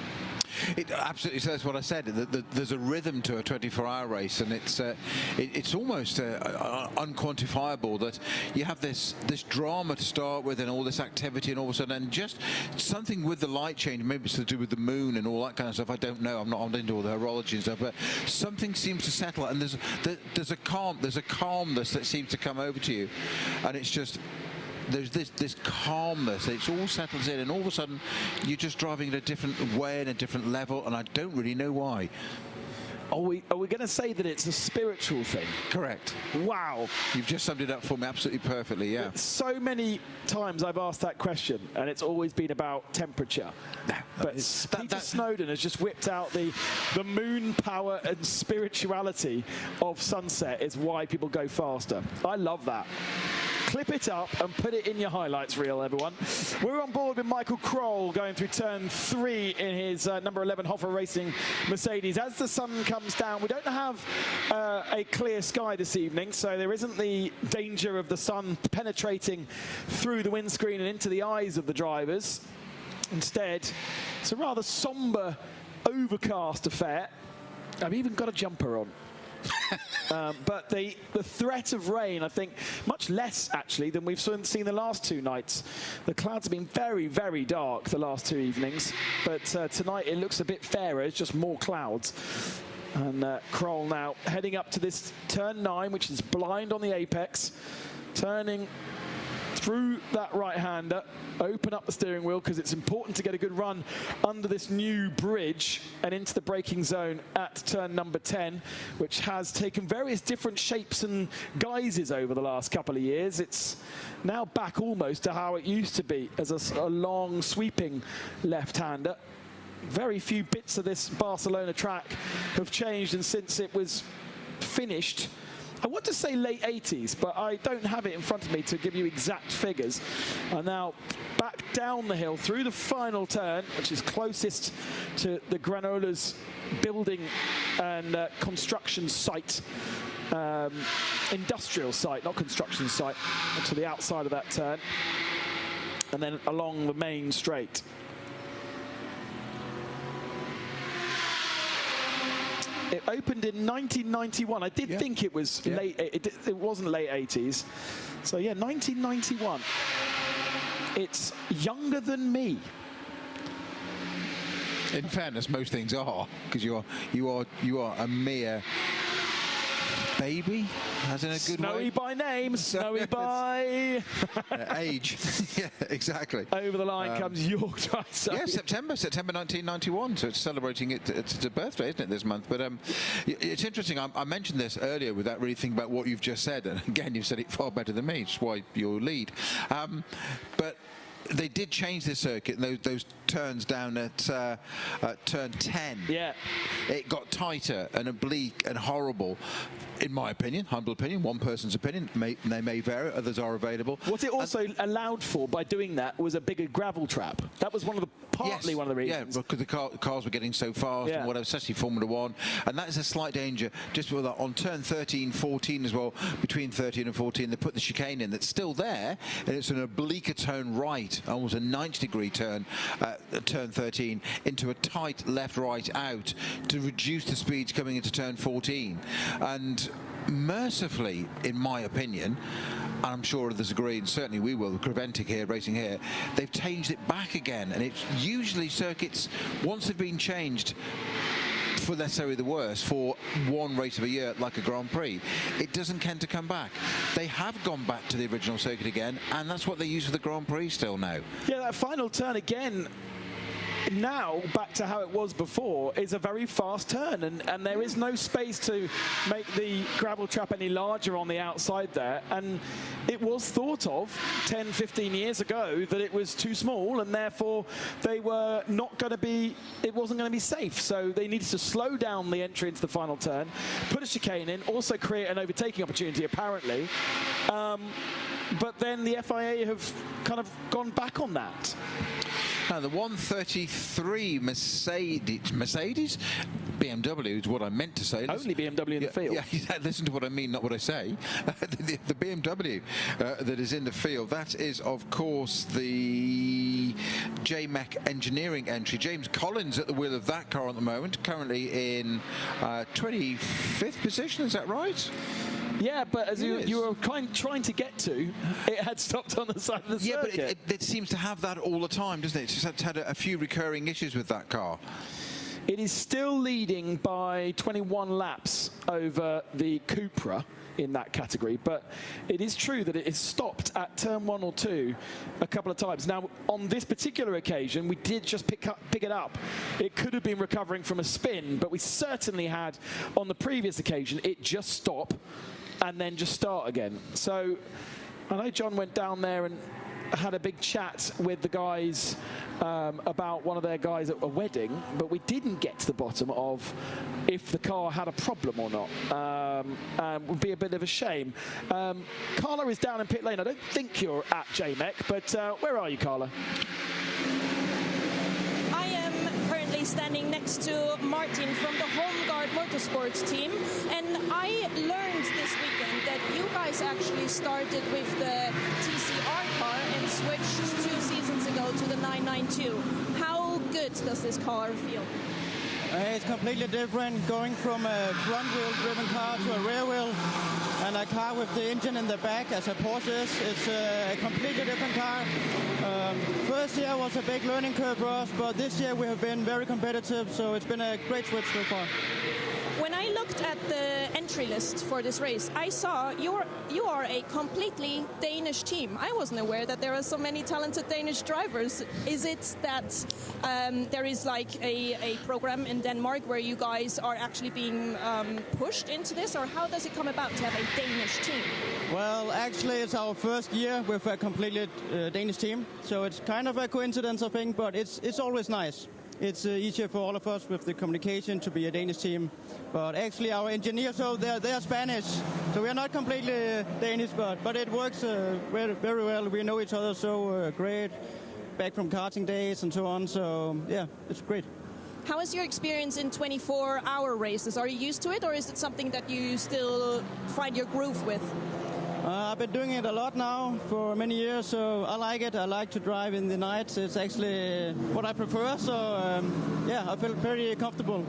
It absolutely says what I said. There's a rhythm to a 24-hour race, and it's almost unquantifiable that you have this drama to start with, and all this activity, and all of a sudden, and just something with the light change. Maybe it's to do with the moon and all that kind of stuff. I don't know. I'm not into all the horology and stuff, but something seems to settle, and there's a calmness that seems to come over to you, and it's just. There's this calmness, it's all settles in, and all of a sudden you're just driving in a different way and a different level, and I don't really know why. Are we going to say that it's a spiritual thing? Correct. Wow. You've just summed it up for me absolutely perfectly, yeah. So many times I've asked that question, and it's always been about temperature. But Peter Snowden has just whipped out the moon power and spirituality of sunset is why people go faster. I love that. Clip it up and put it in your highlights reel, everyone. We're on board with Michael Kroll going through turn 3 in his number 11 Hoffer Racing Mercedes. As the sun comes down, we don't have a clear sky this evening, so there isn't the danger of the sun penetrating through the windscreen and into the eyes of the drivers. Instead, it's a rather somber, overcast affair. I've even got a jumper on. But the threat of rain, I think, much less actually than we've seen the last 2 nights. The clouds have been very, very dark the last 2 evenings, but tonight it looks a bit fairer. It's just more clouds. And Kroll now heading up to this turn 9, which is blind on the apex, turning through that right-hander, open up the steering wheel because it's important to get a good run under this new bridge and into the braking zone at turn number 10, which has taken various different shapes and guises over the last couple of years. It's now back almost to how it used to be as a long sweeping left-hander. Very few bits of this Barcelona track have changed, and since it was finished, I want to say late 80s, but I don't have it in front of me to give you exact figures. And now back down the hill through the final turn, which is closest to the Granola's building and construction site, industrial site, not construction site, to the outside of that turn, and then along the main straight. It opened in 1991. I did think it was late. It wasn't late 80s. So yeah, 1991. It's younger than me. In fairness, most things are, because you are a mere baby, as in a good Snowy way. by name, snowy by age. Yeah, exactly. Over the line comes your drive. Yeah, September 1991. So it's celebrating it's a birthday, isn't it, this month? But it's interesting. I mentioned this earlier without really thinking about what you've just said, and again, you've said it far better than me. Which is why you're lead. But they did change the circuit, and those turns down at turn 10. Yeah. It got tighter and oblique and horrible, in my opinion, humble opinion, one person's opinion. They may vary, others are available. What it also allowed for by doing that was a bigger gravel trap. That was partly one of the reasons. Yeah, because the cars were getting so fast and whatever, especially Formula 1. And that is a slight danger. Just with that, on turn 13, 14 as well, between 13 and 14, they put the chicane in that's still there, and it's an oblique turn right, almost a 90-degree turn at turn 13, into a tight left-right out to reduce the speeds coming into turn 14. And mercifully, in my opinion, and I'm sure others agree, and certainly we will, Creventic here, racing here, they've changed it back again. And it's usually circuits, once they've been changed for necessarily the worse, for one race of a year, like a Grand Prix, it doesn't tend to come back. They have gone back to the original circuit again, and that's what they use for the Grand Prix still now. Yeah, that final turn again, now back to how it was before, is a very fast turn, and there is no space to make the gravel trap any larger on the outside there. And it was thought of 10-15 years ago that it was too small, and therefore they were not going to be, it wasn't going to be safe, so they needed to slow down the entry into the final turn, put a chicane in, also create an overtaking opportunity apparently, but then the FIA have kind of gone back on that. Now, the 133 Mercedes, BMW is what I meant to say. Only BMW in the field. Yeah, listen to what I mean, not what I say. The BMW that is in the field, that is, of course, the JMEC engineering entry. James Collins at the wheel of that car at the moment, currently in 25th position, is that right? Yeah, but as you were trying to get to, it had stopped on the side of the circuit. Yeah, but it seems to have that all the time, doesn't it? It's just had a few recurring issues with that car. It is still leading by 21 laps over the Cupra in that category. But it is true that it is stopped at turn 1 or 2 a couple of times. Now, on this particular occasion, we did just pick it up. It could have been recovering from a spin, but we certainly had, on the previous occasion, it just stop and then just start again. So I know John went down there and had a big chat with the guys about one of their guys at a wedding, but we didn't get to the bottom of if the car had a problem or not. Would be a bit of a shame. Carla is down in pit lane. I don't think you're at JMEC, but where are you, Carla? I am currently standing next to Martin from the Home Guard Motorsports team, and I learned this weekend that you guys actually started with the TCR car and switched 2 seasons ago to the 992. How good does this car feel? It's completely different, going from a front-wheel driven car to a rear-wheel, and a car with the engine in the back as a Porsche. It's a completely different car. First year was a big learning curve for us, but this year we have been very competitive, so it's been a great switch so far. When I looked at the entry list for this race, I saw you are a completely Danish team. I wasn't aware that there are so many talented Danish drivers. Is it that there is like a program in Denmark where you guys are actually being pushed into this, or how does it come about to have a Danish team? Well, actually, it's our first year with a completely Danish team, so it's kind of a coincidence, I think, but it's always nice. It's easier for all of us with the communication to be a Danish team. But actually our engineers, so they're Spanish. So we are not completely Danish, but it works very, very well. We know each other so great, back from karting days and so on. So yeah, it's great. How is your experience in 24-hour races? Are you used to it, or is it something that you still find your groove with? I've been doing it a lot now for many years, so I like it. I like to drive in the night. It's actually what I prefer, so yeah, I feel very comfortable.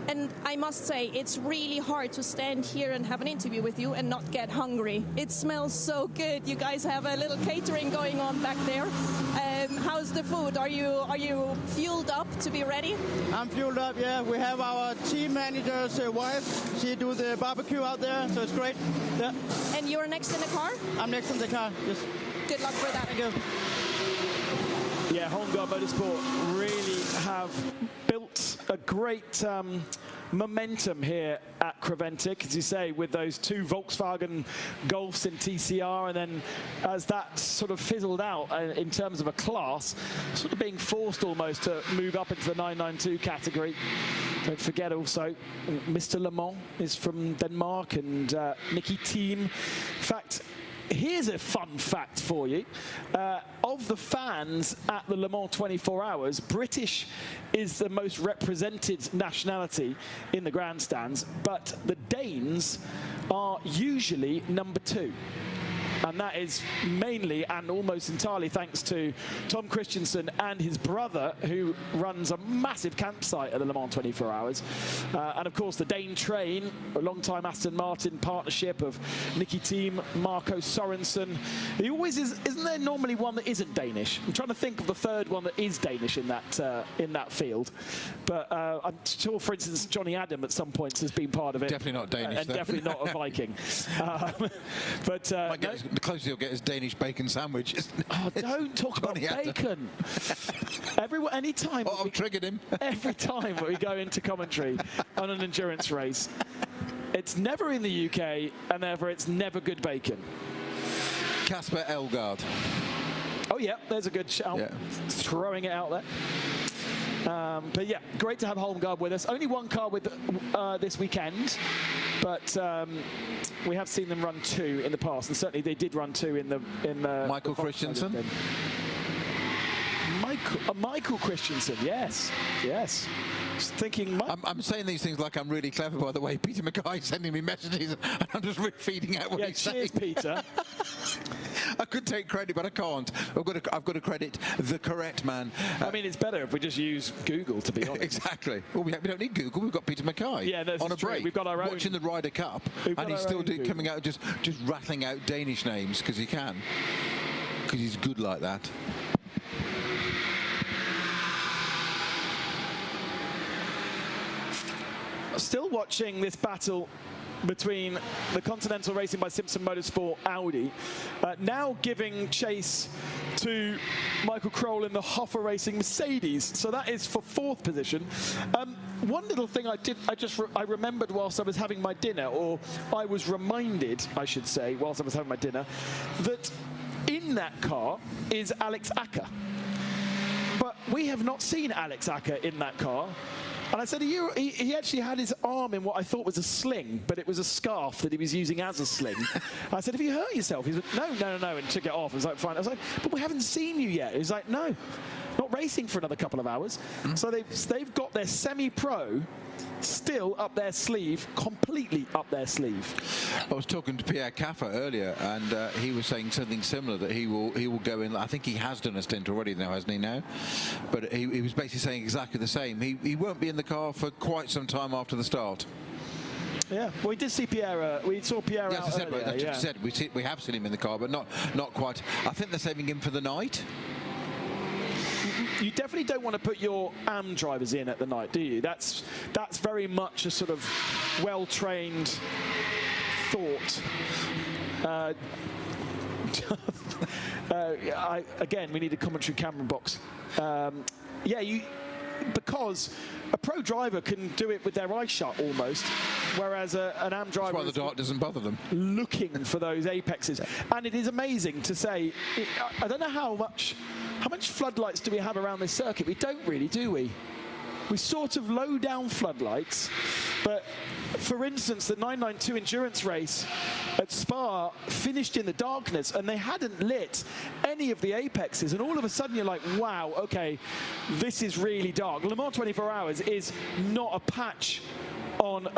And I must say, it's really hard to stand here and have an interview with you and not get hungry. It smells so good. You guys have a little catering going on back there. How's the food? Are you fueled up to be ready? I'm fueled up, yeah. We have our team manager's wife. She do the barbecue out there, so it's great. Yeah. And you're next in the car? I'm next in the car, yes. Good luck for that. Thank you. Yeah, Home Guard Motorsport really have built a great momentum here at Creventic, as you say, with those 2 Volkswagen Golfs in TCR, and then as that sort of fizzled out in terms of a class, sort of being forced almost to move up into the 992 category. Don't forget also, Mr. Le Mans is from Denmark, and Nicky Team. In fact, here's a fun fact for you. Of the fans at the Le Mans 24 Hours, British is the most represented nationality in the grandstands, but the Danes are usually number 2. And that is mainly and almost entirely thanks to Tom Christensen and his brother, who runs a massive campsite at the Le Mans 24 Hours. And of course, the Dane Train, a long-time Aston Martin partnership of Nicky Team, Marco Sorensen. He always is, isn't there normally one that isn't Danish? I'm trying to think of the third one that is Danish in that field. But I'm sure, for instance, Johnny Adam at some points has been part of it. Definitely not Danish. And definitely not a Viking. But the closest you'll get is Danish bacon sandwich. Oh, don't talk about bacon. Any time. Oh, I've triggered him. Every time we go into commentary on an endurance race, it's never in the UK, and therefore it's never good bacon. Casper Elgaard. Oh yeah, there's a good shout. Yeah. Throwing it out there. But yeah, great to have Home Guard with us. Only one car with this weekend, but we have seen them run 2 in the past, and certainly they did run 2 in the Michael Christensen. Michael Christensen, yes. Just thinking. I'm saying these things like I'm really clever, by the way. Peter Mackay's sending me messages, and I'm just feeding out what he's saying. Cheers, Peter. I could take credit, but I can't. I've got to credit the correct man. I mean, it's better if we just use Google, to be honest. Exactly. Well, we don't need Google. We've got Peter Mackay. Yeah, that's on a true. break. We've got our own. Watching the Ryder Cup, and he's still coming out just rattling out Danish names because he can, because he's good like that. Still watching this battle between the Continental Racing by Simpson Motorsport Audi, now giving chase to Michael Kroll in the Hoffer Racing Mercedes. So that is for 4th position. One little thing I remembered whilst I was having my dinner, or I was reminded, I should say, whilst I was having my dinner, that in that car is Alex Acker. But we have not seen Alex Acker in that car. And I said, he actually had his arm in what I thought was a sling, but it was a scarf that he was using as a sling. I said, have you hurt yourself? He said, no, and took it off. I was like, fine. I was like, but we haven't seen you yet. He's like, no, not racing for another couple of hours. So they've got their semi-pro still up their sleeve, completely up their sleeve. I was talking to Pierre Caffa earlier, and he was saying something similar, that he will go in. I think he has done a stint already now, hasn't he now? But he was basically saying exactly the same. He won't be in the car for quite some time after the start. Yeah, well, we did see Pierre. We saw Pierre out earlier, we have seen him in the car, but not quite. I think they're saving him for the night. You definitely don't want to put your AM drivers in at the night, do you? That's very much a sort of well-trained thought. Again, we need a commentary camera box. Because a pro driver can do it with their eyes shut almost, whereas an AM driver. That's why the dark doesn't bother them. Looking for those apexes, and it is amazing to say. I don't know how much floodlights do we have around this circuit? We don't really, do we? We sort of low down floodlights, but for instance, the 992 endurance race at Spa finished in the darkness, and they hadn't lit any of the apexes, and all of a sudden you're like, wow, okay, this is really dark. Le Mans 24 Hours is not a patch on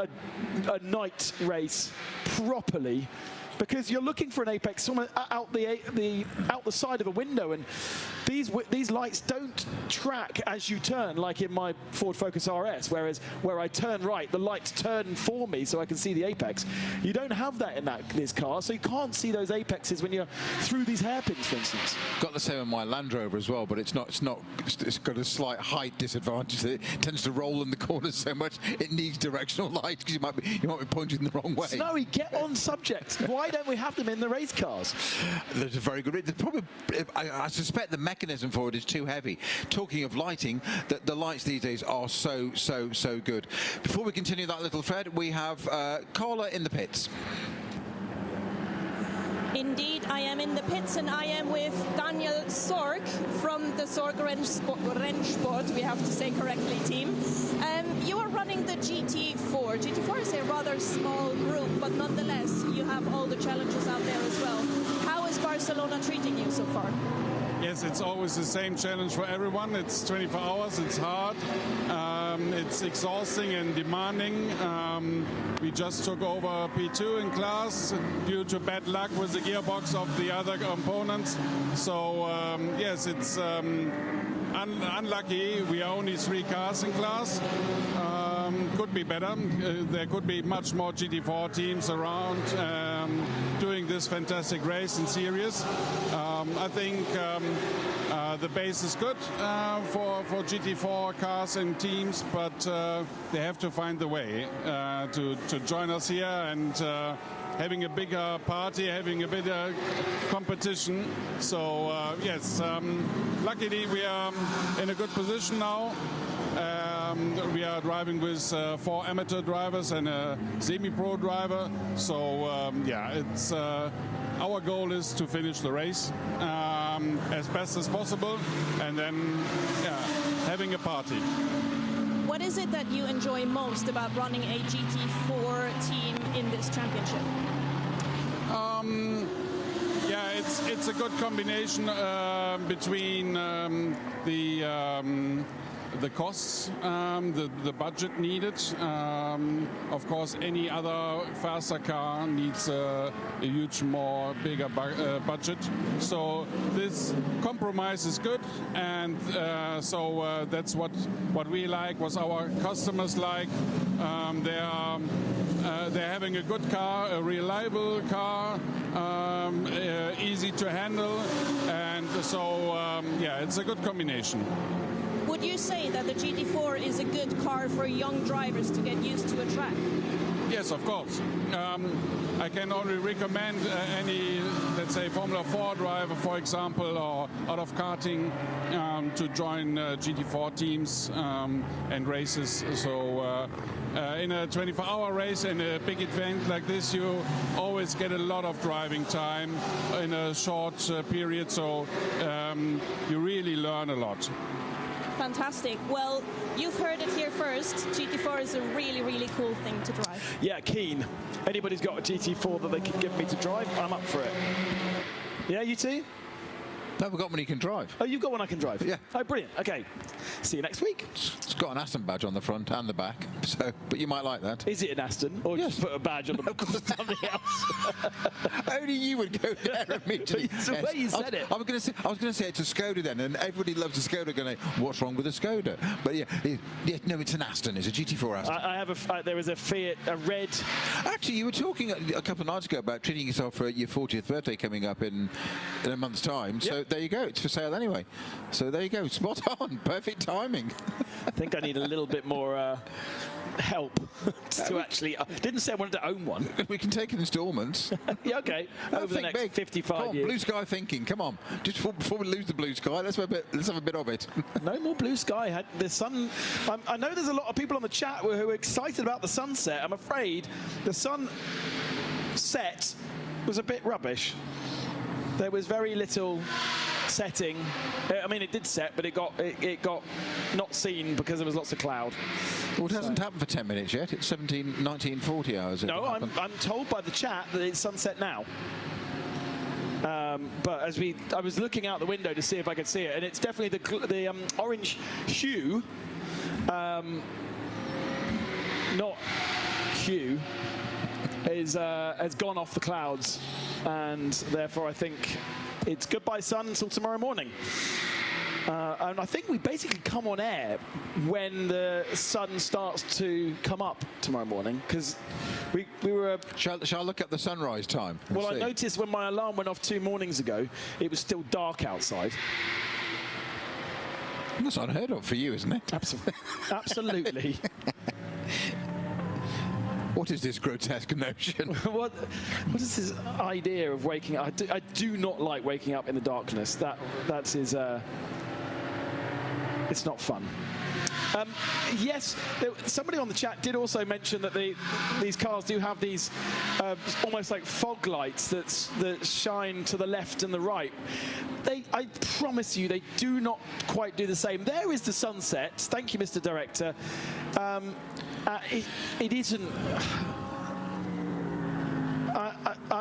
a night race properly, because you're looking for an apex out the side of a window, and these lights don't track as you turn, like in my Ford Focus RS, whereas where I turn right, the lights turn for me so I can see the apex. You don't have that in this car, so you can't see those apexes when you're through these hairpins, for instance. Got the same in my Land Rover as well, but it's got a slight height disadvantage. It tends to roll in the corners so much it needs directional lights, because you might be pointing the wrong way. Snowy, get on subject. Why don't we have them in the race cars? There's a very good. I suspect the mechanism for it is too heavy. Talking of lighting, the lights these days are so good. Before we continue that little thread, we have Carla in the pits. Indeed, I am in the pits, and I am with Daniel Sorg from the Sorg Rennsport, we have to say correctly, team. You are running the GT4. GT4 is a rather small group, but nonetheless, you have all the challenges out there as well. How is Barcelona treating you so far? Yes, it's always the same challenge for everyone. It's 24 hours, it's hard, it's exhausting and demanding. We just took over P2 in class due to bad luck with the gearbox of the other components. So yes, it's unlucky. We are only 3 cars in class. Could be better. There could be much more GT4 teams around doing this fantastic race in series. I think the base is good for GT4 cars and teams, but they have to find the way to join us here and having a bigger party, having a bigger competition. So yes, luckily we are in a good position now. We are driving with 4 amateur drivers and a semi-pro driver. So yeah, it's our goal is to finish the race as best as possible, and then having a party. What is it that you enjoy most about running a GT4 team in this championship? Yeah, it's a good combination between the costs, the budget needed. Of course, any other faster car needs a huge bigger budget. So this compromise is good, and so that's what we like, what our customers like. They're having a good car, a reliable car, easy to handle, and so yeah, it's a good combination. Would you say that the GT4 is a good car for young drivers to get used to a track? Yes, of course. I can only recommend any, let's say, Formula 4 driver, for example, or out of karting, to join GT4 teams and races. So in a 24-hour race and a big event like this, you always get a lot of driving time in a short period. So you really learn a lot. Fantastic. Well, you've heard it here first. GT4 is a really, really cool thing to drive. Yeah, keen. Anybody's got a GT4 that they can give me to drive, I'm up for it. Yeah, you too? No, we've got one you can drive. Oh, you've got one I can drive? Yeah. Oh, brilliant. Okay. See you next week. It's got an Aston badge on the front and the back, so but you might like that. Is it an Aston? Or just put a badge on the back of something else? Only you would go there immediately. It's the way you said it. I was going to say it's a Skoda then, and everybody loves a Skoda. Going, what's wrong with a Skoda? But yeah, no, it's an Aston. It's a GT4 Aston. I have there was a Fiat, a red. Actually, you were talking a couple of nights ago about treating yourself for your 40th birthday coming up in a month's time. So there you go. It's for sale anyway. So there you go. Spot on. Perfect timing. I think I need a little bit more help to actually. I didn't say I wanted to own one. We can take instalments. Yeah, okay. Over the next 55 years. Blue sky thinking. Come on. Just before we lose the blue sky, let's have a bit of it. No more blue sky. The sun. I know there's a lot of people on the chat who are excited about the sunset. I'm afraid the sunset was a bit rubbish. There was very little setting. I mean, it did set, but it got not seen because there was lots of cloud. Well, it hasn't happened for 10 minutes yet. It's 19, 40 hours. No, I'm told by the chat that it's sunset now. But I was looking out the window to see if I could see it, and it's definitely the orange hue, not hue, has gone off the clouds, and therefore I think it's goodbye sun until tomorrow morning. And I think we basically come on air when the sun starts to come up tomorrow morning, because we were... Shall I look at the sunrise time? Well, I noticed when my alarm went off 2 mornings ago, it was still dark outside. That's unheard of for you, isn't it? Absolutely. What is this grotesque notion? What is this idea of waking up? I do not like waking up in the darkness. That is it's not fun. Yes, somebody on the chat did also mention that these cars do have these almost like fog lights that shine to the left and the right. I promise you, they do not quite do the same. There is the sunset. Thank you, Mr. Director. It isn't.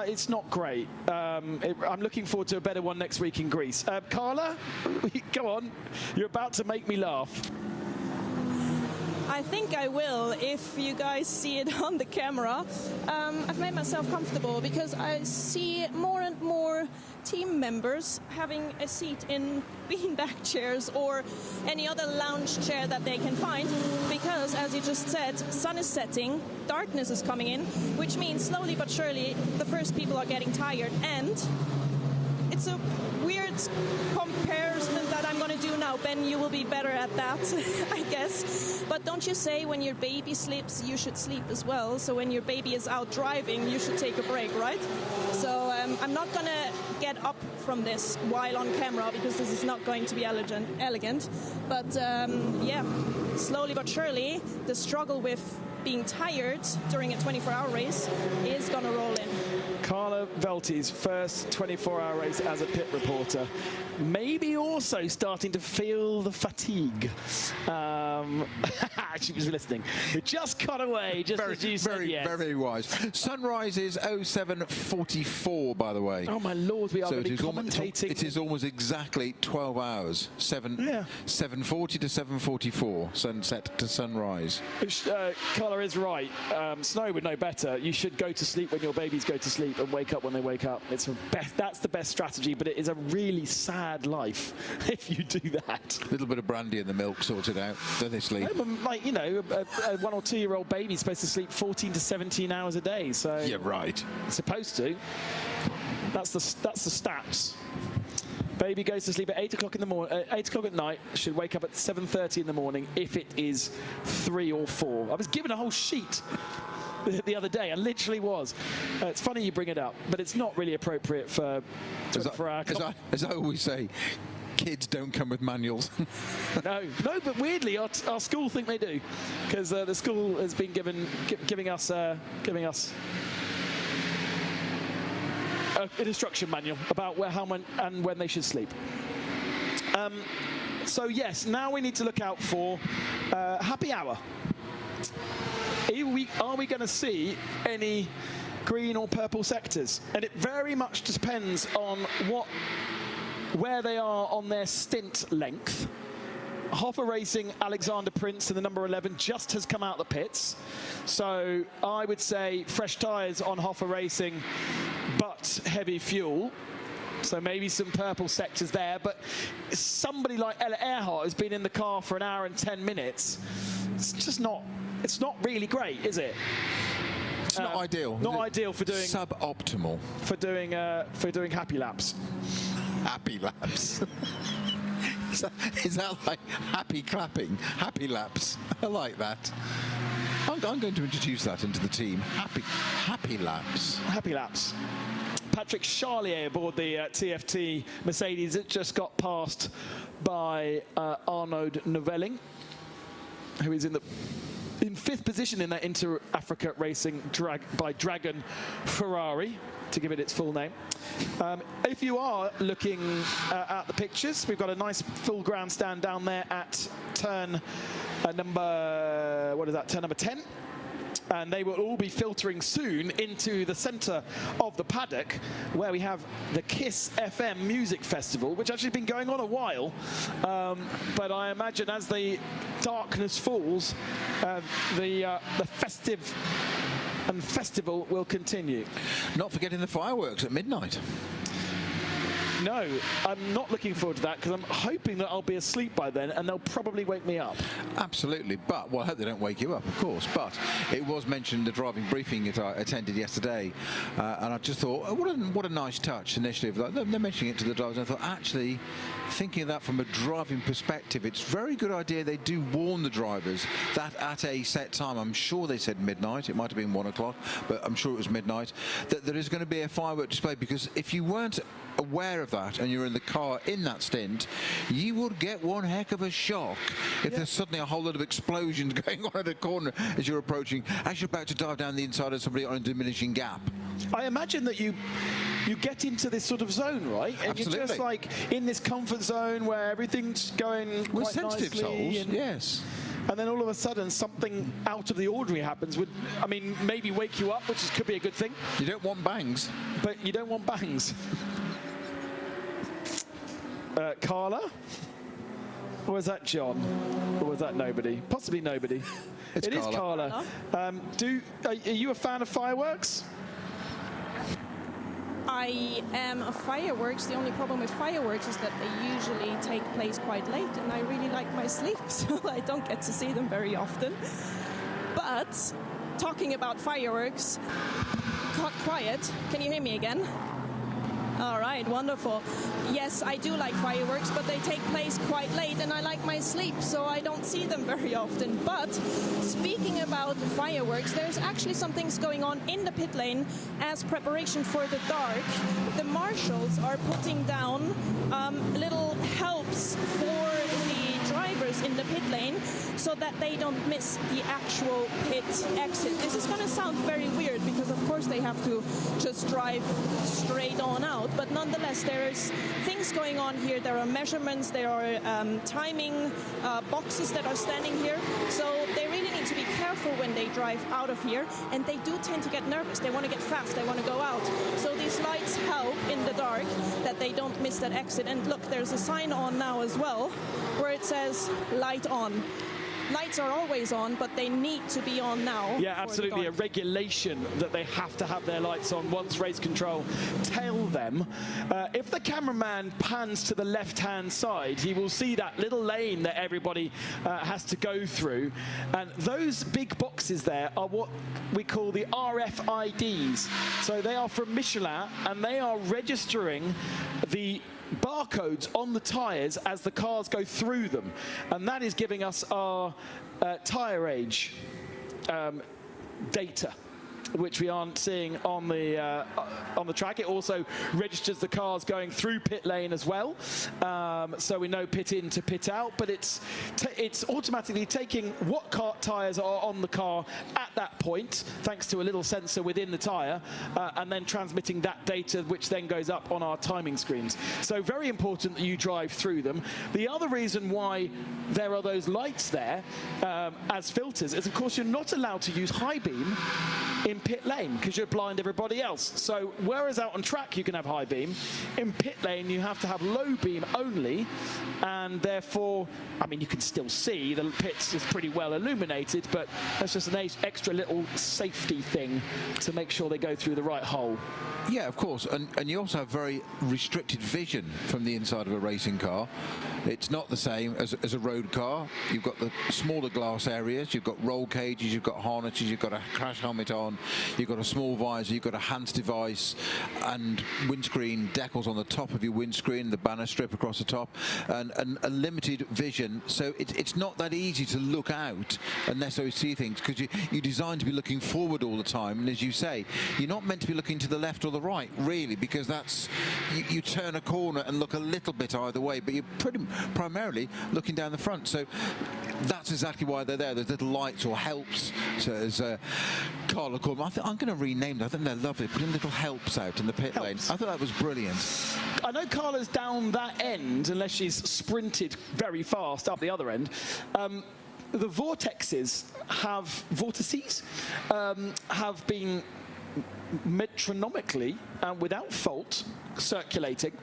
It's not great. I'm looking forward to a better one next week in Greece. Carla, go on. You're about to make me laugh. I think I will if you guys see it on the camera. I've made myself comfortable because I see more and more team members having a seat in beanbag chairs or any other lounge chair that they can find, because as you just said, sun is setting, darkness is coming in, which means slowly but surely the first people are getting tired, and it's a weird comparison that I'm going to do now. Ben, you will be better at that, I guess. But don't you say when your baby sleeps, you should sleep as well? So when your baby is out driving, you should take a break, right? So I'm not going to get up from this while on camera, because this is not going to be elegant. But yeah, slowly but surely, the struggle with being tired during a 24-hour race is going to roll in. Carla Velti's first 24-hour race as a pit reporter. Maybe also starting to feel the fatigue. She was listening. It just cut away, just as you said yes. Very wise. Sunrise is 07:44, by the way. Oh, my Lord, we are going to be commentating. It is almost exactly 12 hours. 7:40 to 7:44, sunset to sunrise. Carla is right. Snow would know better. You should go to sleep when your babies go to sleep and wake up when they wake up. That's the best strategy, but it is a really sad life if you do that. A little bit of brandy in the milk sorted out, then they sleep. Like, you know, a 1 or 2 year old baby is supposed to sleep 14 to 17 hours a day. So yeah, right. It's supposed to. That's the stats. Baby goes to sleep at 8 o'clock in the morning. 8 o'clock at night. Should wake up at 7:30 in the morning if it is 3 or 4. I was given a whole sheet. the other day, and literally was. It's funny you bring it up, but it's not really appropriate for our... As I always say, kids don't come with manuals. No, but weirdly, our school think they do, because the school has been giving us an instruction manual about how and when they should sleep. So yes, now we need to look out for happy hour. Are we going to see any green or purple sectors? And it very much depends on where they are on their stint length. Hoffa Racing, Alexander Prince in the number 11 just has come out the pits. So I would say fresh tyres on Hoffa Racing, but heavy fuel. So maybe some purple sectors there. But somebody like Ella Earhart has been in the car for an hour and 10 minutes. It's just not, it's not really great, is it? It's not ideal. Not ideal for doing... Suboptimal. For doing happy laps. Happy laps. Is that like happy clapping? Happy laps. I like that. I'm going to introduce that into the team. Happy laps. Happy laps. Patrick Charlier aboard the TFT Mercedes. It just got passed by Arnaud Novelling, who is in fifth position in that Inter-Africa Racing by Dragon Ferrari, to give it its full name. If you are looking at the pictures, we've got a nice full grandstand down there at turn number 10. And they will all be filtering soon into the centre of the paddock, where we have the Kiss FM Music Festival, which actually has been going on a while. But I imagine as the darkness falls, the festive and festival will continue. Not forgetting the fireworks at midnight. No, I'm not looking forward to that, because I'm hoping that I'll be asleep by then and they'll probably wake me up. Absolutely, but, well, I hope they don't wake you up, of course, but it was mentioned in the driving briefing that I attended yesterday, and I just thought, what a nice touch initially. They're mentioning it to the drivers, and I thought, actually, thinking of that from a driving perspective, it's a very good idea they do warn the drivers that at a set time, I'm sure they said midnight, it might have been 1 o'clock, but I'm sure it was midnight, that there is going to be a firework display, because if you weren't aware of that and you're in the car in that stint, you would get one heck of a shock if there's suddenly a whole lot of explosions going on at a corner as you're approaching, as you're about to dive down the inside of somebody on a diminishing gap. I imagine that you get into this sort of zone, right? And Absolutely. you're just like in this comfort zone where everything's going We're quite sensitive nicely, souls, yes. And then all of a sudden something out of the ordinary happens, would, I mean, maybe wake you up, which could be a good thing. You don't want bangs. But you don't want bangs. Carla? Or was that John? Or was that nobody? Possibly nobody. It is Carla. Are you a fan of fireworks? I am a fireworks. The only problem with fireworks is that they usually take place quite late, and I really like my sleep, so I don't get to see them very often. But talking about fireworks, quiet. Can you hear me again? All right, wonderful. Yes, I do like fireworks, but they take place quite late, and I like my sleep, so I don't see them very often. But speaking about fireworks, there's actually some things going on in the pit lane as preparation for the dark. The marshals are putting down little helps for the drivers in the pit lane so that they don't miss the actual pit exit. This is going to sound very weird because of course they have to just drive straight on out, but nonetheless there's things going on here. There are measurements, there are timing boxes that are standing here, so they really need to be careful when they drive out of here, and they do tend to get nervous. They want to get fast, they want to go out, so these lights help in the dark that they don't miss that exit. And look, there's a sign on now as well where it says light on. Lights are always on, but they need to be on now. Yeah, absolutely. A regulation that they have to have their lights on once race control tell them. If the cameraman pans to the left-hand side, he will see that little lane that everybody has to go through. And those big boxes there are what we call the RFIDs. So they are from Michelin, and they are registering the barcodes on the tyres as the cars go through them, and that is giving us our tyre age data. which we aren't seeing on the track. It also registers the cars going through pit lane as well, so we know pit in to pit out. But it's automatically taking what tyres are on the car at that point, thanks to a little sensor within the tyre, and then transmitting that data, which then goes up on our timing screens. So very important that you drive through them. The other reason why there are those lights there as filters is, of course, you're not allowed to use high beam in pit lane because you'll blind everybody else. So whereas out on track you can have high beam, in pit lane you have to have low beam only, and therefore, I mean, you can still see the pits is pretty well illuminated, but that's just an extra little safety thing to make sure they go through the right hole. Yeah, of course, and you also have very restricted vision from the inside of a racing car. It's not the same as a road car. You've got the smaller glass areas, you've got roll cages, you've got harnesses, you've got a crash helmet on, you've got a small visor, you've got a HANS device, and windscreen decals on the top of your windscreen, the banner strip across the top, and a limited vision. So it's not that easy to look out and necessarily see things, because you're designed to be looking forward all the time. And as you say, you're not meant to be looking to the left or the right, really, because that's you turn a corner and look a little bit either way, but you're primarily looking down the front. So that's exactly why they're there. There's little lights or helps, so as Carla called them. I'm going to rename them. I think they're lovely, putting little helps out in the pit lane. I thought that was brilliant. I know Carla's down that end, unless she's sprinted very fast up the other end. The vortices have been metronomically and without fault circulating,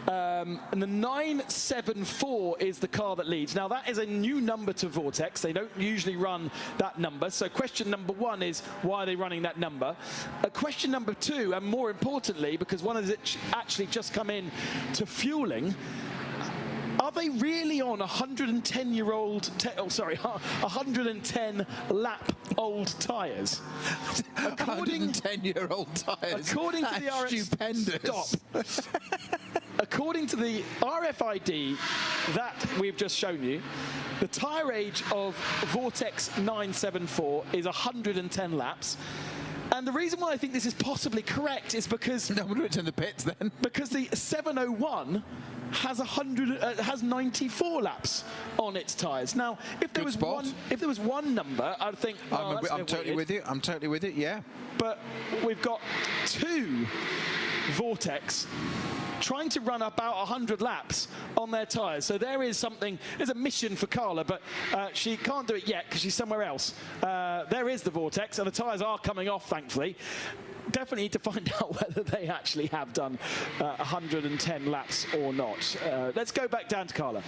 and the 974 is the car that leads. Now that is a new number to Vortex. They don't usually run that number. So question number one is, why are they running that number? Question number two, and more importantly, because one has actually just come in to fueling, are they really on 110-lap-old tyres? 110-year-old tyres. According to the stupendous. According to the RFID that we've just shown you, the tyre age of Vortex 974 is 110 laps. And the reason why I think this is possibly correct is because no, we'll do it in the pits then. Because the 701 has 94 laps on its tyres. Now, if there was one number, I'd think, oh, I'm totally with you. I'm totally with it. Yeah. But we've got two Vortex trying to run about 100 laps on their tyres. So there's a mission for Carla, but she can't do it yet because she's somewhere else. There is the Vortex, and the tyres are coming off, thankfully. Definitely need to find out whether they actually have done 110 laps or not. Let's go back down to Carla.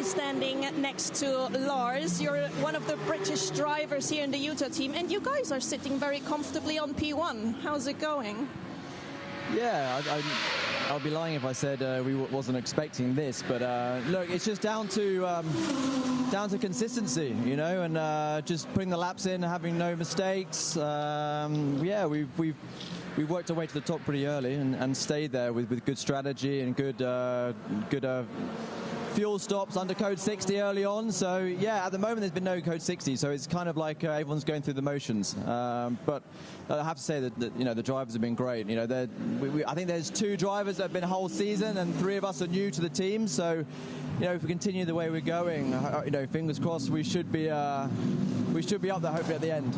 Standing next to Lars, you're one of the British drivers here in the Utah team, and you guys are sitting very comfortably on P1. How's it going? Yeah, I'll be lying if I said we wasn't expecting this, but look, it's just down to consistency, you know, and just putting the laps in, having no mistakes. Yeah, we've worked our way to the top pretty early and stayed there with good strategy and good fuel stops under code 60 early on. So yeah, at the moment there's been no code 60, so it's kind of like everyone's going through the motions. But I have to say that you know, the drivers have been great. You know, I think there's 2 drivers that have been a whole season, and 3 of us are new to the team. So you know, if we continue the way we're going, you know, fingers crossed, we should be up there hopefully at the end.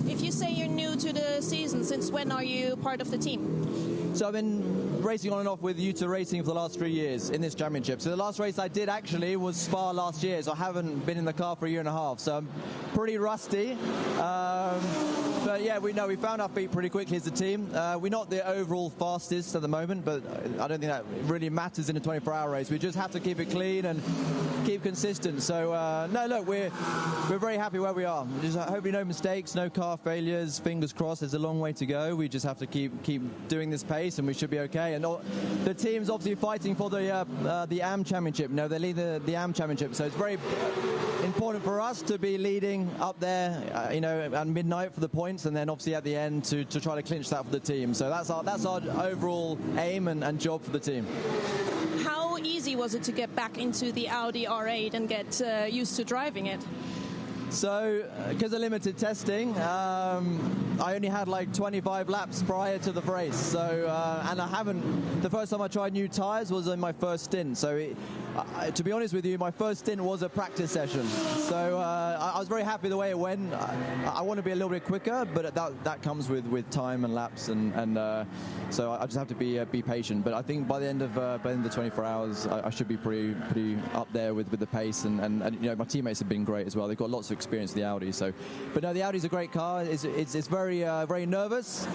If you say you're new to the season, since when are you part of the team? So I've been racing on and off with Utah Racing for the last 3 years in this championship. So the last race I did actually was Spa last year, so I haven't been in the car for a year and a half. So I'm pretty rusty. But yeah, we found our feet pretty quickly as a team. We're not the overall fastest at the moment, but I don't think that really matters in a 24-hour race. We just have to keep it clean and keep consistent. So no, look, we're very happy where we are. Just hopefully no mistakes, no car failures. Fingers crossed. There's a long way to go. We just have to keep doing this pace, and we should be okay. And the team's obviously fighting for the AM Championship. No, they lead the AM Championship, so it's very important for us to be leading up there, you know, at midnight for the points, and then obviously at the end to try to clinch that for the team. So that's our overall aim and job for the team. How easy was it to get back into the Audi R8 and get used to driving it? So, because of limited testing, I only had like 25 laps prior to the race. So, and I haven't. The first time I tried new tyres was in my first stint. So, to be honest with you, my first stint was a practice session. So, I was very happy the way it went. I want to be a little bit quicker, but that comes with time and laps, and so I just have to be patient. But I think by the end of the 24 hours, I should be pretty up there with the pace, and you know, my teammates have been great as well. They've got lots of experience with the Audi. So, but no, the Audi's a great car. It's very nervous.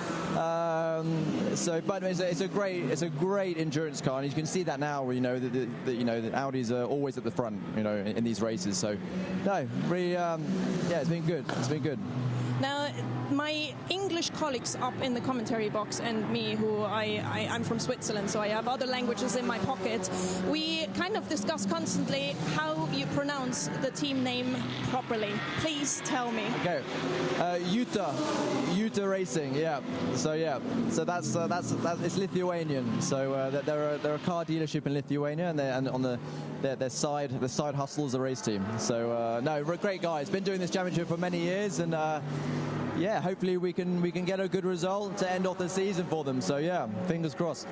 So, but it's a great endurance car, and you can see that now. You know, the Audis are always at the front. You know, in these races. So, no, really, yeah, it's been good. It's been good. Now, my English colleagues up in the commentary box and me, who I'm from Switzerland, so I have other languages in my pocket, we kind of discuss constantly how you pronounce the team name properly. Please tell me. Okay, Utah Racing, yeah. So that's it's Lithuanian. So they're a car dealership in Lithuania, and on their side hustles a race team. So no, great guys. Been doing this championship for many years, and yeah, hopefully we can get a good result to end off the season for them. So yeah, fingers crossed.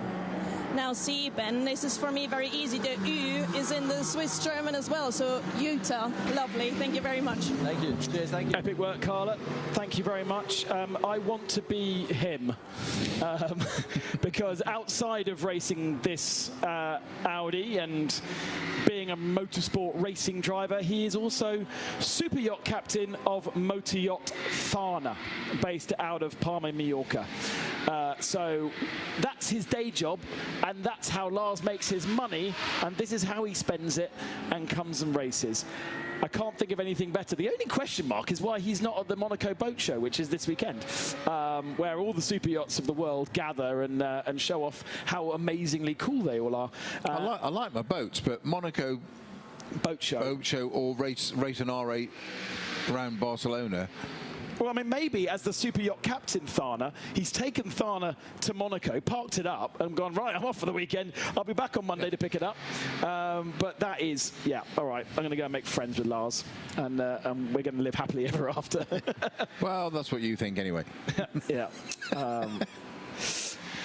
Now see, Ben, this is for me very easy. The U is in the Swiss German as well, so Utah, lovely. Thank you very much. Thank you. Cheers, thank you. Epic work, Carla. Thank you very much. I want to be him because outside of racing this Audi and being a motorsport racing driver, he is also super yacht captain of Motor Yacht Fana, based out of Palma, Mallorca. So that's his day job, and that's how Lars makes his money, and this is how he spends it and comes and races. I can't think of anything better. The only question mark is why he's not at the Monaco Boat Show, which is this weekend, where all the super yachts of the world gather and show off how amazingly cool they all are. I like my boats, but Monaco Boat Show or race an R8 around Barcelona. Well, I mean, maybe as the super yacht captain, Thana, he's taken Thana to Monaco, parked it up, and gone, right, I'm off for the weekend. I'll be back on Monday to pick it up. But that is, yeah, all right, I'm going to go and make friends with Lars, and we're going to live happily ever after. Well, that's what you think anyway. Yeah.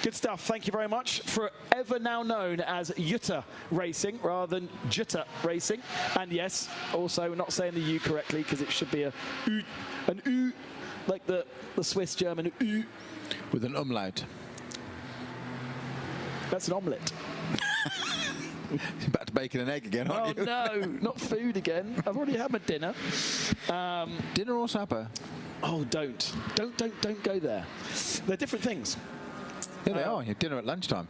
Good stuff. Thank you very much. Forever now known as Jutta Racing rather than Jutta Racing. And yes, also not saying the U correctly because it should be an U, like the Swiss German U. With an umlaut. That's an omelette. You're back to bacon and egg again, aren't you? Oh no, not food again. I've already had my dinner. Dinner or supper? Oh, don't go there. They're different things. Yeah, they are. You have dinner at lunchtime.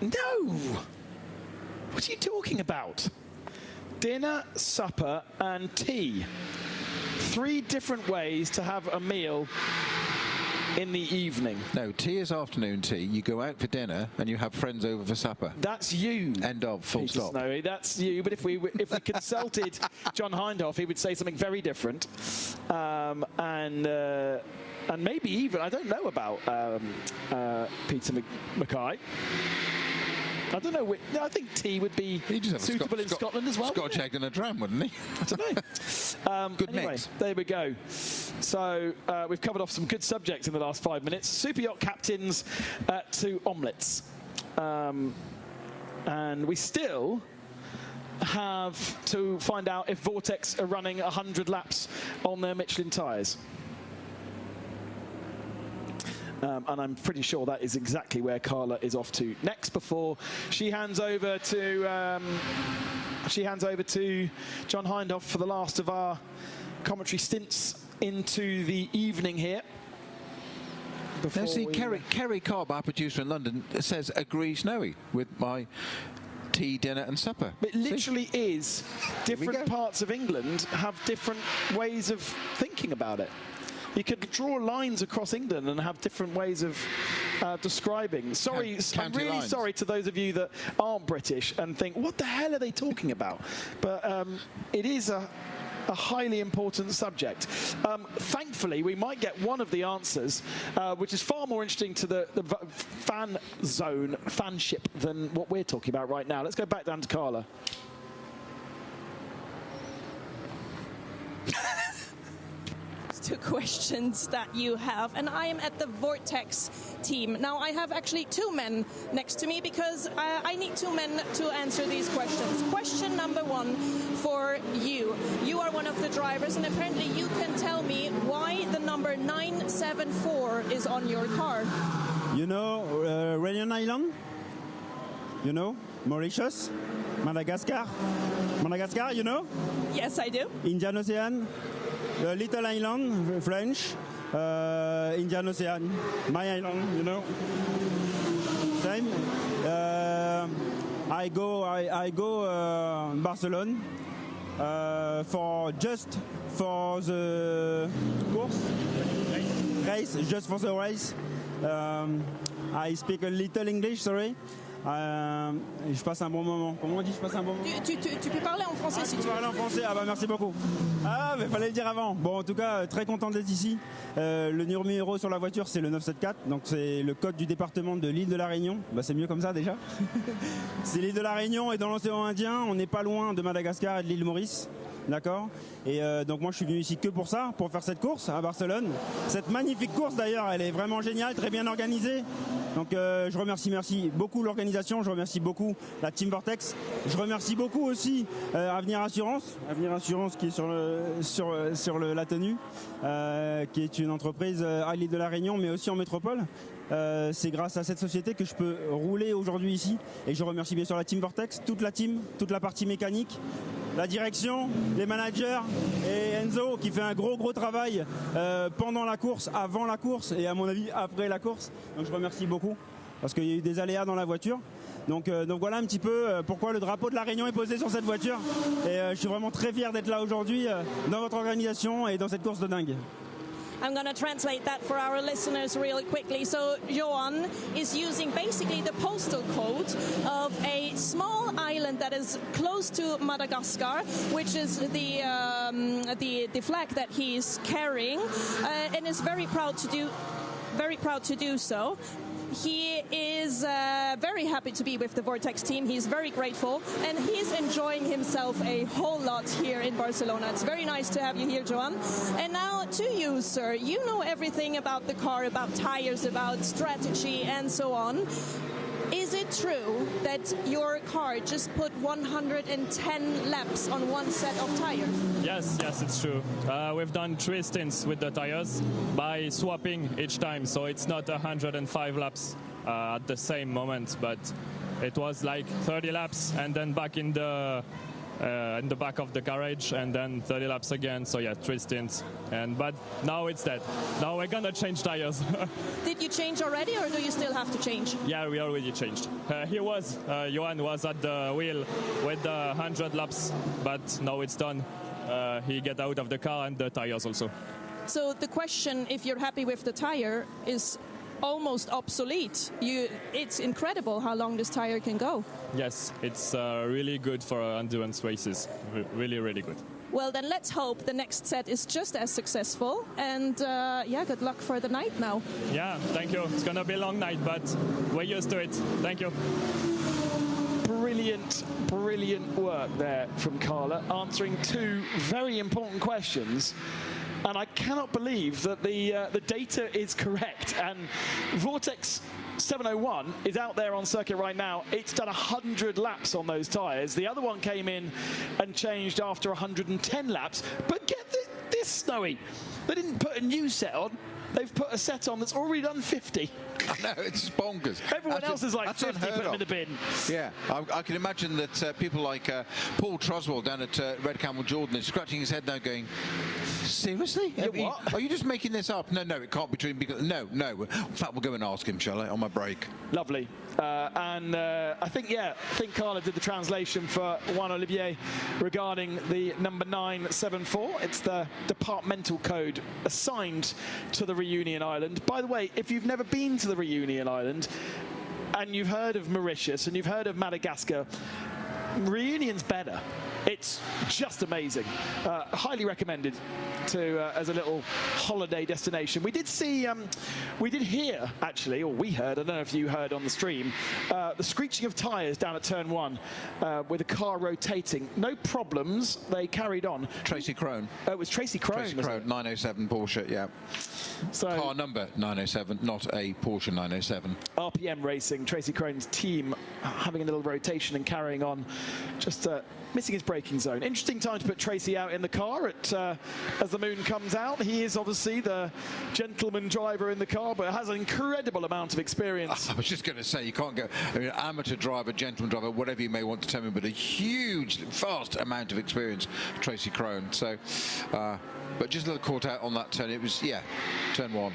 No! What are you talking about? Dinner, supper, and tea. 3 different ways to have a meal in the evening. No, tea is afternoon tea. You go out for dinner and you have friends over for supper. That's you. End of. Full Peter stop. Snowy, that's you. But if we consulted John Hindhaugh, he would say something very different. And maybe even, I don't know about Peter Mackay. I don't know. I think tea would be suitable in Scotland as well. Scotch egg and a dram, wouldn't he? I don't know. Good anyway, mix. There we go. So we've covered off some good subjects in the last 5 minutes. Super yacht captains to omelettes. And we still have to find out if Vortex are running 100 laps on their Michelin tyres. And I'm pretty sure that is exactly where Carla is off to next before she hands over to John Hindhaugh for the last of our commentary stints into the evening here. Now see, Kerry Cobb, our producer in London, says agree Snowy with my tea, dinner and supper. It literally is. Different parts of England have different ways of thinking about it. You could draw lines across England and have different ways of describing. Sorry, I'm really sorry to those of you that aren't British and think, what the hell are they talking about? But it is a highly important subject. Thankfully, we might get one of the answers, which is far more interesting to the fan zone, fanship, than what we're talking about right now. Let's go back down to Carla. to questions that you have, and I am at the Vortex team. Now, I have actually two men next to me because I need two men to answer these questions. Question number one for you. You are one of the drivers, and apparently you can tell me why the number 974 is on your car. You know Réunion Island? You know? Mauritius? Madagascar? Madagascar, you know? Yes, I do. Indian Ocean? Little Island, French? Indian Ocean? My island, you know? Same. I go Barcelona for the course race, just for the race. I speak a little English, sorry. Je passe un bon moment. Comment on dit je passe un bon moment? Tu peux parler en français si tu veux. Parler en français, ah bah merci beaucoup. Ah mais fallait le dire avant. Bon en tout cas très content d'être ici. Le numéro sur la voiture c'est le 974, donc c'est le code du département de l'île de la Réunion. Bah c'est mieux comme ça déjà. C'est l'île de la Réunion et dans l'océan Indien, on n'est pas loin de Madagascar et de l'île Maurice. D'accord. Et donc moi je suis venu ici que pour ça, pour faire cette course à Barcelone. Cette magnifique course d'ailleurs, elle est vraiment géniale, très bien organisée. Donc je remercie beaucoup l'organisation, je remercie beaucoup la Team Vortex. Je remercie beaucoup aussi Avenir Assurance qui est sur la tenue, qui est une entreprise à l'île de la Réunion mais aussi en métropole. C'est grâce à cette société que je peux rouler aujourd'hui ici. Et je remercie bien sûr la Team Vortex, toute la team, toute la partie mécanique, la direction, les managers et Enzo qui fait un gros travail pendant la course, avant la course et à mon avis après la course. Donc je remercie beaucoup parce qu'il y a eu des aléas dans la voiture. Donc voilà un petit peu pourquoi le drapeau de la Réunion est posé sur cette voiture. Et je suis vraiment très fier d'être là aujourd'hui dans votre organisation et dans cette course de dingue. I'm going to translate that for our listeners really quickly. So Johan is using basically the postal code of a small island that is close to Madagascar, which is the flag that he is carrying, and is very proud to do so. He is very happy to be with the Vortex team. He's very grateful, and he's enjoying himself a whole lot here in Barcelona. It's very nice to have you here, Johan. And now to you, sir. You know everything about the car, about tires, about strategy, and so on. Is it true that your car just put 110 laps on one set of tires? Yes, it's true. We've done 3 stints with the tires by swapping each time, so it's not 105 laps at the same moment, but it was like 30 laps and then back in the back of the garage and then 30 laps again. So yeah, 3 stints. But now it's that. Now we're gonna change tires. Did you change already, or do you still have to change? Yeah, we already changed. Johan was at the wheel with the 100 laps, but now it's done. He get out of the car and the tires also. So the question, if you're happy with the tire, is almost obsolete. It's incredible how long this tire can go. Yes, it's really good for endurance races. Really, really good. Well, then let's hope the next set is just as successful. And yeah, good luck for the night now. Yeah, thank you. It's going to be a long night, but we're used to it. Thank you. Brilliant work there from Carla, answering 2 very important questions. And I cannot believe that the data is correct. And Vortex 701 is out there on circuit right now. It's done 100 laps on those tyres. The other one came in and changed after 110 laps. But get this, Snowy. They didn't put a new set on. They've put a set on that's already done 50. I know, it's bonkers. Everyone else is like 50, put them in the bin. Yeah, I can imagine that people like Paul Troswell down at Red Camel Jordan is scratching his head now going, seriously? Are you just making this up? No, it can't be true. Because, no. In fact, we'll go and ask him, shall I, on my break. Lovely. And I think Carla did the translation for Juan Olivier regarding the number 974. It's the departmental code assigned to the Reunion Island. By the way, if you've never been to the Reunion Island and you've heard of Mauritius and you've heard of Madagascar, Reunion's better. It's just amazing. Highly recommended. to as a little holiday destination. We did see, we did hear actually, or we heard, I don't know if you heard on the stream, the screeching of tyres down at turn 1 with the car rotating. No problems, they carried on. Tracy Crone. It was Tracy Crone. Tracy Crone, 907 Porsche, yeah. So, car number 907, not a Porsche 907. RPM Racing, Tracy Crone's team having a little rotation and carrying on, just missing his braking zone. Interesting time to put Tracy out in the car as the moon comes out. He is obviously the gentleman driver in the car, but has an incredible amount of experience. I was just going to say, you can't go, I mean, amateur driver, gentleman driver, whatever you may want to tell me, but a huge, vast amount of experience, Tracy Crone. So, but just a little caught out on that turn. It was, yeah, turn 1.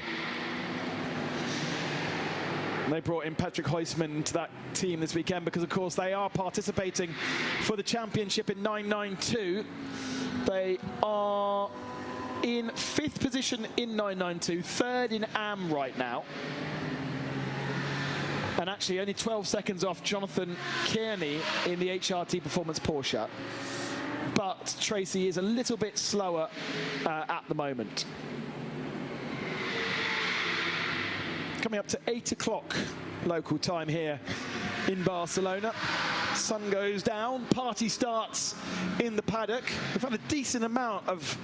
They brought in Patrick Heusman to that team this weekend because, of course, they are participating for the championship in 992. They are in 5th position in 992, 3rd in AM right now. And actually only 12 seconds off Jonathan Kearney in the HRT Performance Porsche. But Tracy is a little bit slower at the moment. Coming up to 8 o'clock local time here in Barcelona. Sun goes down, party starts in the paddock. We've had a decent amount of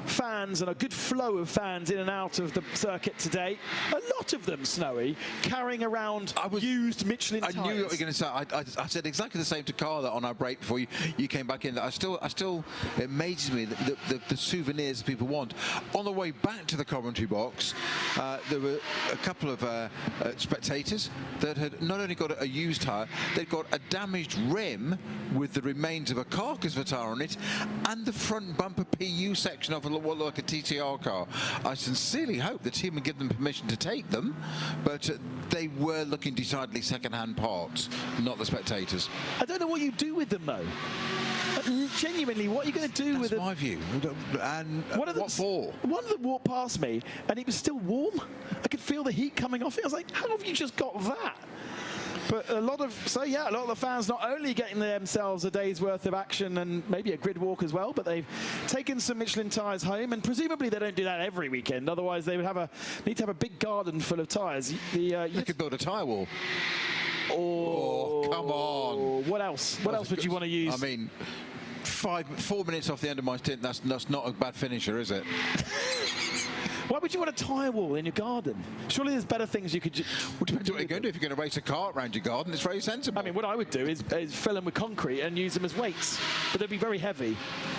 fans and a good flow of fans in and out of the circuit today. A lot of them, Snowy, carrying around used Michelin tyres. I knew what you were going to say. I said exactly the same to Carla on our break before you came back in. I still it amazes me the souvenirs people want. On the way back to the commentary box, there were a couple of spectators that had not only got a used tyre, they'd got a damaged rim with the remains of a carcass of a tyre on it, and the front bumper PU section of what looked like a TTR car. I sincerely hope the team would give them permission to take them, but they were looking decidedly second-hand parts, not the spectators. I don't know what you do with them, though. Genuinely, what are you going to do with them? That's my view. And what for? One of them walked past me, and it was still warm. I could feel the heat coming off it. I was like, how have you just got that? But a lot of the fans not only getting themselves a day's worth of action and maybe a grid walk as well, but they've taken some Michelin tyres home, and presumably they don't do that every weekend. Otherwise, they would need to have a big garden full of tyres. You could build a tyre wall. Oh, come on! What else? What else would you want to use? I mean, 4 minutes off the end of my stint. That's not a bad finisher, is it? Why would you want a tyre wall in your garden? Surely there's better things you could do. Well, depends what you're going to do. If you're going to race a car around your garden, it's very sensible. I mean, what I would do is fill them with concrete and use them as weights. But they'd be very heavy. You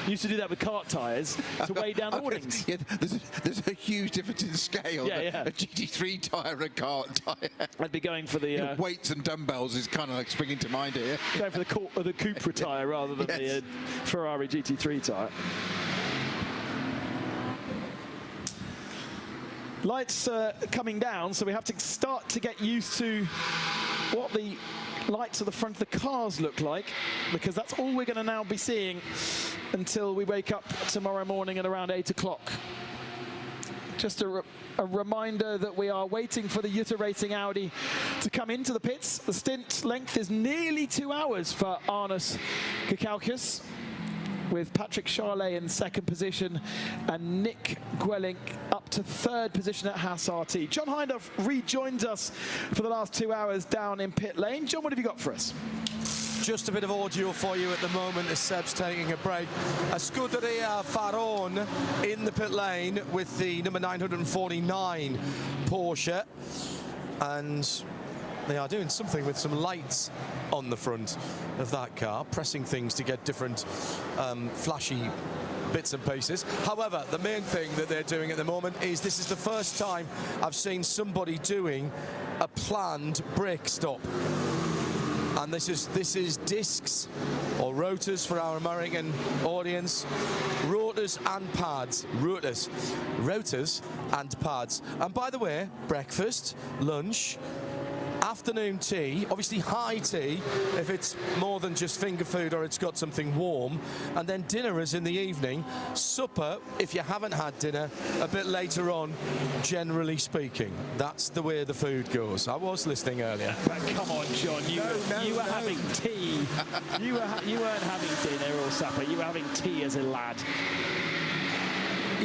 used to do that with kart tyres to weigh down the awnings. Yeah, there's a huge difference in scale. Yeah. A GT3 tyre and a kart tyre. I'd be going for the... weights and dumbbells is kind of like springing to mind here. Going for the Cupra tyre rather than the Ferrari GT3 tyre. Lights coming down, so we have to start to get used to what the lights at the front of the cars look like, because that's all we're going to now be seeing until we wake up tomorrow morning at around 8 o'clock. Just a reminder that we are waiting for the Jutta Racing Audi to come into the pits. The stint length is nearly 2 hours for Arnus Kakauskas, with Patrick Charlet in 2nd position and Nick Gwelling up to 3rd position at Haas RT. John Hindhaugh rejoins us for the last 2 hours down in pit lane. John, what have you got for us? Just a bit of audio for you at the moment as Seb's taking a break. A Scuderia Farone in the pit lane with the number 949 Porsche, and they are doing something with some lights on the front of that car, pressing things to get different flashy bits and pieces. However, the main thing that they're doing at the moment is this is the first time I've seen somebody doing a planned brake stop. And this is discs or rotors for our American audience. Rotors and pads. Rotors and pads. And by the way, breakfast, lunch, afternoon tea, obviously high tea if it's more than just finger food or it's got something warm, and then dinner is in the evening. Supper, if you haven't had dinner, a bit later on, generally speaking. That's the way the food goes. I was listening earlier. But come on, John, you were having tea. you weren't having dinner or supper, you were having tea as a lad.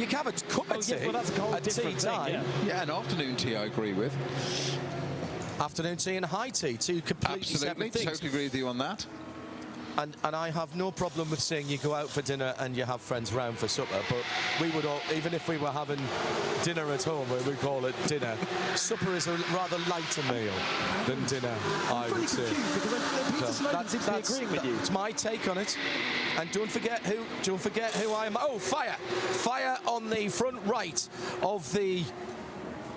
You can have a cup of tea well, that's a whole at tea different thing, time. Yeah, an afternoon tea I agree with. Afternoon tea and high tea, two completely Absolutely, separate things. totally agree with you on that. And I have no problem with saying you go out for dinner and you have friends round for supper, but we would all, even if we were having dinner at home, we would call it dinner. Supper is a rather lighter meal than dinner, I would say. Because Peter Snowden seems to be agreeing with you. It's my take on it. And don't forget who I am. Oh, fire! Fire on the front right of the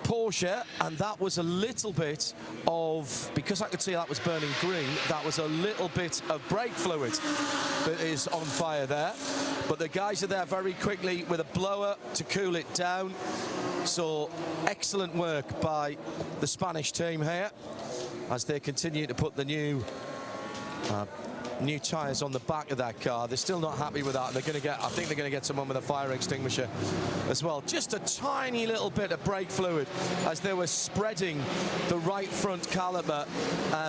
Porsche, and that was a little bit of, because I could see that was burning green, that was a little bit of brake fluid that is on fire there. But the guys are there very quickly with a blower to cool it down. So excellent work by the Spanish team here as they continue to put the new tyres on the back of that car. They're still not happy with that. They're going to get, I think they're going to get someone with a fire extinguisher as well. Just a tiny little bit of brake fluid as they were spreading the right front caliper.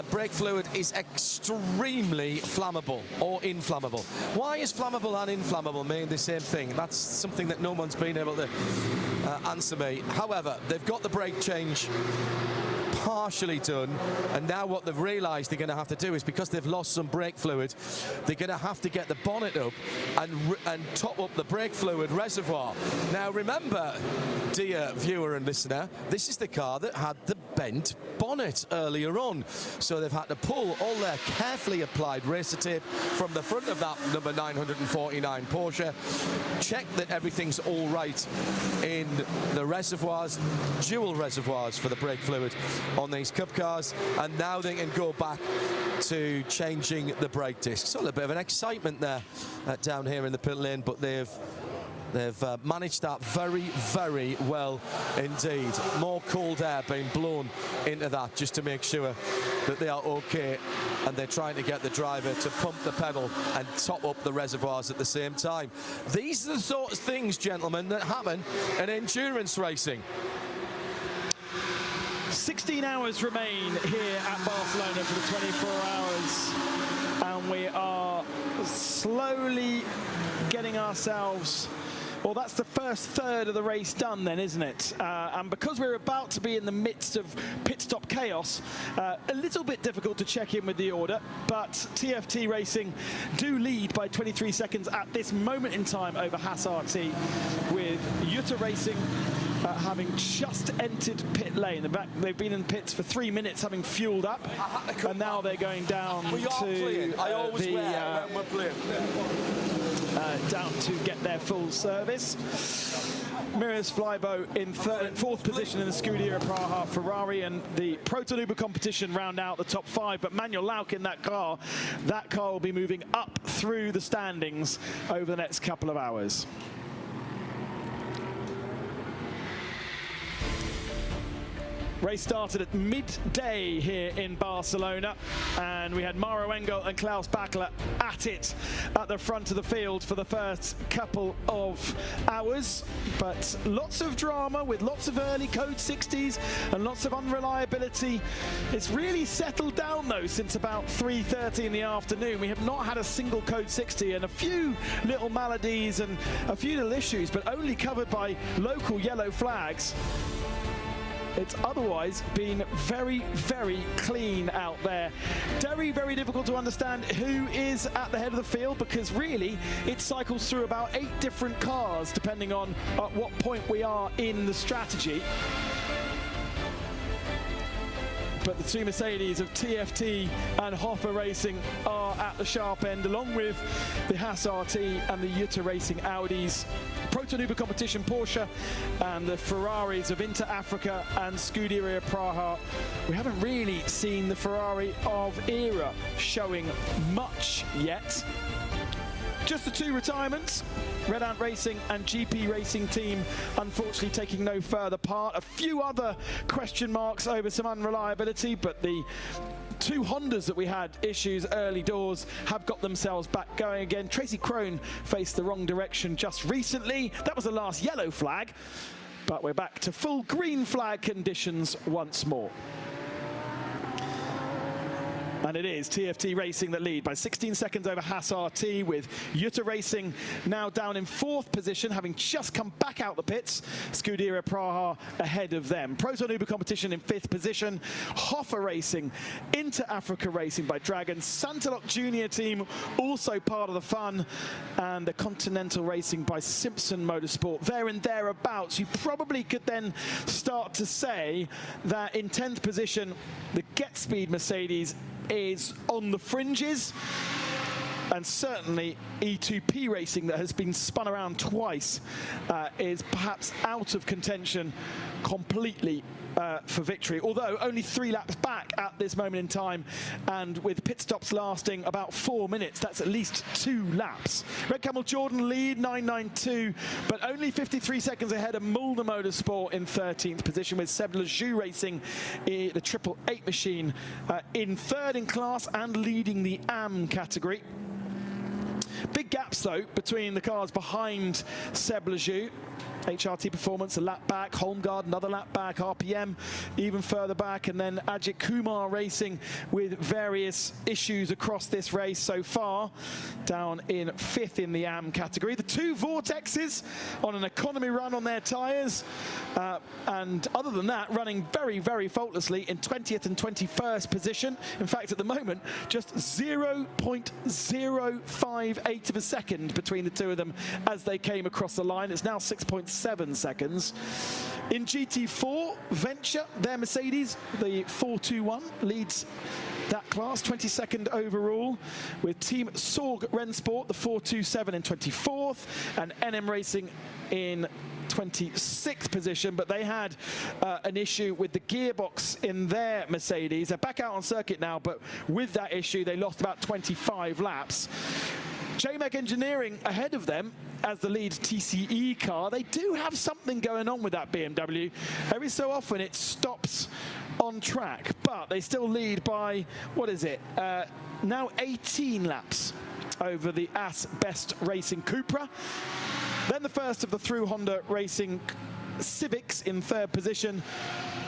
Brake fluid is extremely flammable or inflammable. Why is flammable and inflammable mean the same thing? That's something that no one's been able to answer me. However, they've got the brake change partially done, and now what they've realised they're going to have to do is, because they've lost some brake fluid, they're going to have to get the bonnet up and top up the brake fluid reservoir. Now remember, dear viewer and listener, this is the car that had the bent bonnet earlier on, so they've had to pull all their carefully applied racer tape from the front of that number 949 Porsche, check that everything's all right in the reservoirs, dual reservoirs for the brake fluid on these Cup cars, and now they can go back to changing the brake discs. So a little bit of an excitement there down here in the pit lane, but they've managed that very, very well indeed. More cold air being blown into that just to make sure that they are okay, and they're trying to get the driver to pump the pedal and top up the reservoirs at the same time. These are the sort of things, gentlemen, that happen in endurance racing. 16 hours remain here at Barcelona for the 24 hours, and we are slowly getting ourselves, well, that's the first third of the race done then, isn't it? And because we're about to be in the midst of pit stop chaos, a little bit difficult to check in with the order, but TFT Racing do lead by 23 seconds at this moment in time over Haas RT, with Jutta Racing having just entered pit lane. They've been in pits for 3 minutes, having fueled up, and now they're going down down to get their full service. Mirius Flybo in fourth position in the Scuderia Praha Ferrari, and the Protonuba competition round out the top 5, but Manuel Lauk in that car will be moving up through the standings over the next couple of hours. Race started at midday here in Barcelona, and we had Maro Engel and Klaus Bachler at it at the front of the field for the first couple of hours. But lots of drama with lots of early code 60s and lots of unreliability. It's really settled down though since about 3:30 in the afternoon. We have not had a single code 60, and a few little maladies and a few little issues, but only covered by local yellow flags. It's otherwise been very, very clean out there. Very, very difficult to understand who is at the head of the field, because really it cycles through about 8 different cars depending on at what point we are in the strategy. But the two Mercedes of TFT and Hoffa Racing are at the sharp end, along with the Haas RT and the Jutta Racing Audis, Protonuba competition Porsche, and the Ferraris of Inter Africa and Scuderia Praha. We haven't really seen the Ferrari of era showing much yet. Just the 2 retirements, Red Ant Racing and GP Racing Team, unfortunately taking no further part. A few other question marks over some unreliability, but the 2 Hondas that we had issues early doors have got themselves back going again. Tracy Crone faced the wrong direction just recently. That was the last yellow flag, but we're back to full green flag conditions once more. And it is TFT Racing that lead by 16 seconds over Haas RT, with Jutta Racing now down in 4th position, having just come back out the pits. Scuderia Praha ahead of them. Proton Uber Competition in 5th position. Hoffa Racing, Inter Africa Racing by Dragon. Santalok Junior Team also part of the fun. And the Continental Racing by Simpson Motorsport. There and thereabouts. You probably could then start to say that in 10th position, the Get Speed Mercedes is on the fringes, and certainly E2P Racing, that has been spun around twice, is perhaps out of contention completely for victory, although only 3 laps back at this moment in time, and with pit stops lasting about 4 minutes, that's at least 2 laps. Red Camel Jordan lead 9.92, but only 53 seconds ahead of Mulder Motorsport in 13th position, with Seb Lejeune Racing, the 888 machine, in 3rd in class and leading the AM category. Big gaps though between the cars behind Seb Lejeune. HRT Performance a lap back, Holmgard another lap back, RPM even further back, and then Ajit Kumar Racing with various issues across this race so far, down in 5th in the AM category. The 2 Vortexes on an economy run on their tyres, and other than that, running very, very faultlessly in 20th and 21st position. In fact, at the moment, just 0.058 of a second between the 2 of them as they came across the line. It's now 6.7 seconds. In GT4, Venture, their Mercedes, the 421, leads that class, 22nd overall, with Team Sorg Rennsport, the 427 in 24th, and NM Racing in 26th position, but they had an issue with the gearbox in their Mercedes. They're back out on circuit now, but with that issue, they lost about 25 laps. JMEC Engineering ahead of them as the lead TCE car. They do have something going on with that BMW. Every so often it stops on track, but they still lead by, what is it, now 18 laps over the AS Best Racing Cupra. Then the first of the Through Honda Racing Civics in 3rd position,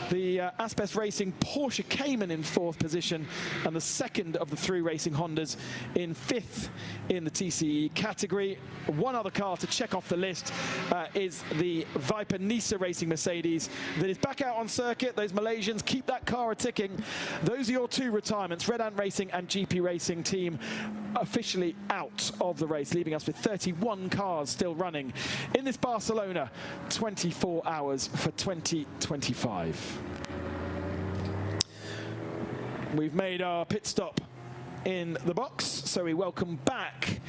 the Asbest Racing Porsche Cayman in 4th position, and the second of the Through Racing Hondas in 5th in the TCE category. One other car to check off the list is the Viper Nisa Racing Mercedes that is back out on circuit. Those Malaysians keep that car a-ticking. Those are your 2 retirements. Red Ant Racing and GP Racing Team officially out of the race, leaving us with 31 cars still running in this Barcelona 24 hours for 2025. We've made our pit stop in the box, so we welcome back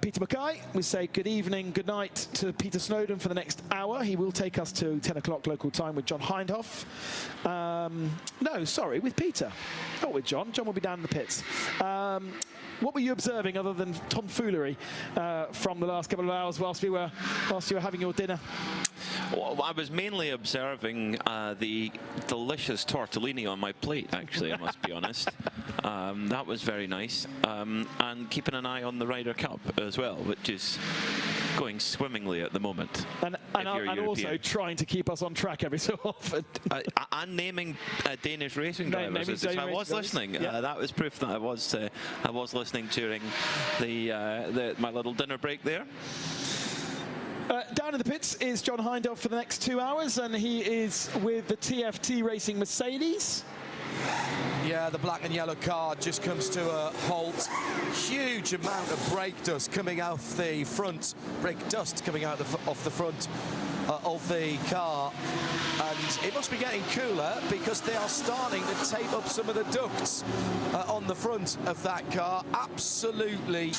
Peter Mackay. We say good evening, good night to Peter Snowden for the next hour. He will take us to 10 o'clock local time with John Hindhoff. No, sorry, with Peter, not with John. John will be down in the pits. What were you observing other than tomfoolery from the last couple of hours whilst you were having your dinner? Well, I was mainly observing the delicious tortellini on my plate, actually, I must be honest. That was very nice. And keeping an eye on the Ryder Cup as well, which is going swimmingly at the moment. And also trying to keep us on track every so often. And naming Danish racing drivers. I was listening. Yeah. That was proof that I was listening during my little dinner break there. Down in the pits is John Hindhoff for the next 2 hours, and he is with the TFT Racing Mercedes. Yeah, the black and yellow car just comes to a halt. Huge amount of brake dust coming off the front. Brake dust coming out off the front of the car. And it must be getting cooler because they are starting to tape up some of the ducts on the front of that car. Absolutely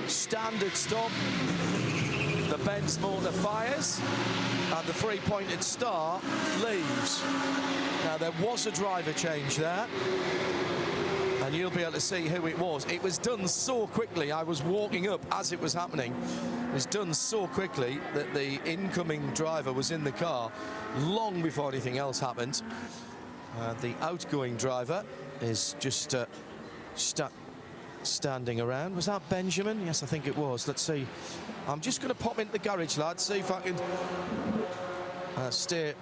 standard stop. The Benz motor fires and the 3-pointed star leaves. Now there was a driver change there, and you'll be able to see who it was. It was done so quickly. I was walking up as it was happening. It was done so quickly that the incoming driver was in the car long before anything else happened. The outgoing driver is just standing around. Was that Benjamin? Yes, I think it was. Let's see. I'm just going to pop into the garage, lads, see if I can steer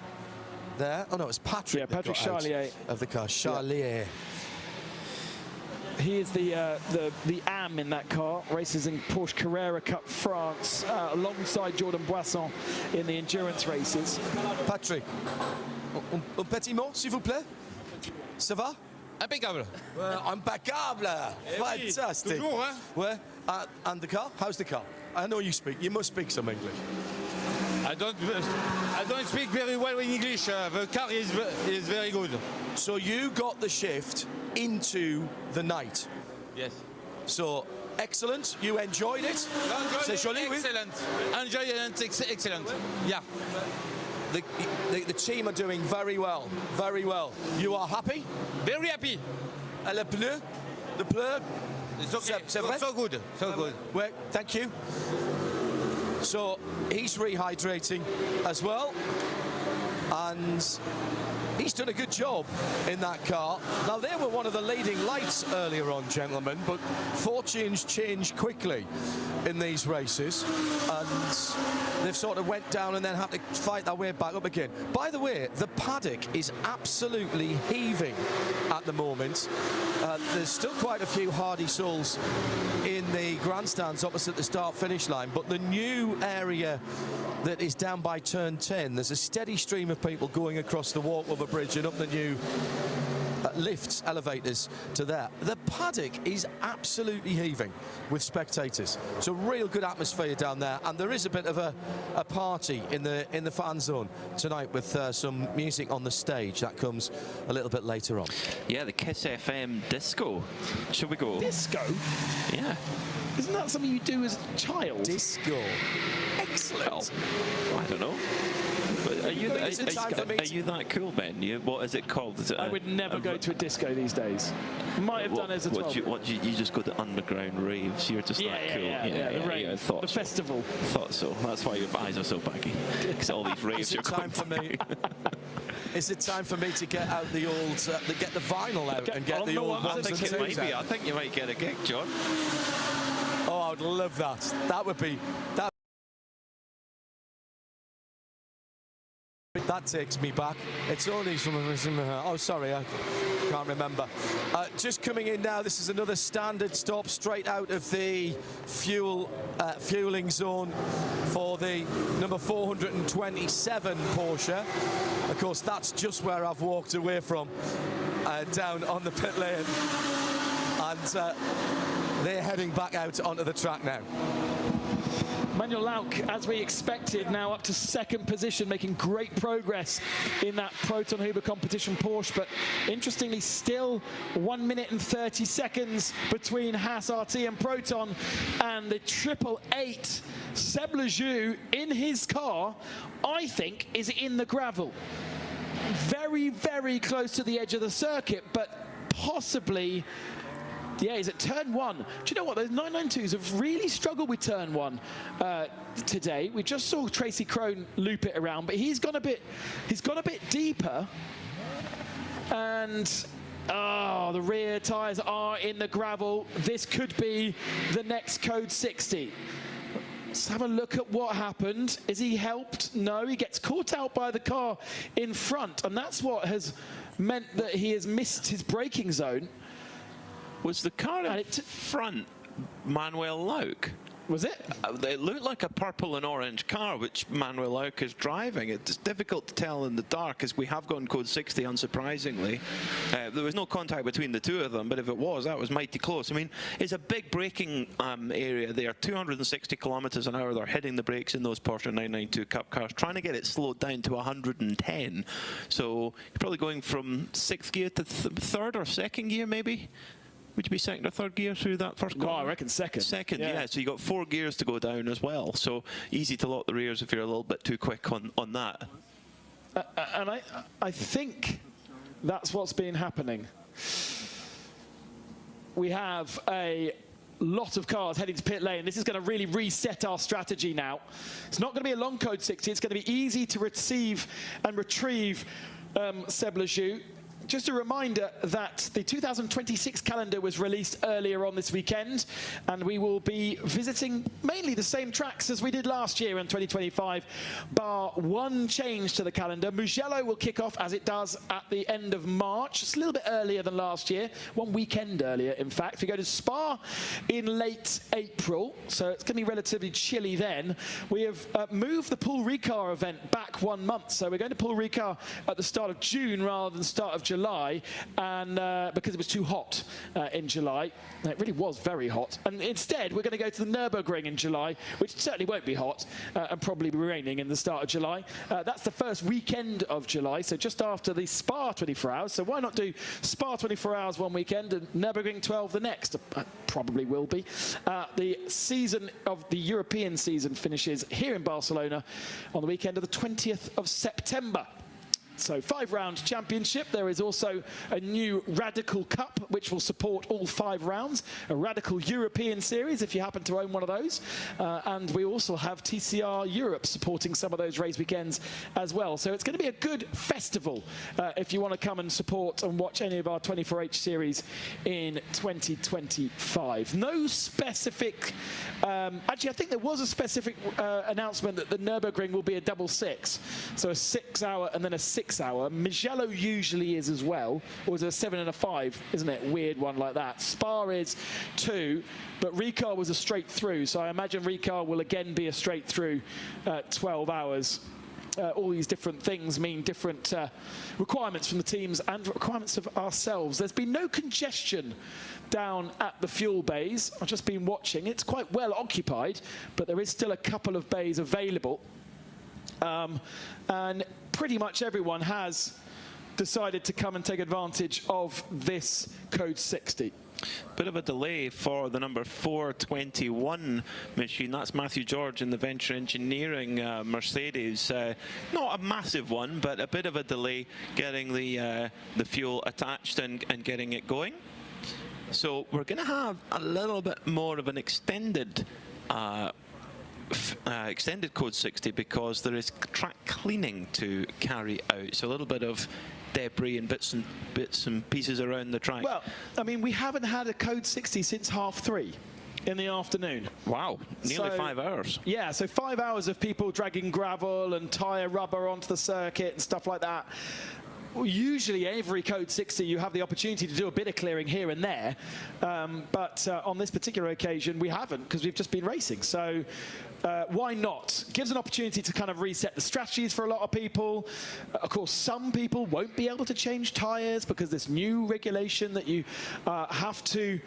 there. Oh no, it's Patrick. Yeah, Patrick Charlier of the car. Charlier. He is the AM in that car, races in Porsche Carrera Cup France, alongside Jordan Boisson in the endurance races. Patrick, un petit mot, s'il vous plaît. Ça va? Impeccable. Impeccable. Fantastic. Toujours, hein? Ouais. And the car? How's the car? I know you speak. You must speak some English. I don't speak very well in English. The car is very good. So you got the shift into the night. Yes. So excellent. You enjoyed it. C'est joli, oui. Excellent. Enjoy and excellent. Yeah. The team are doing very well. Very well. You are happy? Very happy. And le pneu? The pneu? It's okay. C'est vrai? So good. So good. Well, thank you. So he's rehydrating as well, and he's done a good job in that car. Now, they were one of the leading lights earlier on, gentlemen, but fortunes change quickly in these races, and they've sort of went down and then had to fight their way back up again. By the way, the paddock is absolutely heaving at the moment. There's still quite a few hardy souls in the grandstands opposite the start-finish line, but the new area that is down by turn 10, there's a steady stream of people going across the walk-over bridge and up the new lifts, elevators to there. The paddock is absolutely heaving with spectators. It's a real good atmosphere down there, and there is a bit of a party in the fan zone tonight with some music on the stage. That comes a little bit later on. Yeah, the Kiss FM disco. Should we go? Disco? Yeah. Isn't that something you do as a child? Disco. Excellent. Well, I don't know. But are you that cool, Ben? What is it called? Is it I would never go to a disco these days. Might have done as a 12. You just go to underground raves? You're just that cool? Yeah, I thought the so. festival. Thought so. That's why your eyes are so baggy. Because all these raves you're going for me. Is it time for me to get out the old, get the vinyl out and get the old ones and twos out? I think you might get a gig, John. Oh, I would love that. That would be that. That takes me back. It's only some. Oh, sorry, I can't remember. Just coming in now. This is another standard stop straight out of the fueling zone for the number 427 Porsche. Of course, that's just where I've walked away from, down on the pit lane, and they're heading back out onto the track now. Manuel Lauk, as we expected, now up to second position, making great progress in that Proton Huber competition Porsche. But interestingly, still 1 minute and 30 seconds between Haas RT and Proton, and the 888 Seb Lejeune in his car, I think, is in the gravel. Very, very close to the edge of the circuit, but possibly. Yeah, he's at turn 1. Do you know what? Those 992s have really struggled with turn 1 today. We just saw Tracy Crone loop it around, but he's gone a bit deeper. And the rear tyres are in the gravel. This could be the next Code 60. Let's have a look at what happened. Is he helped? No, he gets caught out by the car in front, and that's what has meant that he has missed his braking zone. Was the car in front Manuel Lauk? Was it? It looked like a purple and orange car, which Manuel Lauk is driving. It's difficult to tell in the dark, as we have gone Code 60, unsurprisingly. There was no contact between the two of them, but if it was, that was mighty close. I mean, it's a big braking area there. 260 kilometers an hour. They're hitting the brakes in those Porsche 992 Cup cars, trying to get it slowed down to 110. So you're probably going from 6th gear to 3rd or 2nd gear, maybe? Would you be 2nd or 3rd gear through that first corner? No, I reckon 2nd. 2nd, yeah. So you got 4 gears to go down as well. So easy to lock the rears if you're a little bit too quick on that. And I think that's what's been happening. We have a lot of cars heading to pit lane. This is going to really reset our strategy now. It's not going to be a long Code 60. It's going to be easy to receive and retrieve Seb Lejeune. just a reminder that the 2026 calendar was released earlier on this weekend, and we will be visiting mainly the same tracks as we did last year in 2025, bar one change to the calendar. Mugello will kick off as it does at the end of March. It's a little bit earlier than last year, one weekend earlier, in fact. We go to Spa in late April, so it's going to be relatively chilly then. We have moved the Paul Ricard event back 1 month, so we're going to Paul Ricard at the start of June rather than the start of July, and because it was too hot in July. It really was very hot, and instead we're going to go to the Nürburgring in July, which certainly won't be hot and probably be raining in the start of July. That's the first weekend of July, so just after the Spa 24 hours. So why not do Spa 24 hours one weekend and Nürburgring 12 the next? Probably will be. The season of the European season finishes here in Barcelona on the weekend of the 20th of September. So 5-round championship. There is also a new Radical Cup, which will support all 5 rounds. A Radical European Series, if you happen to own one of those. And we also have TCR Europe supporting some of those race weekends as well. So it's going to be a good festival if you want to come and support and watch any of our 24H series in 2025. No specific... actually, I think there was a specific announcement that the Nürburgring will be a double 6. So a 6-hour and then a 6-hour. Mugello usually is as well, or is it a 7 and a 5, isn't it? Weird one like that. Spa is 2, but Ricard was a straight through, so I imagine Ricard will again be a straight through 12 hours. All these different things mean different requirements from the teams and requirements of ourselves. There's been no congestion down at the fuel bays. I've just been watching. It's quite well occupied, but there is still a couple of bays available. And pretty much everyone has decided to come and take advantage of this Code 60. Bit of a delay for the number 421 machine. That's Matthew George in the Venture Engineering Mercedes. Not a massive one, but a bit of a delay getting the fuel attached and getting it going. So we're going to have a little bit more of an extended Code 60 because there is track cleaning to carry out. So a little bit of debris and bits and pieces around the track. Well, I mean, we haven't had a Code 60 since 3:30 in the afternoon. Wow, nearly 5 hours. Yeah, so 5 hours of people dragging gravel and tyre rubber onto the circuit and stuff like that. Usually every Code 60 you have the opportunity to do a bit of clearing here and there, but on this particular occasion we haven't because we've just been racing. So why not? Gives an opportunity to kind of reset the strategies for a lot of people. Of course, some people won't be able to change tyres because this new regulation that you have to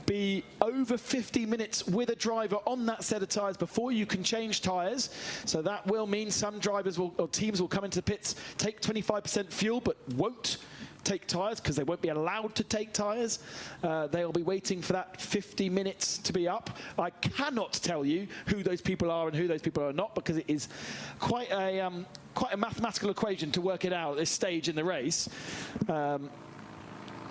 be over 50 minutes with a driver on that set of tyres before you can change tyres. So that will mean some drivers or teams will come into the pits, take 25% fuel, but won't take tyres because they won't be allowed to take tyres. They'll be waiting for that 50 minutes to be up. I cannot tell you who those people are and who those people are not because it is quite a mathematical equation to work it out at this stage in the race.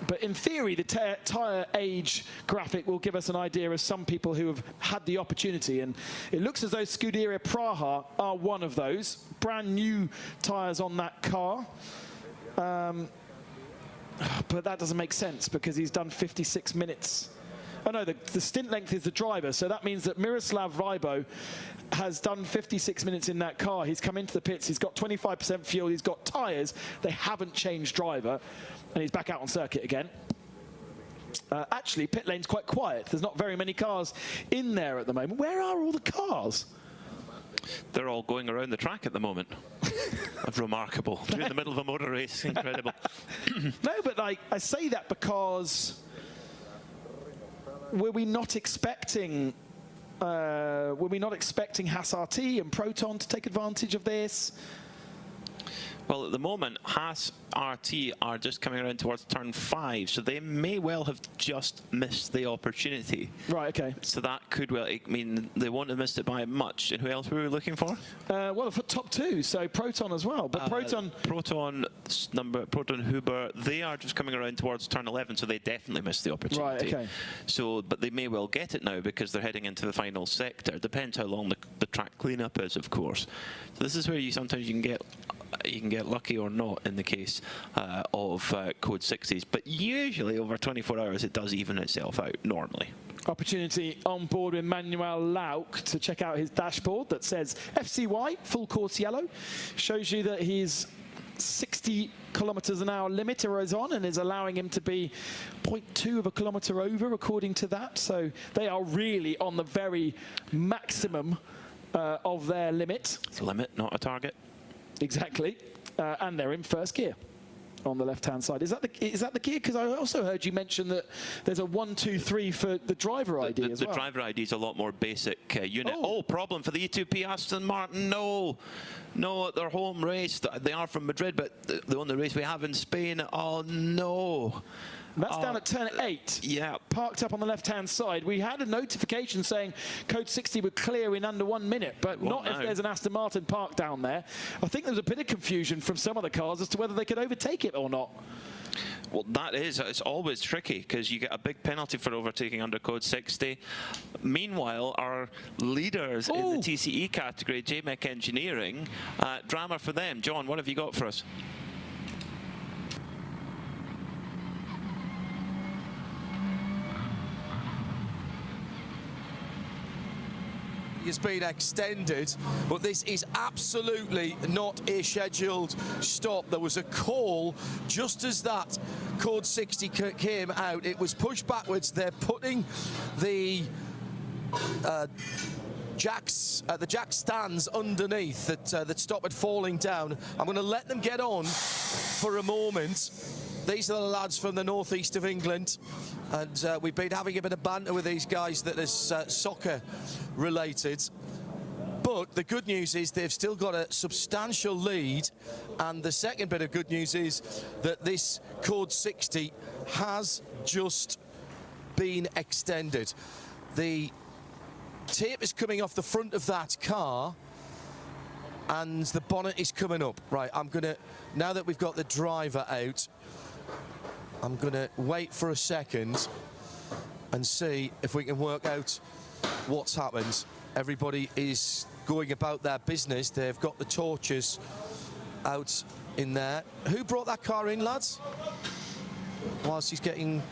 But in theory, the tyre age graphic will give us an idea of some people who have had the opportunity. And it looks as though Scuderia Praha are one of those. Brand new tyres on that car. But that doesn't make sense because he's done 56 minutes. Oh no, the stint length is the driver. So that means that Miroslav Vibo has done 56 minutes in that car. He's come into the pits. He's got 25% fuel. He's got tyres. They haven't changed driver. And he's back out on circuit again. Actually, pit lane's quite quiet. There's not very many cars in there at the moment. Where are all the cars? They're all going around the track at the moment. Remarkable. Through the middle of a motor race. Incredible. No, but I say that because were we not expecting Haas RT and Proton to take advantage of this? Well, at the moment, Haas RT are just coming around towards turn 5, so they may well have just missed the opportunity. Right, okay. So that could well, I mean, they won't have missed it by much. And who else were we looking for? Well, for top 2, so Proton as well. But Proton Huber, they are just coming around towards turn 11, so they definitely missed the opportunity. Right, okay. So, but they may well get it now because they're heading into the final sector. Depends how long the track cleanup is, of course. So this is where you sometimes you can get you can get lucky or not in the case of Code 60s. But usually over 24 hours, it does even itself out normally. Opportunity on board with Manuel Lauk to check out his dashboard that says FCY, full course yellow. Shows you that he's 60 kilometers an hour limiter is on and is allowing him to be 0.2 of a kilometer over according to that. So they are really on the very maximum of their limit. It's a limit, not a target. Exactly. And they're in first gear on the left-hand side. Is that the gear? Because I also heard you mention that there's a 1, 2, 3 for the driver ID as well. The driver ID is a lot more basic unit. Oh, problem for the E2P Aston Martin. No, their home race. They are from Madrid, but the only race we have in Spain. Oh, no. That's down at turn 8. Yeah. Parked up on the left-hand side. We had a notification saying Code 60 would clear in under 1 minute, but not if there's an Aston Martin parked down there. I think there's a bit of confusion from some of the cars as to whether they could overtake it or not. Well, it's always tricky because you get a big penalty for overtaking under Code 60. Meanwhile, our leaders in the TCE category, JMEC Engineering, drama for them. John, what have you got for us? Has been extended, but this is absolutely not a scheduled stop. There was a call just as that Code 60 came out. It was pushed backwards. They're putting the jack stands underneath that stop it falling down. I'm going to let them get on for a moment. These are the lads from the northeast of England, and we've been having a bit of banter with these guys that is soccer related. But the good news is they've still got a substantial lead, and the second bit of good news is that this Code 60 has just been extended. The tape is coming off the front of that car, and the bonnet is coming up. Right, I'm gonna, now that we've got the driver out, I'm going to wait for a second and see if we can work out what's happened. Everybody is going about their business. They've got the torches out in there. Who brought that car in, lads? Whilst he's getting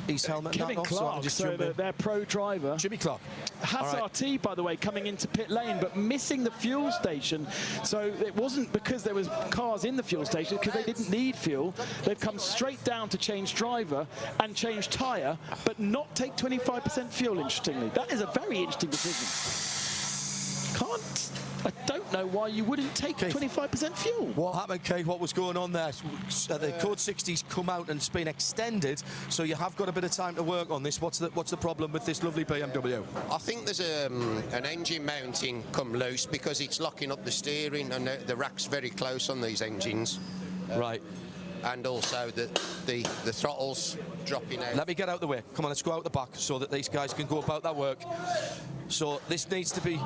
his helmet Kevin off. Clark, so their pro driver. Jimmy Clark. Haas RT, by the way, coming into pit lane, but missing the fuel station. So it wasn't because there was cars in the fuel station, because they didn't need fuel. They've come straight down to change driver and change tyre, but not take 25% fuel, interestingly. That is a very interesting decision. I don't know why you wouldn't take 25% fuel. What happened, Kate? What was going on there? The Code 60's come out and it's been extended, so you have got a bit of time to work on this. What's the problem with this lovely BMW? I think there's an engine mounting come loose because it's locking up the steering, and the rack's very close on these engines. Right. And also the throttle's dropping out. Let me get out the way. Come on, let's go out the back so that these guys can go about that work. So this needs to be.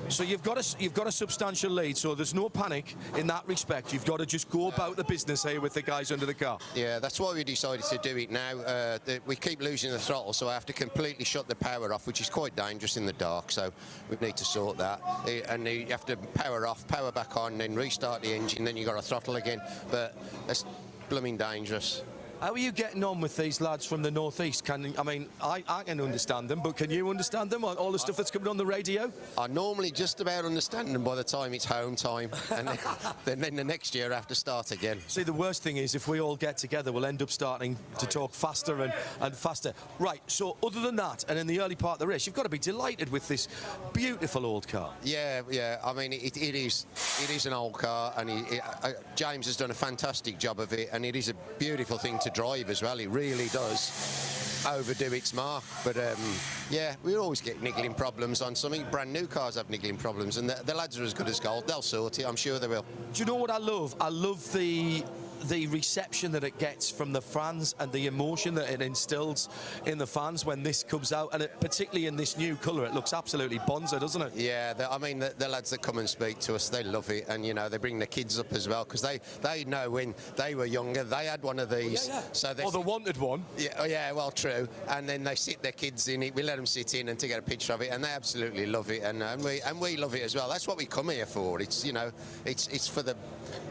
So you've got a substantial lead. So there's no panic in that respect. You've got to just go about the business here with the guys under the car. Yeah, that's why we decided to do it now. We keep losing the throttle, so I have to completely shut the power off, which is quite dangerous in the dark. So we need to sort that. And you have to power off, power back on, then restart the engine. Then you got to throttle again. But that's blooming dangerous. How are you getting on with these lads from the northeast? I can understand them, but can you understand them? All the stuff that's coming on the radio? I normally just about understand them by the time it's home time, and then the next year I have to start again. See, the worst thing is if we all get together, we'll end up starting to talk faster and faster. Right, so other than that, and in the early part of the race, you've got to be delighted with this beautiful old car. Yeah. I mean, it is an old car, and James has done a fantastic job of it, and it is a beautiful thing to drive as well. It really does overdo its mark, but yeah, we always get niggling problems on something. Brand new cars have niggling problems, and the lads are as good as gold. They'll sort it, I'm sure they will. Do you know what I love? I love the the reception that it gets from the fans and the emotion that it instills in the fans when this comes out, and particularly in this new colour, it looks absolutely bonza, doesn't it? Yeah, I mean, the lads that come and speak to us, they love it, and you know, they bring the kids up as well, because they know when they were younger, they had one of these. Yeah, yeah. So they wanted one. Yeah, oh, yeah, well, true. And then they sit their kids in it. We let them sit in and to get a picture of it, and they absolutely love it, and we love it as well. That's what we come here for. It's, you know, it's for the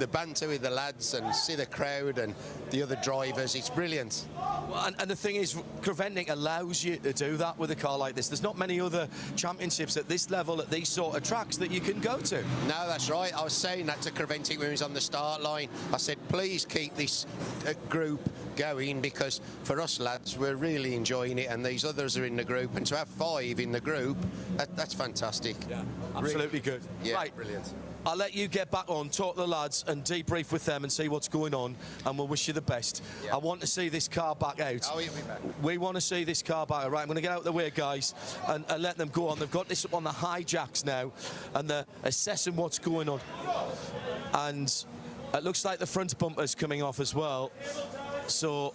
banter with the lads and see the crowd and the other drivers. It's brilliant. Well, and the thing is, Creventic allows you to do that with a car like this. There's not many other championships at this level, at these sort of tracks, that you can go to. No, that's right. I was saying that to Creventic when he was on the start line. I said, please keep this group going, because for us lads, we're really enjoying it, and these others are in the group, and to have 5 in the group, that's fantastic. Yeah, absolutely really good. Yeah, right. Brilliant. I'll let you get back on, talk to the lads and debrief with them and see what's going on, and we'll wish you the best. Yeah. I want to see this car back out. Oh, he'll be back. We want to see this car back out. Right, I'm going to get out of the way, guys, and let them go on. They've got this up on the hijacks now, and they're assessing what's going on. And it looks like the front bumper's coming off as well. So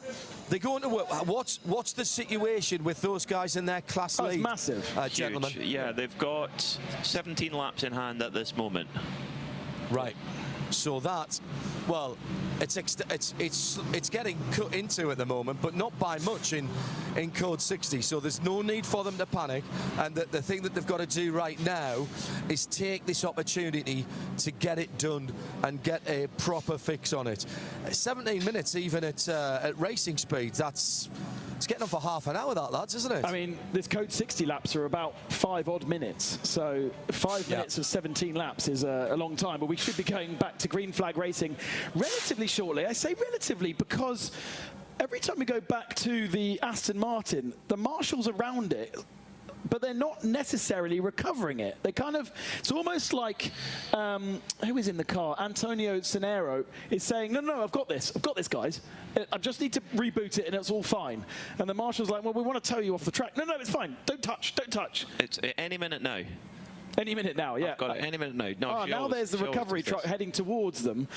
they're going to work. What's the situation with those guys in their class lead? It's massive. Gentlemen. Yeah, they've got 17 laps in hand at this moment. Right. So that, well, it's getting cut into at the moment, but not by much in code 60. So there's no need for them to panic. And the thing that they've got to do right now is take this opportunity to get it done and get a proper fix on it. 17 minutes even at racing speed. It's getting on for half an hour, that, lads, isn't it? I mean, this code 60 laps are about 5 odd minutes. So 5 minutes of 17 laps is a long time. But we should be going back to green flag racing relatively shortly. I say relatively because every time we go back to the Aston Martin, the marshals around it, but they're not necessarily recovering it. They kind of, it's almost like, who is in the car? Antonio Cenero is saying, no, I've got this, guys. I just need to reboot it and it's all fine. And the marshal's like, well, we want to tow you off the track. No, it's fine. Don't touch. It's any minute now. Any minute now, yeah. I've got it any minute now. No, now there's the recovery truck heading towards them,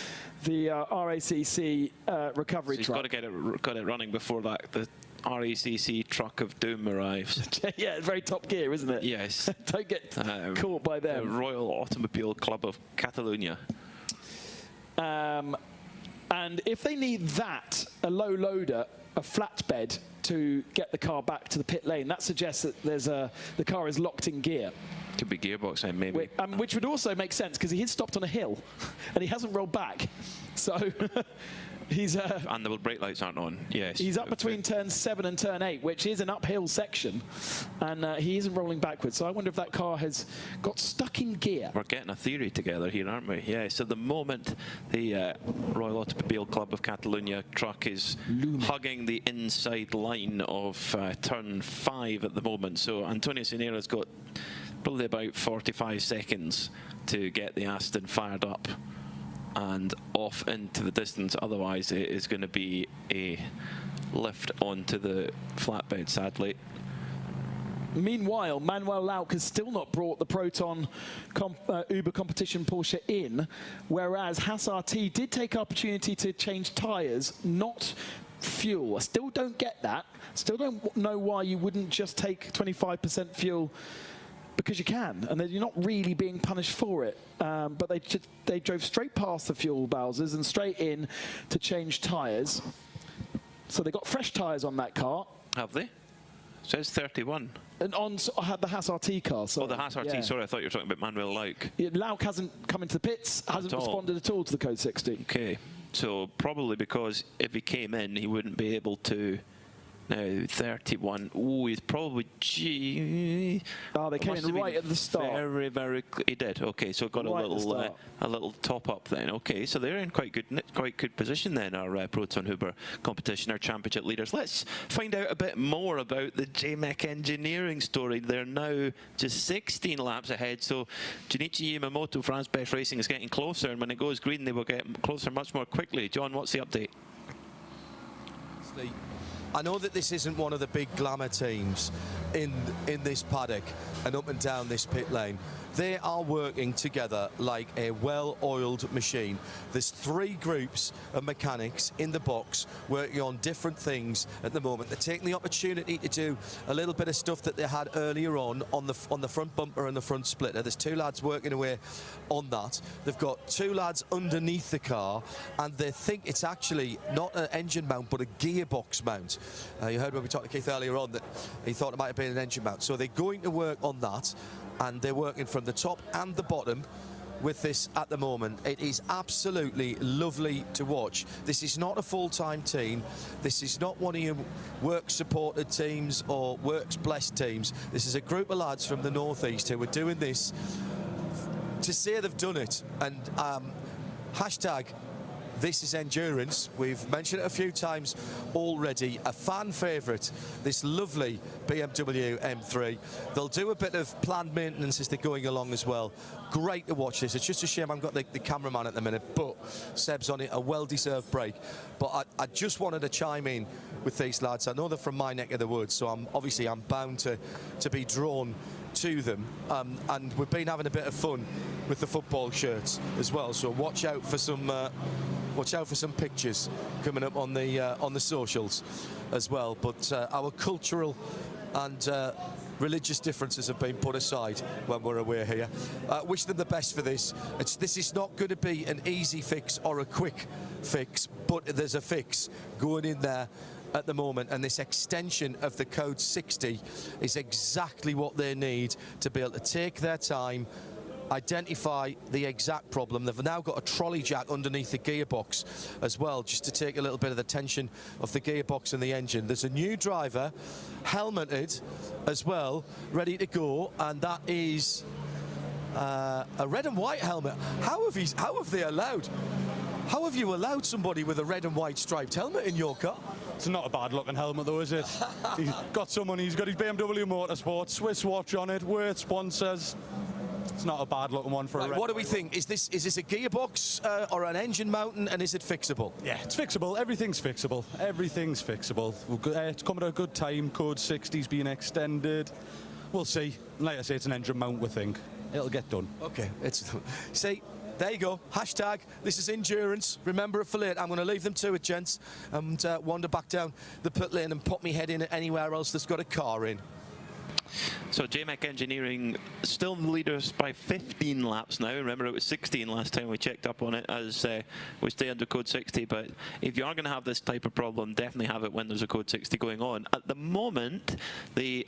the RACC recovery truck. So you've got it running before that the RACC truck of doom arrives. Yeah, it's very Top Gear, isn't it? Yes. Don't get caught by them. The Royal Automobile Club of Catalonia. And if they need that, a low loader, a flatbed, to get the car back to the pit lane, that suggests that the car is locked in gear. Could be gearbox then, maybe. Which would also make sense, because he had stopped on a hill, and he hasn't rolled back. So he's... and the brake lights aren't on, yes. He's up between turn 7 and turn 8, which is an uphill section, and he isn't rolling backwards. So I wonder if that car has got stuck in gear. We're getting a theory together here, aren't we? Yeah, so the moment the Royal Automobile Club of Catalonia truck is hugging the inside line of turn 5 at the moment. So Antonio Cenero's got probably about 45 seconds to get the Aston fired up and off into the distance. Otherwise, it is going to be a lift onto the flatbed, sadly. Meanwhile, Manuel Lauck has still not brought the Proton Uber competition Porsche in, whereas Haas RT did take opportunity to change tyres, not fuel. I still don't get that. Still don't know why you wouldn't just take 25% fuel, because you can, and you're not really being punished for it. But they drove straight past the fuel Bowsers and straight in to change tyres. So they got fresh tyres on that car. Have they? It says 31. And on the Haas RT car. Oh, the Haas RT, yeah. Sorry, I thought you were talking about Manuel Lauck. Yeah, Lauck hasn't come into the pits, hasn't responded at all to the code 60. Okay, so probably because if he came in, he wouldn't be able to. Now 31. Oh, he's probably. Oh, they came in right at the start. Very. He did. Okay, so got right a little top up then. Okay, so they're in quite good position then. Our Proton Uber competition, our championship leaders. Let's find out a bit more about the JMEC Engineering story. They're now just 16 laps ahead. So Junichi Yamamoto, France Best Racing, is getting closer, and when it goes green, they will get closer much more quickly. John, what's the update? I know that this isn't one of the big glamour teams in this paddock and up and down this pit lane, They are working together like a well-oiled machine. There's 3 groups of mechanics in the box working on different things at the moment. They're taking the opportunity to do a little bit of stuff that they had earlier on the front bumper and the front splitter. There's 2 lads working away on that. They've got 2 lads underneath the car, and they think it's actually not an engine mount but a gearbox mount. You heard when we talked to Keith earlier on that he thought it might have been an engine mount. So they're going to work on that, and they're working from the top and the bottom with this at the moment. It is absolutely lovely to watch. This is not a full-time team. This is not one of your work-supported teams or works-blessed teams. This is a group of lads from the northeast who are doing this to say they've done it. And hashtag this is endurance. We've mentioned it a few times already. A fan favourite, this lovely BMW M3. They'll do a bit of planned maintenance as they're going along as well. Great to watch this. It's just a shame I haven't got the cameraman at the minute, but Seb's on it, a well-deserved break. But I just wanted to chime in with these lads. I know they're from my neck of the woods, so I'm bound to be drawn to them, and we've been having a bit of fun with the football shirts as well. So watch out for some pictures coming up on the socials as well. But our cultural and religious differences have been put aside when we're away here. Wish them the best for this. This is not going to be an easy fix or a quick fix, but there's a fix going in there at the moment, and this extension of the code 60 is exactly what they need to be able to take their time, identify the exact problem. They've now got a trolley jack underneath the gearbox as well, just to take a little bit of the tension of the gearbox and the engine. There's a new driver, helmeted as well, ready to go, and that is a red and white helmet. How have you allowed somebody with a red and white striped helmet in your car? It's not a bad looking helmet though, is it? He's got his BMW Motorsport, Swiss watch on it, Worth sponsors. It's not a bad looking one for a red. What do we think? Is this a gearbox or an engine mountain, and is it fixable? Yeah, it's fixable. Everything's fixable. Everything's fixable. It's coming at a good time. Code 60's being extended. We'll see. Like I say, it's an engine mount, we think. It'll get done. Okay. See, there you go. Hashtag this is endurance. Remember it for later. I'm going to leave them to it, gents, and wander back down the pit lane and pop my head in anywhere else that's got a car in. So JMEC Engineering still in the leaders by 15 laps now. Remember, it was 16 last time we checked up on it as we stay under code 60. But if you are going to have this type of problem, definitely have it when there's a code 60 going on. At the moment,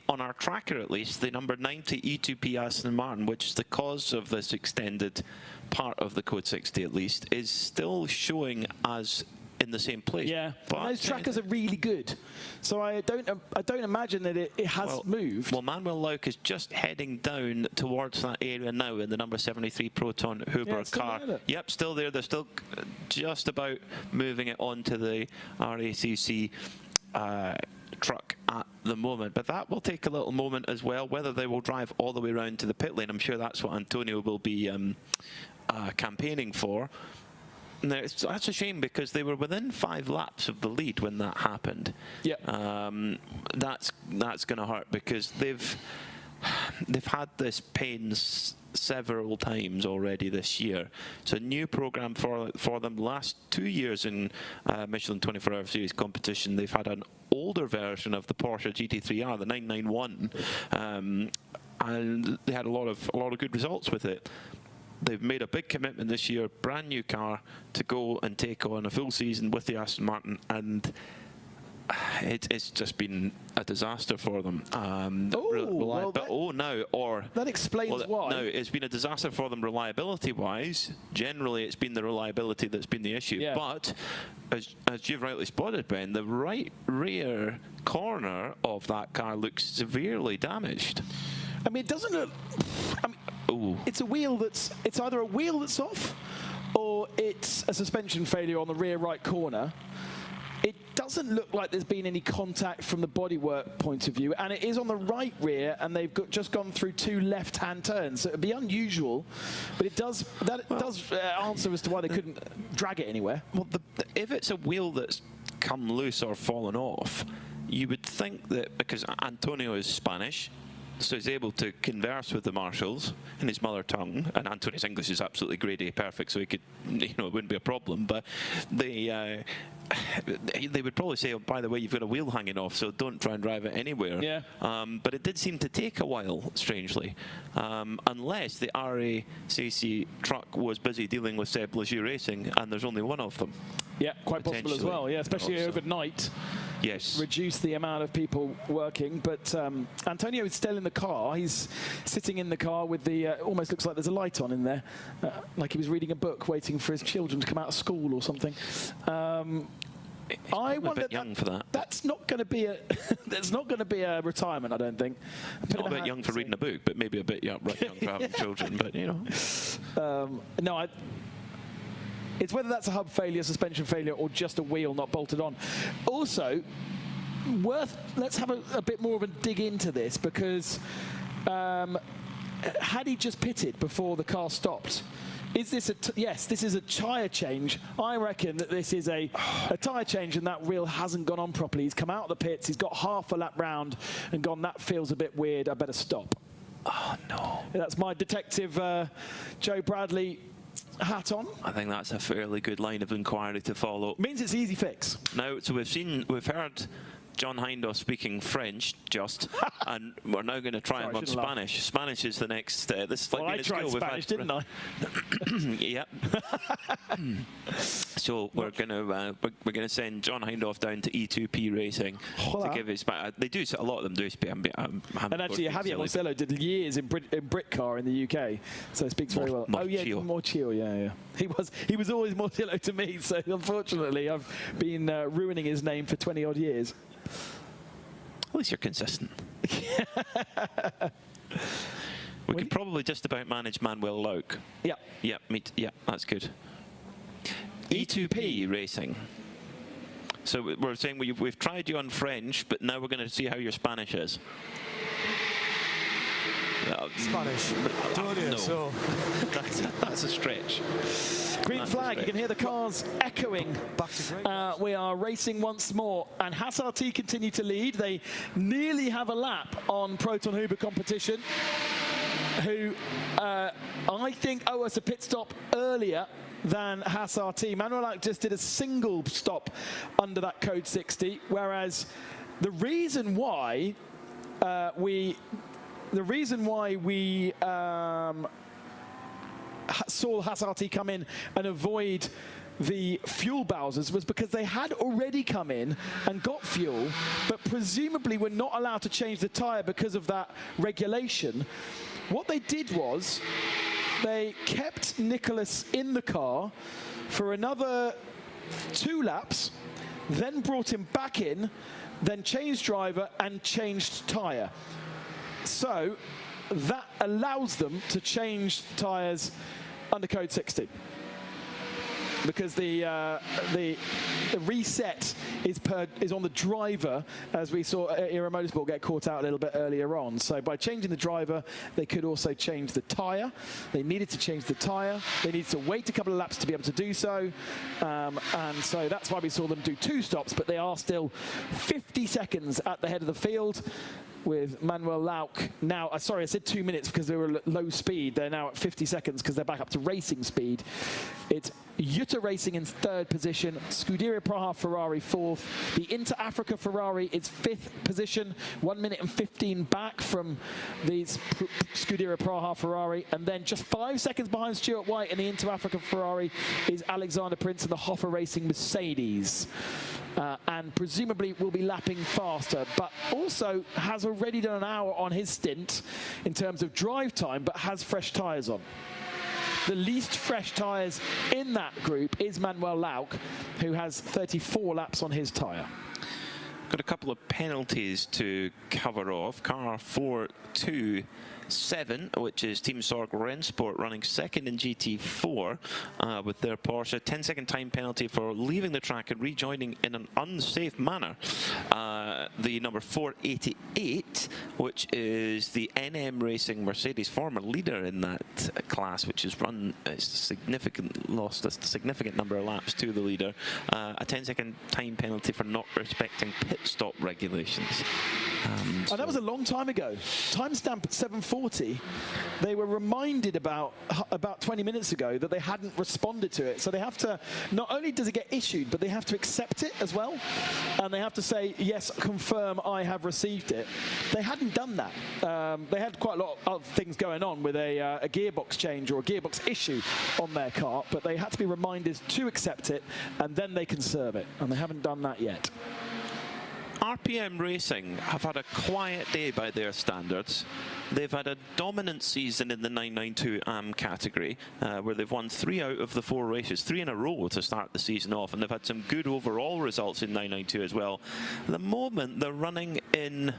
on our tracker at least, the number 90 E2P Aston Martin, which is the cause of this extended part of the code 60 at least, is still showing as in the same place. Yeah, but those trackers are really good. So I don't imagine that it has moved. Well, Manuel Lauk is just heading down towards that area now in the number 73 Proton Huber car. Yep, still there. They're still just about moving it onto the RACC truck at the moment, but that will take a little moment as well. Whether they will drive all the way around to the pit lane, I'm sure that's what Antonio will be campaigning for. No, that's a shame because they were within 5 laps of the lead when that happened. Yeah. That's going to hurt because they've had this pain several times already this year. It's a new program for them. Last 2 years in Michelin 24-hour series competition, they've had an older version of the Porsche GT3R, the 991, and they had a lot of good results with it. They've made a big commitment this year, brand new car, to go and take on a full season with the Aston Martin, and it's just been a disaster for them. That explains why. No, it's been a disaster for them reliability-wise. Generally, it's been the reliability that's been the issue. Yeah. But as you've rightly spotted, Ben, the right rear corner of that car looks severely damaged. I mean, it doesn't look. It's either a wheel that's off, or it's a suspension failure on the rear right corner. It doesn't look like there's been any contact from the bodywork point of view, and it is on the right rear, and they've just gone through 2 left-hand turns. So it'd be unusual, but it does answer as to why they couldn't drag it anywhere. Well, if it's a wheel that's come loose or fallen off, you would think that because Antonio is Spanish, So he's able to converse with the marshals in his mother tongue, and Anthony's English is absolutely grade A perfect, so he could, it wouldn't be a problem. But they would probably say, oh, by the way, you've got a wheel hanging off, so don't try and drive it anywhere. Yeah. But it did seem to take a while, strangely, unless the RACC truck was busy dealing with Seb Lejeune Racing, and there's only one of them. Yeah, quite possible as well. Yeah, especially also overnight. Yes. Reduce the amount of people working. But Antonio is still in the car. He's sitting in the car with the, almost looks like there's a light on in there, like he was reading a book, waiting for his children to come out of school or something. I wonder, a bit young for that. That's not going to be a that's not going to be a retirement, I don't think. Not a bit young for reading a book, but maybe a bit young for having children. But no, it's whether that's a hub failure, suspension failure, or just a wheel not bolted on. Also, let's have a bit more of a dig into this, because had he just pitted before the car stopped? Is this yes, this is a tyre change. I reckon that this is a tyre change, and that wheel hasn't gone on properly. He's come out of the pits, he's got half a lap round and gone, that feels a bit weird, I better stop. Oh, no. That's my detective Joe Bradley hat on. I think that's a fairly good line of inquiry to follow. Means it's easy fix. Now, so we've heard John Hindhaugh speaking French, and we're now going to try and learn Spanish. Laugh. Spanish is the next. This is like I tried Spanish, didn't I? Yep. So we're going to send John Hindhaugh down to E2P Racing to give his. They do, a lot of them do speak. And actually, Javier Marcelo did years in Britcar in the UK, so he speaks very well. Oh yeah, Morchio, yeah. He was always Morchillo to me. So unfortunately, I've been ruining his name for 20 odd years. At least you're consistent. We could probably just about manage Manuel Lauk. Yeah. Yeah, yeah, that's good. E2P Racing. So we're saying we've tried you on French, but now we're going to see how your Spanish is. Spanish. No. So. That's a stretch. Green flag, you can hear the cars echoing. We are racing once more, and Hassarty continue to lead. They nearly have a lap on Proton Huber competition, who I think owe us a pit stop earlier than Hassarty. Manuel Lauk just did a single stop under that code 60, whereas the reason why we saw Hassarty come in and avoid the fuel Bowsers was because they had already come in and got fuel, but presumably were not allowed to change the tyre because of that regulation. What they did was they kept Nicholas in the car for another 2 laps, then brought him back in, then changed driver and changed tyre. So that allows them to change tyres under code 60, because the reset is on the driver, as we saw Era Motorsport get caught out a little bit earlier on. So by changing the driver, they could also change the tyre. They needed to change the tyre. They needed to wait a couple of laps to be able to do so, and so that's why we saw them do 2 stops. But they are still 50 seconds at the head of the field, with Manuel Lauk now, sorry, I said 2 minutes because they were at low speed. They're now at 50 seconds because they're back up to racing speed. It's Jutta Racing in 3rd position, Scuderia Praha Ferrari 4th. The Inter Africa Ferrari is 5th position, 1 minute and 15 back from the Scuderia Praha Ferrari. And then just 5 seconds behind Stuart White in the Inter Africa Ferrari is Alexander Prince and the Hoffer Racing Mercedes. And presumably will be lapping faster, but also has already done an hour on his stint in terms of drive time, but has fresh tyres on. The least fresh tyres in that group is Manuel Lauk, who has 34 laps on his tyre. Got a couple of penalties to cover off. Car 427, which is Team Sorg Rennsport, running 2nd in GT4 with their Porsche. 10-second time penalty for leaving the track and rejoining in an unsafe manner. The number 488, which is the NM Racing Mercedes, former leader in that class, which has lost a significant number of laps to the leader. A 10-second time penalty for not respecting pit stop regulations. And that was a long time ago. Timestamp at 7:40. They were reminded about 20 minutes ago that they hadn't responded to it. So they have to, not only does it get issued, but they have to accept it as well. And they have to say, yes, confirm I have received it. They hadn't done that. They had quite a lot of things going on with a gearbox change or a gearbox issue on their car, but they had to be reminded to accept it, and then they can serve it. And they haven't done that yet. RPM Racing have had a quiet day by their standards. They've had a dominant season in the 992 AM category, where they've won 3 out of the 4 races, 3 in a row to start the season off, and they've had some good overall results in 992 as well. At the moment, they're running in,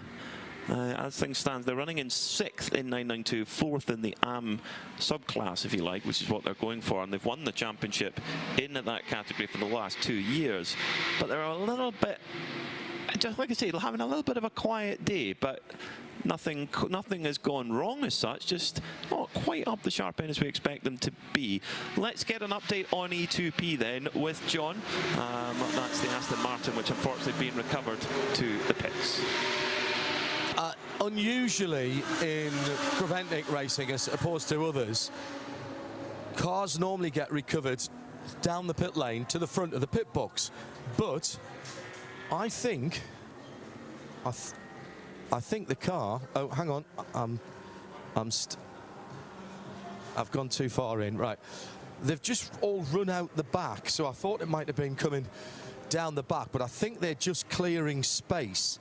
as things stand, they're running in 6th in 992, 4th in the AM subclass, if you like, which is what they're going for, and they've won the championship in that category for the last 2 years. But they're a little bit, just like I say, having a little bit of a quiet day, but nothing has gone wrong as such, just not quite up the sharp end as we expect them to be. Let's get an update on E2P then with John. That's the Aston Martin, which unfortunately being recovered to the pits. Unusually in Creventic racing, as opposed to others, cars normally get recovered down the pit lane to the front of the pit box, but I think the car. Oh, hang on. I've gone too far in. Right, they've just all run out the back, so I thought it might have been coming down the back, but I think they're just clearing space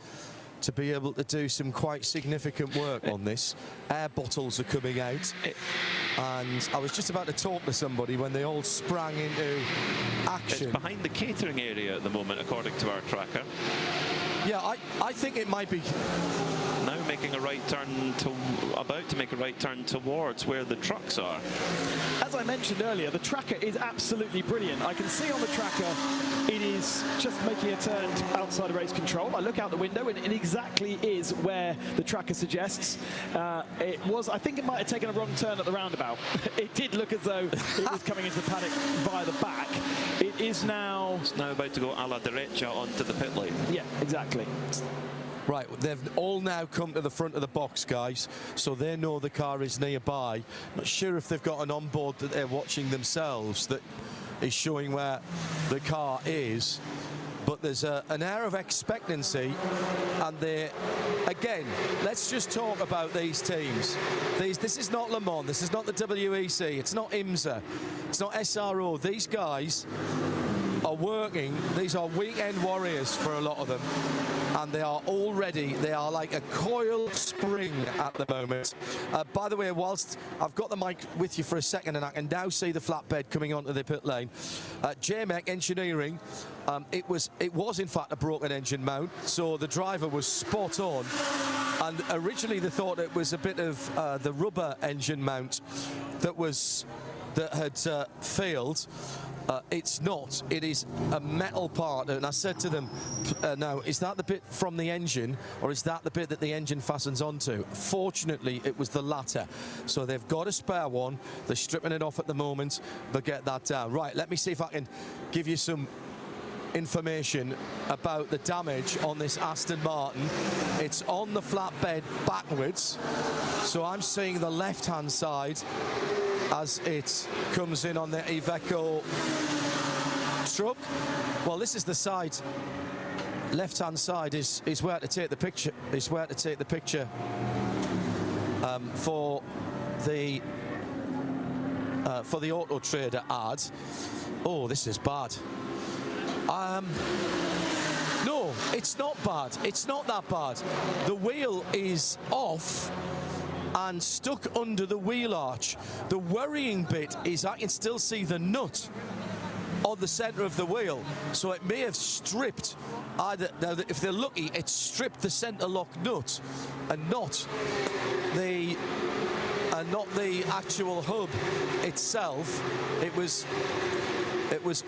to be able to do some quite significant work on this. Air bottles are coming out, and I was just about to talk to somebody when they all sprang into action. It's behind the catering area at the moment, according to our tracker. Yeah, I think it might be now making a right turn about to make a right turn towards where the trucks are. As I mentioned earlier, the tracker is absolutely brilliant. I can see on the tracker it is just making a turn outside of race control. I look out the window and it exactly is where the tracker suggests. I think it might have taken a wrong turn at the roundabout. It did look as though it was coming into the paddock via the back. It is now... It's now about to go a la derecha onto the pit lane. Yeah, exactly. Right, they've all now come to the front of the box, guys, so they know the car is nearby. Not sure if they've got an onboard that they're watching themselves that is showing where the car is, but there's an air of expectancy, and again, let's just talk about these teams. This is not Le Mans, this is not the WEC, it's not IMSA, it's not SRO. These guys are working, these are weekend warriors for a lot of them, and they are like a coiled spring at the moment. By the way, whilst I've got the mic with you for a second and I can now see the flatbed coming onto the pit lane, JMEC Engineering, it was in fact a broken engine mount, so the driver was spot on, and originally they thought it was a bit of the rubber engine mount that had failed. It's not. It is a metal part, and I said to them, now, is that the bit from the engine, or is that the bit that the engine fastens onto? Fortunately, it was the latter. So they've got a spare one. They're stripping it off at the moment. They'll get that down. Right, let me see if I can give you some information about the damage on this Aston Martin. It's on the flatbed backwards, so I'm seeing the left-hand side as it comes in on the Iveco truck. Well, this is the side. Left-hand side is where to take the picture. Is where to take the picture for the Auto Trader ad. Oh, this is bad. No, it's not bad. It's not that bad. The wheel is off and stuck under the wheel arch. The worrying bit is I can still see the nut on the centre of the wheel, so it may have stripped either. Now, if they're lucky, it stripped the centre lock nut and not the actual hub itself. It was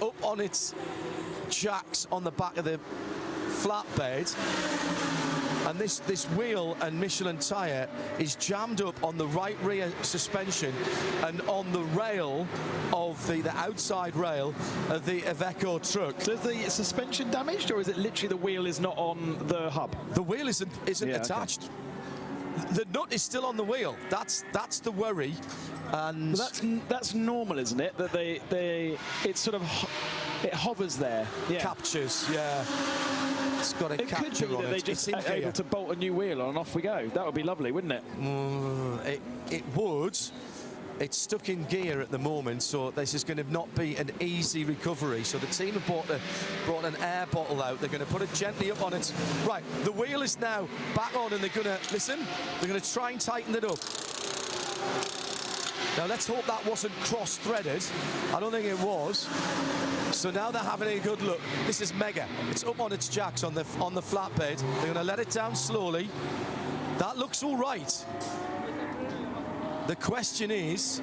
up on its jacks on the back of the flatbed, and this wheel and Michelin tyre is jammed up on the right rear suspension and on the rail of the outside rail of the Iveco truck. So is the suspension damaged, or is it literally the wheel is not on the hub? The wheel isn't attached. Okay. The nut is still on the wheel. That's the worry. And that's normal, isn't it? That it's sort of it hovers there. Yeah. Captures. Yeah. It's got a capture on it. It could be that they just are able to bolt a new wheel on and off we go. That would be lovely, wouldn't it? It would. It's stuck in gear at the moment, so this is going to not be an easy recovery. So the team have brought an air bottle out. They're going to put it gently up on it. Right, the wheel is now back on, and they're going to, listen, they're going to try and tighten it up. Now, let's hope that wasn't cross-threaded. I don't think it was. So now they're having a good look. This is mega. It's up on its jacks on the flatbed. They're going to let it down slowly. That looks all right. The question is,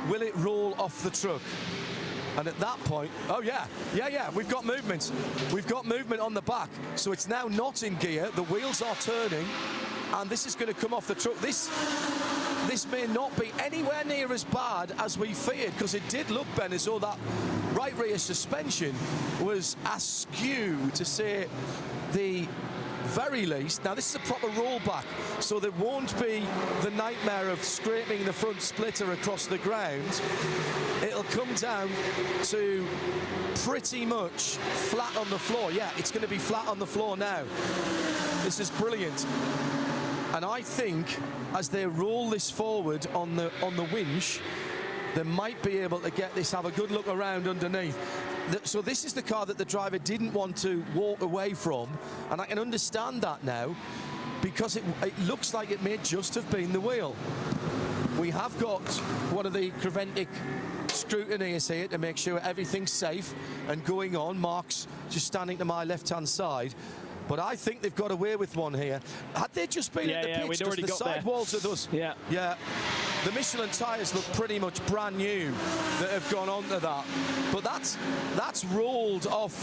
will it roll off the truck? And at that point, oh yeah, we've got movement. We've got movement on the back. So it's now not in gear. The wheels are turning, and this is going to come off the truck. This may not be anywhere near as bad as we feared, because it did look, Ben, as though that right rear suspension was askew, to say the very least. Now, this is a proper rollback, so there won't be the nightmare of scraping the front splitter across the ground. It'll come down to pretty much flat on the floor. Yeah, it's going to be flat on the floor now. This is brilliant. And I think as they roll this forward on the winch, they might be able to get this, have a good look around underneath. So this is the car that the driver didn't want to walk away from, and I can understand that now, because it looks like it may just have been the wheel. We have got one of the Creventic scrutineers here to make sure everything's safe and going on. Mark's just standing to my left-hand side. But I think they've got away with one here. Had they just been at the pitch, we'd already the got sidewalls of those. Yeah. The Michelin tyres look pretty much brand new that have gone onto that. But that's rolled off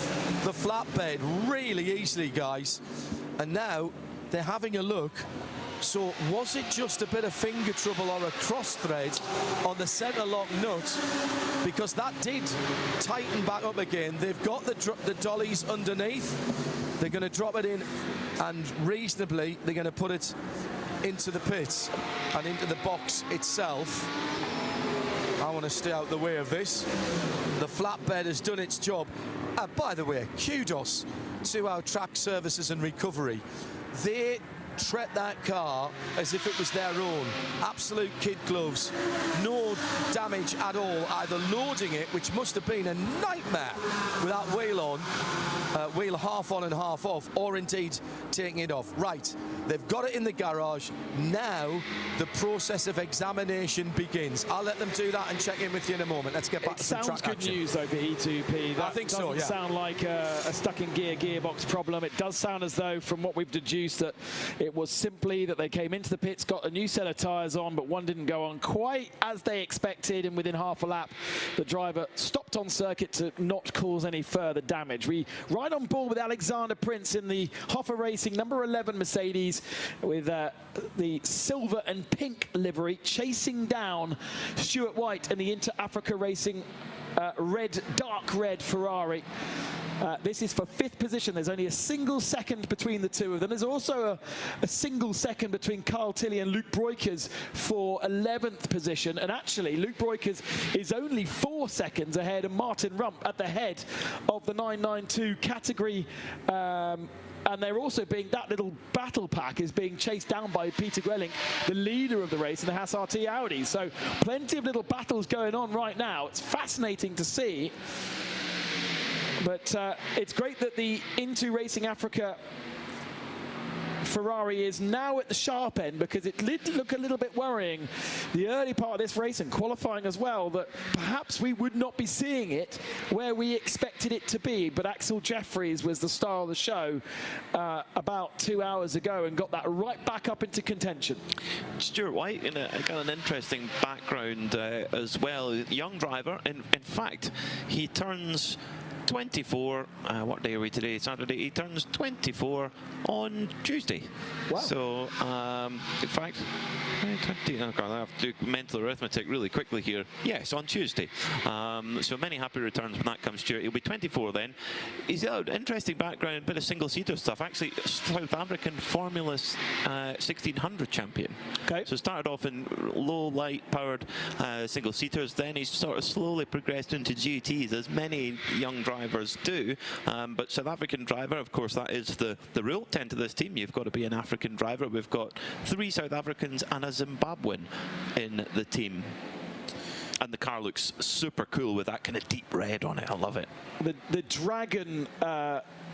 the flatbed really easily, guys. And now they're having a look. So was it just a bit of finger trouble or a cross thread on the centre lock nut? Because that did tighten back up again. They've got the dollies underneath. They're going to drop it in, and reasonably they're going to put it into the pit and into the box itself. I want to stay out the way of this. The flatbed has done its job. And by the way, kudos to our track services and recovery. They treat that car as if it was their own. Absolute kid gloves. No damage at all, either loading it, which must have been a nightmare with that wheel on, wheel half on and half off, or indeed taking it off. Right, they've got it in the garage. Now the process of examination begins. I'll let them do that and check in with you in a moment. Let's get back to some track action. It sounds good news over E2P. That I think so, yeah. Doesn't sound like a stuck-in-gear gearbox problem. It does sound as though, from what we've deduced, that it was simply that they came into the pits, got a new set of tyres on, but one didn't go on quite as they expected, and within half a lap, the driver stopped on circuit to not cause any further damage. We ride on board with Alexander Prince in the Hoffa Racing number 11 Mercedes with the silver and pink livery, chasing down Stuart White and the Inter Africa Racing dark red Ferrari. This is for 5th position. There's only a single second between the two of them. There's also a single second between Carl Tilley and Luke Breukers for 11th position. And actually, Luke Breukers is only 4 seconds ahead of Martin Rump at the head of the 992 category. And they're also that little battle pack is being chased down by Peter Grelink, the leader of the race in the Haas RT Audi. So plenty of little battles going on right now. It's fascinating to see. But it's great that the Into Racing Africa Ferrari is now at the sharp end, because it did look a little bit worrying the early part of this race and qualifying as well, that perhaps we would not be seeing it where we expected it to be. But Axel Jeffries was the star of the show about 2 hours ago and got that right back up into contention. Stuart White got an interesting background as well. Young driver. In fact, he turns 24. What day are we today? Saturday. He turns 24 on Tuesday. Wow. So, in fact, 20, I have to do mental arithmetic really quickly here. Yes, on Tuesday. So many happy returns when that comes to it. He'll be 24 then. He's got an interesting background, a bit of single-seater stuff. Actually, South African Formula 1600 champion. Okay. So started off in low, light-powered single-seaters. Then he's sort of slowly progressed into GTs, as many young drivers do. But South African driver, of course, that is the rule. 10 to this team, you've got to be an African driver. We've got 3 South Africans and a Zimbabwean in the team. And the car looks super cool with that kind of deep red on it. I love it. The Dragon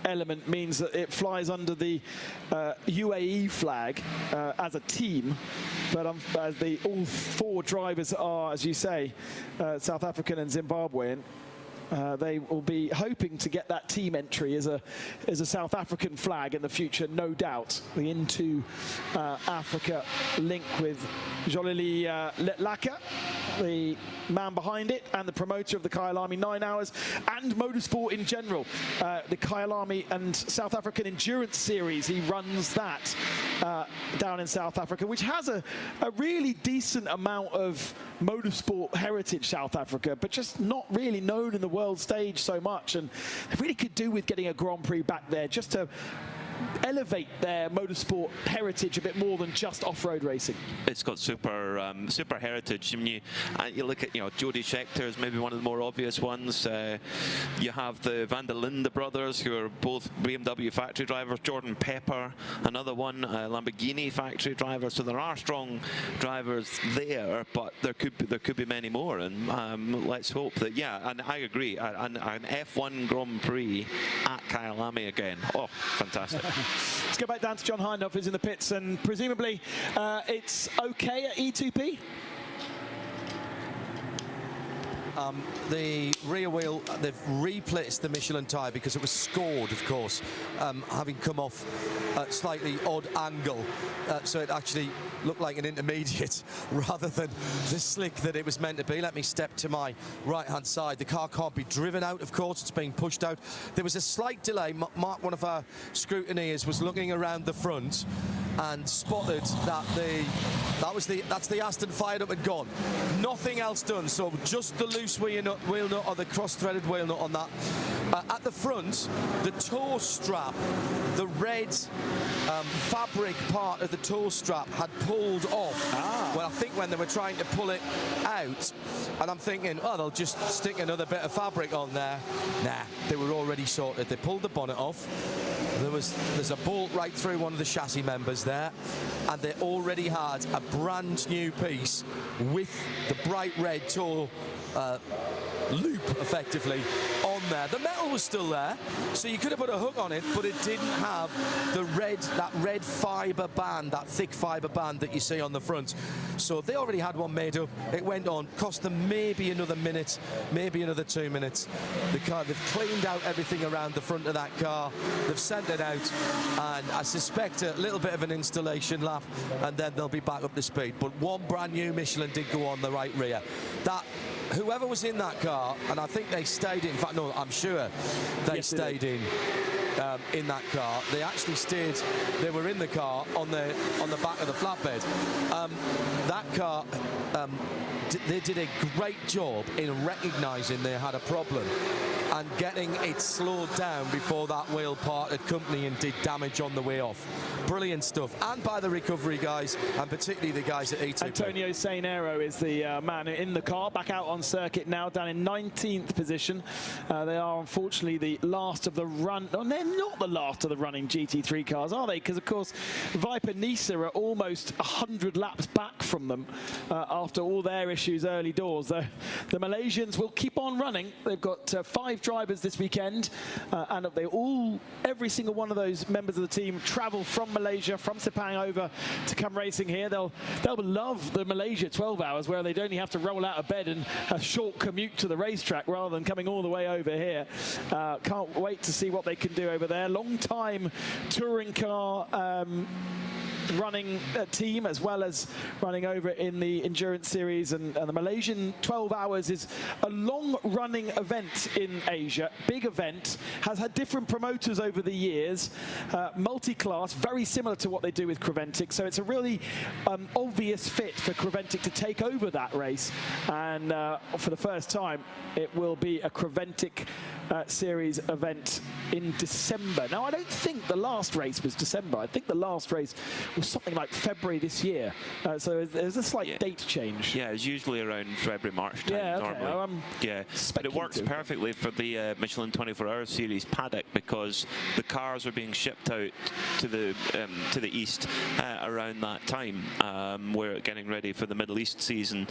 element means that it flies under the UAE flag as a team, but all 4 drivers are, as you say, South African and Zimbabwean. They will be hoping to get that team entry as a South African flag in the future, no doubt. The Into Africa link with Jolili Letlaka, the man behind it and the promoter of the Kyalami 9 Hours and motorsport in general. The Kyalami and South African Endurance Series, he runs that down in South Africa, which has a really decent amount of motorsport heritage, South Africa, but just not really known in the world stage so much. And they really could do with getting a Grand Prix back there just to elevate their motorsport heritage a bit more than just off-road racing. It's got super heritage. I mean, you look at, Jody Scheckter is maybe one of the more obvious ones. You have the Van der Linde brothers, who are both BMW factory drivers. Jordan Pepper, another one, Lamborghini factory driver. So there are strong drivers there, but there could be many more. And let's hope that, and I agree, an F1 Grand Prix at Kyalami again. Oh, fantastic. Let's go back down to John Hindhaugh, who's in the pits, and presumably it's okay at E2P? The rear wheel, they've replaced the Michelin tyre because it was scored, of course, having come off at slightly odd angle, so it actually looked like an intermediate rather than the slick that it was meant to be. Let me step to my right-hand side. The car can't be driven out, of course, it's being pushed out. There was a slight delay. Mark, one of our scrutineers, was looking around the front and spotted that that's the Aston fired up and gone. Nothing else done, so just the loose wheel nut or the cross-threaded wheel nut on that. At the front, the toe strap, the red fabric part of the toe strap had pulled off. Well, I think when they were trying to pull it out, and I'm thinking, oh, they'll just stick another bit of fabric on there. Nah, they were already sorted. They pulled the bonnet off. There's a bolt right through one of the chassis members there, and they already had a brand new piece with the bright red toe loop effectively on there. The metal was still there, so you could have put a hook on it, but it didn't have that red fibre band, that thick fibre band that you see on the front. So they already had one made up. It went on, cost them maybe another minute, maybe another 2 minutes. The car, they've cleaned out everything around the front of that car. They've sent it out, and I suspect a little bit of an installation lap, and then they'll be back up to speed. But one brand new Michelin did go on the right rear. That whoever was in that car, and I think they stayed in fact, no, I'm sure they stayed in that car. They actually stayed, they were in the car on the back of the flatbed. That car, they did a great job in recognising they had a problem and getting it slowed down before that wheel parted company and did damage on the way off. Brilliant stuff, and by the recovery guys, and particularly the guys at E2P. Antonio Sainero is the man in the car, back out on circuit now, down in 19th position. They are unfortunately the last of the run. Oh, they're not the last of the running GT3 cars, are they? Because of course, Viper Nisa are almost 100 laps back from them after all their issues early doors. The Malaysians will keep on running. They've got 5 drivers this weekend, and every single one of those members of the team travel from Malaysia, from Sepang over to come racing here. They'll love the Malaysia 12 hours where they'd only have to roll out of bed and a short commute to the racetrack rather than coming all the way over here. Can't wait to see what they can do over there. Long time touring car running team, as well as running over in the Endurance Series. And the Malaysian 12 Hours is a long-running event in Asia, big event, has had different promoters over the years, multi-class, very similar to what they do with Creventic. So it's a really obvious fit for Creventic to take over that race. And for the first time, it will be a Creventic Series event in December. Now, I don't think the last race was December. I think the last race was something like February this year. So there's a slight date change. Yeah, it's usually around February, March time normally. Yeah, but it works perfectly for the Michelin 24-hour series paddock, because the cars are being shipped out to the east around that time. We're getting ready for the Middle East season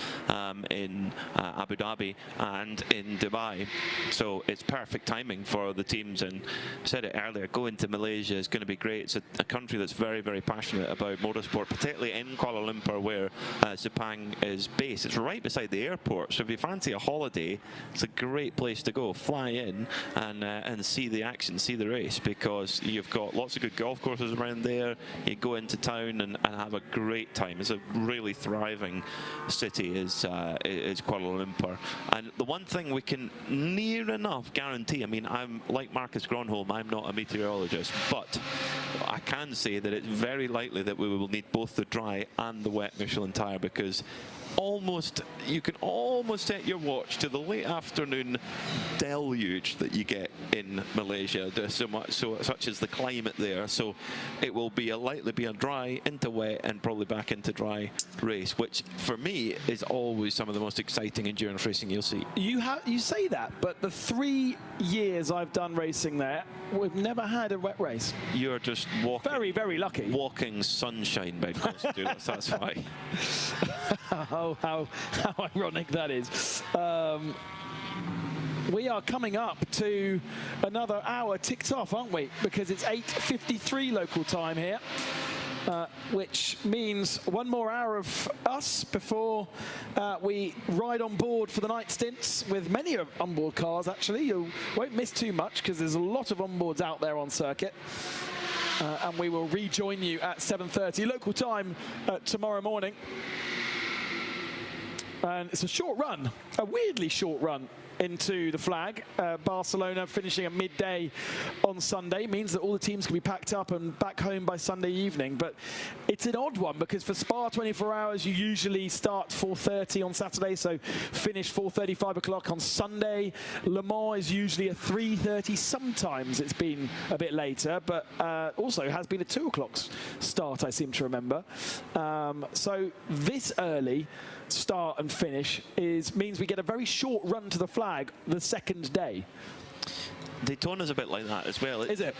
in Abu Dhabi and in Dubai. So it's perfect timing for the teams. And I said it earlier, going to Malaysia is going to be great. It's a country that's very, very passionate about motorsport, particularly in Kuala Lumpur, where Sepang is based. It's right beside the airport, so if you fancy a holiday, it's a great place to go. Fly in and see the action, see the race, because you've got lots of good golf courses around there. You go into town and have a great time. It's a really thriving city, is Kuala Lumpur. And the one thing we can near enough guarantee, I mean, I'm like Marcus Gronholm, I'm not a meteorologist, but I can say that it's very likely that we will need both the dry and the wet Michelin tyre, because you can almost set your watch to the late afternoon deluge that you get in Malaysia. There's such as the climate there. So it will be likely be a dry into wet and probably back into dry race, which for me is always some of the most exciting endurance racing you'll see. You say that, but the 3 years I've done racing there, we've never had a wet race. You're just walking. Very, very lucky. Walking sunshine, Ben. That's why. How ironic that is. We are coming up to another hour ticked off, aren't we? Because it's 8:53 local time here, which means one more hour of us before we ride on board for the night stints with many onboard cars, actually. You won't miss too much because there's a lot of onboards out there on circuit. And we will rejoin you at 7:30 local time tomorrow morning. And it's a short run, a weirdly short run into the flag. Barcelona finishing at midday on Sunday means that all the teams can be packed up and back home by Sunday evening. But it's an odd one, because for Spa 24 hours, you usually start 4:30 on Saturday, so finish 4:30, 5 o'clock on Sunday. Le Mans is usually a 3:30. Sometimes it's been a bit later, but also has been a 2 o'clock start, I seem to remember. So this early start and finish means we get a very short run to the flag the second day. Daytona's a bit like that as well. Is it?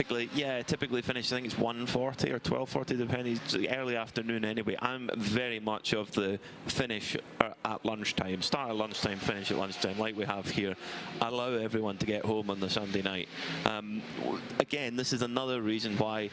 Typically finish, I think it's 1:40 or 12:40, depending. It's the early afternoon anyway. I'm very much of the finish at lunchtime. Start at lunchtime, finish at lunchtime, like we have here. Allow everyone to get home on the Sunday night. Again, this is another reason why,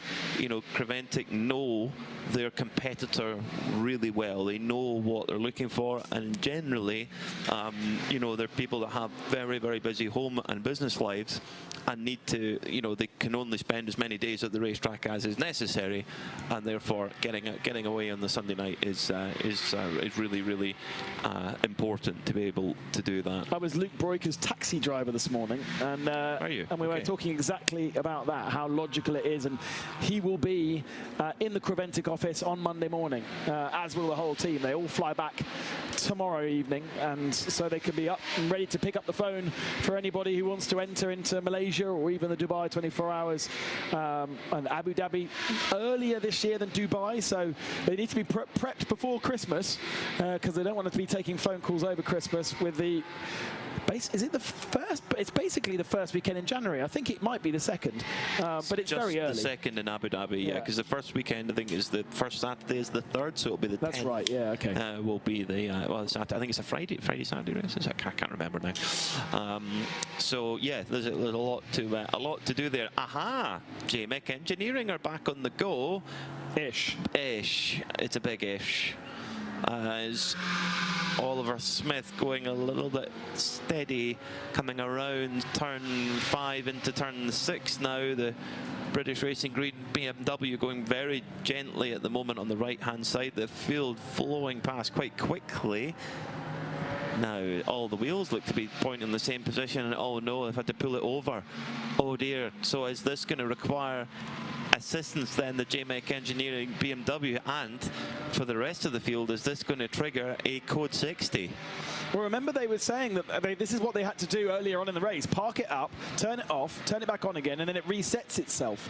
Creventic know their competitor really well. They know what they're looking for, and generally, they're people that have very, very busy home and business lives, and need to, they can only spend as many days at the racetrack as is necessary, and therefore getting away on the Sunday night is really, really important to be able to do that. I was Luke Broiker's taxi driver this morning, and we were talking exactly about that, how logical it is, and he will be in the Creventic office on Monday morning, as will the whole team. They all fly back tomorrow evening, and so they can be up and ready to pick up the phone for anybody who wants to enter into Malaysia or even the Dubai 24 hours and Abu Dhabi earlier this year than Dubai, so they need to be prepped before Christmas, because they don't want to be taking phone calls over Christmas with the is it the first? It's basically the first weekend in January. I think it might be the second, but it's just very early. The second in Abu Dhabi, yeah, because the first weekend, I think, is the first Saturday is the 3rd, so it'll be the 10th. That's right, yeah, okay. Will be the Saturday. I think it's a Friday Saturday race. I can't remember now. So yeah, there's a lot to do there. Aha! JMEC Engineering are back on the go. Ish. It's a big ish. As Oliver Smith going a little bit steady, coming around turn 5 into turn 6 now. The British Racing Green BMW going very gently at the moment on the right-hand side. The field flowing past quite quickly. Now, all the wheels look to be pointing in the same position, and oh no, they've had to pull it over. Oh dear. So is this going to require assistance then, the JMEC Engineering BMW, and for the rest of the field, is this going to trigger a code 60? Well, remember they were saying that this is what they had to do earlier on in the race. Park it up, turn it off, turn it back on again, and then it resets itself.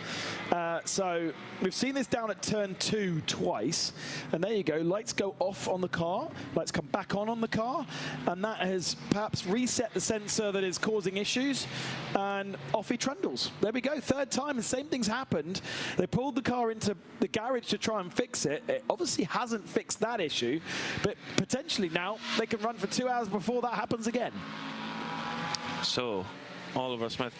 So we've seen this down at turn 2 twice. And there you go. Lights go off on the car. Lights come back on the car. And that has perhaps reset the sensor that is causing issues. And off he trundles. There we go. Third time, the same thing's happened. They pulled the car into the garage to try and fix it. It obviously hasn't fixed that issue. But potentially now they can run for 2 hours before that happens again. So Oliver Smith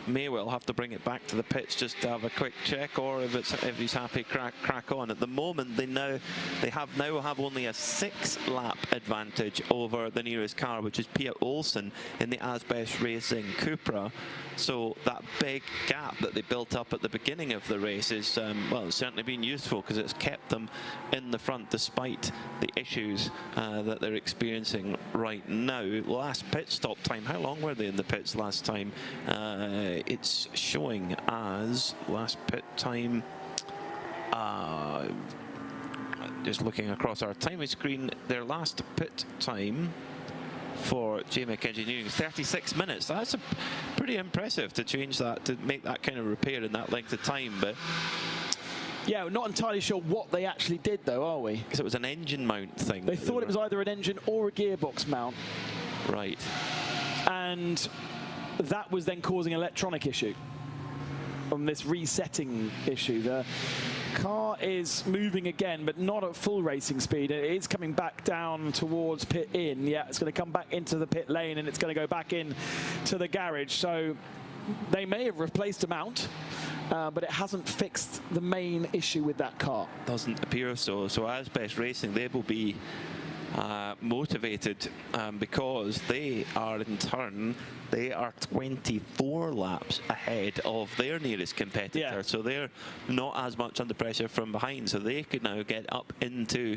may well have to bring it back to the pits just to have a quick check, or if he's happy, crack on. At the moment, they now have only a 6-lap advantage over the nearest car, which is Pia Olsen in the Asbest Racing Cupra. So that big gap that they built up at the beginning of the race is, well, it's certainly been useful because it's kept them in the front despite the issues that they're experiencing right now. Last pit stop time, how long were they in the pits last time? It's showing as last pit time, just looking across our timing screen, their last pit time for JMEC Engineering is 36 minutes. That's pretty impressive to change that, to make that kind of repair in that length of time. But yeah, we're not entirely sure what they actually did, though, are we? Because it was an engine mount thing. They thought it was either an engine or a gearbox mount. Right. And that was then causing an electronic issue on this resetting issue. The car is moving again, but not at full racing speed. It is coming back down towards pit in. Yeah, it's going to come back into the pit lane, and it's going to go back in to the garage. So they may have replaced a mount, but it hasn't fixed the main issue with that car. Doesn't appear so. So Asbest Racing, they will be motivated because they are in turn, they are 24 laps ahead of their nearest competitor. Yeah. So they're not as much under pressure from behind. So they could now get up into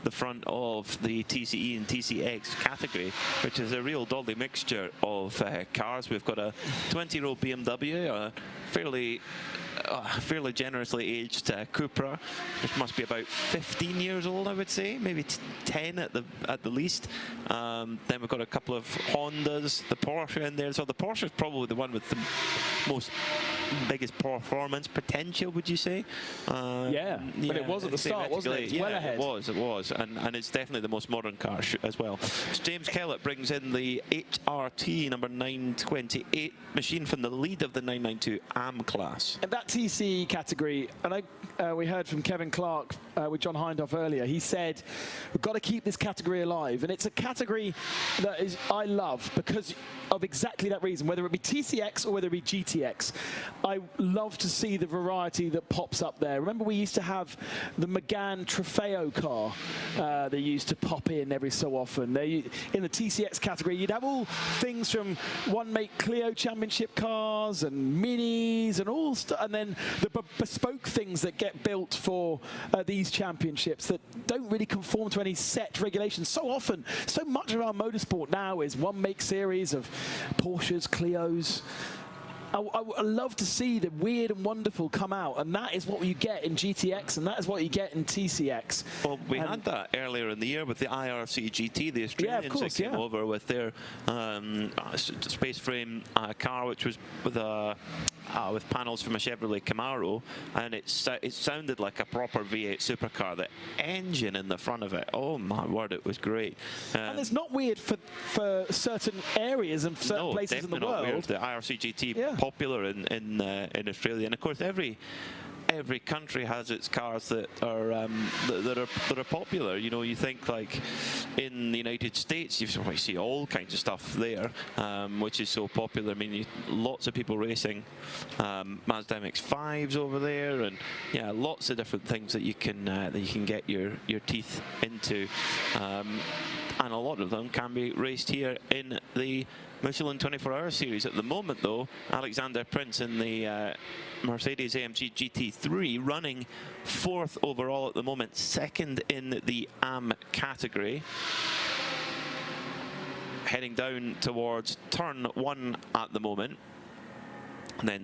the front of the TCE and TCX category, which is a real dolly mixture of cars. We've got a 20-year-old BMW, a fairly generously aged Cupra, which must be about 15 years old, I would say, maybe 10 at the least. Then we've got a couple of Hondas, the Porsche in there. So the Porsche is probably the one with the biggest performance potential, would you say? Yeah, but it was at the start, wasn't it? It's well ahead. It was, and it's definitely the most modern car as well. James Kellett brings in the HRT number 928 machine from the lead of the 992 AM class. And that TCE category, and we heard from Kevin Clark with John Hindhoff earlier, he said, we've got to keep this category alive. And it's a category that I love because of exactly that reason, whether it be TCX or whether it be GTX. I love to see the variety that pops up there. Remember, we used to have the Megane Trofeo car they used to pop in every so often. In the TCX category, you'd have all things from one-make Clio championship cars and minis and all stuff, and then the bespoke things that get built for these championships that don't really conform to any set regulations. So often, so much of our motorsport now is one-make series of Porsches, Clios. I love to see the weird and wonderful come out, and that is what you get in GTX, and that is what you get in TCX. Well, we had that earlier in the year with the IRC GT, the Australians that came over with their space frame car, which was with panels from a Chevrolet Camaro, and it sounded like a proper V8 supercar. The engine in the front of it, oh my word, it was great. And it's not weird for certain areas and certain places in the world. Not weird. The IRC GT popular in Australia, and of course every country has its cars that are popular. You know, you think like in the United States, you see all kinds of stuff there, which is so popular. I mean, lots of people racing Mazda MX-5s over there, and yeah, lots of different things that you can get your teeth into. and a lot of them can be raced here in the Michelin 24-hour series. At the moment, though, Alexander Prince in the Mercedes AMG GT3 running 4th overall at the moment, 2nd in the AM category. Heading down towards turn 1 at the moment, and then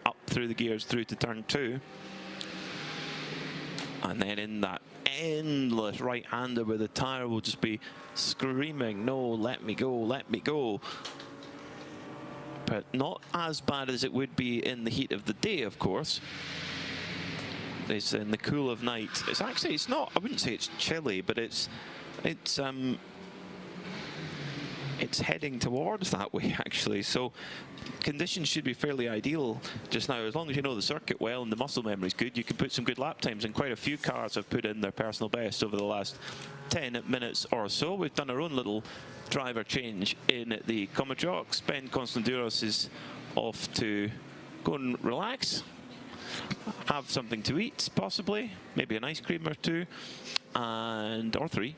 up through the gears through to turn 2. And then in that endless right-hander where the tyre will just be screaming, no, let me go, let me go. But not as bad as it would be in the heat of the day, of course. It's in the cool of night. It's actually, it's not, I wouldn't say it's chilly, but it's heading towards that way, actually. So conditions should be fairly ideal just now. As long as you know the circuit well and the muscle memory is good, you can put some good lap times, and quite a few cars have put in their personal best over the last 10 minutes or so. We've done our own little driver change in the Comajox. Ben Constanduros is off to go and relax, have something to eat, possibly, maybe an ice cream or 2, or 3.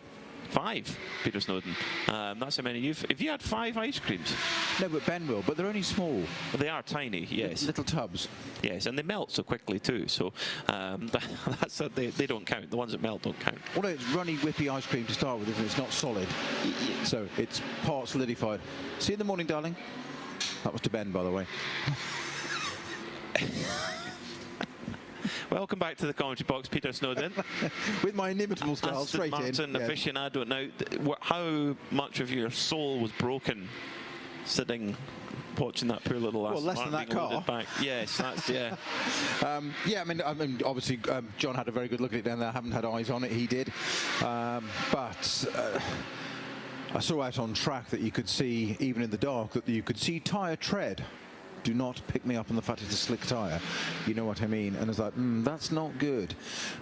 5, Peter Snowden. That's how many if you had 5 ice creams. No, but Ben will, but they're only small. They are tiny, yes. Little tubs. Yes, and they melt so quickly too, so they don't count. The ones that melt don't count. Although it's runny, whippy ice cream to start with, isn't it? It's not solid. So it's part solidified. See you in the morning, darling. That was to Ben, by the way. Welcome back to the commentary box, Peter Snowden. With my inimitable style, Aston straight Martin in. aficionado. Now, how much of your soul was broken sitting watching that poor little Aston less than Martin that car. back? Yes, that's, yeah. Yeah, I mean, obviously, John had a very good look at it down there. I haven't had eyes on it. He did. But I saw out on track that you could see, even in the dark, that you could see tyre tread. Do not pick me up on the fact it's a slick tyre. You know what I mean? And it's like, that's not good.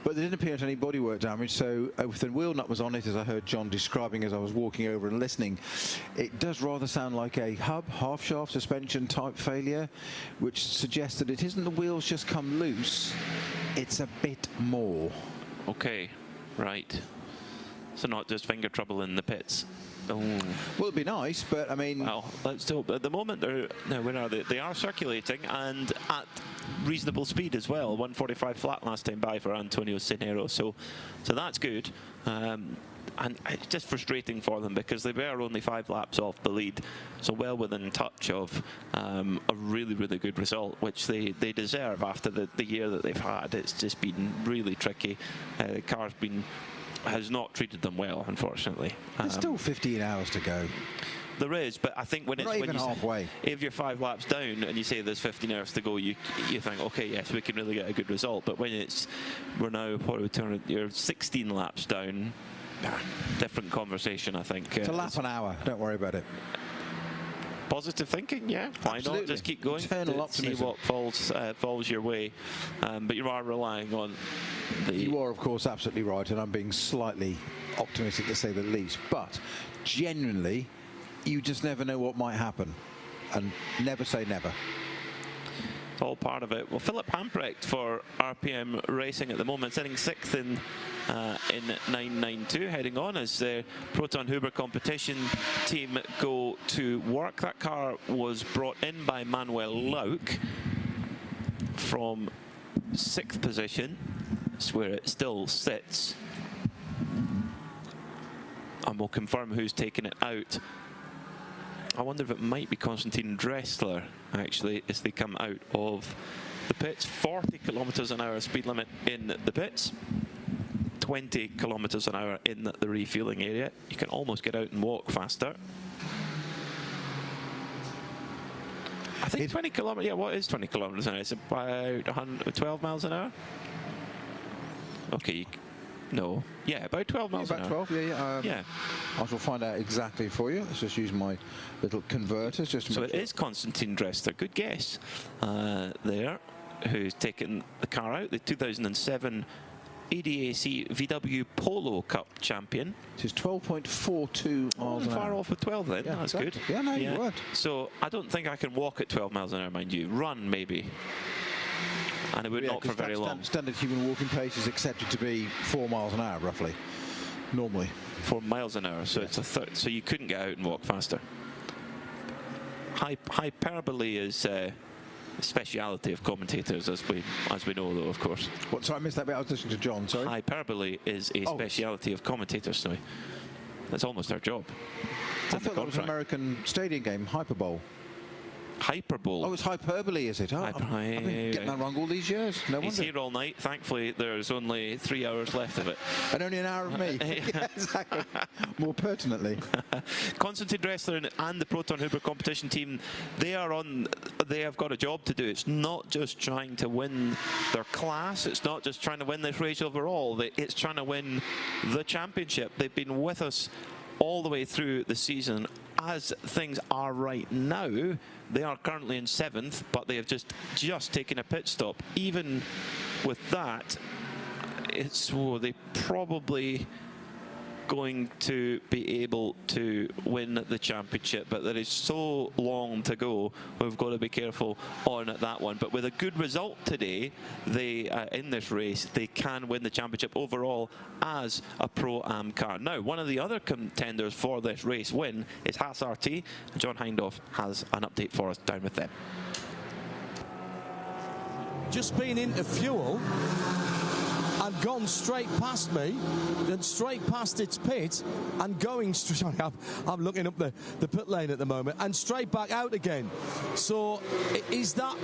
But there didn't appear to any bodywork damage, so if the wheel nut was on it, as I heard John describing as I was walking over and listening, it does rather sound like a hub, half-shaft suspension type failure, which suggests that it isn't the wheels just come loose, it's a bit more. Okay, right. So not just finger trouble in the pits. Oh. Well, it'd be nice, but I mean... Well, let's do it. At the moment, where are they? They are circulating, and at reasonable speed as well. 145 flat last time by for Antonio Cinero, so that's good. And it's just frustrating for them because they were only 5 laps off the lead, so well within touch of a really, really good result, which they deserve after the year that they've had. It's just been really tricky. The car's has not treated them well, unfortunately. There's still 15 hours to go. There is, but I think when if you're 5 laps down and you say there's 15 hours to go, you think, okay, yes, we can really get a good result. But when we're now, you're 16 laps down, different conversation, I think. It's a lap an hour. Don't worry about it. Positive thinking, yeah. Why Absolutely. not? Just keep going. Eternal optimism. See what falls your way. But you are relying on the... You are, of course, absolutely right, and I'm being slightly optimistic to say the least. But genuinely, you just never know what might happen. And never say never. All part of it. Well, Philip Hamprecht for RPM Racing at the moment, sitting 6th in 992, heading on as the Proton Huber competition team go to work. That car was brought in by Manuel Lauk from 6th position. That's where it still sits. And we'll confirm who's taken it out. I wonder if it might be Konstantin Dressler, actually, as they come out of the pits. 40 kilometres an hour speed limit in the pits. 20 kilometres an hour in the refueling area. You can almost get out and walk faster. I think 20 kilometres, yeah, what is 20 kilometres an hour? It's about 12 miles an hour? Okay, no. Yeah, about 12 miles an hour. About 12, yeah. I shall find out exactly for you. Let's just use my little converters just to So make it is Konstantin Dressler. Good guess there, who's taken the car out. The 2007 EDAC VW Polo Cup champion. It is 12.42 miles an hour. Far off with 12 then. Yeah, That's exactly. good. Yeah, no, you weren't. So I don't think I can walk at 12 miles an hour, mind you. Run, maybe. And it would not for very long. Standard human walking pace is accepted to be 4 miles an hour, roughly. normally? 4 miles an hour, so it's a third. So you couldn't get out and walk faster. Hyperbole is a speciality of commentators, as we know, though, of course. What? Sorry, I missed that bit. I was listening to John. Sorry. Hyperbole is a speciality of commentators. So that's almost our job. I thought that was an American stadium game, Hyperbole. Hyperbole. Oh, it's hyperbole, is it? Oh, I've been getting that wrong all these years. No He's wonder. here all night. Thankfully, there's only 3 hours left of it. And only an hour of me. Yeah, exactly. More pertinently. Constantine Dressler and the Proton Hooper competition team, they have got a job to do. It's not just trying to win their class. It's not just trying to win this race overall. It's trying to win the championship. They've been with us all the way through the season. As things are right now, they are currently in 7th, but they have just taken a pit stop. Even with that, they probably going to be able to win the championship, but there is so long to go. We've got to be careful on that one. But with a good result today, in this race, they can win the championship overall as a Pro-Am car. Now, one of the other contenders for this race win is Haas RT, and John Hindhaugh has an update for us down with them. Just been into fuel and gone straight past me, then straight past its pit, and going straight. I'm looking up the pit lane at the moment, and straight back out again. So is that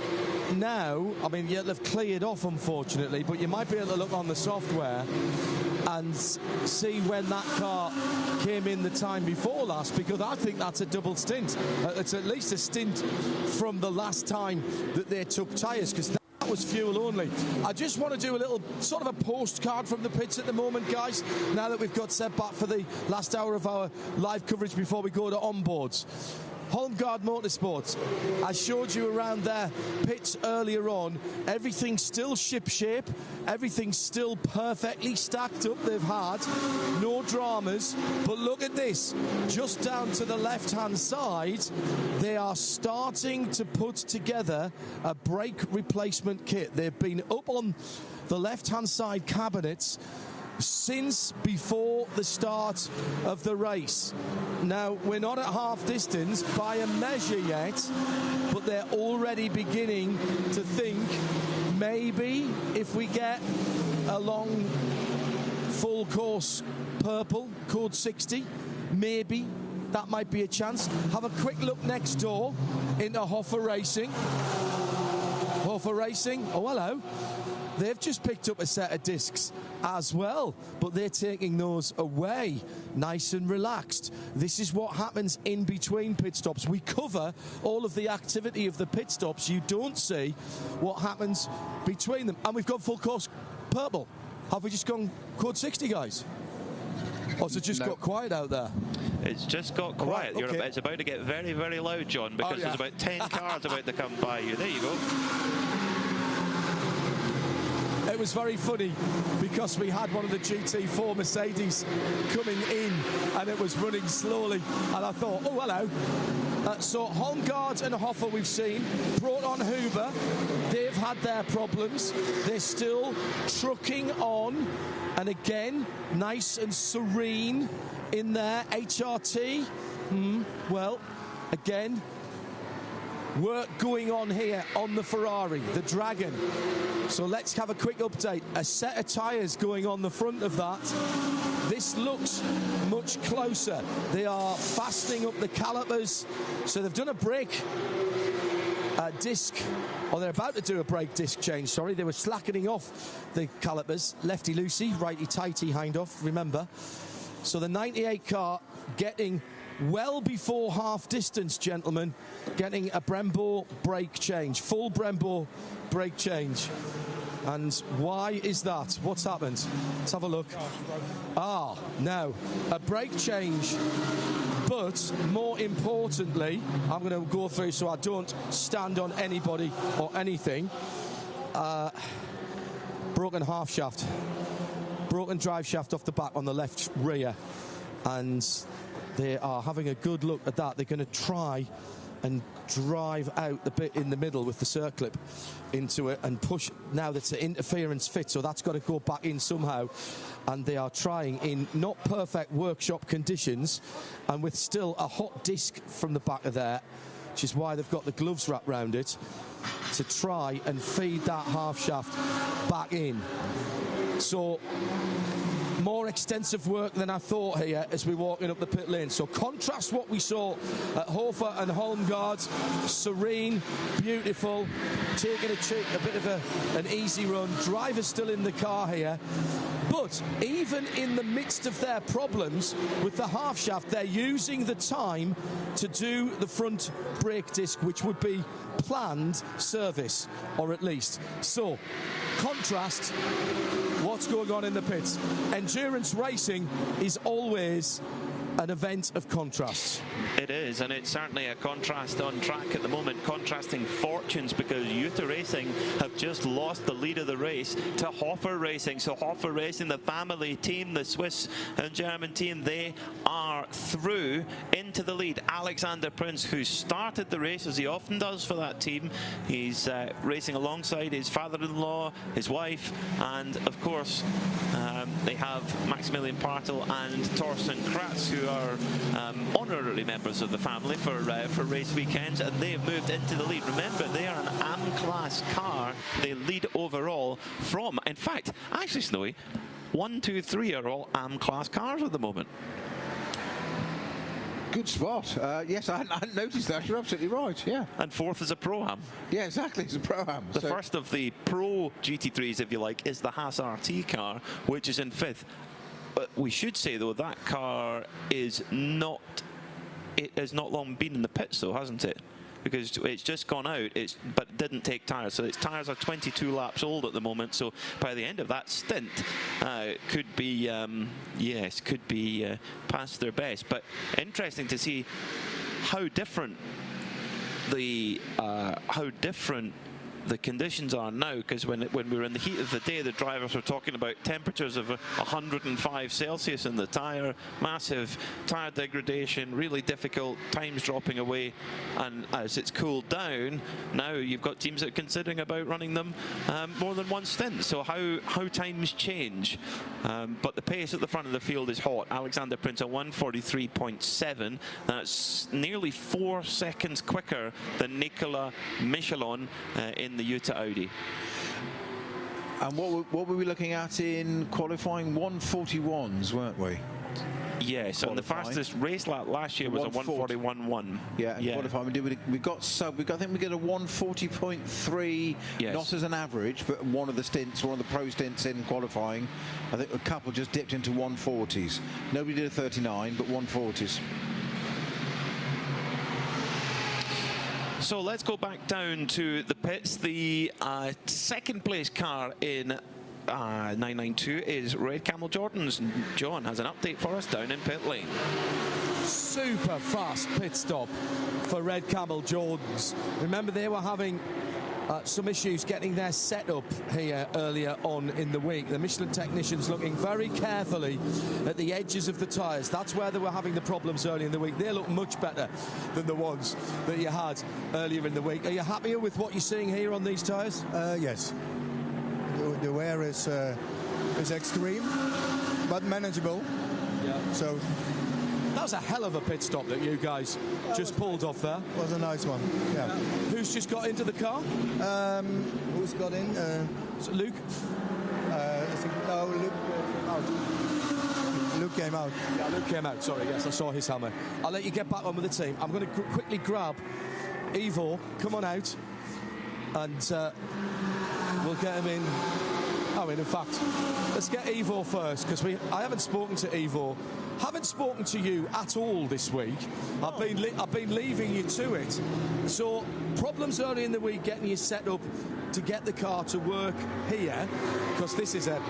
now? I mean, yeah, they've cleared off, unfortunately, but you might be able to look on the software and see when that car came in the time before last, because I think that's a double stint. It's at least a stint from the last time that they took tyres, because that was fuel only. I just want to do a little sort of a postcard from the pits at the moment, guys, now that we've got set back for the last hour of our live coverage before we go to onboards. Holmgard Motorsports, I showed you around their pits earlier on. Everything's still ship-shape. Everything's still perfectly stacked up. They've had no dramas. But look at this. Just down to the left-hand side, they are starting to put together a brake replacement kit. They've been up on the left-hand side cabinets since before the start of the race. Now, we're not at half distance by a measure yet, but they're already beginning to think maybe if we get a long full course purple, code 60, maybe that might be a chance. Have a quick look next door into Hoffa Racing. Hoffa Racing, oh hello. They've just picked up a set of discs as well, but they're taking those away nice and relaxed. This is what happens in between pit stops. We cover all of the activity of the pit stops. You don't see what happens between them. And we've got full course purple. Have we just gone code 60, guys? Or has it just got quiet out there? It's just got quiet. Right, okay. It's about to get very, very loud, John, because there's about 10 cars about to come by you. There you go. It was very funny because we had one of the GT4 Mercedes coming in and it was running slowly, and I thought, oh, hello. So Holmgard and Hoffa we've seen. Proton Huber, they've had their problems. They're still trucking on, and again, nice and serene in there. HRT, well, again, work going on here on the Ferrari, the Dragon. So let's have a quick update. A set of tyres going on the front of that. This looks much closer. They are fastening up the calipers. So they've done a brake disc, or they're about to do a brake disc change, sorry. They were slackening off the calipers. Lefty-loosey, righty-tighty, Hindhaugh, remember. So the 98 car getting well before half distance, gentlemen, getting a Brembo brake change, full Brembo brake change. And why is that? What's happened? Let's have a look. No, a brake change, but more importantly, I'm going to go through so I don't stand on anybody or anything. Broken half shaft, broken drive shaft off the back on the left rear, and they are having a good look at that. They're going to try and drive out the bit in the middle with the circlip into it and push. Now that's the interference fit, so that's got to go back in somehow. And they are trying in not perfect workshop conditions and with still a hot disc from the back of there, which is why they've got the gloves wrapped around it, to try and feed that half shaft back in. So more extensive work than I thought here as we're walking up the pit lane. So contrast what we saw at Hofer and Holmgaard. Serene, beautiful, taking a bit of an easy run. Driver's still in the car here. But even in the midst of their problems with the half shaft, they're using the time to do the front brake disc, which would be planned service, or at least. So, contrast what's going on in the pits. Endurance racing is always an event of contrasts. It is, and it's certainly a contrast on track at the moment, contrasting fortunes, because Utah Racing have just lost the lead of the race to Hofer Racing. So Hofer Racing, the family team, the Swiss and German team, they are through into the lead. Alexander Prinz, who started the race, as he often does for that team, he's racing alongside his father-in-law, his wife, and of course they have Maximilian Partel and Torsten Kratz, who are honorary members of the family for race weekends, and they have moved into the lead. Remember, they are an AM-class car. They lead overall from, in fact, actually, Snowy, 1, 2, 3 are all AM-class cars at the moment. Good spot. Yes, I hadn't noticed that. You're absolutely right, yeah. And fourth is a Pro-Am. Yeah, exactly, it's a Pro-Am. The first of the Pro GT3s, if you like, is the Haas RT car, which is in fifth. But we should say, though, that car is not... It has not long been in the pits, though, hasn't it? Because it's just gone out, but it didn't take tyres. So its tyres are 22 laps old at the moment. So by the end of that stint, could be, yes, could be past their best. But interesting to see how different the conditions are now, because when we were in the heat of the day, the drivers were talking about temperatures of 105 Celsius in the tyre, massive tyre degradation, really difficult, times dropping away, and as it's cooled down, now you've got teams that are considering about running them more than one stint. So how times change, but the pace at the front of the field is hot. Alexander Prinz at 1:43.7, that's nearly 4 seconds quicker than Nicolas Michelin in the Utah Audi. And what were we looking at in qualifying? 1:41s, weren't we? Yes, and the fastest race lap last year was a 1:41.1. Yeah, and qualifying, we got sub. I think we get a 1:40.3, yes. Not as an average, but one of the pro stints in qualifying. I think a couple just dipped into 1:40s. Nobody did a 39, but 1:40s. So let's go back down to the pits. The second place car in 992 is Red Camel Jordan's. John has an update for us down in pit lane. Super fast pit stop for Red Camel Jordans. Remember, they were having some issues getting their setup here earlier on in the week. The Michelin technicians looking very carefully at the edges of the tyres. That's where they were having the problems earlier in the week. They look much better than the ones that you had earlier in the week. Are you happier with what you're seeing here on these tyres? Yes. The wear is extreme, but manageable. Yeah. So that was a hell of a pit stop that you guys just pulled off there. Was a nice one. Yeah. Who's just got into the car? Who's got in? So Luke? No, Luke out. Luke came out. Yeah, Luke came out. Sorry, yes, I saw his helmet. I'll let you get back on with the team. I'm going to quickly grab Ivo. Come on out, and we'll get him in. Oh, in fact, let's get Ivo first, because I haven't spoken to Ivo. Haven't spoken to you at all this week. I've been leaving you to it. So problems early in the week getting you set up to get the car to work here, because this is a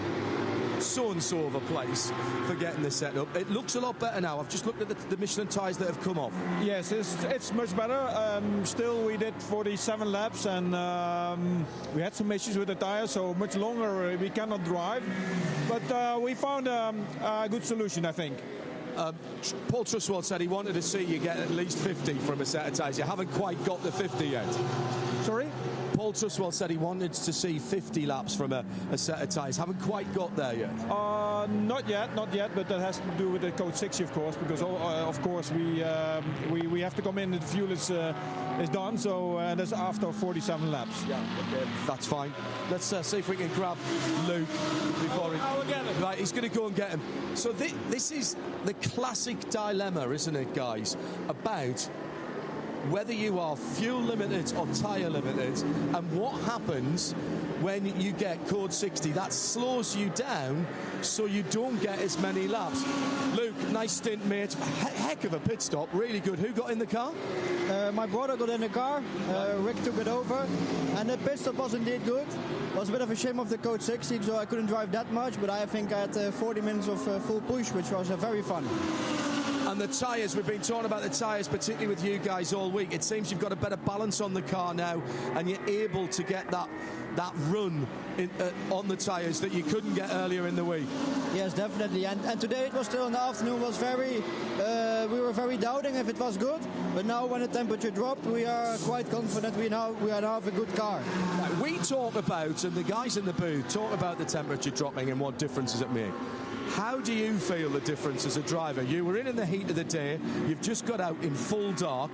so-and-so of a place for getting this set up. It looks a lot better now. I've just looked at the Michelin tyres that have come off. Yes, it's much better. Still, we did 47 laps, and we had some issues with the tyres, so much longer we cannot drive. But we found a good solution, I think. Paul Trustwell said he wanted to see you get at least 50 from a set of tyres. You haven't quite got the 50 yet. Sorry? Paul Trustwell said he wanted to see 50 laps from a set of tyres. Haven't quite got there yet. Not yet, but that has to do with the Code 60, of course, because of course we have to come in and the fuel is done, so that's after 47 laps. Yeah, okay, that's fine. Let's see if we can grab Luke before he... I'll get him. Right, he's going to go and get him. So this is the classic dilemma, isn't it, guys, about whether you are fuel limited or tyre limited, and what happens when you get Code 60. That slows you down so you don't get as many laps. Luke, nice stint, mate. Heck of a pit stop, really good. Who got in the car? My brother got in the car, Rick took it over, and the pit stop was indeed good. It was a bit of a shame of the Code 60, so I couldn't drive that much, but I think I had 40 minutes of full push, which was very fun. And the tyres, we've been talking about the tyres, particularly with you guys all week. It seems you've got a better balance on the car now, and you're able to get that run on the tyres that you couldn't get earlier in the week. Yes, definitely. And today it was still in the afternoon, was very, we were very doubting if it was good. But now when the temperature dropped, we are quite confident we now have a good car. Now, we talk about, and the guys in the booth talk about the temperature dropping and what differences it makes. How do you feel the difference as a driver? You were in the heat of the day, you've just got out in full dark,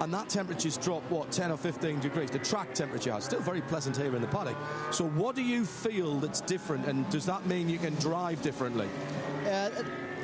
and that temperature's dropped, what, 10 or 15 degrees? The track temperature is still very pleasant here in the paddock. So what do you feel that's different, and does that mean you can drive differently?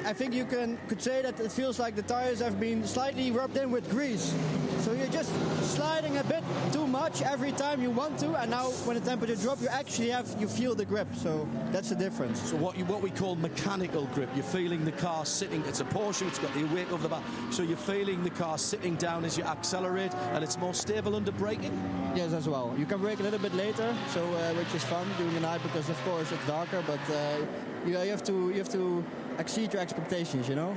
I think you could say that it feels like the tires have been slightly rubbed in with grease. So you're just sliding a bit too much every time you want to, and now when the temperature drops, you feel the grip. So that's the difference. So what we call mechanical grip, you're feeling the car sitting. It's a Porsche, it's got the weight over the back, so you're feeling the car sitting down as you accelerate, and it's more stable under braking. Yes, as well. You can brake a little bit later, so which is fun during the night because of course it's darker, but you have to exceed your expectations, you know.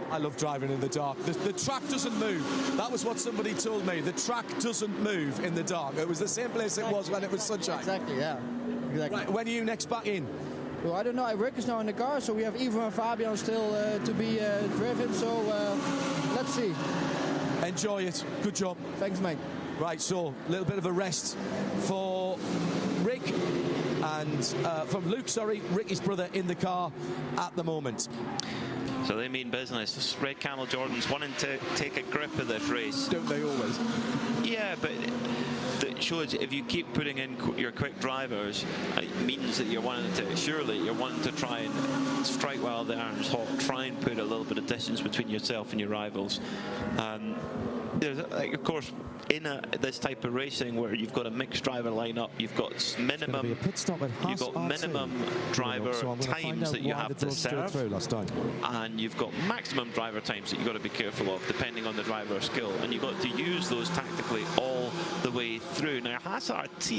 I love driving in the dark. The track doesn't move. That was what somebody told me. The track doesn't move in the dark. It was the same place it was when it was sunshine. Exactly, yeah. Exactly. Right, when are you next back in? Well, I don't know. Rick is now in the car, so we have Ivo and Fabian still to be driven. So let's see. Enjoy it. Good job. Thanks, mate. Right, so a little bit of a rest for Rick and from Luke, sorry, Ricky's brother in the car at the moment. So they mean business. Red Camel Jordan's wanting to take a grip of this race. Don't they always? Yeah, but that shows if you keep putting in your quick drivers, it means that you're wanting to try and strike while the iron's hot, try and put a little bit of distance between yourself and your rivals. There's, of course, in this type of racing where you've got a mixed driver lineup, you've got minimum driver times that you have to serve, and you've got maximum driver times that you've got to be careful of depending on the driver's skill, and you've got to use those tactically all the way through. Now, Haas RT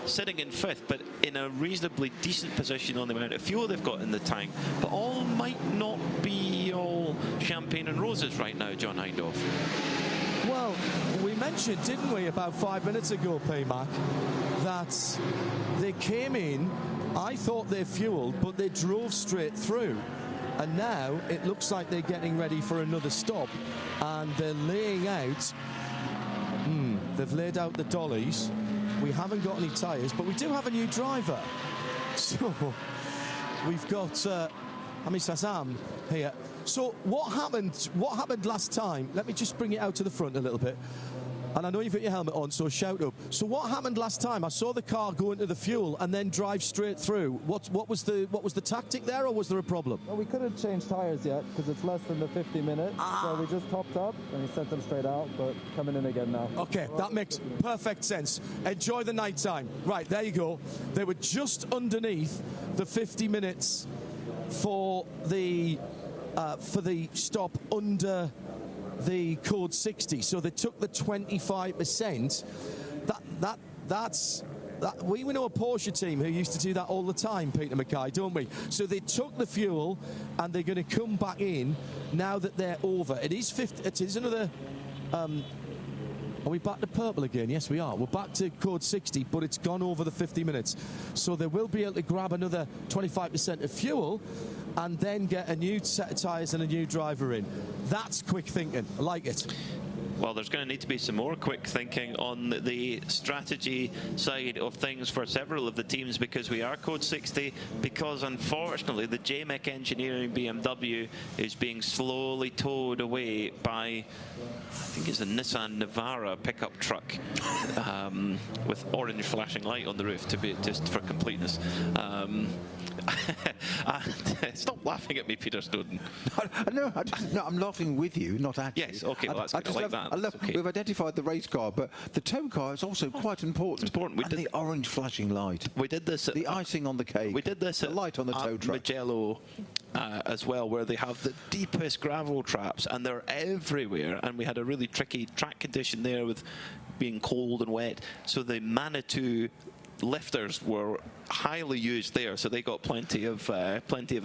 sitting in fifth, but in a reasonably decent position on the amount of fuel they've got in the tank, but all might not be all champagne and roses right now, John Hindhaugh. Well, we mentioned, didn't we, about 5 minutes ago, P-Mac, that they came in, I thought they fueled, but they drove straight through. And now it looks like they're getting ready for another stop, and they're laying out, they've laid out the dollies. We haven't got any tyres, but we do have a new driver. So we've got Ami Sazam here. So what happened last time? Let me just bring it out to the front a little bit. And I know you've got your helmet on, so shout up. So what happened last time? I saw the car go into the fuel and then drive straight through. What was the tactic there, or was there a problem? Well, we couldn't change tires yet because it's less than the 50 minutes. So we just topped up and we sent them straight out, but coming in again now. Okay, that makes perfect sense. Enjoy the night time. Right, there you go. They were just underneath the 50 minutes for the stop under the Code 60, so they took the 25%. That's we know a Porsche team who used to do that all the time, Peter Mackay, don't we? So they took the fuel and they're going to come back in now that they're over. It is 50. It is another Are we back to purple again? Yes, we are. We're back to code 60, but it's gone over the 50 minutes. So they will be able to grab another 25% of fuel and then get a new set of tyres and a new driver in. That's quick thinking. I like it. Well, there's going to need to be some more quick thinking on the strategy side of things for several of the teams, because we are code 60, because unfortunately the JMEC Engineering BMW is being slowly towed away by, I think it's a Nissan Navara pickup truck with orange flashing light on the roof, to be just for completeness. Stop laughing at me, Peter Snowden. No, I'm laughing with you, not at you. Yes, okay, well, that's good. I like that. Okay. We've identified the race car, but the tow car is also quite important. We did the orange flashing light. We did this at the icing on the cake. We did this the light on the tow truck. Mugello as well, where they have the deepest gravel traps, and they're everywhere. And we had a really tricky track condition there with being cold and wet. So the Manitou lifters were highly used there, so they got plenty of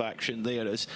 action there. As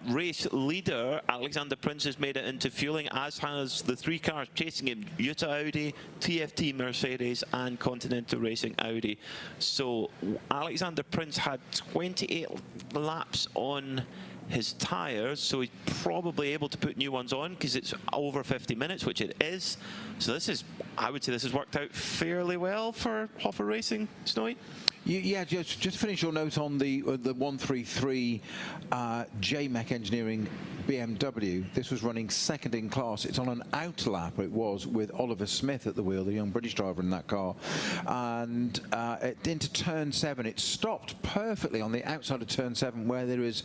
race leader Alexander Prince has made it into fueling, as has the three cars chasing him: Utah Audi, TFT Mercedes, and Continental Racing Audi. So Alexander Prince had 28 laps on his tyres, so he's probably able to put new ones on because it's over 50 minutes, which it is. So this is, I would say this has worked out fairly well for Hoffer Racing, Snowy. Yeah, just finish your note on the 133 JMEC Engineering BMW. This was running second in class. It's on an out lap, it was, with Oliver Smith at the wheel, the young British driver in that car. And into turn 7, it stopped perfectly on the outside of turn 7, where there is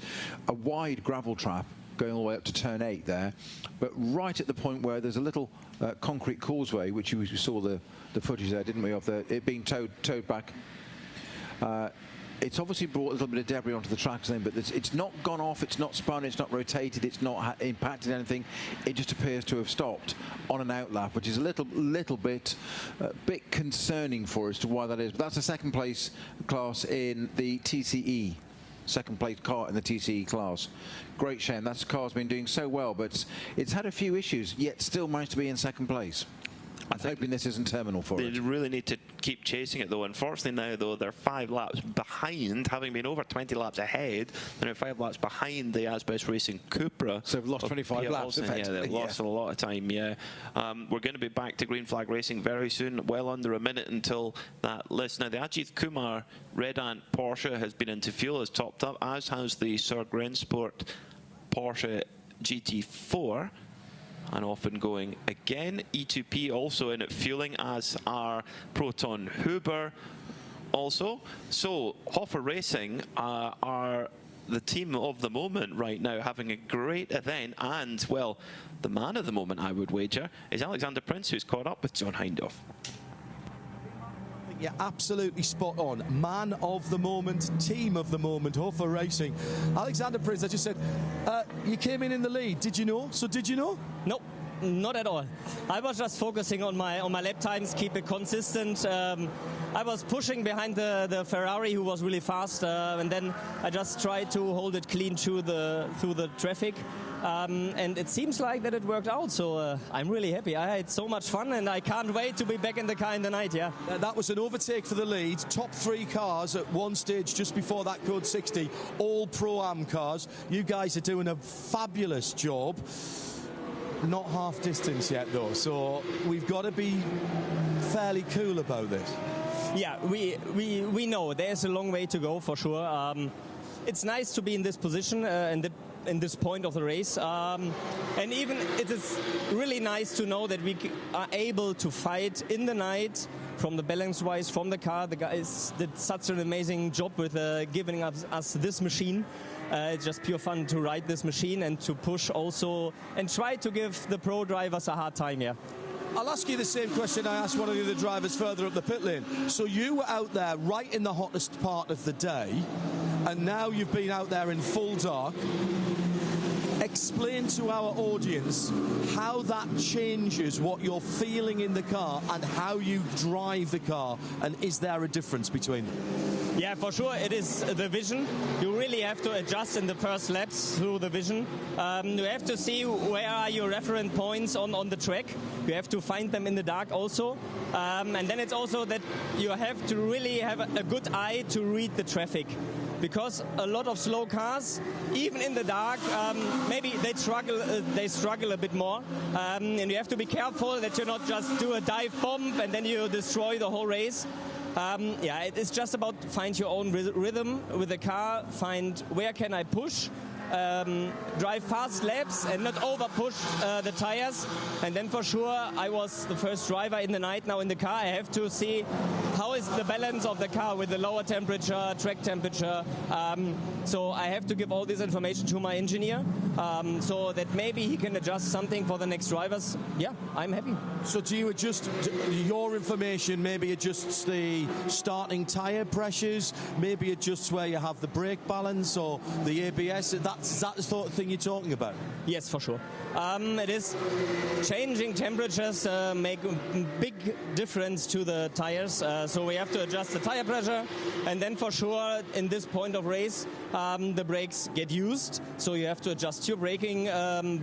a wide gravel trap going all the way up to turn 8 there, but right at the point where there's a little concrete causeway, which we saw the footage there, didn't we, of it being towed back. It's obviously brought a little bit of debris onto the tracks then, but it's not gone off, it's not spun, it's not rotated, it's not impacted anything. It just appears to have stopped on an outlap, which is a little bit concerning for us to why that is. But that's a second place class in the TCE. Second place car in the TCE class. Great shame. That car's been doing so well, but it's had a few issues, yet still managed to be in second place. I'm hoping this isn't terminal for it. They really need to keep chasing it, though. Unfortunately now, though, they're 5 laps behind, having been over 20 laps ahead. They're now 5 laps behind the Asbest Racing Cupra. So they've lost 25 laps, effectively. Yeah, they've lost a lot of time, yeah. We're going to be back to green flag racing very soon, well under a minute until that list. Now, the Ajit Kumar Red Ant Porsche has been into fuel, has topped up, as has the Sir Grensport Porsche GT4. And often going again. E2P also in at fueling, as are Proton Huber also. So Hoffer Racing are the team of the moment right now, having a great event. And, well, the man of the moment, I would wager, is Alexander Prince, who's caught up with John Hindhaugh. Yeah, absolutely spot on. Man of the moment, team of the moment, Hoffer Racing. Alexander Prince, I just said, you came in the lead. Did you know? So did you know? Nope. Not at all. I was just focusing on my lap times, keep it consistent. I was pushing behind the Ferrari, who was really fast, and then I just tried to hold it clean through the traffic. And it seems like that it worked out, so I'm really happy. I had so much fun, and I can't wait to be back in the car in the night, yeah. That was an overtake for the lead. Top 3 cars at one stage just before that code 60, all Pro-Am cars. You guys are doing a fabulous job. Not half distance yet, though, so we've got to be fairly cool about this. Yeah, we know there's a long way to go for sure. It's nice to be in this position in this point of the race, and even it is really nice to know that we are able to fight in the night from the balance-wise, from the car. The guys did such an amazing job with giving us this machine. It's just pure fun to ride this machine and to push also and try to give the pro drivers a hard time here. I'll ask you the same question I asked one of the other drivers further up the pit lane. So you were out there right in the hottest part of the day, and now you've been out there in full dark. Explain to our audience how that changes what you're feeling in the car and how you drive the car, and is there a difference between them? Yeah, for sure, it is the vision. You really have to adjust in the first laps through the vision. You have to see where are your reference points on the track. You have to find them in the dark also. And then it's also that you have to really have a good eye to read the traffic. Because a lot of slow cars, even in the dark, maybe they struggle a bit more. And you have to be careful that you not just do a dive bomb and then you destroy the whole race. Yeah, it's just about find your own rhythm with the car, find where can I push, drive fast laps and not over push the tires. And then for sure, I was the first driver in the night now in the car. I have to see how is the balance of the car with the lower temperature, track temperature. So I have to give all this information to my engineer so that maybe he can adjust something for the next drivers. Yeah, I'm happy. So do you adjust your information, maybe adjusts the starting tyre pressures, maybe adjusts where you have the brake balance or the ABS? Is that the sort of thing you're talking about? Yes, for sure. It is changing temperatures make a big difference to the tires. So we have to adjust the tire pressure. And then for sure, in this point of race, the brakes get used. So you have to adjust your braking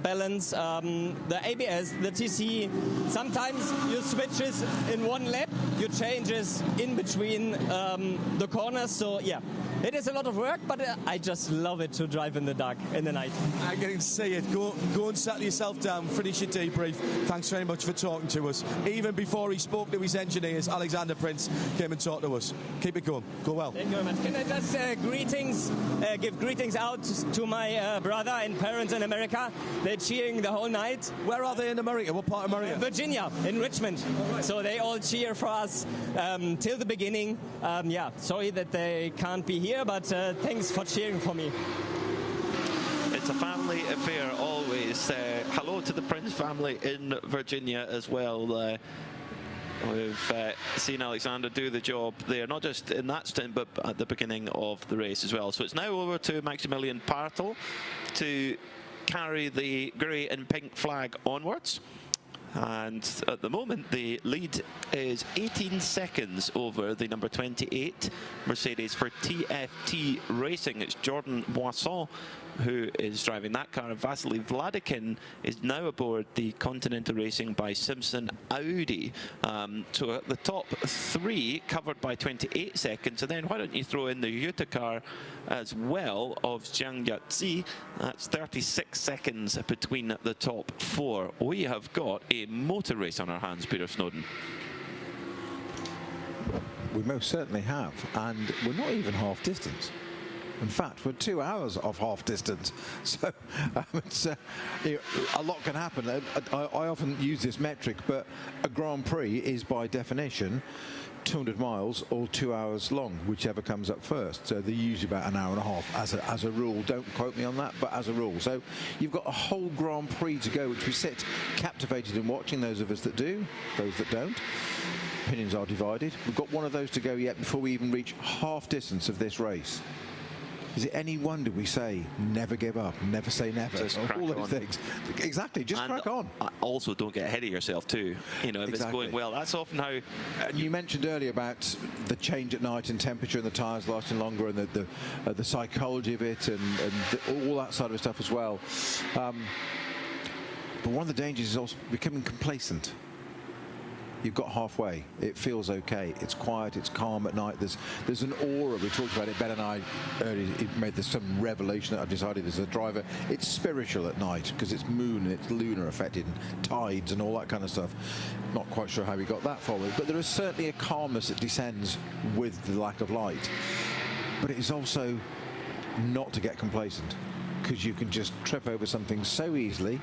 balance, the ABS, the TC. Sometimes you switch it in one lap, you change it in between the corners. So yeah, it is a lot of work, but I just love it to drive in the dark, in the night. I can see it. Go and settle yourself down, finish your debrief. Thanks very much for talking to us. Even before he spoke to his engineers, Alexander Prince came and talked to us. Keep it going. Go well. Thank you very much. Can I just give greetings out to my brother and parents in America? They're cheering the whole night. Where are they in America? What part of America? Virginia, in Richmond. Right. So they all cheer for us till the beginning. Yeah, sorry that they can't be here, but thanks for cheering for me. It's a family affair always. Hello to the Prince family in Virginia as well. We've seen Alexander do the job there, not just in that stint, but at the beginning of the race as well. So it's now over to Maximilian Partel to carry the grey and pink flag onwards. And at the moment, the lead is 18 seconds over the number 28 Mercedes for TFT Racing. It's Jordan Boisson who is driving that car. Vasily Vladikin is now aboard the Continental Racing by Simpson Audi. So at the top three covered by 28 seconds. And then why don't you throw in the Yuta car as well of Zhang Yatzi? That's 36 seconds between the top four. We have got a motor race on our hands, Peter Snowden. We most certainly have, and we're not even half distance. In fact, we're 2 hours of half distance, so it's, a lot can happen. I often use this metric, but a Grand Prix is by definition 200 miles or 2 hours long, whichever comes up first. So they're usually about an hour and a half as a rule. Don't quote me on that, but as a rule. So you've got a whole Grand Prix to go, which we sit captivated in watching, those of us that do, those that don't. Opinions are divided. We've got one of those to go yet before we even reach half distance of this race. Is it any wonder we say never give up, never say never, all those things? Exactly, just crack on. Also, don't get ahead of yourself too. You know, if it's going well, that's often how. And you mentioned earlier about the change at night and temperature and the tyres lasting longer and the psychology of it and all that side of stuff as well. But one of the dangers is also becoming complacent. You've got halfway. It feels okay. It's quiet. It's calm at night. There's an aura. We talked about it. Ben and I earlier made this some revelation that I've decided as a driver. It's spiritual at night because it's moon and it's lunar affected and tides and all that kind of stuff. Not quite sure how we got that forward, but there is certainly a calmness that descends with the lack of light. But it is also not to get complacent because you can just trip over something so easily.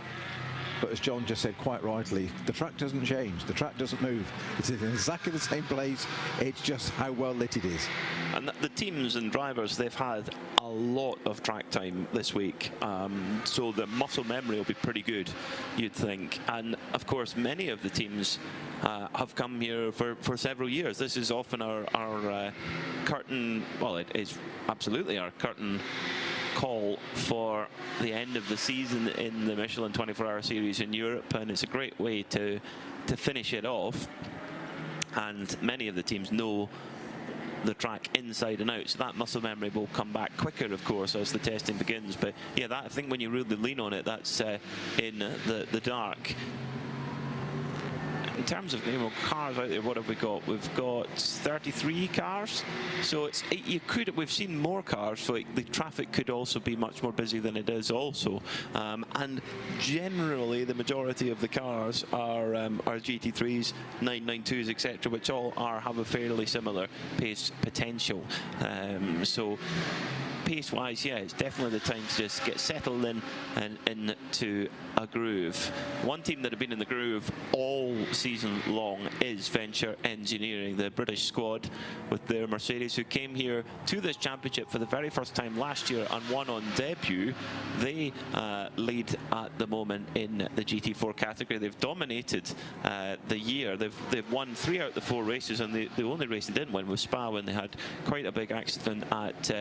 But as John just said quite rightly, the track doesn't change, the track doesn't move. It's in exactly the same place, it's just how well lit it is. And the teams and drivers, they've had a lot of track time this week, so the muscle memory will be pretty good, you'd think. And of course, many of the teams have come here for several years. This is often our curtain, well, it is absolutely our curtain call for the end of the season in the Michelin 24-hour series in Europe, and it's a great way to finish it off. And many of the teams know the track inside and out. So that muscle memory will come back quicker, of course, as the testing begins. But yeah, that, I think when you really lean on it, that's in the dark. In terms of cars out there, what have we got? We've got 33 cars. So we've seen more cars, so the traffic could also be much more busy than it is also. And generally, the majority of the cars are GT3s, 992s, etc., which all have a fairly similar pace potential. So pace-wise, yeah, it's definitely the time to just get settled in and into a groove. One team that have been in the groove all season long is Venture Engineering, the British squad with their Mercedes, who came here to this championship for the very first time last year and won on debut. They lead at the moment in the GT4 category. They've dominated the year. They've won 3 out of the 4 races, and the only race they didn't win was Spa, when they had quite a big accident at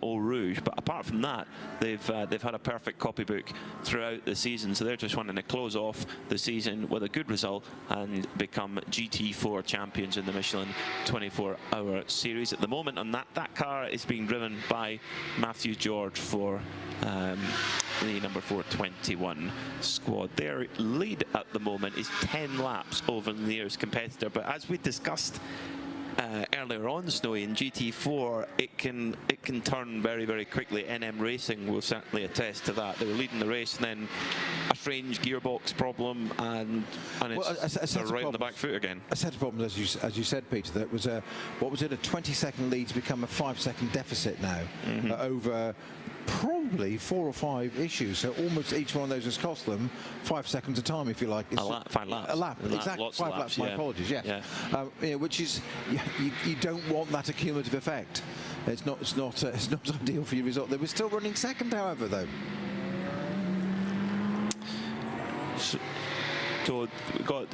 Eau Rouge. But apart from that, they've had a perfect copybook throughout the season. So they're just wanting to close off the season with a good result and become GT4 champions in the Michelin 24-hour series at the moment. And that car is being driven by Matthew George for the number 421 squad. Their lead at the moment is 10 laps over the nearest competitor. But as we discussed earlier on, Snowy, in GT4 it can turn very, very quickly. NM Racing will certainly attest to that. They were leading the race, and then a strange gearbox problem, and they're right on the back foot again. A set of problems, as you said, Peter. That was a 20-second lead to become a 5-second deficit now over probably 4 or 5 issues. So almost each one of those has cost them 5 seconds of time, if you like. It's 5 laps. A lap, exactly. 5 laps. My apologies. Yeah. Which is, you don't want that accumulative effect. It's not ideal for your result. They were still running second, however, though. So we've got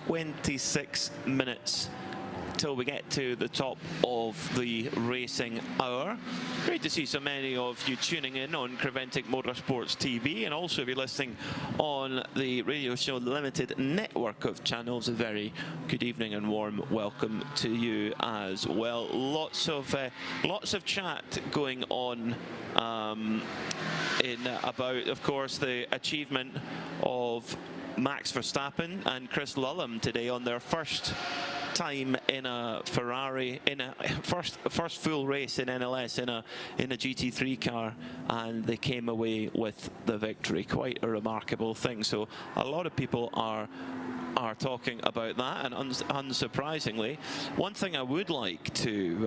26 minutes till we get to the top of the racing hour. Great to see so many of you tuning in on Creventic Motorsports TV, and also if you're listening on the Radio Show Limited network of channels, a very good evening and warm welcome to you as well. Lots of chat going on about, of course, the achievement of Max Verstappen and Chris Lullum today on their first time in a Ferrari, in a first full race in NLS in a GT3 car, and they came away with the victory. Quite a remarkable thing. So a lot of people are talking about that, and unsurprisingly, one thing I would like to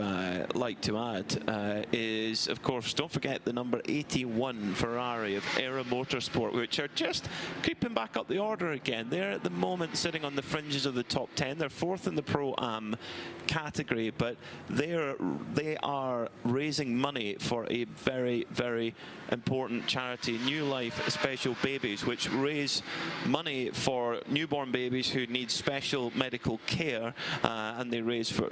add is, of course, don't forget the number 81 Ferrari of Era Motorsport, which are just creeping back up the order again. They're at the moment sitting on the fringes of the top 10. They're 4th in the Pro-Am category, but they are raising money for a very, very important charity, New Life Special Babies, which raise money for newborn babies who need special medical care, and they raise for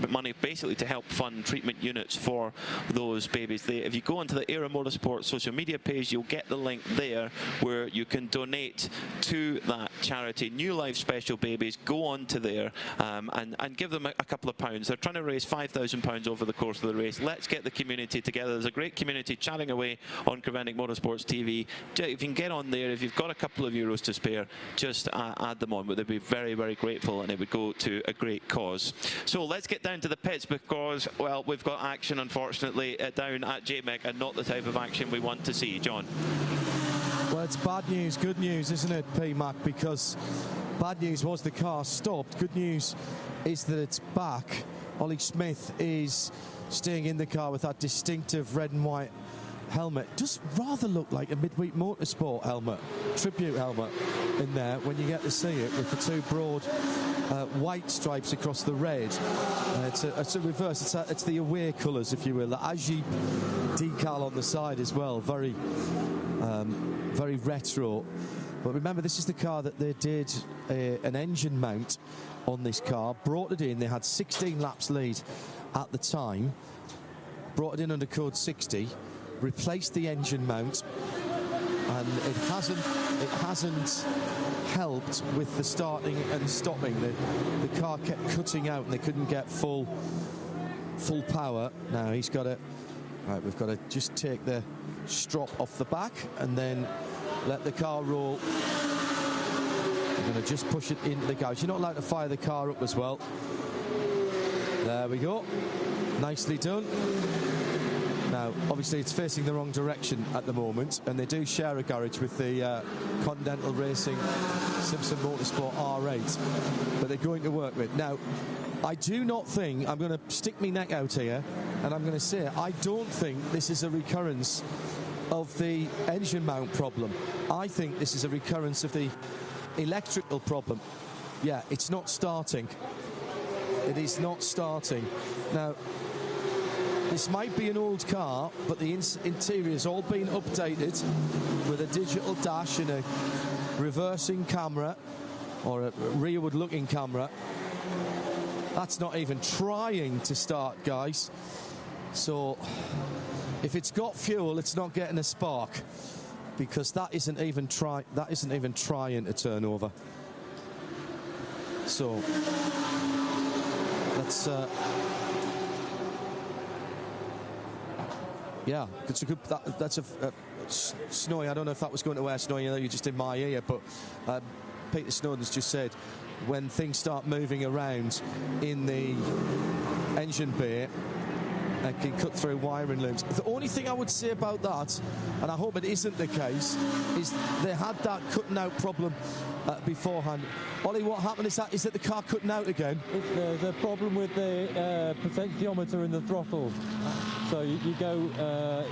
money basically to help fund treatment units for those babies. If you go onto the Era Motorsport social media page, you'll get the link there where you can donate to that charity, New Life Special Babies. Go on to there and give them a couple of pounds. They're trying to raise £5,000 over the course of the race. Let's get the community together. There's a great community chatting away on Creventic Motorsports TV. If you can get on there, if you've got a couple of euros to spare, just add them on. But they'd be very, very grateful, and it would go to a great cause. So let's get down to the pits, because, well, we've got action, unfortunately, down at JMEC, and not the type of action we want to see. John? Well, it's bad news, good news, isn't it, P-Mac? Because bad news was the car stopped. Good news is that it's back. Ollie Smith is staying in the car with that distinctive red and white helmet. Does rather look like a midweek motorsport helmet, tribute helmet in there when you get to see it, with the 2 broad white stripes across the red. It's a reverse. It's the away colours, if you will. The Aji decal on the side as well. Very retro. But remember, this is the car that they did an engine mount on this car, brought it in. They had 16 laps lead at the time, brought it in under code 60, replaced the engine mount, and it hasn't helped with the starting and stopping. The car kept cutting out, and they couldn't get full full power. Now he's got to, right, we've got to just take the strop off the back and then let the car roll. I'm going to just push it into the garage. You're not allowed to fire the car up as well. There we go. Nicely done. Now, obviously, it's facing the wrong direction at the moment, and they do share a garage with the Continental Racing Simpson Motorsport R8, but they're going to work with. Now, I do not think, I'm going to stick my neck out here, and I'm going to say, I don't think this is a recurrence of the engine mount problem. I think this is a recurrence of the electrical problem. Yeah, it's not starting. It is not starting. Now, this might be an old car, but the interior's all been updated with a digital dash and a reversing camera, or a rearward-looking camera. That's not even trying to start, guys. So, if it's got fuel, it's not getting a spark, because that isn't even trying to turn over. So, let's. Yeah, it's a good. That's a Snowy. I don't know if that was going to air, Snowy. You're just in my ear, but Peter Snowden's just said when things start moving around in the engine bay, it can cut through wiring looms. The only thing I would say about that, and I hope it isn't the case, is they had that cutting out problem beforehand. Ollie, what happened is that the car cutting out again? There's a problem with the potentiometer in the throttle. So you go,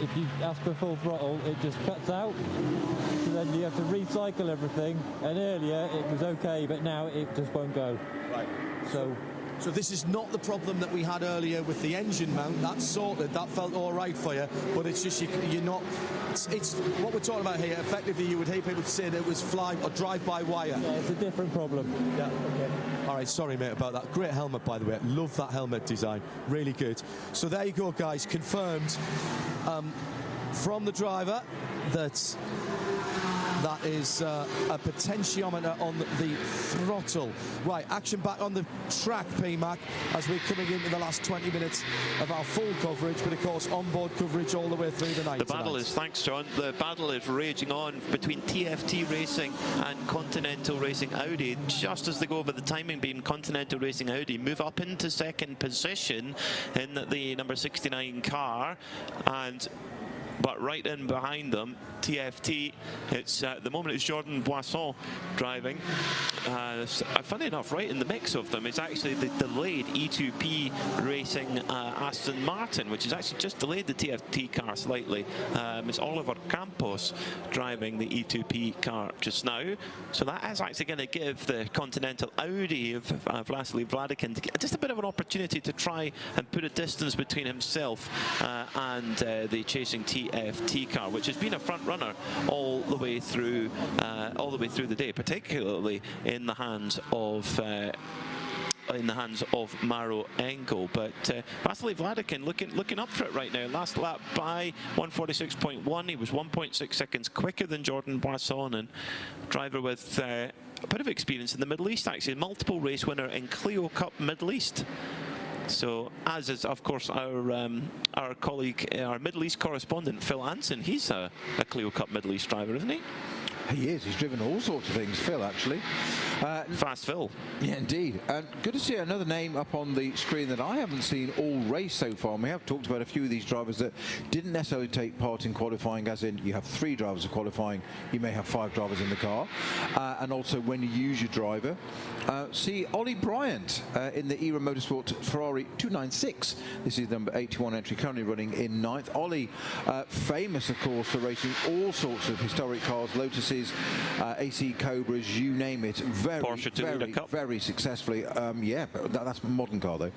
if you ask for full throttle, it just cuts out. So then you have to recycle everything. And earlier it was okay, but now it just won't go. Right. So this is not the problem that we had earlier with the engine mount. That's sorted. That felt all right for you. But it's just you're not. It's what we're talking about here. Effectively, you would hear people say that it was fly or drive-by wire. Yeah, it's a different problem. Yeah. Okay. All right. Sorry, mate, about that. Great helmet, by the way. Love that helmet design. Really good. So there you go, guys. Confirmed from the driver that is a potentiometer on the throttle. Right, action back on the track, PMAC, as we're coming into the last 20 minutes of our full coverage, but of course onboard coverage all the way through the night. The battle is, thanks John, the battle is raging on between TFT Racing and Continental Racing Audi. Just as they go over the timing beam, Continental Racing Audi move up into second position in the number 69 car, but right in behind them, TFT, it's at the moment it's Jordan Boisson driving. Funny enough, right in the mix of them is actually the delayed E2P Racing Aston Martin, which has actually just delayed the TFT car slightly. It's Oliver Campos driving the E2P car just now. So that is actually going to give the Continental Audi of Vasily Vladikin just a bit of an opportunity to try and put a distance between himself and the chasing TFT car, which has been a front runner all the way through the day, particularly in the hands of Maro Engel. But Vasily Vladikin looking up for it right now. Last lap by 146.1. He was 1.6 seconds quicker than Jordan Boisson, and driver with a bit of experience in the Middle East, actually. Multiple race winner in Clio Cup Middle East. So, as is, of course, our colleague, our Middle East correspondent, Phil Anson. He's a Clio Cup Middle East driver, isn't he? He is. He's driven all sorts of things, Phil, actually. Fast Phil. Yeah, indeed. Good to see another name up on the screen that I haven't seen all race so far. And we have talked about a few of these drivers that didn't necessarily take part in qualifying, as in you have 3 drivers of qualifying, you may have 5 drivers in the car. And also when you use your driver. See Ollie Bryant in the ERA Motorsport Ferrari 296. This is number 81 entry, currently running in 9th. Ollie, famous, of course, for racing all sorts of historic cars, Lotuses, AC Cobras, you name it. Very successfully. Yeah, but that's a modern car, though.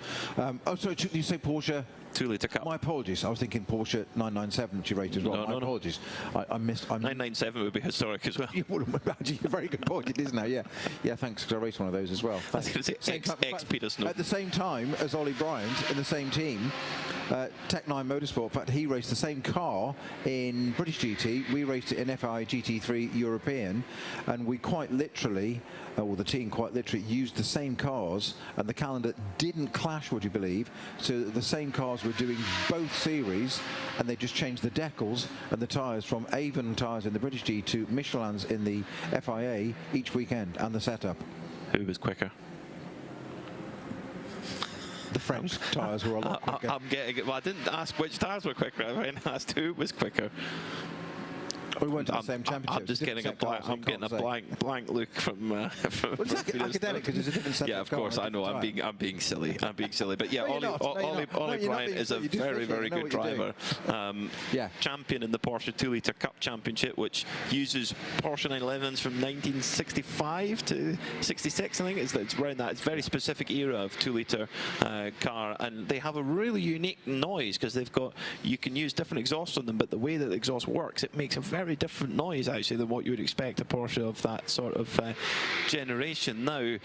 Oh, sorry, did you say Porsche? 2-litre Cup. My apologies. I was thinking Porsche 997, which you rated as well. My apologies. I missed. 997 would be historic as well. You wouldn't imagine. A very good point. It is now. Yeah. Yeah. Thanks, because I raced one of those as well. I was going to say ex Peter Snow. At the same time as Ollie Bryant in the same team, Tech 9 Motorsport. In fact, he raced the same car in British GT. We raced it in FI GT3 European, and we quite literally, or the team quite literally, used the same cars, and the calendar didn't clash, would you believe? So the same cars were doing both series, and they just changed the decals and the tyres from Avon tyres in the British G to Michelin's in the FIA each weekend, and the setup. Who was quicker? The French tyres were a lot quicker. I'm getting it. Well, I didn't ask which tyres were quicker. I asked who was quicker. We went to the same championship. I'm just getting a blank look from. Well, it's academic because it's a different set. Yeah, of course. I know. I'm being silly. But yeah, Ollie Bryant is a very good driver. Yeah, champion in the Porsche 2-litre Cup Championship, which uses Porsche 911s from 1965 to 66. I think it's around that. It's a very specific era of 2-litre car, and they have a really unique noise because you can use different exhausts on them, but the way that the exhaust works, it makes a very different noise actually than what you would expect a Porsche of that sort of generation. Now,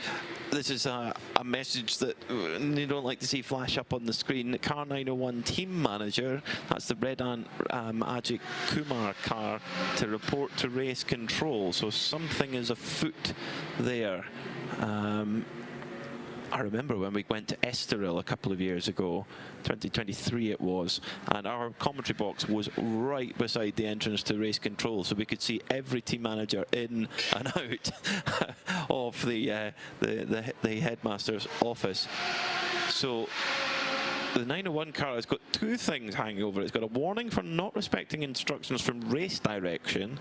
this is a message that you don't like to see flash up on the screen. Car 901 team manager, that's the Red Ant Ajit Kumar car, to report to race control. So something is afoot there. I remember when we went to Estoril a couple of years ago, 2023 it was, and our commentary box was right beside the entrance to race control, so we could see every team manager in and out of the headmaster's office. So the 901 car has got two things hanging over it. It's got a warning for not respecting instructions from race direction,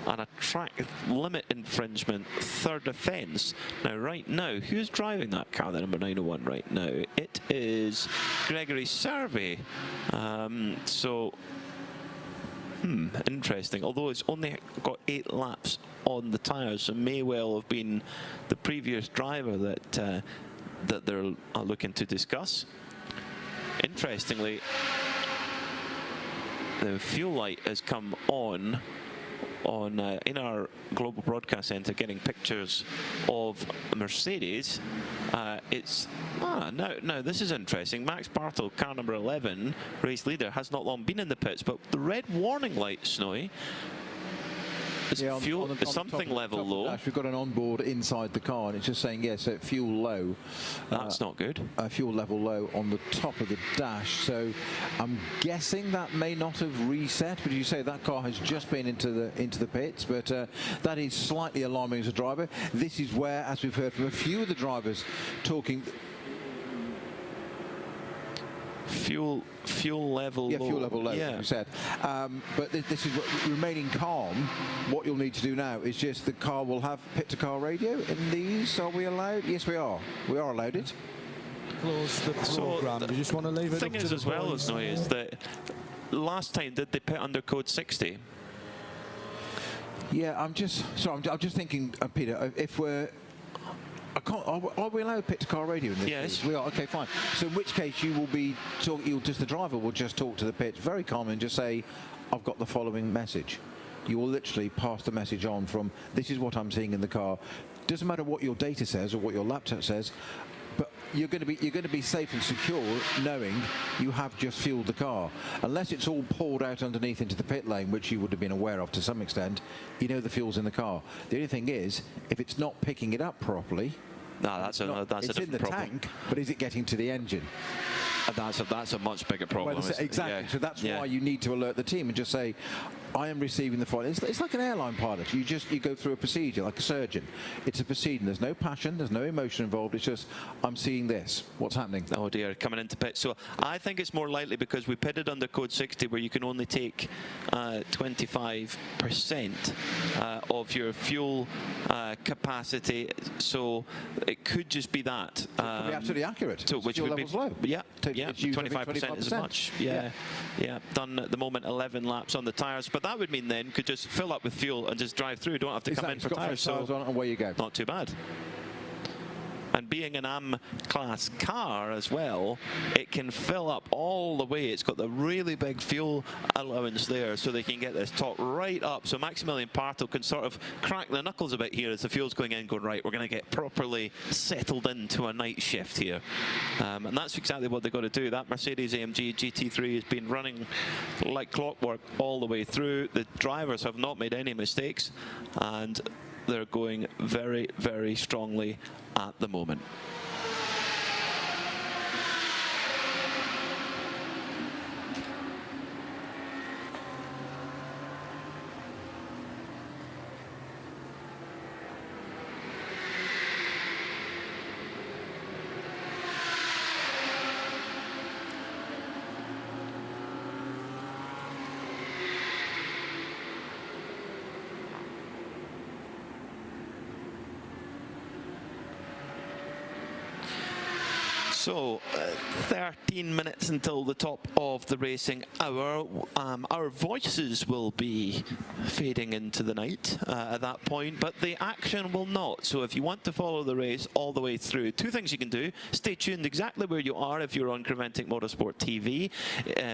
and a track limit infringement, third offence. Now, right now, who's driving that car, the number 901 right now? It is Gregory Servey. Interesting. Although it's only got 8 laps on the tyres, so may well have been the previous driver that they're looking to discuss. Interestingly, the fuel light has come on in our global broadcast centre, getting pictures of Mercedes. Now this is interesting. Max Bartel, car number 11, race leader, has not long been in the pits, but the red warning light, Snowy, is something level low. We've got an onboard inside the car, and it's just saying yes, fuel low. That's not good. Fuel level low on the top of the dash. So I'm guessing that may not have reset. But you say that car has just been into the pits, but that is slightly alarming as a driver. This is where, as we've heard from a few of the drivers talking. Fuel level low. Fuel level low, yeah. You said. But this is what, remaining calm. What you'll need to do now is just the car will have pit-to-car radio in these. Are we allowed? Yes, we are. We are allowed it. Close the program. You just want to leave it thing up is to as the well boys. as Noy is that last time did they pit under code 60? Yeah, I'm just thinking, Peter, if we're. Are we allowed pit-to-car radio in this? Yes. We are. Okay, fine. So in which case you will be the driver will just talk to the pit very calmly and just say, I've got the following message. You will literally pass the message on from, this is what I'm seeing in the car. Doesn't matter what your data says or what your laptop says, but you're going to be safe and secure knowing you have just fueled the car. Unless it's all poured out underneath into the pit lane, which you would have been aware of to some extent, you know the fuel's in the car. The only thing is, if it's not picking it up properly, that's a different problem. It's in the tank, but is it getting to the engine? That's a much bigger problem. Well, exactly. Yeah. So that's why you need to alert the team and just say, I am receiving the following. It's like an airline pilot. You go through a procedure like a surgeon. It's a procedure. There's no passion. There's no emotion involved. It's just, I'm seeing this. What's happening? Oh dear, coming into pit. So I think it's more likely because we pitted under code 60, where you can only take 25% of your fuel capacity. So it could just be that. It could be absolutely accurate. So which would be low. Yeah, 25% is much. Yeah. Done at the moment 11 laps on the tyres, but that would mean then could just fill up with fuel and just drive through. Don't have to come in for tyres. So on and away you go. Not too bad. And being an AM class car as well, it can fill up all the way. It's got the really big fuel allowance there, so they can get this top right up. So Maximilian Parto can sort of crack the knuckles a bit here as the fuel's going in, going, right, we're going to get properly settled into a night shift here. And that's exactly what they've got to do. That Mercedes-AMG GT3 has been running like clockwork all the way through. The drivers have not made any mistakes, and they're going very, very strongly at the moment. So, 13 minutes until the top of the racing hour. Our voices will be fading into the night at that point, but the action will not. So if you want to follow the race all the way through, two things you can do. Stay tuned exactly where you are if you're on Creventic Motorsport TV,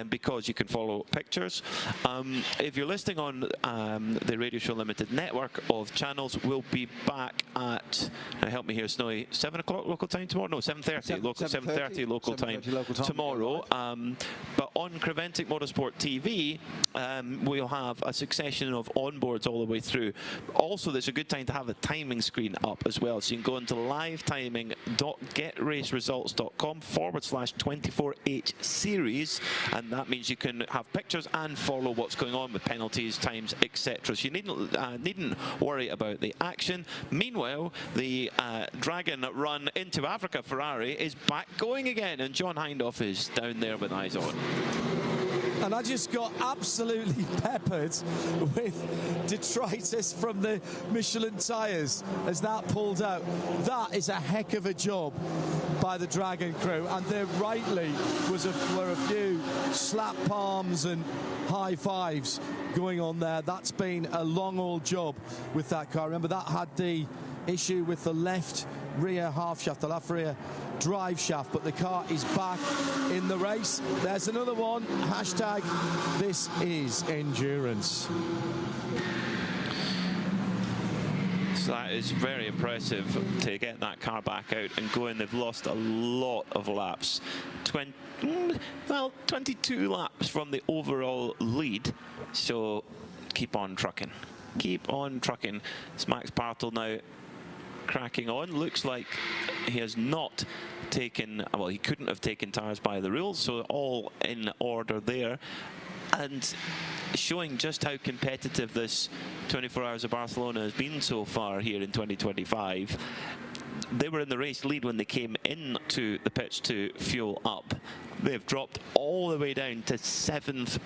because you can follow pictures. If you're listening on the Radio Show Limited network of channels, we'll be back at, help me here, Snowy, 7 o'clock local time tomorrow? No, 7:30 local 7:30 local time tomorrow. But on Creventic Motorsport TV, we'll have a succession of onboards all the way through. Also, there's a good time to have a timing screen up as well. So you can go into livetiming.getraceresults.com/24H series, and that means you can have pictures and follow what's going on with penalties, times, etc. So you needn't worry about the action. Meanwhile, the Dragon Run into Africa Ferrari is back going again, and John Hindhaugh is down there with eyes on. And I just got absolutely peppered with detritus from the Michelin tyres as that pulled out. That is a heck of a job by the Dragon crew, and there rightly were a few slap palms and high fives going on there. That's been a long old job with that car. Remember, that had the issue with the left rear half shaft, the left rear drive shaft, but the car is back in the race. There's another one. Hashtag this is endurance. So that is very impressive to get that car back out and going. They've lost a lot of laps. 22 laps from the overall lead. So keep on trucking. Keep on trucking. It's Max Partel now cracking on. Looks like he has not taken, well, he couldn't have taken tyres by the rules, so all in order there. And showing just how competitive this 24 Hours of Barcelona has been so far here in 2025. They were in the race lead when they came into the pitch to fuel up. They've dropped all the way down to 7th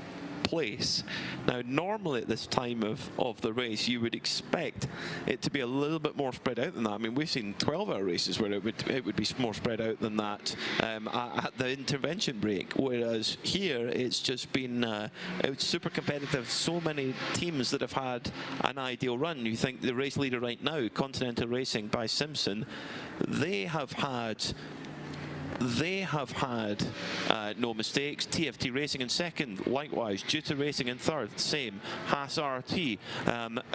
place. Now, normally at this time of the race, you would expect it to be a little bit more spread out than that. I mean, we've seen 12-hour races where it would be more spread out than that at the intervention break, whereas here it's just been it's super competitive. So many teams that have had an ideal run. You think the race leader right now, Continental Racing by Simpson, they have had no mistakes. TFT Racing in second, likewise. Juta Racing in third, same. Haas RT,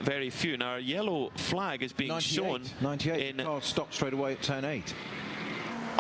very few. Now, our yellow flag is being 98, shown. 98. Car stopped straight away at turn 8.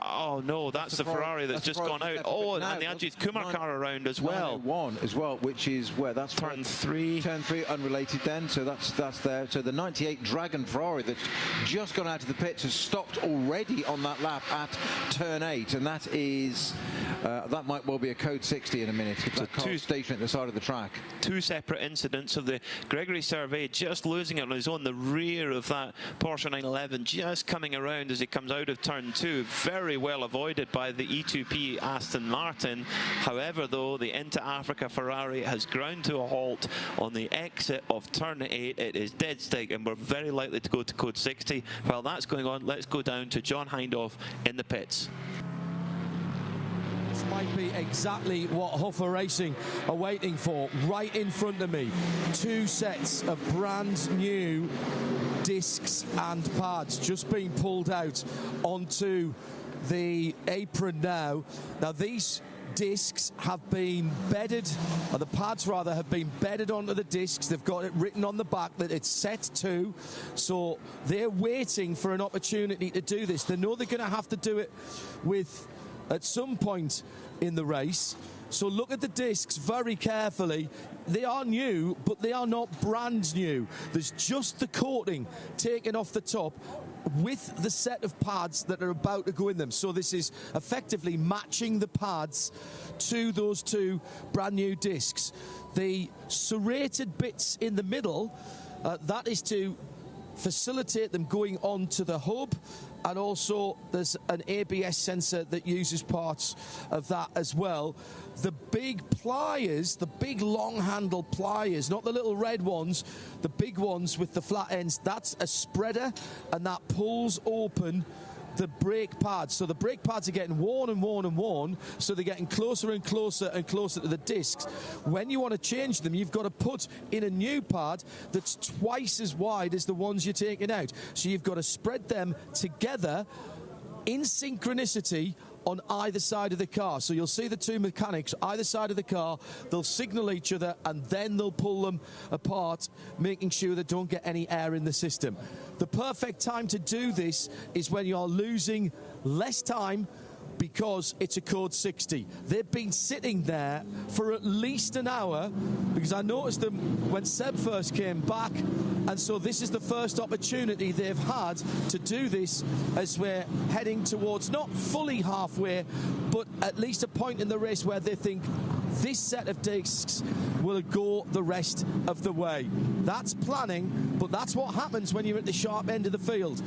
Oh no, that's the Ferrari that's just gone out. Oh, and the Ajit Kumar car around as well. 901 as well, which is where that's turn 3. Turn 3 unrelated then, so that's there. So the 98 Dragon Ferrari that's just gone out of the pits has stopped already on that lap at turn 8, and that is that might well be a code 60 in a minute. If that car's stationed at the side of the track. Two separate incidents of the Gregory Servet just losing it on his own, the rear of that Porsche 911 just coming around as he comes out of turn 2. Very well avoided by the E2P Aston Martin. However, though, the Into Africa Ferrari has ground to a halt on the exit of turn 8. It is dead stick, and we're very likely to go to code 60. While that's going on, let's go down to John Hindhaugh in the pits. This might be exactly what Huffer Racing are waiting for. Right in front of me, 2 sets of brand new discs and pads just being pulled out onto the apron now. Now these discs have been bedded, or the pads rather have been bedded onto the discs. They've got it written on the back that it's set to, so they're waiting for an opportunity to do this. They know they're going to have to do it with at some point in the race. So look at the discs very carefully. They are new, but they are not brand new. There's just the coating taken off the top with the set of pads that are about to go in them. So this is effectively matching the pads to those 2 brand new discs. The serrated bits in the middle, that is to facilitate them going onto the hub, and also there's an ABS sensor that uses parts of that as well. The big pliers, the big long handle pliers, not the little red ones, the big ones with the flat ends, that's a spreader, and that pulls open the brake pads. So the brake pads are getting worn and worn and worn, so they're getting closer and closer and closer to the discs. When you want to change them, you've got to put in a new pad that's twice as wide as the ones you're taking out. So you've got to spread them together in synchronicity on either side of the car. So you'll see the 2 mechanics either side of the car, they'll signal each other and then they'll pull them apart, making sure they don't get any air in the system. The perfect time to do this is when you're losing less time, because it's a code 60. They've been sitting there for at least an hour, because I noticed them when Seb first came back, and so this is the first opportunity they've had to do this as we're heading towards not fully halfway, but at least a point in the race where they think this set of discs will go the rest of the way. That's planning, but that's what happens when you're at the sharp end of the field.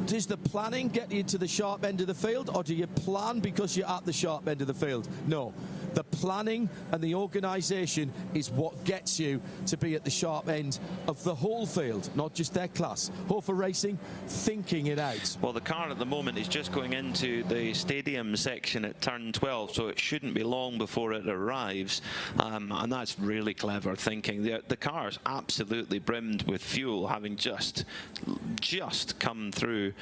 Does the planning get you to the sharp end of the field, or do you plan because you're at the sharp end of the field? No. The planning and the organisation is what gets you to be at the sharp end of the whole field, not just their class. Hofer Racing thinking it out. Well, the car at the moment is just going into the stadium section at turn 12, so it shouldn't be long before it arrives, and that's really clever thinking. The car is absolutely brimmed with fuel, having just come through.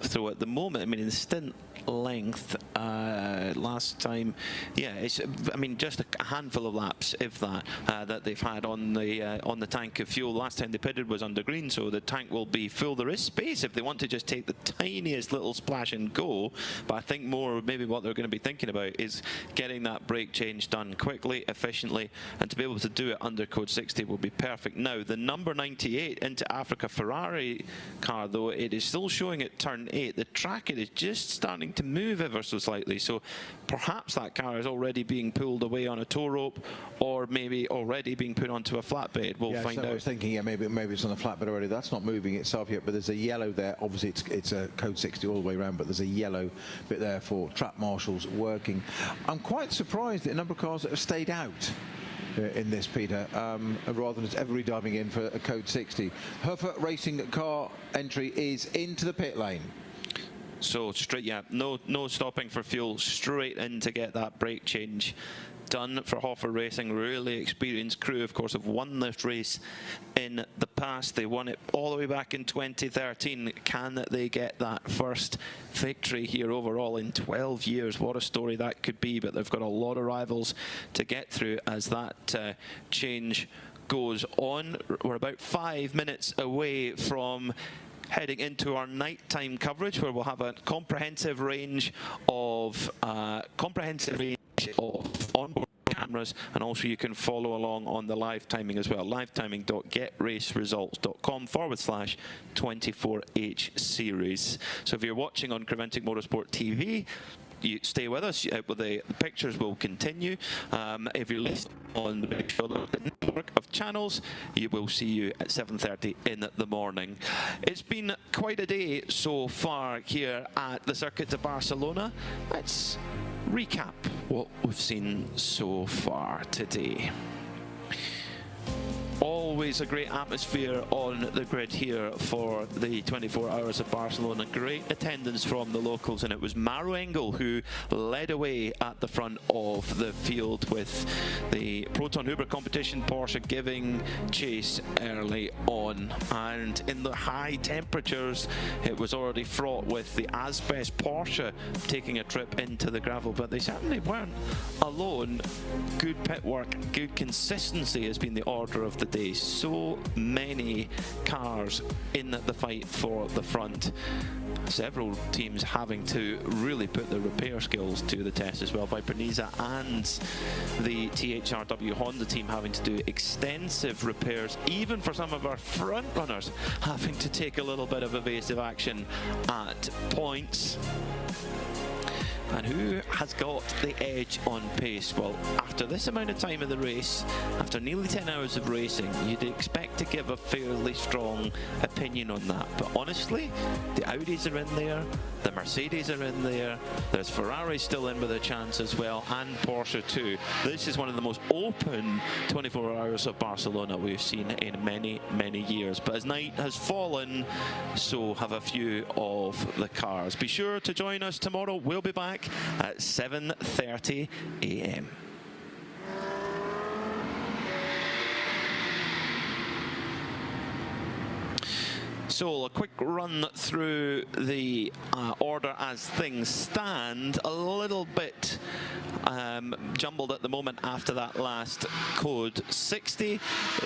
So at the moment, I mean, in the stint length last time, yeah, it's, I mean, just a handful of laps, if that, that they've had on the tank of fuel. Last time they pitted was under green, so the tank will be full. There is space if they want to just take the tiniest little splash and go, but I think more maybe what they're going to be thinking about is getting that brake change done quickly, efficiently, and to be able to do it under code 60 will be perfect. Now, the number 98 into Africa Ferrari car, though, it is still showing at turn 8. The track, it is just starting to move ever so slightly, so perhaps that car is already being pulled away on a tow rope, or maybe already being put onto a flatbed. We'll find out. I was thinking, yeah, maybe it's on a flatbed already. That's not moving itself yet, but there's a yellow there. Obviously, it's a code 60 all the way around, but there's a yellow bit there for track marshals working. I'm quite surprised at a number of cars that have stayed out in this, Peter, rather than just everybody diving in for a code 60. Hofer Racing car entry is into the pit lane. So straight, yeah, no stopping for fuel, straight in to get that brake change done for Hofer Racing. Really experienced crew, of course, have won this race in the past. They won it all the way back in 2013. Can they get that first victory here overall in 12 years? What a story that could be, but they've got a lot of rivals to get through as that change goes on. We're about 5 minutes away from heading into our nighttime coverage, where we'll have a comprehensive range of onboard cameras, and also you can follow along on the live timing as well. livetiming.getraceresults.com/24H series. So if you're watching on Creventic Motorsport TV, you stay with us. The pictures will continue. If you're listening on the Big Shoulder network of channels, you will see you at 7:30 in the morning. It's been quite a day so far here at the Circuit de Barcelona. Let's recap what we've seen so far today. All always a great atmosphere on the grid here for the 24 Hours of Barcelona. Great attendance from the locals, and it was Maro Engel who led away at the front of the field with the Proton Huber competition, Porsche giving chase early on. And in the high temperatures, it was already fraught with the Asbest Porsche taking a trip into the gravel, but they certainly weren't alone. Good pit work, good consistency has been the order of the day. So many cars in the fight for the front. Several teams having to really put their repair skills to the test as well. Viper Niza and the THRW Honda team having to do extensive repairs, even for some of our front runners having to take a little bit of evasive action at points. And who has got the edge on pace? Well, after this amount of time of the race, after nearly 10 hours of racing, you'd expect to give a fairly strong opinion on that. But honestly, the Audis are in there, the Mercedes are in there, there's Ferrari still in with a chance as well, and Porsche too. This is one of the most open 24 Hours of Barcelona we've seen in many, many years. But as night has fallen, so have a few of the cars. Be sure to join us tomorrow. We'll be back at 7:30 a.m. So a quick run through the order as things stand. A little bit jumbled at the moment after that last code 60,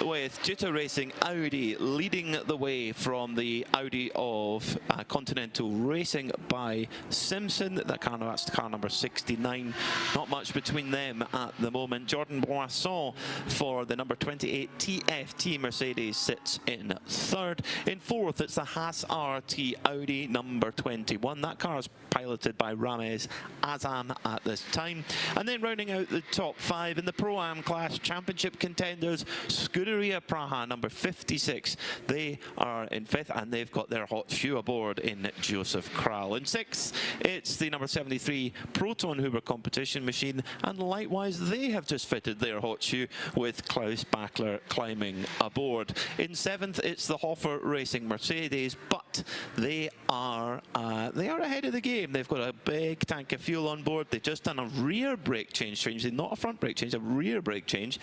with Jutta Racing Audi leading the way from the Audi of Continental Racing by Simpson. That's car number 69. Not much between them at the moment. Jordan Boisson for the number 28 TFT Mercedes sits in third. In fourth, it's the Haas RT Audi number 21. That car is piloted by Ramez Azam at this time. And then rounding out the top five in the Pro-Am class, championship contenders, Scuderia Praha number 56. They are in fifth, and they've got their hot shoe aboard in Joseph Kral. In sixth, it's the number 73 Proton Huber competition machine, and likewise they have just fitted their hot shoe with Klaus Bachler climbing aboard. In seventh, it's the Hofer Racing Mercedes, but they are ahead of the game. They've got a big tank of fuel on board. They've just done a rear brake change, strangely, not a front brake change, a rear brake change.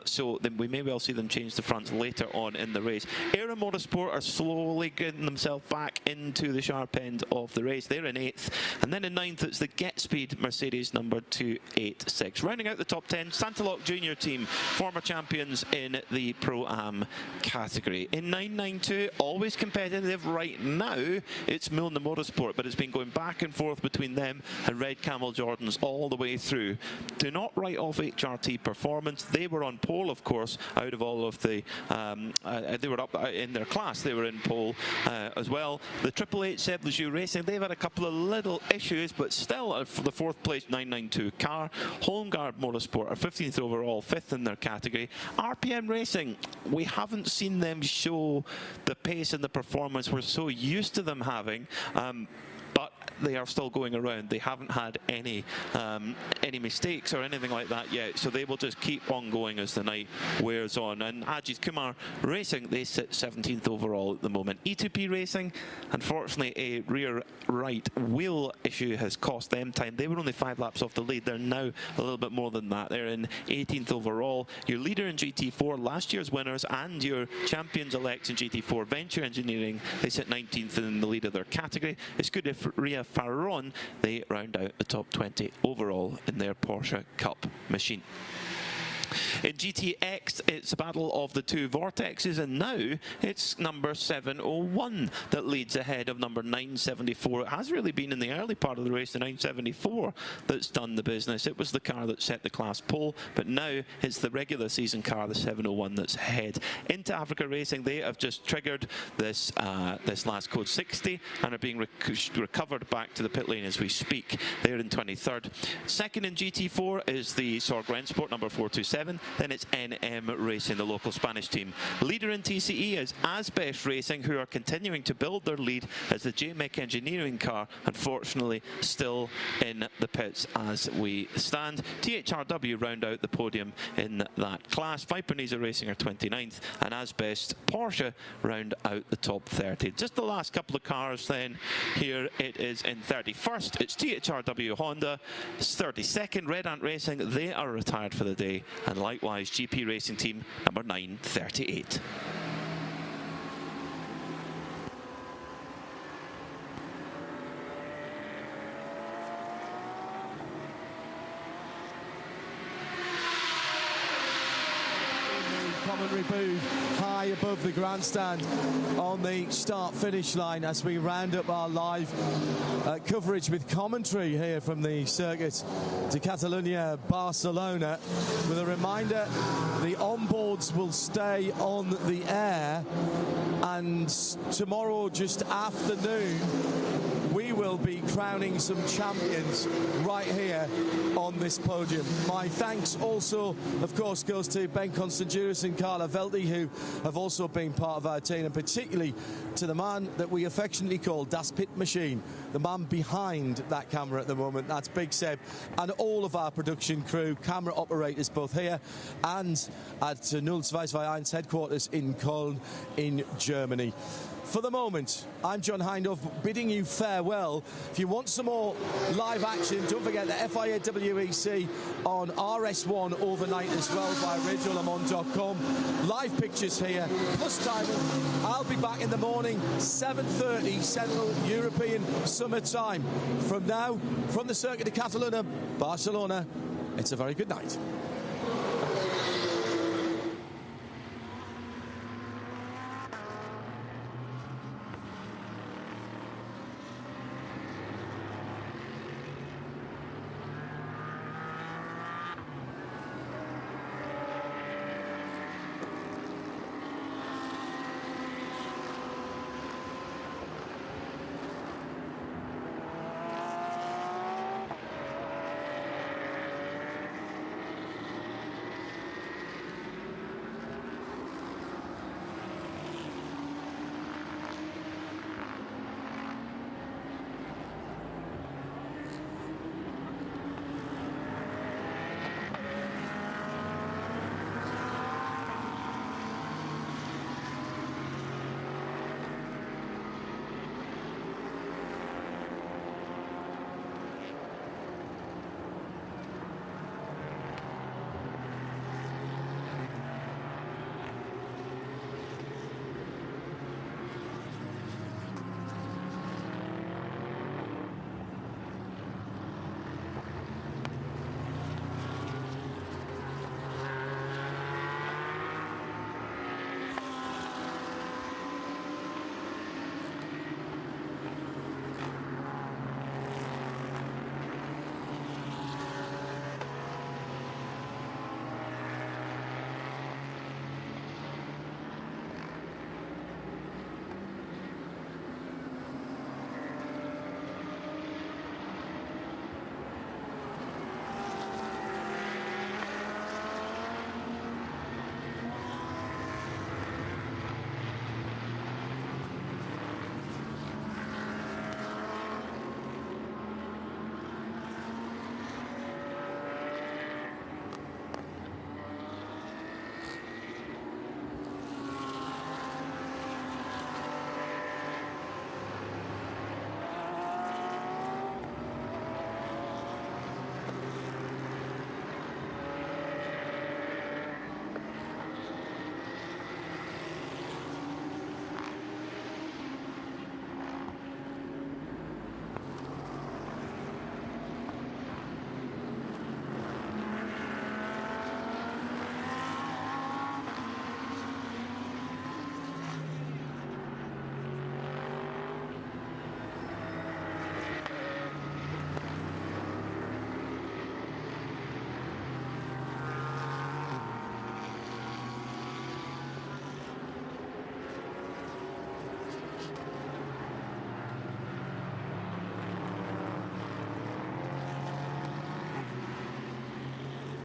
So then we may well see them change the fronts later on in the race. Aero Motorsport are slowly getting themselves back into the sharp end of the race. They're in eighth. And then in ninth, it's the Get Speed Mercedes number 286. Rounding out the top 10, Santaloc Junior team, former champions in the Pro-Am category. In 992, always competitive right now, it's Milner Motorsport, but it's been going back and forth between them and Red Camel Jordans all the way through. Do not write off HRT Performance. They were on pole, of course, out of all of the they were up in their class. They were in pole as well. The 888 Seb Lejeune Racing, they've had a couple of little issues, but still for the fourth place 992 car. Holmgard Motorsport are 15th overall, fifth in their category. RPM Racing, we haven't seen them show the pace and the performance we're so used to them having, but they are still going around. They haven't had any mistakes or anything like that yet, so they will just keep on going as the night wears on. And Ajit Kumar Racing, they sit 17th overall at the moment. E2P Racing, unfortunately, a rear right wheel issue has cost them time. They were only 5 laps off the lead. They're now a little bit more than that. They're in 18th overall. Your leader in GT4, last year's winners, and your champions-elect in GT4, Venture Engineering, they sit 19th in the lead of their category. It's good if Ria Farron, they round out the top 20 overall in their Porsche Cup machine. In GTX, it's a battle of the two Vortexes, and now it's number 701 that leads ahead of number 974. It has really been in the early part of the race, the 974, that's done the business. It was the car that set the class pole, but now it's the regular season car, the 701, that's ahead. Into Africa Racing, they have just triggered this last code 60 and are being recovered back to the pit lane as we speak. They're in 23rd. Second in GT4 is the Sorg Rennsport, number 427. 27. Then it's NM Racing, the local Spanish team. Leader in TCE is Asbest Racing, who are continuing to build their lead as the JMEC engineering car, unfortunately, still in the pits as we stand. THRW round out the podium in that class. Viperniza Racing are 29th, and Asbest Porsche round out the top 30. Just the last couple of cars then. Here it is in 31st. It's THRW Honda. It's 32nd, Red Ant Racing. They are retired for the day. And likewise, GP Racing Team number 938. Commentary booth high above the grandstand on the start-finish line as we round up our live coverage with commentary here from the Circuit de Catalunya, Barcelona. With a reminder, the onboards will stay on the air, and tomorrow just afternoon we will be crowning some champions right here on this podium. My thanks also, of course, goes to Ben Constanduris and Carla Velti, who have also been part of our team, and particularly to the man that we affectionately call Das Pit Machine, the man behind that camera at the moment. That's Big Seb, and all of our production crew, camera operators both here and at 0221 headquarters in Cologne in Germany. For the moment, I'm John Hindhoff bidding you farewell. If you want some more live action, don't forget the FIA WEC on RS1 overnight as well via radiolemans.com. Live pictures here, plus timing. I'll be back in the morning, 7:30 Central European Summer Time. From now, from the Circuit de Catalunya, Barcelona, it's a very good night.